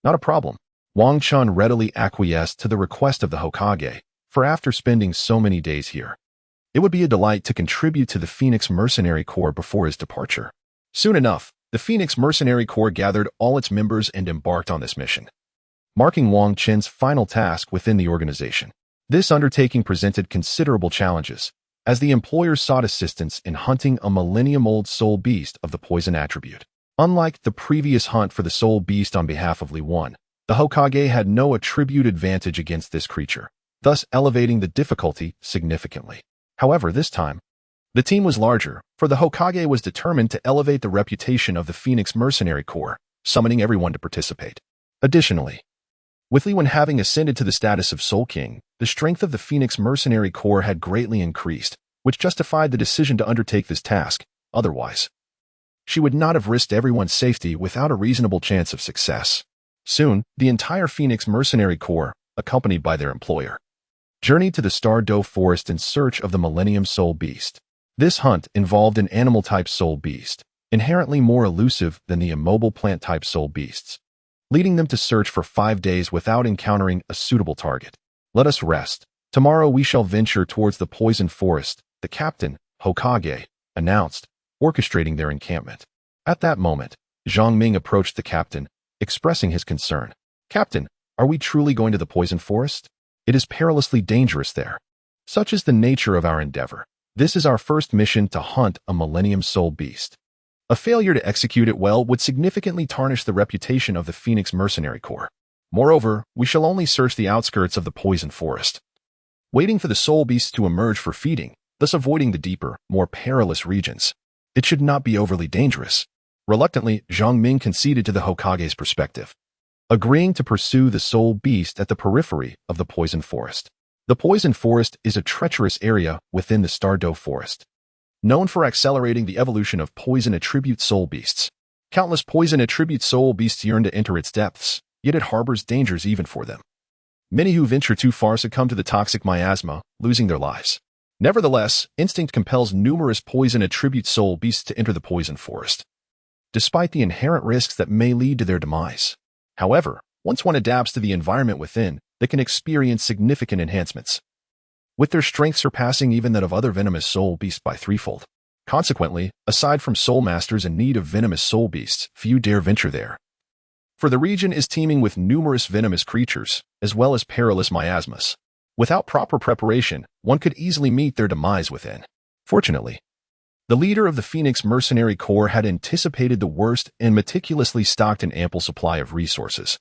Not a problem. Wang Chen readily acquiesced to the request of the Hokage, for after spending so many days here, it would be a delight to contribute to the Phoenix Mercenary Corps before his departure. Soon enough, the Phoenix Mercenary Corps gathered all its members and embarked on this mission, marking Wang Chen's final task within the organization. This undertaking presented considerable challenges, as the employers sought assistance in hunting a millennium-old soul beast of the poison attribute. Unlike the previous hunt for the soul beast on behalf of Li Wan, the Hokage had no attribute advantage against this creature, thus elevating the difficulty significantly. However, this time, the team was larger, for the Hokage was determined to elevate the reputation of the Phoenix Mercenary Corps, summoning everyone to participate. Additionally, with Li Wan having ascended to the status of Soul King, the strength of the Phoenix Mercenary Corps had greatly increased, which justified the decision to undertake this task. Otherwise, she would not have risked everyone's safety without a reasonable chance of success. Soon, the entire Phoenix Mercenary Corps, accompanied by their employer, journeyed to the Douluo Forest in search of the Millennium Soul Beast. This hunt involved an animal-type soul beast, inherently more elusive than the immobile plant-type soul beasts, leading them to search for 5 days without encountering a suitable target. Let us rest. Tomorrow we shall venture towards the poison forest, the captain, Hokage, announced, orchestrating their encampment. At that moment, Zhang Ming approached the captain, expressing his concern. Captain, are we truly going to the poison forest? It is perilously dangerous there. Such is the nature of our endeavor. This is our first mission to hunt a Millennium Soul Beast. A failure to execute it well would significantly tarnish the reputation of the Phoenix Mercenary Corps. Moreover, we shall only search the outskirts of the poison forest, waiting for the soul beasts to emerge for feeding, thus avoiding the deeper, more perilous regions. It should not be overly dangerous. Reluctantly, Zhang Ming conceded to the Hokage's perspective, agreeing to pursue the soul beast at the periphery of the poison forest. The poison forest is a treacherous area within the Douluo Forest, known for accelerating the evolution of poison attribute soul beasts. Countless poison attribute soul beasts yearn to enter its depths, yet it harbors dangers even for them. Many who venture too far succumb to the toxic miasma, losing their lives. Nevertheless, instinct compels numerous poison attribute soul beasts to enter the poison forest, despite the inherent risks that may lead to their demise. However, once one adapts to the environment within, they can experience significant enhancements, with their strength surpassing even that of other venomous soul beasts by threefold. Consequently, aside from soul masters in need of venomous soul beasts, few dare venture there, for the region is teeming with numerous venomous creatures, as well as perilous miasmas. Without proper preparation, one could easily meet their demise within. Fortunately, the leader of the Phoenix Mercenary Corps had anticipated the worst and meticulously stocked an ample supply of resources,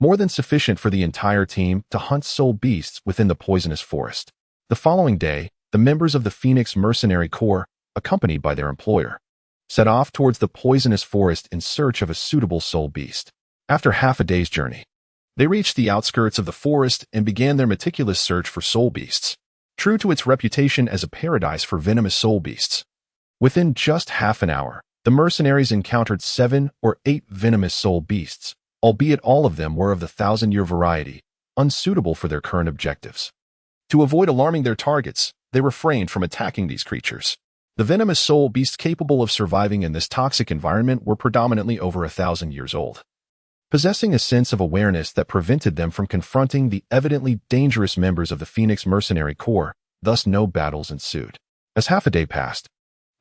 more than sufficient for the entire team to hunt soul beasts within the poisonous forest. The following day, the members of the Phoenix Mercenary Corps, accompanied by their employer, set off towards the poisonous forest in search of a suitable soul beast. After half a day's journey, they reached the outskirts of the forest and began their meticulous search for soul beasts, true to its reputation as a paradise for venomous soul beasts. Within just half an hour, the mercenaries encountered 7 or 8 venomous soul beasts, albeit all of them were of the 1,000-year variety, unsuitable for their current objectives. To avoid alarming their targets, they refrained from attacking these creatures. The venomous soul beasts capable of surviving in this toxic environment were predominantly over 1,000 years old, possessing a sense of awareness that prevented them from confronting the evidently dangerous members of the Phoenix Mercenary Corps, thus no battles ensued. As half a day passed,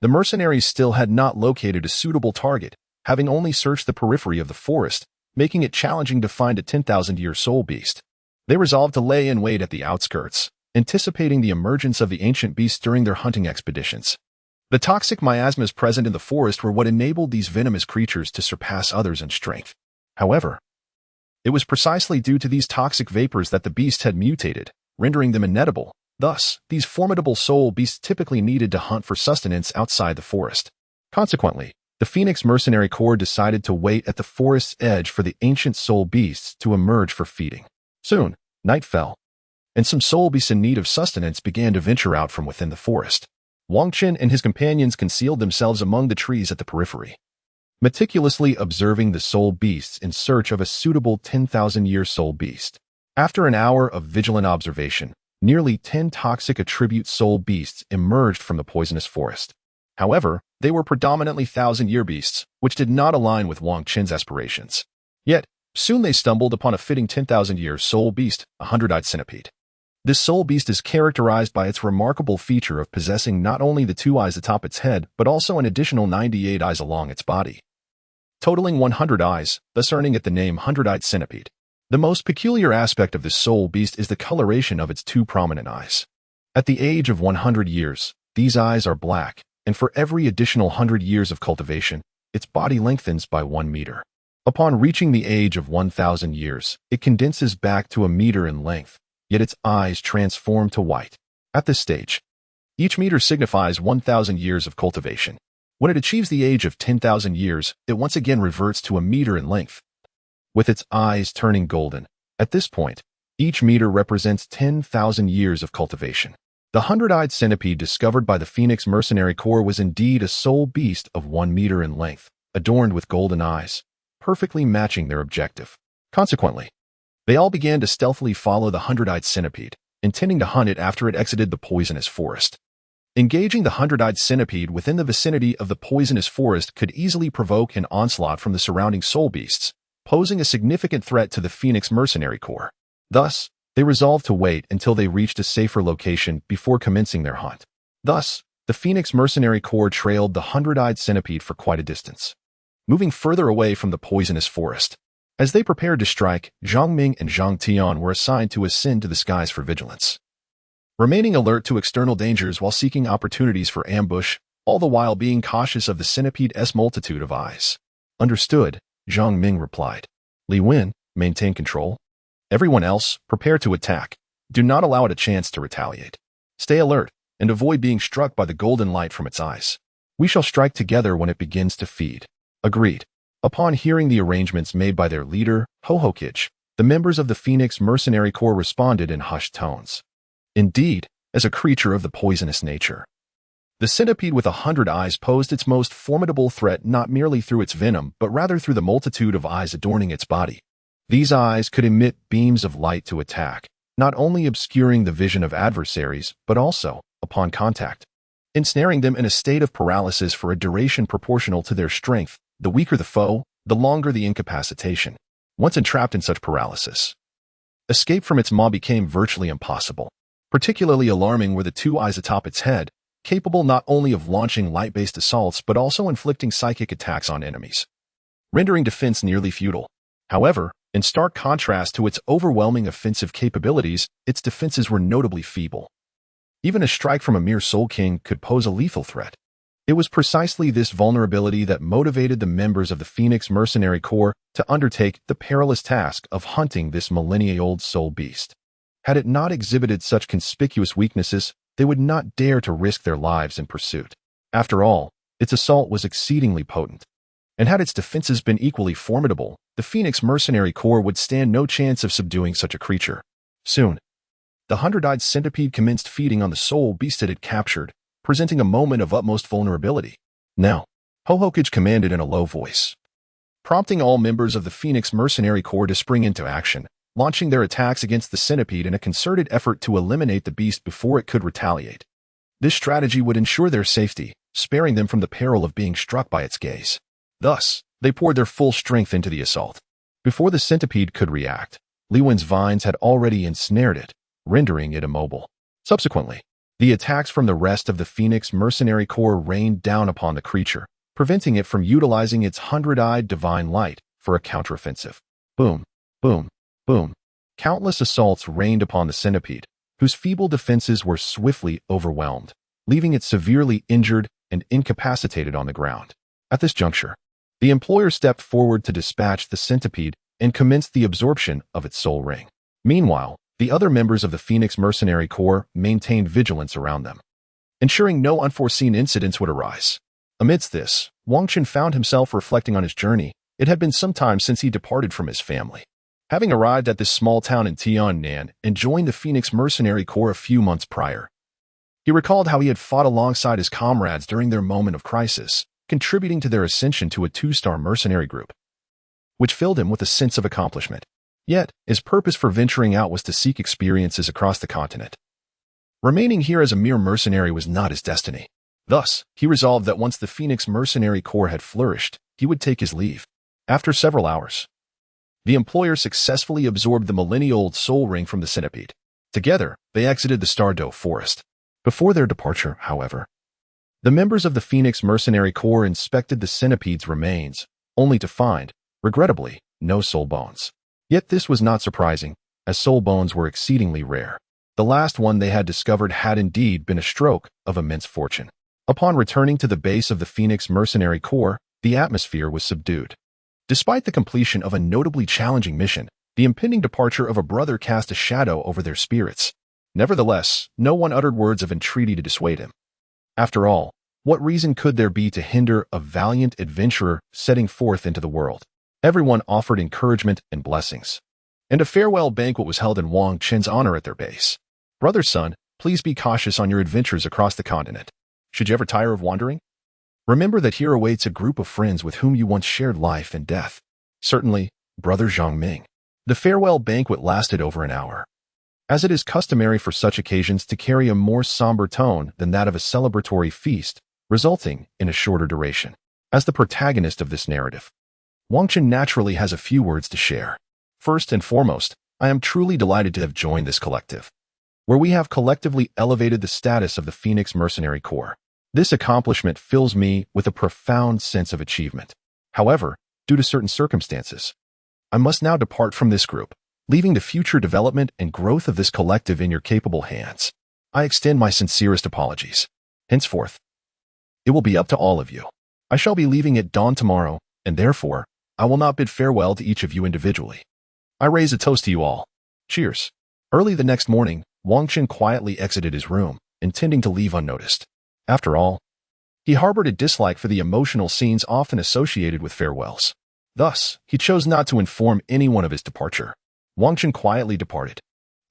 the mercenaries still had not located a suitable target, having only searched the periphery of the forest, making it challenging to find a 10,000-year soul beast. They resolved to lay in wait at the outskirts, anticipating the emergence of the ancient beasts during their hunting expeditions. The toxic miasmas present in the forest were what enabled these venomous creatures to surpass others in strength. However, it was precisely due to these toxic vapors that the beasts had mutated, rendering them inedible. Thus, these formidable soul beasts typically needed to hunt for sustenance outside the forest. Consequently, the Phoenix Mercenary Corps decided to wait at the forest's edge for the ancient soul beasts to emerge for feeding. Soon, night fell, and some soul beasts in need of sustenance began to venture out from within the forest. Wang Qin and his companions concealed themselves among the trees at the periphery, meticulously observing the soul beasts in search of a suitable 10,000-year soul beast. After an hour of vigilant observation, nearly 10 toxic attribute soul beasts emerged from the poisonous forest. However, they were predominantly 1,000-year beasts, which did not align with Wang Qin's aspirations. Yet, soon they stumbled upon a fitting 10,000-year soul beast, a 100-eyed centipede. This soul beast is characterized by its remarkable feature of possessing not only the 2 eyes atop its head, but also an additional 98 eyes along its body, totaling 100 eyes, thus earning it the name 100-eyed centipede. The most peculiar aspect of this soul beast is the coloration of its two prominent eyes. At the age of 100 years, these eyes are black, and for every additional 100 years of cultivation, its body lengthens by 1 meter. Upon reaching the age of 1,000 years, it condenses back to a meter in length, yet its eyes transform to white. At this stage, each meter signifies 1,000 years of cultivation. When it achieves the age of 10,000 years, it once again reverts to a meter in length, with its eyes turning golden. At this point, each meter represents 10,000 years of cultivation. The 100-eyed centipede discovered by the Phoenix Mercenary Corps was indeed a soul beast of 1 meter in length, adorned with golden eyes, perfectly matching their objective. Consequently, they all began to stealthily follow the 100-eyed centipede, intending to hunt it after it exited the poisonous forest. Engaging the 100-eyed centipede within the vicinity of the poisonous forest could easily provoke an onslaught from the surrounding soul beasts, posing a significant threat to the Phoenix Mercenary Corps. Thus, they resolved to wait until they reached a safer location before commencing their hunt. Thus, the Phoenix Mercenary Corps trailed the 100-eyed centipede for quite a distance, moving further away from the poisonous forest. As they prepared to strike, Zhang Ming and Zhang Tian were assigned to ascend to the skies for vigilance, remaining alert to external dangers while seeking opportunities for ambush, all the while being cautious of the centipede's multitude of eyes. Understood, Zhang Ming replied. Li Wen, maintain control. Everyone else, prepare to attack. Do not allow it a chance to retaliate. Stay alert, and avoid being struck by the golden light from its eyes. We shall strike together when it begins to feed. Agreed. Upon hearing the arrangements made by their leader, Hohokich, the members of the Phoenix Mercenary Corps responded in hushed tones. Indeed, as a creature of the poisonous nature, the centipede with 100 eyes posed its most formidable threat not merely through its venom but rather through the multitude of eyes adorning its body. These eyes could emit beams of light to attack, not only obscuring the vision of adversaries but also, upon contact, ensnaring them in a state of paralysis for a duration proportional to their strength. The weaker the foe, the longer the incapacitation. Once entrapped in such paralysis, escape from its maw became virtually impossible. Particularly alarming were the two eyes atop its head, capable not only of launching light-based assaults but also inflicting psychic attacks on enemies, rendering defense nearly futile. However, in stark contrast to its overwhelming offensive capabilities, its defenses were notably feeble. Even a strike from a mere Soul King could pose a lethal threat. It was precisely this vulnerability that motivated the members of the Phoenix Mercenary Corps to undertake the perilous task of hunting this millennia-old soul beast. Had it not exhibited such conspicuous weaknesses, they would not dare to risk their lives in pursuit. After all, its assault was exceedingly potent. And had its defenses been equally formidable, the Phoenix Mercenary Corps would stand no chance of subduing such a creature. Soon, the 100-eyed centipede commenced feeding on the soul beast it had captured, presenting a moment of utmost vulnerability. Now, Hohokage commanded in a low voice, prompting all members of the Phoenix Mercenary Corps to spring into action, launching their attacks against the centipede in a concerted effort to eliminate the beast before it could retaliate. This strategy would ensure their safety, sparing them from the peril of being struck by its gaze. Thus, they poured their full strength into the assault. Before the centipede could react, Li Wen's vines had already ensnared it, rendering it immobile. Subsequently, the attacks from the rest of the Phoenix Mercenary Corps rained down upon the creature, preventing it from utilizing its 100-eyed divine light for a counteroffensive. Boom, boom, boom. Countless assaults rained upon the centipede, whose feeble defenses were swiftly overwhelmed, leaving it severely injured and incapacitated on the ground. At this juncture, the employer stepped forward to dispatch the centipede and commenced the absorption of its soul ring. Meanwhile, the other members of the Phoenix Mercenary Corps maintained vigilance around them, ensuring no unforeseen incidents would arise. Amidst this, Wang Chen found himself reflecting on his journey. It had been some time since he departed from his family, having arrived at this small town in Tiannan and joined the Phoenix Mercenary Corps a few months prior. He recalled how he had fought alongside his comrades during their moment of crisis, contributing to their ascension to a 2-star mercenary group, which filled him with a sense of accomplishment. Yet, his purpose for venturing out was to seek experiences across the continent. Remaining here as a mere mercenary was not his destiny. Thus, he resolved that once the Phoenix Mercenary Corps had flourished, he would take his leave. After several hours, the employer successfully absorbed the millennia-old soul ring from the centipede. Together, they exited the Stardoe forest. Before their departure, however, the members of the Phoenix Mercenary Corps inspected the centipede's remains, only to find, regrettably, no soul bones. Yet this was not surprising, as soul bones were exceedingly rare. The last one they had discovered had indeed been a stroke of immense fortune. Upon returning to the base of the Phoenix Mercenary Corps, the atmosphere was subdued. Despite the completion of a notably challenging mission, the impending departure of a brother cast a shadow over their spirits. Nevertheless, no one uttered words of entreaty to dissuade him. After all, what reason could there be to hinder a valiant adventurer setting forth into the world? Everyone offered encouragement and blessings. And a farewell banquet was held in Wang Chen's honor at their base. Brother Sun, please be cautious on your adventures across the continent. Should you ever tire of wandering? Remember that here awaits a group of friends with whom you once shared life and death. Certainly, Brother Zhang Ming. The farewell banquet lasted over an hour. As it is customary for such occasions to carry a more somber tone than that of a celebratory feast, resulting in a shorter duration. As the protagonist of this narrative, Wang Chen naturally has a few words to share. First and foremost, I am truly delighted to have joined this collective, where we have collectively elevated the status of the Phoenix Mercenary Corps. This accomplishment fills me with a profound sense of achievement. However, due to certain circumstances, I must now depart from this group, leaving the future development and growth of this collective in your capable hands. I extend my sincerest apologies. Henceforth, it will be up to all of you. I shall be leaving at dawn tomorrow, and therefore, I will not bid farewell to each of you individually. I raise a toast to you all. Cheers. Early the next morning, Wang Chen quietly exited his room, intending to leave unnoticed. After all, he harbored a dislike for the emotional scenes often associated with farewells. Thus, he chose not to inform anyone of his departure. Wang Chen quietly departed.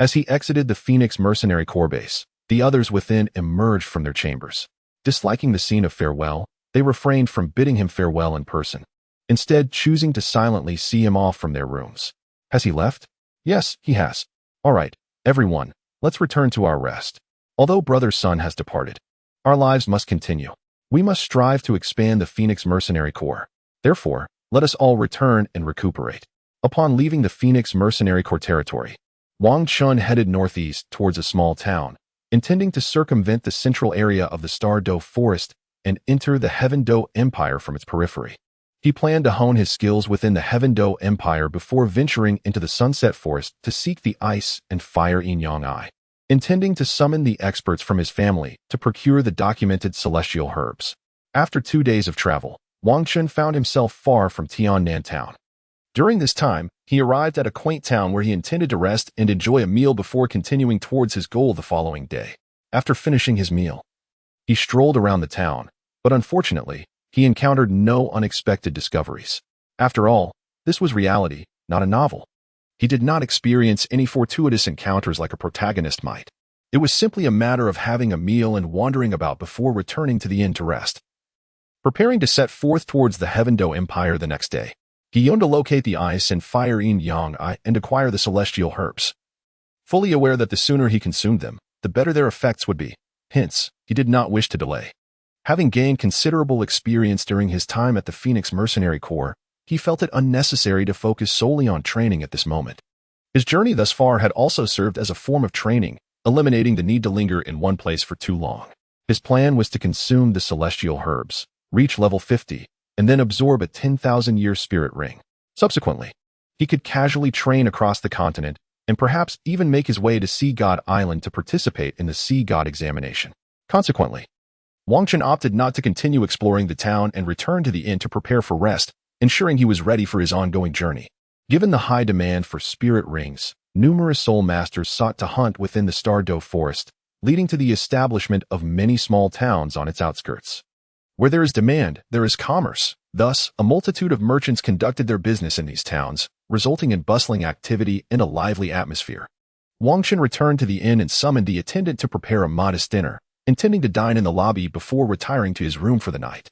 As he exited the Phoenix Mercenary Corps base, the others within emerged from their chambers. Disliking the scene of farewell, they refrained from bidding him farewell in person, instead choosing to silently see him off from their rooms. Has he left? Yes, he has. All right, everyone, let's return to our rest. Although Brother Sun has departed, our lives must continue. We must strive to expand the Phoenix Mercenary Corps. Therefore, let us all return and recuperate. Upon leaving the Phoenix Mercenary Corps territory, Wang Chun headed northeast towards a small town, intending to circumvent the central area of the Star Do Forest and enter the Heaven Do Empire from its periphery. He planned to hone his skills within the Heaven Do Empire before venturing into the Sunset Forest to seek the Ice and Fire Yin Yang Eye, intending to summon the experts from his family to procure the documented celestial herbs. After 2 days of travel, Wang Chun found himself far from Tiannan town. During this time, he arrived at a quaint town where he intended to rest and enjoy a meal before continuing towards his goal the following day. After finishing his meal, he strolled around the town, but unfortunately, he encountered no unexpected discoveries. After all, this was reality, not a novel. He did not experience any fortuitous encounters like a protagonist might. It was simply a matter of having a meal and wandering about before returning to the inn to rest. Preparing to set forth towards the Heaven Do Empire the next day, he yearned to locate the Ice and Fire Yin Yang Eye and acquire the celestial herbs. Fully aware that the sooner he consumed them, the better their effects would be. Hence, he did not wish to delay. Having gained considerable experience during his time at the Phoenix Mercenary Corps, he felt it unnecessary to focus solely on training at this moment. His journey thus far had also served as a form of training, eliminating the need to linger in one place for too long. His plan was to consume the celestial herbs, reach level 50, and then absorb a 10,000-year spirit ring. Subsequently, he could casually train across the continent and perhaps even make his way to Sea God Island to participate in the Sea God examination. Consequently, Wang Chen opted not to continue exploring the town and returned to the inn to prepare for rest, ensuring he was ready for his ongoing journey. Given the high demand for spirit rings, numerous soul masters sought to hunt within the Star Do Forest, leading to the establishment of many small towns on its outskirts. Where there is demand, there is commerce. Thus, a multitude of merchants conducted their business in these towns, resulting in bustling activity and a lively atmosphere. Wang Chen returned to the inn and summoned the attendant to prepare a modest dinner, intending to dine in the lobby before retiring to his room for the night.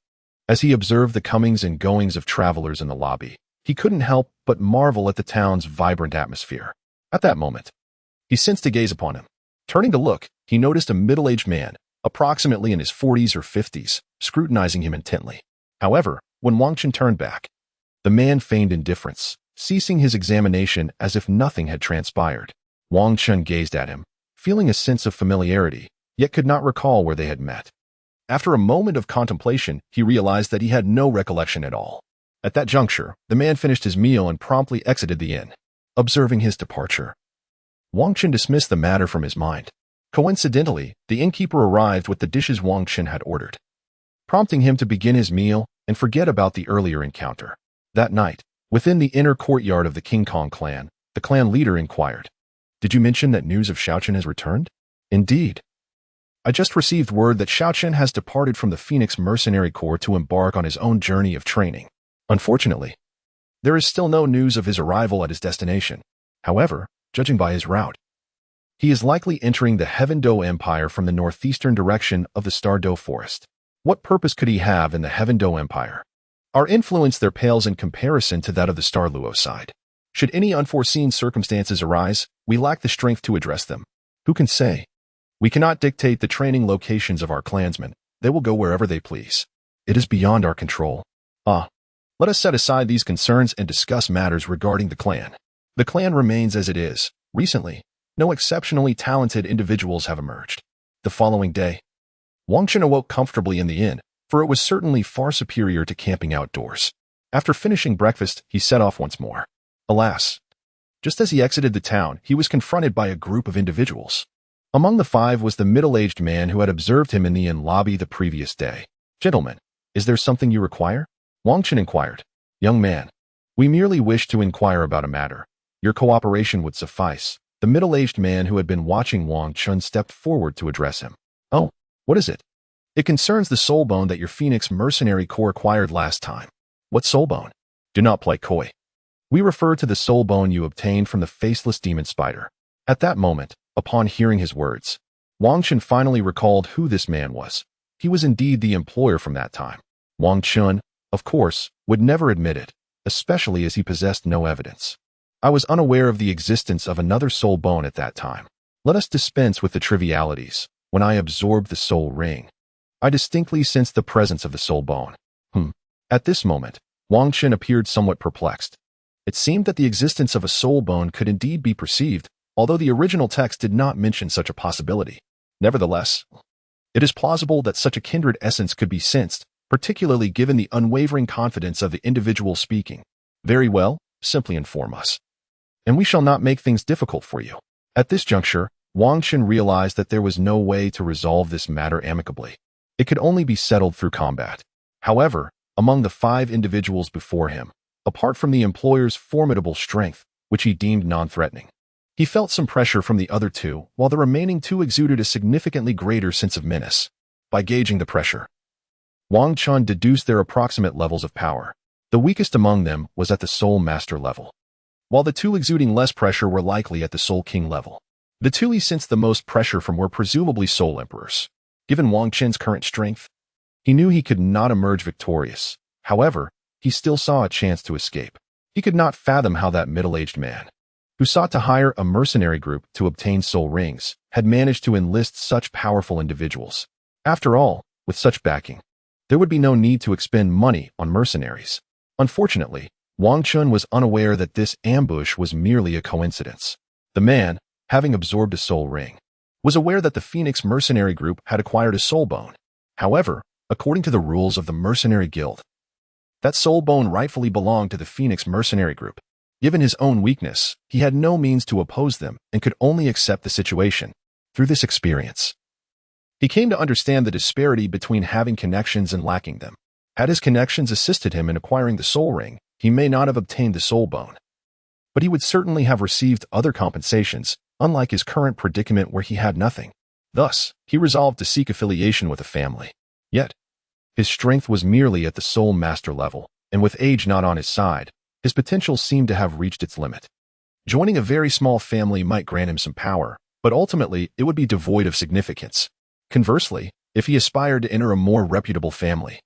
As he observed the comings and goings of travelers in the lobby, he couldn't help but marvel at the town's vibrant atmosphere. At that moment, he sensed a gaze upon him. Turning to look, he noticed a middle-aged man, approximately in his 40s or 50s, scrutinizing him intently. However, when Wang Chen turned back, the man feigned indifference, ceasing his examination as if nothing had transpired. Wang Chen gazed at him, feeling a sense of familiarity, yet could not recall where they had met. After a moment of contemplation, he realized that he had no recollection at all. At that juncture, the man finished his meal and promptly exited the inn. Observing his departure, Wang Chen dismissed the matter from his mind. Coincidentally, the innkeeper arrived with the dishes Wang Chen had ordered, prompting him to begin his meal and forget about the earlier encounter. That night, within the inner courtyard of the King Kong clan, the clan leader inquired, "Did you mention that news of Shaochen has returned?" "Indeed. I just received word that Shaochen has departed from the Phoenix Mercenary Corps to embark on his own journey of training. Unfortunately, there is still no news of his arrival at his destination. However, judging by his route, he is likely entering the Luo Empire from the northeastern direction of the Stardow Forest. What purpose could he have in the Luo Empire? Our influence there pales in comparison to that of the Star Luo side. Should any unforeseen circumstances arise, we lack the strength to address them. Who can say? We cannot dictate the training locations of our clansmen. They will go wherever they please. It is beyond our control. Let us set aside these concerns and discuss matters regarding the clan. The clan remains as it is. Recently, no exceptionally talented individuals have emerged. The following day, Wang Chen awoke comfortably in the inn, for it was certainly far superior to camping outdoors. After finishing breakfast, he set off once more. Alas, just as he exited the town, he was confronted by a group of individuals. Among the five was the middle-aged man who had observed him in the inn lobby the previous day. "Gentlemen, is there something you require?" Wang Chen inquired. "Young man, we merely wish to inquire about a matter. Your cooperation would suffice." The middle-aged man who had been watching Wang Chen stepped forward to address him. "Oh, what is it?" "It concerns the soul bone that your Phoenix Mercenary Corps acquired last time." "What soul bone?" "Do not play coy. We refer to the soul bone you obtained from the faceless demon spider." At that moment, upon hearing his words, Wang Chen finally recalled who this man was. He was indeed the employer from that time. Wang Chen, of course, would never admit it, especially as he possessed no evidence. "I was unaware of the existence of another soul bone at that time. Let us dispense with the trivialities. When I absorbed the soul ring, I distinctly sensed the presence of the soul bone." At this moment, Wang Chen appeared somewhat perplexed. It seemed that the existence of a soul bone could indeed be perceived, although the original text did not mention such a possibility. Nevertheless, it is plausible that such a kindred essence could be sensed, particularly given the unwavering confidence of the individual speaking. "Very well, simply inform us, and we shall not make things difficult for you." At this juncture, Wang Chen realized that there was no way to resolve this matter amicably. It could only be settled through combat. However, among the five individuals before him, apart from the employer's formidable strength, which he deemed non-threatening, he felt some pressure from the other two, while the remaining two exuded a significantly greater sense of menace. By gauging the pressure, Wang Chen deduced their approximate levels of power. The weakest among them was at the Soul Master level, while the two exuding less pressure were likely at the Soul King level. The two he sensed the most pressure from were presumably Soul Emperors. Given Wang Chen's current strength, he knew he could not emerge victorious. However, he still saw a chance to escape. He could not fathom how that middle-aged man, who sought to hire a mercenary group to obtain soul rings, had managed to enlist such powerful individuals. After all, with such backing, there would be no need to expend money on mercenaries. Unfortunately, Wang Chen was unaware that this ambush was merely a coincidence. The man, having absorbed a soul ring, was aware that the Phoenix Mercenary Group had acquired a soul bone. However, according to the rules of the Mercenary Guild, that soul bone rightfully belonged to the Phoenix Mercenary Group. Given his own weakness, he had no means to oppose them and could only accept the situation. Through this experience, he came to understand the disparity between having connections and lacking them. Had his connections assisted him in acquiring the soul ring, he may not have obtained the soul bone, but he would certainly have received other compensations, unlike his current predicament where he had nothing. Thus, he resolved to seek affiliation with a family. Yet, his strength was merely at the Soul Master level, and with age not on his side, his potential seemed to have reached its limit. Joining a very small family might grant him some power, but ultimately it would be devoid of significance. Conversely, if he aspired to enter a more reputable family,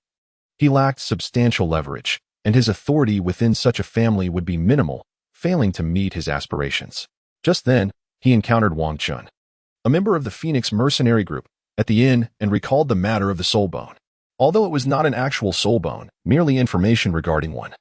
he lacked substantial leverage, and his authority within such a family would be minimal, failing to meet his aspirations. Just then, he encountered Wang Chen, a member of the Phoenix Mercenary Group, at the inn and recalled the matter of the soul bone. Although it was not an actual soul bone, merely information regarding one,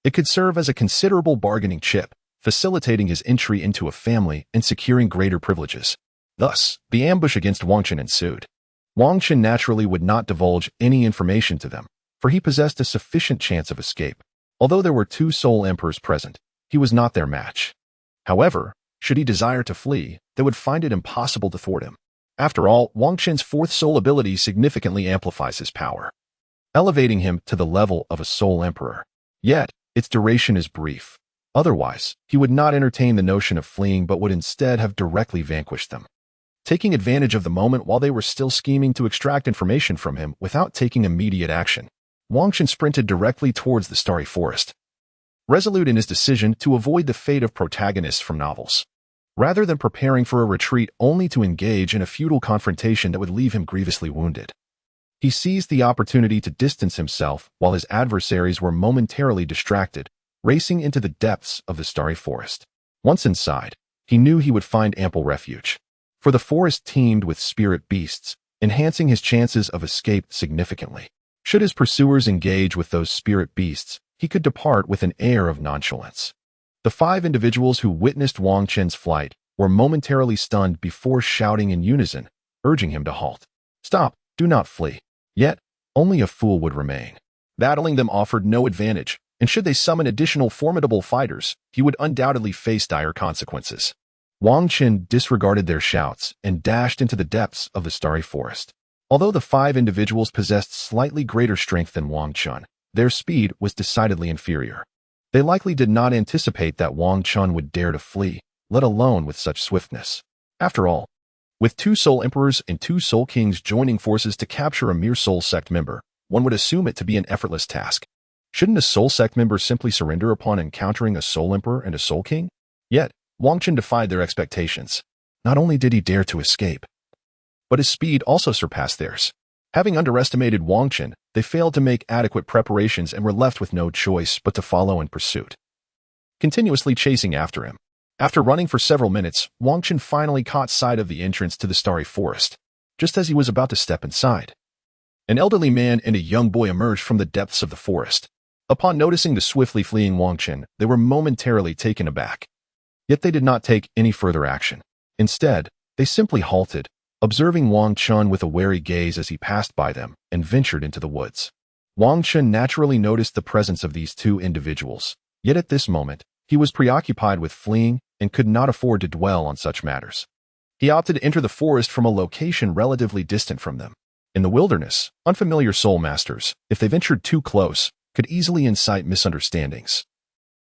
it could serve as a considerable bargaining chip, facilitating his entry into a family and securing greater privileges. Thus, the ambush against Wang Chen ensued. Wang Chen naturally would not divulge any information to them, for he possessed a sufficient chance of escape. Although there were two Soul Emperors present, he was not their match. However, should he desire to flee, they would find it impossible to thwart him. After all, Wang Qin's fourth soul ability significantly amplifies his power, elevating him to the level of a soul emperor. Yet, its duration is brief. Otherwise, he would not entertain the notion of fleeing but would instead have directly vanquished them. Taking advantage of the moment while they were still scheming to extract information from him without taking immediate action, Wang Qin sprinted directly towards the starry forest, resolute in his decision to avoid the fate of protagonists from novels, rather than preparing for a retreat only to engage in a futile confrontation that would leave him grievously wounded. He seized the opportunity to distance himself while his adversaries were momentarily distracted, racing into the depths of the starry forest. Once inside, he knew he would find ample refuge, for the forest teemed with spirit beasts, enhancing his chances of escape significantly. Should his pursuers engage with those spirit beasts, he could depart with an air of nonchalance. The 5 individuals who witnessed Wang Qin's flight were momentarily stunned before shouting in unison, urging him to halt. "Stop, do not flee." Yet, only a fool would remain. Battling them offered no advantage, and should they summon additional formidable fighters, he would undoubtedly face dire consequences. Wang Qin disregarded their shouts and dashed into the depths of the starry forest. Although the 5 individuals possessed slightly greater strength than Wang Qin, their speed was decidedly inferior. They likely did not anticipate that Wang Qin would dare to flee, let alone with such swiftness. After all, with 2 Soul Emperors and 2 Soul Kings joining forces to capture a mere Soul Sect member, one would assume it to be an effortless task. Shouldn't a Soul Sect member simply surrender upon encountering a Soul Emperor and a Soul King? Yet, Wang Qin defied their expectations. Not only did he dare to escape, but his speed also surpassed theirs. Having underestimated Wang Qin, they failed to make adequate preparations and were left with no choice but to follow in pursuit, continuously chasing after him. After running for several minutes, Wang Qin finally caught sight of the entrance to the starry forest. Just as he was about to step inside, an elderly man and a young boy emerged from the depths of the forest. Upon noticing the swiftly fleeing Wang Qin, they were momentarily taken aback. Yet they did not take any further action. Instead, they simply halted, observing Wang Qin with a wary gaze as he passed by them and ventured into the woods. Wang Qin naturally noticed the presence of these 2 individuals, yet at this moment, he was preoccupied with fleeing and could not afford to dwell on such matters. He opted to enter the forest from a location relatively distant from them. In the wilderness, unfamiliar soul masters, if they ventured too close, could easily incite misunderstandings,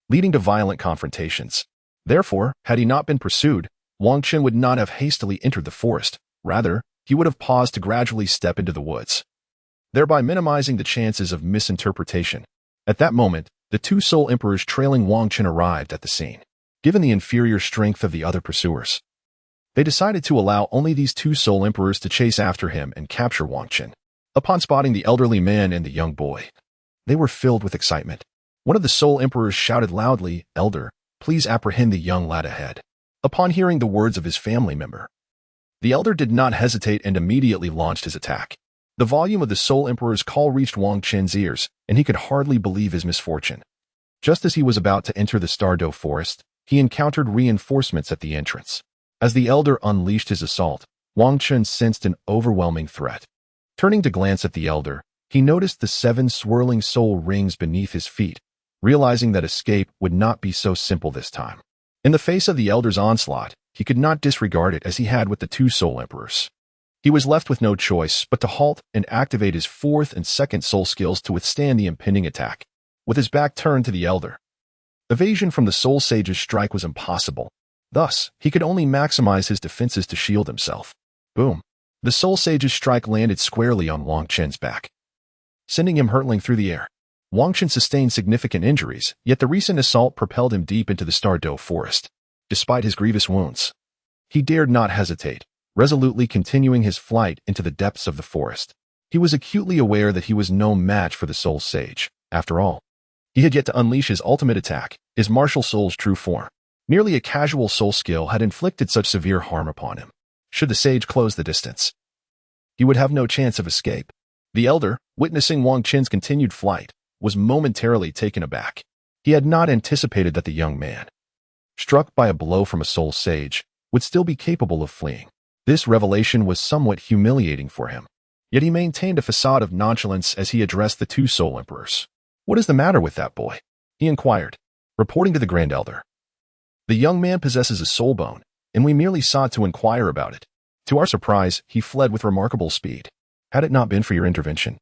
leading to violent confrontations. Therefore, had he not been pursued, Wang Qin would not have hastily entered the forest. Rather, he would have paused to gradually step into the woods, thereby minimizing the chances of misinterpretation. At that moment, the 2 Soul Emperors trailing Wang Qin arrived at the scene. Given the inferior strength of the other pursuers, they decided to allow only these 2 Soul Emperors to chase after him and capture Wang Qin. Upon spotting the elderly man and the young boy, they were filled with excitement. One of the Soul Emperors shouted loudly, "Elder, please apprehend the young lad ahead." Upon hearing the words of his family member, the elder did not hesitate and immediately launched his attack. The volume of the Soul Emperor's call reached Wang Qin's ears, and he could hardly believe his misfortune. Just as he was about to enter the Stardow Forest, he encountered reinforcements at the entrance. As the elder unleashed his assault, Wang Qin sensed an overwhelming threat. Turning to glance at the elder, he noticed the 7 swirling soul rings beneath his feet, realizing that escape would not be so simple this time. In the face of the elder's onslaught, he could not disregard it as he had with the 2 Soul Emperors. He was left with no choice but to halt and activate his 4th and 2nd soul skills to withstand the impending attack. With his back turned to the elder, evasion from the Soul Sage's strike was impossible. Thus, he could only maximize his defenses to shield himself. Boom! The Soul Sage's strike landed squarely on Wang Qin's back, sending him hurtling through the air. Wang Qin sustained significant injuries, yet the recent assault propelled him deep into the Stardow Forest. Despite his grievous wounds, he dared not hesitate, resolutely continuing his flight into the depths of the forest. He was acutely aware that he was no match for the Soul Sage. After all, he had yet to unleash his ultimate attack, his martial soul's true form. Merely a casual soul skill had inflicted such severe harm upon him. Should the sage close the distance, he would have no chance of escape. The elder, witnessing Wang Qin's continued flight, was momentarily taken aback. He had not anticipated that the young man, struck by a blow from a soul sage, would still be capable of fleeing. This revelation was somewhat humiliating for him. Yet he maintained a facade of nonchalance as he addressed the 2 Soul Emperors. "What is the matter with that boy?" he inquired, reporting to the Grand Elder. The young man possesses a soul bone, and we merely sought to inquire about it. To our surprise, he fled with remarkable speed. Had it not been for your intervention,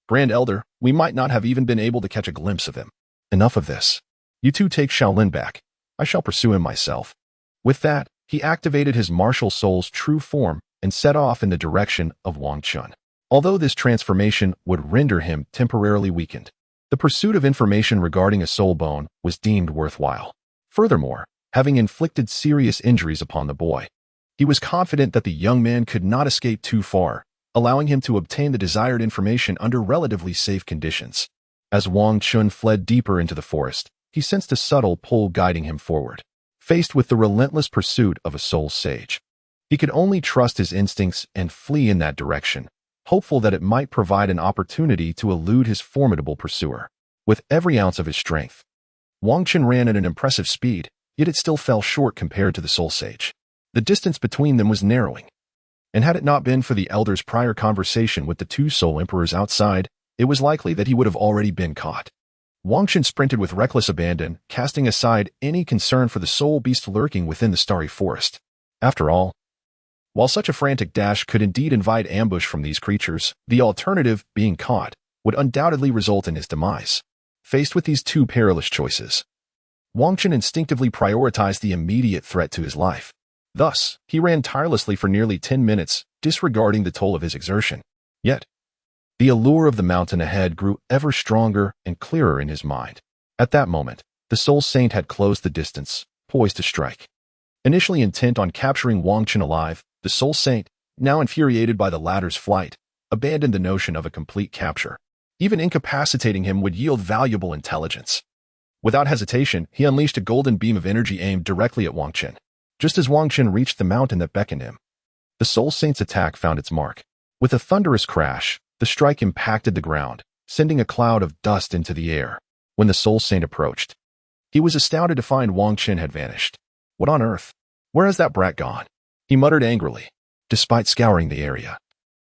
Grand Elder, we might not have even been able to catch a glimpse of him. Enough of this. You two take Shaolin back. I shall pursue him myself. With that, he activated his martial soul's true form and set off in the direction of Wang Chun. Although this transformation would render him temporarily weakened, the pursuit of information regarding a soul bone was deemed worthwhile. Furthermore, having inflicted serious injuries upon the boy, he was confident that the young man could not escape too far, allowing him to obtain the desired information under relatively safe conditions. As Wang Chun fled deeper into the forest, he sensed a subtle pull guiding him forward. Faced with the relentless pursuit of a soul sage, he could only trust his instincts and flee in that direction, hopeful that it might provide an opportunity to elude his formidable pursuer. With every ounce of his strength, Wang Chun ran at an impressive speed, yet it still fell short compared to the soul sage. The distance between them was narrowing, and had it not been for the elder's prior conversation with the two soul emperors outside, it was likely that he would have already been caught. Wang Chun sprinted with reckless abandon, casting aside any concern for the soul beast lurking within the starry forest. After all, while such a frantic dash could indeed invite ambush from these creatures, the alternative, being caught, would undoubtedly result in his demise. Faced with these two perilous choices, Wang Chun instinctively prioritized the immediate threat to his life. Thus, he ran tirelessly for nearly 10 minutes, disregarding the toll of his exertion. Yet, the allure of the mountain ahead grew ever stronger and clearer in his mind. At that moment, the Soul Saint had closed the distance, poised to strike. Initially intent on capturing Wang Chun alive, the Soul Saint, now infuriated by the latter's flight, abandoned the notion of a complete capture. Even incapacitating him would yield valuable intelligence. Without hesitation, he unleashed a golden beam of energy aimed directly at Wang Chun. Just as Wang Chun reached the mountain that beckoned him, the Soul Saint's attack found its mark. With a thunderous crash, the strike impacted the ground, sending a cloud of dust into the air. When the Soul Saint approached, he was astounded to find Wang Chun had vanished. What on earth? Where has that brat gone? He muttered angrily, despite scouring the area.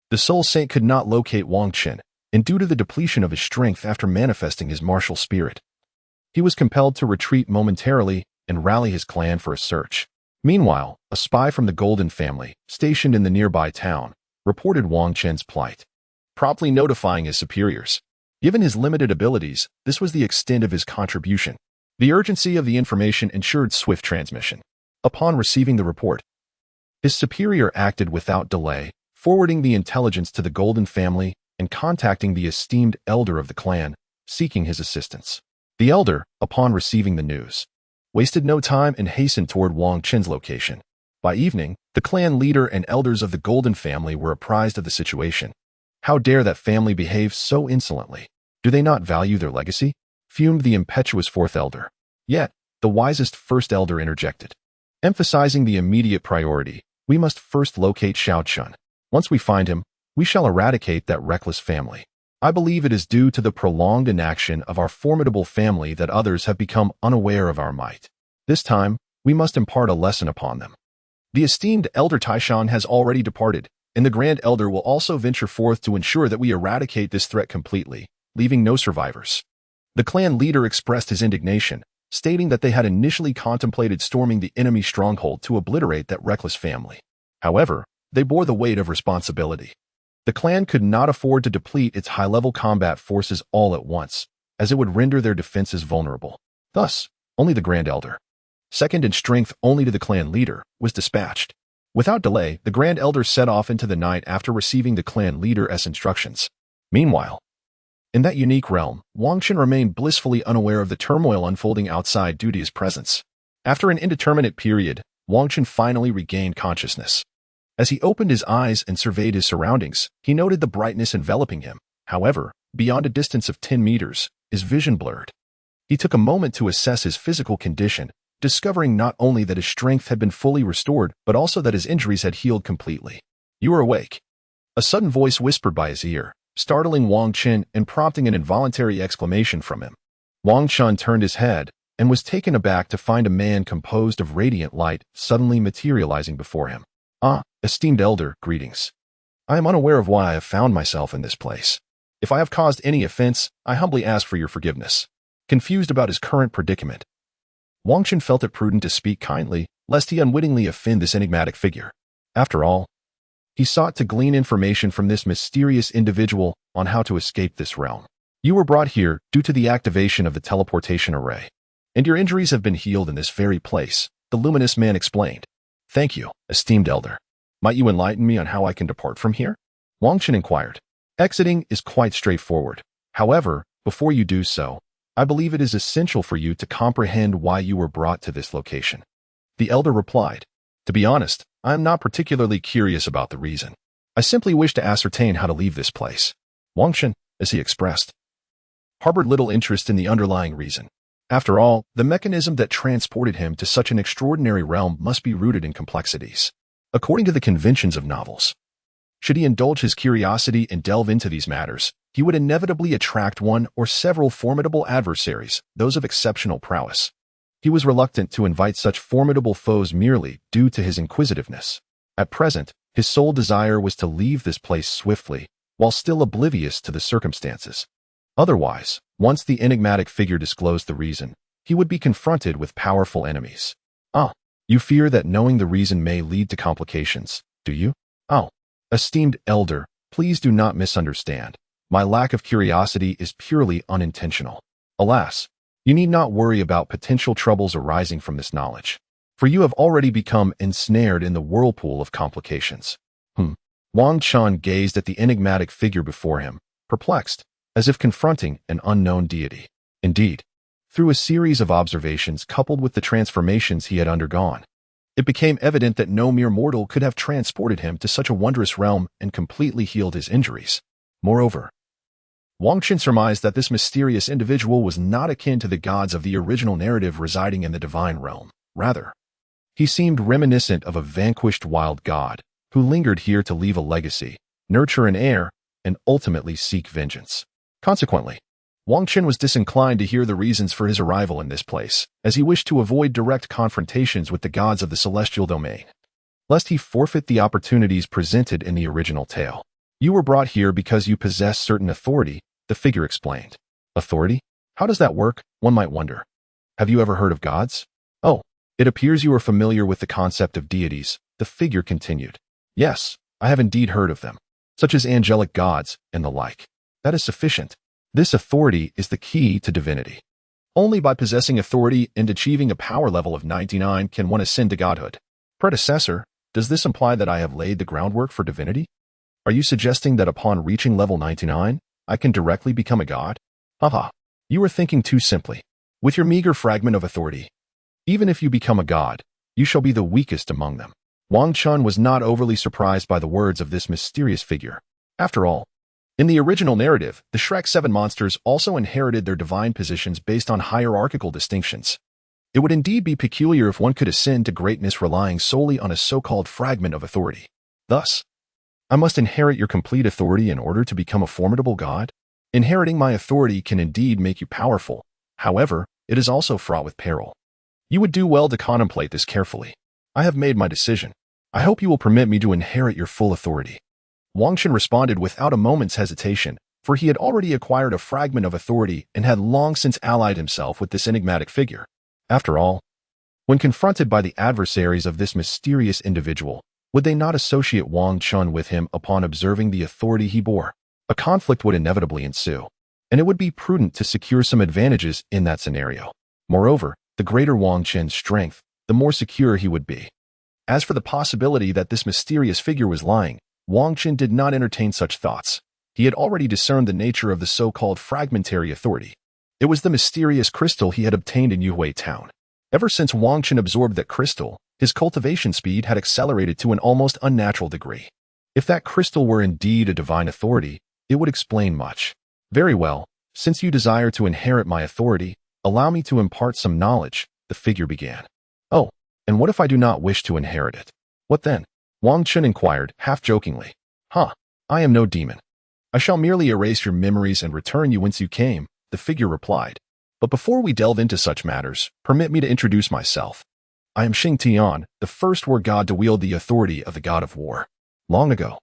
The Soul Saint could not locate Wang Chun, and due to the depletion of his strength after manifesting his martial spirit, he was compelled to retreat momentarily and rally his clan for a search. Meanwhile, a spy from the Golden family, stationed in the nearby town, reported Wang Chun's plight, promptly notifying his superiors. Given his limited abilities, this was the extent of his contribution. The urgency of the information ensured swift transmission. Upon receiving the report, his superior acted without delay, forwarding the intelligence to the Golden family and contacting the esteemed elder of the clan, seeking his assistance. The elder, upon receiving the news, wasted no time and hastened toward Wang Chun's location. By evening, the clan leader and elders of the Golden family were apprised of the situation. How dare that family behave so insolently? Do they not value their legacy? Fumed the impetuous fourth elder. Yet, the wisest first elder interjected, emphasizing the immediate priority. We must first locate Shao Chun. Once we find him, we shall eradicate that reckless family. I believe it is due to the prolonged inaction of our formidable family that others have become unaware of our might. This time, we must impart a lesson upon them. The esteemed Elder Taishan has already departed, and the Grand Elder will also venture forth to ensure that we eradicate this threat completely, leaving no survivors. The clan leader expressed his indignation, stating that they had initially contemplated storming the enemy stronghold to obliterate that reckless family. However, they bore the weight of responsibility. The clan could not afford to deplete its high-level combat forces all at once, as it would render their defenses vulnerable. Thus, only the Grand Elder, second in strength only to the clan leader, was dispatched. Without delay, the Grand Elder set off into the night after receiving the clan leader's instructions. Meanwhile, in that unique realm, Wang Chun remained blissfully unaware of the turmoil unfolding outside due to his presence. After an indeterminate period, Wang Chun finally regained consciousness. As he opened his eyes and surveyed his surroundings, he noted the brightness enveloping him. However, beyond a distance of 10 meters, his vision blurred. He took a moment to assess his physical condition, discovering not only that his strength had been fully restored, but also that his injuries had healed completely. "You are awake," a sudden voice whispered by his ear, startling Wang Chun and prompting an involuntary exclamation from him. Wang Chun turned his head and was taken aback to find a man composed of radiant light suddenly materializing before him. "Ah, esteemed elder, greetings. I am unaware of why I have found myself in this place. If I have caused any offense, I humbly ask for your forgiveness." Confused about his current predicament, Wang Chen felt it prudent to speak kindly, lest he unwittingly offend this enigmatic figure. After all, he sought to glean information from this mysterious individual on how to escape this realm. You were brought here due to the activation of the teleportation array, and your injuries have been healed in this very place, the luminous man explained. Thank you, esteemed elder. Might you enlighten me on how I can depart from here? Wang Chen inquired. Exiting is quite straightforward. However, before you do so, I believe it is essential for you to comprehend why you were brought to this location. The elder replied. To be honest, I am not particularly curious about the reason. I simply wish to ascertain how to leave this place. Wang Chen, as he expressed, harbored little interest in the underlying reason. After all, the mechanism that transported him to such an extraordinary realm must be rooted in complexities. According to the conventions of novels, should he indulge his curiosity and delve into these matters, he would inevitably attract one or several formidable adversaries, those of exceptional prowess. He was reluctant to invite such formidable foes merely due to his inquisitiveness. At present, his sole desire was to leave this place swiftly, while still oblivious to the circumstances. Otherwise, once the enigmatic figure disclosed the reason, he would be confronted with powerful enemies. You fear that knowing the reason may lead to complications, do you? Esteemed elder, please do not misunderstand. My lack of curiosity is purely unintentional. Alas, you need not worry about potential troubles arising from this knowledge, for you have already become ensnared in the whirlpool of complications. Wang Chen gazed at the enigmatic figure before him, perplexed, as if confronting an unknown deity. Indeed, through a series of observations coupled with the transformations he had undergone, it became evident that no mere mortal could have transported him to such a wondrous realm and completely healed his injuries. Moreover, Wang Chen surmised that this mysterious individual was not akin to the gods of the original narrative residing in the divine realm. Rather, he seemed reminiscent of a vanquished wild god who lingered here to leave a legacy, nurture an heir, and ultimately seek vengeance. Consequently, Wang Chen was disinclined to hear the reasons for his arrival in this place, as he wished to avoid direct confrontations with the gods of the celestial domain, lest he forfeit the opportunities presented in the original tale. You were brought here because you possess certain authority, the figure explained. Authority? How does that work, one might wonder. Have you ever heard of gods? It appears you are familiar with the concept of deities, the figure continued. Yes, I have indeed heard of them, such as angelic gods and the like. That is sufficient. This authority is the key to divinity. Only by possessing authority and achieving a power level of 99 can one ascend to godhood. Predecessor, does this imply that I have laid the groundwork for divinity? Are you suggesting that upon reaching level 99, I can directly become a god? You are thinking too simply. With your meager fragment of authority, even if you become a god, you shall be the weakest among them. Wang Chen was not overly surprised by the words of this mysterious figure. After all, in the original narrative, the Shrek 7 monsters also inherited their divine positions based on hierarchical distinctions. It would indeed be peculiar if one could ascend to greatness relying solely on a so-called fragment of authority. Thus, I must inherit your complete authority in order to become a formidable god? Inheriting my authority can indeed make you powerful. However, it is also fraught with peril. You would do well to contemplate this carefully. I have made my decision. I hope you will permit me to inherit your full authority. Wang Chen responded without a moment's hesitation, for he had already acquired a fragment of authority and had long since allied himself with this enigmatic figure. After all, when confronted by the adversaries of this mysterious individual, would they not associate Wang Chen with him upon observing the authority he bore? A conflict would inevitably ensue, and it would be prudent to secure some advantages in that scenario. Moreover, the greater Wang Chen's strength, the more secure he would be. As for the possibility that this mysterious figure was lying, Wang Chen did not entertain such thoughts. He had already discerned the nature of the so-called fragmentary authority. It was the mysterious crystal he had obtained in Yuhui Town. Ever since Wang Chen absorbed that crystal, his cultivation speed had accelerated to an almost unnatural degree. If that crystal were indeed a divine authority, it would explain much. Very well, since you desire to inherit my authority, allow me to impart some knowledge, the figure began. And what if I do not wish to inherit it? What then? Wang Chen inquired, half-jokingly. I am no demon. I shall merely erase your memories and return you whence you came, the figure replied. But before we delve into such matters, permit me to introduce myself. I am Xing Tian, the first war god to wield the authority of the god of war. Long ago,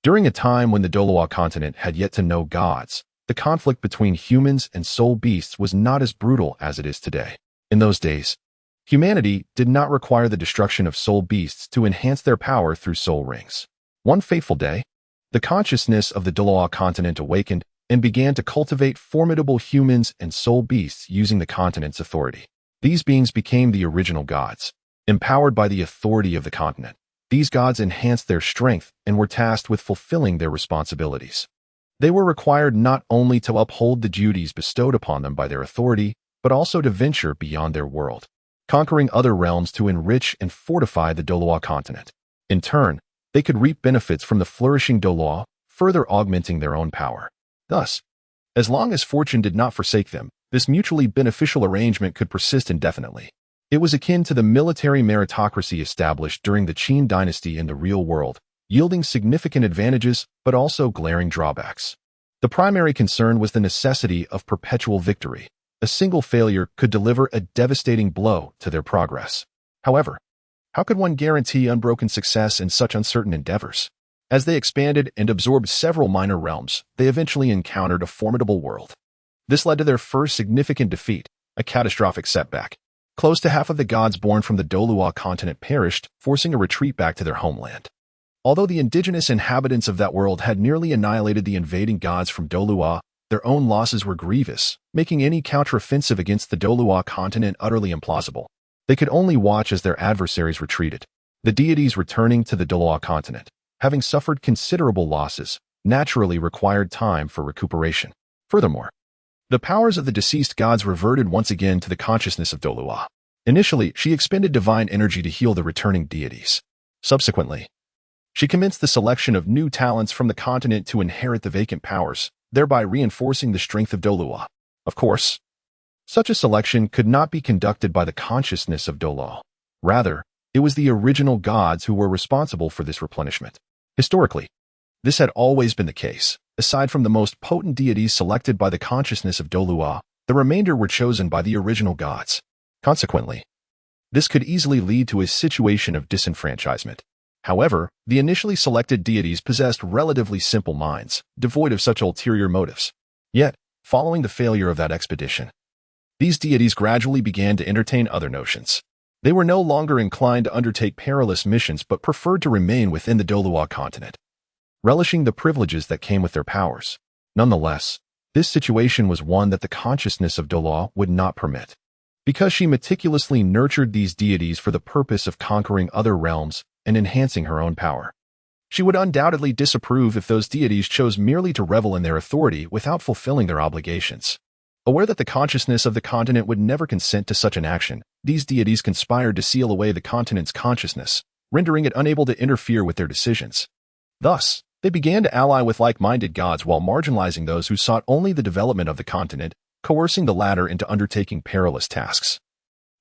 during a time when the Douluo Continent had yet to know gods, the conflict between humans and soul beasts was not as brutal as it is today. In those days, Humanity did not require the destruction of soul beasts to enhance their power through soul rings. One fateful day, the consciousness of the Douluo Continent awakened and began to cultivate formidable humans and soul beasts using the continent's authority. These beings became the original gods. Empowered by the authority of the continent, these gods enhanced their strength and were tasked with fulfilling their responsibilities. They were required not only to uphold the duties bestowed upon them by their authority, but also to venture beyond their world, conquering other realms to enrich and fortify the Douluo Continent. In turn, they could reap benefits from the flourishing Douluo, further augmenting their own power. Thus, as long as fortune did not forsake them, this mutually beneficial arrangement could persist indefinitely. It was akin to the military meritocracy established during the Qin dynasty in the real world, yielding significant advantages but also glaring drawbacks. The primary concern was the necessity of perpetual victory. A single failure could deliver a devastating blow to their progress. However, how could one guarantee unbroken success in such uncertain endeavors? As they expanded and absorbed several minor realms, they eventually encountered a formidable world. This led to their first significant defeat, a catastrophic setback. Close to half of the gods born from the Douluo Continent perished, forcing a retreat back to their homeland. Although the indigenous inhabitants of that world had nearly annihilated the invading gods from Douluo, their own losses were grievous, making any counteroffensive against the Douluo Continent utterly implausible. They could only watch as their adversaries retreated. The deities returning to the Douluo Continent, having suffered considerable losses, naturally required time for recuperation. Furthermore, the powers of the deceased gods reverted once again to the consciousness of Douluo. Initially, she expended divine energy to heal the returning deities. Subsequently, she commenced the selection of new talents from the continent to inherit the vacant powers, thereby reinforcing the strength of Douluo. Of course, such a selection could not be conducted by the consciousness of Douluo. Rather, it was the original gods who were responsible for this replenishment. Historically, this had always been the case. Aside from the most potent deities selected by the consciousness of Douluo, the remainder were chosen by the original gods. Consequently, this could easily lead to a situation of disenfranchisement. However, the initially selected deities possessed relatively simple minds, devoid of such ulterior motives. Yet, following the failure of that expedition, these deities gradually began to entertain other notions. They were no longer inclined to undertake perilous missions but preferred to remain within the Douluo Continent, relishing the privileges that came with their powers. Nonetheless, this situation was one that the consciousness of Douluo would not permit. Because she meticulously nurtured these deities for the purpose of conquering other realms and enhancing her own power, she would undoubtedly disapprove if those deities chose merely to revel in their authority without fulfilling their obligations. Aware that the consciousness of the continent would never consent to such an action, these deities conspired to seal away the continent's consciousness, rendering it unable to interfere with their decisions. Thus, they began to ally with like-minded gods while marginalizing those who sought only the development of the continent, coercing the latter into undertaking perilous tasks,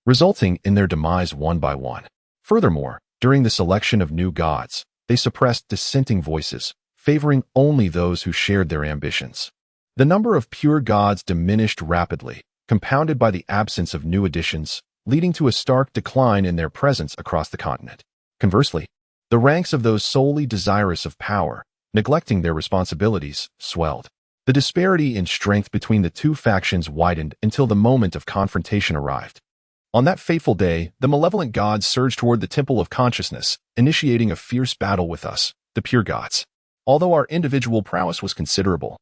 resulting in their demise one by one. Furthermore, during the selection of new gods, they suppressed dissenting voices, favoring only those who shared their ambitions. The number of pure gods diminished rapidly, compounded by the absence of new additions, leading to a stark decline in their presence across the continent. Conversely, the ranks of those solely desirous of power, neglecting their responsibilities, swelled. The disparity in strength between the two factions widened until the moment of confrontation arrived. On that fateful day, the malevolent gods surged toward the Temple of Consciousness, initiating a fierce battle with us, the pure gods. Although our individual prowess was considerable,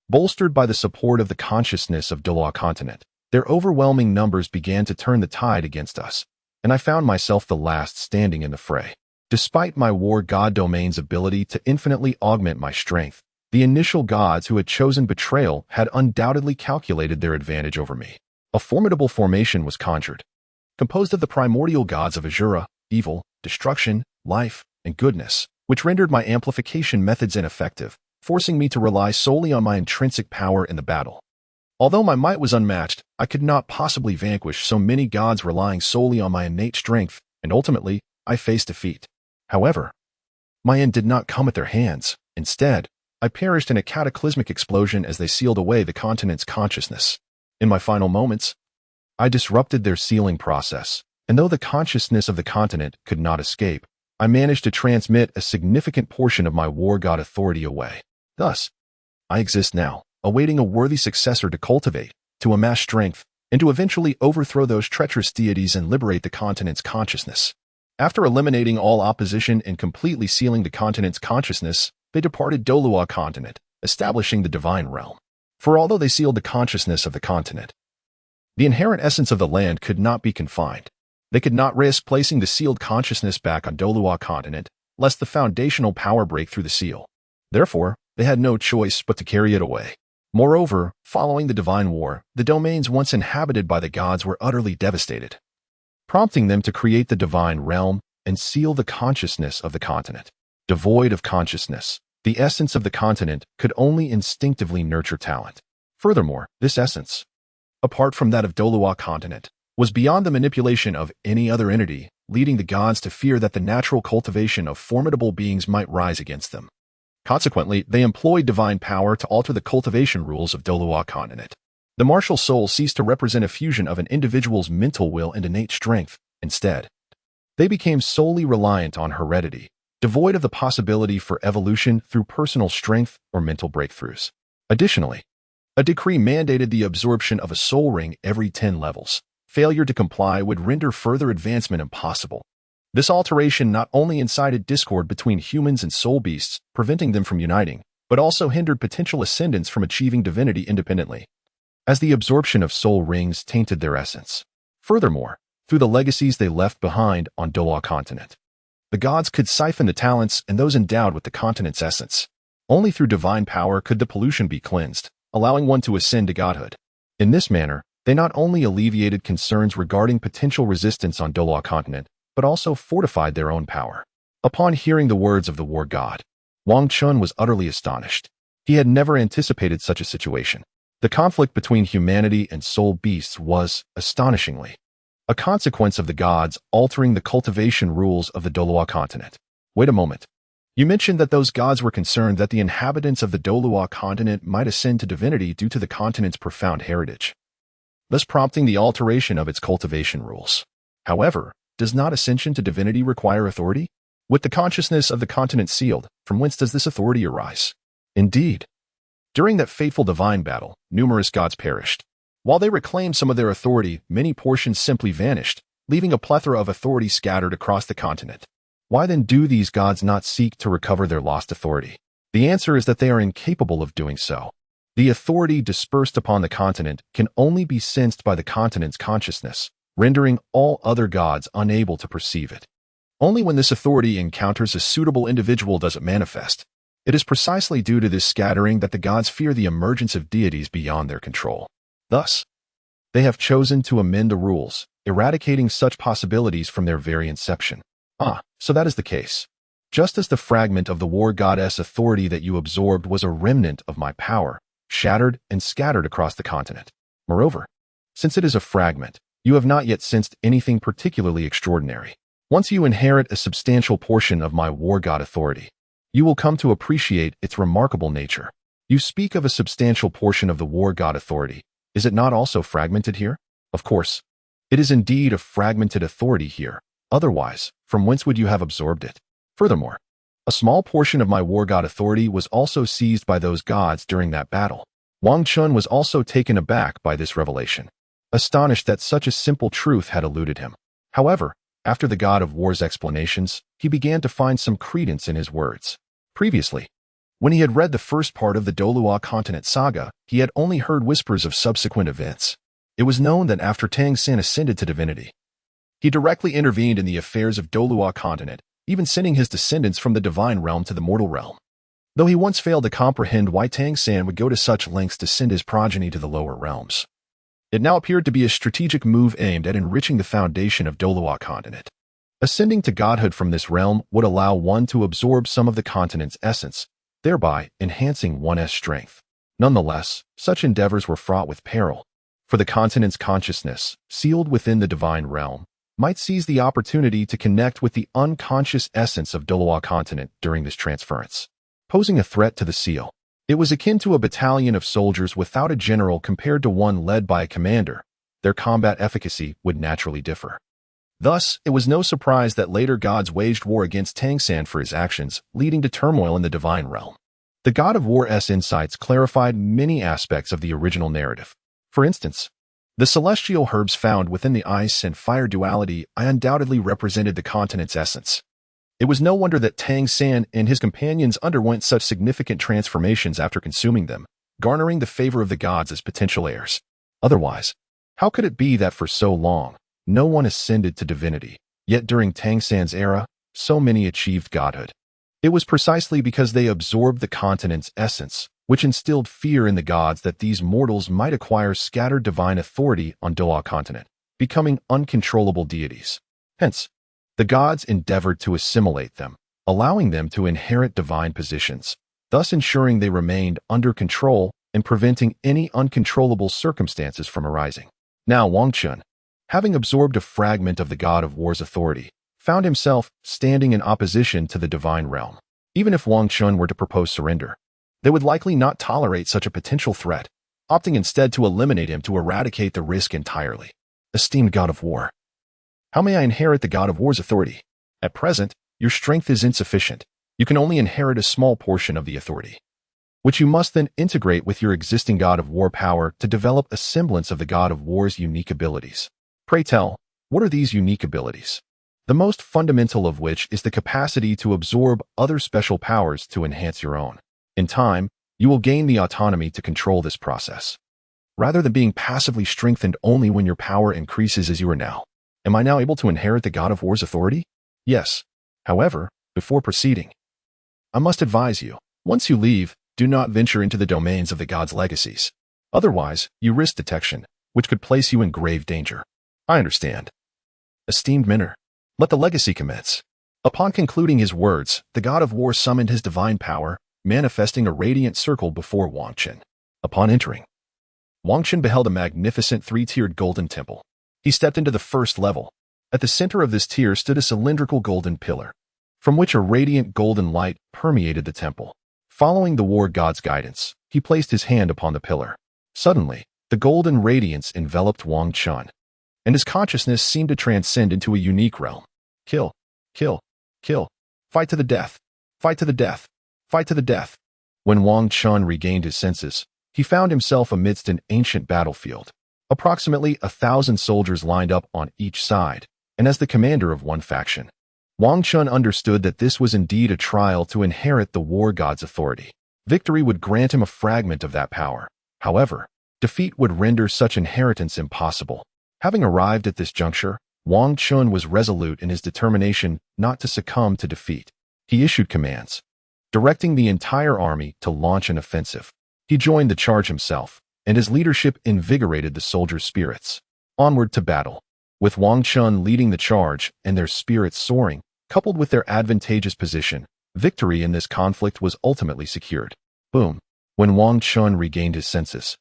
bolstered by the support of the consciousness of Douluo Continent, their overwhelming numbers began to turn the tide against us, and I found myself the last standing in the fray. Despite my war god domain's ability to infinitely augment my strength, the initial gods who had chosen betrayal had undoubtedly calculated their advantage over me. A formidable formation was conjured, composed of the primordial gods of Azura, evil, destruction, life, and goodness, which rendered my amplification methods ineffective, forcing me to rely solely on my intrinsic power in the battle. Although my might was unmatched, I could not possibly vanquish so many gods relying solely on my innate strength, and ultimately, I faced defeat. However, my end did not come at their hands. Instead, I perished in a cataclysmic explosion as they sealed away the continent's consciousness. In my final moments, I disrupted their sealing process, and though the consciousness of the continent could not escape, I managed to transmit a significant portion of my war god authority away. Thus, I exist now, awaiting a worthy successor to cultivate, to amass strength, and to eventually overthrow those treacherous deities and liberate the continent's consciousness. After eliminating all opposition and completely sealing the continent's consciousness, they departed Douluo Continent, establishing the divine realm. For although they sealed the consciousness of the continent, the inherent essence of the land could not be confined. They could not risk placing the sealed consciousness back on Douluo Continent, lest the foundational power break through the seal. Therefore, they had no choice but to carry it away. Moreover, following the divine war, the domains once inhabited by the gods were utterly devastated, prompting them to create the divine realm and seal the consciousness of the continent. Devoid of consciousness, the essence of the continent could only instinctively nurture talent. Furthermore, this essence, apart from that of Douluo Continent, was beyond the manipulation of any other entity, leading the gods to fear that the natural cultivation of formidable beings might rise against them. Consequently, they employed divine power to alter the cultivation rules of Douluo Continent. The martial soul ceased to represent a fusion of an individual's mental will and innate strength. Instead, they became solely reliant on heredity, devoid of the possibility for evolution through personal strength or mental breakthroughs. Additionally, a decree mandated the absorption of a soul ring every 10 levels. Failure to comply would render further advancement impossible. This alteration not only incited discord between humans and soul beasts, preventing them from uniting, but also hindered potential ascendants from achieving divinity independently, as the absorption of soul rings tainted their essence. Furthermore, through the legacies they left behind on Douluo Continent, the gods could siphon the talents and those endowed with the continent's essence. Only through divine power could the pollution be cleansed, allowing one to ascend to godhood. In this manner, they not only alleviated concerns regarding potential resistance on Douluo Continent, but also fortified their own power. Upon hearing the words of the war god, Wang Chun was utterly astonished. He had never anticipated such a situation. The conflict between humanity and soul beasts was, astonishingly, a consequence of the gods altering the cultivation rules of the Douluo Continent. Wait a moment. You mentioned that those gods were concerned that the inhabitants of the Douluo Continent might ascend to divinity due to the continent's profound heritage, thus prompting the alteration of its cultivation rules. However, does not ascension to divinity require authority? With the consciousness of the continent sealed, from whence does this authority arise? Indeed, during that fateful divine battle, numerous gods perished. While they reclaimed some of their authority, many portions simply vanished, leaving a plethora of authority scattered across the continent. Why then do these gods not seek to recover their lost authority? The answer is that they are incapable of doing so. The authority dispersed upon the continent can only be sensed by the continent's consciousness, rendering all other gods unable to perceive it. Only when this authority encounters a suitable individual does it manifest. It is precisely due to this scattering that the gods fear the emergence of deities beyond their control. Thus, they have chosen to amend the rules, eradicating such possibilities from their very inception. So that is the case. Just as the fragment of the war goddess authority that you absorbed was a remnant of my power, shattered and scattered across the continent. Moreover, since it is a fragment, you have not yet sensed anything particularly extraordinary. Once you inherit a substantial portion of my war god authority, you will come to appreciate its remarkable nature. You speak of a substantial portion of the war god authority. Is it not also fragmented here? Of course, it is indeed a fragmented authority here. Otherwise, from whence would you have absorbed it? Furthermore, a small portion of my war god authority was also seized by those gods during that battle. Wang Chun was also taken aback by this revelation, astonished that such a simple truth had eluded him. However, after the god of war's explanations, he began to find some credence in his words. Previously, when he had read the first part of the Douluo Continent saga, he had only heard whispers of subsequent events. It was known that after Tang San ascended to divinity, he directly intervened in the affairs of Douluo Continent, even sending his descendants from the divine realm to the mortal realm. Though he once failed to comprehend why Tang San would go to such lengths to send his progeny to the lower realms, it now appeared to be a strategic move aimed at enriching the foundation of Douluo Continent. Ascending to godhood from this realm would allow one to absorb some of the continent's essence, thereby enhancing one's strength. Nonetheless, such endeavors were fraught with peril, for the continent's consciousness, sealed within the divine realm, might seize the opportunity to connect with the unconscious essence of Douluo Continent during this transference, posing a threat to the seal. It was akin to a battalion of soldiers without a general compared to one led by a commander. Their combat efficacy would naturally differ. Thus, it was no surprise that later gods waged war against Tang San for his actions, leading to turmoil in the divine realm. The god of war's insights clarified many aspects of the original narrative. For instance, The celestial herbs found within the ice and fire duality undoubtedly represented the continent's essence. It was no wonder that Tang San and his companions underwent such significant transformations after consuming them, garnering the favor of the gods as potential heirs. Otherwise, how could it be that for so long, no one ascended to divinity, yet during Tang San's era, so many achieved godhood? It was precisely because they absorbed the continent's essence, which instilled fear in the gods that these mortals might acquire scattered divine authority on Douluo Continent, becoming uncontrollable deities. Hence, the gods endeavored to assimilate them, allowing them to inherit divine positions, thus ensuring they remained under control and preventing any uncontrollable circumstances from arising. Now Wang Chun, having absorbed a fragment of the god of war's authority, found himself standing in opposition to the divine realm. Even if Wang Chun were to propose surrender, they would likely not tolerate such a potential threat, opting instead to eliminate him to eradicate the risk entirely. Esteemed god of war, how may I inherit the god of war's authority? At present, your strength is insufficient. You can only inherit a small portion of the authority, which you must then integrate with your existing god of war power to develop a semblance of the god of war's unique abilities. Pray tell, what are these unique abilities? The most fundamental of which is the capacity to absorb other special powers to enhance your own. In time, you will gain the autonomy to control this process, rather than being passively strengthened only when your power increases as you are now. Am I now able to inherit the god of war's authority? Yes. However, before proceeding, I must advise you, once you leave, do not venture into the domains of the god's legacies. Otherwise, you risk detection, which could place you in grave danger. I understand. Esteemed Minner, let the legacy commence. Upon concluding his words, the god of war summoned his divine power, manifesting a radiant circle before Wang Chun. Upon entering, Wang Chun beheld a magnificent three-tiered golden temple. He stepped into the first level. At the center of this tier stood a cylindrical golden pillar, from which a radiant golden light permeated the temple. Following the war god's guidance, he placed his hand upon the pillar. Suddenly, the golden radiance enveloped Wang Chun, and his consciousness seemed to transcend into a unique realm. Kill, kill, kill, fight to the death, fight to the death, fight to the death. When Wang Chun regained his senses, he found himself amidst an ancient battlefield. Approximately 1,000 soldiers lined up on each side, and as the commander of one faction, Wang Chun understood that this was indeed a trial to inherit the war god's authority. Victory would grant him a fragment of that power. However, defeat would render such inheritance impossible. Having arrived at this juncture, Wang Chun was resolute in his determination not to succumb to defeat. He issued commands, directing the entire army to launch an offensive. He joined the charge himself, and his leadership invigorated the soldiers' spirits. Onward to battle. With Wang Chun leading the charge and their spirits soaring, coupled with their advantageous position, victory in this conflict was ultimately secured. Boom. When Wang Chun regained his senses,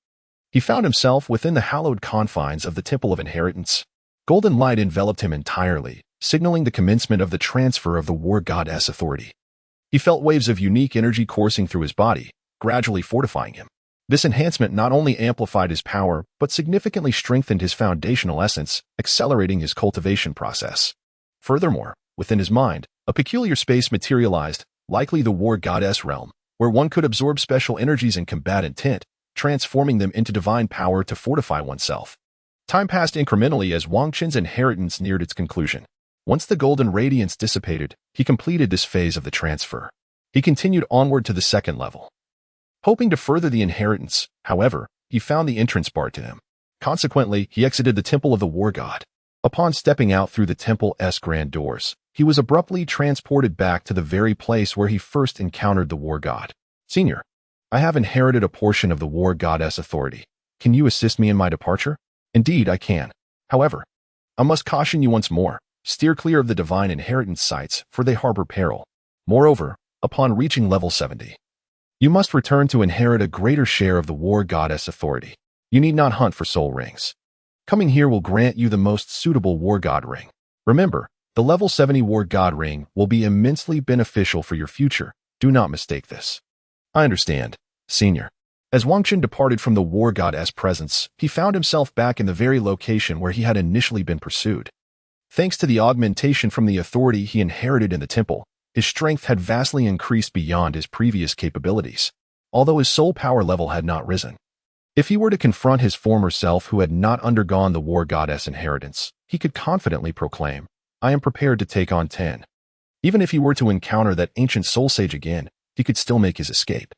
he found himself within the hallowed confines of the Temple of Inheritance. Golden light enveloped him entirely, signaling the commencement of the transfer of the war goddess authority. He felt waves of unique energy coursing through his body, gradually fortifying him. This enhancement not only amplified his power, but significantly strengthened his foundational essence, accelerating his cultivation process. Furthermore, within his mind, a peculiar space materialized, likely the war goddess realm, where one could absorb special energies and combat intent, transforming them into divine power to fortify oneself. Time passed incrementally as Wang Chun's inheritance neared its conclusion. Once the golden radiance dissipated, he completed this phase of the transfer. He continued onward to the second level. Hoping to further the inheritance, however, he found the entrance barred to him. Consequently, he exited the temple of the war god. Upon stepping out through the temple's grand doors, he was abruptly transported back to the very place where he first encountered the war god. Senior, I have inherited a portion of the war goddess authority. Can you assist me in my departure? Indeed, I can. However, I must caution you once more. Steer clear of the divine inheritance sites, for they harbor peril. Moreover, upon reaching level 70, you must return to inherit a greater share of the war goddess authority. You need not hunt for soul rings. Coming here will grant you the most suitable war god ring. Remember, the level 70 war god ring will be immensely beneficial for your future. Do not mistake this. I understand, Senior. As Wang Chun departed from the war goddess presence, he found himself back in the very location where he had initially been pursued. Thanks to the augmentation from the authority he inherited in the temple, his strength had vastly increased beyond his previous capabilities, although his soul power level had not risen. If he were to confront his former self who had not undergone the war goddess inheritance, he could confidently proclaim, "I am prepared to take on 10. Even if he were to encounter that ancient soul sage again, he could still make his escape.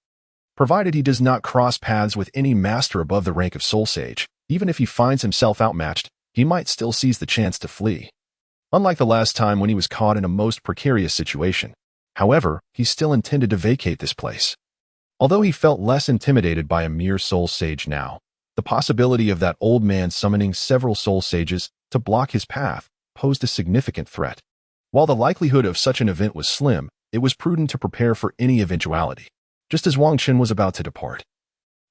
Provided he does not cross paths with any master above the rank of soul sage, even if he finds himself outmatched, he might still seize the chance to flee. Unlike the last time when he was caught in a most precarious situation. However, he still intended to vacate this place. Although he felt less intimidated by a mere soul sage now, the possibility of that old man summoning several soul sages to block his path posed a significant threat. While the likelihood of such an event was slim, it was prudent to prepare for any eventuality. Just as Wang Chun was about to depart,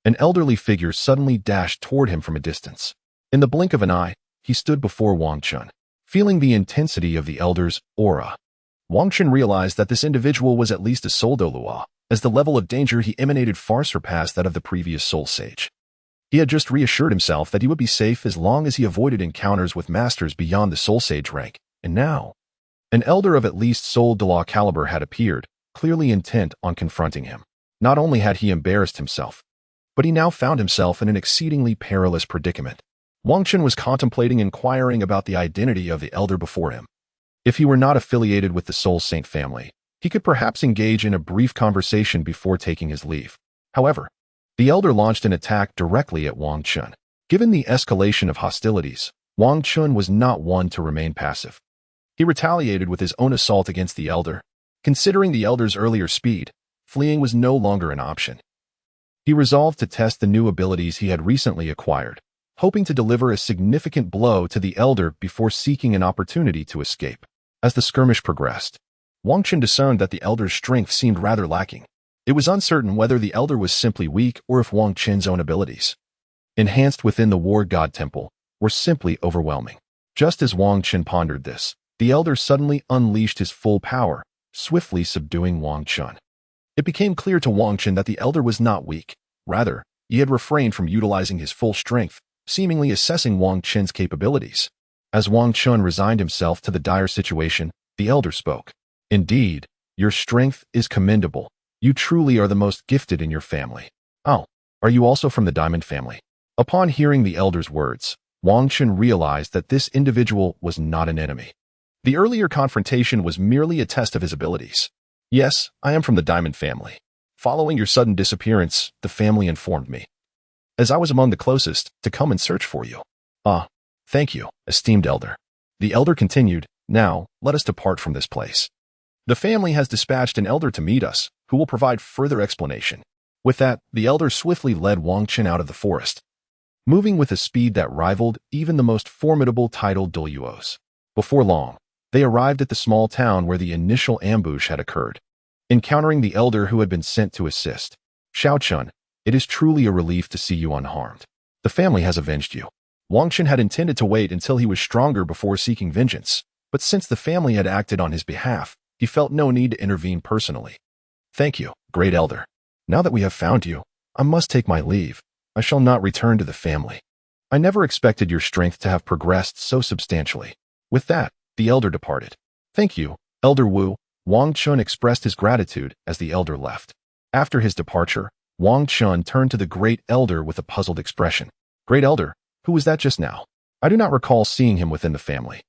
an elderly figure suddenly dashed toward him from a distance. In the blink of an eye, he stood before Wang Chun. Feeling the intensity of the elder's aura, Wang Chun realized that this individual was at least a soul Douluo, as the level of danger he emanated far surpassed that of the previous soul sage. He had just reassured himself that he would be safe as long as he avoided encounters with masters beyond the soul sage rank, and now, an elder of at least soul Douluo caliber had appeared, clearly intent on confronting him. Not only had he embarrassed himself, but he now found himself in an exceedingly perilous predicament. Wang Chun was contemplating inquiring about the identity of the elder before him. If he were not affiliated with the Soul Saint family, he could perhaps engage in a brief conversation before taking his leave. However, the elder launched an attack directly at Wang Chun. Given the escalation of hostilities, Wang Chun was not one to remain passive. He retaliated with his own assault against the elder. Considering the elder's earlier speed, fleeing was no longer an option. He resolved to test the new abilities he had recently acquired, hoping to deliver a significant blow to the elder before seeking an opportunity to escape. As the skirmish progressed, Wang Chun discerned that the elder's strength seemed rather lacking. It was uncertain whether the elder was simply weak or if Wang Chun's own abilities, enhanced within the War God Temple, were simply overwhelming. Just as Wang Chun pondered this, the elder suddenly unleashed his full power, swiftly subduing Wang Chun. It became clear to Wang Chun that the elder was not weak. Rather, he had refrained from utilizing his full strength, seemingly assessing Wang Chun's capabilities. As Wang Chun resigned himself to the dire situation, the elder spoke. "Indeed, your strength is commendable. You truly are the most gifted in your family. Oh, are you also from the Diamond family?" Upon hearing the elder's words, Wang Chun realized that this individual was not an enemy. The earlier confrontation was merely a test of his abilities. "Yes, I am from the Diamond family. Following your sudden disappearance, the family informed me, as I was among the closest, to come and search for you." "Ah, thank you, esteemed elder." The elder continued, "Now, let us depart from this place. The family has dispatched an elder to meet us, who will provide further explanation." With that, the elder swiftly led Wang Chun out of the forest, moving with a speed that rivaled even the most formidable titled Douluos. Before long, they arrived at the small town where the initial ambush had occurred. Encountering the elder who had been sent to assist, "Shao Chun, it is truly a relief to see you unharmed. The family has avenged you." Wang Chun had intended to wait until he was stronger before seeking vengeance, but since the family had acted on his behalf, he felt no need to intervene personally. "Thank you, great elder. Now that we have found you, I must take my leave. I shall not return to the family. I never expected your strength to have progressed so substantially." With that, the elder departed. "Thank you, Elder Wu." Wang Chun expressed his gratitude as the elder left. After his departure, Wang Chun turned to the great elder with a puzzled expression. "Great elder, who was that just now? I do not recall seeing him within the family."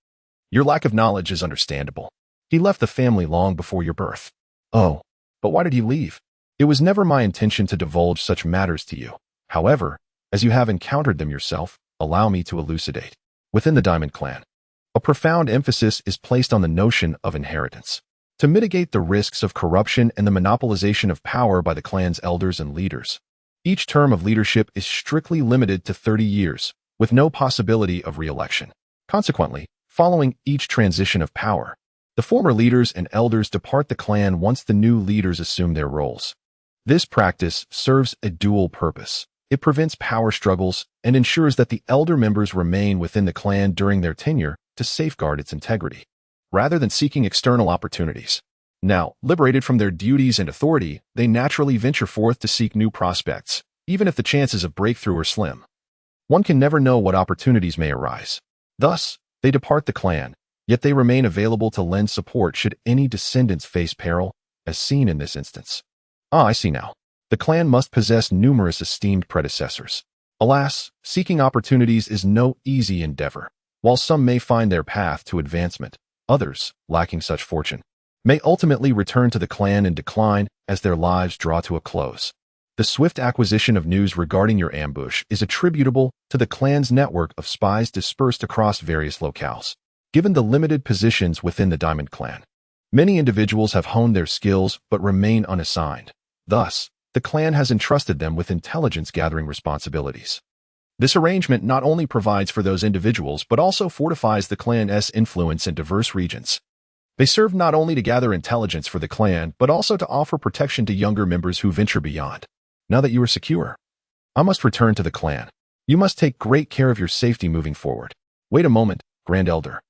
"Your lack of knowledge is understandable. He left the family long before your birth." "Oh, but why did he leave?" "It was never my intention to divulge such matters to you. However, as you have encountered them yourself, allow me to elucidate. Within the Diamond Clan, a profound emphasis is placed on the notion of inheritance. To mitigate the risks of corruption and the monopolization of power by the clan's elders and leaders, each term of leadership is strictly limited to 30 years, with no possibility of re-election. Consequently, following each transition of power, the former leaders and elders depart the clan once the new leaders assume their roles. This practice serves a dual purpose. It prevents power struggles and ensures that the elder members remain within the clan during their tenure to safeguard its integrity, rather than seeking external opportunities. Now, liberated from their duties and authority, they naturally venture forth to seek new prospects, even if the chances of breakthrough are slim. One can never know what opportunities may arise. Thus, they depart the clan, yet they remain available to lend support should any descendants face peril, as seen in this instance. Ah, I see now. The clan must possess numerous esteemed predecessors. Alas, seeking opportunities is no easy endeavor. While some may find their path to advancement, others, lacking such fortune, may ultimately return to the clan in decline as their lives draw to a close. The swift acquisition of news regarding your ambush is attributable to the clan's network of spies dispersed across various locales. Given the limited positions within the Diamond Clan, many individuals have honed their skills but remain unassigned. Thus, the clan has entrusted them with intelligence-gathering responsibilities. This arrangement not only provides for those individuals but also fortifies the clan's influence in diverse regions. They serve not only to gather intelligence for the clan but also to offer protection to younger members who venture beyond. Now that you are secure, I must return to the clan. You must take great care of your safety moving forward. Wait a moment, Grand Elder.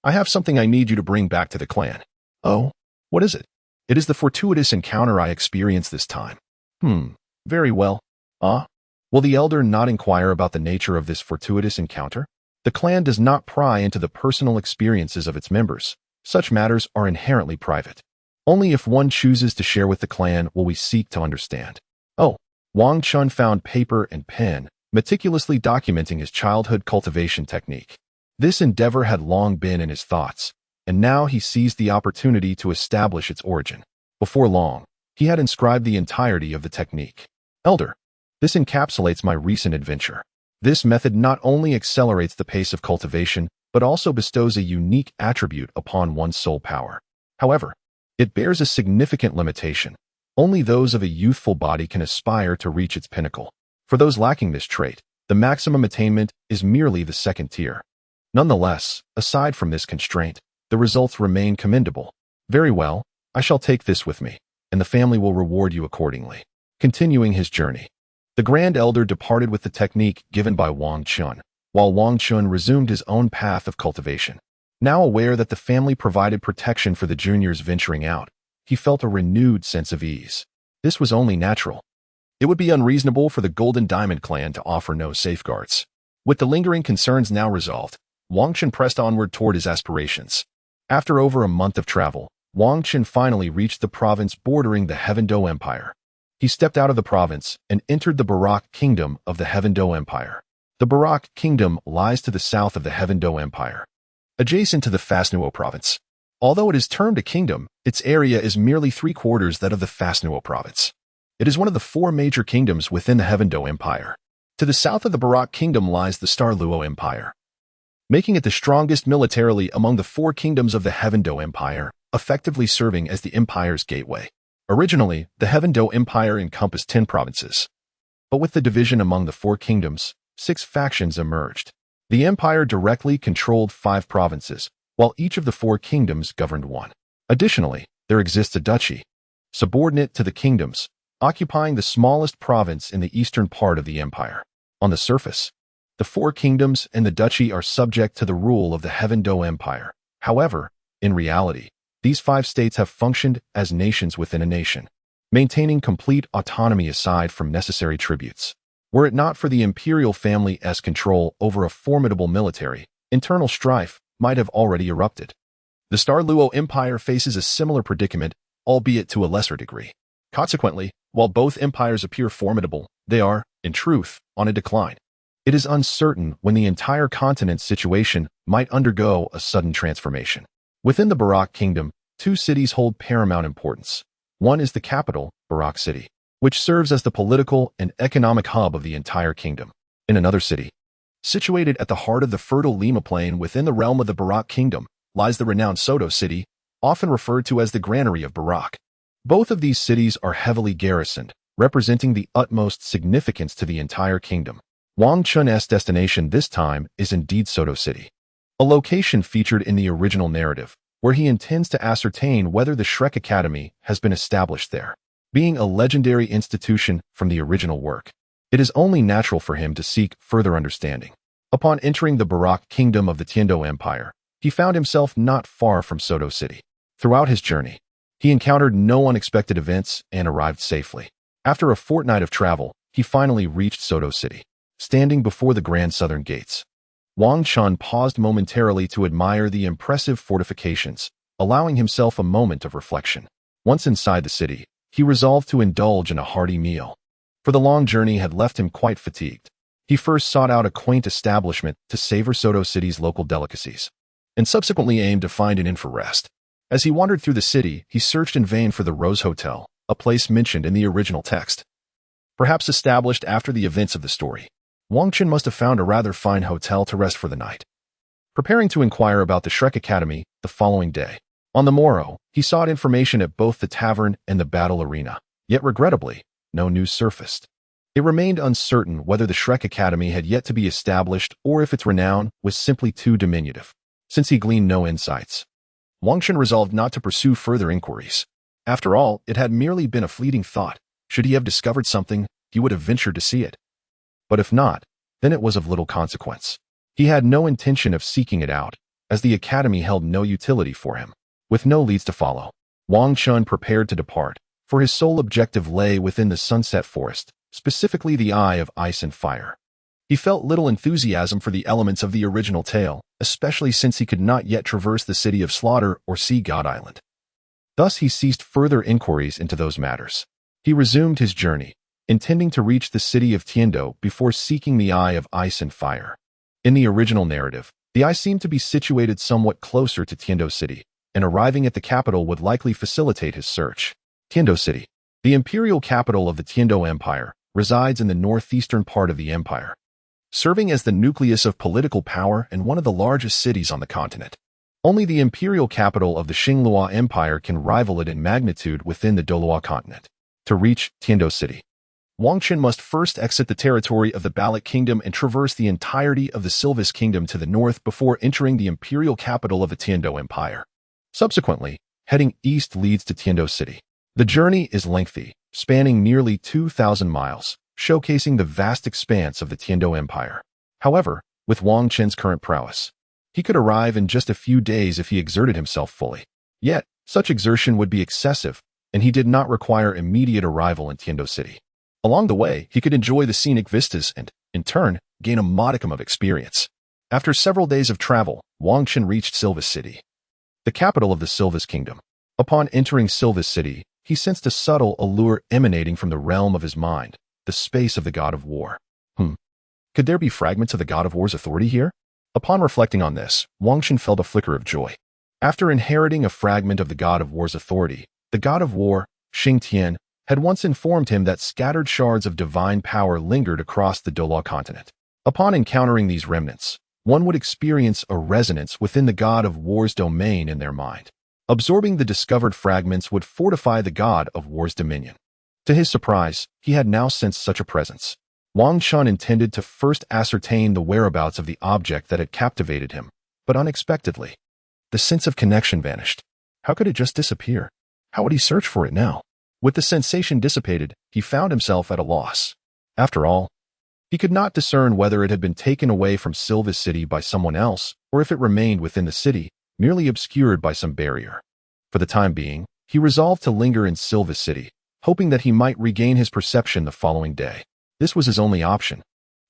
I have something I need you to bring back to the clan. Oh, what is it? It is the fortuitous encounter I experienced this time. Very well. Will the elder not inquire about the nature of this fortuitous encounter? The clan does not pry into the personal experiences of its members. Such matters are inherently private. Only if one chooses to share with the clan will we seek to understand. Wang Chun found paper and pen, meticulously documenting his childhood cultivation technique. This endeavor had long been in his thoughts, and now he seized the opportunity to establish its origin. Before long, he had inscribed the entirety of the technique. Elder, this encapsulates my recent adventure. This method not only accelerates the pace of cultivation, but also bestows a unique attribute upon one's soul power. However, it bears a significant limitation. Only those of a youthful body can aspire to reach its pinnacle. For those lacking this trait, the maximum attainment is merely the second tier. Nonetheless, aside from this constraint, the results remain commendable. Very well, I shall take this with me, and the family will reward you accordingly. Continuing his journey, the Grand Elder departed with the technique given by Wang Chun, while Wang Chun resumed his own path of cultivation. Now aware that the family provided protection for the juniors venturing out, he felt a renewed sense of ease. This was only natural. It would be unreasonable for the Golden Diamond clan to offer no safeguards. With the lingering concerns now resolved, Wang Chun pressed onward toward his aspirations. After over a month of travel, Wang Chun finally reached the province bordering the Luo Empire. He stepped out of the province and entered the Barak Kingdom of the Luo Empire. The Barak Kingdom lies to the south of the Luo Empire, adjacent to the Fasnuo province. Although it is termed a kingdom, its area is merely 3/4 that of the Fasnuo province. It is one of the 4 major kingdoms within the Luo Empire. To the south of the Barak Kingdom lies the Luo Empire, making it the strongest militarily among the 4 kingdoms of the Luo Empire, effectively serving as the empire's gateway. Originally, the Luo Empire encompassed 10 provinces. But with the division among the 4 kingdoms, 6 factions emerged. The empire directly controlled 5 provinces, while each of the 4 kingdoms governed 1. Additionally, there exists a duchy, subordinate to the kingdoms, occupying the smallest province in the eastern part of the empire. On the surface, the 4 kingdoms and the duchy are subject to the rule of the Luo Empire. However, in reality, these 5 states have functioned as nations within a nation, maintaining complete autonomy aside from necessary tributes. Were it not for the imperial family's control over a formidable military, internal strife might have already erupted. The Luo Empire faces a similar predicament, albeit to a lesser degree. Consequently, while both empires appear formidable, they are, in truth, on a decline. It is uncertain when the entire continent's situation might undergo a sudden transformation. Within the Barak Kingdom, 2 cities hold paramount importance. One is the capital, Barak City, which serves as the political and economic hub of the entire kingdom. In another city, situated at the heart of the fertile Lima Plain within the realm of the Barak Kingdom, lies the renowned Soto City, often referred to as the Granary of Barak. Both of these cities are heavily garrisoned, representing the utmost significance to the entire kingdom. Wang Chun's destination this time is indeed Soto City, a location featured in the original narrative, where he intends to ascertain whether the Shrek Academy has been established there. Being a legendary institution from the original work, it is only natural for him to seek further understanding. Upon entering the Barak Kingdom of the Tiendo Empire, he found himself not far from Soto City. Throughout his journey, he encountered no unexpected events and arrived safely. After a fortnight of travel, he finally reached Soto City. Standing before the grand southern gates, Wang Chun paused momentarily to admire the impressive fortifications, allowing himself a moment of reflection. Once inside the city, he resolved to indulge in a hearty meal, for the long journey had left him quite fatigued. He first sought out a quaint establishment to savor Soto City's local delicacies, and subsequently aimed to find an inn for rest. As he wandered through the city, he searched in vain for the Rose Hotel, a place mentioned in the original text. Perhaps established after the events of the story, Wang Qin must have found a rather fine hotel to rest for the night. Preparing to inquire about the Shrek Academy the following day, on the morrow, he sought information at both the tavern and the battle arena, yet regrettably, no news surfaced. It remained uncertain whether the Shrek Academy had yet to be established or if its renown was simply too diminutive. Since he gleaned no insights, Wang Qin resolved not to pursue further inquiries. After all, it had merely been a fleeting thought. Should he have discovered something, he would have ventured to see it. But if not, then it was of little consequence. He had no intention of seeking it out, as the academy held no utility for him. With no leads to follow, Wang Qin prepared to depart, for his sole objective lay within the Sunset Forest, specifically the Eye of Ice and Fire. He felt little enthusiasm for the elements of the original tale, especially since he could not yet traverse the City of Slaughter or see God Island. Thus he ceased further inquiries into those matters. He resumed his journey, intending to reach the city of Tiando before seeking the Eye of Ice and Fire. In the original narrative, the eye seemed to be situated somewhat closer to Tiando City, and arriving at the capital would likely facilitate his search. Tiando City, the imperial capital of the Tiando Empire, resides in the northeastern part of the empire, serving as the nucleus of political power and one of the largest cities on the continent. Only the imperial capital of the Luo Empire can rival it in magnitude within the Douluo Continent. To reach Tiando City, Wang Qin must first exit the territory of the Balak Kingdom and traverse the entirety of the Silvis Kingdom to the north before entering the imperial capital of the Tiando Empire. Subsequently, heading east leads to Tiando City. The journey is lengthy, spanning nearly 2,000 miles, showcasing the vast expanse of the Tiando Empire. However, with Wang Qin's current prowess, he could arrive in just a few days if he exerted himself fully. Yet, such exertion would be excessive, and he did not require immediate arrival in Tiando City. Along the way, he could enjoy the scenic vistas and, in turn, gain a modicum of experience. After several days of travel, Wang Qin reached Silvis City, the capital of the Silvis Kingdom. Upon entering Silvis City, he sensed a subtle allure emanating from the realm of his mind, the space of the God of War. Could there be fragments of the God of War's authority here? Upon reflecting on this, Wang Qin felt a flicker of joy. After inheriting a fragment of the God of War's authority, the God of War, Xing Tian, had once informed him that scattered shards of divine power lingered across the Douluo Continent. Upon encountering these remnants, one would experience a resonance within the God of War's domain in their mind. Absorbing the discovered fragments would fortify the God of War's dominion. To his surprise, he had now sensed such a presence. Wang Qin intended to first ascertain the whereabouts of the object that had captivated him, but unexpectedly, the sense of connection vanished. How could it just disappear? How would he search for it now? With the sensation dissipated, he found himself at a loss. After all, he could not discern whether it had been taken away from Silvis City by someone else or if it remained within the city, merely obscured by some barrier. For the time being, he resolved to linger in Silvis City, hoping that he might regain his perception the following day. This was his only option,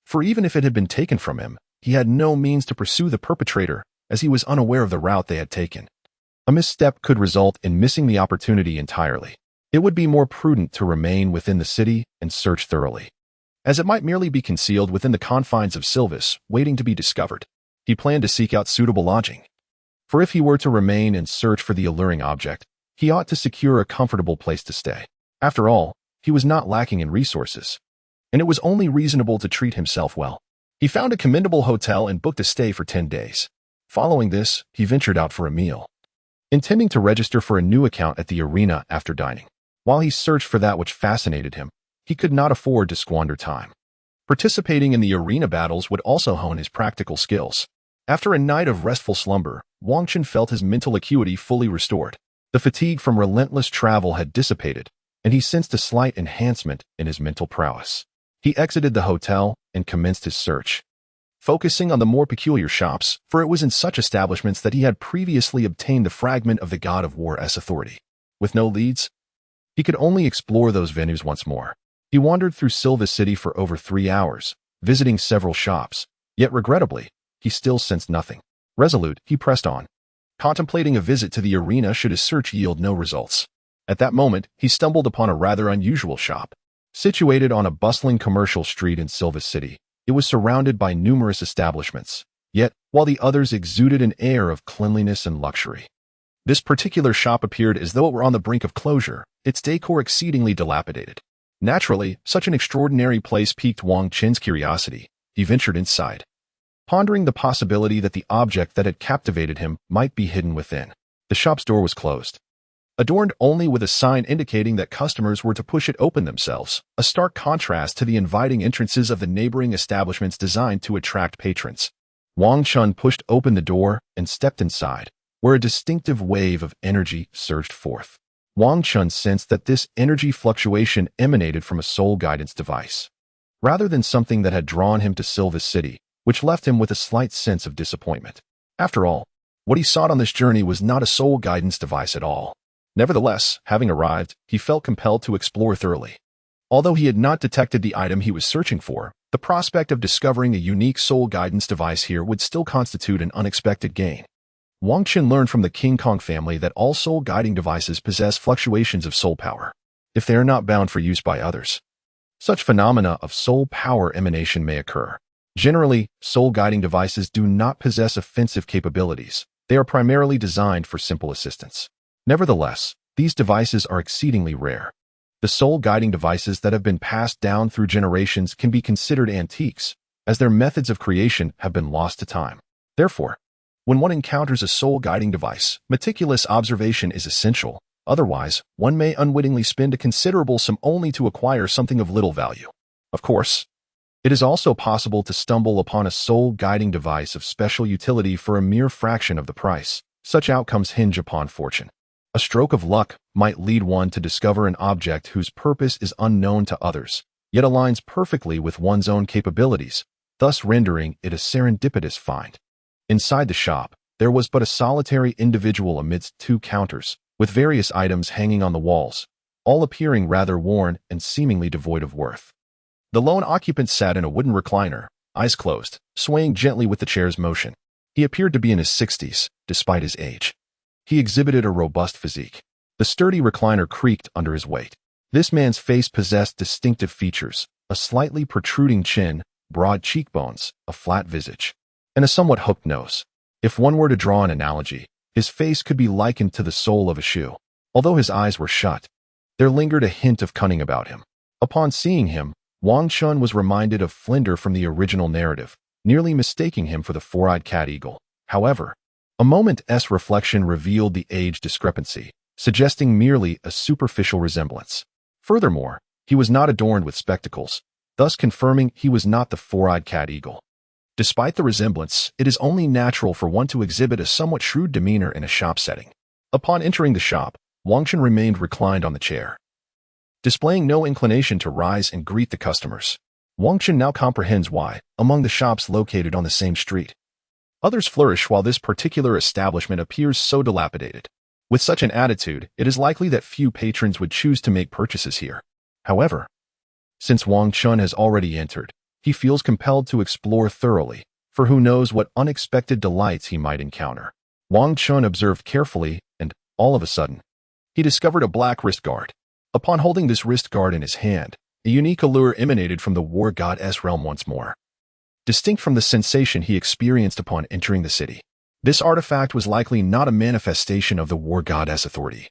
for even if it had been taken from him, he had no means to pursue the perpetrator, as he was unaware of the route they had taken. A misstep could result in missing the opportunity entirely. It would be more prudent to remain within the city and search thoroughly, as it might merely be concealed within the confines of Silvis, waiting to be discovered. He planned to seek out suitable lodging, for if he were to remain and search for the alluring object, he ought to secure a comfortable place to stay. After all, he was not lacking in resources, and it was only reasonable to treat himself well. He found a commendable hotel and booked a stay for 10 days. Following this, he ventured out for a meal, intending to register for a new account at the arena after dining. While he searched for that which fascinated him, he could not afford to squander time. Participating in the arena battles would also hone his practical skills. After a night of restful slumber, Wang Qin felt his mental acuity fully restored. The fatigue from relentless travel had dissipated, and he sensed a slight enhancement in his mental prowess. He exited the hotel and commenced his search, focusing on the more peculiar shops, for it was in such establishments that he had previously obtained the fragment of the God of War's authority. With no leads, he could only explore those venues once more. He wandered through Silvis City for over 3 hours, visiting several shops, yet regrettably, he still sensed nothing. Resolute, he pressed on, contemplating a visit to the arena should his search yield no results. At that moment, he stumbled upon a rather unusual shop. Situated on a bustling commercial street in Silvis City, It was surrounded by numerous establishments, yet, while the others exuded an air of cleanliness and luxury. This particular shop appeared as though it were on the brink of closure, its decor exceedingly dilapidated. Naturally, such an extraordinary place piqued Wang Qin's curiosity. He ventured inside, pondering the possibility that the object that had captivated him might be hidden within. The shop's door was closed, adorned only with a sign indicating that customers were to push it open themselves, a stark contrast to the inviting entrances of the neighboring establishments designed to attract patrons. Wang Qin pushed open the door and stepped inside, where a distinctive wave of energy surged forth. Wang Qin sensed that this energy fluctuation emanated from a soul guidance device, rather than something that had drawn him to Silva's city, which left him with a slight sense of disappointment. After all, what he sought on this journey was not a soul guidance device at all. Nevertheless, having arrived, he felt compelled to explore thoroughly. Although he had not detected the item he was searching for, the prospect of discovering a unique soul guidance device here would still constitute an unexpected gain. Wang Qin learned from the King Kong family that all soul guiding devices possess fluctuations of soul power, if they are not bound for use by others. Such phenomena of soul power emanation may occur. Generally, soul guiding devices do not possess offensive capabilities. They are primarily designed for simple assistance. Nevertheless, these devices are exceedingly rare. The soul guiding devices that have been passed down through generations can be considered antiques, as their methods of creation have been lost to time. Therefore, when one encounters a soul guiding device, meticulous observation is essential. Otherwise, one may unwittingly spend a considerable sum only to acquire something of little value. Of course, it is also possible to stumble upon a soul guiding device of special utility for a mere fraction of the price. Such outcomes hinge upon fortune. A stroke of luck might lead one to discover an object whose purpose is unknown to others, yet aligns perfectly with one's own capabilities, thus rendering it a serendipitous find. Inside the shop, there was but a solitary individual amidst two counters, with various items hanging on the walls, all appearing rather worn and seemingly devoid of worth. The lone occupant sat in a wooden recliner, eyes closed, swaying gently with the chair's motion. He appeared to be in his 60s, despite his age. He exhibited a robust physique. The sturdy recliner creaked under his weight. This man's face possessed distinctive features, a slightly protruding chin, broad cheekbones, a flat visage, and a somewhat hooked nose. If one were to draw an analogy, his face could be likened to the sole of a shoe. Although his eyes were shut, there lingered a hint of cunning about him. Upon seeing him, Wang Qin was reminded of Flinder from the original narrative, nearly mistaking him for the four-eyed cat eagle. However, a moment's reflection revealed the age discrepancy, suggesting merely a superficial resemblance. Furthermore, he was not adorned with spectacles, thus confirming he was not the four-eyed cat eagle. Despite the resemblance, it is only natural for one to exhibit a somewhat shrewd demeanor in a shop setting. Upon entering the shop, Wang Qin remained reclined on the chair, displaying no inclination to rise and greet the customers. Wang Qin now comprehends why, among the shops located on the same street, others flourish while this particular establishment appears so dilapidated. With such an attitude, it is likely that few patrons would choose to make purchases here. However, since Wang Qin has already entered, he feels compelled to explore thoroughly, for who knows what unexpected delights he might encounter. Wang Qin observed carefully, and, all of a sudden, he discovered a black wrist guard. Upon holding this wrist guard in his hand, a unique allure emanated from the war goddess realm once more, distinct from the sensation he experienced upon entering the city. This artifact was likely not a manifestation of the war goddess authority,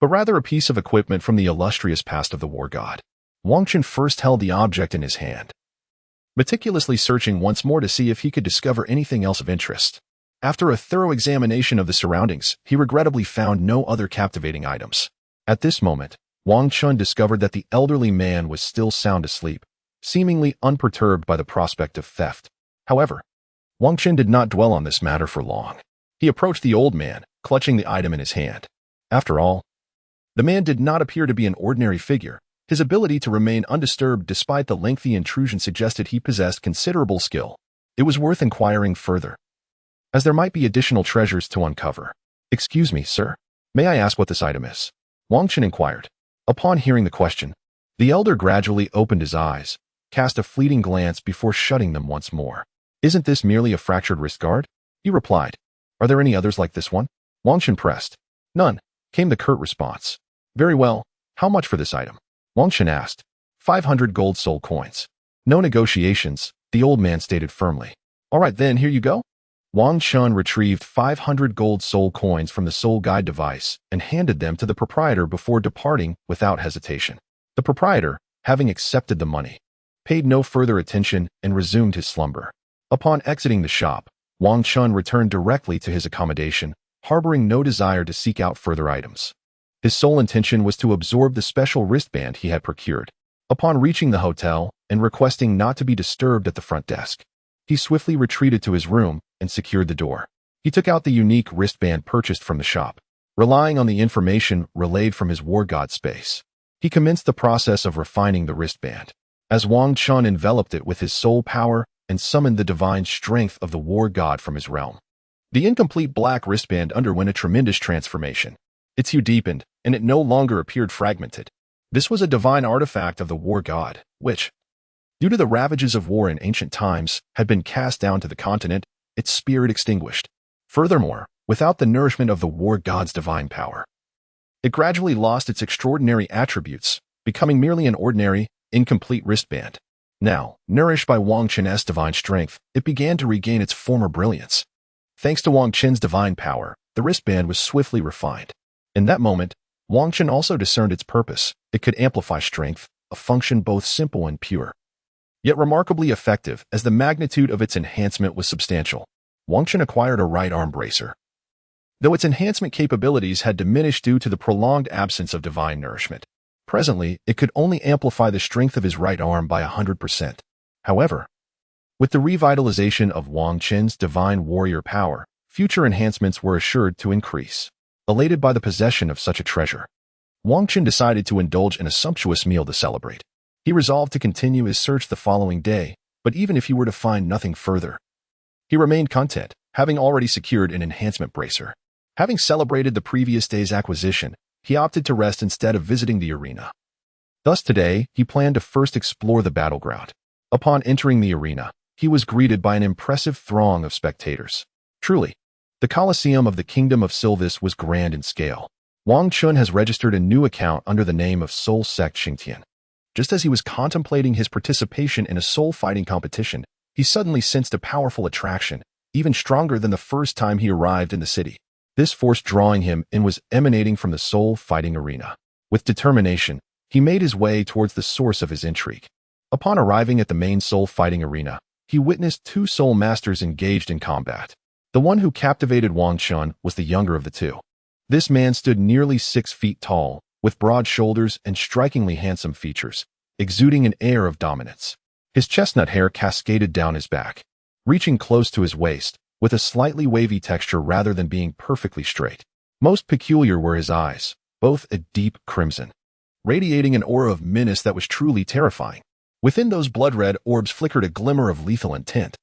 but rather a piece of equipment from the illustrious past of the war god. Wang Qin first held the object in his hand, meticulously searching once more to see if he could discover anything else of interest. After a thorough examination of the surroundings, he regrettably found no other captivating items. At this moment, Wang Qin discovered that the elderly man was still sound asleep, seemingly unperturbed by the prospect of theft. However, Wang Qin did not dwell on this matter for long. He approached the old man, clutching the item in his hand. After all, the man did not appear to be an ordinary figure. His ability to remain undisturbed despite the lengthy intrusion suggested he possessed considerable skill. It was worth inquiring further, as there might be additional treasures to uncover. "Excuse me, sir. May I ask what this item is?" Wang Qin inquired. Upon hearing the question, the elder gradually opened his eyes, cast a fleeting glance before shutting them once more. "Isn't this merely a fractured wrist guard?" he replied. "Are there any others like this one?" Wang Qin pressed. "None," came the curt response. "Very well. How much for this item?" Wang Qin asked. 500 gold soul coins. No negotiations, the old man stated firmly. All right then, here you go. Wang Chun retrieved 500 gold soul coins from the soul guide device and handed them to the proprietor before departing without hesitation. The proprietor, having accepted the money, paid no further attention and resumed his slumber. Upon exiting the shop, Wang Chun returned directly to his accommodation, harboring no desire to seek out further items. His sole intention was to absorb the special wristband he had procured. Upon reaching the hotel and requesting not to be disturbed at the front desk, he swiftly retreated to his room and secured the door. He took out the unique wristband purchased from the shop. Relying on the information relayed from his war god space, he commenced the process of refining the wristband. As Wang Chun enveloped it with his soul power and summoned the divine strength of the war god from his realm, the incomplete black wristband underwent a tremendous transformation. Its hue deepened, and it no longer appeared fragmented. This was a divine artifact of the war god, which, due to the ravages of war in ancient times, had been cast down to the continent, its spirit extinguished. Furthermore, without the nourishment of the war god's divine power, it gradually lost its extraordinary attributes, becoming merely an ordinary, incomplete wristband. Now, nourished by Wang Chun's divine strength, it began to regain its former brilliance. Thanks to Wang Chun's divine power, the wristband was swiftly refined. In that moment, Wang Chun also discerned its purpose. It could amplify strength, a function both simple and pure, yet remarkably effective as the magnitude of its enhancement was substantial. Wang Chun acquired a right arm bracer. Though its enhancement capabilities had diminished due to the prolonged absence of divine nourishment, presently it could only amplify the strength of his right arm by 100%. However, with the revitalization of Wang Chun's divine warrior power, future enhancements were assured to increase. Elated by the possession of such a treasure, Wang Chun decided to indulge in a sumptuous meal to celebrate. He resolved to continue his search the following day, but even if he were to find nothing further, he remained content, having already secured an enhancement bracer. Having celebrated the previous day's acquisition, he opted to rest instead of visiting the arena. Thus today, he planned to first explore the battleground. Upon entering the arena, he was greeted by an impressive throng of spectators. Truly, the Colosseum of the Kingdom of Silvis was grand in scale. Wang Chun has registered a new account under the name of Soul Sect Xingtian. Just as he was contemplating his participation in a soul fighting competition, he suddenly sensed a powerful attraction, even stronger than the first time he arrived in the city. This force drawing him in was emanating from the soul fighting arena. With determination, he made his way towards the source of his intrigue. Upon arriving at the main soul fighting arena, he witnessed two soul masters engaged in combat. The one who captivated Wang Chun was the younger of the two. This man stood nearly 6 feet tall, with broad shoulders and strikingly handsome features, exuding an air of dominance. His chestnut hair cascaded down his back, reaching close to his waist, with a slightly wavy texture rather than being perfectly straight. Most peculiar were his eyes, both a deep crimson, radiating an aura of menace that was truly terrifying. Within those blood-red orbs flickered a glimmer of lethal intent,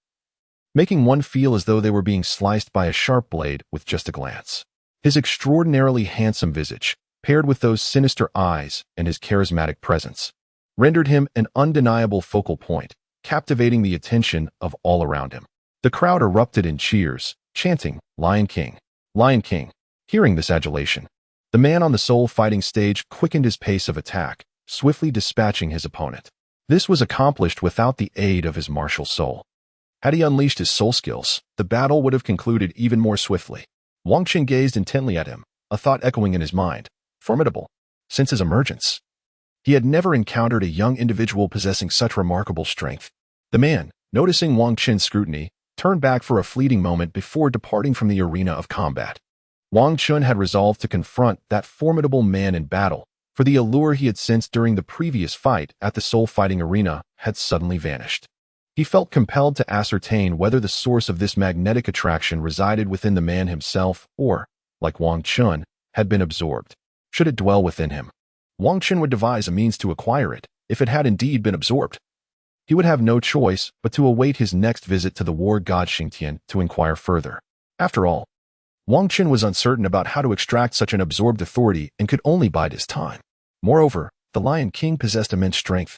making one feel as though they were being sliced by a sharp blade with just a glance. His extraordinarily handsome visage, paired with those sinister eyes and his charismatic presence, rendered him an undeniable focal point, captivating the attention of all around him. The crowd erupted in cheers, chanting, "Lion King! Lion King!" Hearing this adulation, the man on the soul fighting stage quickened his pace of attack, swiftly dispatching his opponent. This was accomplished without the aid of his martial soul. Had he unleashed his soul skills, the battle would have concluded even more swiftly. Wang Chun gazed intently at him, a thought echoing in his mind. Formidable. Since his emergence, he had never encountered a young individual possessing such remarkable strength. The man, noticing Wang Chun's scrutiny, turned back for a fleeting moment before departing from the arena of combat. Wang Chun had resolved to confront that formidable man in battle, for the allure he had sensed during the previous fight at the soul fighting arena had suddenly vanished. He felt compelled to ascertain whether the source of this magnetic attraction resided within the man himself or, like Wang Chun, had been absorbed. Should it dwell within him, Wang Chun would devise a means to acquire it. If it had indeed been absorbed, he would have no choice but to await his next visit to the war god Xingtian to inquire further. After all, Wang Chun was uncertain about how to extract such an absorbed authority and could only bide his time. Moreover, the Lion King possessed immense strength,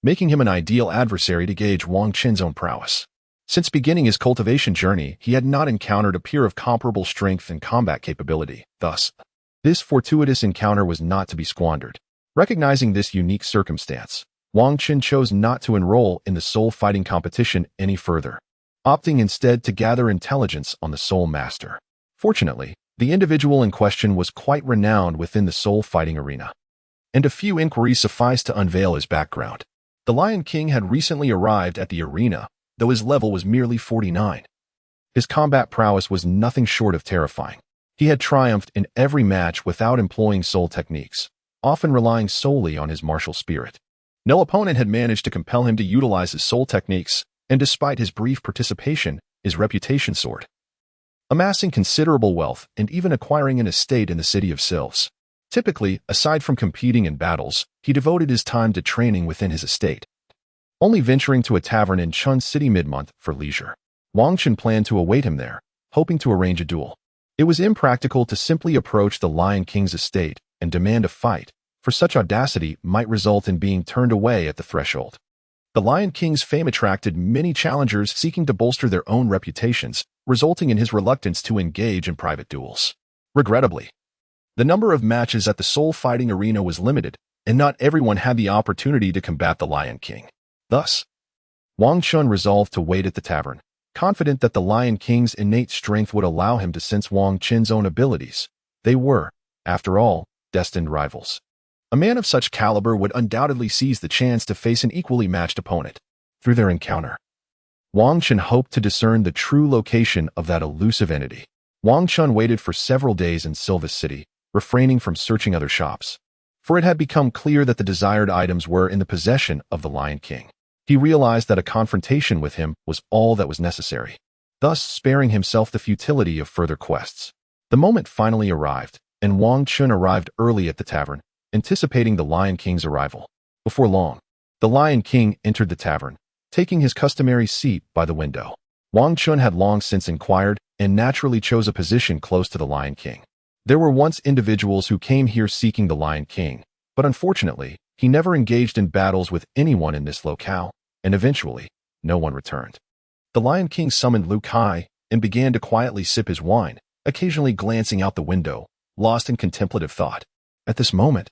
making him an ideal adversary to gauge Wang Chun's own prowess. Since beginning his cultivation journey, he had not encountered a peer of comparable strength and combat capability. Thus, this fortuitous encounter was not to be squandered. Recognizing this unique circumstance, Wang Qin chose not to enroll in the soul fighting competition any further, opting instead to gather intelligence on the soul master. Fortunately, the individual in question was quite renowned within the soul fighting arena, and a few inquiries sufficed to unveil his background. The Lion King had recently arrived at the arena, though his level was merely 49. His combat prowess was nothing short of terrifying. He had triumphed in every match without employing soul techniques, often relying solely on his martial spirit. No opponent had managed to compel him to utilize his soul techniques, and despite his brief participation, his reputation soared, amassing considerable wealth and even acquiring an estate in the city of Sylphs. Typically, aside from competing in battles, he devoted his time to training within his estate, only venturing to a tavern in Chun City mid-month for leisure. Wang Qin planned to await him there, hoping to arrange a duel. It was impractical to simply approach the Lion King's estate and demand a fight, for such audacity might result in being turned away at the threshold. The Lion King's fame attracted many challengers seeking to bolster their own reputations, resulting in his reluctance to engage in private duels. Regrettably, the number of matches at the soul fighting arena was limited, and not everyone had the opportunity to combat the Lion King. Thus, Wang Qin resolved to wait at the tavern, confident that the Lion King's innate strength would allow him to sense Wang Qin's own abilities. They were, after all, destined rivals. A man of such caliber would undoubtedly seize the chance to face an equally matched opponent. Through their encounter, Wang Qin hoped to discern the true location of that elusive entity. Wang Qin waited for several days in Sylphs City, refraining from searching other shops, for it had become clear that the desired items were in the possession of the Lion King. He realized that a confrontation with him was all that was necessary, thus sparing himself the futility of further quests. The moment finally arrived, and Wang Qin arrived early at the tavern, anticipating the Lion King's arrival. Before long, the Lion King entered the tavern, taking his customary seat by the window. Wang Qin had long since inquired and naturally chose a position close to the Lion King. There were once individuals who came here seeking the Lion King, but unfortunately, he never engaged in battles with anyone in this locale, and eventually, no one returned. The Lion King summoned Lu Kai and began to quietly sip his wine, occasionally glancing out the window, lost in contemplative thought. At this moment,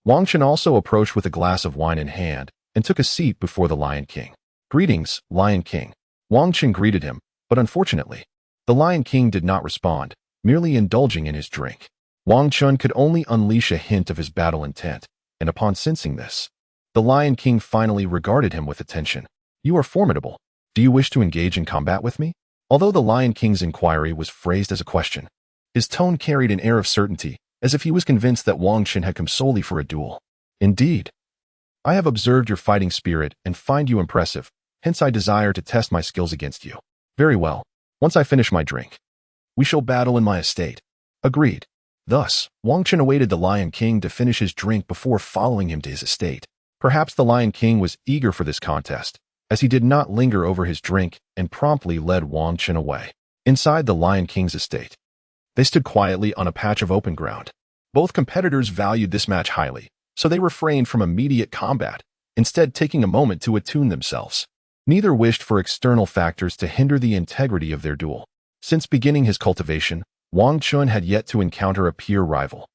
Wang Qin also approached with a glass of wine in hand and took a seat before the Lion King. "Greetings, Lion King." Wang Qin greeted him, but unfortunately, the Lion King did not respond, merely indulging in his drink. Wang Qin could only unleash a hint of his battle intent, and upon sensing this, the Lion King finally regarded him with attention. "You are formidable. Do you wish to engage in combat with me?" Although the Lion King's inquiry was phrased as a question, his tone carried an air of certainty, as if he was convinced that Wang Qin had come solely for a duel. "Indeed. I have observed your fighting spirit and find you impressive, hence I desire to test my skills against you." "Very well. Once I finish my drink, we shall battle in my estate." "Agreed." Thus, Wang Qin awaited the Lion King to finish his drink before following him to his estate. Perhaps the Lion King was eager for this contest, as he did not linger over his drink and promptly led Wang Qin away. Inside the Lion King's estate, they stood quietly on a patch of open ground. Both competitors valued this match highly, so they refrained from immediate combat, instead taking a moment to attune themselves. Neither wished for external factors to hinder the integrity of their duel. Since beginning his cultivation, Wang Qin had yet to encounter a peer rival,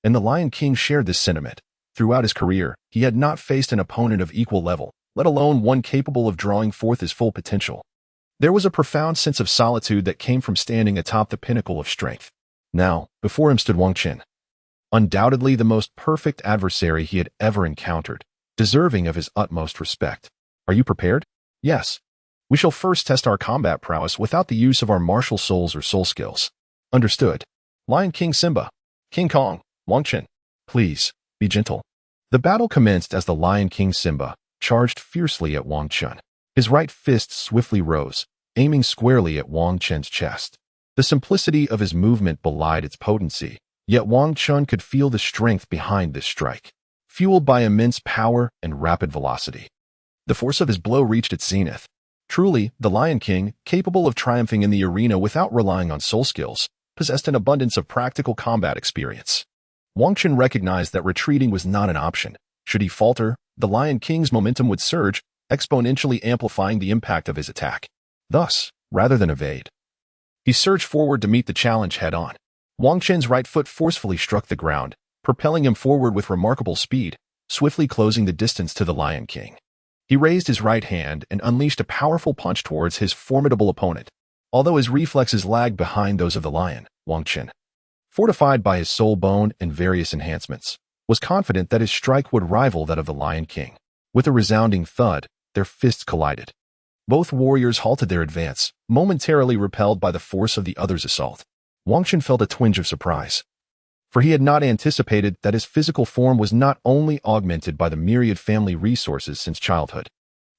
and the Lion King shared this sentiment. Throughout his career, he had not faced an opponent of equal level, let alone one capable of drawing forth his full potential. There was a profound sense of solitude that came from standing atop the pinnacle of strength. Now, before him stood Wang Qin, undoubtedly the most perfect adversary he had ever encountered, deserving of his utmost respect. "Are you prepared?" "Yes. We shall first test our combat prowess without the use of our martial souls or soul skills." "Understood." "Lion King Simba, King Kong, Wang Qin, please, be gentle." The battle commenced as the Lion King Simba charged fiercely at Wang Qin. His right fist swiftly rose, aiming squarely at Wang Qin's chest. The simplicity of his movement belied its potency, yet Wang Qin could feel the strength behind this strike, fueled by immense power and rapid velocity. The force of his blow reached its zenith. Truly, the Lion King, capable of triumphing in the arena without relying on soul skills, possessed an abundance of practical combat experience. Wang Qin recognized that retreating was not an option. Should he falter, the Lion King's momentum would surge, exponentially amplifying the impact of his attack. Thus, rather than evade, he surged forward to meet the challenge head-on. Wang Qin's right foot forcefully struck the ground, propelling him forward with remarkable speed, swiftly closing the distance to the Lion King. He raised his right hand and unleashed a powerful punch towards his formidable opponent, although his reflexes lagged behind those of the lion. Wang Qin, fortified by his soul bone and various enhancements, was confident that his strike would rival that of the Lion King. With a resounding thud, their fists collided. Both warriors halted their advance, momentarily repelled by the force of the other's assault. Wang Qin felt a twinge of surprise, for he had not anticipated that his physical form was not only augmented by the myriad family resources since childhood,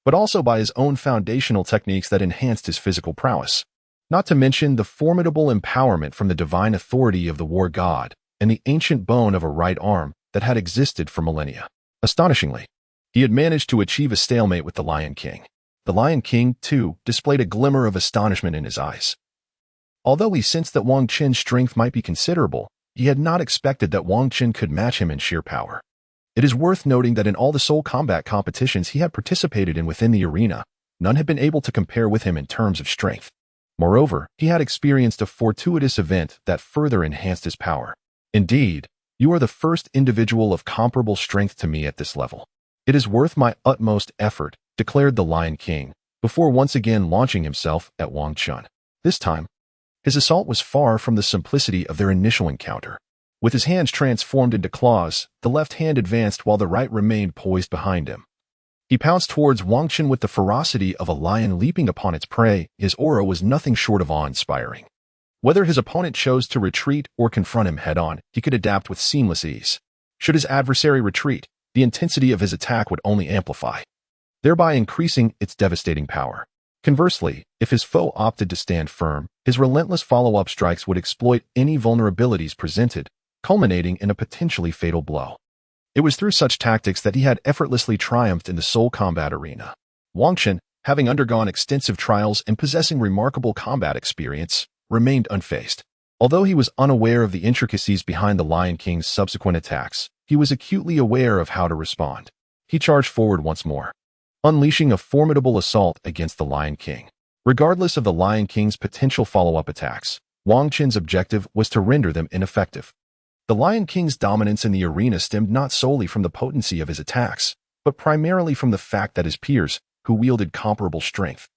but also by his own foundational techniques that enhanced his physical prowess, not to mention the formidable empowerment from the divine authority of the war god and the ancient bone of a right arm that had existed for millennia. Astonishingly, he had managed to achieve a stalemate with the Lion King. The Lion King, too, displayed a glimmer of astonishment in his eyes. Although he sensed that Wang Qin's strength might be considerable, he had not expected that Wang Qin could match him in sheer power. It is worth noting that in all the soul combat competitions he had participated in within the arena, none had been able to compare with him in terms of strength. Moreover, he had experienced a fortuitous event that further enhanced his power. Indeed, you are the first individual of comparable strength to me at this level. It is worth my utmost effort, declared the Lion King, before once again launching himself at Wang Qin. This time, his assault was far from the simplicity of their initial encounter. With his hands transformed into claws, the left hand advanced while the right remained poised behind him. He pounced towards Wang Qin with the ferocity of a lion leaping upon its prey. His aura was nothing short of awe-inspiring. Whether his opponent chose to retreat or confront him head-on, he could adapt with seamless ease. Should his adversary retreat, the intensity of his attack would only amplify, thereby increasing its devastating power. Conversely, if his foe opted to stand firm, his relentless follow-up strikes would exploit any vulnerabilities presented, culminating in a potentially fatal blow. It was through such tactics that he had effortlessly triumphed in the soul combat arena. Wang Qin, having undergone extensive trials and possessing remarkable combat experience, remained unfazed. Although he was unaware of the intricacies behind the Lion King's subsequent attacks, he was acutely aware of how to respond. He charged forward once more, unleashing a formidable assault against the Lion King. Regardless of the Lion King's potential follow-up attacks, Wang Qin's objective was to render them ineffective. The Lion King's dominance in the arena stemmed not solely from the potency of his attacks, but primarily from the fact that his peers, who wielded comparable strength,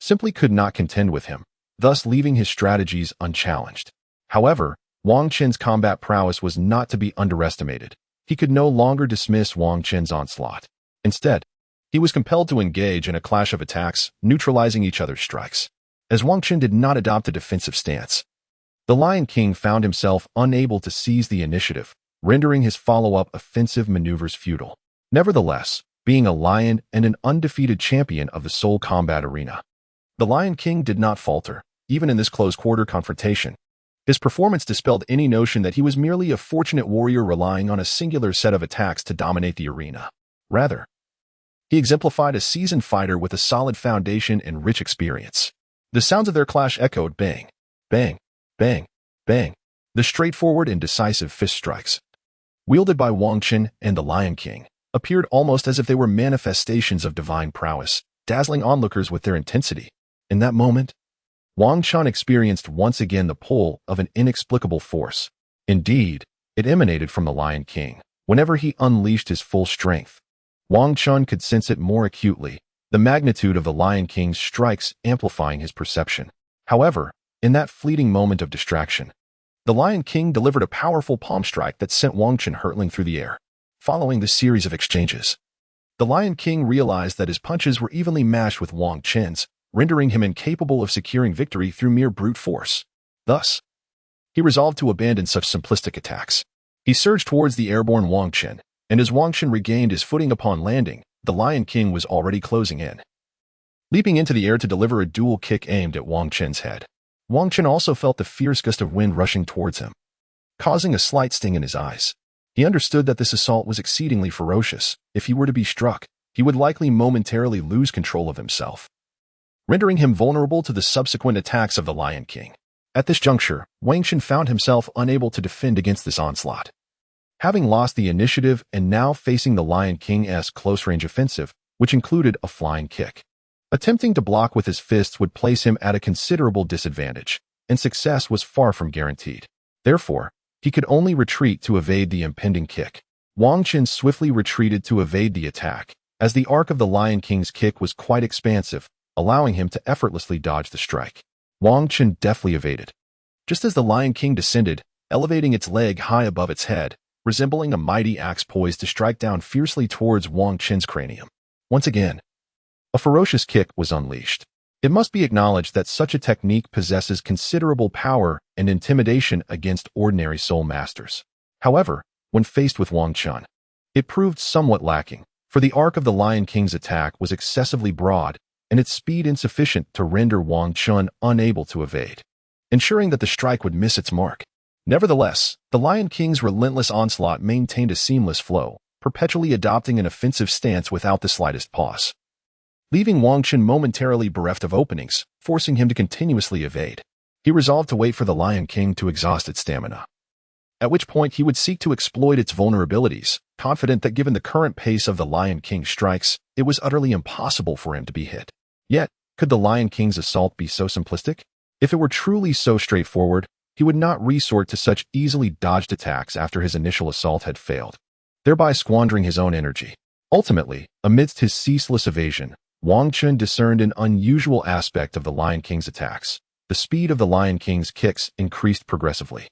simply could not contend with him, thus leaving his strategies unchallenged. However, Wang Qin's combat prowess was not to be underestimated. He could no longer dismiss Wang Qin's onslaught. Instead, he was compelled to engage in a clash of attacks, neutralizing each other's strikes. As Wang Qin did not adopt a defensive stance, the Lion King found himself unable to seize the initiative, rendering his follow-up offensive maneuvers futile. Nevertheless, being a lion and an undefeated champion of the soul combat arena, the Lion King did not falter, even in this close-quarter confrontation. His performance dispelled any notion that he was merely a fortunate warrior relying on a singular set of attacks to dominate the arena. Rather, he exemplified a seasoned fighter with a solid foundation and rich experience. The sounds of their clash echoed bang, bang, bang, bang. The straightforward and decisive fist strikes, wielded by Wang Qin and the Lion King, appeared almost as if they were manifestations of divine prowess, dazzling onlookers with their intensity. In that moment, Wang Qin experienced once again the pull of an inexplicable force. Indeed, it emanated from the Lion King. Whenever he unleashed his full strength, Wang Qin could sense it more acutely, the magnitude of the Lion King's strikes amplifying his perception. However, in that fleeting moment of distraction, the Lion King delivered a powerful palm strike that sent Wang Qin hurtling through the air. Following this series of exchanges, the Lion King realized that his punches were evenly matched with Wang Qin's, rendering him incapable of securing victory through mere brute force. Thus, he resolved to abandon such simplistic attacks. He surged towards the airborne Wang Qin, and as Wang Qin regained his footing upon landing, the Lion King was already closing in, leaping into the air to deliver a dual kick aimed at Wang Qin's head. Wang Qin also felt the fierce gust of wind rushing towards him, causing a slight sting in his eyes. He understood that this assault was exceedingly ferocious. If he were to be struck, he would likely momentarily lose control of himself, rendering him vulnerable to the subsequent attacks of the Lion King. At this juncture, Wang Qin found himself unable to defend against this onslaught. Having lost the initiative and now facing the Lion King's close-range offensive, which included a flying kick, attempting to block with his fists would place him at a considerable disadvantage, and success was far from guaranteed. Therefore, he could only retreat to evade the impending kick. Wang Qin swiftly retreated to evade the attack, as the arc of the Lion King's kick was quite expansive, allowing him to effortlessly dodge the strike. Wang Qin deftly evaded. Just as the Lion King descended, elevating its leg high above its head, resembling a mighty axe poised to strike down fiercely towards Wang Qin's cranium. Once again, a ferocious kick was unleashed. It must be acknowledged that such a technique possesses considerable power and intimidation against ordinary soul masters. However, when faced with Wang Qin, it proved somewhat lacking, for the arc of the Lion King's attack was excessively broad and its speed insufficient to render Wang Qin unable to evade, ensuring that the strike would miss its mark. Nevertheless, the Lion King's relentless onslaught maintained a seamless flow, perpetually adopting an offensive stance without the slightest pause, leaving Wang Qin momentarily bereft of openings, forcing him to continuously evade. He resolved to wait for the Lion King to exhaust its stamina, at which point he would seek to exploit its vulnerabilities, confident that given the current pace of the Lion King's strikes, it was utterly impossible for him to be hit. Yet, could the Lion King's assault be so simplistic? If it were truly so straightforward, he would not resort to such easily dodged attacks after his initial assault had failed, thereby squandering his own energy. Ultimately, amidst his ceaseless evasion, Wang Qin discerned an unusual aspect of the Lion King's attacks. The speed of the Lion King's kicks increased progressively,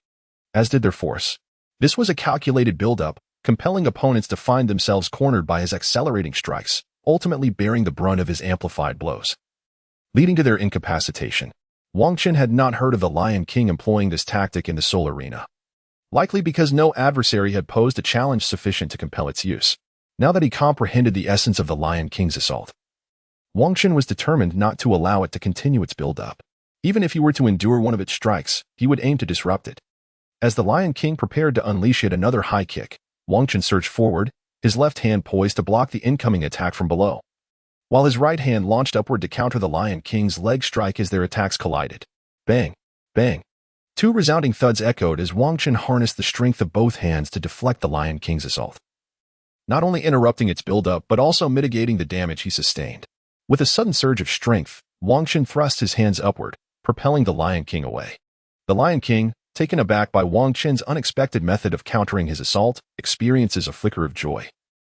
as did their force. This was a calculated build-up, compelling opponents to find themselves cornered by his accelerating strikes, ultimately bearing the brunt of his amplified blows, leading to their incapacitation. Wang Qin had not heard of the Lion King employing this tactic in the Soul Arena, likely because no adversary had posed a challenge sufficient to compel its use. Now that he comprehended the essence of the Lion King's assault, Wang Qin was determined not to allow it to continue its build-up. Even if he were to endure one of its strikes, he would aim to disrupt it. As the Lion King prepared to unleash yet another high kick, Wang Qin surged forward, his left hand poised to block the incoming attack from below, while his right hand launched upward to counter the Lion King's leg strike as their attacks collided. Bang! Bang! Two resounding thuds echoed as Wang Qin harnessed the strength of both hands to deflect the Lion King's assault, not only interrupting its build-up but also mitigating the damage he sustained. With a sudden surge of strength, Wang Qin thrust his hands upward, propelling the Lion King away. The Lion King, taken aback by Wang Qin's unexpected method of countering his assault, experiences a flicker of joy,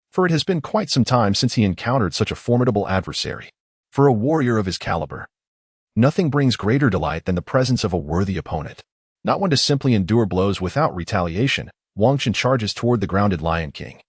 for it has been quite some time since he encountered such a formidable adversary. For a warrior of his caliber, nothing brings greater delight than the presence of a worthy opponent. Not one to simply endure blows without retaliation, Wang Qin charges toward the grounded Lion King,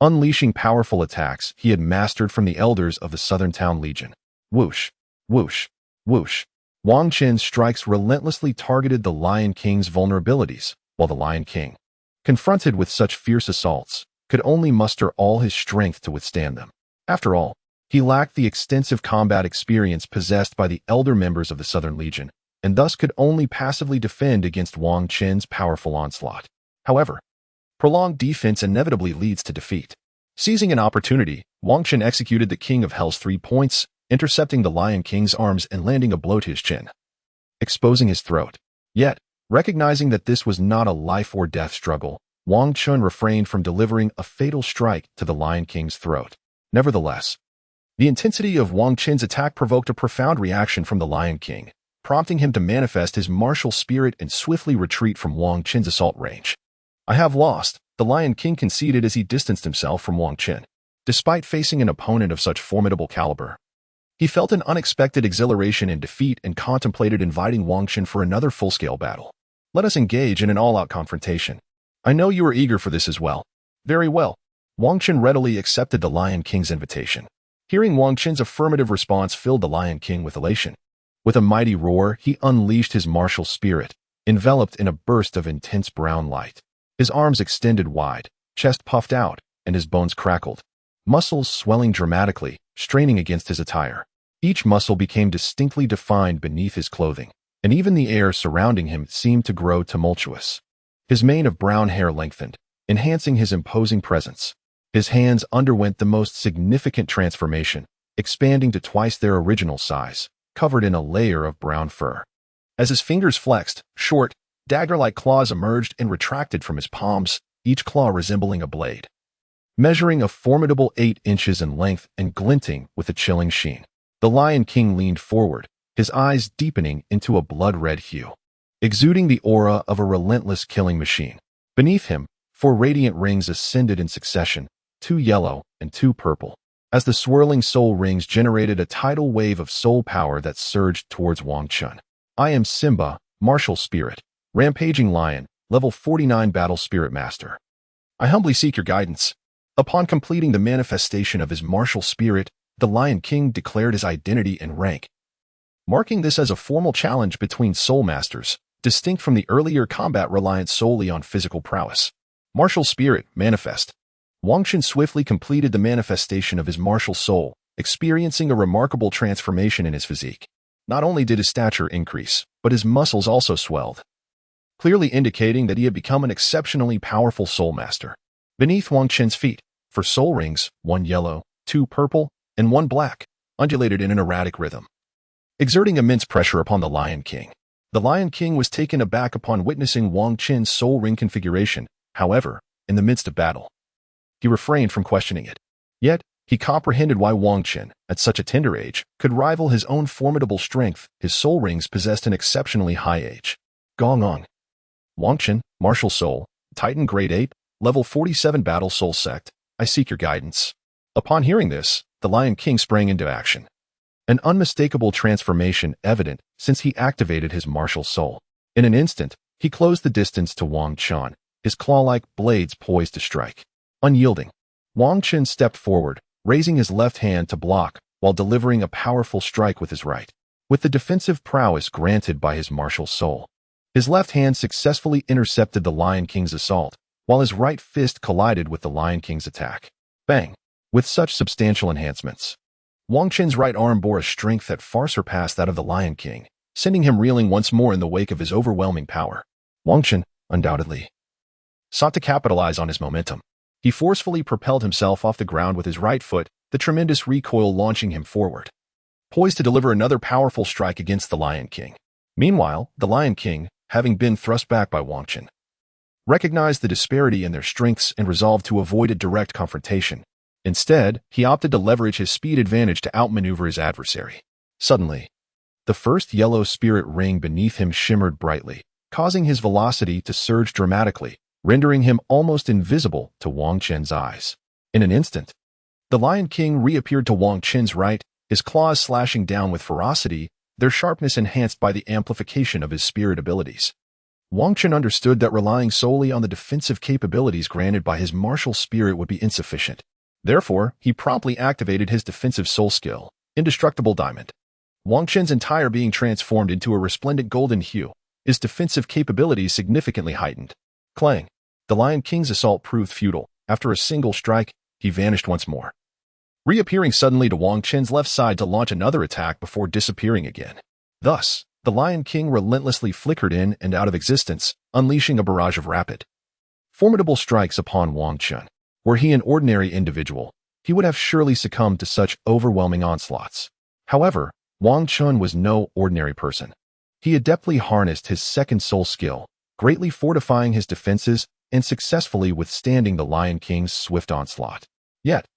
unleashing powerful attacks he had mastered from the elders of the Southern Town Legion. Whoosh, whoosh, whoosh. Wang Qin's strikes relentlessly targeted the Lion King's vulnerabilities, while the Lion King, confronted with such fierce assaults, could only muster all his strength to withstand them. After all, he lacked the extensive combat experience possessed by the elder members of the Southern Legion, and thus could only passively defend against Wang Qin's powerful onslaught. However, prolonged defense inevitably leads to defeat. Seizing an opportunity, Wang Qin executed the King of Hell's 3 points, intercepting the Lion King's arms and landing a blow to his chin, exposing his throat. Yet, recognizing that this was not a life-or-death struggle, Wang Qin refrained from delivering a fatal strike to the Lion King's throat. Nevertheless, the intensity of Wang Qin's attack provoked a profound reaction from the Lion King, prompting him to manifest his martial spirit and swiftly retreat from Wang Qin's assault range. "I have lost," the Lion King conceded as he distanced himself from Wang Qin. Despite facing an opponent of such formidable caliber, he felt an unexpected exhilaration in defeat and contemplated inviting Wang Qin for another full-scale battle. "Let us engage in an all-out confrontation. I know you are eager for this as well." "Very well." Wang Qin readily accepted the Lion King's invitation. Hearing Wang Qin's affirmative response filled the Lion King with elation. With a mighty roar, he unleashed his martial spirit, enveloped in a burst of intense brown light. His arms extended wide, chest puffed out, and his bones crackled, muscles swelling dramatically, straining against his attire. Each muscle became distinctly defined beneath his clothing, and even the air surrounding him seemed to grow tumultuous. His mane of brown hair lengthened, enhancing his imposing presence. His hands underwent the most significant transformation, expanding to twice their original size, covered in a layer of brown fur. As his fingers flexed, short, dagger-like claws emerged and retracted from his palms, each claw resembling a blade, measuring a formidable 8 inches in length and glinting with a chilling sheen. The Lion King leaned forward, his eyes deepening into a blood-red hue, exuding the aura of a relentless killing machine. Beneath him, 4 radiant rings ascended in succession, 2 yellow and 2 purple, as the swirling soul rings generated a tidal wave of soul power that surged towards Wang Chun. I am Simba, Martial Spirit, Rampaging Lion, Level 49 Battle Spirit Master. I humbly seek your guidance. Upon completing the manifestation of his martial spirit, the Lion King declared his identity and rank, marking this as a formal challenge between soul masters, distinct from the earlier combat reliant solely on physical prowess. Martial Spirit, Manifest. Wang Chun swiftly completed the manifestation of his martial soul, experiencing a remarkable transformation in his physique. Not only did his stature increase, but his muscles also swelled, clearly indicating that he had become an exceptionally powerful soul master. Beneath Wang Chun's feet, 4 soul rings, 1 yellow, 2 purple, and 1 black, undulated in an erratic rhythm, exerting immense pressure upon the Lion King. The Lion King was taken aback upon witnessing Wang Chun's soul ring configuration. However, in the midst of battle, he refrained from questioning it. Yet, he comprehended why Wang Chun, at such a tender age, could rival his own formidable strength. His soul rings possessed an exceptionally high age. Gong. Wang Chun, Martial Soul, Titan Great Ape, Level 47 Battle Soul Sect, I seek your guidance. Upon hearing this, the Lion King sprang into action. An unmistakable transformation evident since he activated his martial soul. In an instant, he closed the distance to Wang Chun, his claw-like blades poised to strike. Unyielding, Wang Chun stepped forward, raising his left hand to block while delivering a powerful strike with his right. With the defensive prowess granted by his martial soul, his left hand successfully intercepted the Lion King's assault, while his right fist collided with the Lion King's attack. Bang! With such substantial enhancements, Wang Chun's right arm bore a strength that far surpassed that of the Lion King, sending him reeling once more in the wake of his overwhelming power. Wang Chun, undoubtedly, sought to capitalize on his momentum. He forcefully propelled himself off the ground with his right foot, the tremendous recoil launching him forward, poised to deliver another powerful strike against the Lion King. Meanwhile, the Lion King, having been thrust back by Wang Chun, recognized the disparity in their strengths and resolved to avoid a direct confrontation. Instead, he opted to leverage his speed advantage to outmaneuver his adversary. Suddenly, the first yellow spirit ring beneath him shimmered brightly, causing his velocity to surge dramatically, rendering him almost invisible to Wang Chun's eyes. In an instant, the Lion King reappeared to Wang Chun's right, his claws slashing down with ferocity, their sharpness enhanced by the amplification of his spirit abilities. Wang Chun understood that relying solely on the defensive capabilities granted by his martial spirit would be insufficient. Therefore, he promptly activated his defensive soul skill, Indestructible Diamond. Wang Chun's entire being transformed into a resplendent golden hue, his defensive capabilities significantly heightened. Clang! The Lion King's assault proved futile. After a single strike, he vanished once more, reappearing suddenly to Wang Chun's left side to launch another attack before disappearing again. Thus, the Lion King relentlessly flickered in and out of existence, unleashing a barrage of rapid, formidable strikes upon Wang Chun. Were he an ordinary individual, he would have surely succumbed to such overwhelming onslaughts. However, Wang Chun was no ordinary person. He adeptly harnessed his second soul skill, greatly fortifying his defenses and successfully withstanding the Lion King's swift onslaught. Yet,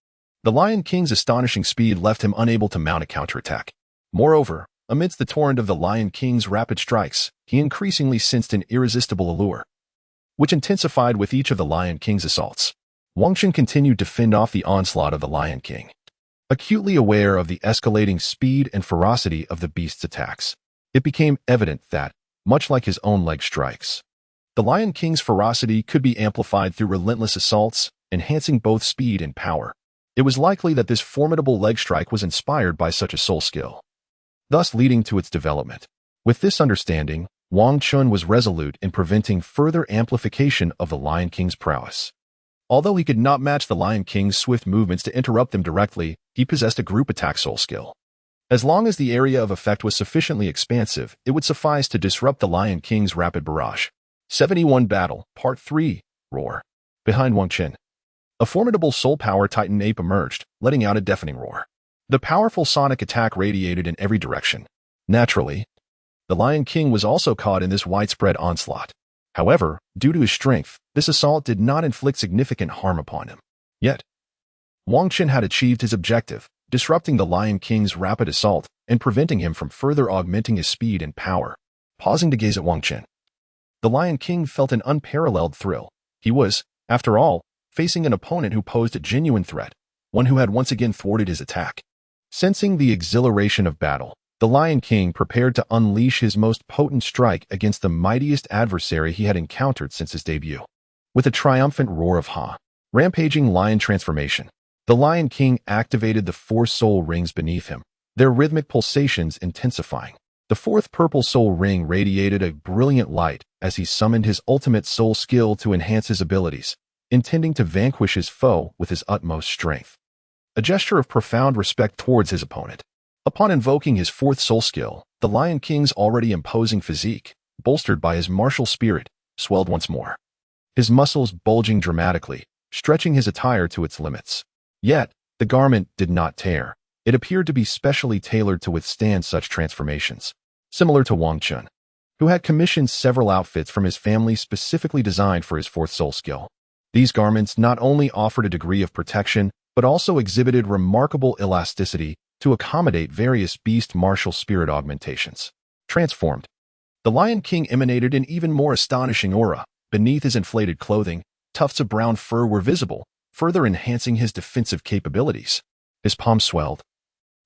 the Lion King's astonishing speed left him unable to mount a counterattack. Moreover, amidst the torrent of the Lion King's rapid strikes, he increasingly sensed an irresistible allure, which intensified with each of the Lion King's assaults. Wang Chun continued to fend off the onslaught of the Lion King, acutely aware of the escalating speed and ferocity of the beast's attacks. It became evident that, much like his own leg strikes, the Lion King's ferocity could be amplified through relentless assaults, enhancing both speed and power. It was likely that this formidable leg strike was inspired by such a soul skill, thus leading to its development. With this understanding, Wang Chun was resolute in preventing further amplification of the Lion King's prowess. Although he could not match the Lion King's swift movements to interrupt them directly, he possessed a group attack soul skill. As long as the area of effect was sufficiently expansive, it would suffice to disrupt the Lion King's rapid barrage. 71 Battle, Part 3, Roar. Behind Wang Chun, a formidable soul power Titan ape emerged, letting out a deafening roar. The powerful sonic attack radiated in every direction. Naturally, the Lion King was also caught in this widespread onslaught. However, due to his strength, this assault did not inflict significant harm upon him. Yet, Wang Chun had achieved his objective, disrupting the Lion King's rapid assault and preventing him from further augmenting his speed and power. Pausing to gaze at Wang Chun, the Lion King felt an unparalleled thrill. He was, After all, facing an opponent who posed a genuine threat, one who had once again thwarted his attack. Sensing the exhilaration of battle, the Lion King prepared to unleash his most potent strike against the mightiest adversary he had encountered since his debut. With a triumphant roar of Ha! Rampaging lion transformation, the Lion King activated the 4 soul rings beneath him, their rhythmic pulsations intensifying. The 4th purple soul ring radiated a brilliant light as he summoned his ultimate soul skill to enhance his abilities, intending to vanquish his foe with his utmost strength. A gesture of profound respect towards his opponent. Upon invoking his 4th soul skill, the Lion King's already imposing physique, bolstered by his martial spirit, swelled once more. His muscles bulging dramatically, stretching his attire to its limits. Yet, the garment did not tear. It appeared to be specially tailored to withstand such transformations. Similar to Wang Chun, who had commissioned several outfits from his family specifically designed for his 4th soul skill. These garments not only offered a degree of protection, but also exhibited remarkable elasticity to accommodate various beast martial spirit augmentations. Transformed, the Lion King emanated an even more astonishing aura. Beneath his inflated clothing, tufts of brown fur were visible, further enhancing his defensive capabilities. His palms swelled,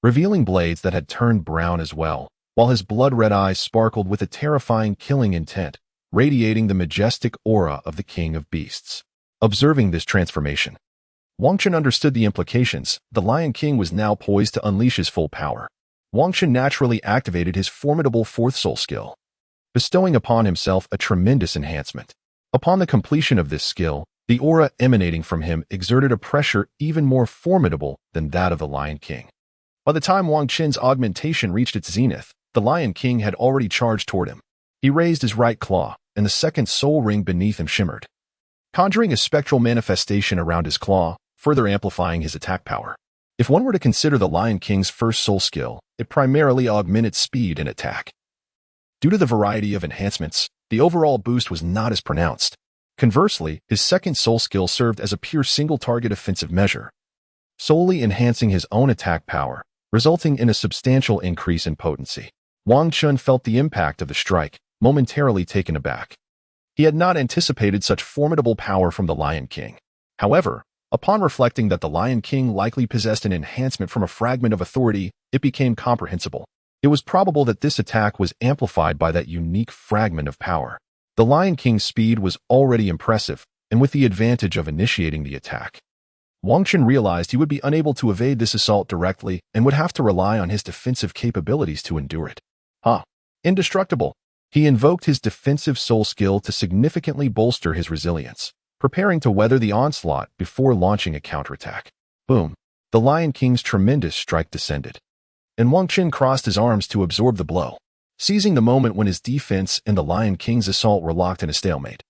revealing blades that had turned brown as well, while his blood-red eyes sparkled with a terrifying killing intent, radiating the majestic aura of the King of Beasts. Observing this transformation, Wang Chun understood the implications. The Lion King was now poised to unleash his full power. Wang Chun naturally activated his formidable 4th soul skill, bestowing upon himself a tremendous enhancement. Upon the completion of this skill, the aura emanating from him exerted a pressure even more formidable than that of the Lion King. By the time Wang Chun's augmentation reached its zenith, the Lion King had already charged toward him. He raised his right claw, and the 2nd soul ring beneath him shimmered, conjuring a spectral manifestation around his claw, further amplifying his attack power. If one were to consider the Lion King's 1st soul skill, it primarily augmented speed and attack. Due to the variety of enhancements, the overall boost was not as pronounced. Conversely, his 2nd soul skill served as a pure single-target offensive measure, solely enhancing his own attack power, resulting in a substantial increase in potency. Wang Chun felt the impact of the strike, momentarily taken aback. He had not anticipated such formidable power from the Lion King. However, upon reflecting that the Lion King likely possessed an enhancement from a fragment of authority, it became comprehensible. It was probable that this attack was amplified by that unique fragment of power. The Lion King's speed was already impressive, and with the advantage of initiating the attack, Wang Chun realized he would be unable to evade this assault directly and would have to rely on his defensive capabilities to endure it. Indestructible. He invoked his defensive soul skill to significantly bolster his resilience, preparing to weather the onslaught before launching a counterattack. Boom. The Lion King's tremendous strike descended, and Wang Chun crossed his arms to absorb the blow, seizing the moment when his defense and the Lion King's assault were locked in a stalemate.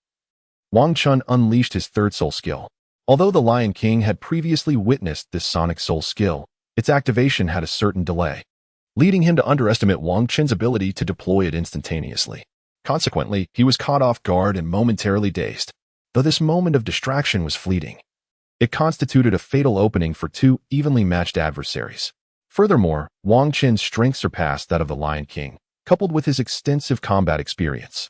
Wang Chun unleashed his 3rd soul skill. Although the Lion King had previously witnessed this sonic soul skill, its activation had a certain delay, leading him to underestimate Wang Chun's ability to deploy it instantaneously. Consequently, he was caught off guard and momentarily dazed. Though this moment of distraction was fleeting, it constituted a fatal opening for 2 evenly matched adversaries. Furthermore, Wang Chun's strength surpassed that of the Lion King, coupled with his extensive combat experience.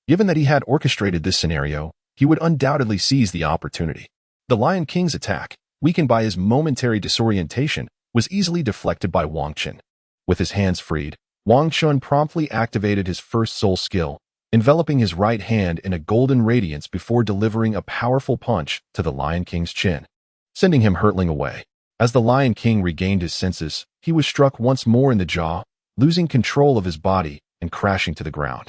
Given that he had orchestrated this scenario, he would undoubtedly seize the opportunity. The Lion King's attack, weakened by his momentary disorientation, was easily deflected by Wang Chun. With his hands freed, Wang Chun promptly activated his 1st soul skill, enveloping his right hand in a golden radiance before delivering a powerful punch to the Lion King's chin, sending him hurtling away. As the Lion King regained his senses, he was struck once more in the jaw, losing control of his body and crashing to the ground.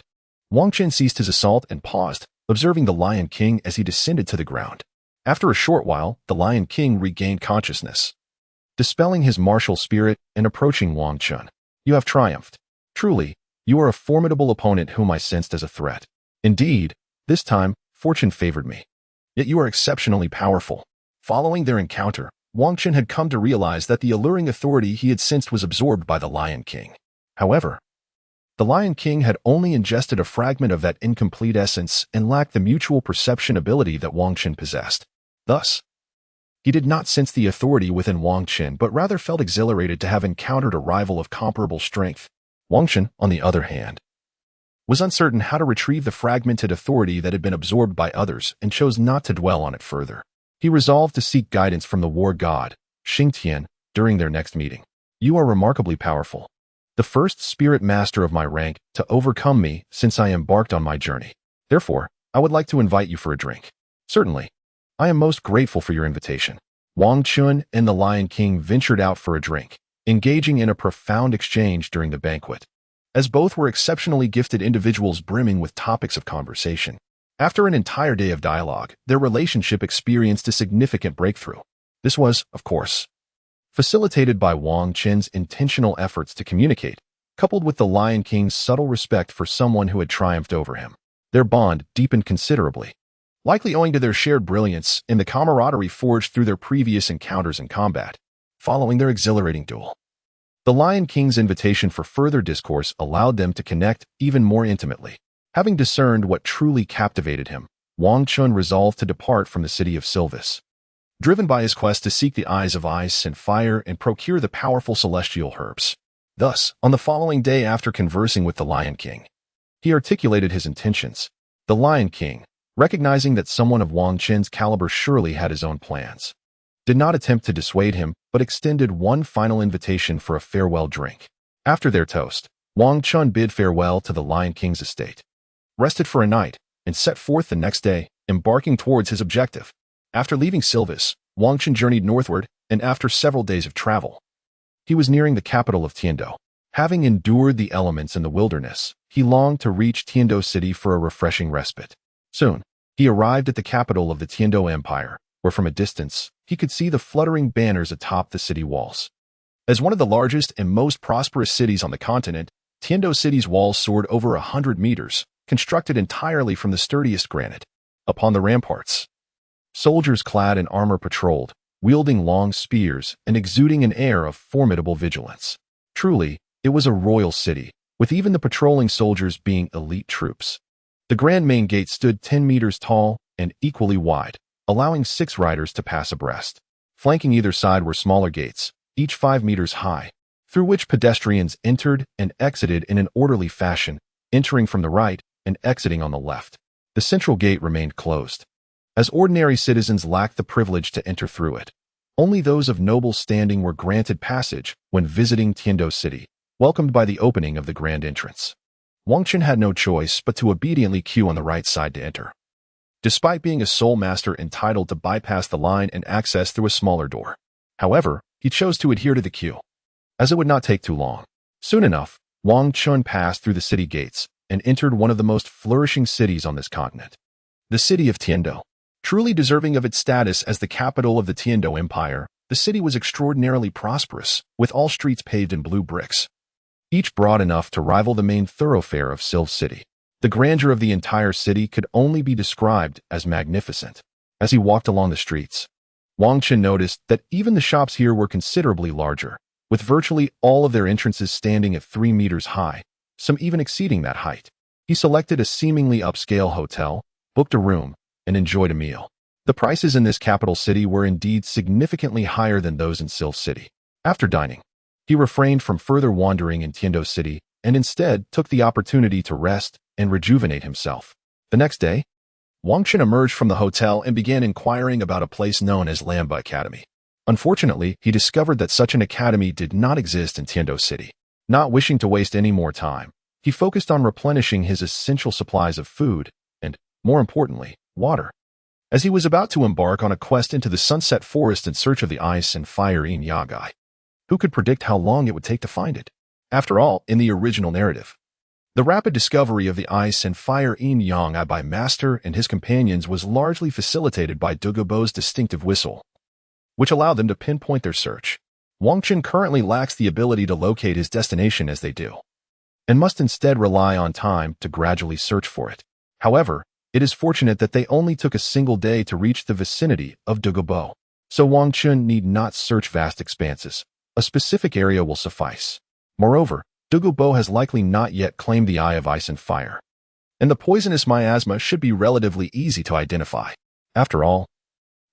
Wang Chun ceased his assault and paused, observing the Lion King as he descended to the ground. After a short while, the Lion King regained consciousness, dispelling his martial spirit and approaching Wang Chun. You have triumphed. Truly, you are a formidable opponent whom I sensed as a threat. Indeed, this time, fortune favored me. Yet you are exceptionally powerful. Following their encounter, Wang Chun had come to realize that the alluring authority he had sensed was absorbed by the Lion King. However, the Lion King had only ingested a fragment of that incomplete essence and lacked the mutual perception ability that Wang Chun possessed. Thus, he did not sense the authority within Wang Chun, but rather felt exhilarated to have encountered a rival of comparable strength. Wang Chun, on the other hand, was uncertain how to retrieve the fragmented authority that had been absorbed by others and chose not to dwell on it further. He resolved to seek guidance from the war god, Xingtian, during their next meeting. You are remarkably powerful. The first spirit master of my rank to overcome me since I embarked on my journey. Therefore, I would like to invite you for a drink. Certainly. I am most grateful for your invitation. Wang Chun and the Lion King ventured out for a drink, engaging in a profound exchange during the banquet. As both were exceptionally gifted individuals brimming with topics of conversation. After an entire day of dialogue, their relationship experienced a significant breakthrough. This was, of course, facilitated by Wang Chun's intentional efforts to communicate, coupled with the Lion King's subtle respect for someone who had triumphed over him. Their bond deepened considerably, likely owing to their shared brilliance and the camaraderie forged through their previous encounters in combat, following their exhilarating duel. The Lion King's invitation for further discourse allowed them to connect even more intimately. Having discerned what truly captivated him, Wang Chun resolved to depart from the city of Silvis. Driven by his quest to seek the eyes of ice and fire and procure the powerful celestial herbs. Thus, on the following day after conversing with the Lion King, he articulated his intentions. The Lion King, recognizing that someone of Wang Chun's caliber surely had his own plans, did not attempt to dissuade him, but extended one final invitation for a farewell drink. After their toast, Wang Chun bid farewell to the Lion King's estate, rested for a night, and set forth the next day, embarking towards his objective. After leaving Silvis, Wang Chun journeyed northward, and after several days of travel, he was nearing the capital of Tiando. Having endured the elements in the wilderness, he longed to reach Tiando City for a refreshing respite. Soon, he arrived at the capital of the Luo Empire, where from a distance, he could see the fluttering banners atop the city walls. As one of the largest and most prosperous cities on the continent, Tiando City's walls soared over 100 meters, constructed entirely from the sturdiest granite. Upon the ramparts, soldiers clad in armor patrolled, wielding long spears and exuding an air of formidable vigilance. Truly, it was a royal city, with even the patrolling soldiers being elite troops. The grand main gate stood 10 meters tall and equally wide, allowing 6 riders to pass abreast. Flanking either side were smaller gates, each 5 meters high, through which pedestrians entered and exited in an orderly fashion, entering from the right and exiting on the left. The central gate remained closed, as ordinary citizens lacked the privilege to enter through it. Only those of noble standing were granted passage when visiting Tiando City, welcomed by the opening of the grand entrance. Wang Chun had no choice but to obediently queue on the right side to enter, despite being a sole master entitled to bypass the line and access through a smaller door. However, he chose to adhere to the queue, as it would not take too long. Soon enough, Wang Chun passed through the city gates and entered one of the most flourishing cities on this continent, the city of Tiando. Truly deserving of its status as the capital of the Luo Empire, the city was extraordinarily prosperous, with all streets paved in blue bricks, each broad enough to rival the main thoroughfare of Silv City. The grandeur of the entire city could only be described as magnificent. As he walked along the streets, Wang Chun noticed that even the shops here were considerably larger, with virtually all of their entrances standing at 3 meters high, some even exceeding that height. He selected a seemingly upscale hotel, booked a room, and enjoyed a meal. The prices in this capital city were indeed significantly higher than those in Silv City. After dining, he refrained from further wandering in Tiando City and instead took the opportunity to rest and rejuvenate himself. The next day, Wang Chun emerged from the hotel and began inquiring about a place known as Lamba Academy. Unfortunately, he discovered that such an academy did not exist in Tiando City. Not wishing to waste any more time, he focused on replenishing his essential supplies of food and, more importantly, water. As he was about to embark on a quest into the Sunset Forest in search of the ice and fire Yin Yagai, who could predict how long it would take to find it? After all, in the original narrative, the rapid discovery of the ice and fire Yin Yagai by Master and his companions was largely facilitated by Douluo's distinctive whistle, which allowed them to pinpoint their search. Wang Chun currently lacks the ability to locate his destination as they do, and must instead rely on time to gradually search for it. However, it is fortunate that they only took a single day to reach the vicinity of Douluo, so Wang Chun need not search vast expanses. A specific area will suffice. Moreover, Douluo has likely not yet claimed the Eye of Ice and Fire, and the poisonous miasma should be relatively easy to identify. After all,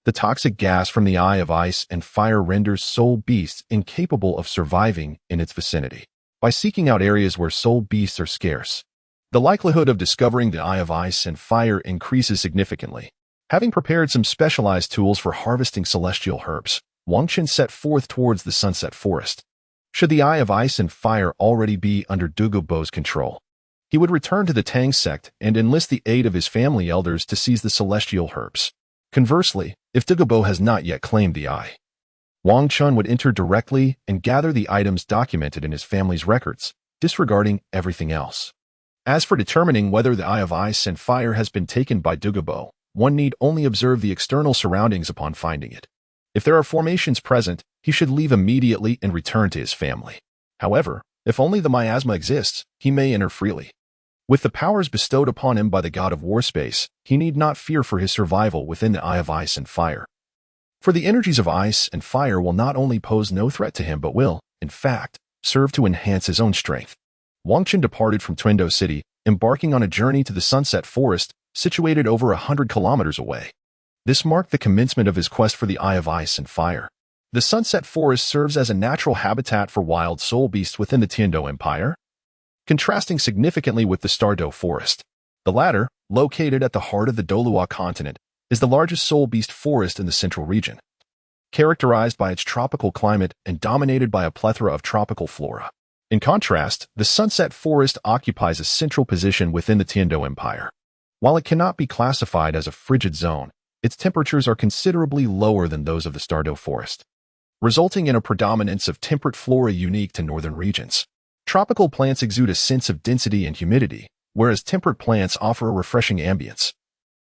the toxic gas from the Eye of Ice and Fire renders soul beasts incapable of surviving in its vicinity. By seeking out areas where soul beasts are scarce, The likelihood of discovering the Eye of Ice and Fire increases significantly. Having prepared some specialized tools for harvesting celestial herbs, Wang Qin set forth towards the Sunset Forest. Should the Eye of Ice and Fire already be under Douluo's control, he would return to the Tang sect and enlist the aid of his family elders to seize the celestial herbs. Conversely, if Douluo has not yet claimed the Eye, Wang Qin would enter directly and gather the items documented in his family's records, disregarding everything else. As for determining whether the Eye of Ice and Fire has been taken by Douluo, one need only observe the external surroundings upon finding it. If there are formations present, he should leave immediately and return to his family. However, if only the miasma exists, he may enter freely. With the powers bestowed upon him by the god of war space, he need not fear for his survival within the Eye of Ice and Fire. For the energies of ice and fire will not only pose no threat to him but will, in fact, serve to enhance his own strength. Wang Qin departed from Tuando City, embarking on a journey to the Sunset Forest, situated over 100 kilometers away. This marked the commencement of his quest for the Eye of Ice and Fire. The Sunset Forest serves as a natural habitat for wild soul beasts within the Luo Empire, contrasting significantly with the Douluo Forest. The latter, located at the heart of the Douluo Continent, is the largest soul beast forest in the central region, characterized by its tropical climate and dominated by a plethora of tropical flora. In contrast, the Sunset Forest occupies a central position within the Luo Empire. While it cannot be classified as a frigid zone, its temperatures are considerably lower than those of the Douluo Forest, resulting in a predominance of temperate flora unique to northern regions. Tropical plants exude a sense of density and humidity, whereas temperate plants offer a refreshing ambience,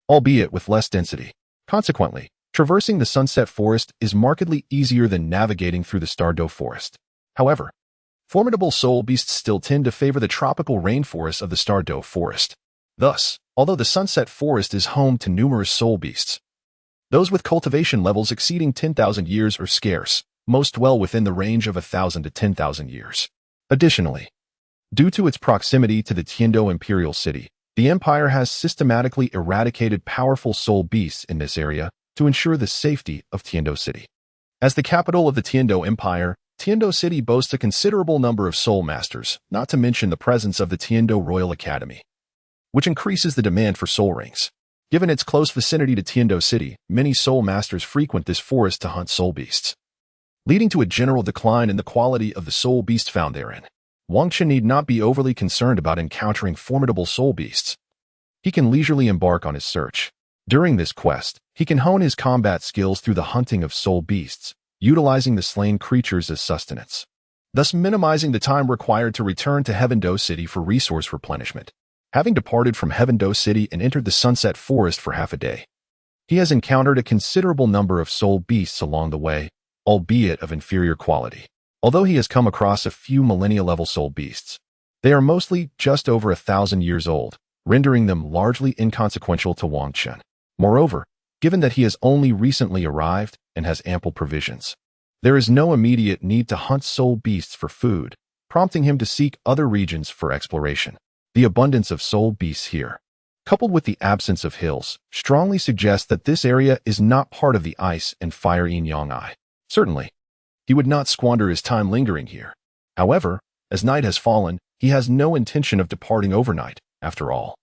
albeit with less density. Consequently, traversing the Sunset Forest is markedly easier than navigating through the Douluo Forest. However, formidable soul beasts still tend to favor the tropical rainforests of the Douluo Forest. Thus, although the Sunset Forest is home to numerous soul beasts, those with cultivation levels exceeding 10,000 years are scarce, most dwell within the range of 1,000 to 10,000 years. Additionally, due to its proximity to the Luo imperial city, the empire has systematically eradicated powerful soul beasts in this area to ensure the safety of Luo City. As the capital of the Luo Empire, Luo City boasts a considerable number of soul masters, not to mention the presence of the Luo Royal Academy, which increases the demand for soul rings. Given its close vicinity to Luo City, many soul masters frequent this forest to hunt soul beasts, leading to a general decline in the quality of the soul beast found therein. Wang Qin need not be overly concerned about encountering formidable soul beasts. He can leisurely embark on his search. During this quest, he can hone his combat skills through the hunting of soul beasts, utilizing the slain creatures as sustenance, thus minimizing the time required to return to Heavendoe City for resource replenishment. Having departed from Heavendoe City and entered the Sunset Forest for half a day, he has encountered a considerable number of soul beasts along the way, albeit of inferior quality. Although he has come across a few millennia-level soul beasts, they are mostly just over 1,000 years old, rendering them largely inconsequential to Wang Qin. Moreover, given that he has only recently arrived and has ample provisions, there is no immediate need to hunt soul beasts for food, prompting him to seek other regions for exploration. The abundance of soul beasts here, coupled with the absence of hills, strongly suggests that this area is not part of the Ice and Fire Yin-Yang Eye. Certainly, he would not squander his time lingering here. However, as night has fallen, he has no intention of departing overnight, after all.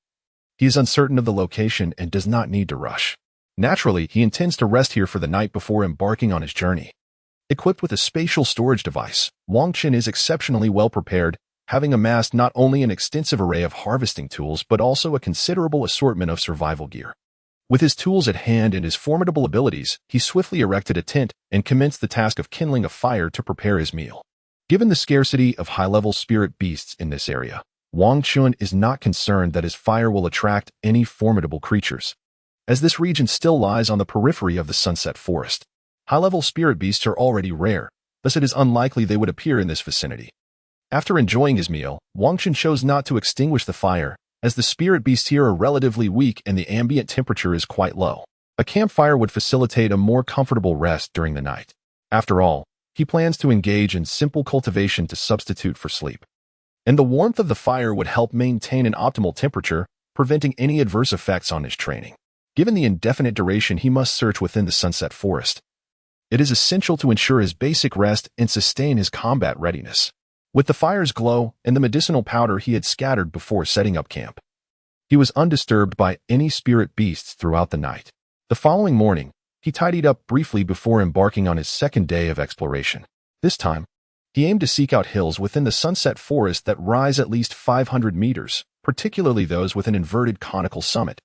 He is uncertain of the location and does not need to rush. Naturally, he intends to rest here for the night before embarking on his journey. Equipped with a spatial storage device, Wang Qin is exceptionally well prepared, having amassed not only an extensive array of harvesting tools but also a considerable assortment of survival gear. With his tools at hand and his formidable abilities, he swiftly erected a tent and commenced the task of kindling a fire to prepare his meal. Given the scarcity of high-level spirit beasts in this area, Wang Qin is not concerned that his fire will attract any formidable creatures, as this region still lies on the periphery of the Sunset Forest. High-level spirit beasts are already rare, thus it is unlikely they would appear in this vicinity. After enjoying his meal, Wang Qin chose not to extinguish the fire, as the spirit beasts here are relatively weak and the ambient temperature is quite low. A campfire would facilitate a more comfortable rest during the night. After all, he plans to engage in simple cultivation to substitute for sleep, and the warmth of the fire would help maintain an optimal temperature, preventing any adverse effects on his training. Given the indefinite duration he must search within the Sunset Forest, it is essential to ensure his basic rest and sustain his combat readiness. with the fire's glow and the medicinal powder he had scattered before setting up camp. He was undisturbed by any spirit beasts throughout the night. The following morning, he tidied up briefly before embarking on his second day of exploration. This time, he aimed to seek out hills within the sunset forest that rise at least 500 meters, particularly those with an inverted conical summit.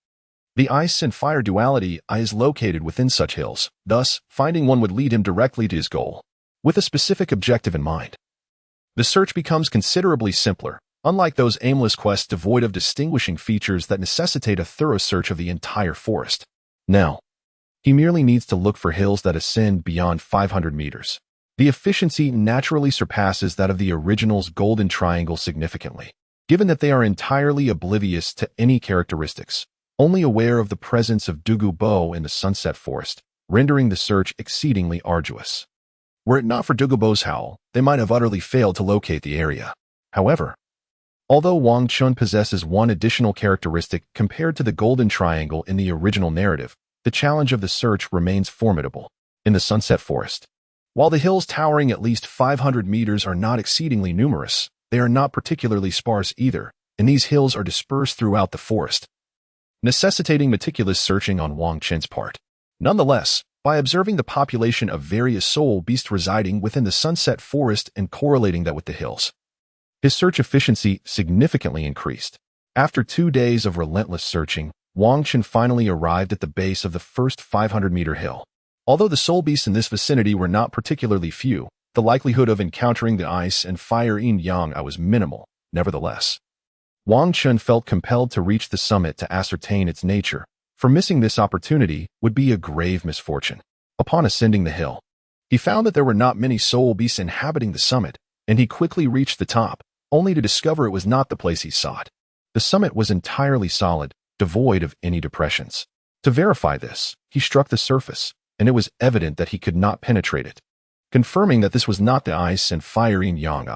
The ice and fire duality is located within such hills, thus, finding one would lead him directly to his goal, with a specific objective in mind. The search becomes considerably simpler, unlike those aimless quests devoid of distinguishing features that necessitate a thorough search of the entire forest. Now, he merely needs to look for hills that ascend beyond 500 meters. The efficiency naturally surpasses that of the original's Golden Triangle significantly, given that they are entirely oblivious to any characteristics, only aware of the presence of Douluo Bo in the sunset forest, rendering the search exceedingly arduous. Were it not for Douluo Bo's howl, they might have utterly failed to locate the area. However, although Wang Chun possesses one additional characteristic compared to the Golden Triangle in the original narrative, the challenge of the search remains formidable. In the sunset forest, while the hills towering at least 500 meters are not exceedingly numerous, they are not particularly sparse either, and these hills are dispersed throughout the forest, necessitating meticulous searching on Wang Chun's part. Nonetheless, by observing the population of various soul beasts residing within the sunset forest and correlating that with the hills, his search efficiency significantly increased. After 2 days of relentless searching, Wang Chun finally arrived at the base of the first 500-meter hill. Although the soul beasts in this vicinity were not particularly few, the likelihood of encountering the ice and fire yin-yang was minimal. Nevertheless, Wang Chun felt compelled to reach the summit to ascertain its nature, for missing this opportunity would be a grave misfortune. Upon ascending the hill, he found that there were not many soul beasts inhabiting the summit, and he quickly reached the top, only to discover it was not the place he sought. The summit was entirely solid, devoid of any depressions. To verify this, he struck the surface, and it was evident that he could not penetrate it, confirming that this was not the ice and fire yin-yang.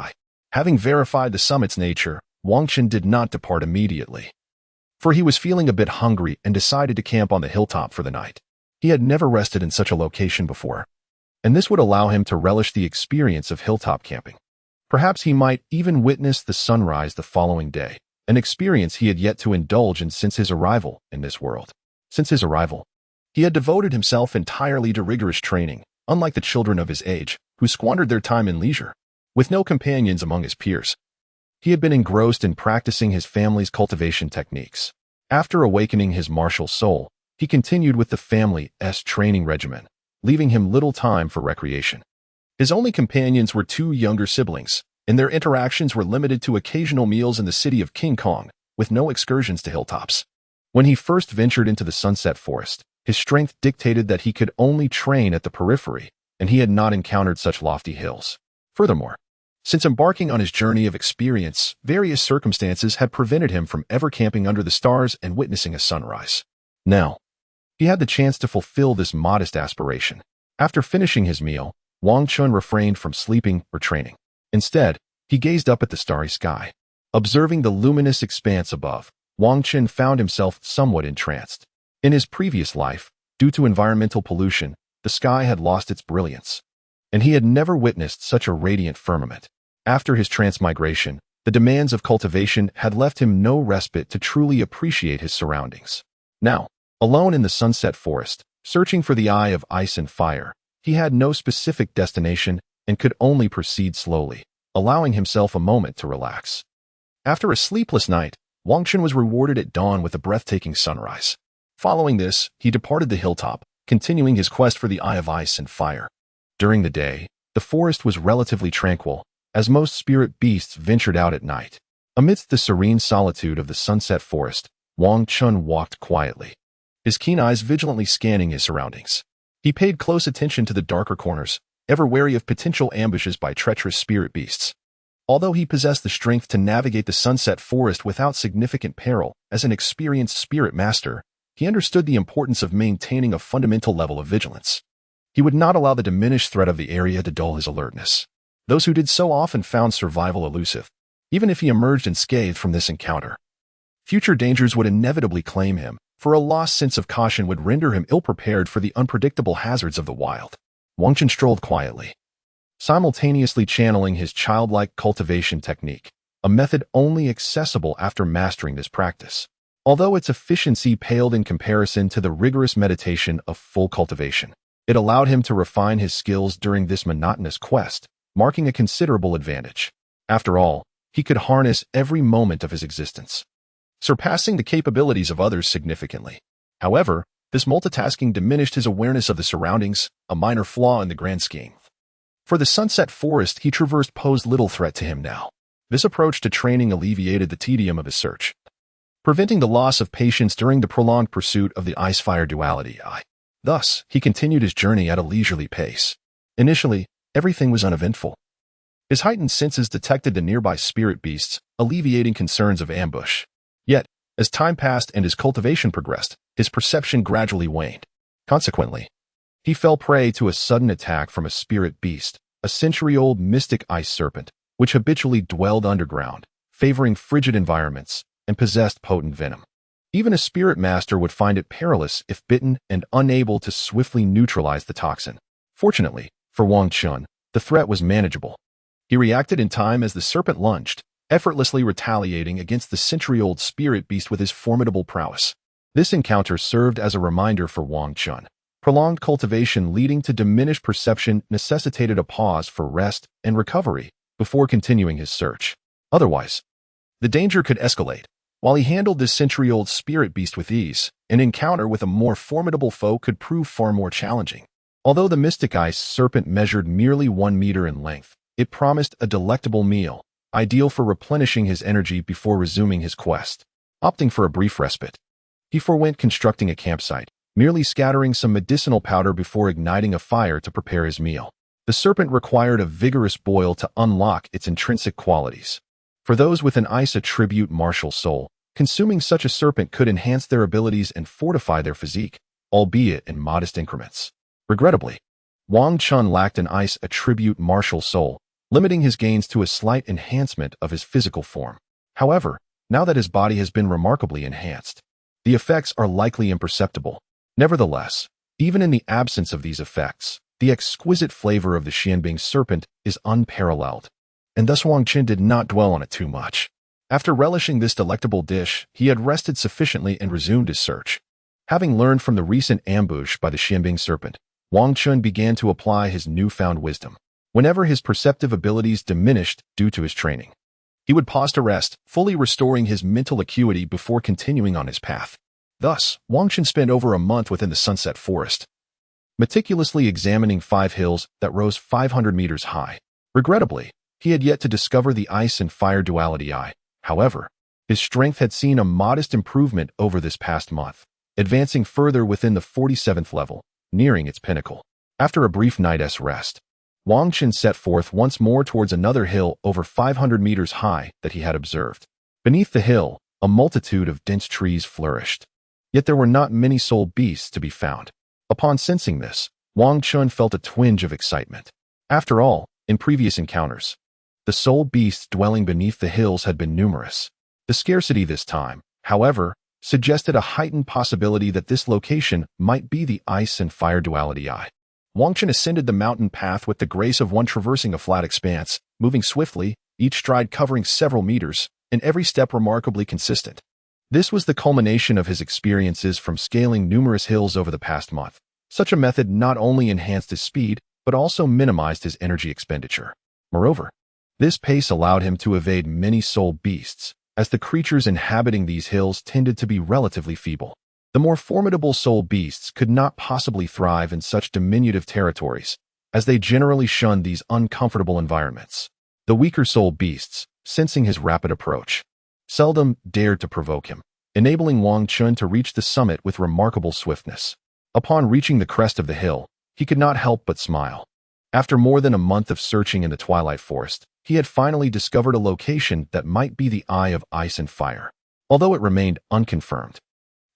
Having verified the summit's nature, Wang Chun did not depart immediately, for he was feeling a bit hungry and decided to camp on the hilltop for the night. He had never rested in such a location before, and this would allow him to relish the experience of hilltop camping. Perhaps he might even witness the sunrise the following day, an experience he had yet to indulge in since his arrival in this world. Since his arrival, he had devoted himself entirely to rigorous training, unlike the children of his age, who squandered their time in leisure, with no companions among his peers. He had been engrossed in practicing his family's cultivation techniques. After awakening his martial soul, he continued with the family's training regimen, leaving him little time for recreation. His only companions were 2 younger siblings, and their interactions were limited to occasional meals in the city of King Kong, with no excursions to hilltops. When he first ventured into the sunset forest, his strength dictated that he could only train at the periphery, and he had not encountered such lofty hills. Furthermore, since embarking on his journey of experience, various circumstances had prevented him from ever camping under the stars and witnessing a sunrise. Now, he had the chance to fulfill this modest aspiration. After finishing his meal, Wang Chun refrained from sleeping or training. Instead, he gazed up at the starry sky. Observing the luminous expanse above, Wang Chun found himself somewhat entranced. In his previous life, due to environmental pollution, the sky had lost its brilliance, and he had never witnessed such a radiant firmament. After his transmigration, the demands of cultivation had left him no respite to truly appreciate his surroundings. Now, alone in the sunset forest, searching for the eye of ice and fire, he had no specific destination and could only proceed slowly, allowing himself a moment to relax. After a sleepless night, Wang Chun was rewarded at dawn with a breathtaking sunrise. Following this, he departed the hilltop, continuing his quest for the eye of ice and fire. During the day, the forest was relatively tranquil, as most spirit beasts ventured out at night. Amidst the serene solitude of the sunset forest, Wang Chun walked quietly, his keen eyes vigilantly scanning his surroundings. He paid close attention to the darker corners, ever wary of potential ambushes by treacherous spirit beasts. Although he possessed the strength to navigate the sunset forest without significant peril, as an experienced spirit master, he understood the importance of maintaining a fundamental level of vigilance. He would not allow the diminished threat of the area to dull his alertness. Those who did so often found survival elusive, even if he emerged unscathed from this encounter. Future dangers would inevitably claim him, for a lost sense of caution would render him ill-prepared for the unpredictable hazards of the wild. Wang Chun strolled quietly, simultaneously channeling his childlike cultivation technique, a method only accessible after mastering this practice. Although its efficiency paled in comparison to the rigorous meditation of full cultivation, it allowed him to refine his skills during this monotonous quest, marking a considerable advantage. After all, he could harness every moment of his existence, surpassing the capabilities of others significantly. However, this multitasking diminished his awareness of the surroundings, a minor flaw in the grand scheme. For the sunset forest he traversed posed little threat to him now. This approach to training alleviated the tedium of his search, preventing the loss of patience during the prolonged pursuit of the ice-fire duality. Thus, he continued his journey at a leisurely pace. Initially, everything was uneventful. His heightened senses detected the nearby spirit beasts, alleviating concerns of ambush. Yet, as time passed and his cultivation progressed, his perception gradually waned. Consequently, he fell prey to a sudden attack from a spirit beast, a century-old mystic ice serpent, which habitually dwelled underground, favoring frigid environments, and possessed potent venom. Even a spirit master would find it perilous if bitten and unable to swiftly neutralize the toxin. Fortunately, for Wang Chun, the threat was manageable. He reacted in time as the serpent lunged, effortlessly retaliating against the century-old spirit beast with his formidable prowess. This encounter served as a reminder for Wang Chun. Prolonged cultivation leading to diminished perception necessitated a pause for rest and recovery before continuing his search. Otherwise, the danger could escalate. While he handled this century-old spirit beast with ease, an encounter with a more formidable foe could prove far more challenging. Although the mystic ice serpent measured merely 1 meter in length, it promised a delectable meal, ideal for replenishing his energy before resuming his quest. Opting for a brief respite, he forewent constructing a campsite, merely scattering some medicinal powder before igniting a fire to prepare his meal. The serpent required a vigorous boil to unlock its intrinsic qualities. For those with an ice attribute martial soul, consuming such a serpent could enhance their abilities and fortify their physique, albeit in modest increments. Regrettably, Wang Chun lacked an ice attribute martial soul, limiting his gains to a slight enhancement of his physical form. However, now that his body has been remarkably enhanced, the effects are likely imperceptible. Nevertheless, even in the absence of these effects, the exquisite flavor of the Xianbing serpent is unparalleled, and thus Wang Chun did not dwell on it too much. After relishing this delectable dish, he had rested sufficiently and resumed his search. Having learned from the recent ambush by the Xianbing serpent, Wang Chun began to apply his newfound wisdom. Whenever his perceptive abilities diminished due to his training, he would pause to rest, fully restoring his mental acuity before continuing on his path. Thus, Wang Chun spent over a month within the sunset forest, meticulously examining 5 hills that rose 500 meters high. Regrettably, he had yet to discover the ice and fire duality. However, his strength had seen a modest improvement over this past month, advancing further within the 47th level, nearing its pinnacle. After a brief night's rest, Wang Chun set forth once more towards another hill over 500 meters high that he had observed. Beneath the hill, a multitude of dense trees flourished. Yet there were not many soul beasts to be found. Upon sensing this, Wang Chun felt a twinge of excitement. After all, in previous encounters, the soul beasts dwelling beneath the hills had been numerous. The scarcity this time, however, suggested a heightened possibility that this location might be the ice and fire duality. Wang Chun ascended the mountain path with the grace of one traversing a flat expanse, moving swiftly, each stride covering several meters, and every step remarkably consistent. This was the culmination of his experiences from scaling numerous hills over the past month. Such a method not only enhanced his speed, but also minimized his energy expenditure. Moreover, this pace allowed him to evade many soul beasts, as the creatures inhabiting these hills tended to be relatively feeble. The more formidable soul beasts could not possibly thrive in such diminutive territories, as they generally shunned these uncomfortable environments. The weaker soul beasts, sensing his rapid approach, seldom dared to provoke him, enabling Wang Chun to reach the summit with remarkable swiftness. Upon reaching the crest of the hill, he could not help but smile. After more than a month of searching in the twilight forest, he had finally discovered a location that might be the Eye of Ice and Fire. Although it remained unconfirmed,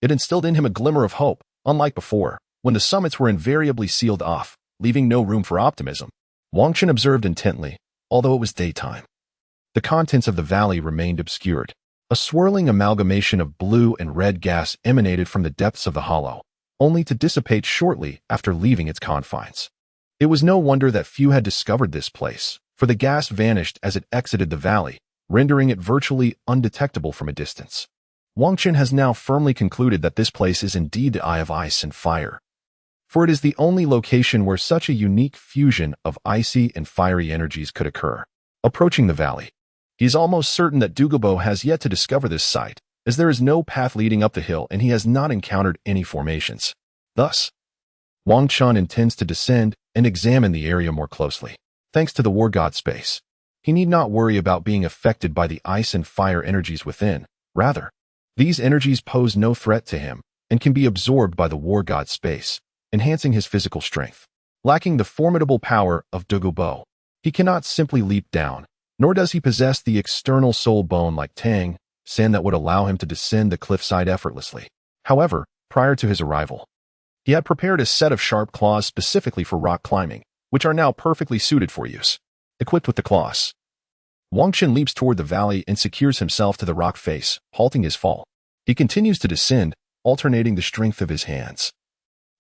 it instilled in him a glimmer of hope, unlike before, when the summits were invariably sealed off, leaving no room for optimism. Wang Chun observed intently, although it was daytime. The contents of the valley remained obscured. A swirling amalgamation of blue and red gas emanated from the depths of the hollow, only to dissipate shortly after leaving its confines. It was no wonder that few had discovered this place, for the gas vanished as it exited the valley, rendering it virtually undetectable from a distance. Wang Qun has now firmly concluded that this place is indeed the Eye of Ice and Fire, for it is the only location where such a unique fusion of icy and fiery energies could occur. Approaching the valley, he is almost certain that Douluo has yet to discover this site, as there is no path leading up the hill and he has not encountered any formations. Thus, Wang Qun intends to descend and examine the area more closely. Thanks to the war god space, he need not worry about being affected by the ice and fire energies within. Rather, these energies pose no threat to him and can be absorbed by the war god space, enhancing his physical strength. Lacking the formidable power of Douluo, he cannot simply leap down, nor does he possess the external soul bone like Tang, sand that would allow him to descend the cliffside effortlessly. However, prior to his arrival, he had prepared a set of sharp claws specifically for rock climbing, which are now perfectly suited for use. Equipped with the claws, Wang Qun leaps toward the valley and secures himself to the rock face, halting his fall. He continues to descend, alternating the strength of his hands,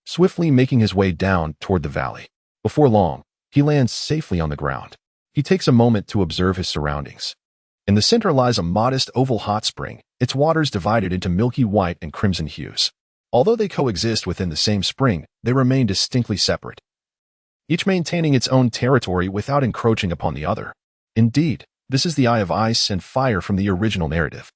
swiftly making his way down toward the valley. Before long, he lands safely on the ground. He takes a moment to observe his surroundings. In the center lies a modest oval hot spring, its waters divided into milky white and crimson hues. Although they coexist within the same spring, they remain distinctly separate, each maintaining its own territory without encroaching upon the other. Indeed, this is the Eye of Ice and Fire from the original narrative.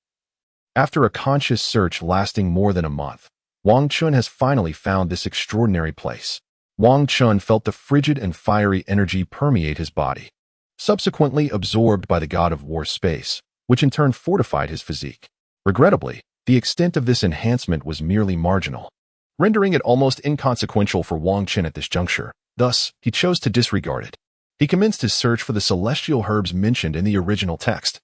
After a conscious search lasting more than a month, Wang Qun has finally found this extraordinary place. Wang Qun felt the frigid and fiery energy permeate his body, subsequently absorbed by the god of war space, which in turn fortified his physique. Regrettably, the extent of this enhancement was merely marginal, rendering it almost inconsequential for Wang Qun at this juncture. Thus, he chose to disregard it. He commenced his search for the celestial herbs mentioned in the original text,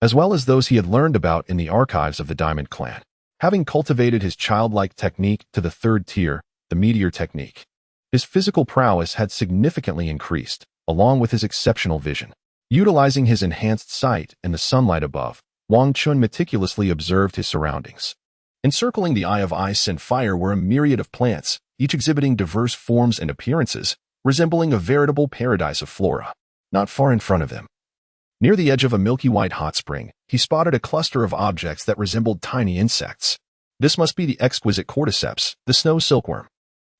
as well as those he had learned about in the archives of the Diamond Clan. Having cultivated his childlike technique to the third tier, the meteor technique, his physical prowess had significantly increased, along with his exceptional vision. Utilizing his enhanced sight and the sunlight above, Wang Qun meticulously observed his surroundings. Encircling the Eye of Ice and Fire were a myriad of plants, each exhibiting diverse forms and appearances, resembling a veritable paradise of flora. Not far in front of him, near the edge of a milky white hot spring, he spotted a cluster of objects that resembled tiny insects. This must be the exquisite cordyceps, the snow silkworm.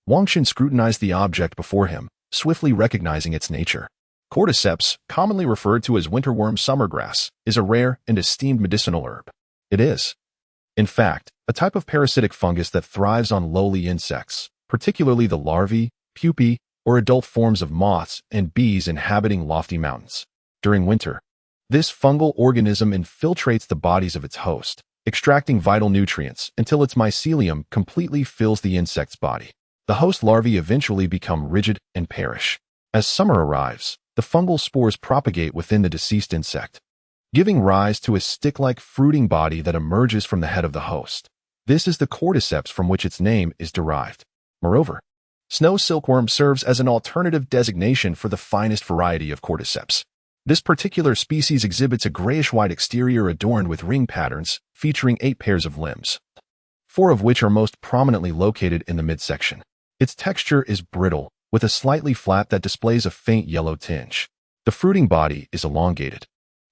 Wang Qun scrutinized the object before him, swiftly recognizing its nature. Cordyceps, commonly referred to as winterworm summergrass, is a rare and esteemed medicinal herb. It is, in fact, a type of parasitic fungus that thrives on lowly insects, particularly the larvae, pupae, or adult forms of moths and bees inhabiting lofty mountains. During winter, this fungal organism infiltrates the bodies of its host, extracting vital nutrients until its mycelium completely fills the insect's body. The host larvae eventually become rigid and perish. As summer arrives, the fungal spores propagate within the deceased insect, giving rise to a stick-like fruiting body that emerges from the head of the host. This is the cordyceps from which its name is derived. Moreover, snow silkworm serves as an alternative designation for the finest variety of cordyceps. This particular species exhibits a grayish-white exterior adorned with ring patterns, featuring 8 pairs of limbs, 4 of which are most prominently located in the midsection. Its texture is brittle, with a slightly flat that displays a faint yellow tinge. The fruiting body is elongated,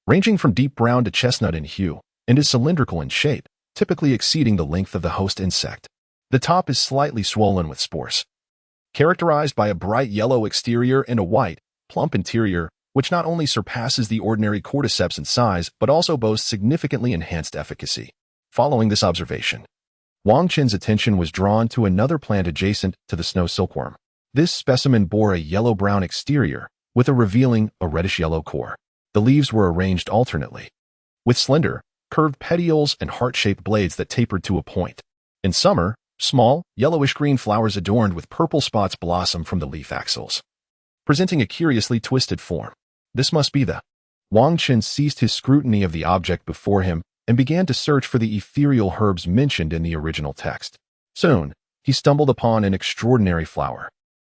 ranging from deep brown to chestnut in hue, and is cylindrical in shape, typically exceeding the length of the host insect. The top is slightly swollen with spores, characterized by a bright yellow exterior and a white, plump interior, which not only surpasses the ordinary cordyceps in size, but also boasts significantly enhanced efficacy. Following this observation, Wang Qun's attention was drawn to another plant adjacent to the snow silkworm. This specimen bore a yellow-brown exterior, with a reddish-yellow core. The leaves were arranged alternately, with slender, curved petioles and heart-shaped blades that tapered to a point. In summer, small, yellowish-green flowers adorned with purple spots blossom from the leaf axils, presenting a curiously twisted form. This must be the... Wang Qun ceased his scrutiny of the object before him and began to search for the ethereal herbs mentioned in the original text. Soon, he stumbled upon an extraordinary flower.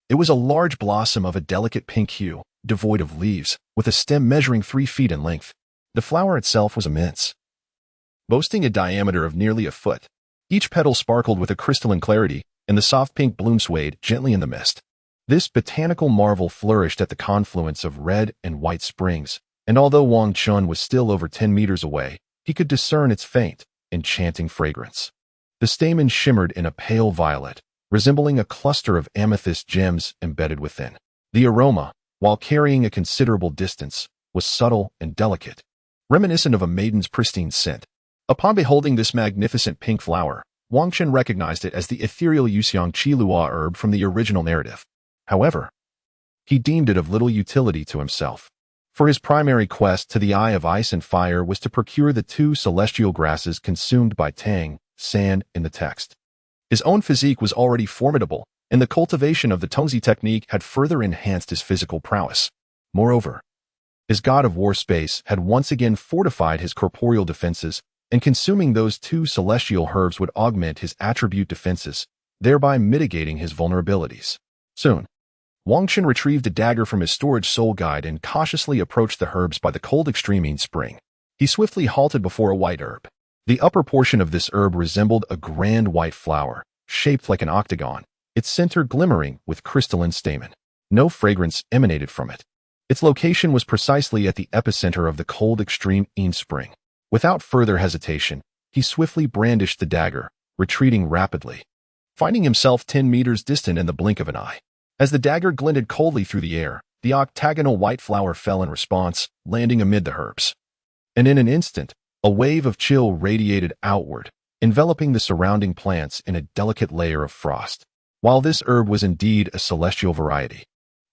It was a large blossom of a delicate pink hue, devoid of leaves, with a stem measuring 3 feet in length. The flower itself was immense, boasting a diameter of nearly a foot. Each petal sparkled with a crystalline clarity, and the soft pink bloom swayed gently in the mist. This botanical marvel flourished at the confluence of red and white springs, and although Wang Chun was still over 10 meters away, he could discern its faint, enchanting fragrance. The stamen shimmered in a pale violet, resembling a cluster of amethyst gems embedded within. The aroma, while carrying a considerable distance, was subtle and delicate, reminiscent of a maiden's pristine scent. Upon beholding this magnificent pink flower, Wang Chun recognized it as the ethereal Yuxiang Qilua herb from the original narrative. However, he deemed it of little utility to himself, for his primary quest to the Eye of Ice and Fire was to procure the 2 celestial grasses consumed by Tang San in the text. His own physique was already formidable, and the cultivation of the Tongzi technique had further enhanced his physical prowess. Moreover, his god of war space had once again fortified his corporeal defenses, and consuming those 2 celestial herbs would augment his attribute defenses, thereby mitigating his vulnerabilities. Soon, Wang Chun retrieved a dagger from his storage soul guide and cautiously approached the herbs by the cold extreme spring. He swiftly halted before a white herb. The upper portion of this herb resembled a grand white flower, shaped like an octagon, its center glimmering with crystalline stamen. No fragrance emanated from it. Its location was precisely at the epicenter of the cold extreme spring. Without further hesitation, he swiftly brandished the dagger, retreating rapidly, finding himself 10 meters distant in the blink of an eye. As the dagger glinted coldly through the air, the octagonal white flower fell in response, landing amid the herbs. And in an instant, a wave of chill radiated outward, enveloping the surrounding plants in a delicate layer of frost. While this herb was indeed a celestial variety,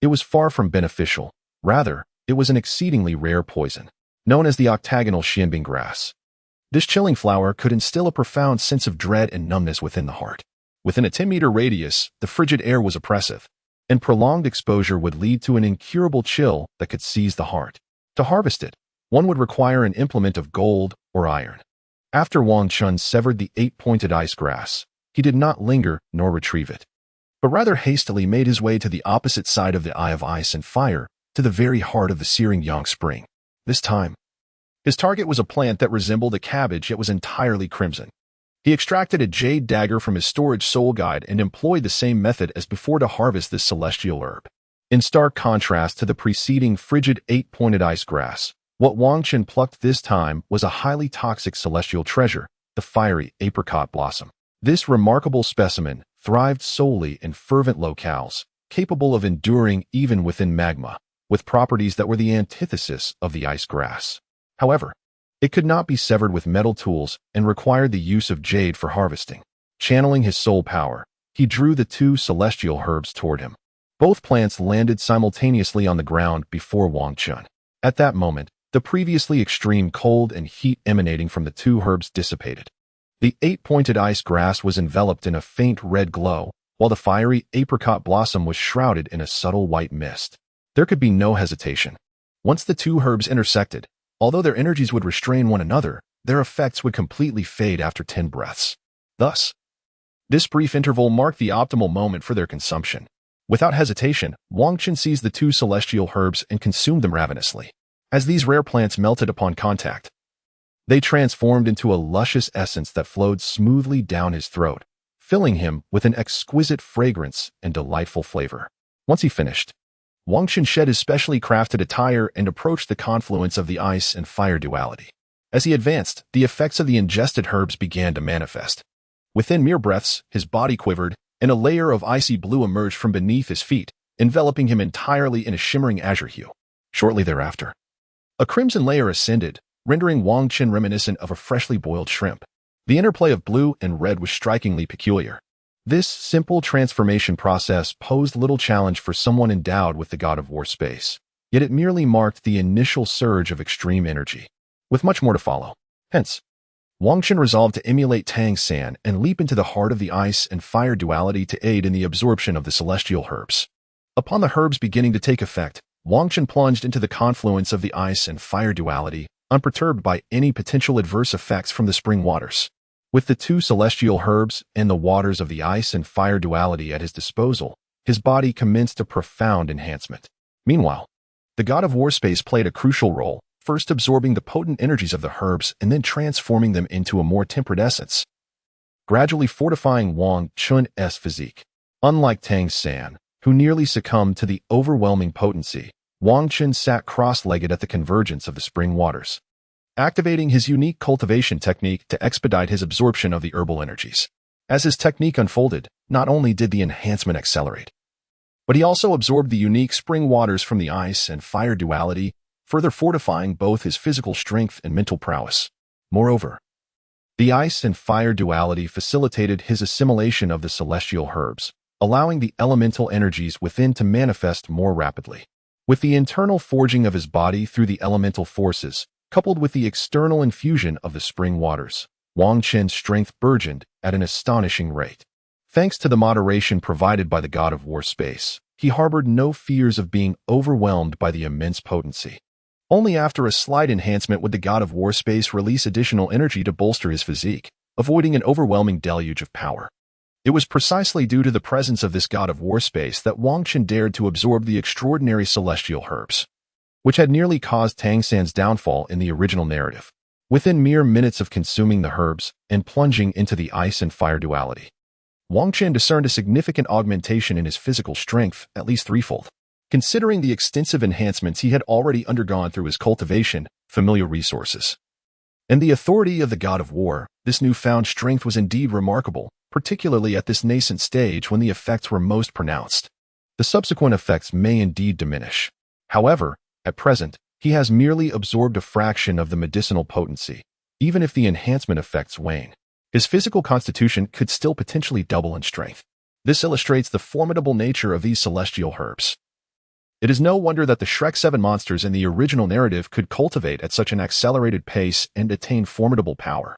it was far from beneficial. Rather, it was an exceedingly rare poison, known as the octagonal xianbing grass. This chilling flower could instill a profound sense of dread and numbness within the heart. Within a 10-meter radius, the frigid air was oppressive, and prolonged exposure would lead to an incurable chill that could seize the heart. To harvest it, one would require an implement of gold or iron. After Wang Chun severed the 8-pointed ice grass, he did not linger nor retrieve it, but rather hastily made his way to the opposite side of the Eye of Ice and Fire, to the very heart of the searing Yang Spring. This time, his target was a plant that resembled a cabbage yet was entirely crimson. He extracted a jade dagger from his storage soul guide and employed the same method as before to harvest this celestial herb. In stark contrast to the preceding frigid 8-pointed ice grass, what Wang Chun plucked this time was a highly toxic celestial treasure, the fiery apricot blossom. This remarkable specimen thrived solely in fervent locales, capable of enduring even within magma, with properties that were the antithesis of the ice grass. However, it could not be severed with metal tools and required the use of jade for harvesting. Channeling his soul power, he drew the 2 celestial herbs toward him. Both plants landed simultaneously on the ground before Wang Chun. At that moment, the previously extreme cold and heat emanating from the 2 herbs dissipated. The 8-pointed ice grass was enveloped in a faint red glow, while the fiery apricot blossom was shrouded in a subtle white mist. There could be no hesitation. Once the 2 herbs intersected, although their energies would restrain one another, their effects would completely fade after 10 breaths. Thus, this brief interval marked the optimal moment for their consumption. Without hesitation, Wang Chun seized the 2 celestial herbs and consumed them ravenously. As these rare plants melted upon contact, they transformed into a luscious essence that flowed smoothly down his throat, filling him with an exquisite fragrance and delightful flavor. Once he finished, Wang Chun shed his specially crafted attire and approached the confluence of the ice and fire duality. As he advanced, the effects of the ingested herbs began to manifest. Within mere breaths, his body quivered, and a layer of icy blue emerged from beneath his feet, enveloping him entirely in a shimmering azure hue. Shortly thereafter, a crimson layer ascended, rendering Wang Chun reminiscent of a freshly boiled shrimp. The interplay of blue and red was strikingly peculiar. This simple transformation process posed little challenge for someone endowed with the God of War space, yet it merely marked the initial surge of extreme energy, with much more to follow. Hence, Wang Chun resolved to emulate Tang San and leap into the heart of the ice and fire duality to aid in the absorption of the celestial herbs. Upon the herbs beginning to take effect, Wang Chun plunged into the confluence of the ice and fire duality, unperturbed by any potential adverse effects from the spring waters. With the 2 celestial herbs and the waters of the ice and fire duality at his disposal, his body commenced a profound enhancement. Meanwhile, the God of War space played a crucial role, first absorbing the potent energies of the herbs and then transforming them into a more tempered essence, gradually fortifying Wang Chun's physique. Unlike Tang San, who nearly succumbed to the overwhelming potency, Wang Qin sat cross-legged at the convergence of the spring waters, activating his unique cultivation technique to expedite his absorption of the herbal energies. As his technique unfolded, not only did the enhancement accelerate, but he also absorbed the unique spring waters from the ice and fire duality, further fortifying both his physical strength and mental prowess. Moreover, the ice and fire duality facilitated his assimilation of the celestial herbs, allowing the elemental energies within to manifest more rapidly. With the internal forging of his body through the elemental forces, coupled with the external infusion of the spring waters, Wang Qin's strength burgeoned at an astonishing rate. Thanks to the moderation provided by the god of war space, he harbored no fears of being overwhelmed by the immense potency. Only after a slight enhancement would the god of war space release additional energy to bolster his physique, avoiding an overwhelming deluge of power. It was precisely due to the presence of this god of war space that Wang Qin dared to absorb the extraordinary celestial herbs, which had nearly caused Tang San's downfall in the original narrative. Within mere minutes of consuming the herbs and plunging into the ice and fire duality, Wang Qin discerned a significant augmentation in his physical strength, at least threefold. Considering the extensive enhancements he had already undergone through his cultivation, familiar resources, and the authority of the god of war, this newfound strength was indeed remarkable, particularly at this nascent stage when the effects were most pronounced. The subsequent effects may indeed diminish. However, at present, he has merely absorbed a fraction of the medicinal potency. Even if the enhancement effects wane, his physical constitution could still potentially double in strength. This illustrates the formidable nature of these celestial herbs. It is no wonder that the Shrek 7 monsters in the original narrative could cultivate at such an accelerated pace and attain formidable power.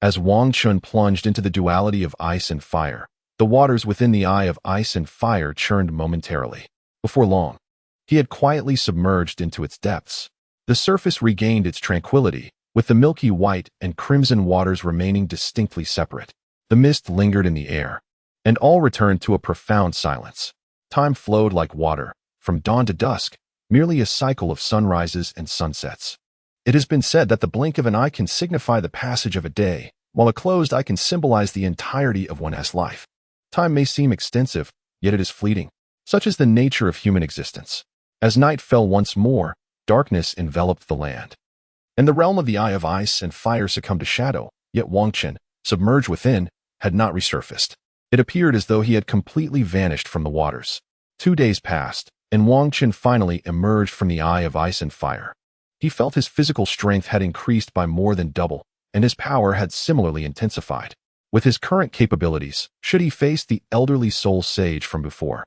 As Wang Qin plunged into the duality of ice and fire, the waters within the eye of ice and fire churned momentarily. Before long, he had quietly submerged into its depths. The surface regained its tranquility, with the milky white and crimson waters remaining distinctly separate. The mist lingered in the air, and all returned to a profound silence. Time flowed like water, from dawn to dusk, merely a cycle of sunrises and sunsets. It has been said that the blink of an eye can signify the passage of a day, while a closed eye can symbolize the entirety of one's life. Time may seem extensive, yet it is fleeting. Such is the nature of human existence. As night fell once more, darkness enveloped the land, and the realm of the eye of ice and fire succumbed to shadow, yet Wang Qin, submerged within, had not resurfaced. It appeared as though he had completely vanished from the waters. 2 days passed, and Wang Qin finally emerged from the eye of ice and fire. He felt his physical strength had increased by more than double, and his power had similarly intensified. With his current capabilities, should he face the elderly soul sage from before,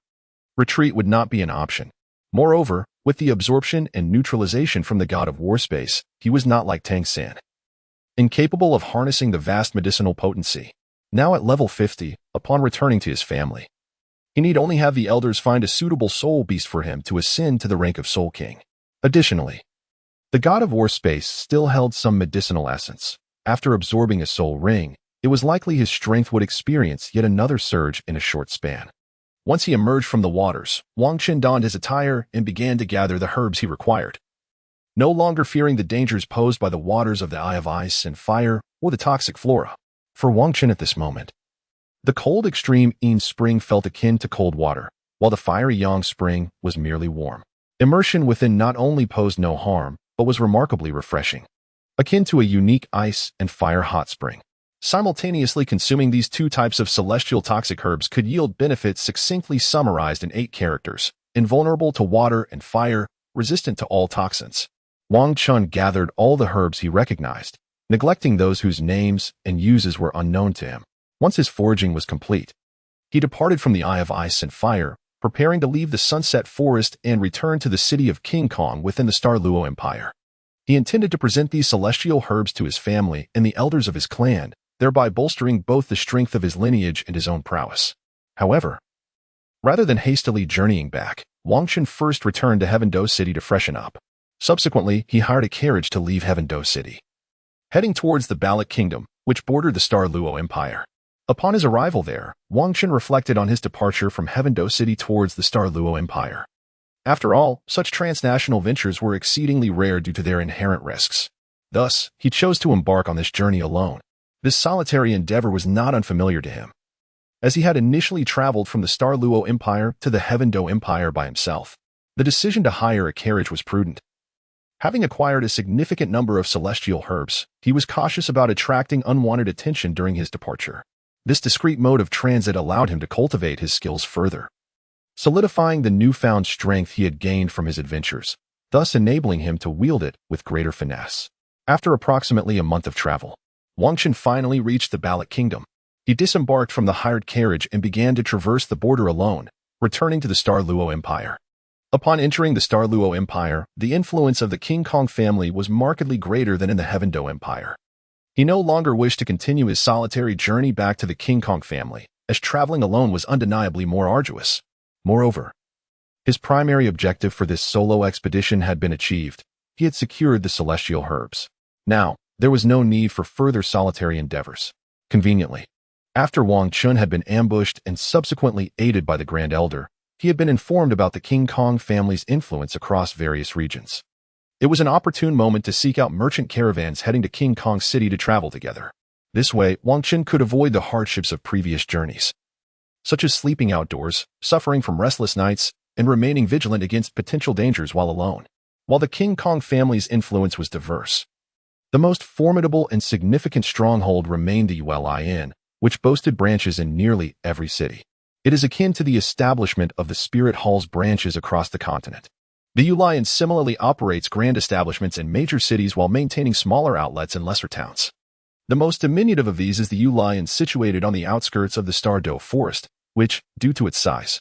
retreat would not be an option. Moreover, with the absorption and neutralization from the god of war space, he was not like Tang San, incapable of harnessing the vast medicinal potency. Now at level 50, upon returning to his family, he need only have the elders find a suitable soul beast for him to ascend to the rank of Soul King. Additionally, the god of war space still held some medicinal essence. After absorbing a soul ring, it was likely his strength would experience yet another surge in a short span. Once he emerged from the waters, Wang Qin donned his attire and began to gather the herbs he required. No longer fearing the dangers posed by the waters of the Eye of Ice and Fire or the toxic flora. For Wang Qin at this moment, the cold extreme Yin spring felt akin to cold water, while the fiery Yang spring was merely warm. Immersion within not only posed no harm, but was remarkably refreshing, akin to a unique ice and fire hot spring. Simultaneously consuming these two types of celestial toxic herbs could yield benefits succinctly summarized in 8 characters: invulnerable to water and fire, resistant to all toxins. Wang Qin gathered all the herbs he recognized, neglecting those whose names and uses were unknown to him. Once his foraging was complete, he departed from the Eye of Ice and Fire, preparing to leave the Sunset Forest and return to the city of King Kong within the Star Luo Empire. He intended to present these celestial herbs to his family and the elders of his clan, thereby bolstering both the strength of his lineage and his own prowess. However, rather than hastily journeying back, Wang Qin first returned to Heaven-Do City to freshen up. Subsequently, he hired a carriage to leave Heaven-Do City, heading towards the Balik Kingdom, which bordered the Star Luo Empire. Upon his arrival there, Wang Qin reflected on his departure from Heaven-Do City towards the Star Luo Empire. After all, such transnational ventures were exceedingly rare due to their inherent risks. Thus, he chose to embark on this journey alone. This solitary endeavor was not unfamiliar to him, as he had initially traveled from the Star Luo Empire to the Heaven Do Empire by himself. The decision to hire a carriage was prudent. Having acquired a significant number of celestial herbs, he was cautious about attracting unwanted attention during his departure. This discreet mode of transit allowed him to cultivate his skills further, solidifying the newfound strength he had gained from his adventures, thus enabling him to wield it with greater finesse. After approximately a month of travel, Wangchen finally reached the Ballot Kingdom. He disembarked from the hired carriage and began to traverse the border alone, returning to the Star Luo Empire. Upon entering the Star Luo Empire, the influence of the King Kong family was markedly greater than in the Heaven Do Empire. He no longer wished to continue his solitary journey back to the King Kong family, as traveling alone was undeniably more arduous. Moreover, his primary objective for this solo expedition had been achieved. He had secured the celestial herbs. Now, there was no need for further solitary endeavors. Conveniently, after Wang Chun had been ambushed and subsequently aided by the Grand Elder, he had been informed about the King Kong family's influence across various regions. It was an opportune moment to seek out merchant caravans heading to King Kong City to travel together. This way, Wang Chun could avoid the hardships of previous journeys, such as sleeping outdoors, suffering from restless nights, and remaining vigilant against potential dangers while alone. While the King Kong family's influence was diverse, the most formidable and significant stronghold remained the Uli Inn, which boasted branches in nearly every city. It is akin to the establishment of the Spirit Hall's branches across the continent. The Uli Inn similarly operates grand establishments in major cities while maintaining smaller outlets in lesser towns. The most diminutive of these is the Uli Inn situated on the outskirts of the Star Do Forest, which, due to its size,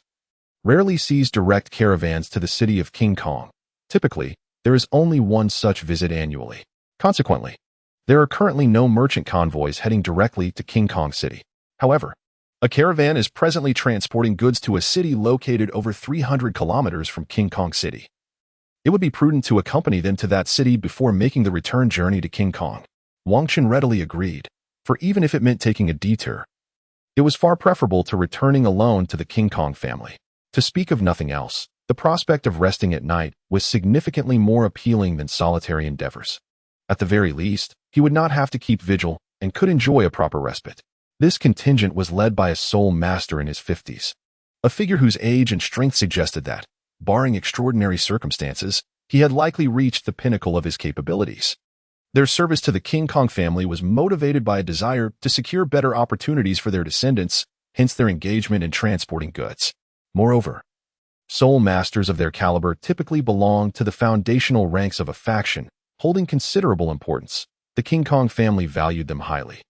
rarely sees direct caravans to the city of King Kong. Typically, there is only one such visit annually. Consequently, there are currently no merchant convoys heading directly to King Kong City. However, a caravan is presently transporting goods to a city located over 300 kilometers from King Kong City. It would be prudent to accompany them to that city before making the return journey to King Kong. Wang Chun readily agreed, for even if it meant taking a detour, it was far preferable to returning alone to the King Kong family. To speak of nothing else, the prospect of resting at night was significantly more appealing than solitary endeavors. At the very least, he would not have to keep vigil and could enjoy a proper respite. This contingent was led by a soul master in his 50s, a figure whose age and strength suggested that, barring extraordinary circumstances, he had likely reached the pinnacle of his capabilities. Their service to the King Kong family was motivated by a desire to secure better opportunities for their descendants, hence their engagement in transporting goods. Moreover, soul masters of their caliber typically belong to the foundational ranks of a faction, holding considerable importance. The King Kong family valued them highly,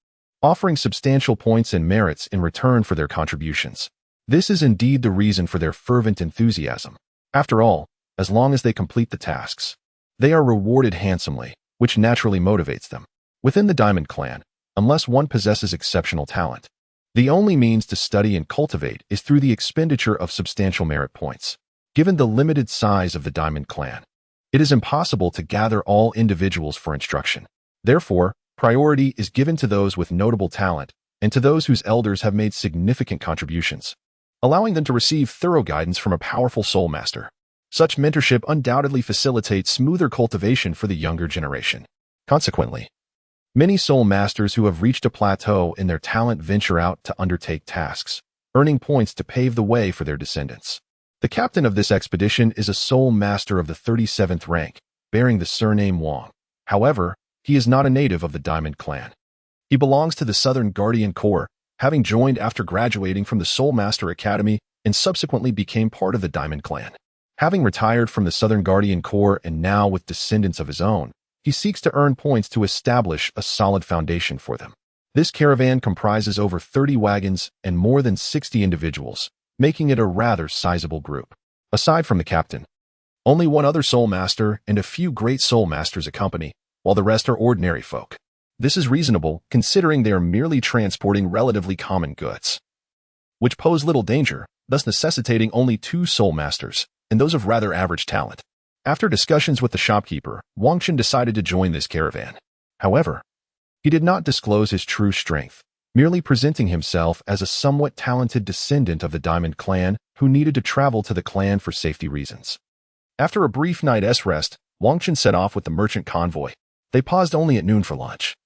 offering substantial points and merits in return for their contributions. This is indeed the reason for their fervent enthusiasm. After all, as long as they complete the tasks, they are rewarded handsomely, which naturally motivates them. Within the Diamond Clan, unless one possesses exceptional talent, the only means to study and cultivate is through the expenditure of substantial merit points. Given the limited size of the Diamond Clan, it is impossible to gather all individuals for instruction. Therefore, priority is given to those with notable talent and to those whose elders have made significant contributions, allowing them to receive thorough guidance from a powerful soul master. Such mentorship undoubtedly facilitates smoother cultivation for the younger generation. Consequently, many soul masters who have reached a plateau in their talent venture out to undertake tasks, earning points to pave the way for their descendants. The captain of this expedition is a soul master of the 37th rank, bearing the surname Wang. However, he is not a native of the Diamond Clan. He belongs to the Southern Guardian Corps, having joined after graduating from the Soul Master Academy and subsequently became part of the Diamond Clan. Having retired from the Southern Guardian Corps and now with descendants of his own, he seeks to earn points to establish a solid foundation for them. This caravan comprises over 30 wagons and more than 60 individuals, making it a rather sizable group. Aside from the captain, only one other soul master and a few great soul masters accompany, while the rest are ordinary folk. This is reasonable, considering they are merely transporting relatively common goods, which pose little danger, thus necessitating only 2 soul masters, and those of rather average talent. After discussions with the shopkeeper, Wang Chun decided to join this caravan. However, he did not disclose his true strength, merely presenting himself as a somewhat talented descendant of the Diamond Clan who needed to travel to the clan for safety reasons. After a brief night's rest, Wang Chun set off with the merchant convoy. They paused only at noon for lunch,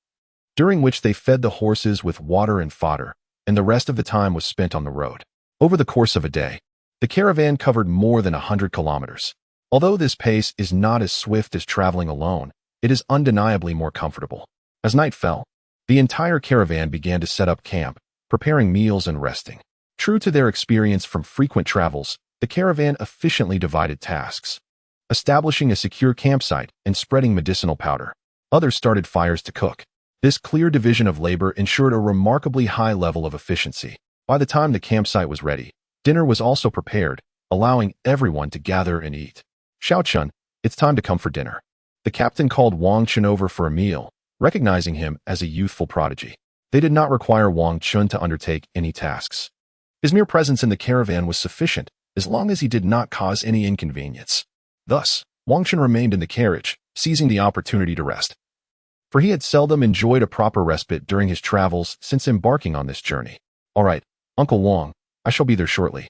during which they fed the horses with water and fodder, and the rest of the time was spent on the road. Over the course of a day, the caravan covered more than 100 kilometers. Although this pace is not as swift as traveling alone, it is undeniably more comfortable. As night fell, the entire caravan began to set up camp, preparing meals and resting. True to their experience from frequent travels, the caravan efficiently divided tasks, establishing a secure campsite and spreading medicinal powder. Others started fires to cook. This clear division of labor ensured a remarkably high level of efficiency. By the time the campsite was ready, dinner was also prepared, allowing everyone to gather and eat. Xiaochun, it's time to come for dinner. The captain called Wang Chun over for a meal, recognizing him as a youthful prodigy. They did not require Wang Chun to undertake any tasks. His mere presence in the caravan was sufficient, as long as he did not cause any inconvenience. Thus, Wang Chun remained in the carriage, seizing the opportunity to rest. For he had seldom enjoyed a proper respite during his travels since embarking on this journey. All right, Uncle Wang, I shall be there shortly.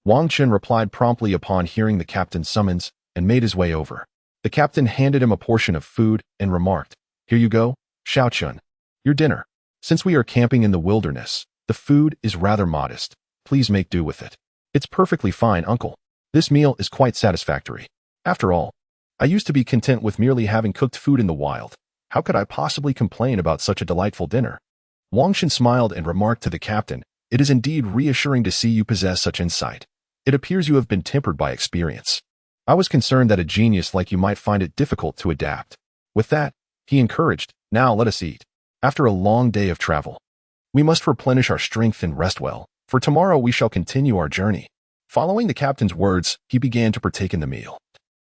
Wang Chun replied promptly upon hearing the captain's summons and made his way over. The captain handed him a portion of food and remarked, "Here you go, Xiaochun. Your dinner. Since we are camping in the wilderness, the food is rather modest. Please make do with it." "It's perfectly fine, Uncle. This meal is quite satisfactory. After all, I used to be content with merely having cooked food in the wild. How could I possibly complain about such a delightful dinner?" Wang Chun smiled and remarked to the captain, "It is indeed reassuring to see you possess such insight. It appears you have been tempered by experience. I was concerned that a genius like you might find it difficult to adapt." With that, he encouraged, "Now let us eat. After a long day of travel, we must replenish our strength and rest well, for tomorrow we shall continue our journey." Following the captain's words, he began to partake in the meal,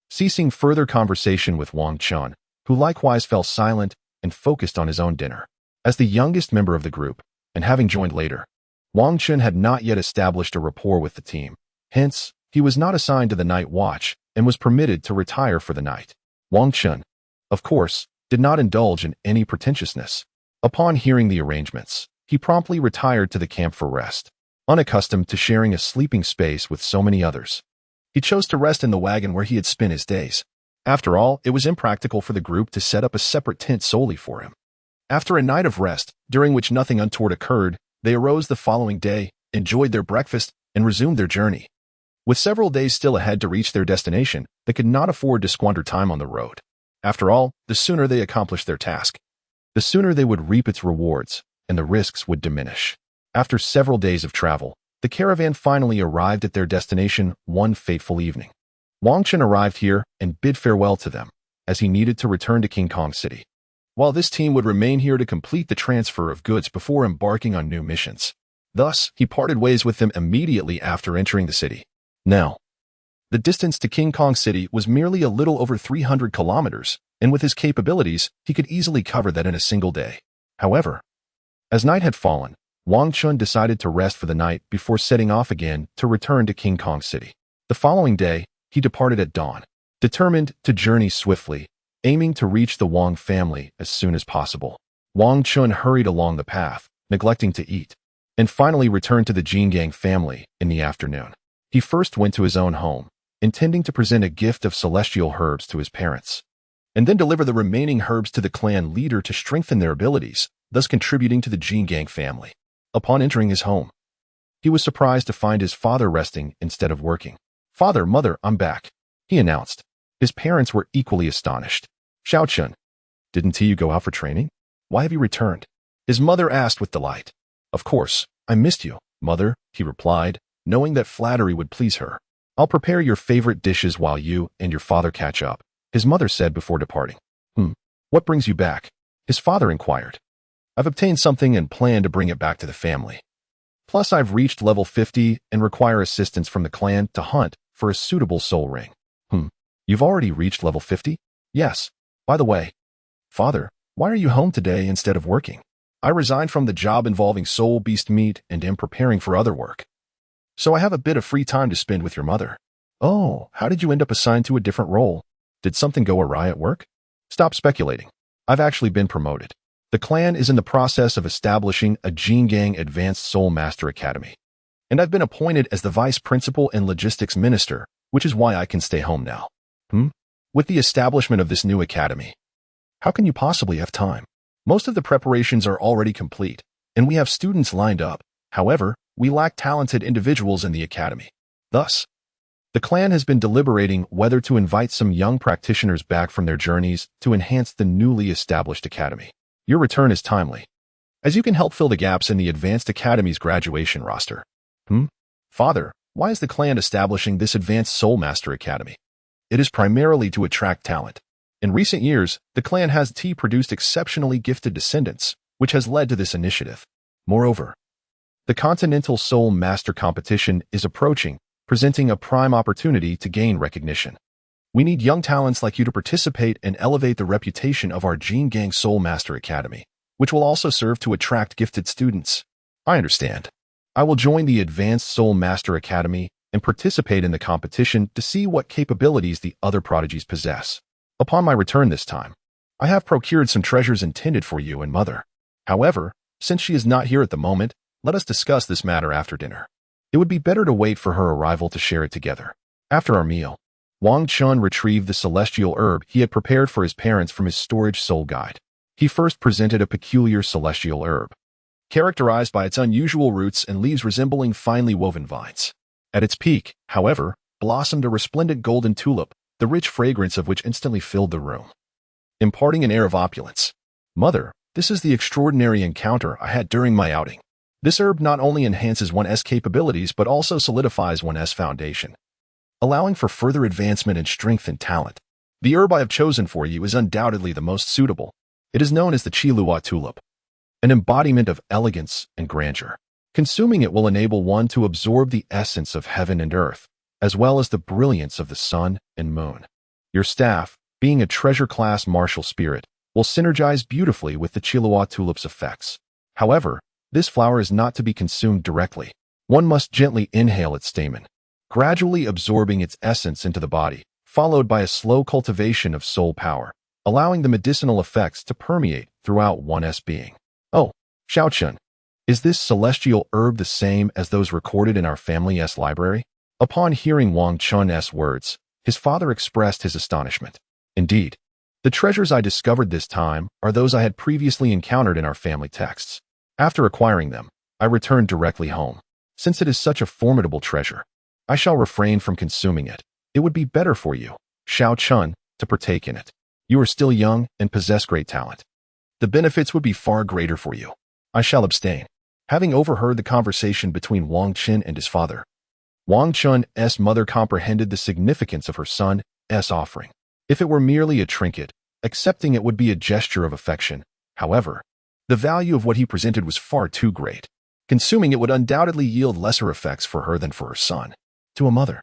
ceasing further conversation with Wang Chun, who likewise fell silent and focused on his own dinner. As the youngest member of the group, and having joined later, Wang Chun had not yet established a rapport with the team. Hence, he was not assigned to the night watch and was permitted to retire for the night. Wang Chun, of course, did not indulge in any pretentiousness. Upon hearing the arrangements, he promptly retired to the camp for rest. Unaccustomed to sharing a sleeping space with so many others, he chose to rest in the wagon where he had spent his days. After all, it was impractical for the group to set up a separate tent solely for him. After a night of rest, during which nothing untoward occurred, they arose the following day, enjoyed their breakfast, and resumed their journey. With several days still ahead to reach their destination, they could not afford to squander time on the road. After all, the sooner they accomplished their task, the sooner they would reap its rewards, and the risks would diminish. After several days of travel, the caravan finally arrived at their destination one fateful evening. Wang Chun arrived here and bid farewell to them, as he needed to return to Jingang City, while this team would remain here to complete the transfer of goods before embarking on new missions. Thus, he parted ways with them immediately after entering the city. Now, the distance to Jingang City was merely a little over 300 kilometers, and with his capabilities, he could easily cover that in a single day. However, as night had fallen, Wang Chun decided to rest for the night before setting off again to return to Jingang City. The following day, he departed at dawn, determined to journey swiftly, aiming to reach the Wang family as soon as possible. Wang Chun hurried along the path, neglecting to eat, and finally returned to the Jingang family in the afternoon. He first went to his own home, intending to present a gift of celestial herbs to his parents, and then deliver the remaining herbs to the clan leader to strengthen their abilities, thus contributing to the Jingang family. Upon entering his home, he was surprised to find his father resting instead of working. "Father, mother, I'm back," he announced. His parents were equally astonished. "Xiaochun, didn't you go out for training? Why have you returned?" his mother asked with delight. "Of course, I missed you, mother," he replied, knowing that flattery would please her. "I'll prepare your favorite dishes while you and your father catch up," his mother said before departing. What brings you back?" his father inquired. "I've obtained something and plan to bring it back to the family. Plus, I've reached level 50 and require assistance from the clan to hunt for a suitable soul ring." You've already reached level 50? "Yes. By the way, father, why are you home today instead of working?" "I resigned from the job involving soul beast meat and am preparing for other work, so I have a bit of free time to spend with your mother." "Oh, how did you end up assigned to a different role? Did something go awry at work?" "Stop speculating. I've actually been promoted. The clan is in the process of establishing a Jingang Advanced Soul Master Academy, and I've been appointed as the Vice Principal and Logistics Minister, which is why I can stay home now." With the establishment of this new academy, how can you possibly have time? Most of the preparations are already complete, and we have students lined up. However, we lack talented individuals in the academy. Thus, the clan has been deliberating whether to invite some young practitioners back from their journeys to enhance the newly established academy. Your return is timely, as you can help fill the gaps in the Advanced Academy's graduation roster. Father, why is the clan establishing this Advanced Soul Master Academy? It is primarily to attract talent. In recent years, the clan has produced exceptionally gifted descendants, which has led to this initiative. Moreover, the Continental Soul Master Competition is approaching, presenting a prime opportunity to gain recognition. We need young talents like you to participate and elevate the reputation of our Jingang Soul Master Academy, which will also serve to attract gifted students. I understand. I will join the Advanced Soul Master Academy and participate in the competition to see what capabilities the other prodigies possess. Upon my return this time, I have procured some treasures intended for you and Mother. However, since she is not here at the moment, let us discuss this matter after dinner. It would be better to wait for her arrival to share it together. After our meal, Wang Chun retrieved the celestial herb he had prepared for his parents from his storage soul guide. He first presented a peculiar celestial herb, characterized by its unusual roots and leaves resembling finely woven vines. At its peak, however, blossomed a resplendent golden tulip, the rich fragrance of which instantly filled the room, imparting an air of opulence. Mother, this is the extraordinary encounter I had during my outing. This herb not only enhances one's capabilities but also solidifies one's foundation, allowing for further advancement in strength and talent. The herb I have chosen for you is undoubtedly the most suitable. It is known as the Luo tulip, an embodiment of elegance and grandeur. Consuming it will enable one to absorb the essence of heaven and earth, as well as the brilliance of the sun and moon. Your staff, being a treasure-class martial spirit, will synergize beautifully with the Luo tulip's effects. However, this flower is not to be consumed directly. One must gently inhale its stamen, gradually absorbing its essence into the body, followed by a slow cultivation of soul power, allowing the medicinal effects to permeate throughout one's being. Oh, Shaochun, is this celestial herb the same as those recorded in our family's library? Upon hearing Wang Chun's words, his father expressed his astonishment. Indeed, the treasures I discovered this time are those I had previously encountered in our family texts. After acquiring them, I returned directly home. Since it is such a formidable treasure, I shall refrain from consuming it. It would be better for you, Shaochun, to partake in it. You are still young and possess great talent. The benefits would be far greater for you. I shall abstain. Having overheard the conversation between Wang Qin and his father, Wang Chun's mother comprehended the significance of her son's offering. If it were merely a trinket, accepting it would be a gesture of affection. However, the value of what he presented was far too great. Consuming it would undoubtedly yield lesser effects for her than for her son. To a mother,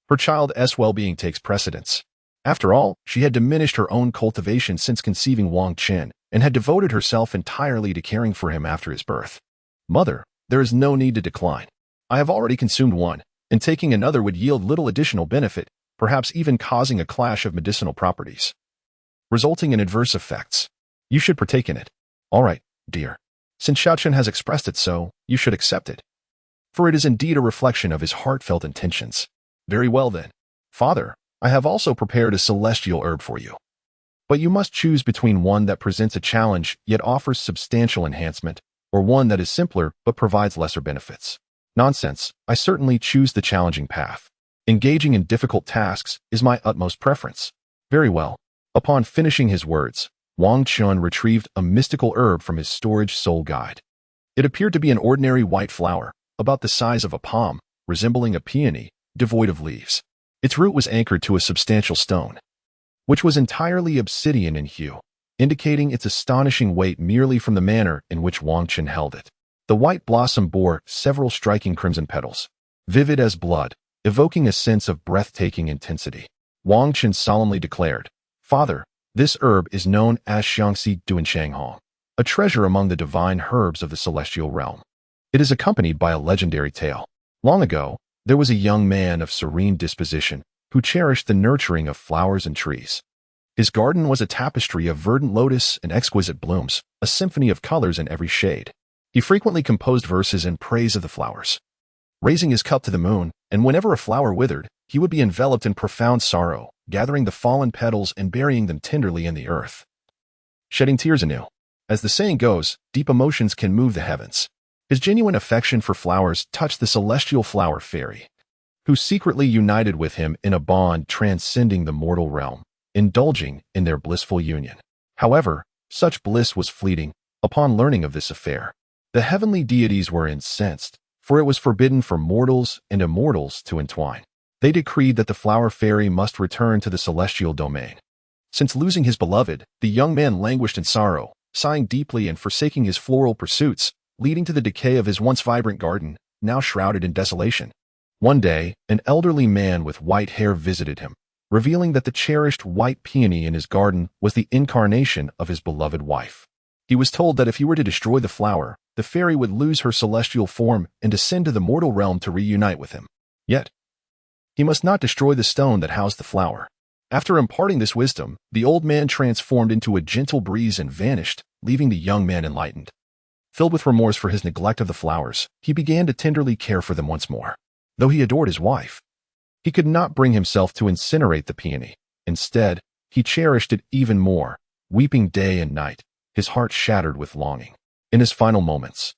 her child's well-being takes precedence. After all, she had diminished her own cultivation since conceiving Wang Qin and had devoted herself entirely to caring for him after his birth. Mother, there is no need to decline. I have already consumed one, and taking another would yield little additional benefit, perhaps even causing a clash of medicinal properties, resulting in adverse effects. You should partake in it. All right, dear. Since Shaochun has expressed it so, you should accept it, for it is indeed a reflection of his heartfelt intentions. Very well then. Father, I have also prepared a celestial herb for you. But you must choose between one that presents a challenge yet offers substantial enhancement, or one that is simpler but provides lesser benefits. Nonsense, I certainly choose the challenging path. Engaging in difficult tasks is my utmost preference. Very well. Upon finishing his words, Wang Chun retrieved a mystical herb from his storage soul guide. It appeared to be an ordinary white flower, about the size of a palm, resembling a peony, devoid of leaves. Its root was anchored to a substantial stone, which was entirely obsidian in hue, indicating its astonishing weight merely from the manner in which Wang Chun held it. The white blossom bore several striking crimson petals, vivid as blood, evoking a sense of breathtaking intensity. Wang Chun solemnly declared, Father, this herb is known as Xiangxi Duanshanghong, a treasure among the divine herbs of the celestial realm. It is accompanied by a legendary tale. Long ago, there was a young man of serene disposition who cherished the nurturing of flowers and trees. His garden was a tapestry of verdant lotus and exquisite blooms, a symphony of colors in every shade. He frequently composed verses in praise of the flowers, raising his cup to the moon, and whenever a flower withered, he would be enveloped in profound sorrow, gathering the fallen petals and burying them tenderly in the earth, shedding tears anew. As the saying goes, deep emotions can move the heavens. His genuine affection for flowers touched the celestial flower fairy, who secretly united with him in a bond transcending the mortal realm, indulging in their blissful union. However, such bliss was fleeting. Upon learning of this affair, the heavenly deities were incensed, for it was forbidden for mortals and immortals to entwine. They decreed that the flower fairy must return to the celestial domain. Since losing his beloved, the young man languished in sorrow, sighing deeply and forsaking his floral pursuits, leading to the decay of his once vibrant garden, now shrouded in desolation. One day, an elderly man with white hair visited him, revealing that the cherished white peony in his garden was the incarnation of his beloved wife. He was told that if he were to destroy the flower, the fairy would lose her celestial form and descend to the mortal realm to reunite with him. Yet, he must not destroy the stone that housed the flower. After imparting this wisdom, the old man transformed into a gentle breeze and vanished, leaving the young man enlightened. Filled with remorse for his neglect of the flowers, he began to tenderly care for them once more. Though he adored his wife, he could not bring himself to incinerate the peony. Instead, he cherished it even more, weeping day and night, his heart shattered with longing. In his final moments,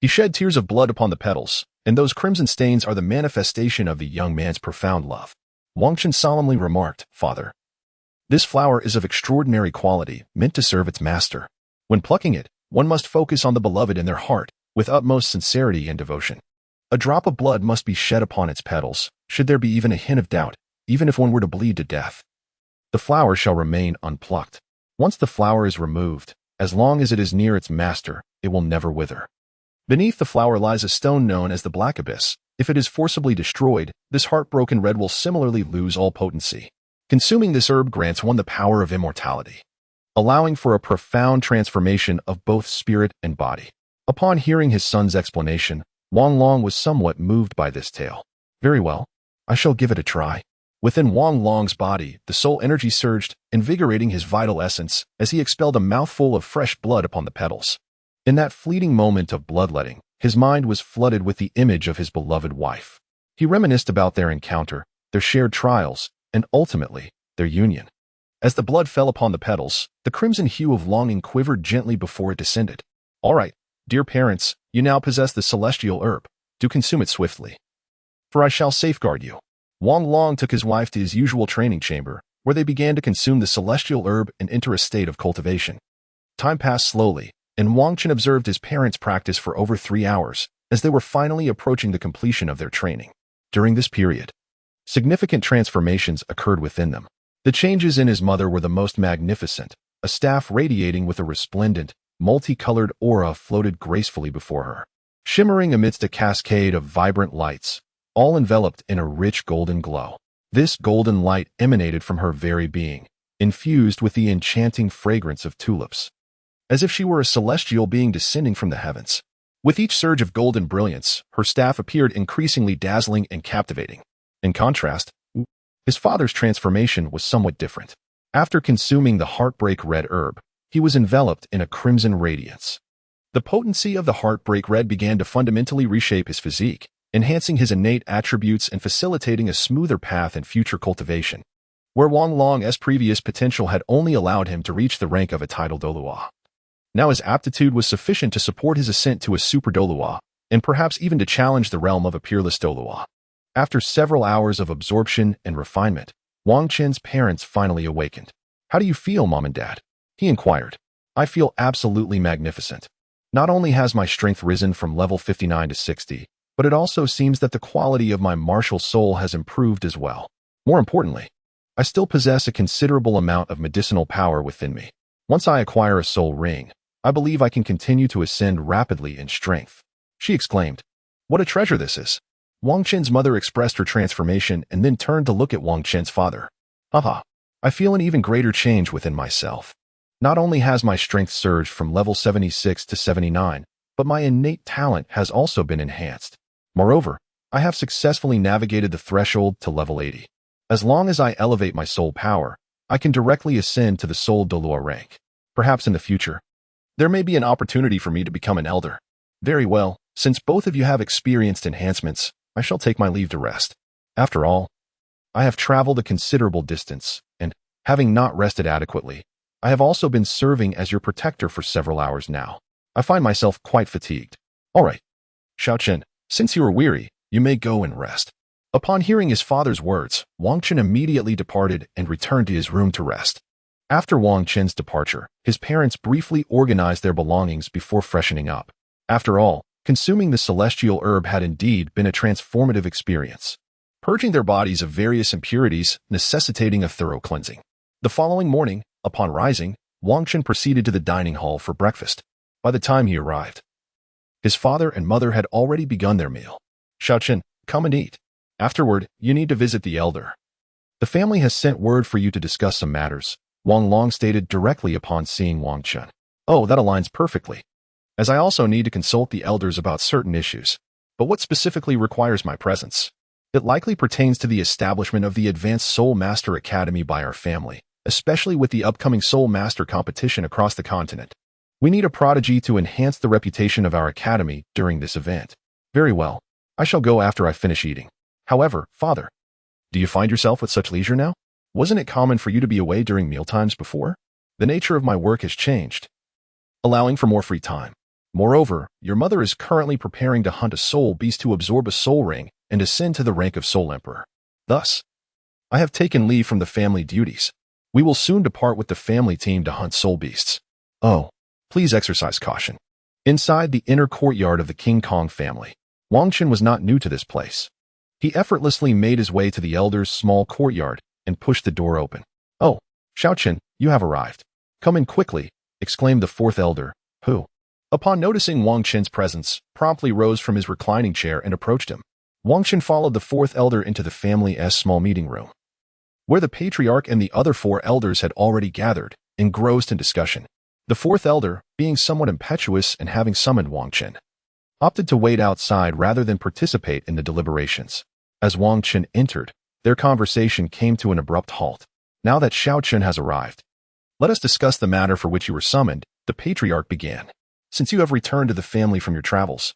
he shed tears of blood upon the petals, and those crimson stains are the manifestation of the young man's profound love. Wang Chen solemnly remarked, "Father, this flower is of extraordinary quality, meant to serve its master. When plucking it, one must focus on the beloved in their heart, with utmost sincerity and devotion. A drop of blood must be shed upon its petals, should there be even a hint of doubt, even if one were to bleed to death. The flower shall remain unplucked. Once the flower is removed, as long as it is near its master, it will never wither. Beneath the flower lies a stone known as the Black Abyss. If it is forcibly destroyed, this heartbroken red will similarly lose all potency. Consuming this herb grants one the power of immortality, allowing for a profound transformation of both spirit and body." Upon hearing his son's explanation, Wang Long was somewhat moved by this tale. "Very well, I shall give it a try." Within Wang Long's body, the soul energy surged, invigorating his vital essence as he expelled a mouthful of fresh blood upon the petals. In that fleeting moment of bloodletting, his mind was flooded with the image of his beloved wife. He reminisced about their encounter, their shared trials, and ultimately, their union. As the blood fell upon the petals, the crimson hue of longing quivered gently before it descended. "All right, dear parents, you now possess the celestial herb. Do consume it swiftly, for I shall safeguard you." Wang Long took his wife to his usual training chamber, where they began to consume the celestial herb and enter a state of cultivation. Time passed slowly, and Wang Chen observed his parents practice for over 3 hours, as they were finally approaching the completion of their training. During this period, significant transformations occurred within them. The changes in his mother were the most magnificent. A staff radiating with a resplendent, multicolored aura floated gracefully before her, shimmering amidst a cascade of vibrant lights, all enveloped in a rich golden glow. This golden light emanated from her very being, infused with the enchanting fragrance of tulips, as if she were a celestial being descending from the heavens. With each surge of golden brilliance, her staff appeared increasingly dazzling and captivating. In contrast, his father's transformation was somewhat different. After consuming the heartbreak red herb, he was enveloped in a crimson radiance. The potency of the heartbreak red began to fundamentally reshape his physique, enhancing his innate attributes and facilitating a smoother path in future cultivation, where Wang Long's previous potential had only allowed him to reach the rank of a title Douluo. Now his aptitude was sufficient to support his ascent to a super Douluo, and perhaps even to challenge the realm of a peerless Douluo. After several hours of absorption and refinement, Wang Chen's parents finally awakened. "How do you feel, Mom and Dad?" he inquired. "I feel absolutely magnificent. Not only has my strength risen from level 59 to 60, but it also seems that the quality of my martial soul has improved as well. More importantly, I still possess a considerable amount of medicinal power within me. Once I acquire a soul ring, I believe I can continue to ascend rapidly in strength," she exclaimed. "What a treasure this is." Wang Chen's mother expressed her transformation and then turned to look at Wang Chen's father. "Haha, I feel an even greater change within myself. Not only has my strength surged from level 76 to 79, but my innate talent has also been enhanced. Moreover, I have successfully navigated the threshold to level 80. As long as I elevate my soul power, I can directly ascend to the soul Douluo rank. Perhaps in the future, there may be an opportunity for me to become an elder. Very well, since both of you have experienced enhancements, I shall take my leave to rest. After all, I have traveled a considerable distance, and, having not rested adequately, I have also been serving as your protector for several hours now. I find myself quite fatigued. All right, Xiaochen, since you are weary, you may go and rest. Upon hearing his father's words, Wang Chen immediately departed and returned to his room to rest. After Wang Chen's departure, his parents briefly organized their belongings before freshening up. After all, consuming the celestial herb had indeed been a transformative experience, purging their bodies of various impurities, necessitating a thorough cleansing. The following morning, upon rising, Wang Chen proceeded to the dining hall for breakfast. By the time he arrived, his father and mother had already begun their meal. Xiaochen, come and eat. Afterward, you need to visit the elder. The family has sent word for you to discuss some matters, Wang Long stated directly upon seeing Wang Chen. Oh, that aligns perfectly, as I also need to consult the elders about certain issues. But what specifically requires my presence? It likely pertains to the establishment of the Advanced Soul Master Academy by our family, especially with the upcoming Soul Master competition across the continent. We need a prodigy to enhance the reputation of our academy during this event. Very well. I shall go after I finish eating. However, father, do you find yourself with such leisure now? Wasn't it common for you to be away during mealtimes before? The nature of my work has changed, allowing for more free time. Moreover, your mother is currently preparing to hunt a soul beast to absorb a soul ring and ascend to the rank of Soul Emperor. Thus, I have taken leave from the family duties. We will soon depart with the family team to hunt soul beasts. Oh, please exercise caution. Inside the inner courtyard of the King Kong family, Wang Chen was not new to this place. He effortlessly made his way to the elder's small courtyard and pushed the door open. Oh, Xiaochen, you have arrived. Come in quickly, exclaimed the fourth elder, who, upon noticing Wang Chen's presence, promptly rose from his reclining chair and approached him. Wang Chen followed the fourth elder into the family's small meeting room, where the patriarch and the other four elders had already gathered, engrossed in discussion. The fourth elder, being somewhat impetuous and having summoned Wang Chen, opted to wait outside rather than participate in the deliberations. As Wang Chen entered, their conversation came to an abrupt halt. Now that Xiaochen has arrived, let us discuss the matter for which you were summoned, the patriarch began. Since you have returned to the family from your travels,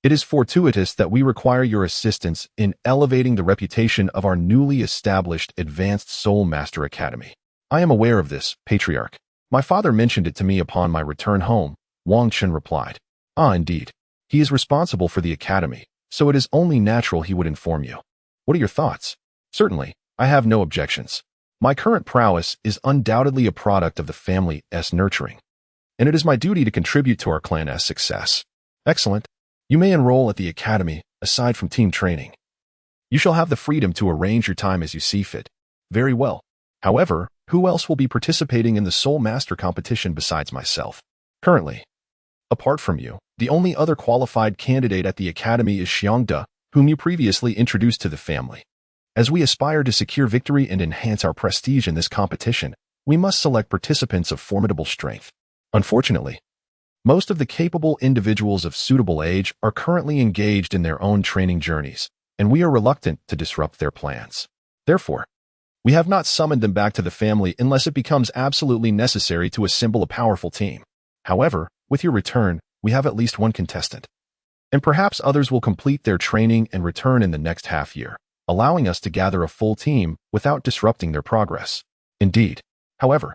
it is fortuitous that we require your assistance in elevating the reputation of our newly established Advanced Soul Master Academy. I am aware of this, patriarch. My father mentioned it to me upon my return home, Wang Chen replied. Ah, indeed. He is responsible for the academy, so it is only natural he would inform you. What are your thoughts? Certainly, I have no objections. My current prowess is undoubtedly a product of the family's nurturing, and it is my duty to contribute to our clan's success. Excellent. You may enroll at the academy, aside from team training. You shall have the freedom to arrange your time as you see fit. Very well. However, who else will be participating in the Soul Master competition besides myself? Currently, apart from you, the only other qualified candidate at the academy is Xiangde, whom you previously introduced to the family. As we aspire to secure victory and enhance our prestige in this competition, we must select participants of formidable strength. Unfortunately, most of the capable individuals of suitable age are currently engaged in their own training journeys, and we are reluctant to disrupt their plans. Therefore, we have not summoned them back to the family unless it becomes absolutely necessary to assemble a powerful team. However, with your return, we have at least one contestant, and perhaps others will complete their training and return in the next half year, allowing us to gather a full team without disrupting their progress. Indeed, however,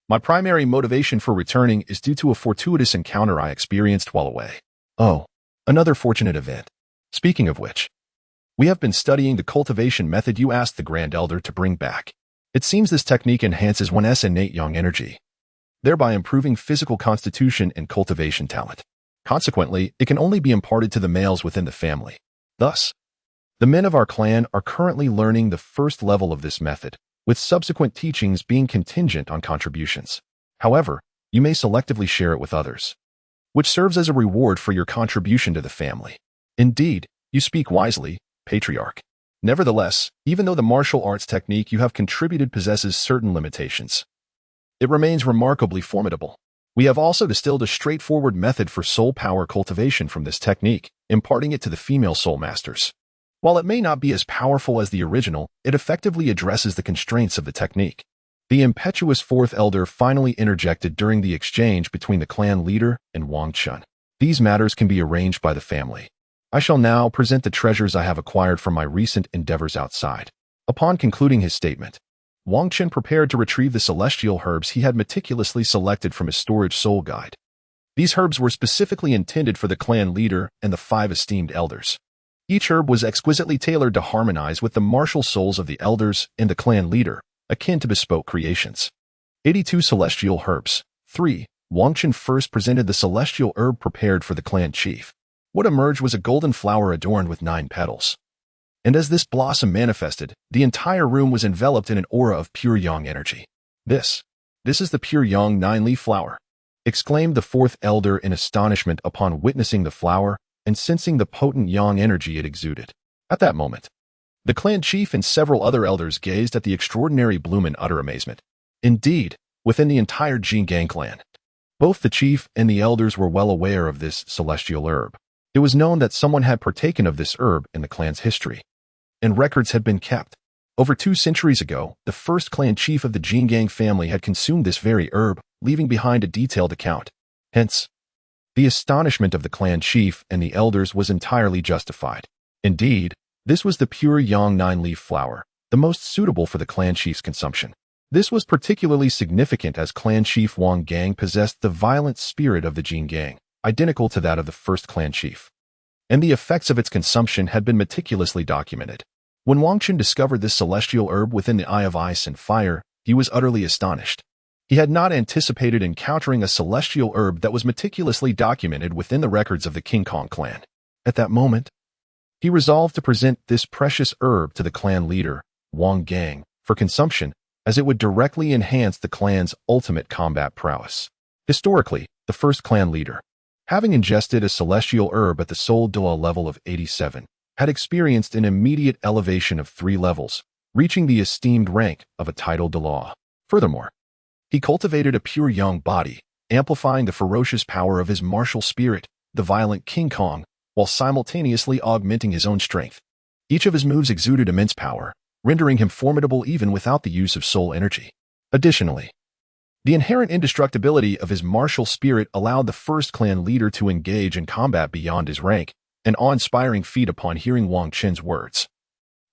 my primary motivation for returning is due to a fortuitous encounter I experienced while away. Oh, another fortunate event. Speaking of which, we have been studying the cultivation method you asked the Grand Elder to bring back. It seems this technique enhances one's innate young energy, thereby improving physical constitution and cultivation talent. Consequently, it can only be imparted to the males within the family. Thus, the men of our clan are currently learning the first level of this method, with subsequent teachings being contingent on contributions. However, you may selectively share it with others, which serves as a reward for your contribution to the family. Indeed, you speak wisely, patriarch. Nevertheless, even though the martial arts technique you have contributed possesses certain limitations, it remains remarkably formidable. We have also distilled a straightforward method for soul power cultivation from this technique, imparting it to the female soul masters. While it may not be as powerful as the original, it effectively addresses the constraints of the technique. The impetuous fourth elder finally interjected during the exchange between the clan leader and Wang Chen. These matters can be arranged by the family. I shall now present the treasures I have acquired from my recent endeavors outside. Upon concluding his statement, Wang Chen prepared to retrieve the celestial herbs he had meticulously selected from his storage soul guide. These herbs were specifically intended for the clan leader and the 5 esteemed elders. Each herb was exquisitely tailored to harmonize with the martial souls of the elders and the clan leader, akin to bespoke creations. 82 Celestial Herbs. 3. Wangchen first presented the celestial herb prepared for the clan chief. What emerged was a golden flower adorned with 9 petals. And as this blossom manifested, the entire room was enveloped in an aura of pure yang energy. This is the pure yang 9-leaf flower, exclaimed the 4th elder in astonishment upon witnessing the flower and sensing the potent yang energy it exuded. At that moment, the clan chief and several other elders gazed at the extraordinary bloom in utter amazement. Indeed, within the entire Jingang clan, both the chief and the elders were well aware of this celestial herb. It was known that someone had partaken of this herb in the clan's history, and records had been kept. Over 2 centuries ago, the first clan chief of the Jingang family had consumed this very herb, leaving behind a detailed account. Hence, the astonishment of the clan chief and the elders was entirely justified. Indeed, this was the pure yang 9-leaf flower, the most suitable for the clan chief's consumption. This was particularly significant as clan chief Wang Gang possessed the violent spirit of the Jingang, identical to that of the first clan chief, and the effects of its consumption had been meticulously documented. When Wangchen discovered this celestial herb within the Eye of Ice and Fire, he was utterly astonished. He had not anticipated encountering a celestial herb that was meticulously documented within the records of the King Kong clan. At that moment, he resolved to present this precious herb to the clan leader, Wang Gang, for consumption, as it would directly enhance the clan's ultimate combat prowess. Historically, the first clan leader, having ingested a celestial herb at the soul Douluo level of 87, had experienced an immediate elevation of 3 levels, reaching the esteemed rank of a titled Douluo. Furthermore, he cultivated a pure yang body, amplifying the ferocious power of his martial spirit, the violent King Kong, while simultaneously augmenting his own strength. Each of his moves exuded immense power, rendering him formidable even without the use of soul energy. Additionally, the inherent indestructibility of his martial spirit allowed the first clan leader to engage in combat beyond his rank, an awe-inspiring feat upon hearing Wang Chen's words.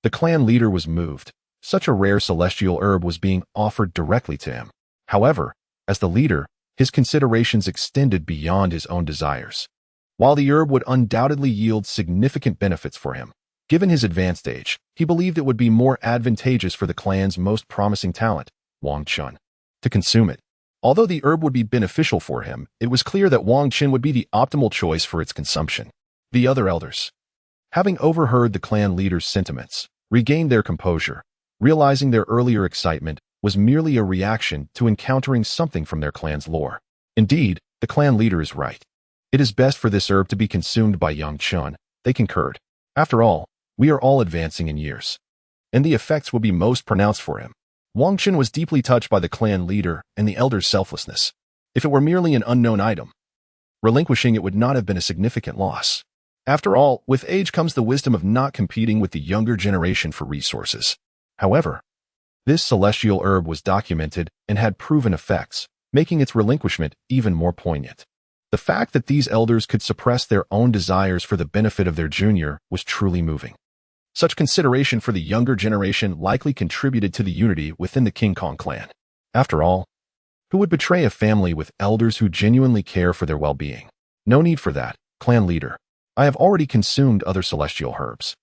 The clan leader was moved. Such a rare celestial herb was being offered directly to him. However, as the leader, his considerations extended beyond his own desires. While the herb would undoubtedly yield significant benefits for him, given his advanced age, he believed it would be more advantageous for the clan's most promising talent, Wang Chun, to consume it. Although the herb would be beneficial for him, it was clear that Wang Chen would be the optimal choice for its consumption. The other elders, having overheard the clan leader's sentiments, regained their composure, realizing their earlier excitement was merely a reaction to encountering something from their clan's lore. Indeed, the clan leader is right. It is best for this herb to be consumed by young Chun, they concurred. After all, we are all advancing in years, and the effects will be most pronounced for him. Wang Chen was deeply touched by the clan leader and the elder's selflessness. If it were merely an unknown item, relinquishing it would not have been a significant loss. After all, with age comes the wisdom of not competing with the younger generation for resources. However, this celestial herb was documented and had proven effects, making its relinquishment even more poignant. The fact that these elders could suppress their own desires for the benefit of their junior was truly moving. Such consideration for the younger generation likely contributed to the unity within the King Kong clan. After all, who would betray a family with elders who genuinely care for their well-being? No need for that, clan leader. I have already consumed other celestial herbs.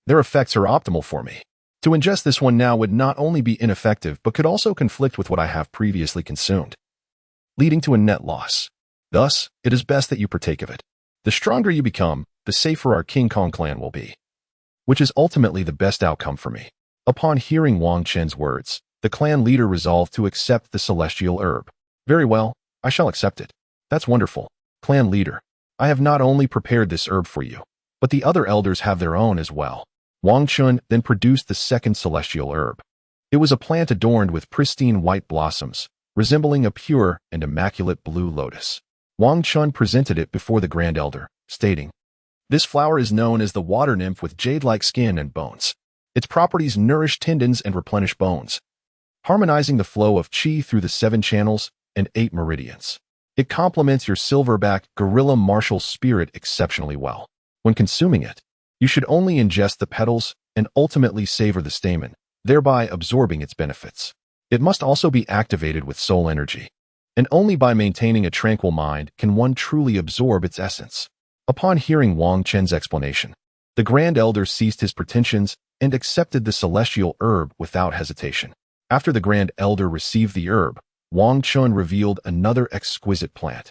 Their effects are optimal for me. To ingest this one now would not only be ineffective but could also conflict with what I have previously consumed, leading to a net loss. Thus, it is best that you partake of it. The stronger you become, the safer our King Kong clan will be, which is ultimately the best outcome for me. Upon hearing Wang Chen's words, the clan leader resolved to accept the celestial herb. Very well, I shall accept it. That's wonderful. Clan leader, I have not only prepared this herb for you, but the other elders have their own as well. Wang Chun then produced the second celestial herb. It was a plant adorned with pristine white blossoms, resembling a pure and immaculate blue lotus. Wang Chun presented it before the Grand Elder, stating, "This flower is known as the water nymph with jade-like skin and bones. Its properties nourish tendons and replenish bones, harmonizing the flow of qi through the 7 channels and 8 meridians. It complements your silverback gorilla martial spirit exceptionally well. When consuming it, you should only ingest the petals and ultimately savor the stamen, thereby absorbing its benefits. It must also be activated with soul energy. and only by maintaining a tranquil mind can one truly absorb its essence. Upon hearing Wang Chen's explanation, the Grand Elder ceased his pretensions and accepted the celestial herb without hesitation. After the Grand Elder received the herb, Wang Chen revealed another exquisite plant.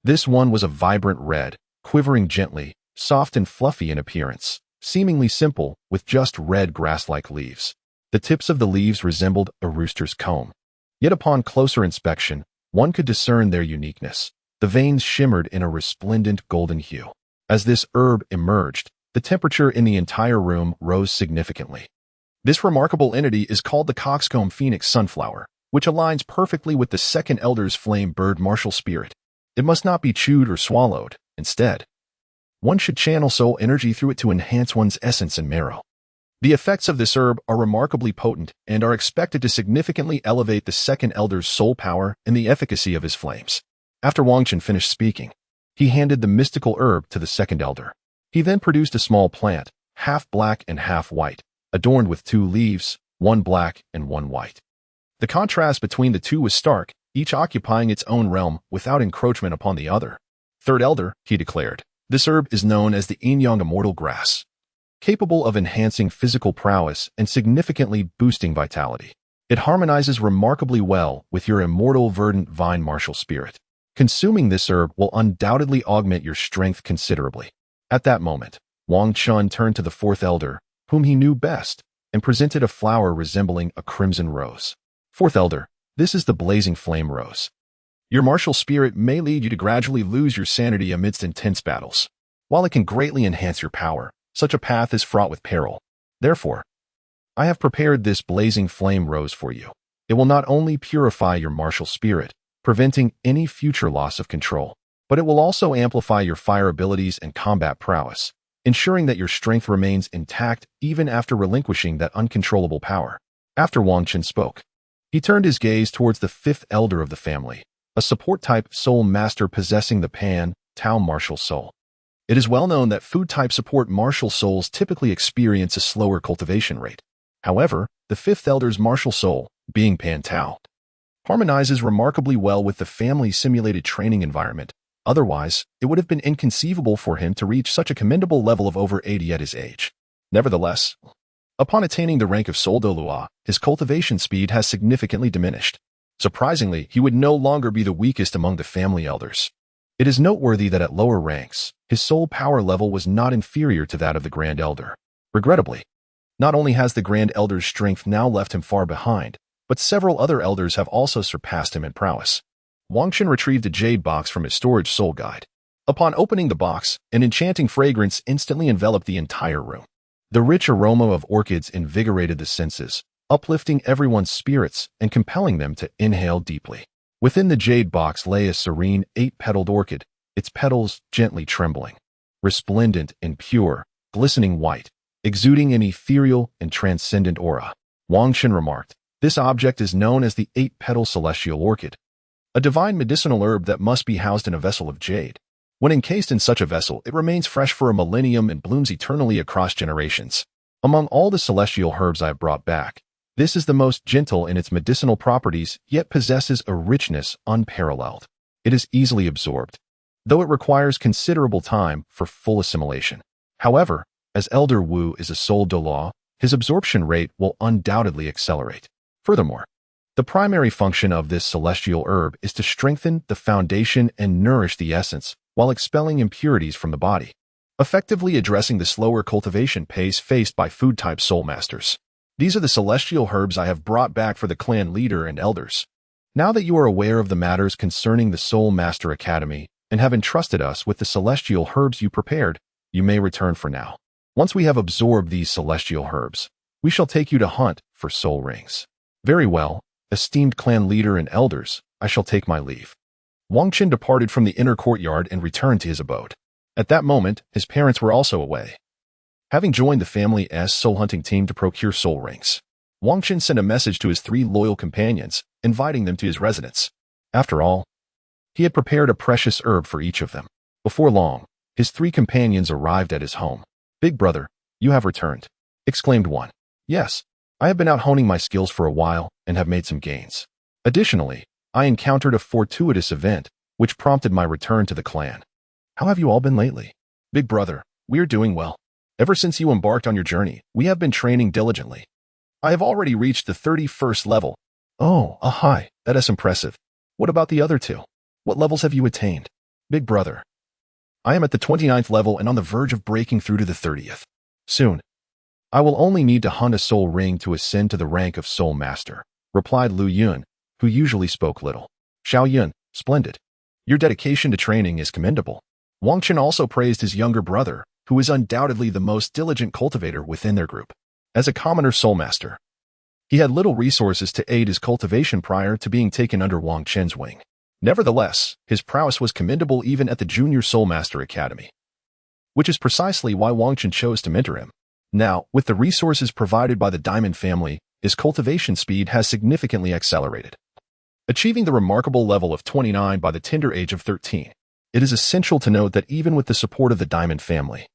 This one was a vibrant red, quivering gently, soft and fluffy in appearance, seemingly simple, with just red grass-like leaves. The tips of the leaves resembled a rooster's comb. Yet upon closer inspection, one could discern their uniqueness. The veins shimmered in a resplendent golden hue. As this herb emerged, the temperature in the entire room rose significantly. This remarkable entity is called the coxcomb phoenix sunflower, which aligns perfectly with the second elder's flame bird martial spirit. It must not be chewed or swallowed. Instead, one should channel soul energy through it to enhance one's essence and marrow. The effects of this herb are remarkably potent and are expected to significantly elevate the second elder's soul power and the efficacy of his flames. After Wang Chen finished speaking, he handed the mystical herb to the second elder. He then produced a small plant, half black and half white, adorned with 2 leaves, one black and one white. The contrast between the two was stark, each occupying its own realm without encroachment upon the other. Third elder, he declared, this herb is known as the Yin-Yang immortal grass, capable of enhancing physical prowess and significantly boosting vitality. It harmonizes remarkably well with your immortal verdant vine martial spirit. Consuming this herb will undoubtedly augment your strength considerably. At that moment, Wang Chen turned to the fourth elder, whom he knew best, and presented a flower resembling a crimson rose. Fourth elder, this is the blazing flame rose. Your martial spirit may lead you to gradually lose your sanity amidst intense battles. While it can greatly enhance your power, such a path is fraught with peril. Therefore, I have prepared this blazing flame rose for you. It will not only purify your martial spirit, preventing any future loss of control, but it will also amplify your fire abilities and combat prowess, ensuring that your strength remains intact even after relinquishing that uncontrollable power. After Wang Chen spoke, he turned his gaze towards the fifth elder of the family, a support-type soul master possessing the Pan-Tao martial soul. It is well known that food-type support martial souls typically experience a slower cultivation rate. However, the fifth elder's martial soul, being Pan-Tao, harmonizes remarkably well with the family's simulated training environment. Otherwise, it would have been inconceivable for him to reach such a commendable level of over 80 at his age. Nevertheless, upon attaining the rank of Soul Douluo, his cultivation speed has significantly diminished. Surprisingly, he would no longer be the weakest among the family elders. It is noteworthy that at lower ranks, his soul power level was not inferior to that of the Grand Elder. Regrettably, not only has the Grand Elder's strength now left him far behind, but several other elders have also surpassed him in prowess. Wang Chen retrieved a jade box from his storage soul guide. Upon opening the box, an enchanting fragrance instantly enveloped the entire room. The rich aroma of orchids invigorated the senses, uplifting everyone's spirits and compelling them to inhale deeply. Within the jade box lay a serene 8-petaled orchid, its petals gently trembling. Resplendent and pure, glistening white, exuding an ethereal and transcendent aura. Wang Chen remarked, this object is known as the 8-petal celestial orchid, a divine medicinal herb that must be housed in a vessel of jade. When encased in such a vessel, it remains fresh for a millennium and blooms eternally across generations. Among all the celestial herbs I have brought back, this is the most gentle in its medicinal properties, yet possesses a richness unparalleled. It is easily absorbed, though it requires considerable time for full assimilation. However, as Elder Wu is a soul Douluo, his absorption rate will undoubtedly accelerate. Furthermore, the primary function of this celestial herb is to strengthen the foundation and nourish the essence while expelling impurities from the body, effectively addressing the slower cultivation pace faced by food-type soul masters. These are the celestial herbs I have brought back for the clan leader and elders. Now that you are aware of the matters concerning the Soul Master Academy and have entrusted us with the celestial herbs you prepared, you may return for now. Once we have absorbed these celestial herbs, we shall take you to hunt for soul rings. Very well, esteemed clan leader and elders, I shall take my leave. Wang Chen departed from the inner courtyard and returned to his abode. At that moment, his parents were also away, having joined the family's soul hunting team to procure soul rings. Wang Chen sent a message to his 3 loyal companions, inviting them to his residence. After all, he had prepared a precious herb for each of them. Before long, his 3 companions arrived at his home. Big brother, you have returned, exclaimed one. Yes, I have been out honing my skills for a while and have made some gains. Additionally, I encountered a fortuitous event, which prompted my return to the clan. How have you all been lately? Big brother, we're doing well. Ever since you embarked on your journey, we have been training diligently. I have already reached the 31st level. Oh, hi, that is impressive. What about the other two? What levels have you attained? Big brother, I am at the 29th level and on the verge of breaking through to the 30th. Soon. I will only need to hunt a soul ring to ascend to the rank of soul master, replied Lu Yun, who usually spoke little. Xiao Yun, splendid. Your dedication to training is commendable. Wang Chen also praised his younger brother, who is undoubtedly the most diligent cultivator within their group. As a commoner soul master, he had little resources to aid his cultivation prior to being taken under Wang Chen's wing. Nevertheless, his prowess was commendable even at the Junior Soul Master Academy, which is precisely why Wang Chen chose to mentor him. Now, with the resources provided by the Diamond family, his cultivation speed has significantly accelerated, achieving the remarkable level of 29 by the tender age of 13. It is essential to note that even with the support of the Diamond family,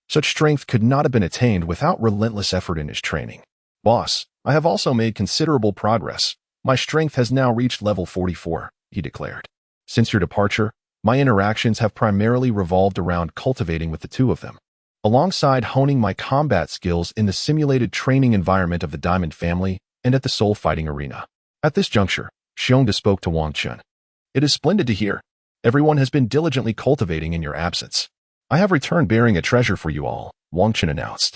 such strength could not have been attained without relentless effort in his training. Boss, I have also made considerable progress. My strength has now reached level 44, he declared. Since your departure, my interactions have primarily revolved around cultivating with the two of them, alongside honing my combat skills in the simulated training environment of the Diamond family and at the soul fighting arena. At this juncture, Xiongda spoke to Wang Chen. It is splendid to hear. Everyone has been diligently cultivating in your absence. I have returned bearing a treasure for you all, Wang Chen announced.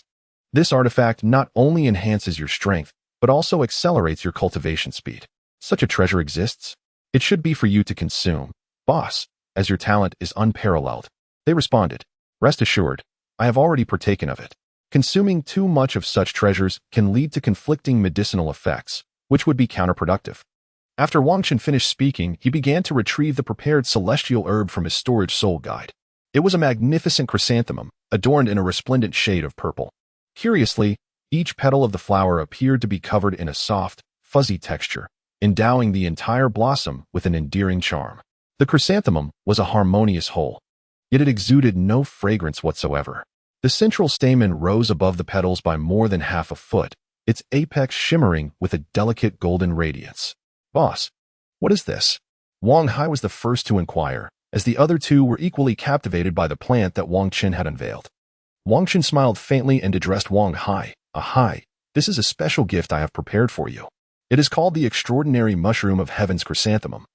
This artifact not only enhances your strength, but also accelerates your cultivation speed. Such a treasure exists? It should be for you to consume, boss, as your talent is unparalleled. They responded. Rest assured, I have already partaken of it. Consuming too much of such treasures can lead to conflicting medicinal effects, which would be counterproductive. After Wang Chen finished speaking, he began to retrieve the prepared celestial herb from his storage soul guide. It was a magnificent chrysanthemum, adorned in a resplendent shade of purple. Curiously, each petal of the flower appeared to be covered in a soft, fuzzy texture, endowing the entire blossom with an endearing charm. The chrysanthemum was a harmonious whole, yet it exuded no fragrance whatsoever. The central stamen rose above the petals by more than half a foot, its apex shimmering with a delicate golden radiance. Boss, what is this? Wang Hai was the first to inquire, as the other two were equally captivated by the plant that Wang Chen had unveiled. Wang Chen smiled faintly and addressed Wang Hai. Ahai, this is a special gift I have prepared for you. It is called the extraordinary mushroom of heaven's chrysanthemum,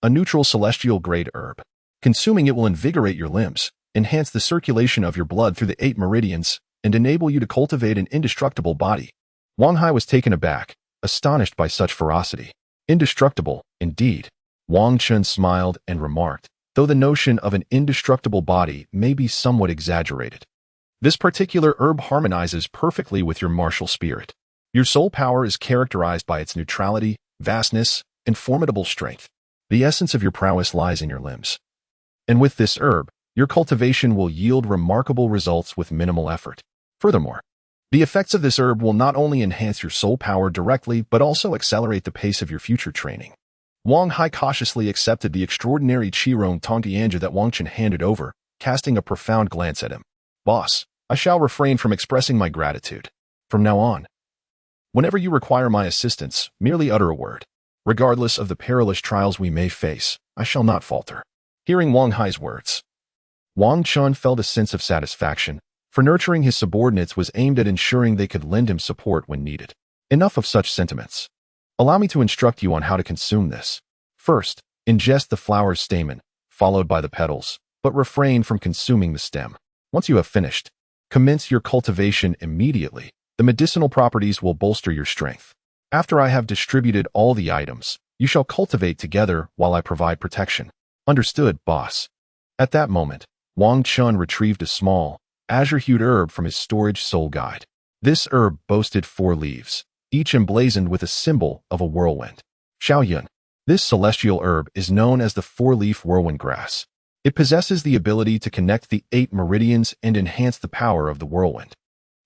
a neutral celestial grade herb. Consuming it will invigorate your limbs, enhance the circulation of your blood through the 8 meridians, and enable you to cultivate an indestructible body. Wang Hai was taken aback, astonished by such ferocity. Indestructible, indeed. Wang Chen smiled and remarked, though the notion of an indestructible body may be somewhat exaggerated. This particular herb harmonizes perfectly with your martial spirit. Your soul power is characterized by its neutrality, vastness, and formidable strength. The essence of your prowess lies in your limbs. And with this herb, your cultivation will yield remarkable results with minimal effort. Furthermore, the effects of this herb will not only enhance your soul power directly, but also accelerate the pace of your future training. Wang Hai cautiously accepted the extraordinary Qirong Tongtianji that Wang Chen handed over, casting a profound glance at him. Boss, I shall refrain from expressing my gratitude. From now on, whenever you require my assistance, merely utter a word. Regardless of the perilous trials we may face, I shall not falter. Hearing Wang Hai's words, Wang Chen felt a sense of satisfaction, for nurturing his subordinates was aimed at ensuring they could lend him support when needed. Enough of such sentiments. Allow me to instruct you on how to consume this. First, ingest the flower's stamen, followed by the petals, but refrain from consuming the stem. Once you have finished, commence your cultivation immediately. The medicinal properties will bolster your strength. After I have distributed all the items, you shall cultivate together while I provide protection. Understood, boss. At that moment, Wang Chen retrieved a small, azure-hued herb from his storage soul guide. This herb boasted 4 leaves, each emblazoned with a symbol of a whirlwind. Xiaoyun. This celestial herb is known as the 4-leaf whirlwind grass. It possesses the ability to connect the 8 meridians and enhance the power of the whirlwind,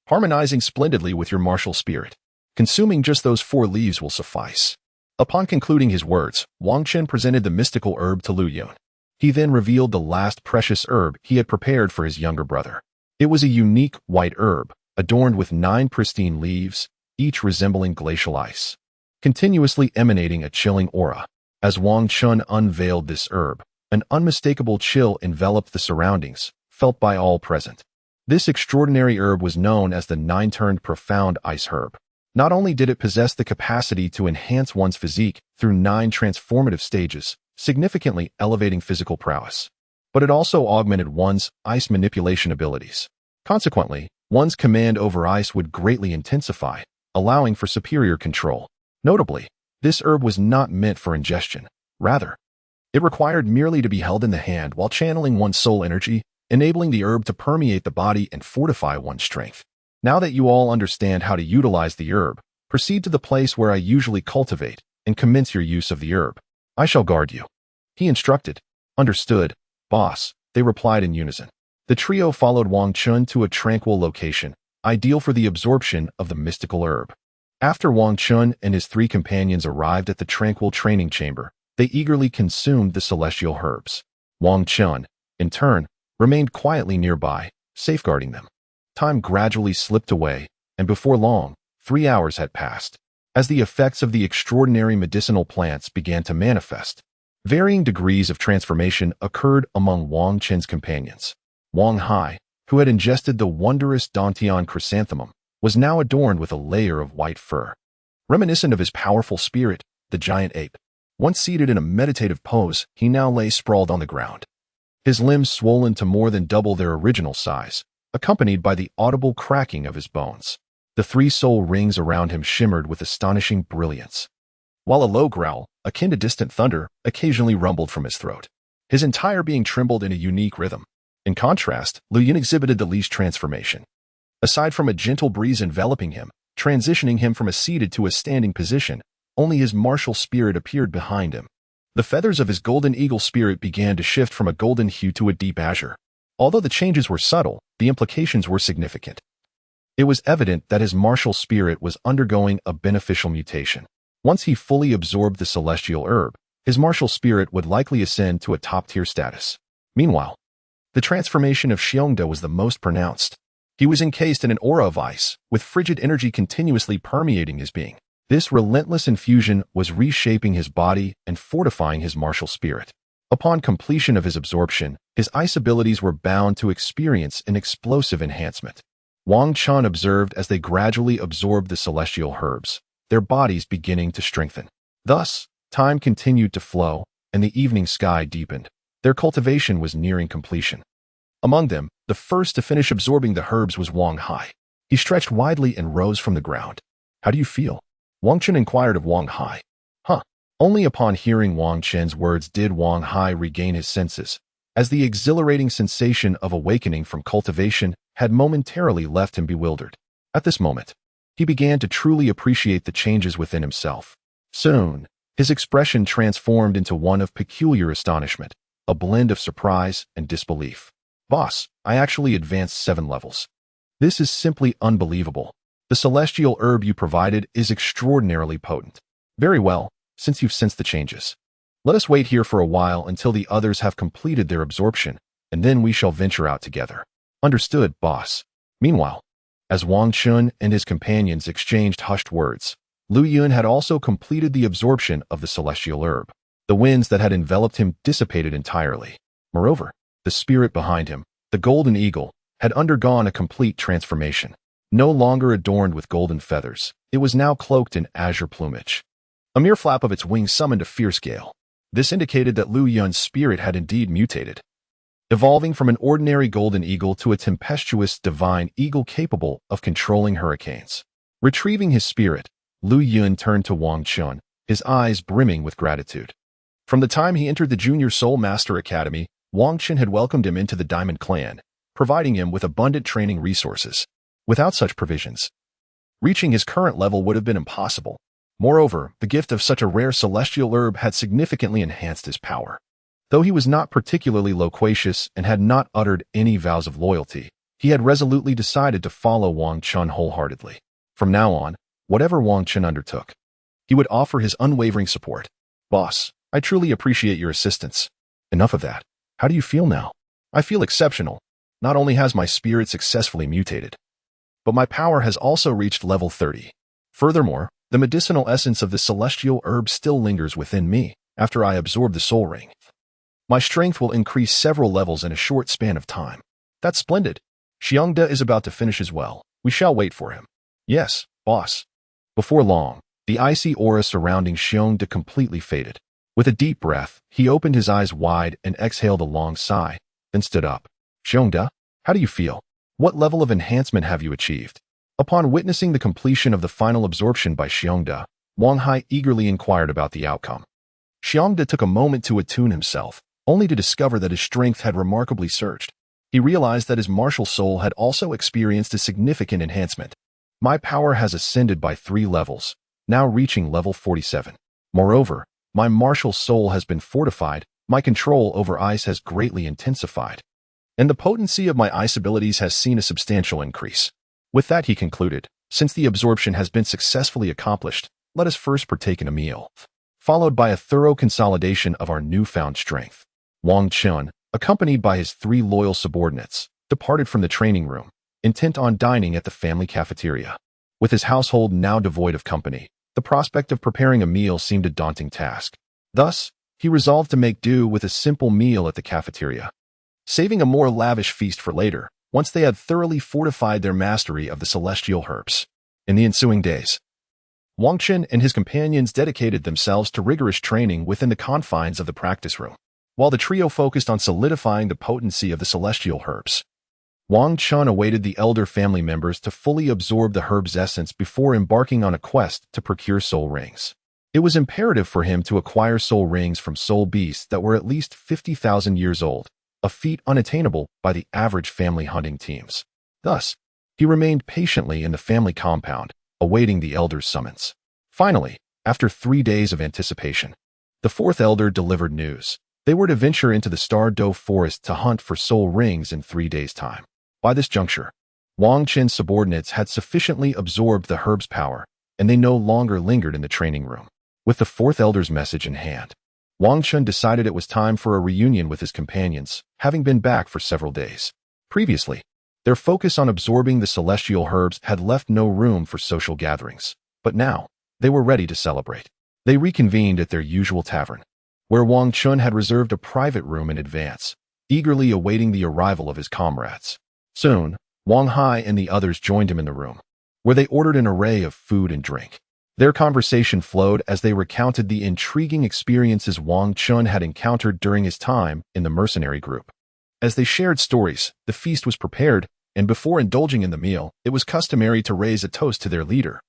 harmonizing splendidly with your martial spirit. Consuming just those 4 leaves will suffice. Upon concluding his words, Wang Chen presented the mystical herb to Lu Yun. He then revealed the last precious herb he had prepared for his younger brother. It was a unique white herb, adorned with 9 pristine leaves, each resembling glacial ice, continuously emanating a chilling aura. As Wang Chun unveiled this herb, an unmistakable chill enveloped the surroundings, felt by all present. This extraordinary herb was known as the Nine-Turned Profound Ice Herb. Not only did it possess the capacity to enhance one's physique through 9 transformative stages, significantly elevating physical prowess, but it also augmented one's ice manipulation abilities. Consequently, one's command over ice would greatly intensify, allowing for superior control. Notably, this herb was not meant for ingestion. Rather, it required merely to be held in the hand while channeling one's soul energy, enabling the herb to permeate the body and fortify one's strength. Now that you all understand how to utilize the herb, proceed to the place where I usually cultivate and commence your use of the herb. I shall guard you. He instructed. Understood, boss, they replied in unison. The trio followed Wang Chun to a tranquil location, ideal for the absorption of the mystical herb. After Wang Chun and his 3 companions arrived at the tranquil training chamber, they eagerly consumed the celestial herbs. Wang Chun, in turn, remained quietly nearby, safeguarding them. Time gradually slipped away, and before long, 3 hours had passed. As the effects of the extraordinary medicinal plants began to manifest, varying degrees of transformation occurred among Wang Chun's companions. Wang Hai, who had ingested the wondrous Dantian chrysanthemum, was now adorned with a layer of white fur. Reminiscent of his powerful spirit, the giant ape, once seated in a meditative pose, he now lay sprawled on the ground. His limbs swollen to more than double their original size, accompanied by the audible cracking of his bones. The 3 soul rings around him shimmered with astonishing brilliance, while a low growl, akin to distant thunder, occasionally rumbled from his throat. His entire being trembled in a unique rhythm. In contrast, Lu Yun exhibited the least transformation. Aside from a gentle breeze enveloping him, transitioning him from a seated to a standing position, only his martial spirit appeared behind him. The feathers of his golden eagle spirit began to shift from a golden hue to a deep azure. Although the changes were subtle, the implications were significant. It was evident that his martial spirit was undergoing a beneficial mutation. Once he fully absorbed the celestial herb, his martial spirit would likely ascend to a top-tier status. Meanwhile, the transformation of Xiongda was the most pronounced. He was encased in an aura of ice, with frigid energy continuously permeating his being. This relentless infusion was reshaping his body and fortifying his martial spirit. Upon completion of his absorption, his ice abilities were bound to experience an explosive enhancement. Wang Chun observed as they gradually absorbed the celestial herbs, their bodies beginning to strengthen. Thus, time continued to flow, and the evening sky deepened. Their cultivation was nearing completion. Among them, the first to finish absorbing the herbs was Wang Hai. He stretched widely and rose from the ground. How do you feel? Wang Chun inquired of Wang Hai. Only upon hearing Wang Chun's words did Wang Hai regain his senses, as the exhilarating sensation of awakening from cultivation had momentarily left him bewildered. At this moment, he began to truly appreciate the changes within himself. Soon, his expression transformed into one of peculiar astonishment, a blend of surprise and disbelief. Boss, I actually advanced 7 levels. This is simply unbelievable. The celestial herb you provided is extraordinarily potent. Very well, since you've sensed the changes. Let us wait here for a while until the others have completed their absorption, and then we shall venture out together. Understood, boss. Meanwhile, as Wang Chun and his companions exchanged hushed words, Lu Yun had also completed the absorption of the celestial herb. The winds that had enveloped him dissipated entirely. Moreover, the spirit behind him, the golden eagle, had undergone a complete transformation. No longer adorned with golden feathers, it was now cloaked in azure plumage. A mere flap of its wings summoned a fierce gale. This indicated that Lu Yun's spirit had indeed mutated, evolving from an ordinary golden eagle to a tempestuous divine eagle capable of controlling hurricanes. Retrieving his spirit, Lu Yun turned to Wang Chun, his eyes brimming with gratitude. From the time he entered the Junior Soul Master Academy, Wang Chun had welcomed him into the Diamond Clan, providing him with abundant training resources. Without such provisions, reaching his current level would have been impossible. Moreover, the gift of such a rare celestial herb had significantly enhanced his power. Though he was not particularly loquacious and had not uttered any vows of loyalty, he had resolutely decided to follow Wang Chun wholeheartedly. From now on, whatever Wang Chun undertook, he would offer his unwavering support. Boss, I truly appreciate your assistance. Enough of that. How do you feel now? I feel exceptional. Not only has my spirit successfully mutated, but my power has also reached level 30. Furthermore, the medicinal essence of the celestial herb still lingers within me, after I absorb the soul ring. My strength will increase several levels in a short span of time. That's splendid. Xiongda is about to finish as well. We shall wait for him. Yes, boss. Before long, the icy aura surrounding Xiongda completely faded. With a deep breath, he opened his eyes wide and exhaled a long sigh, then stood up. Xiongda, how do you feel? What level of enhancement have you achieved? Upon witnessing the completion of the final absorption by Xiongda, Wang Hai eagerly inquired about the outcome. Xiongda took a moment to attune himself, only to discover that his strength had remarkably surged. He realized that his martial soul had also experienced a significant enhancement. My power has ascended by 3 levels, now reaching level 47. Moreover, my martial soul has been fortified, my control over ice has greatly intensified, and the potency of my ice abilities has seen a substantial increase. With that, he concluded, since the absorption has been successfully accomplished, let us first partake in a meal, followed by a thorough consolidation of our newfound strength. Wang Chun, accompanied by his 3 loyal subordinates, departed from the training room, intent on dining at the family cafeteria. With his household now devoid of company, the prospect of preparing a meal seemed a daunting task. Thus, he resolved to make do with a simple meal at the cafeteria, saving a more lavish feast for later, once they had thoroughly fortified their mastery of the celestial herbs. In the ensuing days, Wang Chun and his companions dedicated themselves to rigorous training within the confines of the practice room, while the trio focused on solidifying the potency of the celestial herbs. Wang Chun awaited the elder family members to fully absorb the herb's essence before embarking on a quest to procure soul rings. It was imperative for him to acquire soul rings from soul beasts that were at least 50,000 years old, a feat unattainable by the average family hunting teams. Thus, he remained patiently in the family compound, awaiting the elder's summons. Finally, after 3 days of anticipation, the 4th elder delivered news. They were to venture into the Star Doe forest to hunt for soul rings in 3 days' time. By this juncture, Wang Chun's subordinates had sufficiently absorbed the herb's power, and they no longer lingered in the training room. With the 4th elder's message in hand, Wang Chun decided it was time for a reunion with his companions, having been back for several days. Previously, their focus on absorbing the celestial herbs had left no room for social gatherings, but now, they were ready to celebrate. They reconvened at their usual tavern, where Wang Chun had reserved a private room in advance, eagerly awaiting the arrival of his comrades. Soon, Wang Hai and the others joined him in the room, where they ordered an array of food and drink. Their conversation flowed as they recounted the intriguing experiences Wang Chun had encountered during his time in the mercenary group. As they shared stories, the feast was prepared, and before indulging in the meal, it was customary to raise a toast to their leader,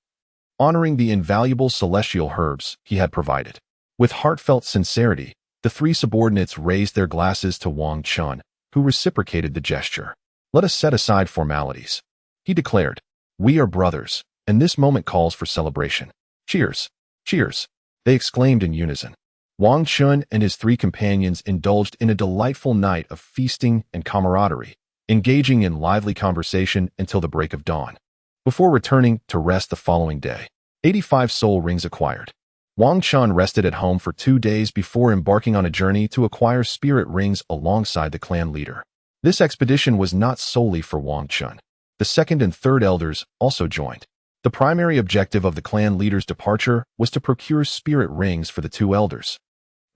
honoring the invaluable celestial herbs he had provided. With heartfelt sincerity, the 3 subordinates raised their glasses to Wang Chun, who reciprocated the gesture. Let us set aside formalities, he declared. We are brothers, and this moment calls for celebration. Cheers! Cheers! They exclaimed in unison. Wang Chun and his 3 companions indulged in a delightful night of feasting and camaraderie, engaging in lively conversation until the break of dawn, before returning to rest the following day. 85 soul rings acquired. Wang Chun rested at home for 2 days before embarking on a journey to acquire spirit rings alongside the clan leader. This expedition was not solely for Wang Chun. The 2nd and 3rd elders also joined. The primary objective of the clan leader's departure was to procure spirit rings for the 2 elders,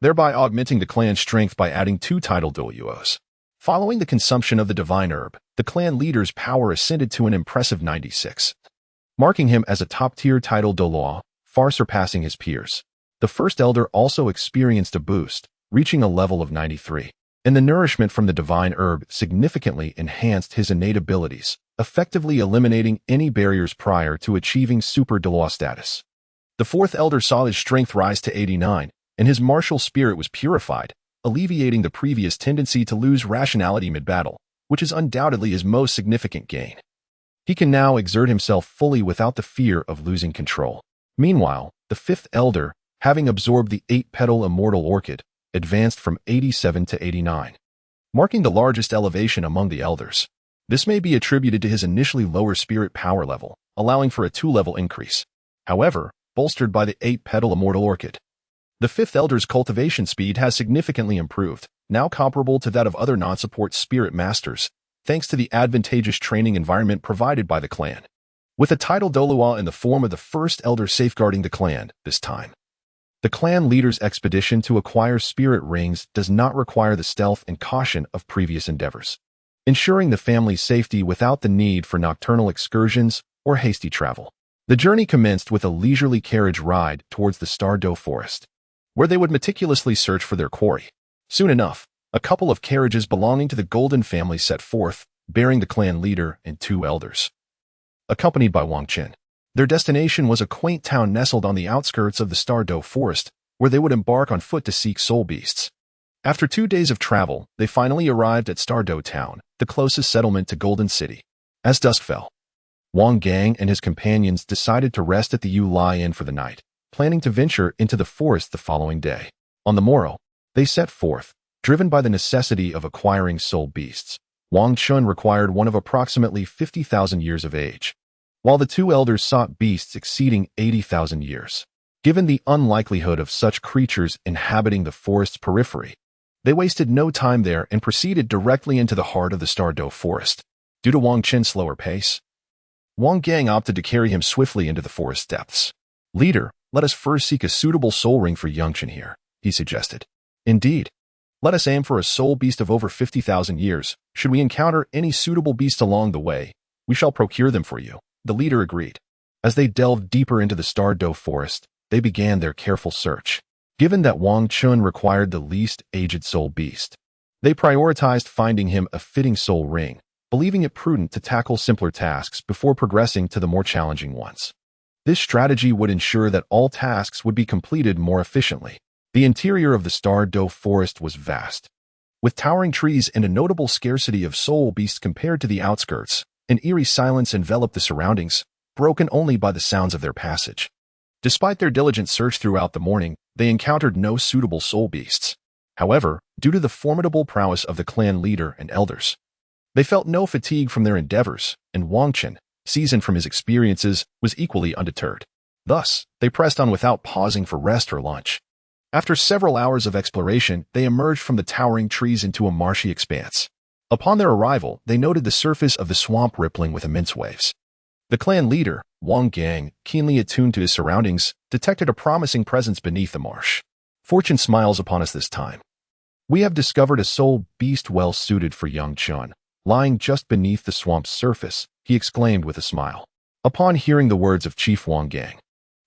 thereby augmenting the clan's strength by adding 2 title Douluos. Following the consumption of the divine herb, the clan leader's power ascended to an impressive 96, marking him as a top-tier title Douluo, far surpassing his peers. The 1st elder also experienced a boost, reaching a level of 93, and the nourishment from the divine herb significantly enhanced his innate abilities, effectively eliminating any barriers prior to achieving Super Douluo status. The 4th elder saw his strength rise to 89, and his martial spirit was purified, alleviating the previous tendency to lose rationality mid-battle, which is undoubtedly his most significant gain. He can now exert himself fully without the fear of losing control. Meanwhile, the 5th elder, having absorbed the 8-petal immortal orchid, advanced from 87 to 89, marking the largest elevation among the elders. This may be attributed to his initially lower spirit power level, allowing for a 2-level increase. However, bolstered by the 8-petal immortal orchid, the 5th elder's cultivation speed has significantly improved, now comparable to that of other non-support spirit masters, thanks to the advantageous training environment provided by the clan. With a title Douluo in the form of the 1st elder safeguarding the clan, this time, The clan leader's expedition to acquire spirit rings does not require the stealth and caution of previous endeavors, ensuring the family's safety without the need for nocturnal excursions or hasty travel. The journey commenced with a leisurely carriage ride towards the Stardo Forest, where they would meticulously search for their quarry. Soon enough, a couple of carriages belonging to the Golden family set forth, bearing the clan leader and two elders, accompanied by Wang Qin. Their destination was a quaint town nestled on the outskirts of the Stardo Forest, where they would embark on foot to seek soul beasts. After 2 days of travel, they finally arrived at Stardo Town, the closest settlement to Golden City. As dusk fell, Wang Gang and his companions decided to rest at the Yulai Inn for the night, planning to venture into the forest the following day. On the morrow, they set forth, driven by the necessity of acquiring soul beasts. Wang Chun required one of approximately 50,000 years of age, while the two elders sought beasts exceeding 80,000 years. Given the unlikelihood of such creatures inhabiting the forest's periphery, they wasted no time there and proceeded directly into the heart of the Stardo Forest. Due to Wang Qin's slower pace, Wang Gang opted to carry him swiftly into the forest depths. "Leader, let us first seek a suitable soul ring for young Qin here," he suggested. "Indeed. Let us aim for a soul beast of over 50,000 years. Should we encounter any suitable beast along the way, we shall procure them for you," the leader agreed. As they delved deeper into the Stardo Forest, they began their careful search. Given that Wang Chun required the least aged soul beast, they prioritized finding him a fitting soul ring, believing it prudent to tackle simpler tasks before progressing to the more challenging ones. This strategy would ensure that all tasks would be completed more efficiently. The interior of the Stardo Forest was vast, with towering trees and a notable scarcity of soul beasts compared to the outskirts. An eerie silence enveloped the surroundings, broken only by the sounds of their passage. Despite their diligent search throughout the morning, they encountered no suitable soul beasts. However, due to the formidable prowess of the clan leader and elders, they felt no fatigue from their endeavors, and Wang Qin, seasoned from his experiences, was equally undeterred. Thus, they pressed on without pausing for rest or lunch. After several hours of exploration, they emerged from the towering trees into a marshy expanse. Upon their arrival, they noted the surface of the swamp rippling with immense waves. The clan leader, Wang Gang, keenly attuned to his surroundings, detected a promising presence beneath the marsh. "Fortune smiles upon us this time. We have discovered a soul beast well suited for young Chun, lying just beneath the swamp's surface," he exclaimed with a smile. Upon hearing the words of Chief Wang Gang,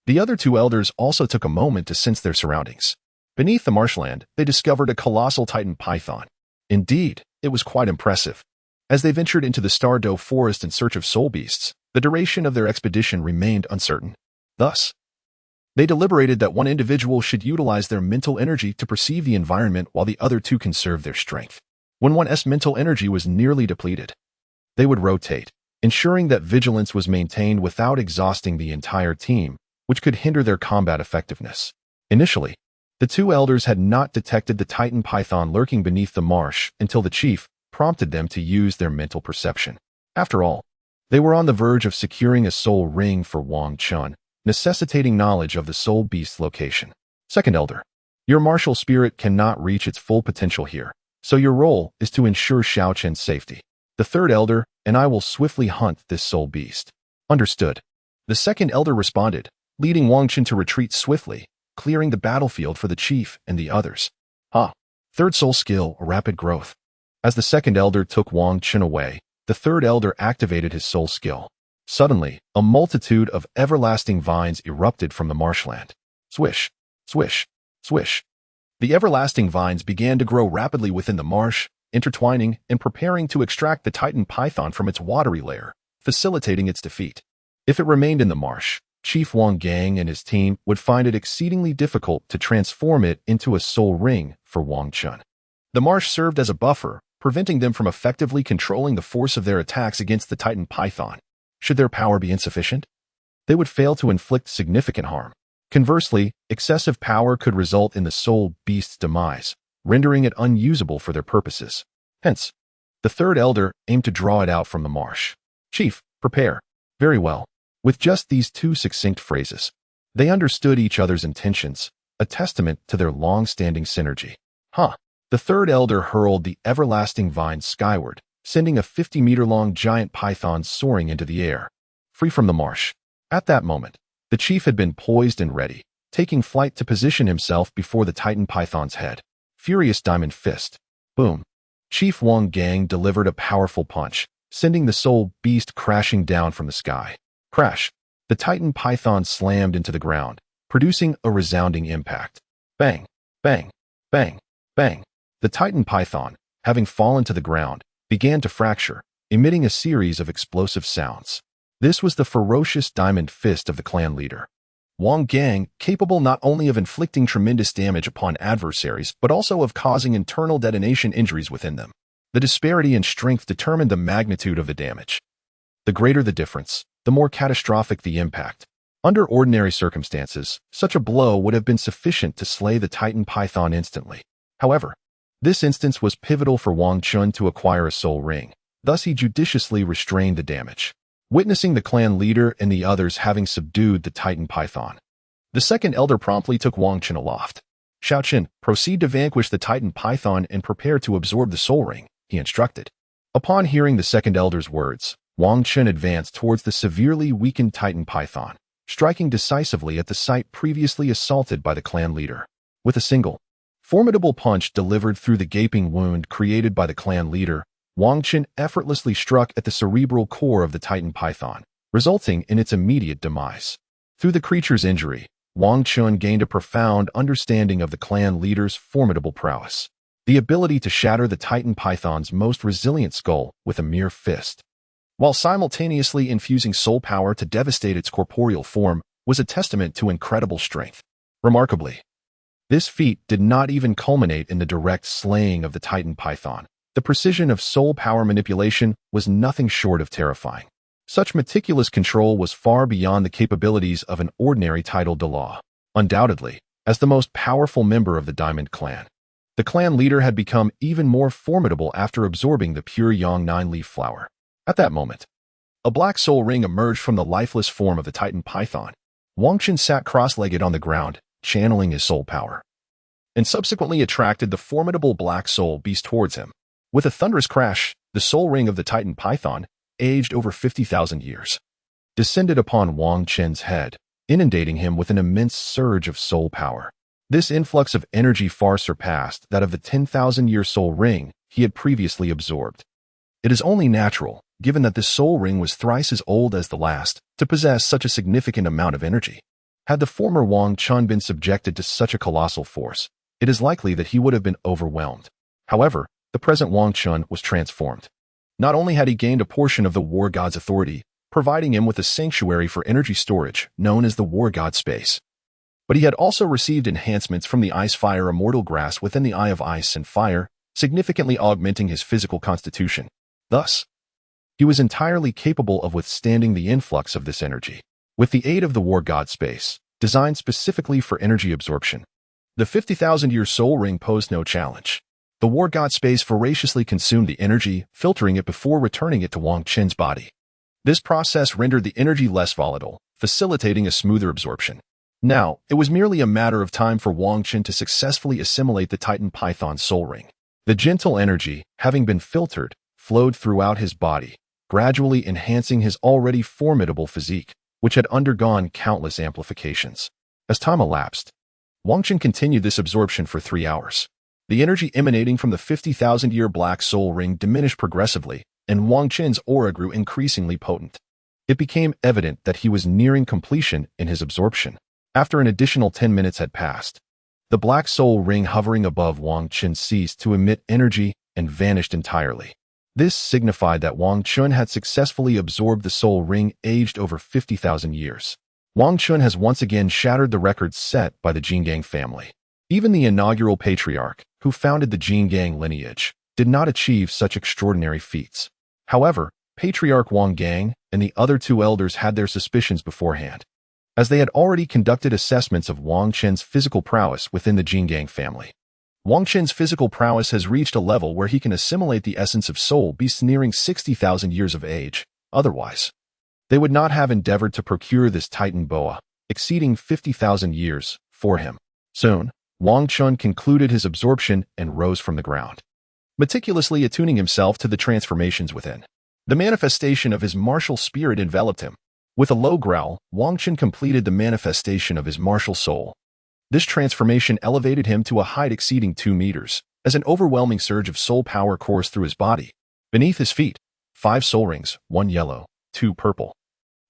the other two elders also took a moment to sense their surroundings. Beneath the marshland, they discovered a colossal titan python. Indeed, it was quite impressive. As they ventured into the Stardo Forest in search of soul beasts, the duration of their expedition remained uncertain. Thus, they deliberated that one individual should utilize their mental energy to perceive the environment while the other two conserved their strength. When one's mental energy was nearly depleted, they would rotate, ensuring that vigilance was maintained without exhausting the entire team, which could hinder their combat effectiveness. Initially, the two elders had not detected the titan python lurking beneath the marsh until the chief prompted them to use their mental perception. After all, they were on the verge of securing a soul ring for Wang Chun, necessitating knowledge of the soul beast's location. "Second elder, your martial spirit cannot reach its full potential here, so your role is to ensure Xiao Chen's safety. The third elder and I will swiftly hunt this soul beast." "Understood," the second elder responded, leading Wang Chun to retreat swiftly, clearing the battlefield for the chief and the others. Third soul skill, rapid growth. As the second elder took Wang Chun away, the third elder activated his soul skill. Suddenly, a multitude of everlasting vines erupted from the marshland. Swish, swish, swish. The everlasting vines began to grow rapidly within the marsh, intertwining and preparing to extract the titan python from its watery lair, facilitating its defeat. If it remained in the marsh, Chief Wang Gang and his team would find it exceedingly difficult to transform it into a soul ring for Wang Chun. The marsh served as a buffer, preventing them from effectively controlling the force of their attacks against the titan python. Should their power be insufficient, they would fail to inflict significant harm. Conversely, excessive power could result in the soul beast's demise, rendering it unusable for their purposes. Hence, the third elder aimed to draw it out from the marsh. "Chief, prepare." "Very well." With just these two succinct phrases, they understood each other's intentions, a testament to their long-standing synergy. The third elder hurled the everlasting vine skyward, sending a 50-meter-long giant python soaring into the air, free from the marsh. At that moment, the chief had been poised and ready, taking flight to position himself before the Titan Python's head. Furious Diamond Fist. Boom. Chief Wang Gang delivered a powerful punch, sending the soul beast crashing down from the sky. Crash. The Titan Python slammed into the ground, producing a resounding impact. Bang, bang, bang, bang. The Titan Python, having fallen to the ground, began to fracture, emitting a series of explosive sounds. This was the ferocious diamond fist of the clan leader. Wang Gang, capable not only of inflicting tremendous damage upon adversaries, but also of causing internal detonation injuries within them. The disparity in strength determined the magnitude of the damage. The greater the difference, the more catastrophic the impact. Under ordinary circumstances, such a blow would have been sufficient to slay the Titan Python instantly. However, this instance was pivotal for Wang Chun to acquire a soul ring. Thus he judiciously restrained the damage. Witnessing the clan leader and the others having subdued the Titan Python, the second elder promptly took Wang Chun aloft. Shaoqin, proceed to vanquish the Titan Python and prepare to absorb the soul ring, he instructed. Upon hearing the second elder's words, Wang Chun advanced towards the severely weakened Titan Python, striking decisively at the site previously assaulted by the clan leader. With a single, formidable punch delivered through the gaping wound created by the clan leader, Wang Chun effortlessly struck at the cerebral core of the Titan Python, resulting in its immediate demise. Through the creature's injury, Wang Chun gained a profound understanding of the clan leader's formidable prowess. The ability to shatter the Titan Python's most resilient skull with a mere fist, while simultaneously infusing soul power to devastate its corporeal form, was a testament to incredible strength. Remarkably, this feat did not even culminate in the direct slaying of the Titan Python. The precision of soul power manipulation was nothing short of terrifying. Such meticulous control was far beyond the capabilities of an ordinary titled Douluo. Undoubtedly, as the most powerful member of the Diamond Clan, the clan leader had become even more formidable after absorbing the pure Yang nine-leaf flower. At that moment, a black soul ring emerged from the lifeless form of the Titan Python. Wang Chun sat cross-legged on the ground, channeling his soul power, and subsequently attracted the formidable black soul beast towards him. With a thunderous crash, the soul ring of the Titan Python, aged over 50,000 years, descended upon Wang Chun's head, inundating him with an immense surge of soul power. This influx of energy far surpassed that of the 10,000-year soul ring he had previously absorbed. It is only natural, given that this soul ring was thrice as old as the last, to possess such a significant amount of energy. Had the former Wang Chun been subjected to such a colossal force, it is likely that he would have been overwhelmed. However, the present Wang Chun was transformed. Not only had he gained a portion of the War God's authority, providing him with a sanctuary for energy storage known as the War God Space, but he had also received enhancements from the Ice-Fire Immortal Grass within the Eye of Ice and Fire, significantly augmenting his physical constitution. Thus, he was entirely capable of withstanding the influx of this energy. With the aid of the War God Space, designed specifically for energy absorption, the 50,000-year soul ring posed no challenge. The War God Space voraciously consumed the energy, filtering it before returning it to Wang Chun's body. This process rendered the energy less volatile, facilitating a smoother absorption. Now, it was merely a matter of time for Wang Chun to successfully assimilate the Titan Python's soul ring. The gentle energy, having been filtered, flowed throughout his body, gradually enhancing his already formidable physique, which had undergone countless amplifications. As time elapsed, Wang Chun continued this absorption for 3 hours. The energy emanating from the 50,000-year black soul ring diminished progressively, and Wang Chun's aura grew increasingly potent. It became evident that he was nearing completion in his absorption. After an additional 10 minutes had passed, the black soul ring hovering above Wang Chun ceased to emit energy and vanished entirely. This signified that Wang Chun had successfully absorbed the soul ring aged over 50,000 years. Wang Chun has once again shattered the records set by the Jingang family. Even the inaugural patriarch, who founded the Jingang lineage, did not achieve such extraordinary feats. However, Patriarch Wang Gang and the other 2 elders had their suspicions beforehand, as they had already conducted assessments of Wang Chun's physical prowess within the Jingang family. Wang Chun's physical prowess has reached a level where he can assimilate the essence of soul beasts nearing 60,000 years of age. Otherwise, they would not have endeavored to procure this Titan boa, exceeding 50,000 years, for him. Soon, Wang Chun concluded his absorption and rose from the ground, meticulously attuning himself to the transformations within. The manifestation of his martial spirit enveloped him. With a low growl, Wang Chun completed the manifestation of his martial soul, This transformation elevated him to a height exceeding 2 meters, as an overwhelming surge of soul power coursed through his body. Beneath his feet, 5 soul rings, 1 yellow, 2 purple,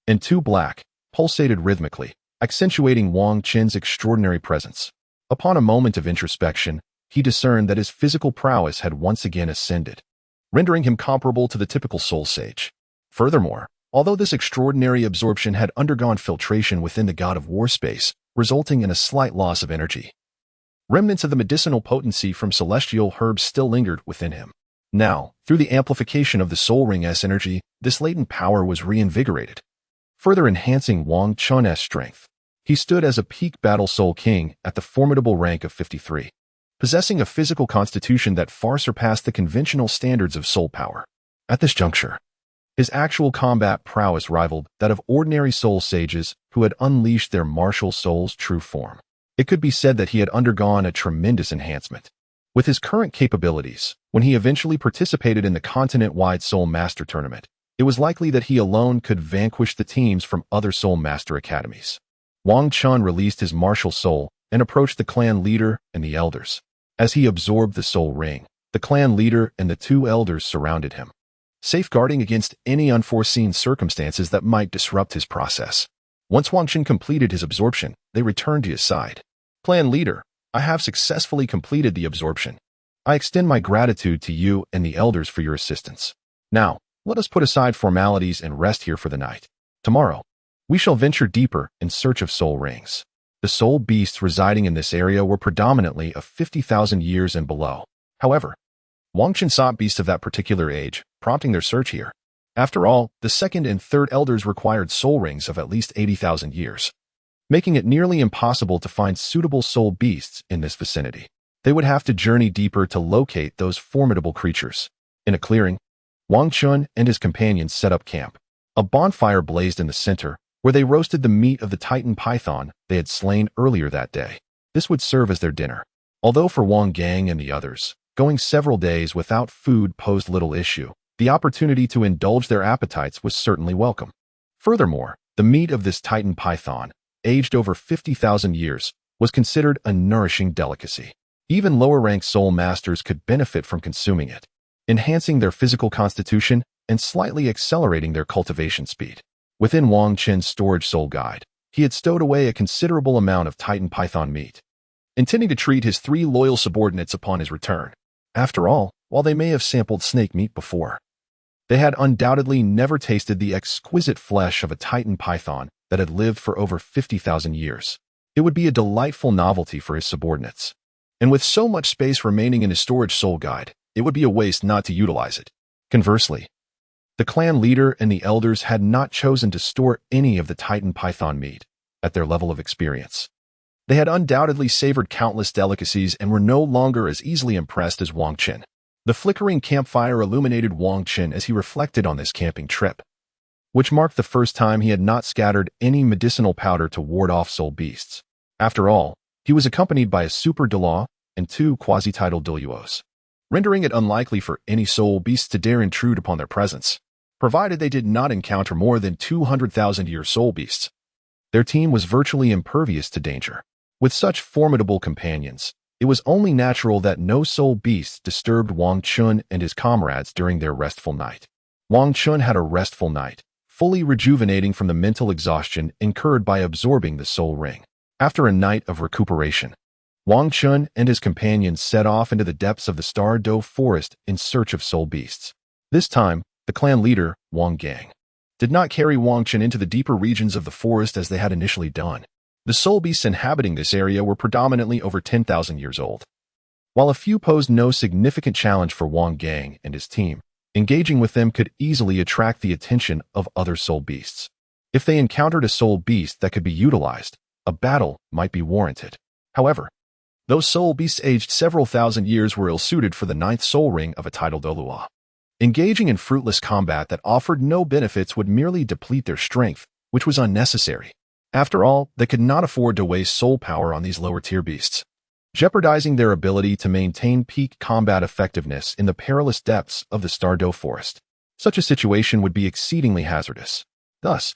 and 2 black, pulsated rhythmically, accentuating Wang Qin's extraordinary presence. Upon a moment of introspection, he discerned that his physical prowess had once again ascended, rendering him comparable to the typical soul sage. Furthermore, although this extraordinary absorption had undergone filtration within the God of War space, resulting in a slight loss of energy, remnants of the medicinal potency from celestial herbs still lingered within him. Now, through the amplification of the Soul Ring-S energy, this latent power was reinvigorated, further enhancing Wang Qin's strength. He stood as a peak battle soul king at the formidable rank of 53, possessing a physical constitution that far surpassed the conventional standards of soul power. At this juncture, his actual combat prowess rivaled that of ordinary soul sages who had unleashed their martial soul's true form. It could be said that he had undergone a tremendous enhancement. With his current capabilities, when he eventually participated in the continent-wide Soul Master Tournament, it was likely that he alone could vanquish the teams from other Soul Master Academies. Wang Qin released his martial soul and approached the clan leader and the elders. As he absorbed the soul ring, the clan leader and the 2 elders surrounded him, safeguarding against any unforeseen circumstances that might disrupt his process. Once Wang Qin completed his absorption, they returned to his side. Clan leader, I have successfully completed the absorption. I extend my gratitude to you and the elders for your assistance. Now, let us put aside formalities and rest here for the night. Tomorrow, we shall venture deeper in search of soul rings. The soul beasts residing in this area were predominantly of 50,000 years and below. However, Wang Qin sought beasts of that particular age, prompting their search here. After all, the second and third elders required soul rings of at least 80,000 years, making it nearly impossible to find suitable soul beasts in this vicinity. They would have to journey deeper to locate those formidable creatures. In a clearing, Wang Qin and his companions set up camp. A bonfire blazed in the center, where they roasted the meat of the Titan python they had slain earlier that day. This would serve as their dinner. Although for Wang Gang and the others, going several days without food posed little issue, the opportunity to indulge their appetites was certainly welcome. Furthermore, the meat of this Titan python, aged over 50,000 years, was considered a nourishing delicacy. Even lower-ranked soul masters could benefit from consuming it, enhancing their physical constitution and slightly accelerating their cultivation speed. Within Wang Qin's storage soul guide, he had stowed away a considerable amount of Titan python meat, intending to treat his 3 loyal subordinates upon his return. After all, while they may have sampled snake meat before, they had undoubtedly never tasted the exquisite flesh of a Titan python that had lived for over 50,000 years. It would be a delightful novelty for his subordinates. And with so much space remaining in his storage soul guide, it would be a waste not to utilize it. Conversely, the clan leader and the elders had not chosen to store any of the Titan python meat at their level of experience. They had undoubtedly savored countless delicacies and were no longer as easily impressed as Wang Qin. The flickering campfire illuminated Wang Qin as he reflected on this camping trip, which marked the first time he had not scattered any medicinal powder to ward off soul beasts. After all, he was accompanied by a super Douluo and 2 quasi-tidal Douluos, rendering it unlikely for any soul beasts to dare intrude upon their presence, provided they did not encounter more than 200,000-year soul beasts. Their team was virtually impervious to danger. With such formidable companions, it was only natural that no soul beasts disturbed Wang Qin and his comrades during their restful night. Wang Qin had a restful night, fully rejuvenating from the mental exhaustion incurred by absorbing the soul ring. After a night of recuperation, Wang Qin and his companions set off into the depths of the Douluo forest in search of soul beasts. This time, the clan leader, Wang Gang, did not carry Wang Qin into the deeper regions of the forest as they had initially done. The soul beasts inhabiting this area were predominantly over 10,000 years old. While a few posed no significant challenge for Wang Gang and his team, engaging with them could easily attract the attention of other soul beasts. If they encountered a soul beast that could be utilized, a battle might be warranted. However, those soul beasts aged several thousand years were ill-suited for the 9th soul ring of a tidal Douluo. Engaging in fruitless combat that offered no benefits would merely deplete their strength, which was unnecessary. After all, they could not afford to waste soul power on these lower-tier beasts, jeopardizing their ability to maintain peak combat effectiveness in the perilous depths of the Douluo forest. Such a situation would be exceedingly hazardous. Thus,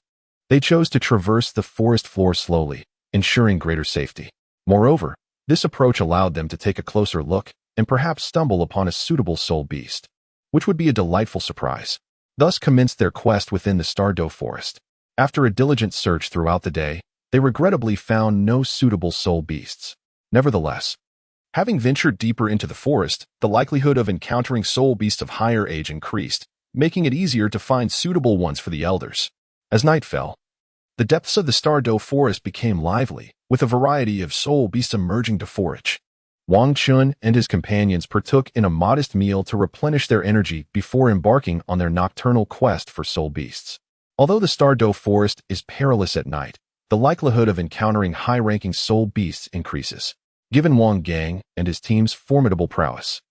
they chose to traverse the forest floor slowly, ensuring greater safety. Moreover, this approach allowed them to take a closer look and perhaps stumble upon a suitable soul beast, which would be a delightful surprise. Thus commenced their quest within the Douluo forest. After a diligent search throughout the day, they regrettably found no suitable soul beasts. Nevertheless, having ventured deeper into the forest, the likelihood of encountering soul beasts of higher age increased, making it easier to find suitable ones for the elders. As night fell, the depths of the Douluo forest became lively, with a variety of soul beasts emerging to forage. Wang Chun and his companions partook in a modest meal to replenish their energy before embarking on their nocturnal quest for soul beasts. Although the Douluo forest is perilous at night, the likelihood of encountering high-ranking soul beasts increases. Given Wang Gang and his team's formidable prowess,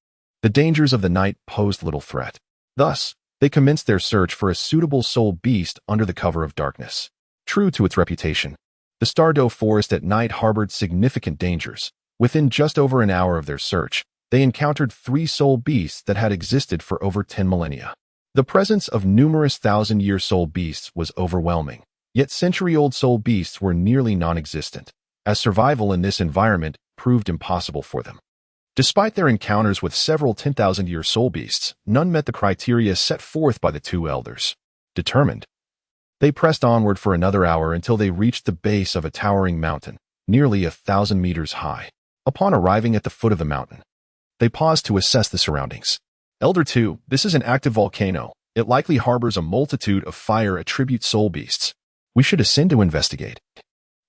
the dangers of the night posed little threat. Thus, they commenced their search for a suitable soul beast under the cover of darkness. True to its reputation, the Douluo forest at night harbored significant dangers. Within just over an hour of their search, they encountered 3 soul beasts that had existed for over 10 millennia. The presence of numerous thousand-year soul beasts was overwhelming, yet century-old soul beasts were nearly non-existent, as survival in this environment proved impossible for them. Despite their encounters with several 10,000-year soul beasts, none met the criteria set forth by the 2 elders. Determined, they pressed onward for another hour until they reached the base of a towering mountain, nearly 1,000 meters high. Upon arriving at the foot of the mountain, they paused to assess the surroundings. Elder 2, this is an active volcano. It likely harbors a multitude of fire attribute soul beasts. We should ascend to investigate,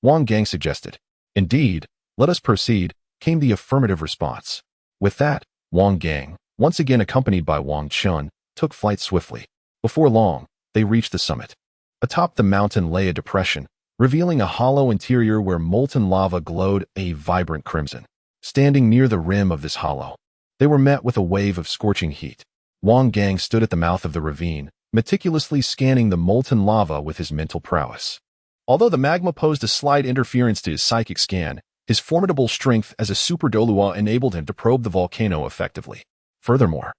Wang Gang suggested. Indeed, let us proceed, came the affirmative response. With that, Wang Gang, once again accompanied by Wang Chun, took flight swiftly. Before long, they reached the summit. Atop the mountain lay a depression, revealing a hollow interior where molten lava glowed a vibrant crimson. Standing near the rim of this hollow, they were met with a wave of scorching heat. Wang Gang stood at the mouth of the ravine, meticulously scanning the molten lava with his mental prowess. Although the magma posed a slight interference to his psychic scan, his formidable strength as a super Douluo enabled him to probe the volcano effectively. Furthermore,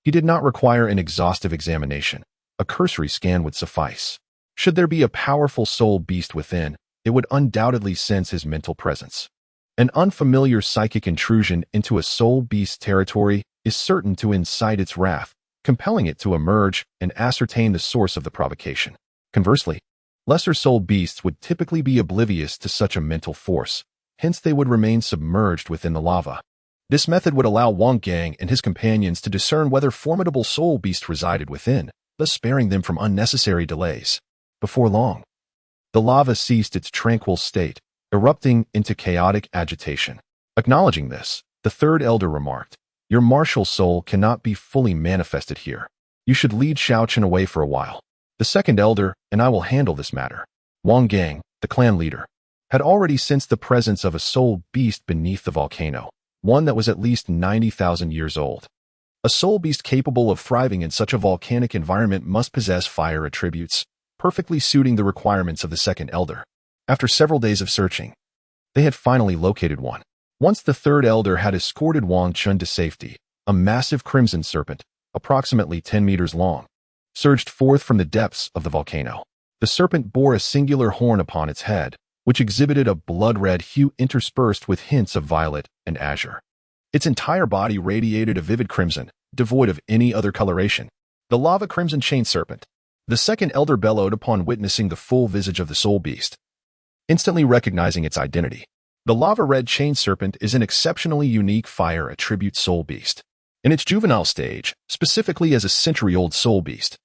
he did not require an exhaustive examination. A cursory scan would suffice. Should there be a powerful soul beast within, it would undoubtedly sense his mental presence. An unfamiliar psychic intrusion into a soul beast territory is certain to incite its wrath, compelling it to emerge and ascertain the source of the provocation. Conversely, lesser soul beasts would typically be oblivious to such a mental force, hence they would remain submerged within the lava. This method would allow Wang Gang and his companions to discern whether formidable soul beasts resided within, thus sparing them from unnecessary delays. Before long, the lava ceased its tranquil state, erupting into chaotic agitation. Acknowledging this, the 3rd elder remarked, "Your martial soul cannot be fully manifested here. You should lead Shaochen away for a while. The 2nd elder and I will handle this matter." Wang Gang, the clan leader, had already sensed the presence of a soul beast beneath the volcano, one that was at least 90,000 years old. A soul beast capable of thriving in such a volcanic environment must possess fire attributes, perfectly suiting the requirements of the 2nd elder. After several days of searching, they had finally located one. Once the 3rd elder had escorted Wang Chun to safety, a massive crimson serpent, approximately 10 meters long, surged forth from the depths of the volcano. The serpent bore a singular horn upon its head, which exhibited a blood-red hue interspersed with hints of violet and azure. Its entire body radiated a vivid crimson, devoid of any other coloration. The lava crimson chain serpent. The 2nd elder bellowed upon witnessing the full visage of the soul beast, instantly recognizing its identity. The lava-red chain serpent is an exceptionally unique fire attribute soul beast. In its juvenile stage, specifically as a century-old soul beast,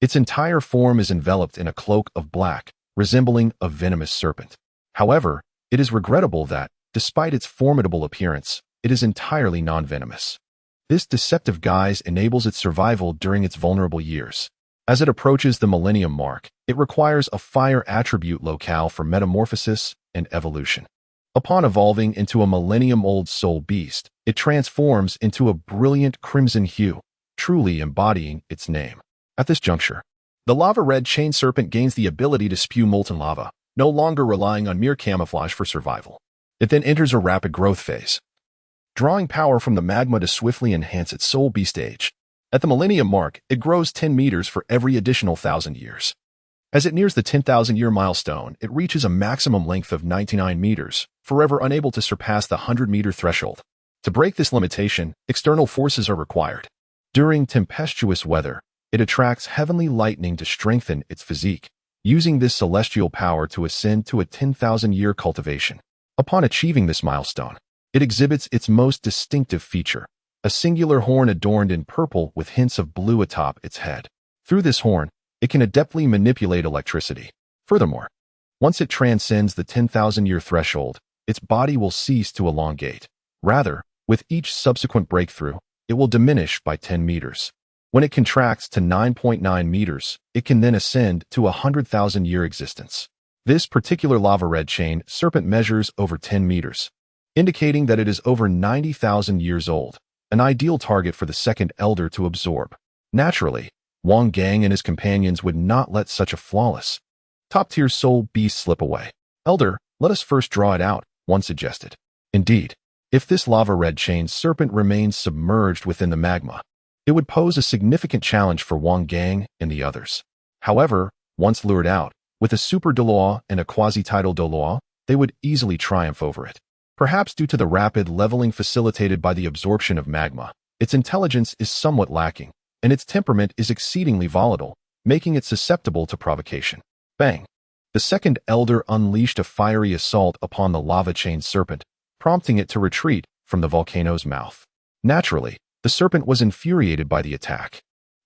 its entire form is enveloped in a cloak of black, resembling a venomous serpent. However, it is regrettable that, despite its formidable appearance, it is entirely non-venomous. This deceptive guise enables its survival during its vulnerable years. As it approaches the millennium mark, it requires a fire attribute locale for metamorphosis and evolution. Upon evolving into a millennium-old soul beast, it transforms into a brilliant crimson hue, truly embodying its name. At this juncture, the lava-red chain serpent gains the ability to spew molten lava, no longer relying on mere camouflage for survival. It then enters a rapid growth phase, drawing power from the magma to swiftly enhance its soul beast age. At the millennium mark, it grows 10 meters for every additional 1,000 years. As it nears the 10,000-year milestone, it reaches a maximum length of 99 meters, forever unable to surpass the 100-meter threshold. To break this limitation, external forces are required. During tempestuous weather, it attracts heavenly lightning to strengthen its physique, using this celestial power to ascend to a 10,000-year cultivation. Upon achieving this milestone, it exhibits its most distinctive feature, a singular horn adorned in purple with hints of blue atop its head. Through this horn, it can adeptly manipulate electricity. Furthermore, once it transcends the 10,000-year threshold, its body will cease to elongate. Rather, with each subsequent breakthrough, it will diminish by 10 meters. When it contracts to 9.9 meters, it can then ascend to a 100,000-year existence. This particular lava red chain serpent measures over 10 meters, indicating that it is over 90,000 years old, an ideal target for the second elder to absorb. Naturally, Wang Gang and his companions would not let such a flawless, top-tier soul beast slip away. "Elder, let us first draw it out," one suggested. Indeed, if this lava-red chain serpent remains submerged within the magma, it would pose a significant challenge for Wang Gang and the others. However, once lured out, with a super Douluo and a quasi-tidal Douluo, they would easily triumph over it. Perhaps due to the rapid leveling facilitated by the absorption of magma, its intelligence is somewhat lacking, and its temperament is exceedingly volatile, making it susceptible to provocation. Bang! The second elder unleashed a fiery assault upon the lava chain serpent, prompting it to retreat from the volcano's mouth. Naturally, the serpent was infuriated by the attack.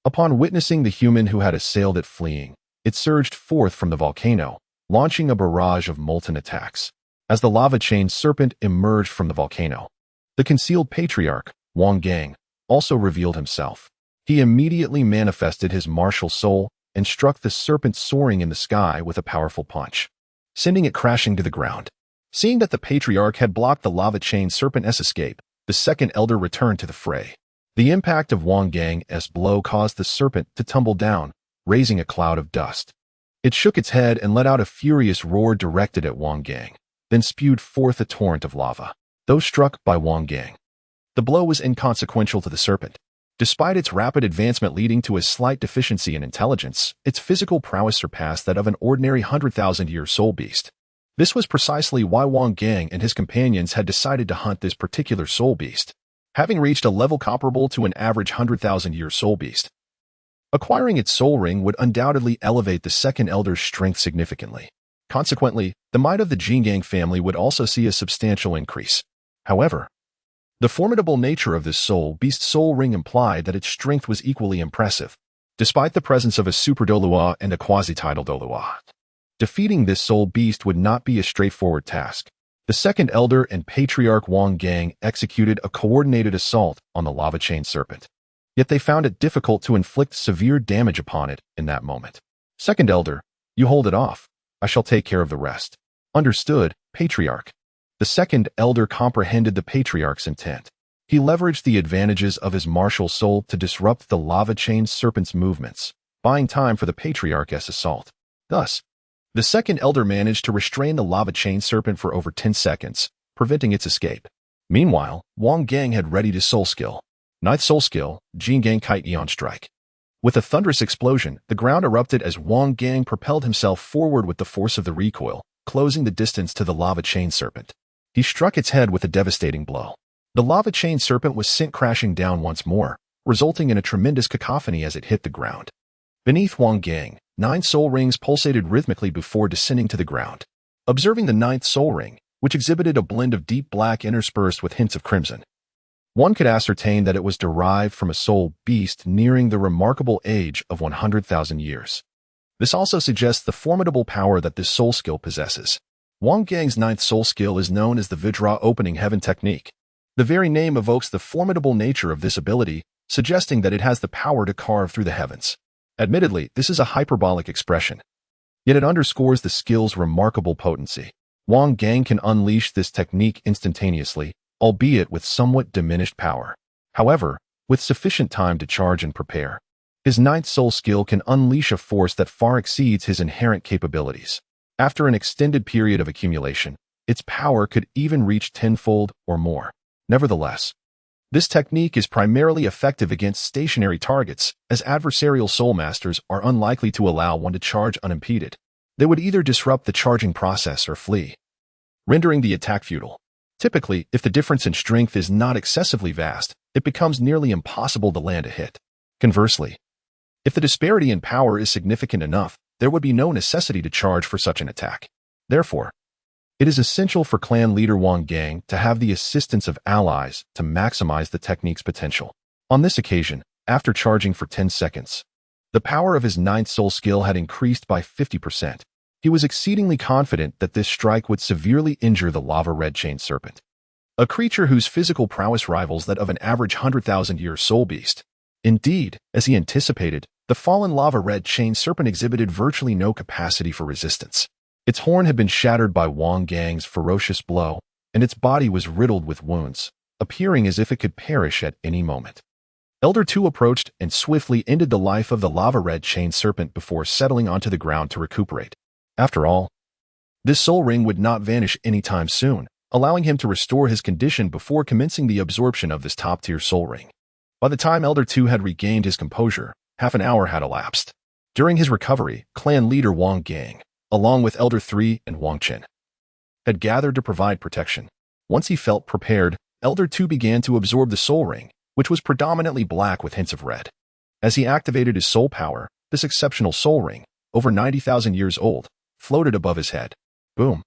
Upon witnessing the human who had assailed it fleeing, it surged forth from the volcano, launching a barrage of molten attacks. As the lava chain serpent emerged from the volcano, the concealed patriarch, Wang Gang, also revealed himself. He immediately manifested his martial soul and struck the serpent soaring in the sky with a powerful punch, sending it crashing to the ground. Seeing that the patriarch had blocked the lava chain serpent's escape, the second elder returned to the fray. The impact of Wang Gang's blow caused the serpent to tumble down, raising a cloud of dust. It shook its head and let out a furious roar directed at Wang Gang, then spewed forth a torrent of lava. Though struck by Wang Gang, the blow was inconsequential to the serpent. Despite its rapid advancement leading to a slight deficiency in intelligence, its physical prowess surpassed that of an ordinary 100,000-year soul beast. This was precisely why Wang Gang and his companions had decided to hunt this particular soul beast, having reached a level comparable to an average 100,000-year soul beast. Acquiring its soul ring would undoubtedly elevate the second elder's strength significantly. Consequently, the might of the Jingang family would also see a substantial increase. However, the formidable nature of this soul beast's soul ring implied that its strength was equally impressive, despite the presence of a super Douluo and a quasi-tidal Douluo. Defeating this soul beast would not be a straightforward task. The second elder and patriarch Wang Gang executed a coordinated assault on the lava chain serpent. Yet they found it difficult to inflict severe damage upon it in that moment. "Second elder, you hold it off. I shall take care of the rest." "Understood, patriarch." The second elder comprehended the patriarch's intent. He leveraged the advantages of his martial soul to disrupt the lava chain serpent's movements, buying time for the patriarch's assault. Thus, the second elder managed to restrain the lava chain serpent for over 10 seconds, preventing its escape. Meanwhile, Wang Gang had readied his soul skill. Ninth soul skill, Jingang Kite Eon Strike. With a thunderous explosion, the ground erupted as Wang Gang propelled himself forward with the force of the recoil, closing the distance to the lava chain serpent. He struck its head with a devastating blow. The lava chain serpent was sent crashing down once more, resulting in a tremendous cacophony as it hit the ground. Beneath Wang Gang, 9 soul rings pulsated rhythmically before descending to the ground. Observing the 9th soul ring, which exhibited a blend of deep black interspersed with hints of crimson, one could ascertain that it was derived from a soul beast nearing the remarkable age of 100,000 years. This also suggests the formidable power that this soul skill possesses. Wang Gang's 9th soul skill is known as the Vidra Opening Heaven Technique. The very name evokes the formidable nature of this ability, suggesting that it has the power to carve through the heavens. Admittedly, this is a hyperbolic expression, yet it underscores the skill's remarkable potency. Wang Gang can unleash this technique instantaneously, albeit with somewhat diminished power. However, with sufficient time to charge and prepare, his 9th soul skill can unleash a force that far exceeds his inherent capabilities. After an extended period of accumulation, its power could even reach tenfold or more. Nevertheless, This technique is primarily effective against stationary targets, as adversarial soul masters are unlikely to allow one to charge unimpeded. They would either disrupt the charging process or flee, rendering the attack futile. Typically, if the difference in strength is not excessively vast, it becomes nearly impossible to land a hit. Conversely, if the disparity in power is significant enough, there would be no necessity to charge for such an attack. Therefore, it is essential for clan leader Wang Gang to have the assistance of allies to maximize the technique's potential. On this occasion, after charging for 10 seconds, the power of his ninth soul skill had increased by 50%. He was exceedingly confident that this strike would severely injure the lava red chain serpent, a creature whose physical prowess rivals that of an average 100,000-year soul beast. Indeed, as he anticipated, the fallen lava red chain serpent exhibited virtually no capacity for resistance. Its horn had been shattered by Wang Gang's ferocious blow, and its body was riddled with wounds, appearing as if it could perish at any moment. Elder 2 approached and swiftly ended the life of the lava red chain serpent before settling onto the ground to recuperate. After all, this soul ring would not vanish anytime soon, allowing him to restore his condition before commencing the absorption of this top-tier soul ring. By the time Elder 2 had regained his composure, half an hour had elapsed. During his recovery, clan leader Wang Gang, along with Elder 3 and Wang Chen, had gathered to provide protection. Once he felt prepared, Elder 2 began to absorb the soul ring, which was predominantly black with hints of red. As he activated his soul power, this exceptional soul ring, over 90,000 years old, floated above his head. Boom!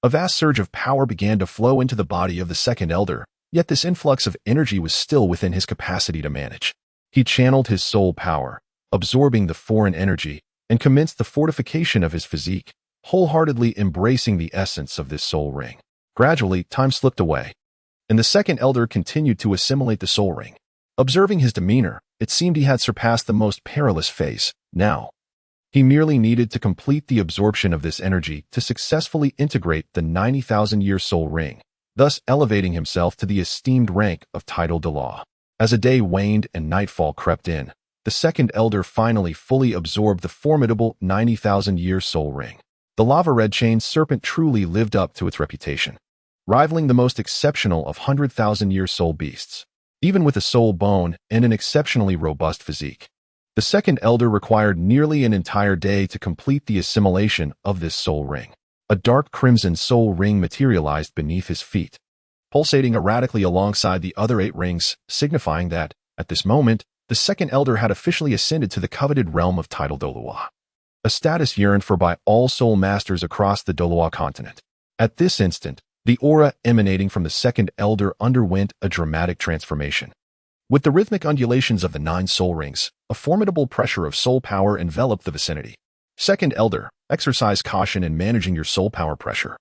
A vast surge of power began to flow into the body of the second elder, yet this influx of energy was still within his capacity to manage. He channeled his soul power, absorbing the foreign energy, and commenced the fortification of his physique, wholeheartedly embracing the essence of this soul ring. Gradually, time slipped away, and the second elder continued to assimilate the soul ring. Observing his demeanor, it seemed he had surpassed the most perilous phase. Now, he merely needed to complete the absorption of this energy to successfully integrate the 90,000-year soul ring, thus elevating himself to the esteemed rank of title Douluo. As a day waned and nightfall crept in, the second elder finally fully absorbed the formidable 90,000-year soul ring. The lava red chain serpent truly lived up to its reputation, rivaling the most exceptional of 100,000-year soul beasts. Even with a soul bone and an exceptionally robust physique, the second elder required nearly an entire day to complete the assimilation of this soul ring. A dark crimson soul ring materialized beneath his feet, pulsating erratically alongside the other 8 rings, signifying that, at this moment, the second elder had officially ascended to the coveted realm of title Douluo, a status yearned for by all soul masters across the Douluo Continent. At this instant, the aura emanating from the second elder underwent a dramatic transformation. With the rhythmic undulations of the 9 soul rings, a formidable pressure of soul power enveloped the vicinity. Second elder, exercise caution in managing your soul power pressure.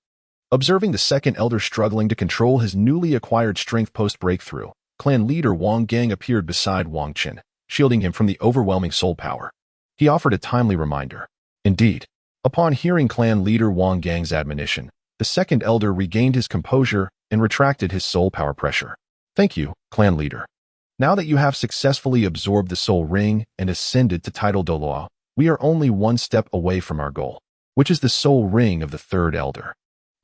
Observing the second elder struggling to control his newly acquired strength post-breakthrough, clan leader Wang Gang appeared beside Wang Chen, shielding him from the overwhelming soul power. He offered a timely reminder. Indeed, upon hearing clan leader Wang Gang's admonition, the second elder regained his composure and retracted his soul power pressure. Thank you, clan leader. Now that you have successfully absorbed the soul ring and ascended to title Douluo, we are only one step away from our goal, which is the soul ring of the third elder.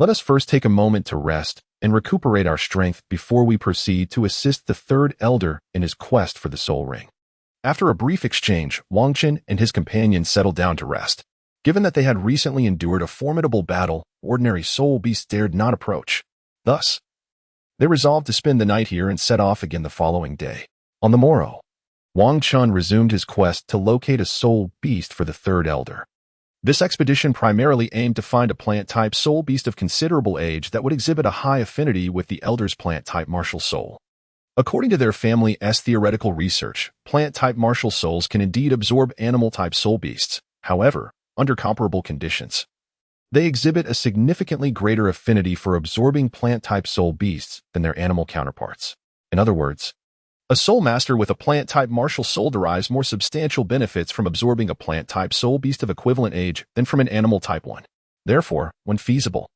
Let us first take a moment to rest and recuperate our strength before we proceed to assist the third elder in his quest for the soul ring. After a brief exchange, Wang Chen and his companions settled down to rest. Given that they had recently endured a formidable battle, ordinary soul beasts dared not approach. Thus, they resolved to spend the night here and set off again the following day. On the morrow, Wang Chen resumed his quest to locate a soul beast for the third elder. This expedition primarily aimed to find a plant-type soul beast of considerable age that would exhibit a high affinity with the elder's plant-type martial soul. According to their family's theoretical research, plant-type martial souls can indeed absorb animal-type soul beasts. However, under comparable conditions, they exhibit a significantly greater affinity for absorbing plant-type soul beasts than their animal counterparts. In other words, a soul master with a plant-type martial soul derives more substantial benefits from absorbing a plant-type soul beast of equivalent age than from an animal-type one. Therefore, when feasible,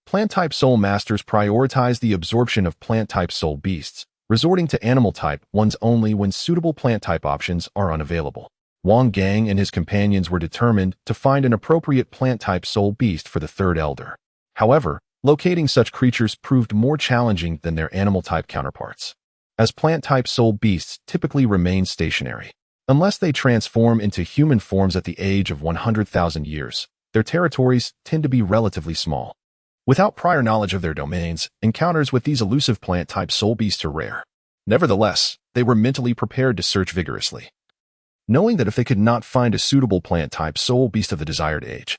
plant-type soul masters prioritize the absorption of plant-type soul beasts, resorting to animal-type ones only when suitable plant-type options are unavailable. Wang Gang and his companions were determined to find an appropriate plant-type soul beast for the third elder. However, locating such creatures proved more challenging than their animal-type counterparts. as plant-type soul beasts typically remain stationary. Unless they transform into human forms at the age of 100,000 years, their territories tend to be relatively small. Without prior knowledge of their domains, encounters with these elusive plant-type soul beasts are rare. Nevertheless, they were mentally prepared to search vigorously, knowing that if they could not find a suitable plant-type soul beast of the desired age,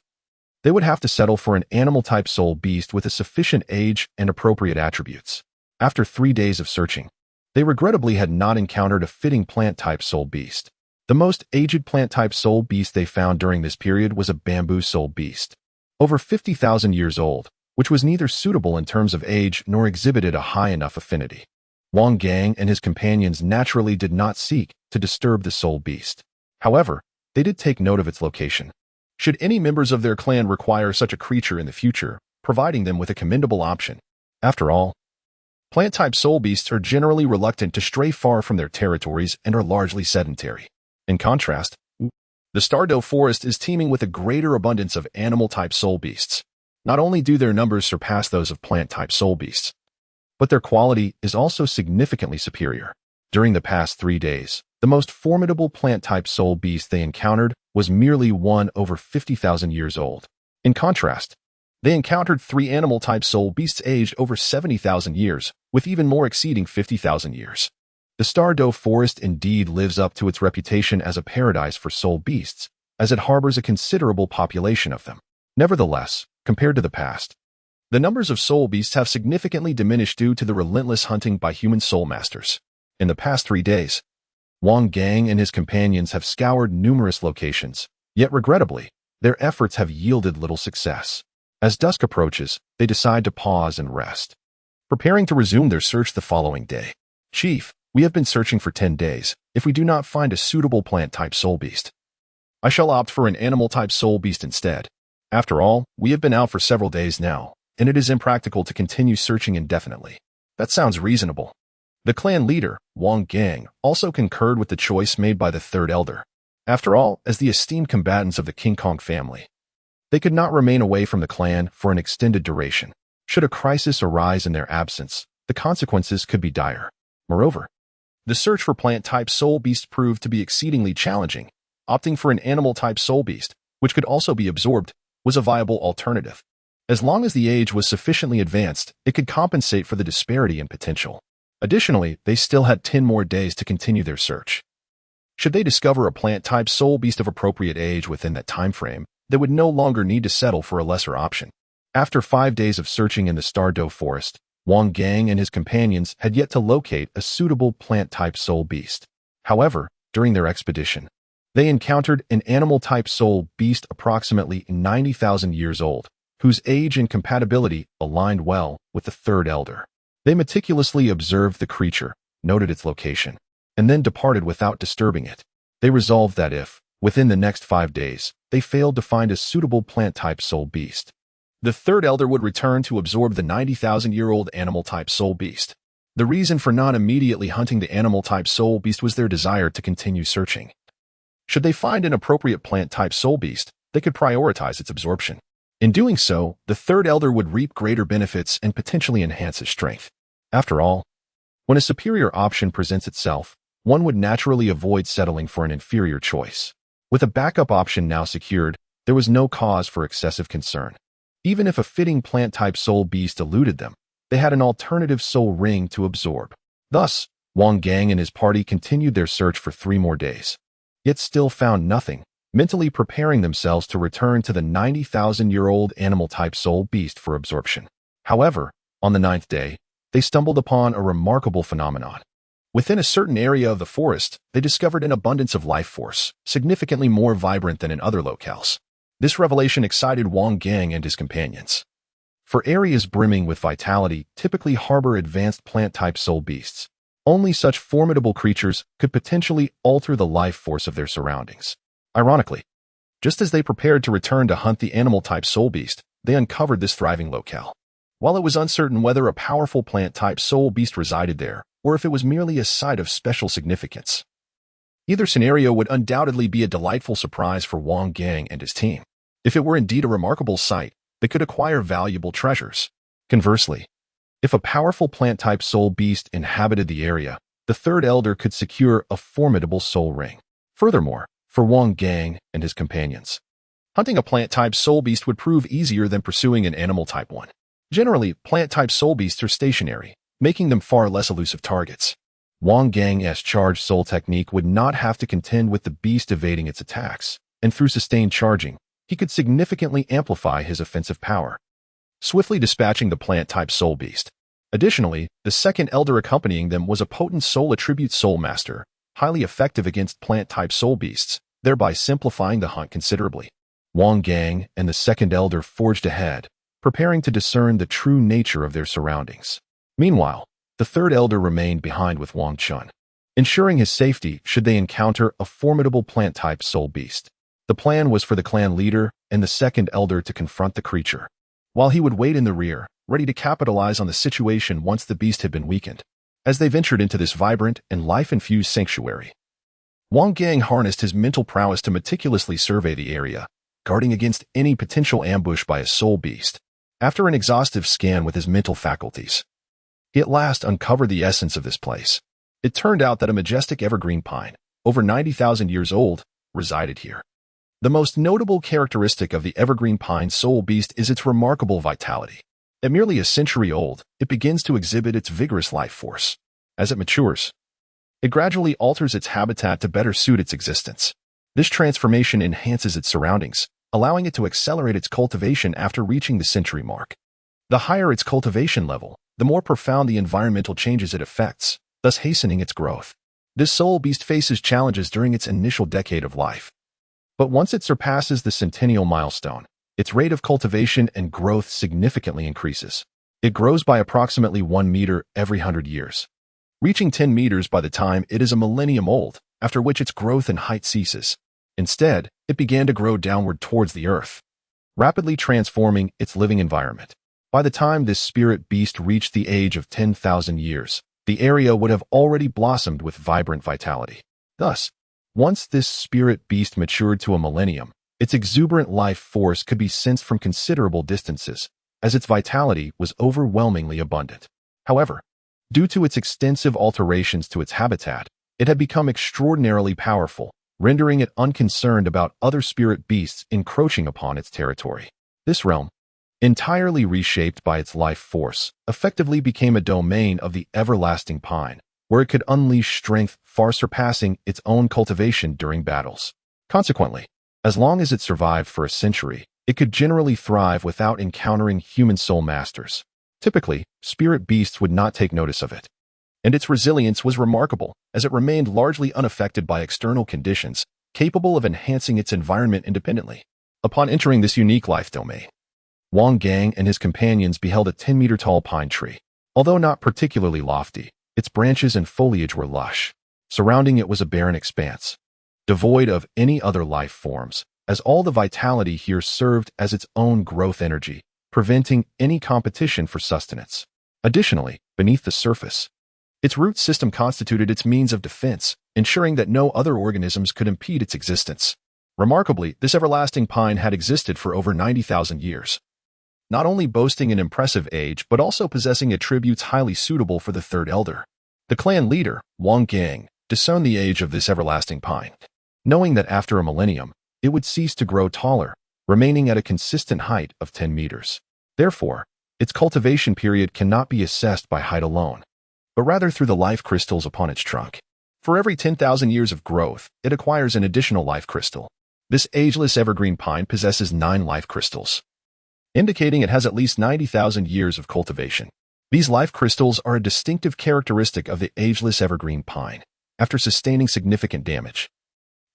they would have to settle for an animal-type soul beast with a sufficient age and appropriate attributes. After 3 days of searching, they regrettably had not encountered a fitting plant-type soul beast. The most aged plant-type soul beast they found during this period was a bamboo soul beast, over 50,000 years old, which was neither suitable in terms of age nor exhibited a high enough affinity. Wang Gang and his companions naturally did not seek to disturb the soul beast. However, they did take note of its location. Should any members of their clan require such a creature in the future, providing them with a commendable option. After all, plant-type soul beasts are generally reluctant to stray far from their territories and are largely sedentary. In contrast, the Douluo forest is teeming with a greater abundance of animal-type soul beasts. Not only do their numbers surpass those of plant-type soul beasts, but their quality is also significantly superior. During the past 3 days, the most formidable plant-type soul beast they encountered was merely one over 50,000 years old. In contrast, they encountered 3 animal-type soul beasts aged over 70,000 years, with even more exceeding 50,000 years. The Douluo forest indeed lives up to its reputation as a paradise for soul beasts, as it harbors a considerable population of them. Nevertheless, compared to the past, the numbers of soul beasts have significantly diminished due to the relentless hunting by human soul masters. In the past 3 days, Wang Gang and his companions have scoured numerous locations, yet regrettably, their efforts have yielded little success. As dusk approaches, they decide to pause and rest, preparing to resume their search the following day. Chief, we have been searching for 10 days. If we do not find a suitable plant-type soul beast, I shall opt for an animal-type soul beast instead. After all, we have been out for several days now, and it is impractical to continue searching indefinitely. That sounds reasonable. The clan leader, Wang Gang, also concurred with the choice made by the third elder. After all, as the esteemed combatants of the King Kong family, they could not remain away from the clan for an extended duration. Should a crisis arise in their absence, the consequences could be dire. Moreover, the search for plant-type soul beasts proved to be exceedingly challenging. Opting for an animal-type soul beast, which could also be absorbed, was a viable alternative. As long as the age was sufficiently advanced, it could compensate for the disparity in potential. Additionally, they still had 10 more days to continue their search. Should they discover a plant-type soul beast of appropriate age within that time frame, they would no longer need to settle for a lesser option. After 5 days of searching in the Douluo forest, Wang Gang and his companions had yet to locate a suitable plant-type soul beast. However, during their expedition, they encountered an animal-type soul beast approximately 90,000 years old, whose age and compatibility aligned well with the third elder. They meticulously observed the creature, noted its location, and then departed without disturbing it. They resolved that if, within the next 5 days, they failed to find a suitable plant-type soul beast, the third elder would return to absorb the 90,000-year-old animal-type soul beast. The reason for not immediately hunting the animal-type soul beast was their desire to continue searching. Should they find an appropriate plant-type soul beast, they could prioritize its absorption. In doing so, the third elder would reap greater benefits and potentially enhance his strength. After all, when a superior option presents itself, one would naturally avoid settling for an inferior choice. With a backup option now secured, there was no cause for excessive concern. Even if a fitting plant-type soul beast eluded them, they had an alternative soul ring to absorb. Thus, Wang Gang and his party continued their search for 3 more days, yet still found nothing, mentally preparing themselves to return to the 90,000-year-old animal-type soul beast for absorption. However, on the 9th day, they stumbled upon a remarkable phenomenon. Within a certain area of the forest, they discovered an abundance of life force, significantly more vibrant than in other locales. This revelation excited Wang Gang and his companions. For areas brimming with vitality typically harbor advanced plant-type soul beasts. Only such formidable creatures could potentially alter the life force of their surroundings. Ironically, just as they prepared to return to hunt the animal-type soul beast, they uncovered this thriving locale. While it was uncertain whether a powerful plant-type soul beast resided there, or if it was merely a site of special significance, either scenario would undoubtedly be a delightful surprise for Wang Gang and his team. If it were indeed a remarkable sight, they could acquire valuable treasures. Conversely, if a powerful plant-type soul beast inhabited the area, the third elder could secure a formidable soul ring. Furthermore, for Wang Gang and his companions, hunting a plant-type soul beast would prove easier than pursuing an animal-type one. Generally, plant-type soul beasts are stationary, making them far less elusive targets. Wang Gang's charged soul technique would not have to contend with the beast evading its attacks, and through sustained charging, he could significantly amplify his offensive power, swiftly dispatching the plant-type soul beast. Additionally, the second elder accompanying them was a potent soul attribute soul master, highly effective against plant-type soul beasts, thereby simplifying the hunt considerably. Wang Gang and the second elder forged ahead, preparing to discern the true nature of their surroundings. Meanwhile, the third elder remained behind with Wang Chun, ensuring his safety should they encounter a formidable plant-type soul beast. The plan was for the clan leader and the second elder to confront the creature, while he would wait in the rear, ready to capitalize on the situation once the beast had been weakened. As they ventured into this vibrant and life-infused sanctuary, Wang Gang harnessed his mental prowess to meticulously survey the area, guarding against any potential ambush by a soul beast. After an exhaustive scan with his mental faculties, he at last uncovered the essence of this place. It turned out that a majestic evergreen pine, over 90,000 years old, resided here. The most notable characteristic of the evergreen pine soul beast is its remarkable vitality. At merely a century old, it begins to exhibit its vigorous life force. As it matures, it gradually alters its habitat to better suit its existence. This transformation enhances its surroundings, allowing it to accelerate its cultivation after reaching the century mark. The higher its cultivation level, the more profound the environmental changes it affects, thus hastening its growth. This soul beast faces challenges during its initial decade of life. But once it surpasses the centennial milestone, its rate of cultivation and growth significantly increases. It grows by approximately 1 meter every 100 years, reaching 10 meters by the time it is a millennium old, after which its growth and height ceases. Instead, it began to grow downward towards the earth, rapidly transforming its living environment. By the time this spirit beast reached the age of 10,000 years, the area would have already blossomed with vibrant vitality. Thus, once this spirit beast matured to a millennium, its exuberant life force could be sensed from considerable distances, as its vitality was overwhelmingly abundant. However, due to its extensive alterations to its habitat, it had become extraordinarily powerful, rendering it unconcerned about other spirit beasts encroaching upon its territory. This realm, entirely reshaped by its life force, effectively became a domain of the everlasting pine, where it could unleash strength far surpassing its own cultivation during battles. Consequently, as long as it survived for a century, it could generally thrive without encountering human soul masters. Typically, spirit beasts would not take notice of it, and its resilience was remarkable, as it remained largely unaffected by external conditions, capable of enhancing its environment independently. Upon entering this unique life domain, Wang Gang and his companions beheld a 10-meter-tall pine tree. Although not particularly lofty, its branches and foliage were lush. Surrounding it was a barren expanse, devoid of any other life forms, as all the vitality here served as its own growth energy, preventing any competition for sustenance. Additionally, beneath the surface, its root system constituted its means of defense, ensuring that no other organisms could impede its existence. Remarkably, this everlasting pine had existed for over 90,000 years, not only boasting an impressive age but also possessing attributes highly suitable for the third elder. The clan leader, Wang Gang, discerned the age of this everlasting pine, knowing that after a millennium, it would cease to grow taller, remaining at a consistent height of 10 meters. Therefore, its cultivation period cannot be assessed by height alone, but rather through the life crystals upon its trunk. For every 10,000 years of growth, it acquires an additional life crystal. This ageless evergreen pine possesses 9 life crystals, indicating it has at least 90,000 years of cultivation. These life crystals are a distinctive characteristic of the ageless evergreen pine. After sustaining significant damage,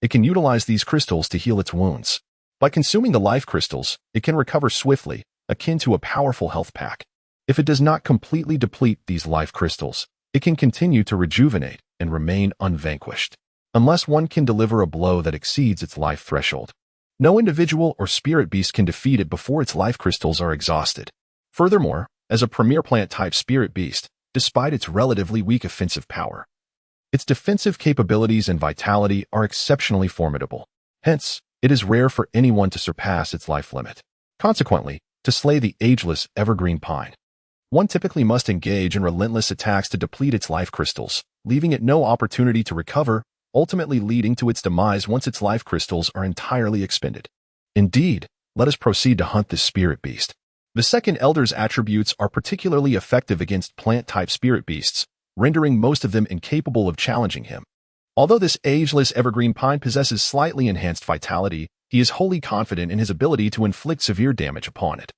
it can utilize these crystals to heal its wounds. By consuming the life crystals, it can recover swiftly, akin to a powerful health pack. If it does not completely deplete these life crystals, it can continue to rejuvenate and remain unvanquished, unless one can deliver a blow that exceeds its life threshold. No individual or spirit beast can defeat it before its life crystals are exhausted. Furthermore, as a premier plant-type spirit beast, despite its relatively weak offensive power, its defensive capabilities and vitality are exceptionally formidable. Hence, it is rare for anyone to surpass its life limit. Consequently, to slay the ageless evergreen pine, One typically must engage in relentless attacks to deplete its life crystals, leaving it no opportunity to recover, ultimately leading to its demise once its life crystals are entirely expended. Indeed, let us proceed to hunt this spirit beast. The second elder's attributes are particularly effective against plant-type spirit beasts, rendering most of them incapable of challenging him. Although this ageless evergreen pine possesses slightly enhanced vitality, he is wholly confident in his ability to inflict severe damage upon it,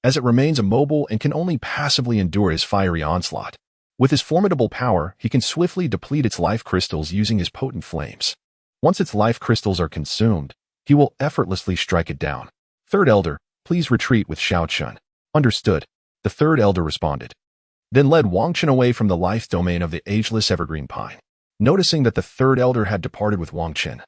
as it remains immobile and can only passively endure his fiery onslaught. With his formidable power, he can swiftly deplete its life crystals using his potent flames. Once its life crystals are consumed, he will effortlessly strike it down. Third Elder, please retreat with Shao Chun. Understood, the third elder responded, then led Wang Chen away from the life domain of the ageless evergreen pine. Noticing that the third elder had departed with Wang Chen,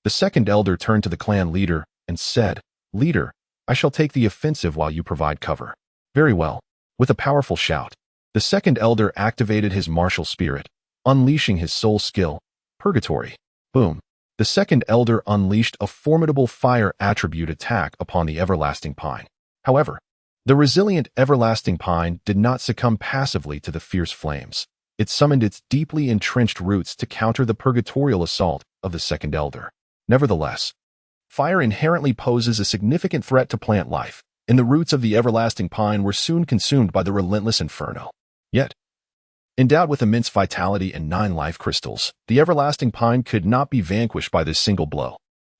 the second elder turned to the clan leader and said, Leader, I shall take the offensive while you provide cover. Very well. With a powerful shout, the second elder activated his martial spirit, unleashing his soul skill, Purgatory. Boom. The second elder unleashed a formidable fire attribute attack upon the everlasting pine. However, the resilient everlasting pine did not succumb passively to the fierce flames. It summoned its deeply entrenched roots to counter the purgatorial assault of the second elder. Nevertheless, fire inherently poses a significant threat to plant life, and the roots of the everlasting pine were soon consumed by the relentless inferno. Yet, endowed with immense vitality and 9 life crystals, the everlasting pine could not be vanquished by this single blow.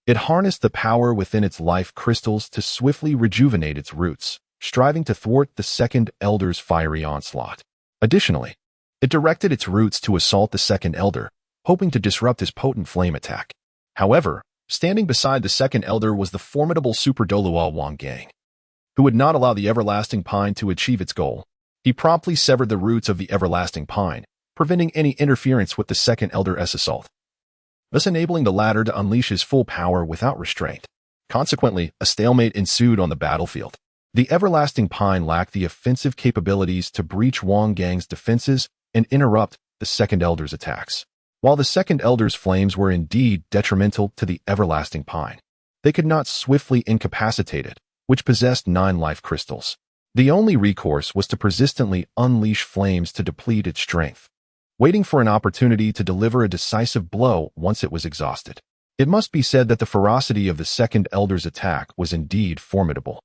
It harnessed the power within its life crystals to swiftly rejuvenate its roots, striving to thwart the second elder's fiery onslaught. Additionally, it directed its roots to assault the second elder, hoping to disrupt his potent flame attack. However, standing beside the second elder was the formidable Super Douluo Wangang, who would not allow the everlasting pine to achieve its goal. He promptly severed the roots of the everlasting pine, preventing any interference with the second elder's assault, thus enabling the latter to unleash his full power without restraint. Consequently, a stalemate ensued on the battlefield. The everlasting pine lacked the offensive capabilities to breach Wangang's defenses and interrupt the second elder's attacks. While the second elder's flames were indeed detrimental to the everlasting pine, they could not swiftly incapacitate it, which possessed 9 life crystals. The only recourse was to persistently unleash flames to deplete its strength, waiting for an opportunity to deliver a decisive blow once it was exhausted. It must be said that the ferocity of the second elder's attack was indeed formidable,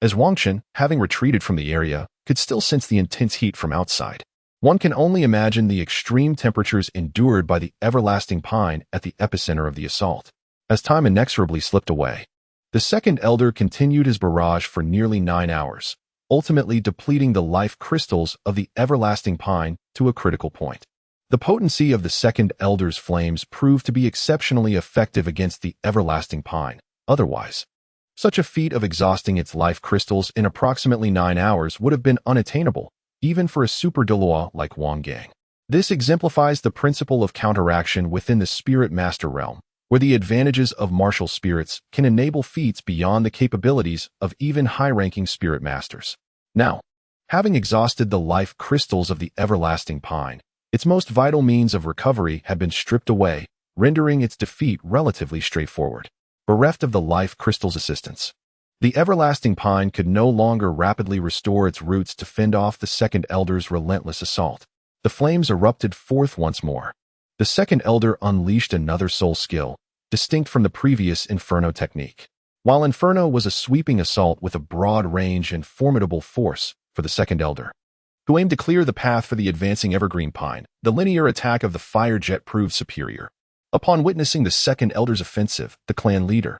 as Wang Chen, having retreated from the area, could still sense the intense heat from outside. One can only imagine the extreme temperatures endured by the everlasting pine at the epicenter of the assault. As time inexorably slipped away, the second elder continued his barrage for nearly 9 hours, ultimately depleting the life crystals of the everlasting pine to a critical point. The potency of the second elder's flames proved to be exceptionally effective against the everlasting pine. Otherwise, such a feat of exhausting its life crystals in approximately 9 hours would have been unattainable, even for a super Douluo like Wangang. This exemplifies the principle of counteraction within the spirit master realm, where the advantages of martial spirits can enable feats beyond the capabilities of even high-ranking spirit masters. Now, having exhausted the life crystals of the everlasting pine, its most vital means of recovery had been stripped away, rendering its defeat relatively straightforward. Bereft of the life crystal's assistance, the everlasting pine could no longer rapidly restore its roots to fend off the second elder's relentless assault. The flames erupted forth once more. The second elder unleashed another soul skill, distinct from the previous Inferno technique. While Inferno was a sweeping assault with a broad range and formidable force for the second elder, who aimed to clear the path for the advancing evergreen pine, the linear attack of the fire jet proved superior. Upon witnessing the second elder's offensive, the clan leader,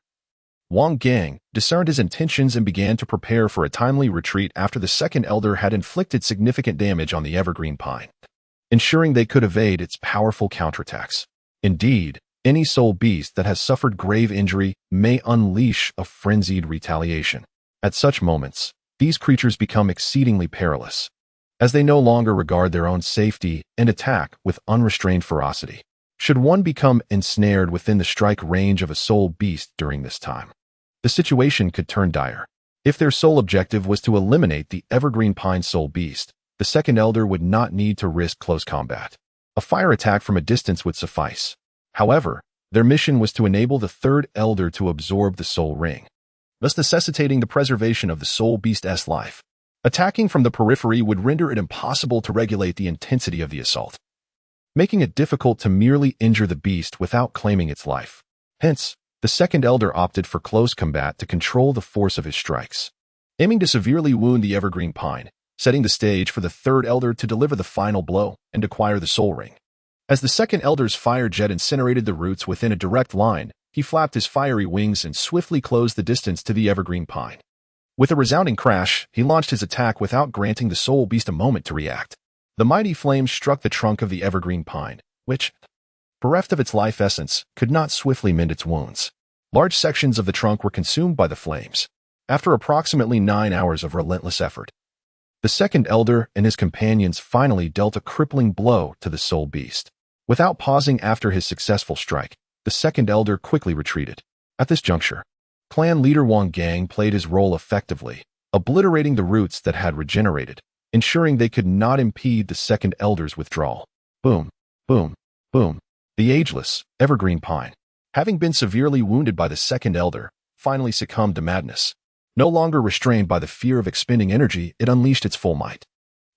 Wangang, discerned his intentions and began to prepare for a timely retreat after the second elder had inflicted significant damage on the evergreen pine, ensuring they could evade its powerful counterattacks. Indeed, any soul beast that has suffered grave injury may unleash a frenzied retaliation. At such moments, these creatures become exceedingly perilous, as they no longer regard their own safety and attack with unrestrained ferocity. Should one become ensnared within the strike range of a soul beast during this time, the situation could turn dire. If their sole objective was to eliminate the evergreen pine soul beast, the second elder would not need to risk close combat. A fire attack from a distance would suffice. However, their mission was to enable the third elder to absorb the soul ring, thus necessitating the preservation of the soul beast's life. Attacking from the periphery would render it impossible to regulate the intensity of the assault, making it difficult to merely injure the beast without claiming its life. Hence, the second elder opted for close combat to control the force of his strikes, aiming to severely wound the evergreen pine, setting the stage for the third elder to deliver the final blow and acquire the soul ring. As the second elder's fire jet incinerated the roots within a direct line, he flapped his fiery wings and swiftly closed the distance to the evergreen pine. With a resounding crash, he launched his attack without granting the soul beast a moment to react. The mighty flames struck the trunk of the evergreen pine, which, bereft of its life essence, could not swiftly mend its wounds. Large sections of the trunk were consumed by the flames. After approximately 9 hours of relentless effort, the second elder and his companions finally dealt a crippling blow to the soul beast. Without pausing after his successful strike, the second elder quickly retreated. At this juncture, clan leader Wang Gang played his role effectively, obliterating the roots that had regenerated, ensuring they could not impede the second elder's withdrawal. Boom, boom, boom. The ageless, evergreen pine, having been severely wounded by the second elder, finally succumbed to madness. No longer restrained by the fear of expending energy, it unleashed its full might.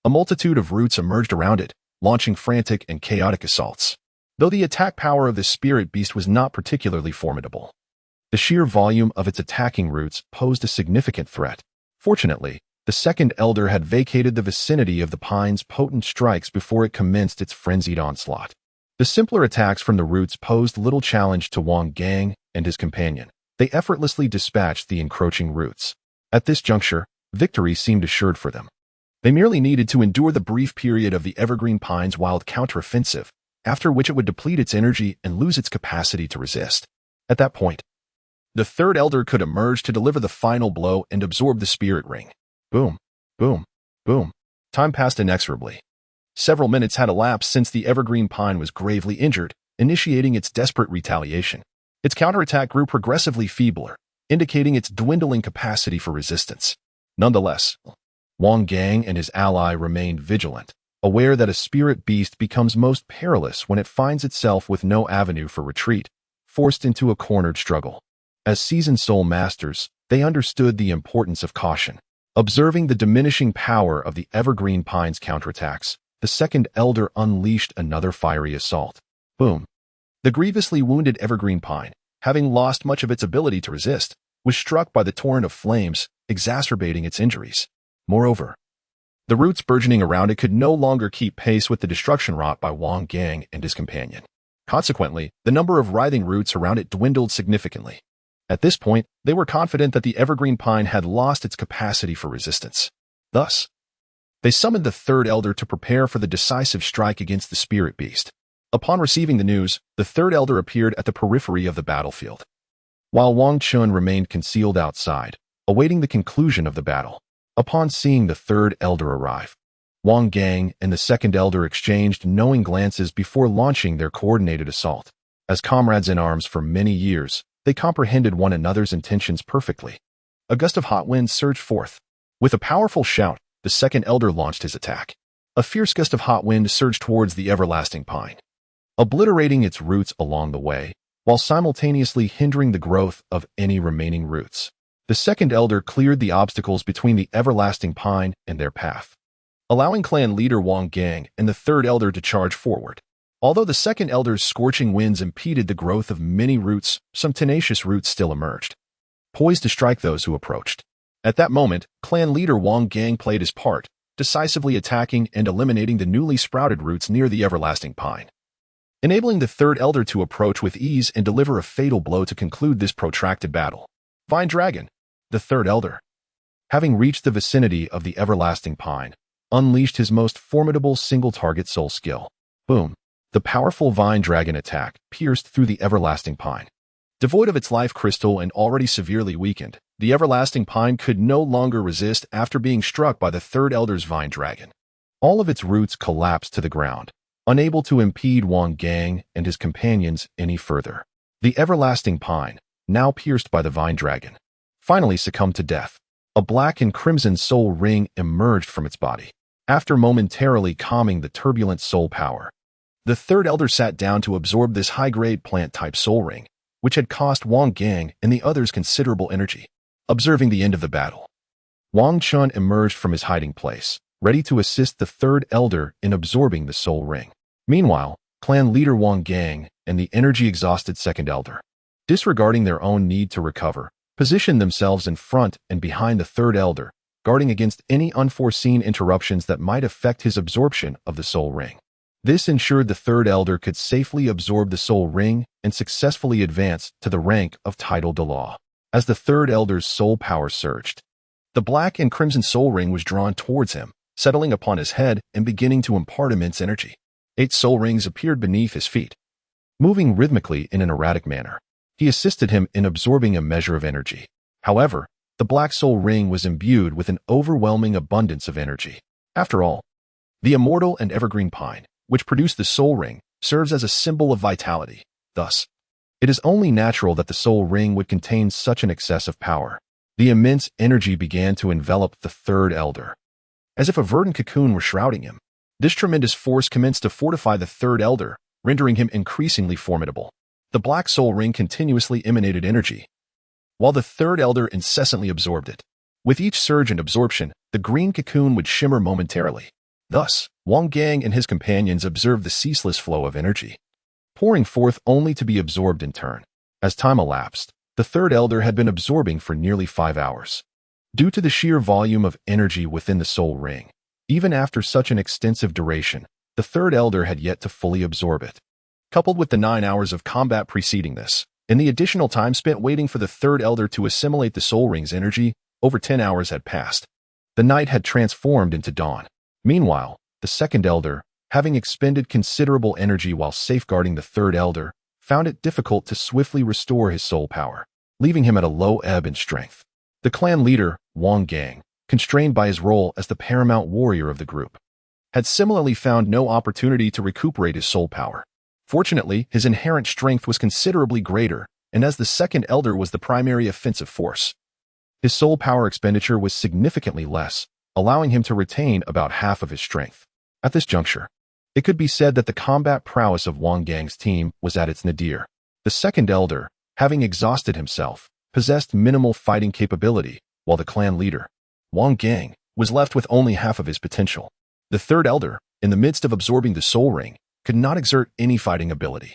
A multitude of roots emerged around it, launching frantic and chaotic assaults. Though the attack power of the spirit beast was not particularly formidable, the sheer volume of its attacking roots posed a significant threat. Fortunately, the second elder had vacated the vicinity of the pine's potent strikes before it commenced its frenzied onslaught. The simpler attacks from the roots posed little challenge to Wang Gang and his companion. They effortlessly dispatched the encroaching roots. At this juncture, victory seemed assured for them. They merely needed to endure the brief period of the evergreen pine's wild counteroffensive, after which it would deplete its energy and lose its capacity to resist. At that point, the third elder could emerge to deliver the final blow and absorb the spirit ring. Boom, boom, boom. Time passed inexorably. Several minutes had elapsed since the evergreen pine was gravely injured, initiating its desperate retaliation. Its counterattack grew progressively feebler, indicating its dwindling capacity for resistance. Nonetheless, Wang Gang and his ally remained vigilant, aware that a spirit beast becomes most perilous when it finds itself with no avenue for retreat, forced into a cornered struggle. As seasoned soul masters, they understood the importance of caution. Observing the diminishing power of the evergreen pine's counterattacks, the second elder unleashed another fiery assault. Boom. The grievously wounded evergreen pine, having lost much of its ability to resist, was struck by the torrent of flames, exacerbating its injuries. Moreover, the roots burgeoning around it could no longer keep pace with the destruction wrought by Wang Gang and his companion. Consequently, the number of writhing roots around it dwindled significantly. At this point, they were confident that the evergreen pine had lost its capacity for resistance. Thus, they summoned the third elder to prepare for the decisive strike against the spirit beast. Upon receiving the news, the third elder appeared at the periphery of the battlefield, while Wang Chun remained concealed outside, awaiting the conclusion of the battle. Upon seeing the third elder arrive, Wang Gang and the second elder exchanged knowing glances before launching their coordinated assault. As comrades in arms for many years, they comprehended one another's intentions perfectly. A gust of hot wind surged forth. With a powerful shout, the second elder launched his attack. A fierce gust of hot wind surged towards the everlasting pine, obliterating its roots along the way, while simultaneously hindering the growth of any remaining roots. The second elder cleared the obstacles between the everlasting pine and their path, allowing clan leader Wang Gang and the third elder to charge forward. Although the second elder's scorching winds impeded the growth of many roots, some tenacious roots still emerged, poised to strike those who approached. At that moment, clan leader Wang Gang played his part, decisively attacking and eliminating the newly sprouted roots near the everlasting pine, enabling the third elder to approach with ease and deliver a fatal blow to conclude this protracted battle. Vine Dragon, the third elder, having reached the vicinity of the everlasting pine, unleashed his most formidable single-target soul skill. Boom. The powerful Vine Dragon attack pierced through the everlasting pine. Devoid of its life crystal and already severely weakened, the everlasting pine could no longer resist after being struck by the third elder's Vine Dragon. All of its roots collapsed to the ground, unable to impede Wang Gang and his companions any further. The everlasting pine, now pierced by the Vine Dragon, finally succumbed to death. A black and crimson soul ring emerged from its body. After momentarily calming the turbulent soul power, the third elder sat down to absorb this high-grade plant-type soul ring, which had cost Wang Gang and the others considerable energy. Observing the end of the battle, Wang Chun emerged from his hiding place, ready to assist the third elder in absorbing the soul ring. Meanwhile, clan leader Wang Gang and the energy-exhausted second elder, disregarding their own need to recover, positioned themselves in front and behind the third elder, guarding against any unforeseen interruptions that might affect his absorption of the soul ring. This ensured the third elder could safely absorb the soul ring and successfully advance to the rank of title Douluo. As the third elder's soul power surged, the black and crimson soul ring was drawn towards him, settling upon his head and beginning to impart immense energy. 8 soul rings appeared beneath his feet, moving rhythmically in an erratic manner. He assisted him in absorbing a measure of energy. However, the black soul ring was imbued with an overwhelming abundance of energy. After all, the immortal and evergreen pine, which produced the soul ring, serves as a symbol of vitality. Thus, it is only natural that the soul ring would contain such an excess of power. The immense energy began to envelop the third elder, as if a verdant cocoon were shrouding him. This tremendous force commenced to fortify the third elder, rendering him increasingly formidable. The black soul ring continuously emanated energy, while the third elder incessantly absorbed it. With each surge and absorption, the green cocoon would shimmer momentarily. Thus, Wang Gang and his companions observed the ceaseless flow of energy, pouring forth only to be absorbed in turn. As time elapsed, the third elder had been absorbing for nearly 5 hours. Due to the sheer volume of energy within the soul ring, even after such an extensive duration, the third elder had yet to fully absorb it. Coupled with the 9 hours of combat preceding this, and the additional time spent waiting for the third elder to assimilate the soul ring's energy, over 10 hours had passed. The night had transformed into dawn. Meanwhile, the second elder, having expended considerable energy while safeguarding the third elder, found it difficult to swiftly restore his soul power, leaving him at a low ebb in strength. The clan leader, Wang Gang, constrained by his role as the paramount warrior of the group, had similarly found no opportunity to recuperate his soul power. Fortunately, his inherent strength was considerably greater, and as the second elder was the primary offensive force, his soul power expenditure was significantly less, allowing him to retain about half of his strength. At this juncture, it could be said that the combat prowess of Wang Gang's team was at its nadir. The second elder, having exhausted himself, possessed minimal fighting capability, while the clan leader, Wang Gang, was left with only half of his potential. The third elder, in the midst of absorbing the soul ring, could not exert any fighting ability.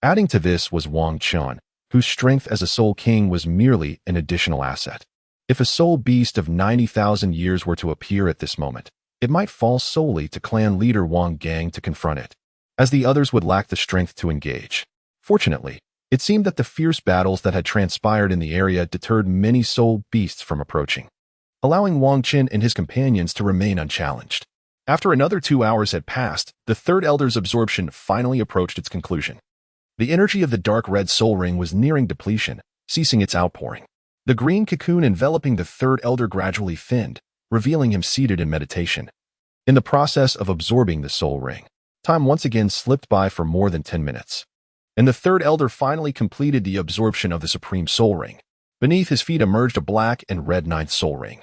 Adding to this was Wang Chun, whose strength as a soul king was merely an additional asset. If a soul beast of 90,000 years were to appear at this moment, it might fall solely to clan leader Wang Gang to confront it, as the others would lack the strength to engage. Fortunately, it seemed that the fierce battles that had transpired in the area deterred many soul beasts from approaching, allowing Wang Qin and his companions to remain unchallenged. After another 2 hours had passed, the third elder's absorption finally approached its conclusion. The energy of the dark red soul ring was nearing depletion, ceasing its outpouring. The green cocoon enveloping the third elder gradually thinned, revealing him seated in meditation. In the process of absorbing the soul ring, time once again slipped by for more than 10 minutes, and the third elder finally completed the absorption of the supreme soul ring. Beneath his feet emerged a black and red ninth soul ring,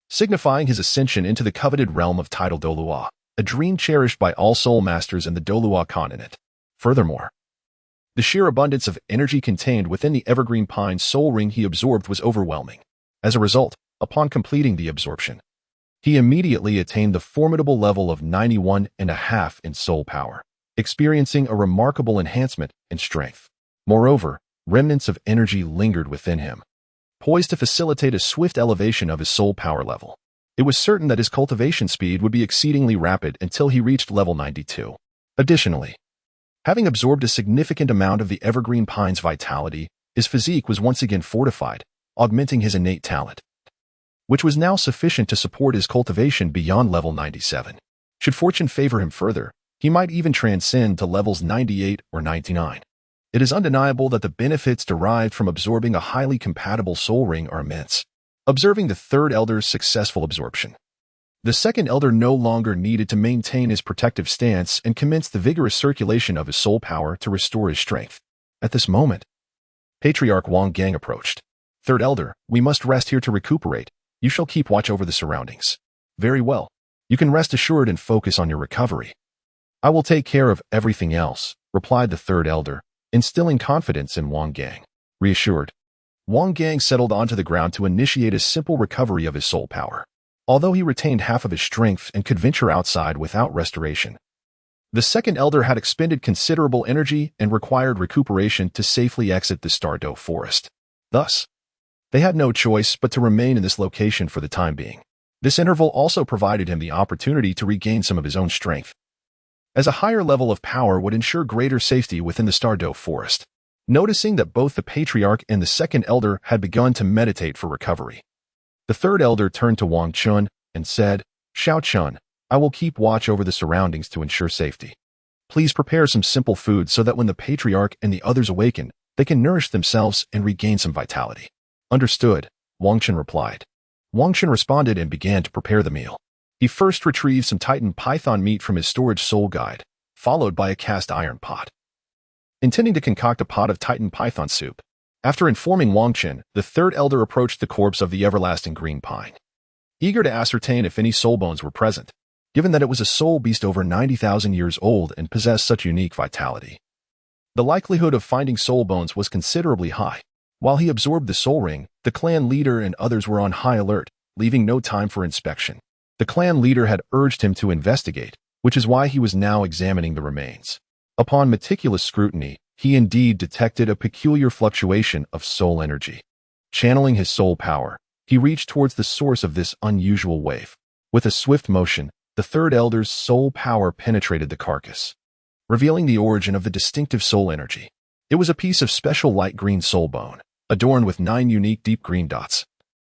signifying his ascension into the coveted realm of title Douluo, a dream cherished by all soul masters in the Douluo Continent. Furthermore, the sheer abundance of energy contained within the evergreen pine soul ring he absorbed was overwhelming. As a result, upon completing the absorption, he immediately attained the formidable level of 91.5 in soul power, experiencing a remarkable enhancement in strength. Moreover, remnants of energy lingered within him, poised to facilitate a swift elevation of his soul power level. It was certain that his cultivation speed would be exceedingly rapid until he reached level 92. Additionally, having absorbed a significant amount of the evergreen pine's vitality, his physique was once again fortified, augmenting his innate talent, which was now sufficient to support his cultivation beyond level 97. Should fortune favor him further, he might even transcend to levels 98 or 99. It is undeniable that the benefits derived from absorbing a highly compatible soul ring are immense. Observing the third elder's successful absorption, the second elder no longer needed to maintain his protective stance and commenced the vigorous circulation of his soul power to restore his strength. At this moment, Patriarch Wang Gang approached. Third elder, we must rest here to recuperate. You shall keep watch over the surroundings. Very well. You can rest assured and focus on your recovery. I will take care of everything else, replied the third elder, instilling confidence in Wang Gang. Reassured, Wang Gang settled onto the ground to initiate a simple recovery of his soul power. Although he retained half of his strength and could venture outside without restoration, the second elder had expended considerable energy and required recuperation to safely exit the Douluo forest. Thus, they had no choice but to remain in this location for the time being. This interval also provided him the opportunity to regain some of his own strength, as a higher level of power would ensure greater safety within the Douluo forest. Noticing that both the patriarch and the second elder had begun to meditate for recovery, the third elder turned to Wang Chun and said, "Xiao Chun, I will keep watch over the surroundings to ensure safety. Please prepare some simple food so that when the patriarch and the others awaken, they can nourish themselves and regain some vitality." "Understood," Wang Chun replied. Wang Chun responded and began to prepare the meal. He first retrieved some Titan python meat from his storage soul guide, followed by a cast iron pot, intending to concoct a pot of Titan python soup. After informing Wang Chun, the third elder approached the corpse of the everlasting green pine, eager to ascertain if any soul bones were present, given that it was a soul beast over 90,000 years old and possessed such unique vitality. The likelihood of finding soul bones was considerably high. While he absorbed the soul ring, the clan leader and others were on high alert, leaving no time for inspection. The clan leader had urged him to investigate, which is why he was now examining the remains. Upon meticulous scrutiny, he indeed detected a peculiar fluctuation of soul energy. Channeling his soul power, he reached towards the source of this unusual wave. With a swift motion, the third elder's soul power penetrated the carcass, revealing the origin of the distinctive soul energy. It was a piece of special light green soul bone, adorned with 9 unique deep green dots,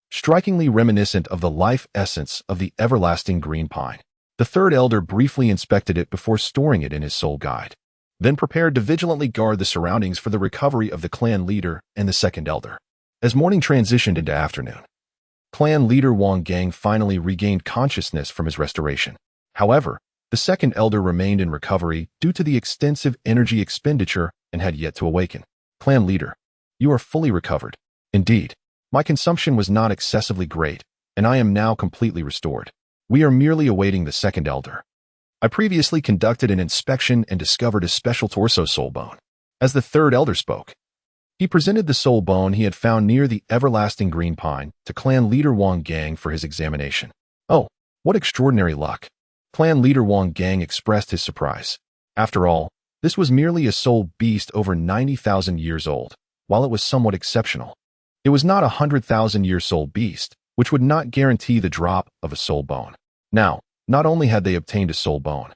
strikingly reminiscent of the life essence of the everlasting green pine. The third elder briefly inspected it before storing it in his soul guide, then prepared to vigilantly guard the surroundings for the recovery of the clan leader and the second elder. As morning transitioned into afternoon, clan leader Wang Gang finally regained consciousness from his restoration. However, the second elder remained in recovery due to the extensive energy expenditure and had yet to awaken. "Clan leader, you are fully recovered. Indeed, my consumption was not excessively great, and I am now completely restored. We are merely awaiting the second elder. I previously conducted an inspection and discovered a special torso soul bone." As the third elder spoke, he presented the soul bone he had found near the everlasting green pine to clan leader Wang Gang for his examination. "Oh, what extraordinary luck!" Clan leader Wang Gang expressed his surprise. After all, this was merely a soul beast over 90,000 years old. While it was somewhat exceptional, it was not a 100,000-year soul beast, which would not guarantee the drop of a soul bone. Now, not only had they obtained a soul bone,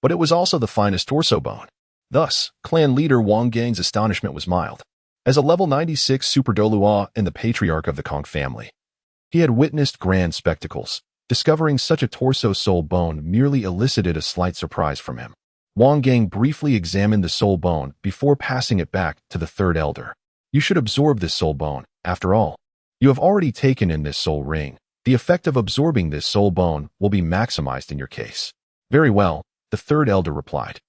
but it was also the finest torso bone. Thus, clan leader Wang Gang's astonishment was mild. As a level 96 Super Douluo and the patriarch of the Kong family, he had witnessed grand spectacles. Discovering such a torso soul bone merely elicited a slight surprise from him. Wang Gang briefly examined the soul bone before passing it back to the third elder. "You should absorb this soul bone. After all, you have already taken in this soul ring. The effect of absorbing this soul bone will be maximized in your case." "Very well," the third elder replied,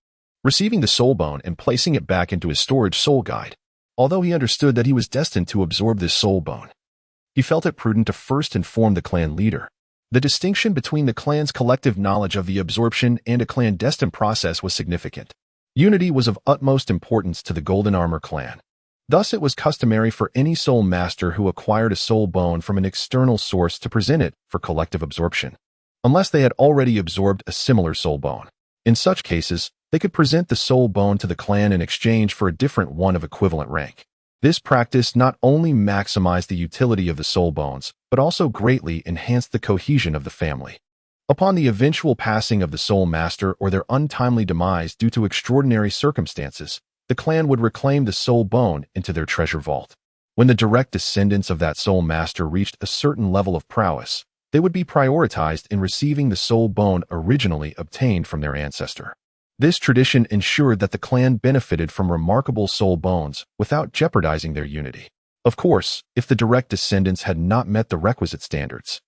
receiving the soul bone and placing it back into his storage soul guide. Although he understood that he was destined to absorb this soul bone, he felt it prudent to first inform the clan leader. The distinction between the clan's collective knowledge of the absorption and a clandestine process was significant. Unity was of utmost importance to the Golden Armor clan. Thus, it was customary for any soul master who acquired a soul bone from an external source to present it for collective absorption, unless they had already absorbed a similar soul bone. In such cases, they could present the soul bone to the clan in exchange for a different one of equivalent rank. This practice not only maximized the utility of the soul bones, but also greatly enhanced the cohesion of the family. Upon the eventual passing of the soul master or their untimely demise due to extraordinary circumstances, the clan would reclaim the soul bone into their treasure vault. When the direct descendants of that soul master reached a certain level of prowess, they would be prioritized in receiving the soul bone originally obtained from their ancestor. This tradition ensured that the clan benefited from remarkable soul bones without jeopardizing their unity. Of course, if the direct descendants had not met the requisite standards,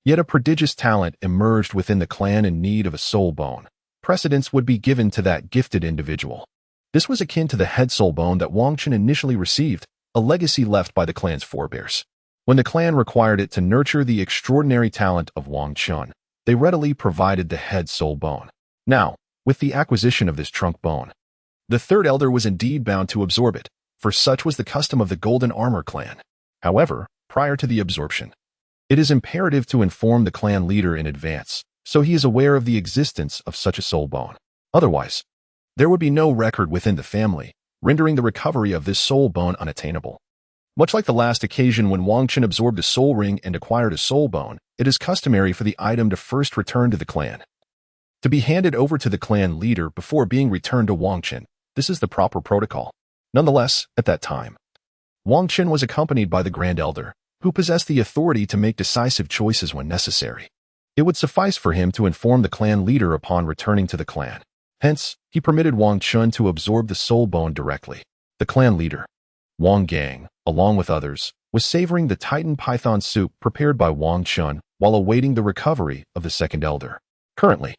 yet a prodigious talent emerged within the clan in need of a soul bone, precedence would be given to that gifted individual. This was akin to the head soul bone that Wang Chun initially received, a legacy left by the clan's forebears. When the clan required it to nurture the extraordinary talent of Wang Chun, they readily provided the head soul bone. Now, with the acquisition of this trunk bone, the third elder was indeed bound to absorb it, for such was the custom of the Golden Armor clan. However, prior to the absorption, it is imperative to inform the clan leader in advance, so he is aware of the existence of such a soul bone. Otherwise, there would be no record within the family, rendering the recovery of this soul bone unattainable. Much like the last occasion when Wang Chen absorbed a soul ring and acquired a soul bone, it is customary for the item to first return to the clan, to be handed over to the clan leader before being returned to Wang Chen. This is the proper protocol. Nonetheless, at that time, Wang Chen was accompanied by the Grand Elder, who possessed the authority to make decisive choices when necessary. It would suffice for him to inform the clan leader upon returning to the clan. Hence, he permitted Wang Chen to absorb the soul bone directly. The clan leader, Wang Gang, along with others, was savoring the Titan Python soup prepared by Wang Chen while awaiting the recovery of the second elder. Currently,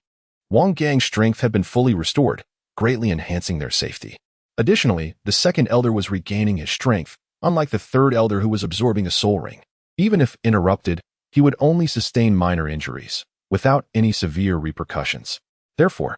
Wang Gang's strength had been fully restored, greatly enhancing their safety. Additionally, the second elder was regaining his strength, unlike the third elder who was absorbing a soul ring. Even if interrupted, he would only sustain minor injuries, without any severe repercussions. Therefore,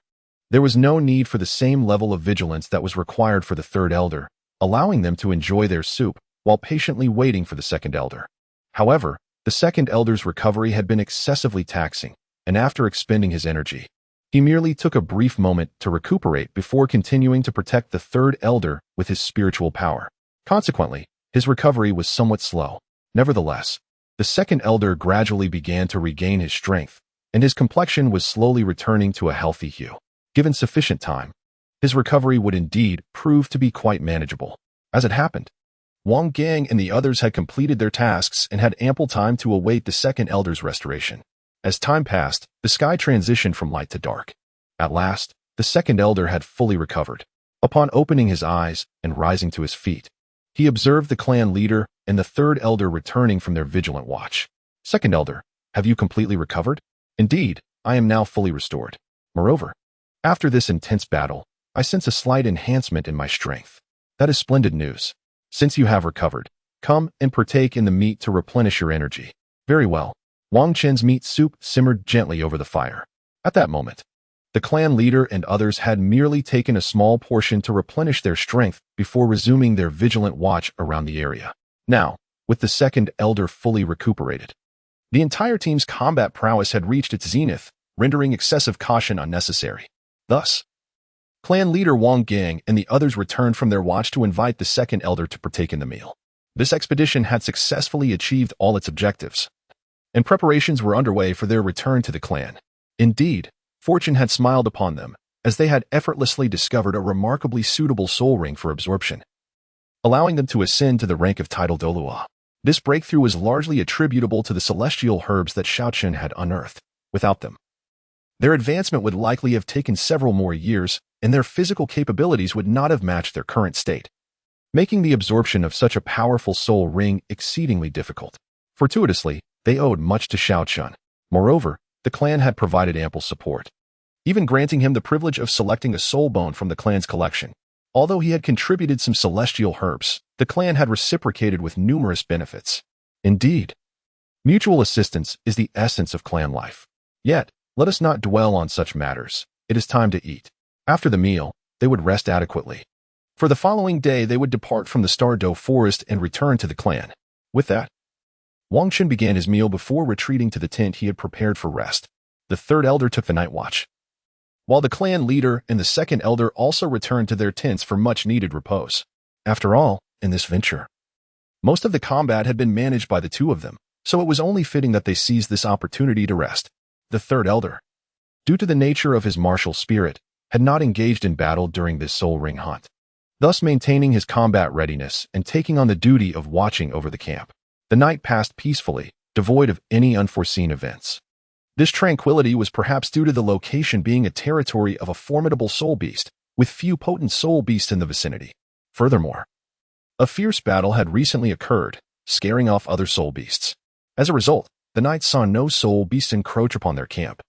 there was no need for the same level of vigilance that was required for the third elder, allowing them to enjoy their soup while patiently waiting for the second elder. However, the second elder's recovery had been excessively taxing, and after expending his energy, he merely took a brief moment to recuperate before continuing to protect the third elder with his spiritual power. Consequently, his recovery was somewhat slow. Nevertheless, the second elder gradually began to regain his strength, and his complexion was slowly returning to a healthy hue. Given sufficient time, his recovery would indeed prove to be quite manageable. As it happened, Wang Gang and the others had completed their tasks and had ample time to await the second elder's restoration. As time passed, the sky transitioned from light to dark. At last, the second elder had fully recovered. Upon opening his eyes and rising to his feet, he observed the clan leader and the third elder returning from their vigilant watch. Second elder, have you completely recovered? Indeed, I am now fully restored. Moreover, after this intense battle, I sense a slight enhancement in my strength. That is splendid news. Since you have recovered, come and partake in the meat to replenish your energy. Very well. Wang Chen's meat soup simmered gently over the fire. At that moment, the clan leader and others had merely taken a small portion to replenish their strength before resuming their vigilant watch around the area. Now, with the second elder fully recuperated, the entire team's combat prowess had reached its zenith, rendering excessive caution unnecessary. Thus, clan leader Wang Gang and the others returned from their watch to invite the second elder to partake in the meal. This expedition had successfully achieved all its objectives, and preparations were underway for their return to the clan. Indeed, fortune had smiled upon them, as they had effortlessly discovered a remarkably suitable soul ring for absorption, allowing them to ascend to the rank of title Douluo. This breakthrough was largely attributable to the celestial herbs that Shaochen had unearthed. Without them, their advancement would likely have taken several more years, and their physical capabilities would not have matched their current state, making the absorption of such a powerful soul ring exceedingly difficult. Fortuitously, they owed much to Shaochen. Moreover, the clan had provided ample support, even granting him the privilege of selecting a soul bone from the clan's collection. Although he had contributed some celestial herbs, the clan had reciprocated with numerous benefits. Indeed, mutual assistance is the essence of clan life. Yet, let us not dwell on such matters. It is time to eat. After the meal, they would rest adequately. For the following day, they would depart from the Douluo forest and return to the clan. With that, Wang Chen began his meal before retreating to the tent he had prepared for rest. The third elder took the night watch, while the clan leader and the second elder also returned to their tents for much-needed repose. After all, in this venture, most of the combat had been managed by the two of them, so it was only fitting that they seize this opportunity to rest. The third elder, due to the nature of his martial spirit, had not engaged in battle during this soul ring hunt, thus maintaining his combat readiness and taking on the duty of watching over the camp. The night passed peacefully, devoid of any unforeseen events. This tranquility was perhaps due to the location being a territory of a formidable soul beast, with few potent soul beasts in the vicinity. Furthermore, a fierce battle had recently occurred, scaring off other soul beasts. As a result, the knights saw no soul beasts encroach upon their camp,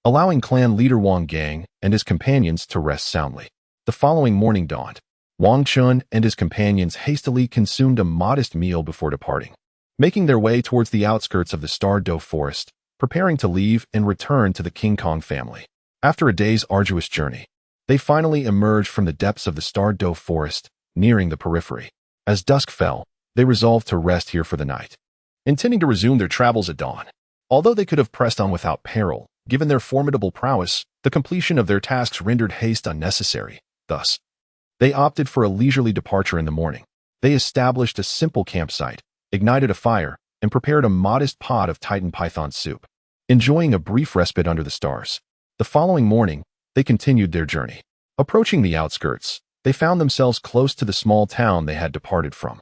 allowing clan leader Wang Gang and his companions to rest soundly. The following morning dawned. Wang Chun and his companions hastily consumed a modest meal before departing, making their way towards the outskirts of the Douluo forest, preparing to leave and return to the King Kong family. After a day's arduous journey, they finally emerged from the depths of the Douluo forest, nearing the periphery. As dusk fell, They resolved to rest here for the night, intending to resume their travels at dawn. Although they could have pressed on without peril, given their formidable prowess, the completion of their tasks rendered haste unnecessary. Thus, they opted for a leisurely departure in the morning. They established a simple campsite, ignited a fire, and prepared a modest pot of Titan python soup. Enjoying a brief respite under the stars, the following morning, they continued their journey. Approaching the outskirts, they found themselves close to the small town they had departed from.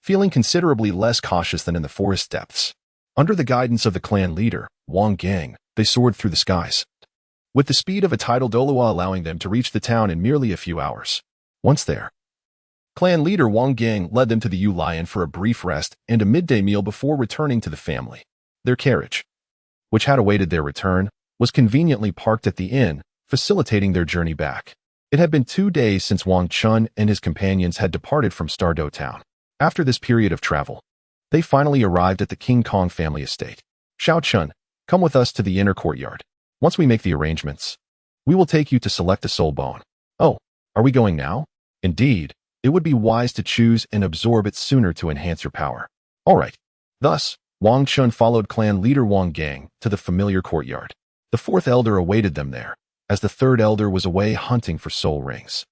Feeling considerably less cautious than in the forest depths, under the guidance of the clan leader, Wang Gang, they soared through the skies, with the speed of a tidal Douluo allowing them to reach the town in merely a few hours. Once there, clan leader Wang Gang led them to the Yu Lion for a brief rest and a midday meal before returning to the family. Their carriage, which had awaited their return, was conveniently parked at the inn, facilitating their journey back. It had been 2 days since Wang Chun and his companions had departed from Stardo Town. After this period of travel, they finally arrived at the King Kong family estate. Xiao Chun, come with us to the inner courtyard. Once we make the arrangements, we will take you to select a soul bone. Oh, are we going now? Indeed, it would be wise to choose and absorb it sooner to enhance your power. All right. Thus, Wang Chun followed clan leader Wang Gang to the familiar courtyard. The fourth elder awaited them there, as the third elder was away hunting for soul rings.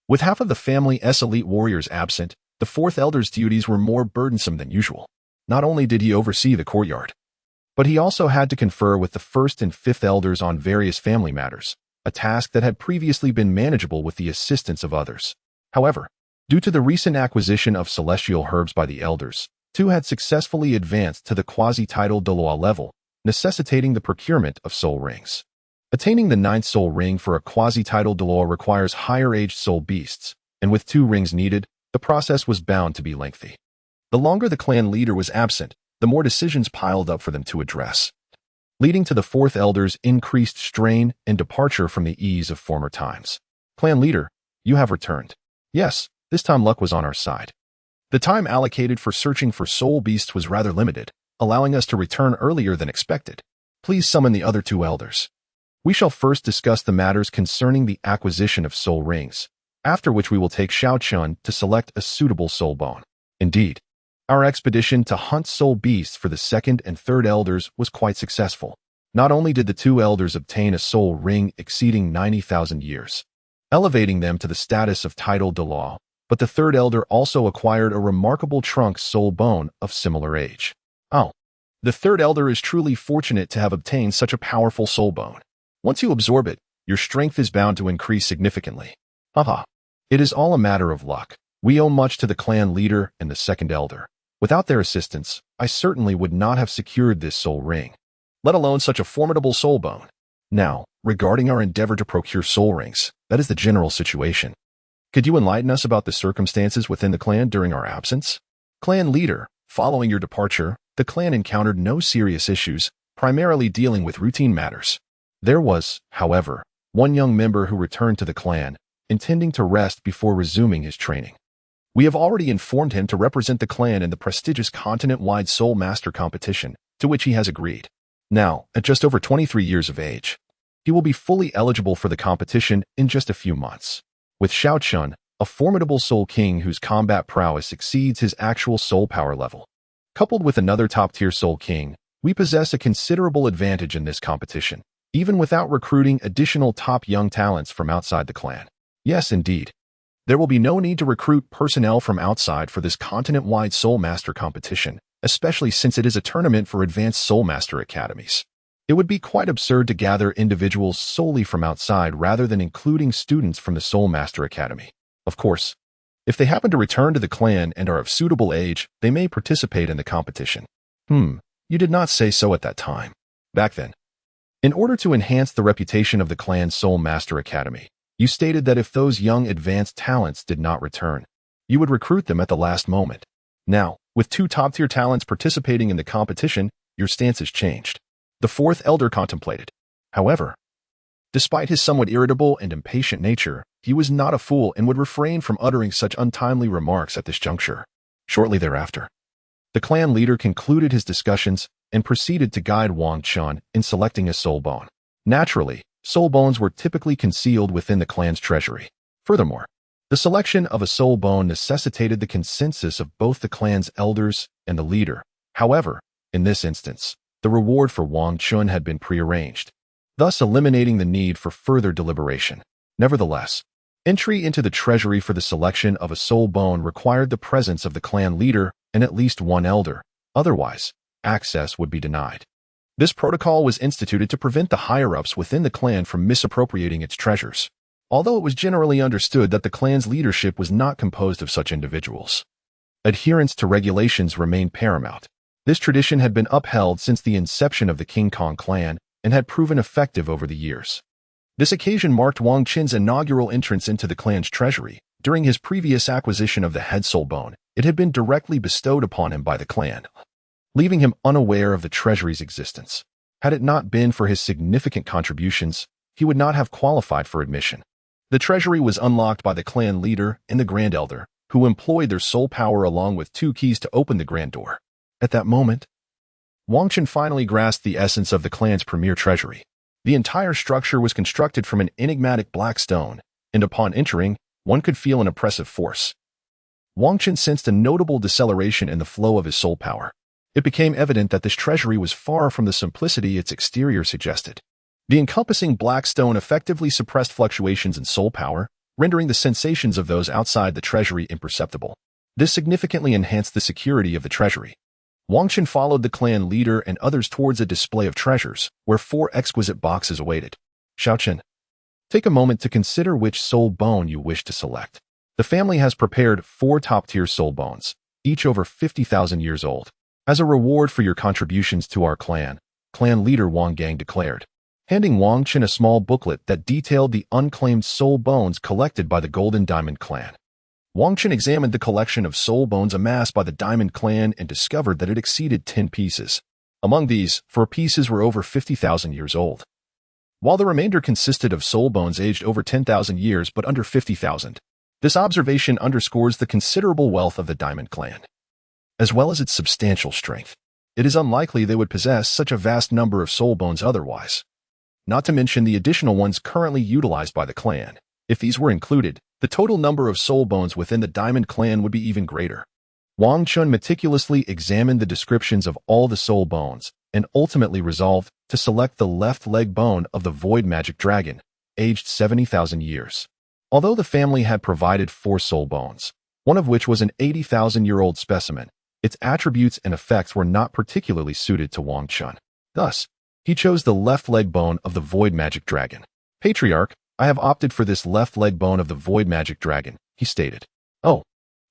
With half of the family's elite warriors absent, the fourth elder's duties were more burdensome than usual. Not only did he oversee the courtyard, but he also had to confer with the first and fifth elders on various family matters, a task that had previously been manageable with the assistance of others. However, due to the recent acquisition of celestial herbs by the elders, two had successfully advanced to the quasi-tidal Douluo level, necessitating the procurement of soul rings. Attaining the 9th soul ring for a quasi-tidal Douluo requires higher-aged soul beasts, and with 2 rings needed, the process was bound to be lengthy. The longer the clan leader was absent, the more decisions piled up for them to address, leading to the fourth elder's increased strain and departure from the ease of former times. Clan leader, you have returned. Yes, this time luck was on our side. The time allocated for searching for soul beasts was rather limited, allowing us to return earlier than expected. Please summon the other 2 elders. We shall first discuss the matters concerning the acquisition of soul rings, after which we will take Xiao Chun to select a suitable soul bone. Indeed, our expedition to hunt soul beasts for the second and third elders was quite successful. Not only did the 2 elders obtain a soul ring exceeding 90,000 years, elevating them to the status of tidal Douluo, but the third elder also acquired a remarkable trunk soul bone of similar age. Oh, the third elder is truly fortunate to have obtained such a powerful soul bone. Once you absorb it, your strength is bound to increase significantly. Haha. It is all a matter of luck. We owe much to the clan leader and the second elder. Without their assistance, I certainly would not have secured this soul ring, let alone such a formidable soul bone. Now, regarding our endeavor to procure soul rings, that is the general situation. Could you enlighten us about the circumstances within the clan during our absence? Clan leader, following your departure, the clan encountered no serious issues, primarily dealing with routine matters. There was, however, one young member who returned to the clan, intending to rest before resuming his training. We have already informed him to represent the clan in the prestigious continent-wide Soul Master competition, to which he has agreed. Now, at just over 23 years of age, he will be fully eligible for the competition in just a few months. With Xiao Chun, a formidable soul king whose combat prowess exceeds his actual soul power level, coupled with another top-tier soul king, we possess a considerable advantage in this competition, even without recruiting additional top young talents from outside the clan. Yes, indeed. There will be no need to recruit personnel from outside for this continent-wide Soul Master competition, especially since it is a tournament for advanced Soul Master academies. It would be quite absurd to gather individuals solely from outside rather than including students from the Soul Master Academy. Of course, if they happen to return to the clan and are of suitable age, they may participate in the competition. You did not say so at that time. Back then, in order to enhance the reputation of the clan's Soul Master Academy, you stated that if those young advanced talents did not return, you would recruit them at the last moment. Now, with 2 top-tier talents participating in the competition, your stance has changed. The fourth elder contemplated. However, despite his somewhat irritable and impatient nature, he was not a fool and would refrain from uttering such untimely remarks at this juncture. Shortly thereafter, the clan leader concluded his discussions and proceeded to guide Wang Chun in selecting a soul bone. Naturally, soul bones were typically concealed within the clan's treasury. Furthermore, The selection of a soul bone necessitated the consensus of both the clan's elders and the leader. However, in this instance, the reward for Wang Chun had been prearranged, thus eliminating the need for further deliberation. Nevertheless, entry into the treasury for the selection of a soul bone required the presence of the clan leader and at least one elder. Otherwise, access would be denied. This protocol was instituted to prevent the higher-ups within the clan from misappropriating its treasures, although it was generally understood that the clan's leadership was not composed of such individuals. Adherence to regulations remained paramount. This tradition had been upheld since the inception of the King Kong clan and had proven effective over the years. This occasion marked Wang Qin's inaugural entrance into the clan's treasury. During his previous acquisition of the head soul bone, it had been directly bestowed upon him by the clan, leaving him unaware of the treasury's existence. Had it not been for his significant contributions, he would not have qualified for admission. The treasury was unlocked by the clan leader and the Grand Elder, who employed their soul power along with 2 keys to open the grand door. At that moment, Wang Qin finally grasped the essence of the clan's premier treasury. The entire structure was constructed from an enigmatic black stone, and upon entering, one could feel an oppressive force. Wang Qin sensed a notable deceleration in the flow of his soul power. It became evident that this treasury was far from the simplicity its exterior suggested. The encompassing black stone effectively suppressed fluctuations in soul power, rendering the sensations of those outside the treasury imperceptible. This significantly enhanced the security of the treasury. Wang Qin followed the clan leader and others towards a display of treasures, where 4 exquisite boxes awaited. Xiaoqin, take a moment to consider which soul bone you wish to select. The family has prepared 4 top-tier soul bones, each over 50,000 years old. As a reward for your contributions to our clan leader Wang Gang declared, handing Wang Qin a small booklet that detailed the unclaimed soul bones collected by the Golden Diamond clan. Wang Qin examined the collection of soul bones amassed by the Diamond clan and discovered that it exceeded 10 pieces. Among these, 4 pieces were over 50,000 years old, while the remainder consisted of soul bones aged over 10,000 years but under 50,000. This observation underscores the considerable wealth of the Diamond clan, as well as its substantial strength. It is unlikely they would possess such a vast number of soul bones otherwise, not to mention the additional ones currently utilized by the clan. If these were included, the total number of soul bones within the Diamond clan would be even greater. Wang Chun meticulously examined the descriptions of all the soul bones and ultimately resolved to select the left leg bone of the Void Magic Dragon, aged 70,000 years. Although the family had provided 4 soul bones, one of which was an 80,000-year-old specimen, its attributes and effects were not particularly suited to Wang Chun. Thus, he chose the left leg bone of the Void Magic Dragon. Patriarch, I have opted for this left leg bone of the Void Magic Dragon, he stated. Oh,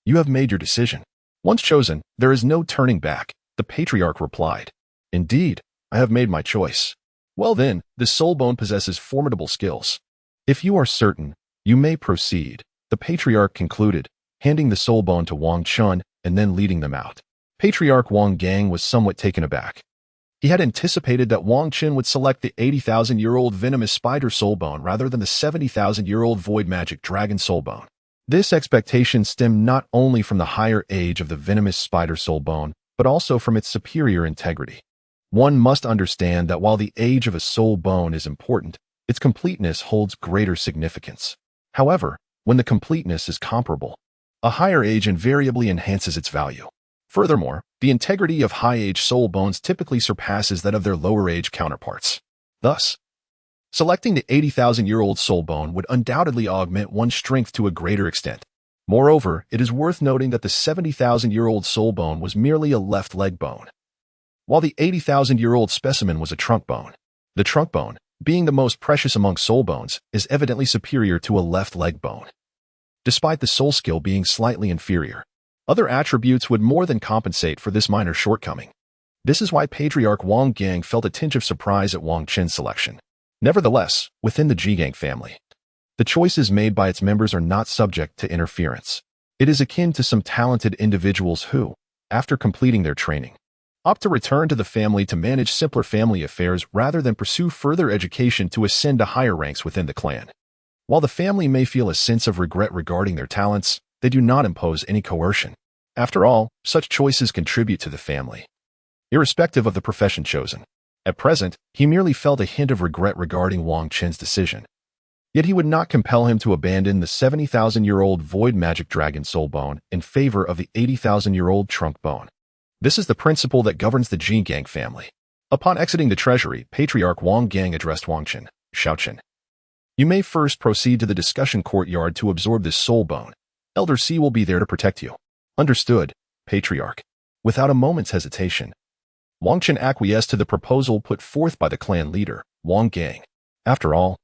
you have made your decision. Once chosen, there is no turning back, the Patriarch replied. Indeed, I have made my choice. Well then, this soul bone possesses formidable skills. If you are certain, you may proceed, the Patriarch concluded, handing the soul bone to Wang Chun and then leading them out. Patriarch Wang Gang was somewhat taken aback. He had anticipated that Wang Qin would select the 80,000-year-old venomous spider soul bone rather than the 70,000-year-old void magic dragon soul bone. This expectation stemmed not only from the higher age of the venomous spider soul bone, but also from its superior integrity. One must understand that while the age of a soul bone is important, its completeness holds greater significance. However, when the completeness is comparable, a higher age invariably enhances its value. Furthermore, the integrity of high-age soul bones typically surpasses that of their lower-age counterparts. Thus, selecting the 80,000-year-old soul bone would undoubtedly augment one's strength to a greater extent. Moreover, it is worth noting that the 70,000-year-old soul bone was merely a left leg bone, while the 80,000-year-old specimen was a trunk bone. The trunk bone, being the most precious among soul bones, is evidently superior to a left leg bone, despite the soul skill being slightly inferior. Other attributes would more than compensate for this minor shortcoming. This is why Patriarch Wang Gang felt a tinge of surprise at Wang Qin's selection. Nevertheless, within the Jingang family, the choices made by its members are not subject to interference. It is akin to some talented individuals who, after completing their training, opt to return to the family to manage simpler family affairs rather than pursue further education to ascend to higher ranks within the clan. While the family may feel a sense of regret regarding their talents, they do not impose any coercion. After all, such choices contribute to the family, irrespective of the profession chosen. At present, he merely felt a hint of regret regarding Wang Qin's decision. Yet he would not compel him to abandon the 70,000-year-old void magic dragon soul bone in favor of the 80,000-year-old trunk bone. This is the principle that governs the Jingang family. Upon exiting the treasury, Patriarch Wang Gang addressed Wang Chen, Shaochen. You may first proceed to the discussion courtyard to absorb this soul bone. Elder C will be there to protect you. Understood, Patriarch. Without a moment's hesitation, Wang Chen acquiesced to the proposal put forth by the clan leader, Wang Gang. After all,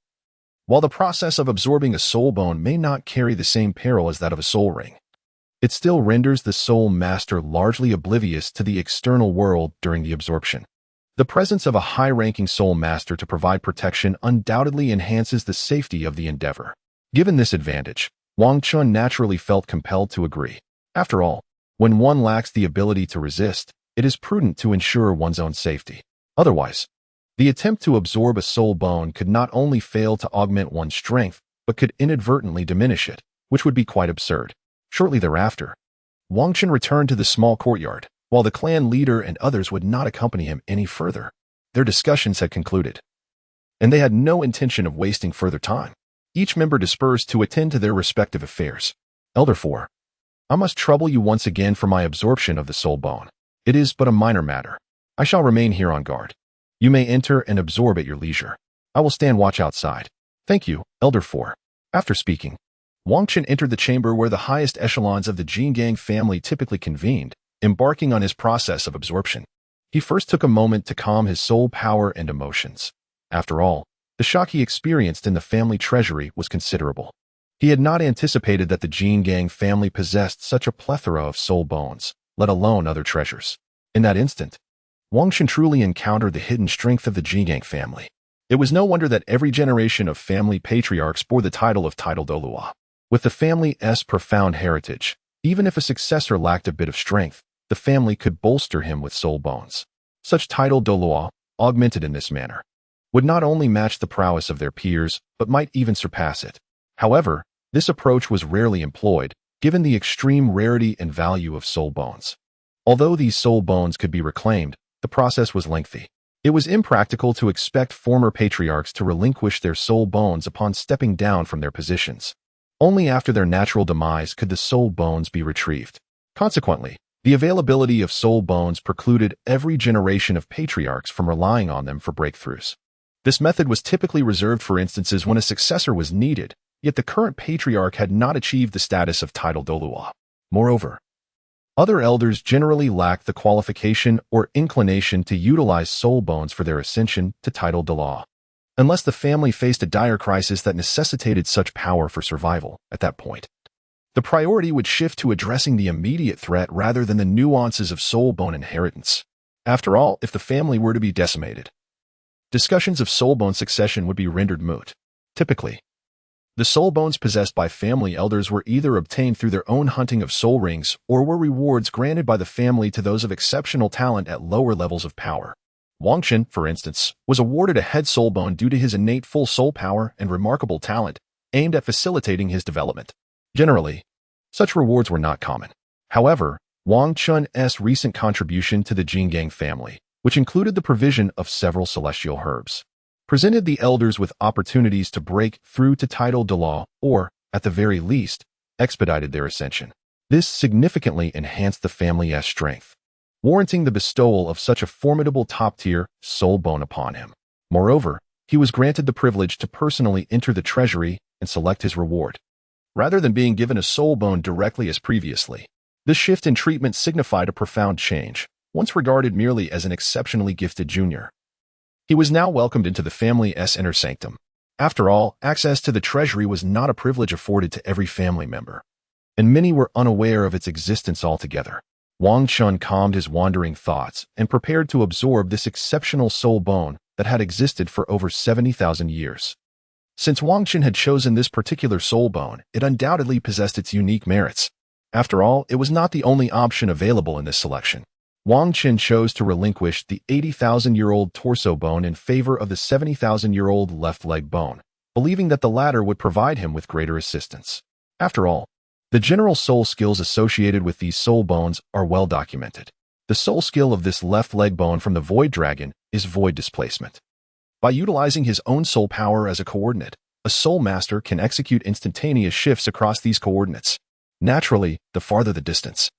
while the process of absorbing a soul bone may not carry the same peril as that of a soul ring, it still renders the soul master largely oblivious to the external world during the absorption. The presence of a high-ranking soul master to provide protection undoubtedly enhances the safety of the endeavor. Given this advantage, Wang Chun naturally felt compelled to agree. After all, when one lacks the ability to resist, it is prudent to ensure one's own safety. Otherwise, the attempt to absorb a soul bone could not only fail to augment one's strength, but could inadvertently diminish it, which would be quite absurd. Shortly thereafter, Wang Chen returned to the small courtyard, while the clan leader and others would not accompany him any further. Their discussions had concluded, and they had no intention of wasting further time. Each member dispersed to attend to their respective affairs. Elder 4, I must trouble you once again for my absorption of the soul bone. It is but a minor matter. I shall remain here on guard. You may enter and absorb at your leisure. I will stand watch outside. Thank you, Elder 4. After speaking, Wang Chen entered the chamber where the highest echelons of the Jingang family typically convened, embarking on his process of absorption. He first took a moment to calm his soul power and emotions. After all, the shock he experienced in the family treasury was considerable. He had not anticipated that the Jingang family possessed such a plethora of soul bones, let alone other treasures. In that instant, Wang Chen truly encountered the hidden strength of the Jingang family. It was no wonder that every generation of family patriarchs bore the title of Douluo. With the family's profound heritage, even if a successor lacked a bit of strength, the family could bolster him with soul bones. Such Douluo, augmented in this manner, would not only match the prowess of their peers, but might even surpass it. However, this approach was rarely employed, given the extreme rarity and value of soul bones. Although these soul bones could be reclaimed, the process was lengthy. It was impractical to expect former patriarchs to relinquish their soul bones upon stepping down from their positions. Only after their natural demise could the soul bones be retrieved. Consequently, the availability of soul bones precluded every generation of patriarchs from relying on them for breakthroughs. This method was typically reserved for instances when a successor was needed, yet the current patriarch had not achieved the status of Douluo. Moreover, other elders generally lacked the qualification or inclination to utilize soul bones for their ascension to Douluo. Unless the family faced a dire crisis that necessitated such power for survival, at that point, the priority would shift to addressing the immediate threat rather than the nuances of soul bone inheritance. After all, if the family were to be decimated, discussions of soul bone succession would be rendered moot. Typically, the soul bones possessed by family elders were either obtained through their own hunting of soul rings or were rewards granted by the family to those of exceptional talent at lower levels of power. Wang Chen, for instance, was awarded a head soul bone due to his innate full soul power and remarkable talent, aimed at facilitating his development. Generally, such rewards were not common. However, Wang Chun's recent contribution to the Jingang family, which included the provision of several celestial herbs, presented the elders with opportunities to break through to Douluo or, at the very least, expedited their ascension. This significantly enhanced the family's strength, warranting the bestowal of such a formidable top-tier soul bone upon him. Moreover, he was granted the privilege to personally enter the treasury and select his reward, rather than being given a soul bone directly as previously. This shift in treatment signified a profound change. Once regarded merely as an exceptionally gifted junior, he was now welcomed into the family's inner sanctum. After all, access to the treasury was not a privilege afforded to every family member, and many were unaware of its existence altogether. Wang Chun calmed his wandering thoughts and prepared to absorb this exceptional soul bone that had existed for over 70,000 years. Since Wang Chun had chosen this particular soul bone, it undoubtedly possessed its unique merits. After all, it was not the only option available in this selection. Wang Chun chose to relinquish the 80,000-year-old torso bone in favor of the 70,000-year-old left leg bone, believing that the latter would provide him with greater assistance. After all, the general soul skills associated with these soul bones are well documented. The soul skill of this left leg bone from the Void Dragon is void displacement. By utilizing his own soul power as a coordinate, a soul master can execute instantaneous shifts across these coordinates. Naturally, the farther the distance,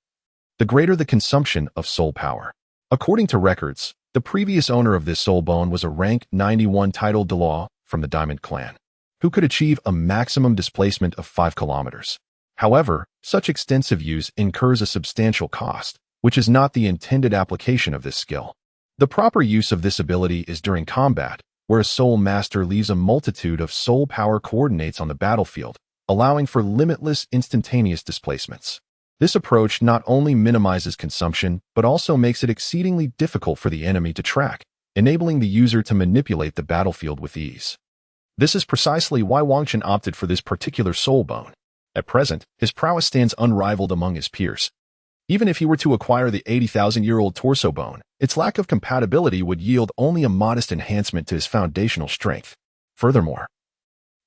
the greater the consumption of soul power. According to records, the previous owner of this soul bone was a rank 91 titled Douluo from the Diamond clan, who could achieve a maximum displacement of 5 kilometers. However, such extensive use incurs a substantial cost, which is not the intended application of this skill. The proper use of this ability is during combat, where a soul master leaves a multitude of soul power coordinates on the battlefield, allowing for limitless instantaneous displacements. This approach not only minimizes consumption, but also makes it exceedingly difficult for the enemy to track, enabling the user to manipulate the battlefield with ease. This is precisely why Wangchen opted for this particular soul bone. At present, his prowess stands unrivaled among his peers. Even if he were to acquire the 80,000-year-old torso bone, its lack of compatibility would yield only a modest enhancement to his foundational strength. Furthermore,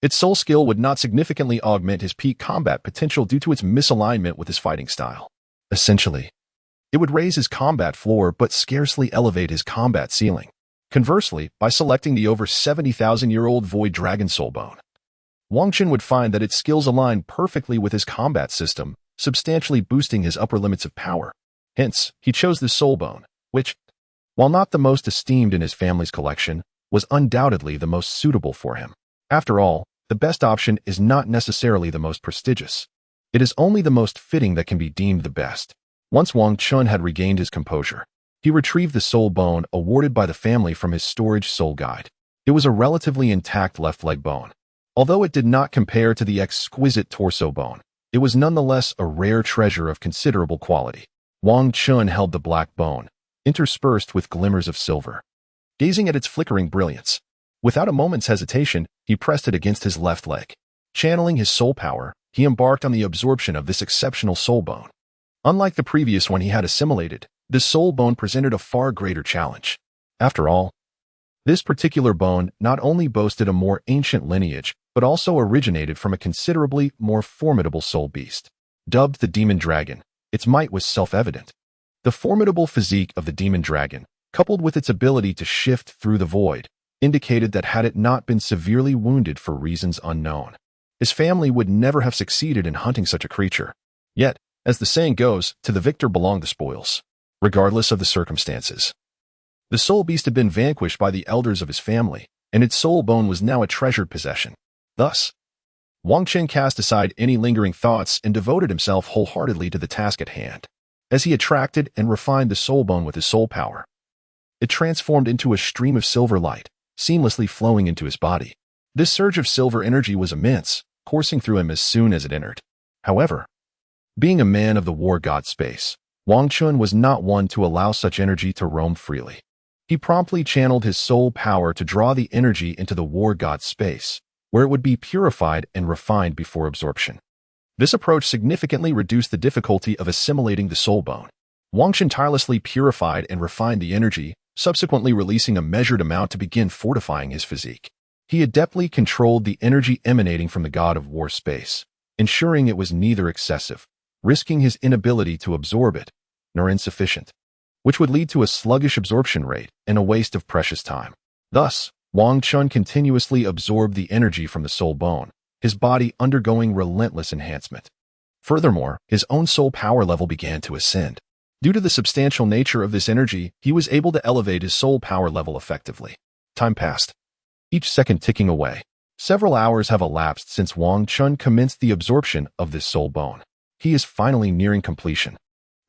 its soul skill would not significantly augment his peak combat potential due to its misalignment with his fighting style. Essentially, it would raise his combat floor but scarcely elevate his combat ceiling. Conversely, by selecting the over 70,000-year-old Void Dragon Soul Bone, Wangchen would find that its skills align perfectly with his combat system, substantially boosting his upper limits of power. Hence, he chose this soul bone, which, while not the most esteemed in his family's collection, was undoubtedly the most suitable for him. After all, the best option is not necessarily the most prestigious. It is only the most fitting that can be deemed the best. Once Wangchen had regained his composure, he retrieved the soul bone awarded by the family from his storage soul guide. It was a relatively intact left leg bone. Although it did not compare to the exquisite torso bone, it was nonetheless a rare treasure of considerable quality. Wangchen held the black bone, interspersed with glimmers of silver. Gazing at its flickering brilliance, without a moment's hesitation, he pressed it against his left leg. Channeling his soul power, he embarked on the absorption of this exceptional soul bone. Unlike the previous one he had assimilated, this soul bone presented a far greater challenge. After all, this particular bone not only boasted a more ancient lineage, but also originated from a considerably more formidable soul beast. Dubbed the Demon Dragon, its might was self-evident. The formidable physique of the Demon Dragon, coupled with its ability to shift through the void, indicated that had it not been severely wounded for reasons unknown, his family would never have succeeded in hunting such a creature. Yet, as the saying goes, to the victor belong the spoils. Regardless of the circumstances, the soul beast had been vanquished by the elders of his family, and its soul bone was now a treasured possession. Thus, Wangchen cast aside any lingering thoughts and devoted himself wholeheartedly to the task at hand. As he attracted and refined the soul bone with his soul power, it transformed into a stream of silver light, seamlessly flowing into his body. This surge of silver energy was immense, coursing through him as soon as it entered. However, being a man of the war god space, Wangchen was not one to allow such energy to roam freely. He promptly channeled his soul power to draw the energy into the war god space, where it would be purified and refined before absorption. This approach significantly reduced the difficulty of assimilating the soul bone. Wangchen tirelessly purified and refined the energy, subsequently releasing a measured amount to begin fortifying his physique. He adeptly controlled the energy emanating from the god of war space, ensuring it was neither excessive, risking his inability to absorb it, nor insufficient, which would lead to a sluggish absorption rate and a waste of precious time. Thus, Wangchen continuously absorbed the energy from the soul bone, his body undergoing relentless enhancement. Furthermore, his own soul power level began to ascend. Due to the substantial nature of this energy, he was able to elevate his soul power level effectively. Time passed, each second ticking away. Several hours have elapsed since Wangchen commenced the absorption of this soul bone. He is finally nearing completion.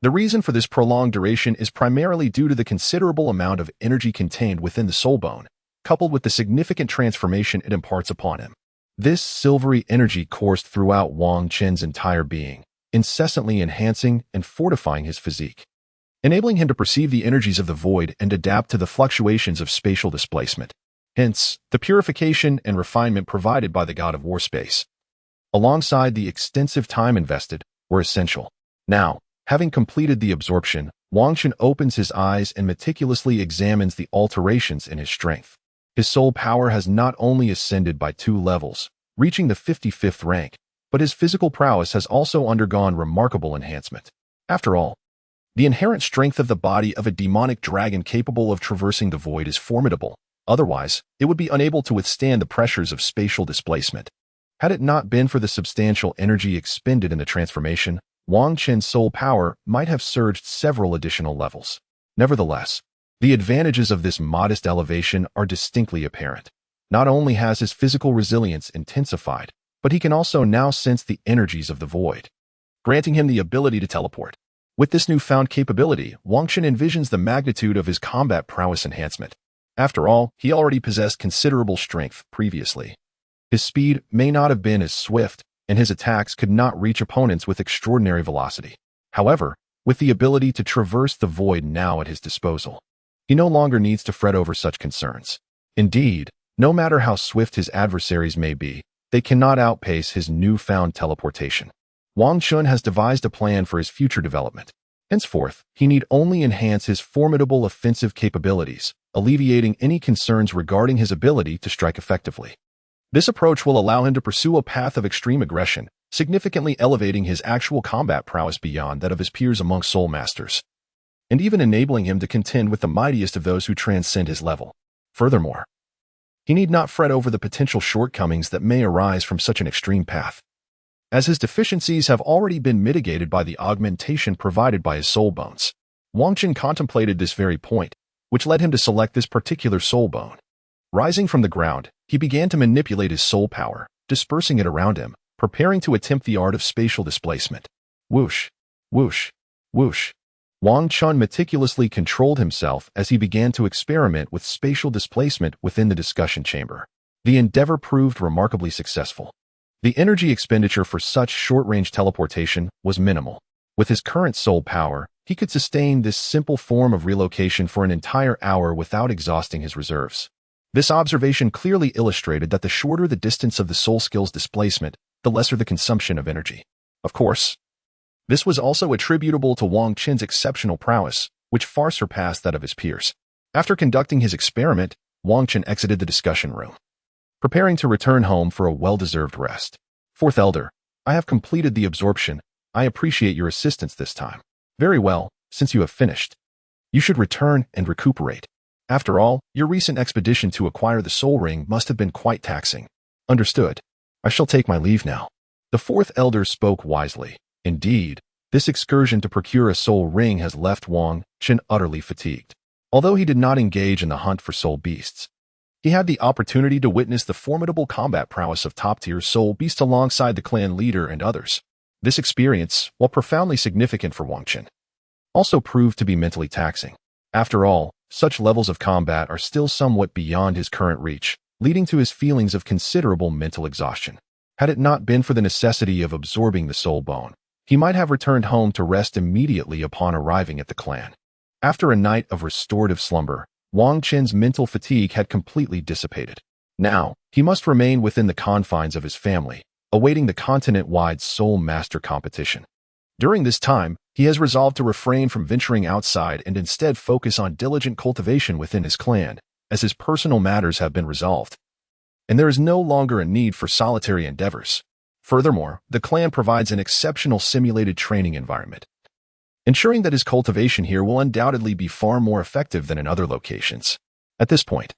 The reason for this prolonged duration is primarily due to the considerable amount of energy contained within the soul bone, coupled with the significant transformation it imparts upon him. This silvery energy coursed throughout Wangchen's entire being, incessantly enhancing and fortifying his physique, enabling him to perceive the energies of the void and adapt to the fluctuations of spatial displacement. Hence, the purification and refinement provided by the god of war space, alongside the extensive time invested, were essential. Now, having completed the absorption, Wangchen opens his eyes and meticulously examines the alterations in his strength. His soul power has not only ascended by 2 levels, reaching the 55th rank, but his physical prowess has also undergone remarkable enhancement. After all, the inherent strength of the body of a demonic dragon capable of traversing the void is formidable, Otherwise, it would be unable to withstand the pressures of spatial displacement. Had it not been for the substantial energy expended in the transformation, Wang Qin's soul power might have surged several additional levels. Nevertheless, the advantages of this modest elevation are distinctly apparent. Not only has his physical resilience intensified, but he can also now sense the energies of the void, granting him the ability to teleport. With this newfound capability, Wang Qin envisions the magnitude of his combat prowess enhancement. After all, he already possessed considerable strength previously. His speed may not have been as swift, and his attacks could not reach opponents with extraordinary velocity. However, with the ability to traverse the void now at his disposal, he no longer needs to fret over such concerns. Indeed, no matter how swift his adversaries may be, they cannot outpace his newfound teleportation. Wang Qin has devised a plan for his future development. Henceforth, he need only enhance his formidable offensive capabilities, alleviating any concerns regarding his ability to strike effectively. This approach will allow him to pursue a path of extreme aggression, significantly elevating his actual combat prowess beyond that of his peers among soul masters, and even enabling him to contend with the mightiest of those who transcend his level. Furthermore, he need not fret over the potential shortcomings that may arise from such an extreme path, as his deficiencies have already been mitigated by the augmentation provided by his soul bones. Wang Qin contemplated this very point, which led him to select this particular soul bone. Rising from the ground, he began to manipulate his soul power, dispersing it around him, preparing to attempt the art of spatial displacement. Whoosh, whoosh, whoosh. Wang Qin meticulously controlled himself as he began to experiment with spatial displacement within the discussion chamber. The endeavor proved remarkably successful. The energy expenditure for such short-range teleportation was minimal. With his current soul power, he could sustain this simple form of relocation for an entire hour without exhausting his reserves. This observation clearly illustrated that the shorter the distance of the soul skill's displacement, the lesser the consumption of energy. Of course, this was also attributable to Wang Qin's exceptional prowess, which far surpassed that of his peers. After conducting his experiment, Wang Qin exited the discussion room, preparing to return home for a well-deserved rest. Fourth Elder, I have completed the absorption. I appreciate your assistance this time. Very well, since you have finished, you should return and recuperate. After all, your recent expedition to acquire the soul ring must have been quite taxing. Understood. I shall take my leave now. The fourth elder spoke wisely. Indeed, this excursion to procure a soul ring has left Wang Qin utterly fatigued. Although he did not engage in the hunt for soul beasts, he had the opportunity to witness the formidable combat prowess of top-tier soul beasts alongside the clan leader and others. This experience, while profoundly significant for Wang Qin, also proved to be mentally taxing. After all, such levels of combat are still somewhat beyond his current reach, leading to his feelings of considerable mental exhaustion. Had it not been for the necessity of absorbing the soul bone, he might have returned home to rest immediately upon arriving at the clan. After a night of restorative slumber, Wang Qin's mental fatigue had completely dissipated. Now, he must remain within the confines of his family, awaiting the continent-wide Soul Master competition. During this time, he has resolved to refrain from venturing outside and instead focus on diligent cultivation within his clan, as his personal matters have been resolved, and there is no longer a need for solitary endeavors. Furthermore, the clan provides an exceptional simulated training environment, ensuring that his cultivation here will undoubtedly be far more effective than in other locations. At this point,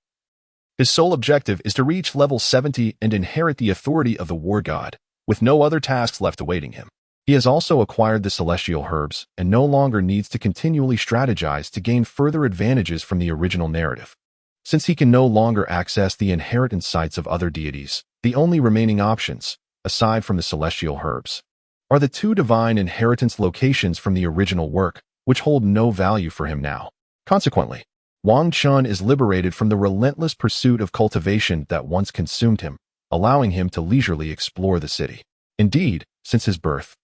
his sole objective is to reach level 70 and inherit the authority of the war god, with no other tasks left awaiting him. He has also acquired the celestial herbs and no longer needs to continually strategize to gain further advantages from the original narrative. Since he can no longer access the inheritance sites of other deities, the only remaining options, aside from the celestial herbs, are the two divine inheritance locations from the original work, which hold no value for him now. Consequently, Wang Qin is liberated from the relentless pursuit of cultivation that once consumed him, allowing him to leisurely explore the city. Indeed, since his birth,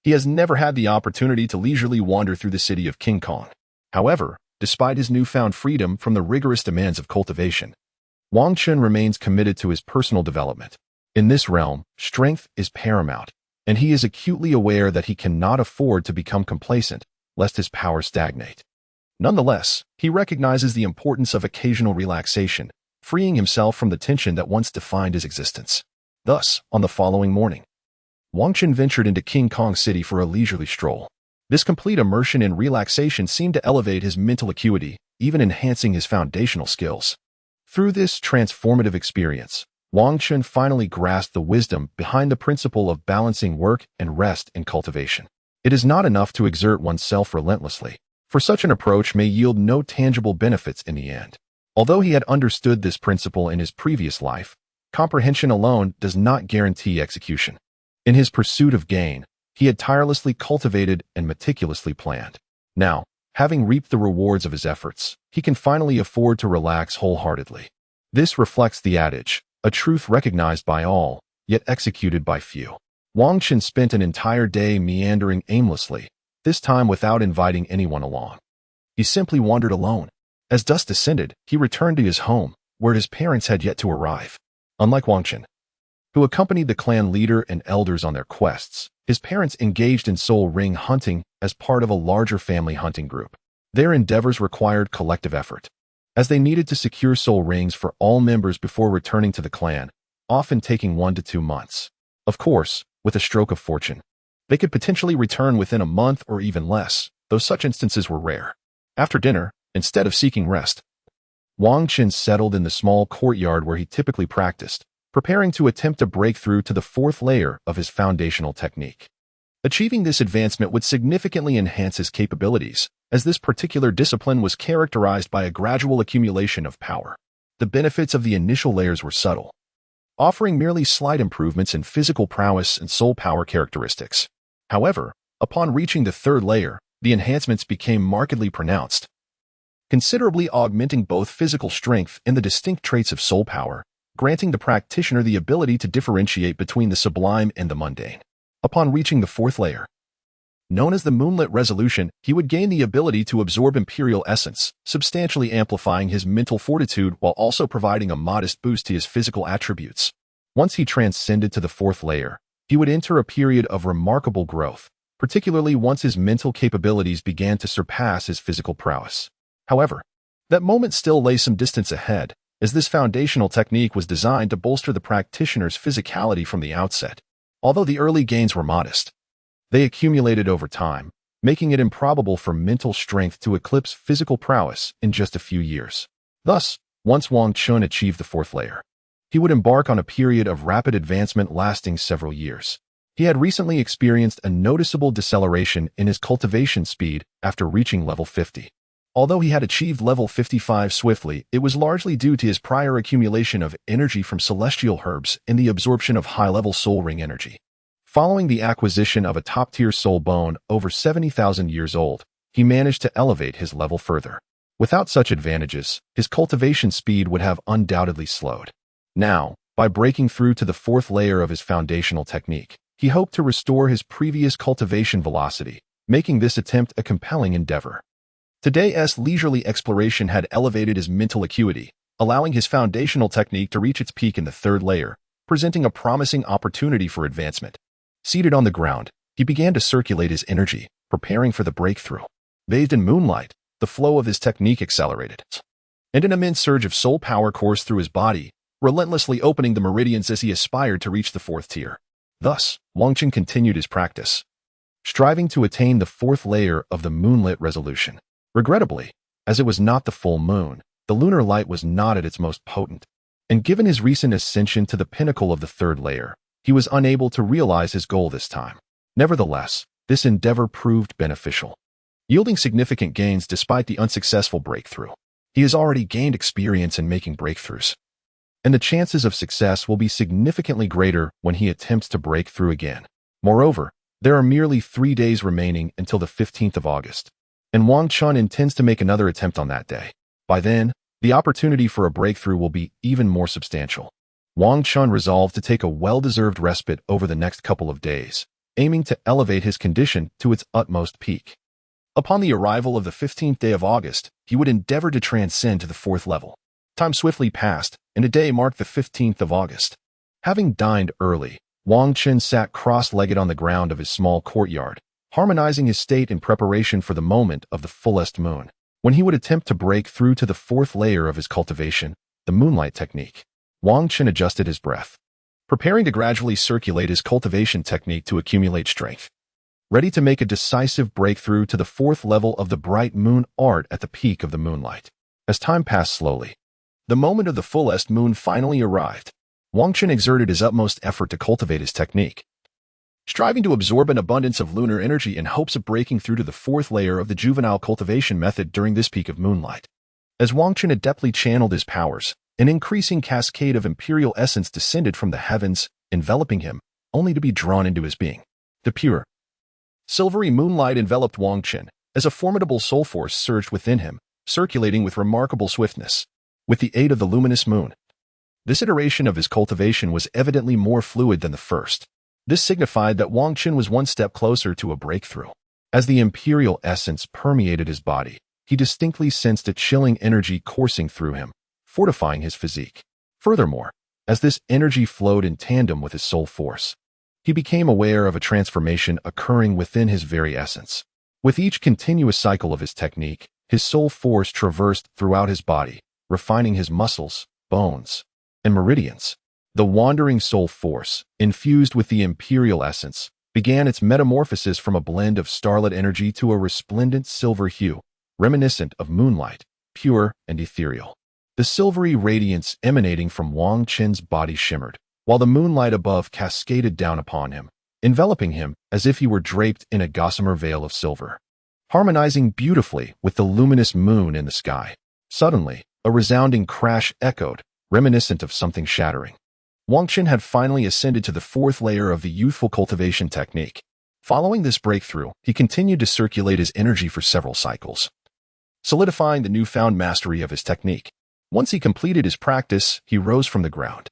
he has never had the opportunity to leisurely wander through the city of King Kong. However, despite his newfound freedom from the rigorous demands of cultivation, Wang Qin remains committed to his personal development. In this realm, strength is paramount, and he is acutely aware that he cannot afford to become complacent, lest his power stagnate. Nonetheless, he recognizes the importance of occasional relaxation, freeing himself from the tension that once defined his existence. Thus, on the following morning, Wang Qin ventured into King Kong City for a leisurely stroll. This complete immersion in relaxation seemed to elevate his mental acuity, even enhancing his foundational skills. Through this transformative experience, Wang Chun finally grasped the wisdom behind the principle of balancing work and rest in cultivation. It is not enough to exert oneself relentlessly, for such an approach may yield no tangible benefits in the end. Although he had understood this principle in his previous life, comprehension alone does not guarantee execution. In his pursuit of gain, he had tirelessly cultivated and meticulously planned. Now, having reaped the rewards of his efforts, he can finally afford to relax wholeheartedly. This reflects the adage, a truth recognized by all, yet executed by few. Wang Chun spent an entire day meandering aimlessly, this time without inviting anyone along. He simply wandered alone. As dusk descended, he returned to his home, where his parents had yet to arrive. Unlike Wang Chun, who accompanied the clan leader and elders on their quests, his parents engaged in soul ring hunting as part of a larger family hunting group. Their endeavors required collective effort, as they needed to secure soul rings for all members before returning to the clan, often taking 1 to 2 months. Of course, with a stroke of fortune, they could potentially return within a month or even less, though such instances were rare. After dinner, instead of seeking rest, Wang Chun settled in the small courtyard where he typically practiced, preparing to attempt a breakthrough to the 4th layer of his foundational technique. Achieving this advancement would significantly enhance his capabilities, as this particular discipline was characterized by a gradual accumulation of power. The benefits of the initial layers were subtle, offering merely slight improvements in physical prowess and soul power characteristics. However, upon reaching the 3rd layer, the enhancements became markedly pronounced, considerably augmenting both physical strength and the distinct traits of soul power, granting the practitioner the ability to differentiate between the sublime and the mundane. Upon reaching the 4th layer, known as the Moonlit Resolution, he would gain the ability to absorb Imperial Essence, substantially amplifying his mental fortitude while also providing a modest boost to his physical attributes. Once he transcended to the 4th layer, he would enter a period of remarkable growth, particularly once his mental capabilities began to surpass his physical prowess. However, that moment still lay some distance ahead, as this foundational technique was designed to bolster the practitioner's physicality from the outset. Although the early gains were modest, they accumulated over time, making it improbable for mental strength to eclipse physical prowess in just a few years. Thus, once Wang Chun achieved the 4th layer, he would embark on a period of rapid advancement lasting several years. He had recently experienced a noticeable deceleration in his cultivation speed after reaching level 50. Although he had achieved level 55 swiftly, it was largely due to his prior accumulation of energy from celestial herbs and the absorption of high-level soul ring energy. Following the acquisition of a top-tier soul bone over 70,000 years old, he managed to elevate his level further. Without such advantages, his cultivation speed would have undoubtedly slowed. Now, by breaking through to the 4th layer of his foundational technique, he hoped to restore his previous cultivation velocity, making this attempt a compelling endeavor. Today's leisurely exploration had elevated his mental acuity, allowing his foundational technique to reach its peak in the 3rd layer, presenting a promising opportunity for advancement. Seated on the ground, he began to circulate his energy, preparing for the breakthrough. Bathed in moonlight, the flow of his technique accelerated, and an immense surge of soul power coursed through his body, relentlessly opening the meridians as he aspired to reach the 4th tier. Thus, Wang Chun continued his practice, striving to attain the 4th layer of the Moonlit Resolution. Regrettably, as it was not the full moon, the lunar light was not at its most potent, and given his recent ascension to the pinnacle of the 3rd layer, he was unable to realize his goal this time. Nevertheless, this endeavor proved beneficial, yielding significant gains despite the unsuccessful breakthrough. He has already gained experience in making breakthroughs, and the chances of success will be significantly greater when he attempts to break through again. Moreover, there are merely 3 days remaining until the 15th of August, and Wang Chun intends to make another attempt on that day. By then, the opportunity for a breakthrough will be even more substantial. Wang Chun resolved to take a well-deserved respite over the next couple of days, aiming to elevate his condition to its utmost peak. Upon the arrival of the 15th day of August, he would endeavor to transcend to the 4th level. Time swiftly passed, and a day marked the 15th of August. Having dined early, Wang Chun sat cross-legged on the ground of his small courtyard, harmonizing his state in preparation for the moment of the fullest moon, when he would attempt to break through to the 4th layer of his cultivation, the moonlight technique. Wang Chun adjusted his breath, preparing to gradually circulate his cultivation technique to accumulate strength, ready to make a decisive breakthrough to the 4th level of the bright moon art at the peak of the moonlight. As time passed slowly, The moment of the fullest moon finally arrived. Wang Qin exerted his utmost effort to cultivate his technique, striving to absorb an abundance of lunar energy in hopes of breaking through to the fourth layer of the juvenile cultivation method during this peak of moonlight. As Wang Qin adeptly channeled his powers, an increasing cascade of imperial essence descended from the heavens, enveloping him, only to be drawn into his being. The pure, silvery moonlight enveloped Wang Qin, as a formidable soul force surged within him, circulating with remarkable swiftness. With the aid of the luminous moon, this iteration of his cultivation was evidently more fluid than the first. This signified that Wang Qin was one step closer to a breakthrough. As the imperial essence permeated his body, he distinctly sensed a chilling energy coursing through him, fortifying his physique. Furthermore, as this energy flowed in tandem with his soul force, he became aware of a transformation occurring within his very essence. With each continuous cycle of his technique, his soul force traversed throughout his body, refining his muscles, bones, and meridians. The wandering soul force, infused with the imperial essence, began its metamorphosis from a blend of starlit energy to a resplendent silver hue, reminiscent of moonlight, pure and ethereal. The silvery radiance emanating from Wang Qin's body shimmered, while the moonlight above cascaded down upon him, enveloping him as if he were draped in a gossamer veil of silver, harmonizing beautifully with the luminous moon in the sky. Suddenly, a resounding crash echoed, reminiscent of something shattering. Wang Qin had finally ascended to the fourth layer of the youthful cultivation technique. Following this breakthrough, he continued to circulate his energy for several cycles, solidifying the newfound mastery of his technique. Once he completed his practice, he rose from the ground,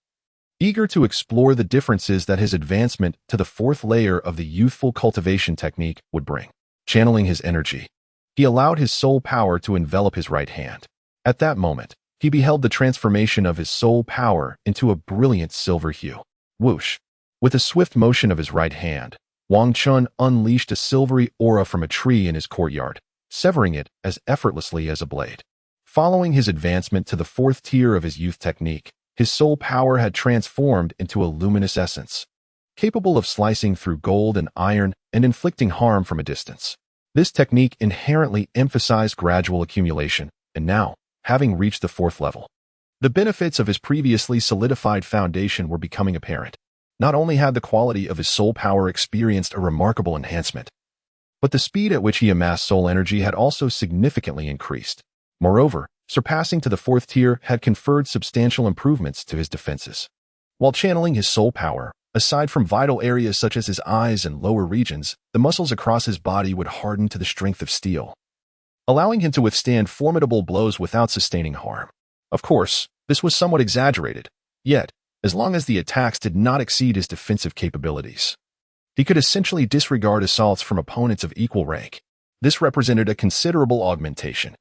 eager to explore the differences that his advancement to the fourth layer of the youthful cultivation technique would bring. Channeling his energy, he allowed his soul power to envelop his right hand. At that moment, he beheld the transformation of his soul power into a brilliant silver hue. Whoosh! With a swift motion of his right hand, Wang Qin unleashed a silvery aura from a tree in his courtyard, severing it as effortlessly as a blade. Following his advancement to the fourth tier of his youth technique, his soul power had transformed into a luminous essence, capable of slicing through gold and iron and inflicting harm from a distance. This technique inherently emphasized gradual accumulation, and now, having reached the fourth level, the benefits of his previously solidified foundation were becoming apparent. Not only had the quality of his soul power experienced a remarkable enhancement, but the speed at which he amassed soul energy had also significantly increased. Moreover, surpassing to the fourth tier had conferred substantial improvements to his defenses. While channeling his soul power, aside from vital areas such as his eyes and lower regions, the muscles across his body would harden to the strength of steel, allowing him to withstand formidable blows without sustaining harm. Of course, this was somewhat exaggerated, yet, as long as the attacks did not exceed his defensive capabilities, he could essentially disregard assaults from opponents of equal rank. This represented a considerable augmentation,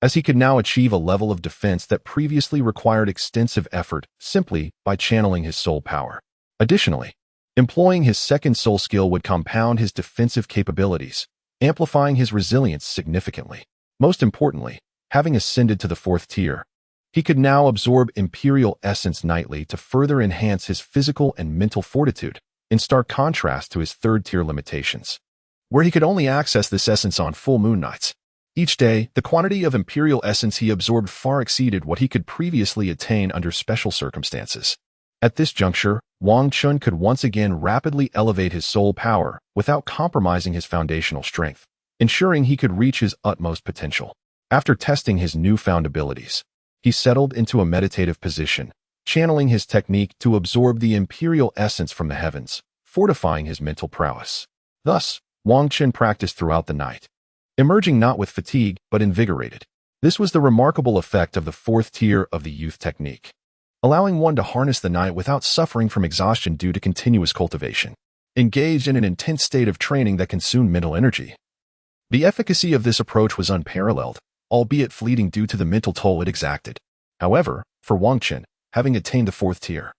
as he could now achieve a level of defense that previously required extensive effort simply by channeling his soul power. Additionally, employing his second soul skill would compound his defensive capabilities, amplifying his resilience significantly. Most importantly, having ascended to the fourth tier, he could now absorb imperial essence nightly to further enhance his physical and mental fortitude, in stark contrast to his third tier limitations, where he could only access this essence on full moon nights. Each day, the quantity of imperial essence he absorbed far exceeded what he could previously attain under special circumstances. At this juncture, Wang Qin could once again rapidly elevate his soul power without compromising his foundational strength, ensuring he could reach his utmost potential. After testing his newfound abilities, he settled into a meditative position, channeling his technique to absorb the imperial essence from the heavens, fortifying his mental prowess. Thus, Wang Qin practiced throughout the night, emerging not with fatigue but invigorated. This was the remarkable effect of the fourth tier of the youth technique, allowing one to harness the night without suffering from exhaustion due to continuous cultivation, engaged in an intense state of training that consumed mental energy. The efficacy of this approach was unparalleled, albeit fleeting due to the mental toll it exacted. However, for Wang Qin, having attained the fourth tier,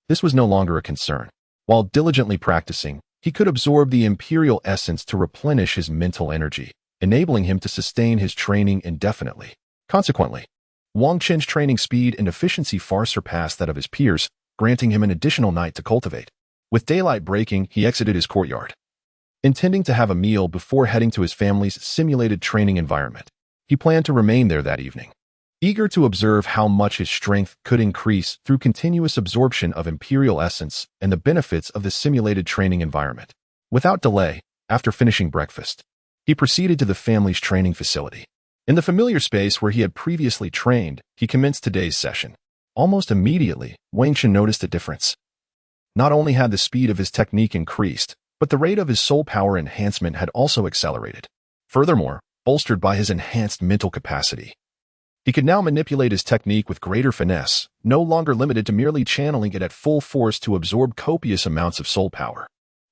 this was no longer a concern. While diligently practicing, he could absorb the imperial essence to replenish his mental energy, enabling him to sustain his training indefinitely. Consequently, Wang Qin's training speed and efficiency far surpassed that of his peers, granting him an additional night to cultivate. With daylight breaking, he exited his courtyard, intending to have a meal before heading to his family's simulated training environment. He planned to remain there that evening, eager to observe how much his strength could increase through continuous absorption of imperial essence and the benefits of the simulated training environment. Without delay, after finishing breakfast, he proceeded to the family's training facility. In the familiar space where he had previously trained, he commenced today's session. Almost immediately, Wang Chun noticed a difference. Not only had the speed of his technique increased, but the rate of his soul power enhancement had also accelerated. Furthermore, bolstered by his enhanced mental capacity, he could now manipulate his technique with greater finesse, no longer limited to merely channeling it at full force to absorb copious amounts of soul power.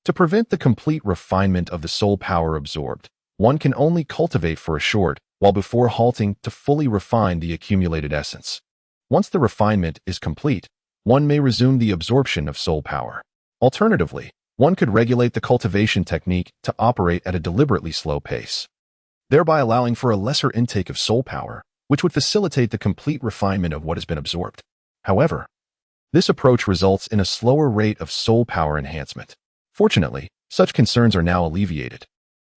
To prevent the complete refinement of the soul power absorbed, one can only cultivate for a short while before halting to fully refine the accumulated essence. Once the refinement is complete, one may resume the absorption of soul power. Alternatively, one could regulate the cultivation technique to operate at a deliberately slow pace, thereby allowing for a lesser intake of soul power, which would facilitate the complete refinement of what has been absorbed. However, this approach results in a slower rate of soul power enhancement. Fortunately, such concerns are now alleviated,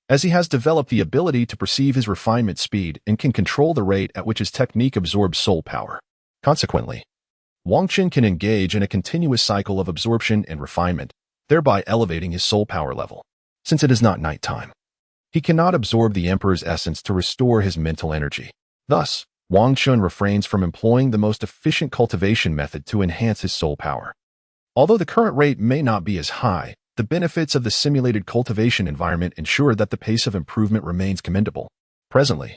as he has developed the ability to perceive his refinement speed and can control the rate at which his technique absorbs soul power. Consequently, Wang Chun can engage in a continuous cycle of absorption and refinement, thereby elevating his soul power level. Since it is not nighttime, he cannot absorb the Emperor's essence to restore his mental energy. Thus, Wang Chun refrains from employing the most efficient cultivation method to enhance his soul power. Although the current rate may not be as high, the benefits of the simulated cultivation environment ensure that the pace of improvement remains commendable. Presently,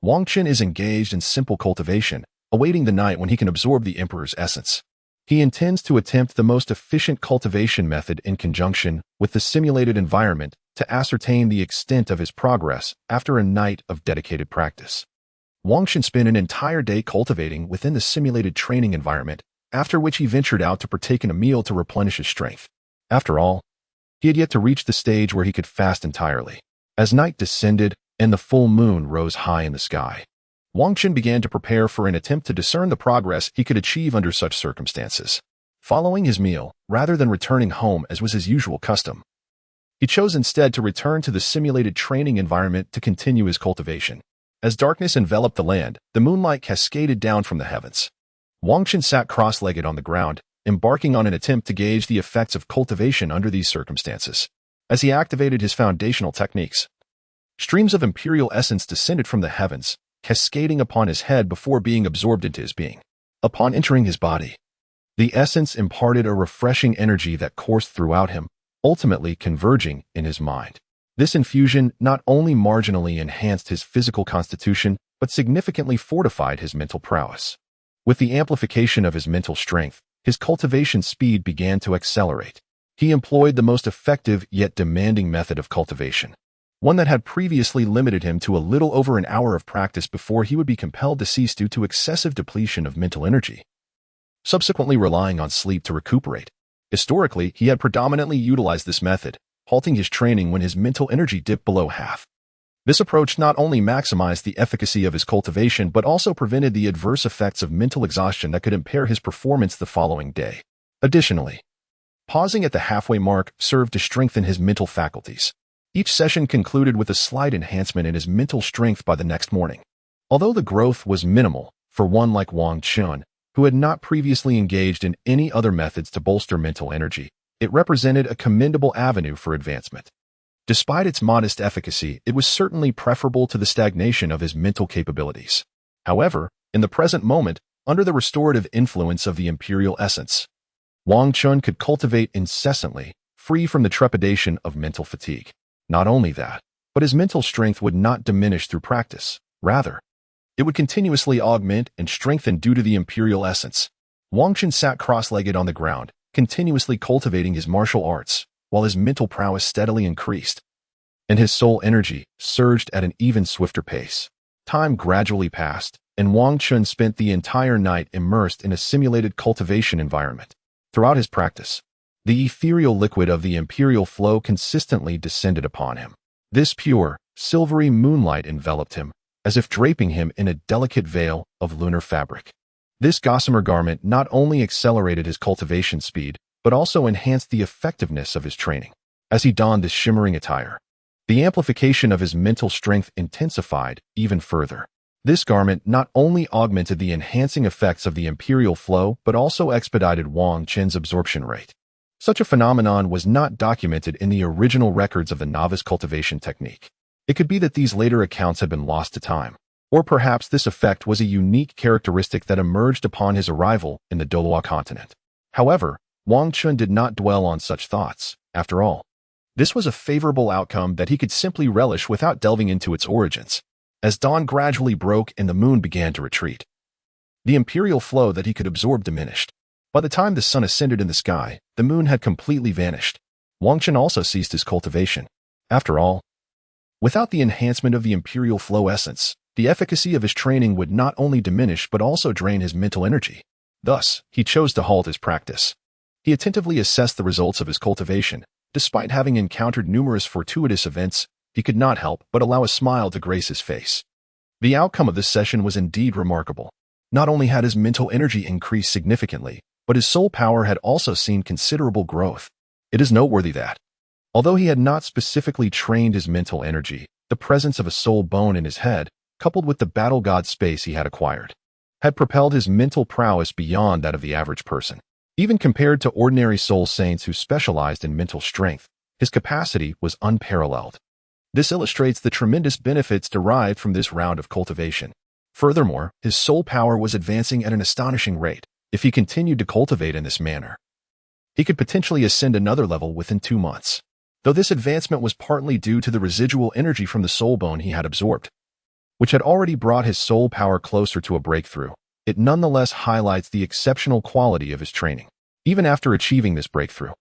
Wang Chun is engaged in simple cultivation, awaiting the night when he can absorb the Emperor's essence. He intends to attempt the most efficient cultivation method in conjunction with the simulated environment to ascertain the extent of his progress after a night of dedicated practice. Wang Chun spent an entire day cultivating within the simulated training environment, after which he ventured out to partake in a meal to replenish his strength. After all, he had yet to reach the stage where he could fast entirely. As night descended and the full moon rose high in the sky, Wang Chun began to prepare for an attempt to discern the progress he could achieve under such circumstances. Following his meal, rather than returning home as was his usual custom, he chose instead to return to the simulated training environment to continue his cultivation. As darkness enveloped the land, the moonlight cascaded down from the heavens. Wang Chun sat cross-legged on the ground, embarking on an attempt to gauge the effects of cultivation under these circumstances. As he activated his foundational techniques, streams of imperial essence descended from the heavens, cascading upon his head before being absorbed into his being. Upon entering his body, the essence imparted a refreshing energy that coursed throughout him, ultimately converging in his mind. This infusion not only marginally enhanced his physical constitution, but significantly fortified his mental prowess. With the amplification of his mental strength, his cultivation speed began to accelerate. He employed the most effective yet demanding method of cultivation, one that had previously limited him to a little over an hour of practice before he would be compelled to cease due to excessive depletion of mental energy, subsequently relying on sleep to recuperate. Historically, he had predominantly utilized this method, halting his training when his mental energy dipped below half. This approach not only maximized the efficacy of his cultivation but also prevented the adverse effects of mental exhaustion that could impair his performance the following day. Additionally, pausing at the halfway mark served to strengthen his mental faculties. Each session concluded with a slight enhancement in his mental strength by the next morning. Although the growth was minimal for one like Wang Chun, who had not previously engaged in any other methods to bolster mental energy, it represented a commendable avenue for advancement. Despite its modest efficacy, it was certainly preferable to the stagnation of his mental capabilities. However, in the present moment, under the restorative influence of the imperial essence, Wang Chun could cultivate incessantly, free from the trepidation of mental fatigue. Not only that, but his mental strength would not diminish through practice. Rather, it would continuously augment and strengthen due to the imperial essence. Wang Chun sat cross-legged on the ground, continuously cultivating his martial arts, while his mental prowess steadily increased, and his soul energy surged at an even swifter pace. Time gradually passed, and Wang Chun spent the entire night immersed in a simulated cultivation environment. Throughout his practice, the ethereal liquid of the imperial flow consistently descended upon him. This pure, silvery moonlight enveloped him, as if draping him in a delicate veil of lunar fabric. This gossamer garment not only accelerated his cultivation speed, but also enhanced the effectiveness of his training. As he donned this shimmering attire, the amplification of his mental strength intensified even further. This garment not only augmented the enhancing effects of the imperial flow, but also expedited Wang Qin's absorption rate. Such a phenomenon was not documented in the original records of the novice cultivation technique. It could be that these later accounts had been lost to time. Or perhaps this effect was a unique characteristic that emerged upon his arrival in the Douluo Continent. However, Wang Qin did not dwell on such thoughts. After all, this was a favorable outcome that he could simply relish without delving into its origins. As dawn gradually broke and the moon began to retreat, the imperial flow that he could absorb diminished. By the time the sun ascended in the sky, the moon had completely vanished. Wang Qin also ceased his cultivation. After all, without the enhancement of the imperial flow essence, the efficacy of his training would not only diminish but also drain his mental energy. Thus, he chose to halt his practice. He attentively assessed the results of his cultivation. Despite having encountered numerous fortuitous events, he could not help but allow a smile to grace his face. The outcome of this session was indeed remarkable. Not only had his mental energy increased significantly, but his soul power had also seen considerable growth. It is noteworthy that, although he had not specifically trained his mental energy, the presence of a soul bone in his head, coupled with the battle god space he had acquired, had propelled his mental prowess beyond that of the average person. Even compared to ordinary soul saints who specialized in mental strength, his capacity was unparalleled. This illustrates the tremendous benefits derived from this round of cultivation. Furthermore, his soul power was advancing at an astonishing rate. If he continued to cultivate in this manner, he could potentially ascend another level within 2 months. Though this advancement was partly due to the residual energy from the soul bone he had absorbed, which had already brought his soul power closer to a breakthrough, it nonetheless highlights the exceptional quality of his training. Even after achieving this breakthrough,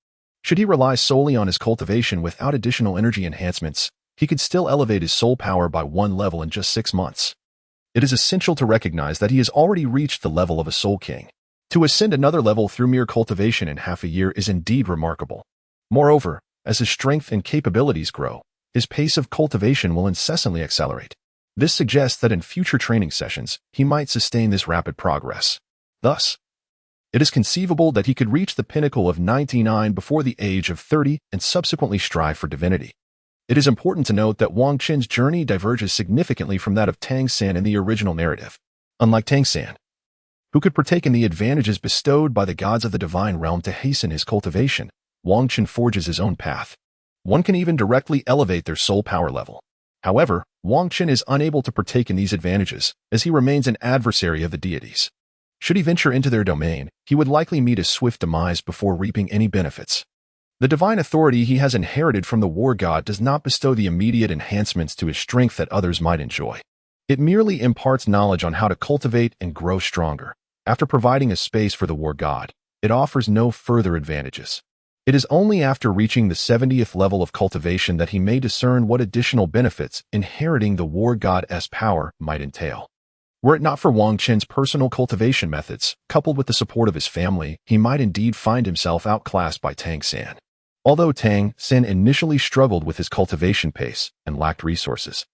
should he rely solely on his cultivation without additional energy enhancements, he could still elevate his soul power by 1 level in just 6 months. It is essential to recognize that he has already reached the level of a soul king. To ascend another level through mere cultivation in half a year is indeed remarkable. Moreover, as his strength and capabilities grow, his pace of cultivation will incessantly accelerate. This suggests that in future training sessions, he might sustain this rapid progress. Thus, it is conceivable that he could reach the pinnacle of 99 before the age of 30 and subsequently strive for divinity. It is important to note that Wang Qin's journey diverges significantly from that of Tang San in the original narrative. Unlike Tang San, who could partake in the advantages bestowed by the gods of the divine realm to hasten his cultivation, Wang Qin forges his own path. One can even directly elevate their soul power level. However, Wang Qin is unable to partake in these advantages, as he remains an adversary of the deities. Should he venture into their domain, he would likely meet a swift demise before reaping any benefits. The divine authority he has inherited from the war god does not bestow the immediate enhancements to his strength that others might enjoy. It merely imparts knowledge on how to cultivate and grow stronger. After providing a space for the war god, it offers no further advantages. It is only after reaching the 70th level of cultivation that he may discern what additional benefits inheriting the war god's power might entail. Were it not for Wang Qin's personal cultivation methods, coupled with the support of his family, he might indeed find himself outclassed by Tang San. Although Tang San initially struggled with his cultivation pace and lacked resources,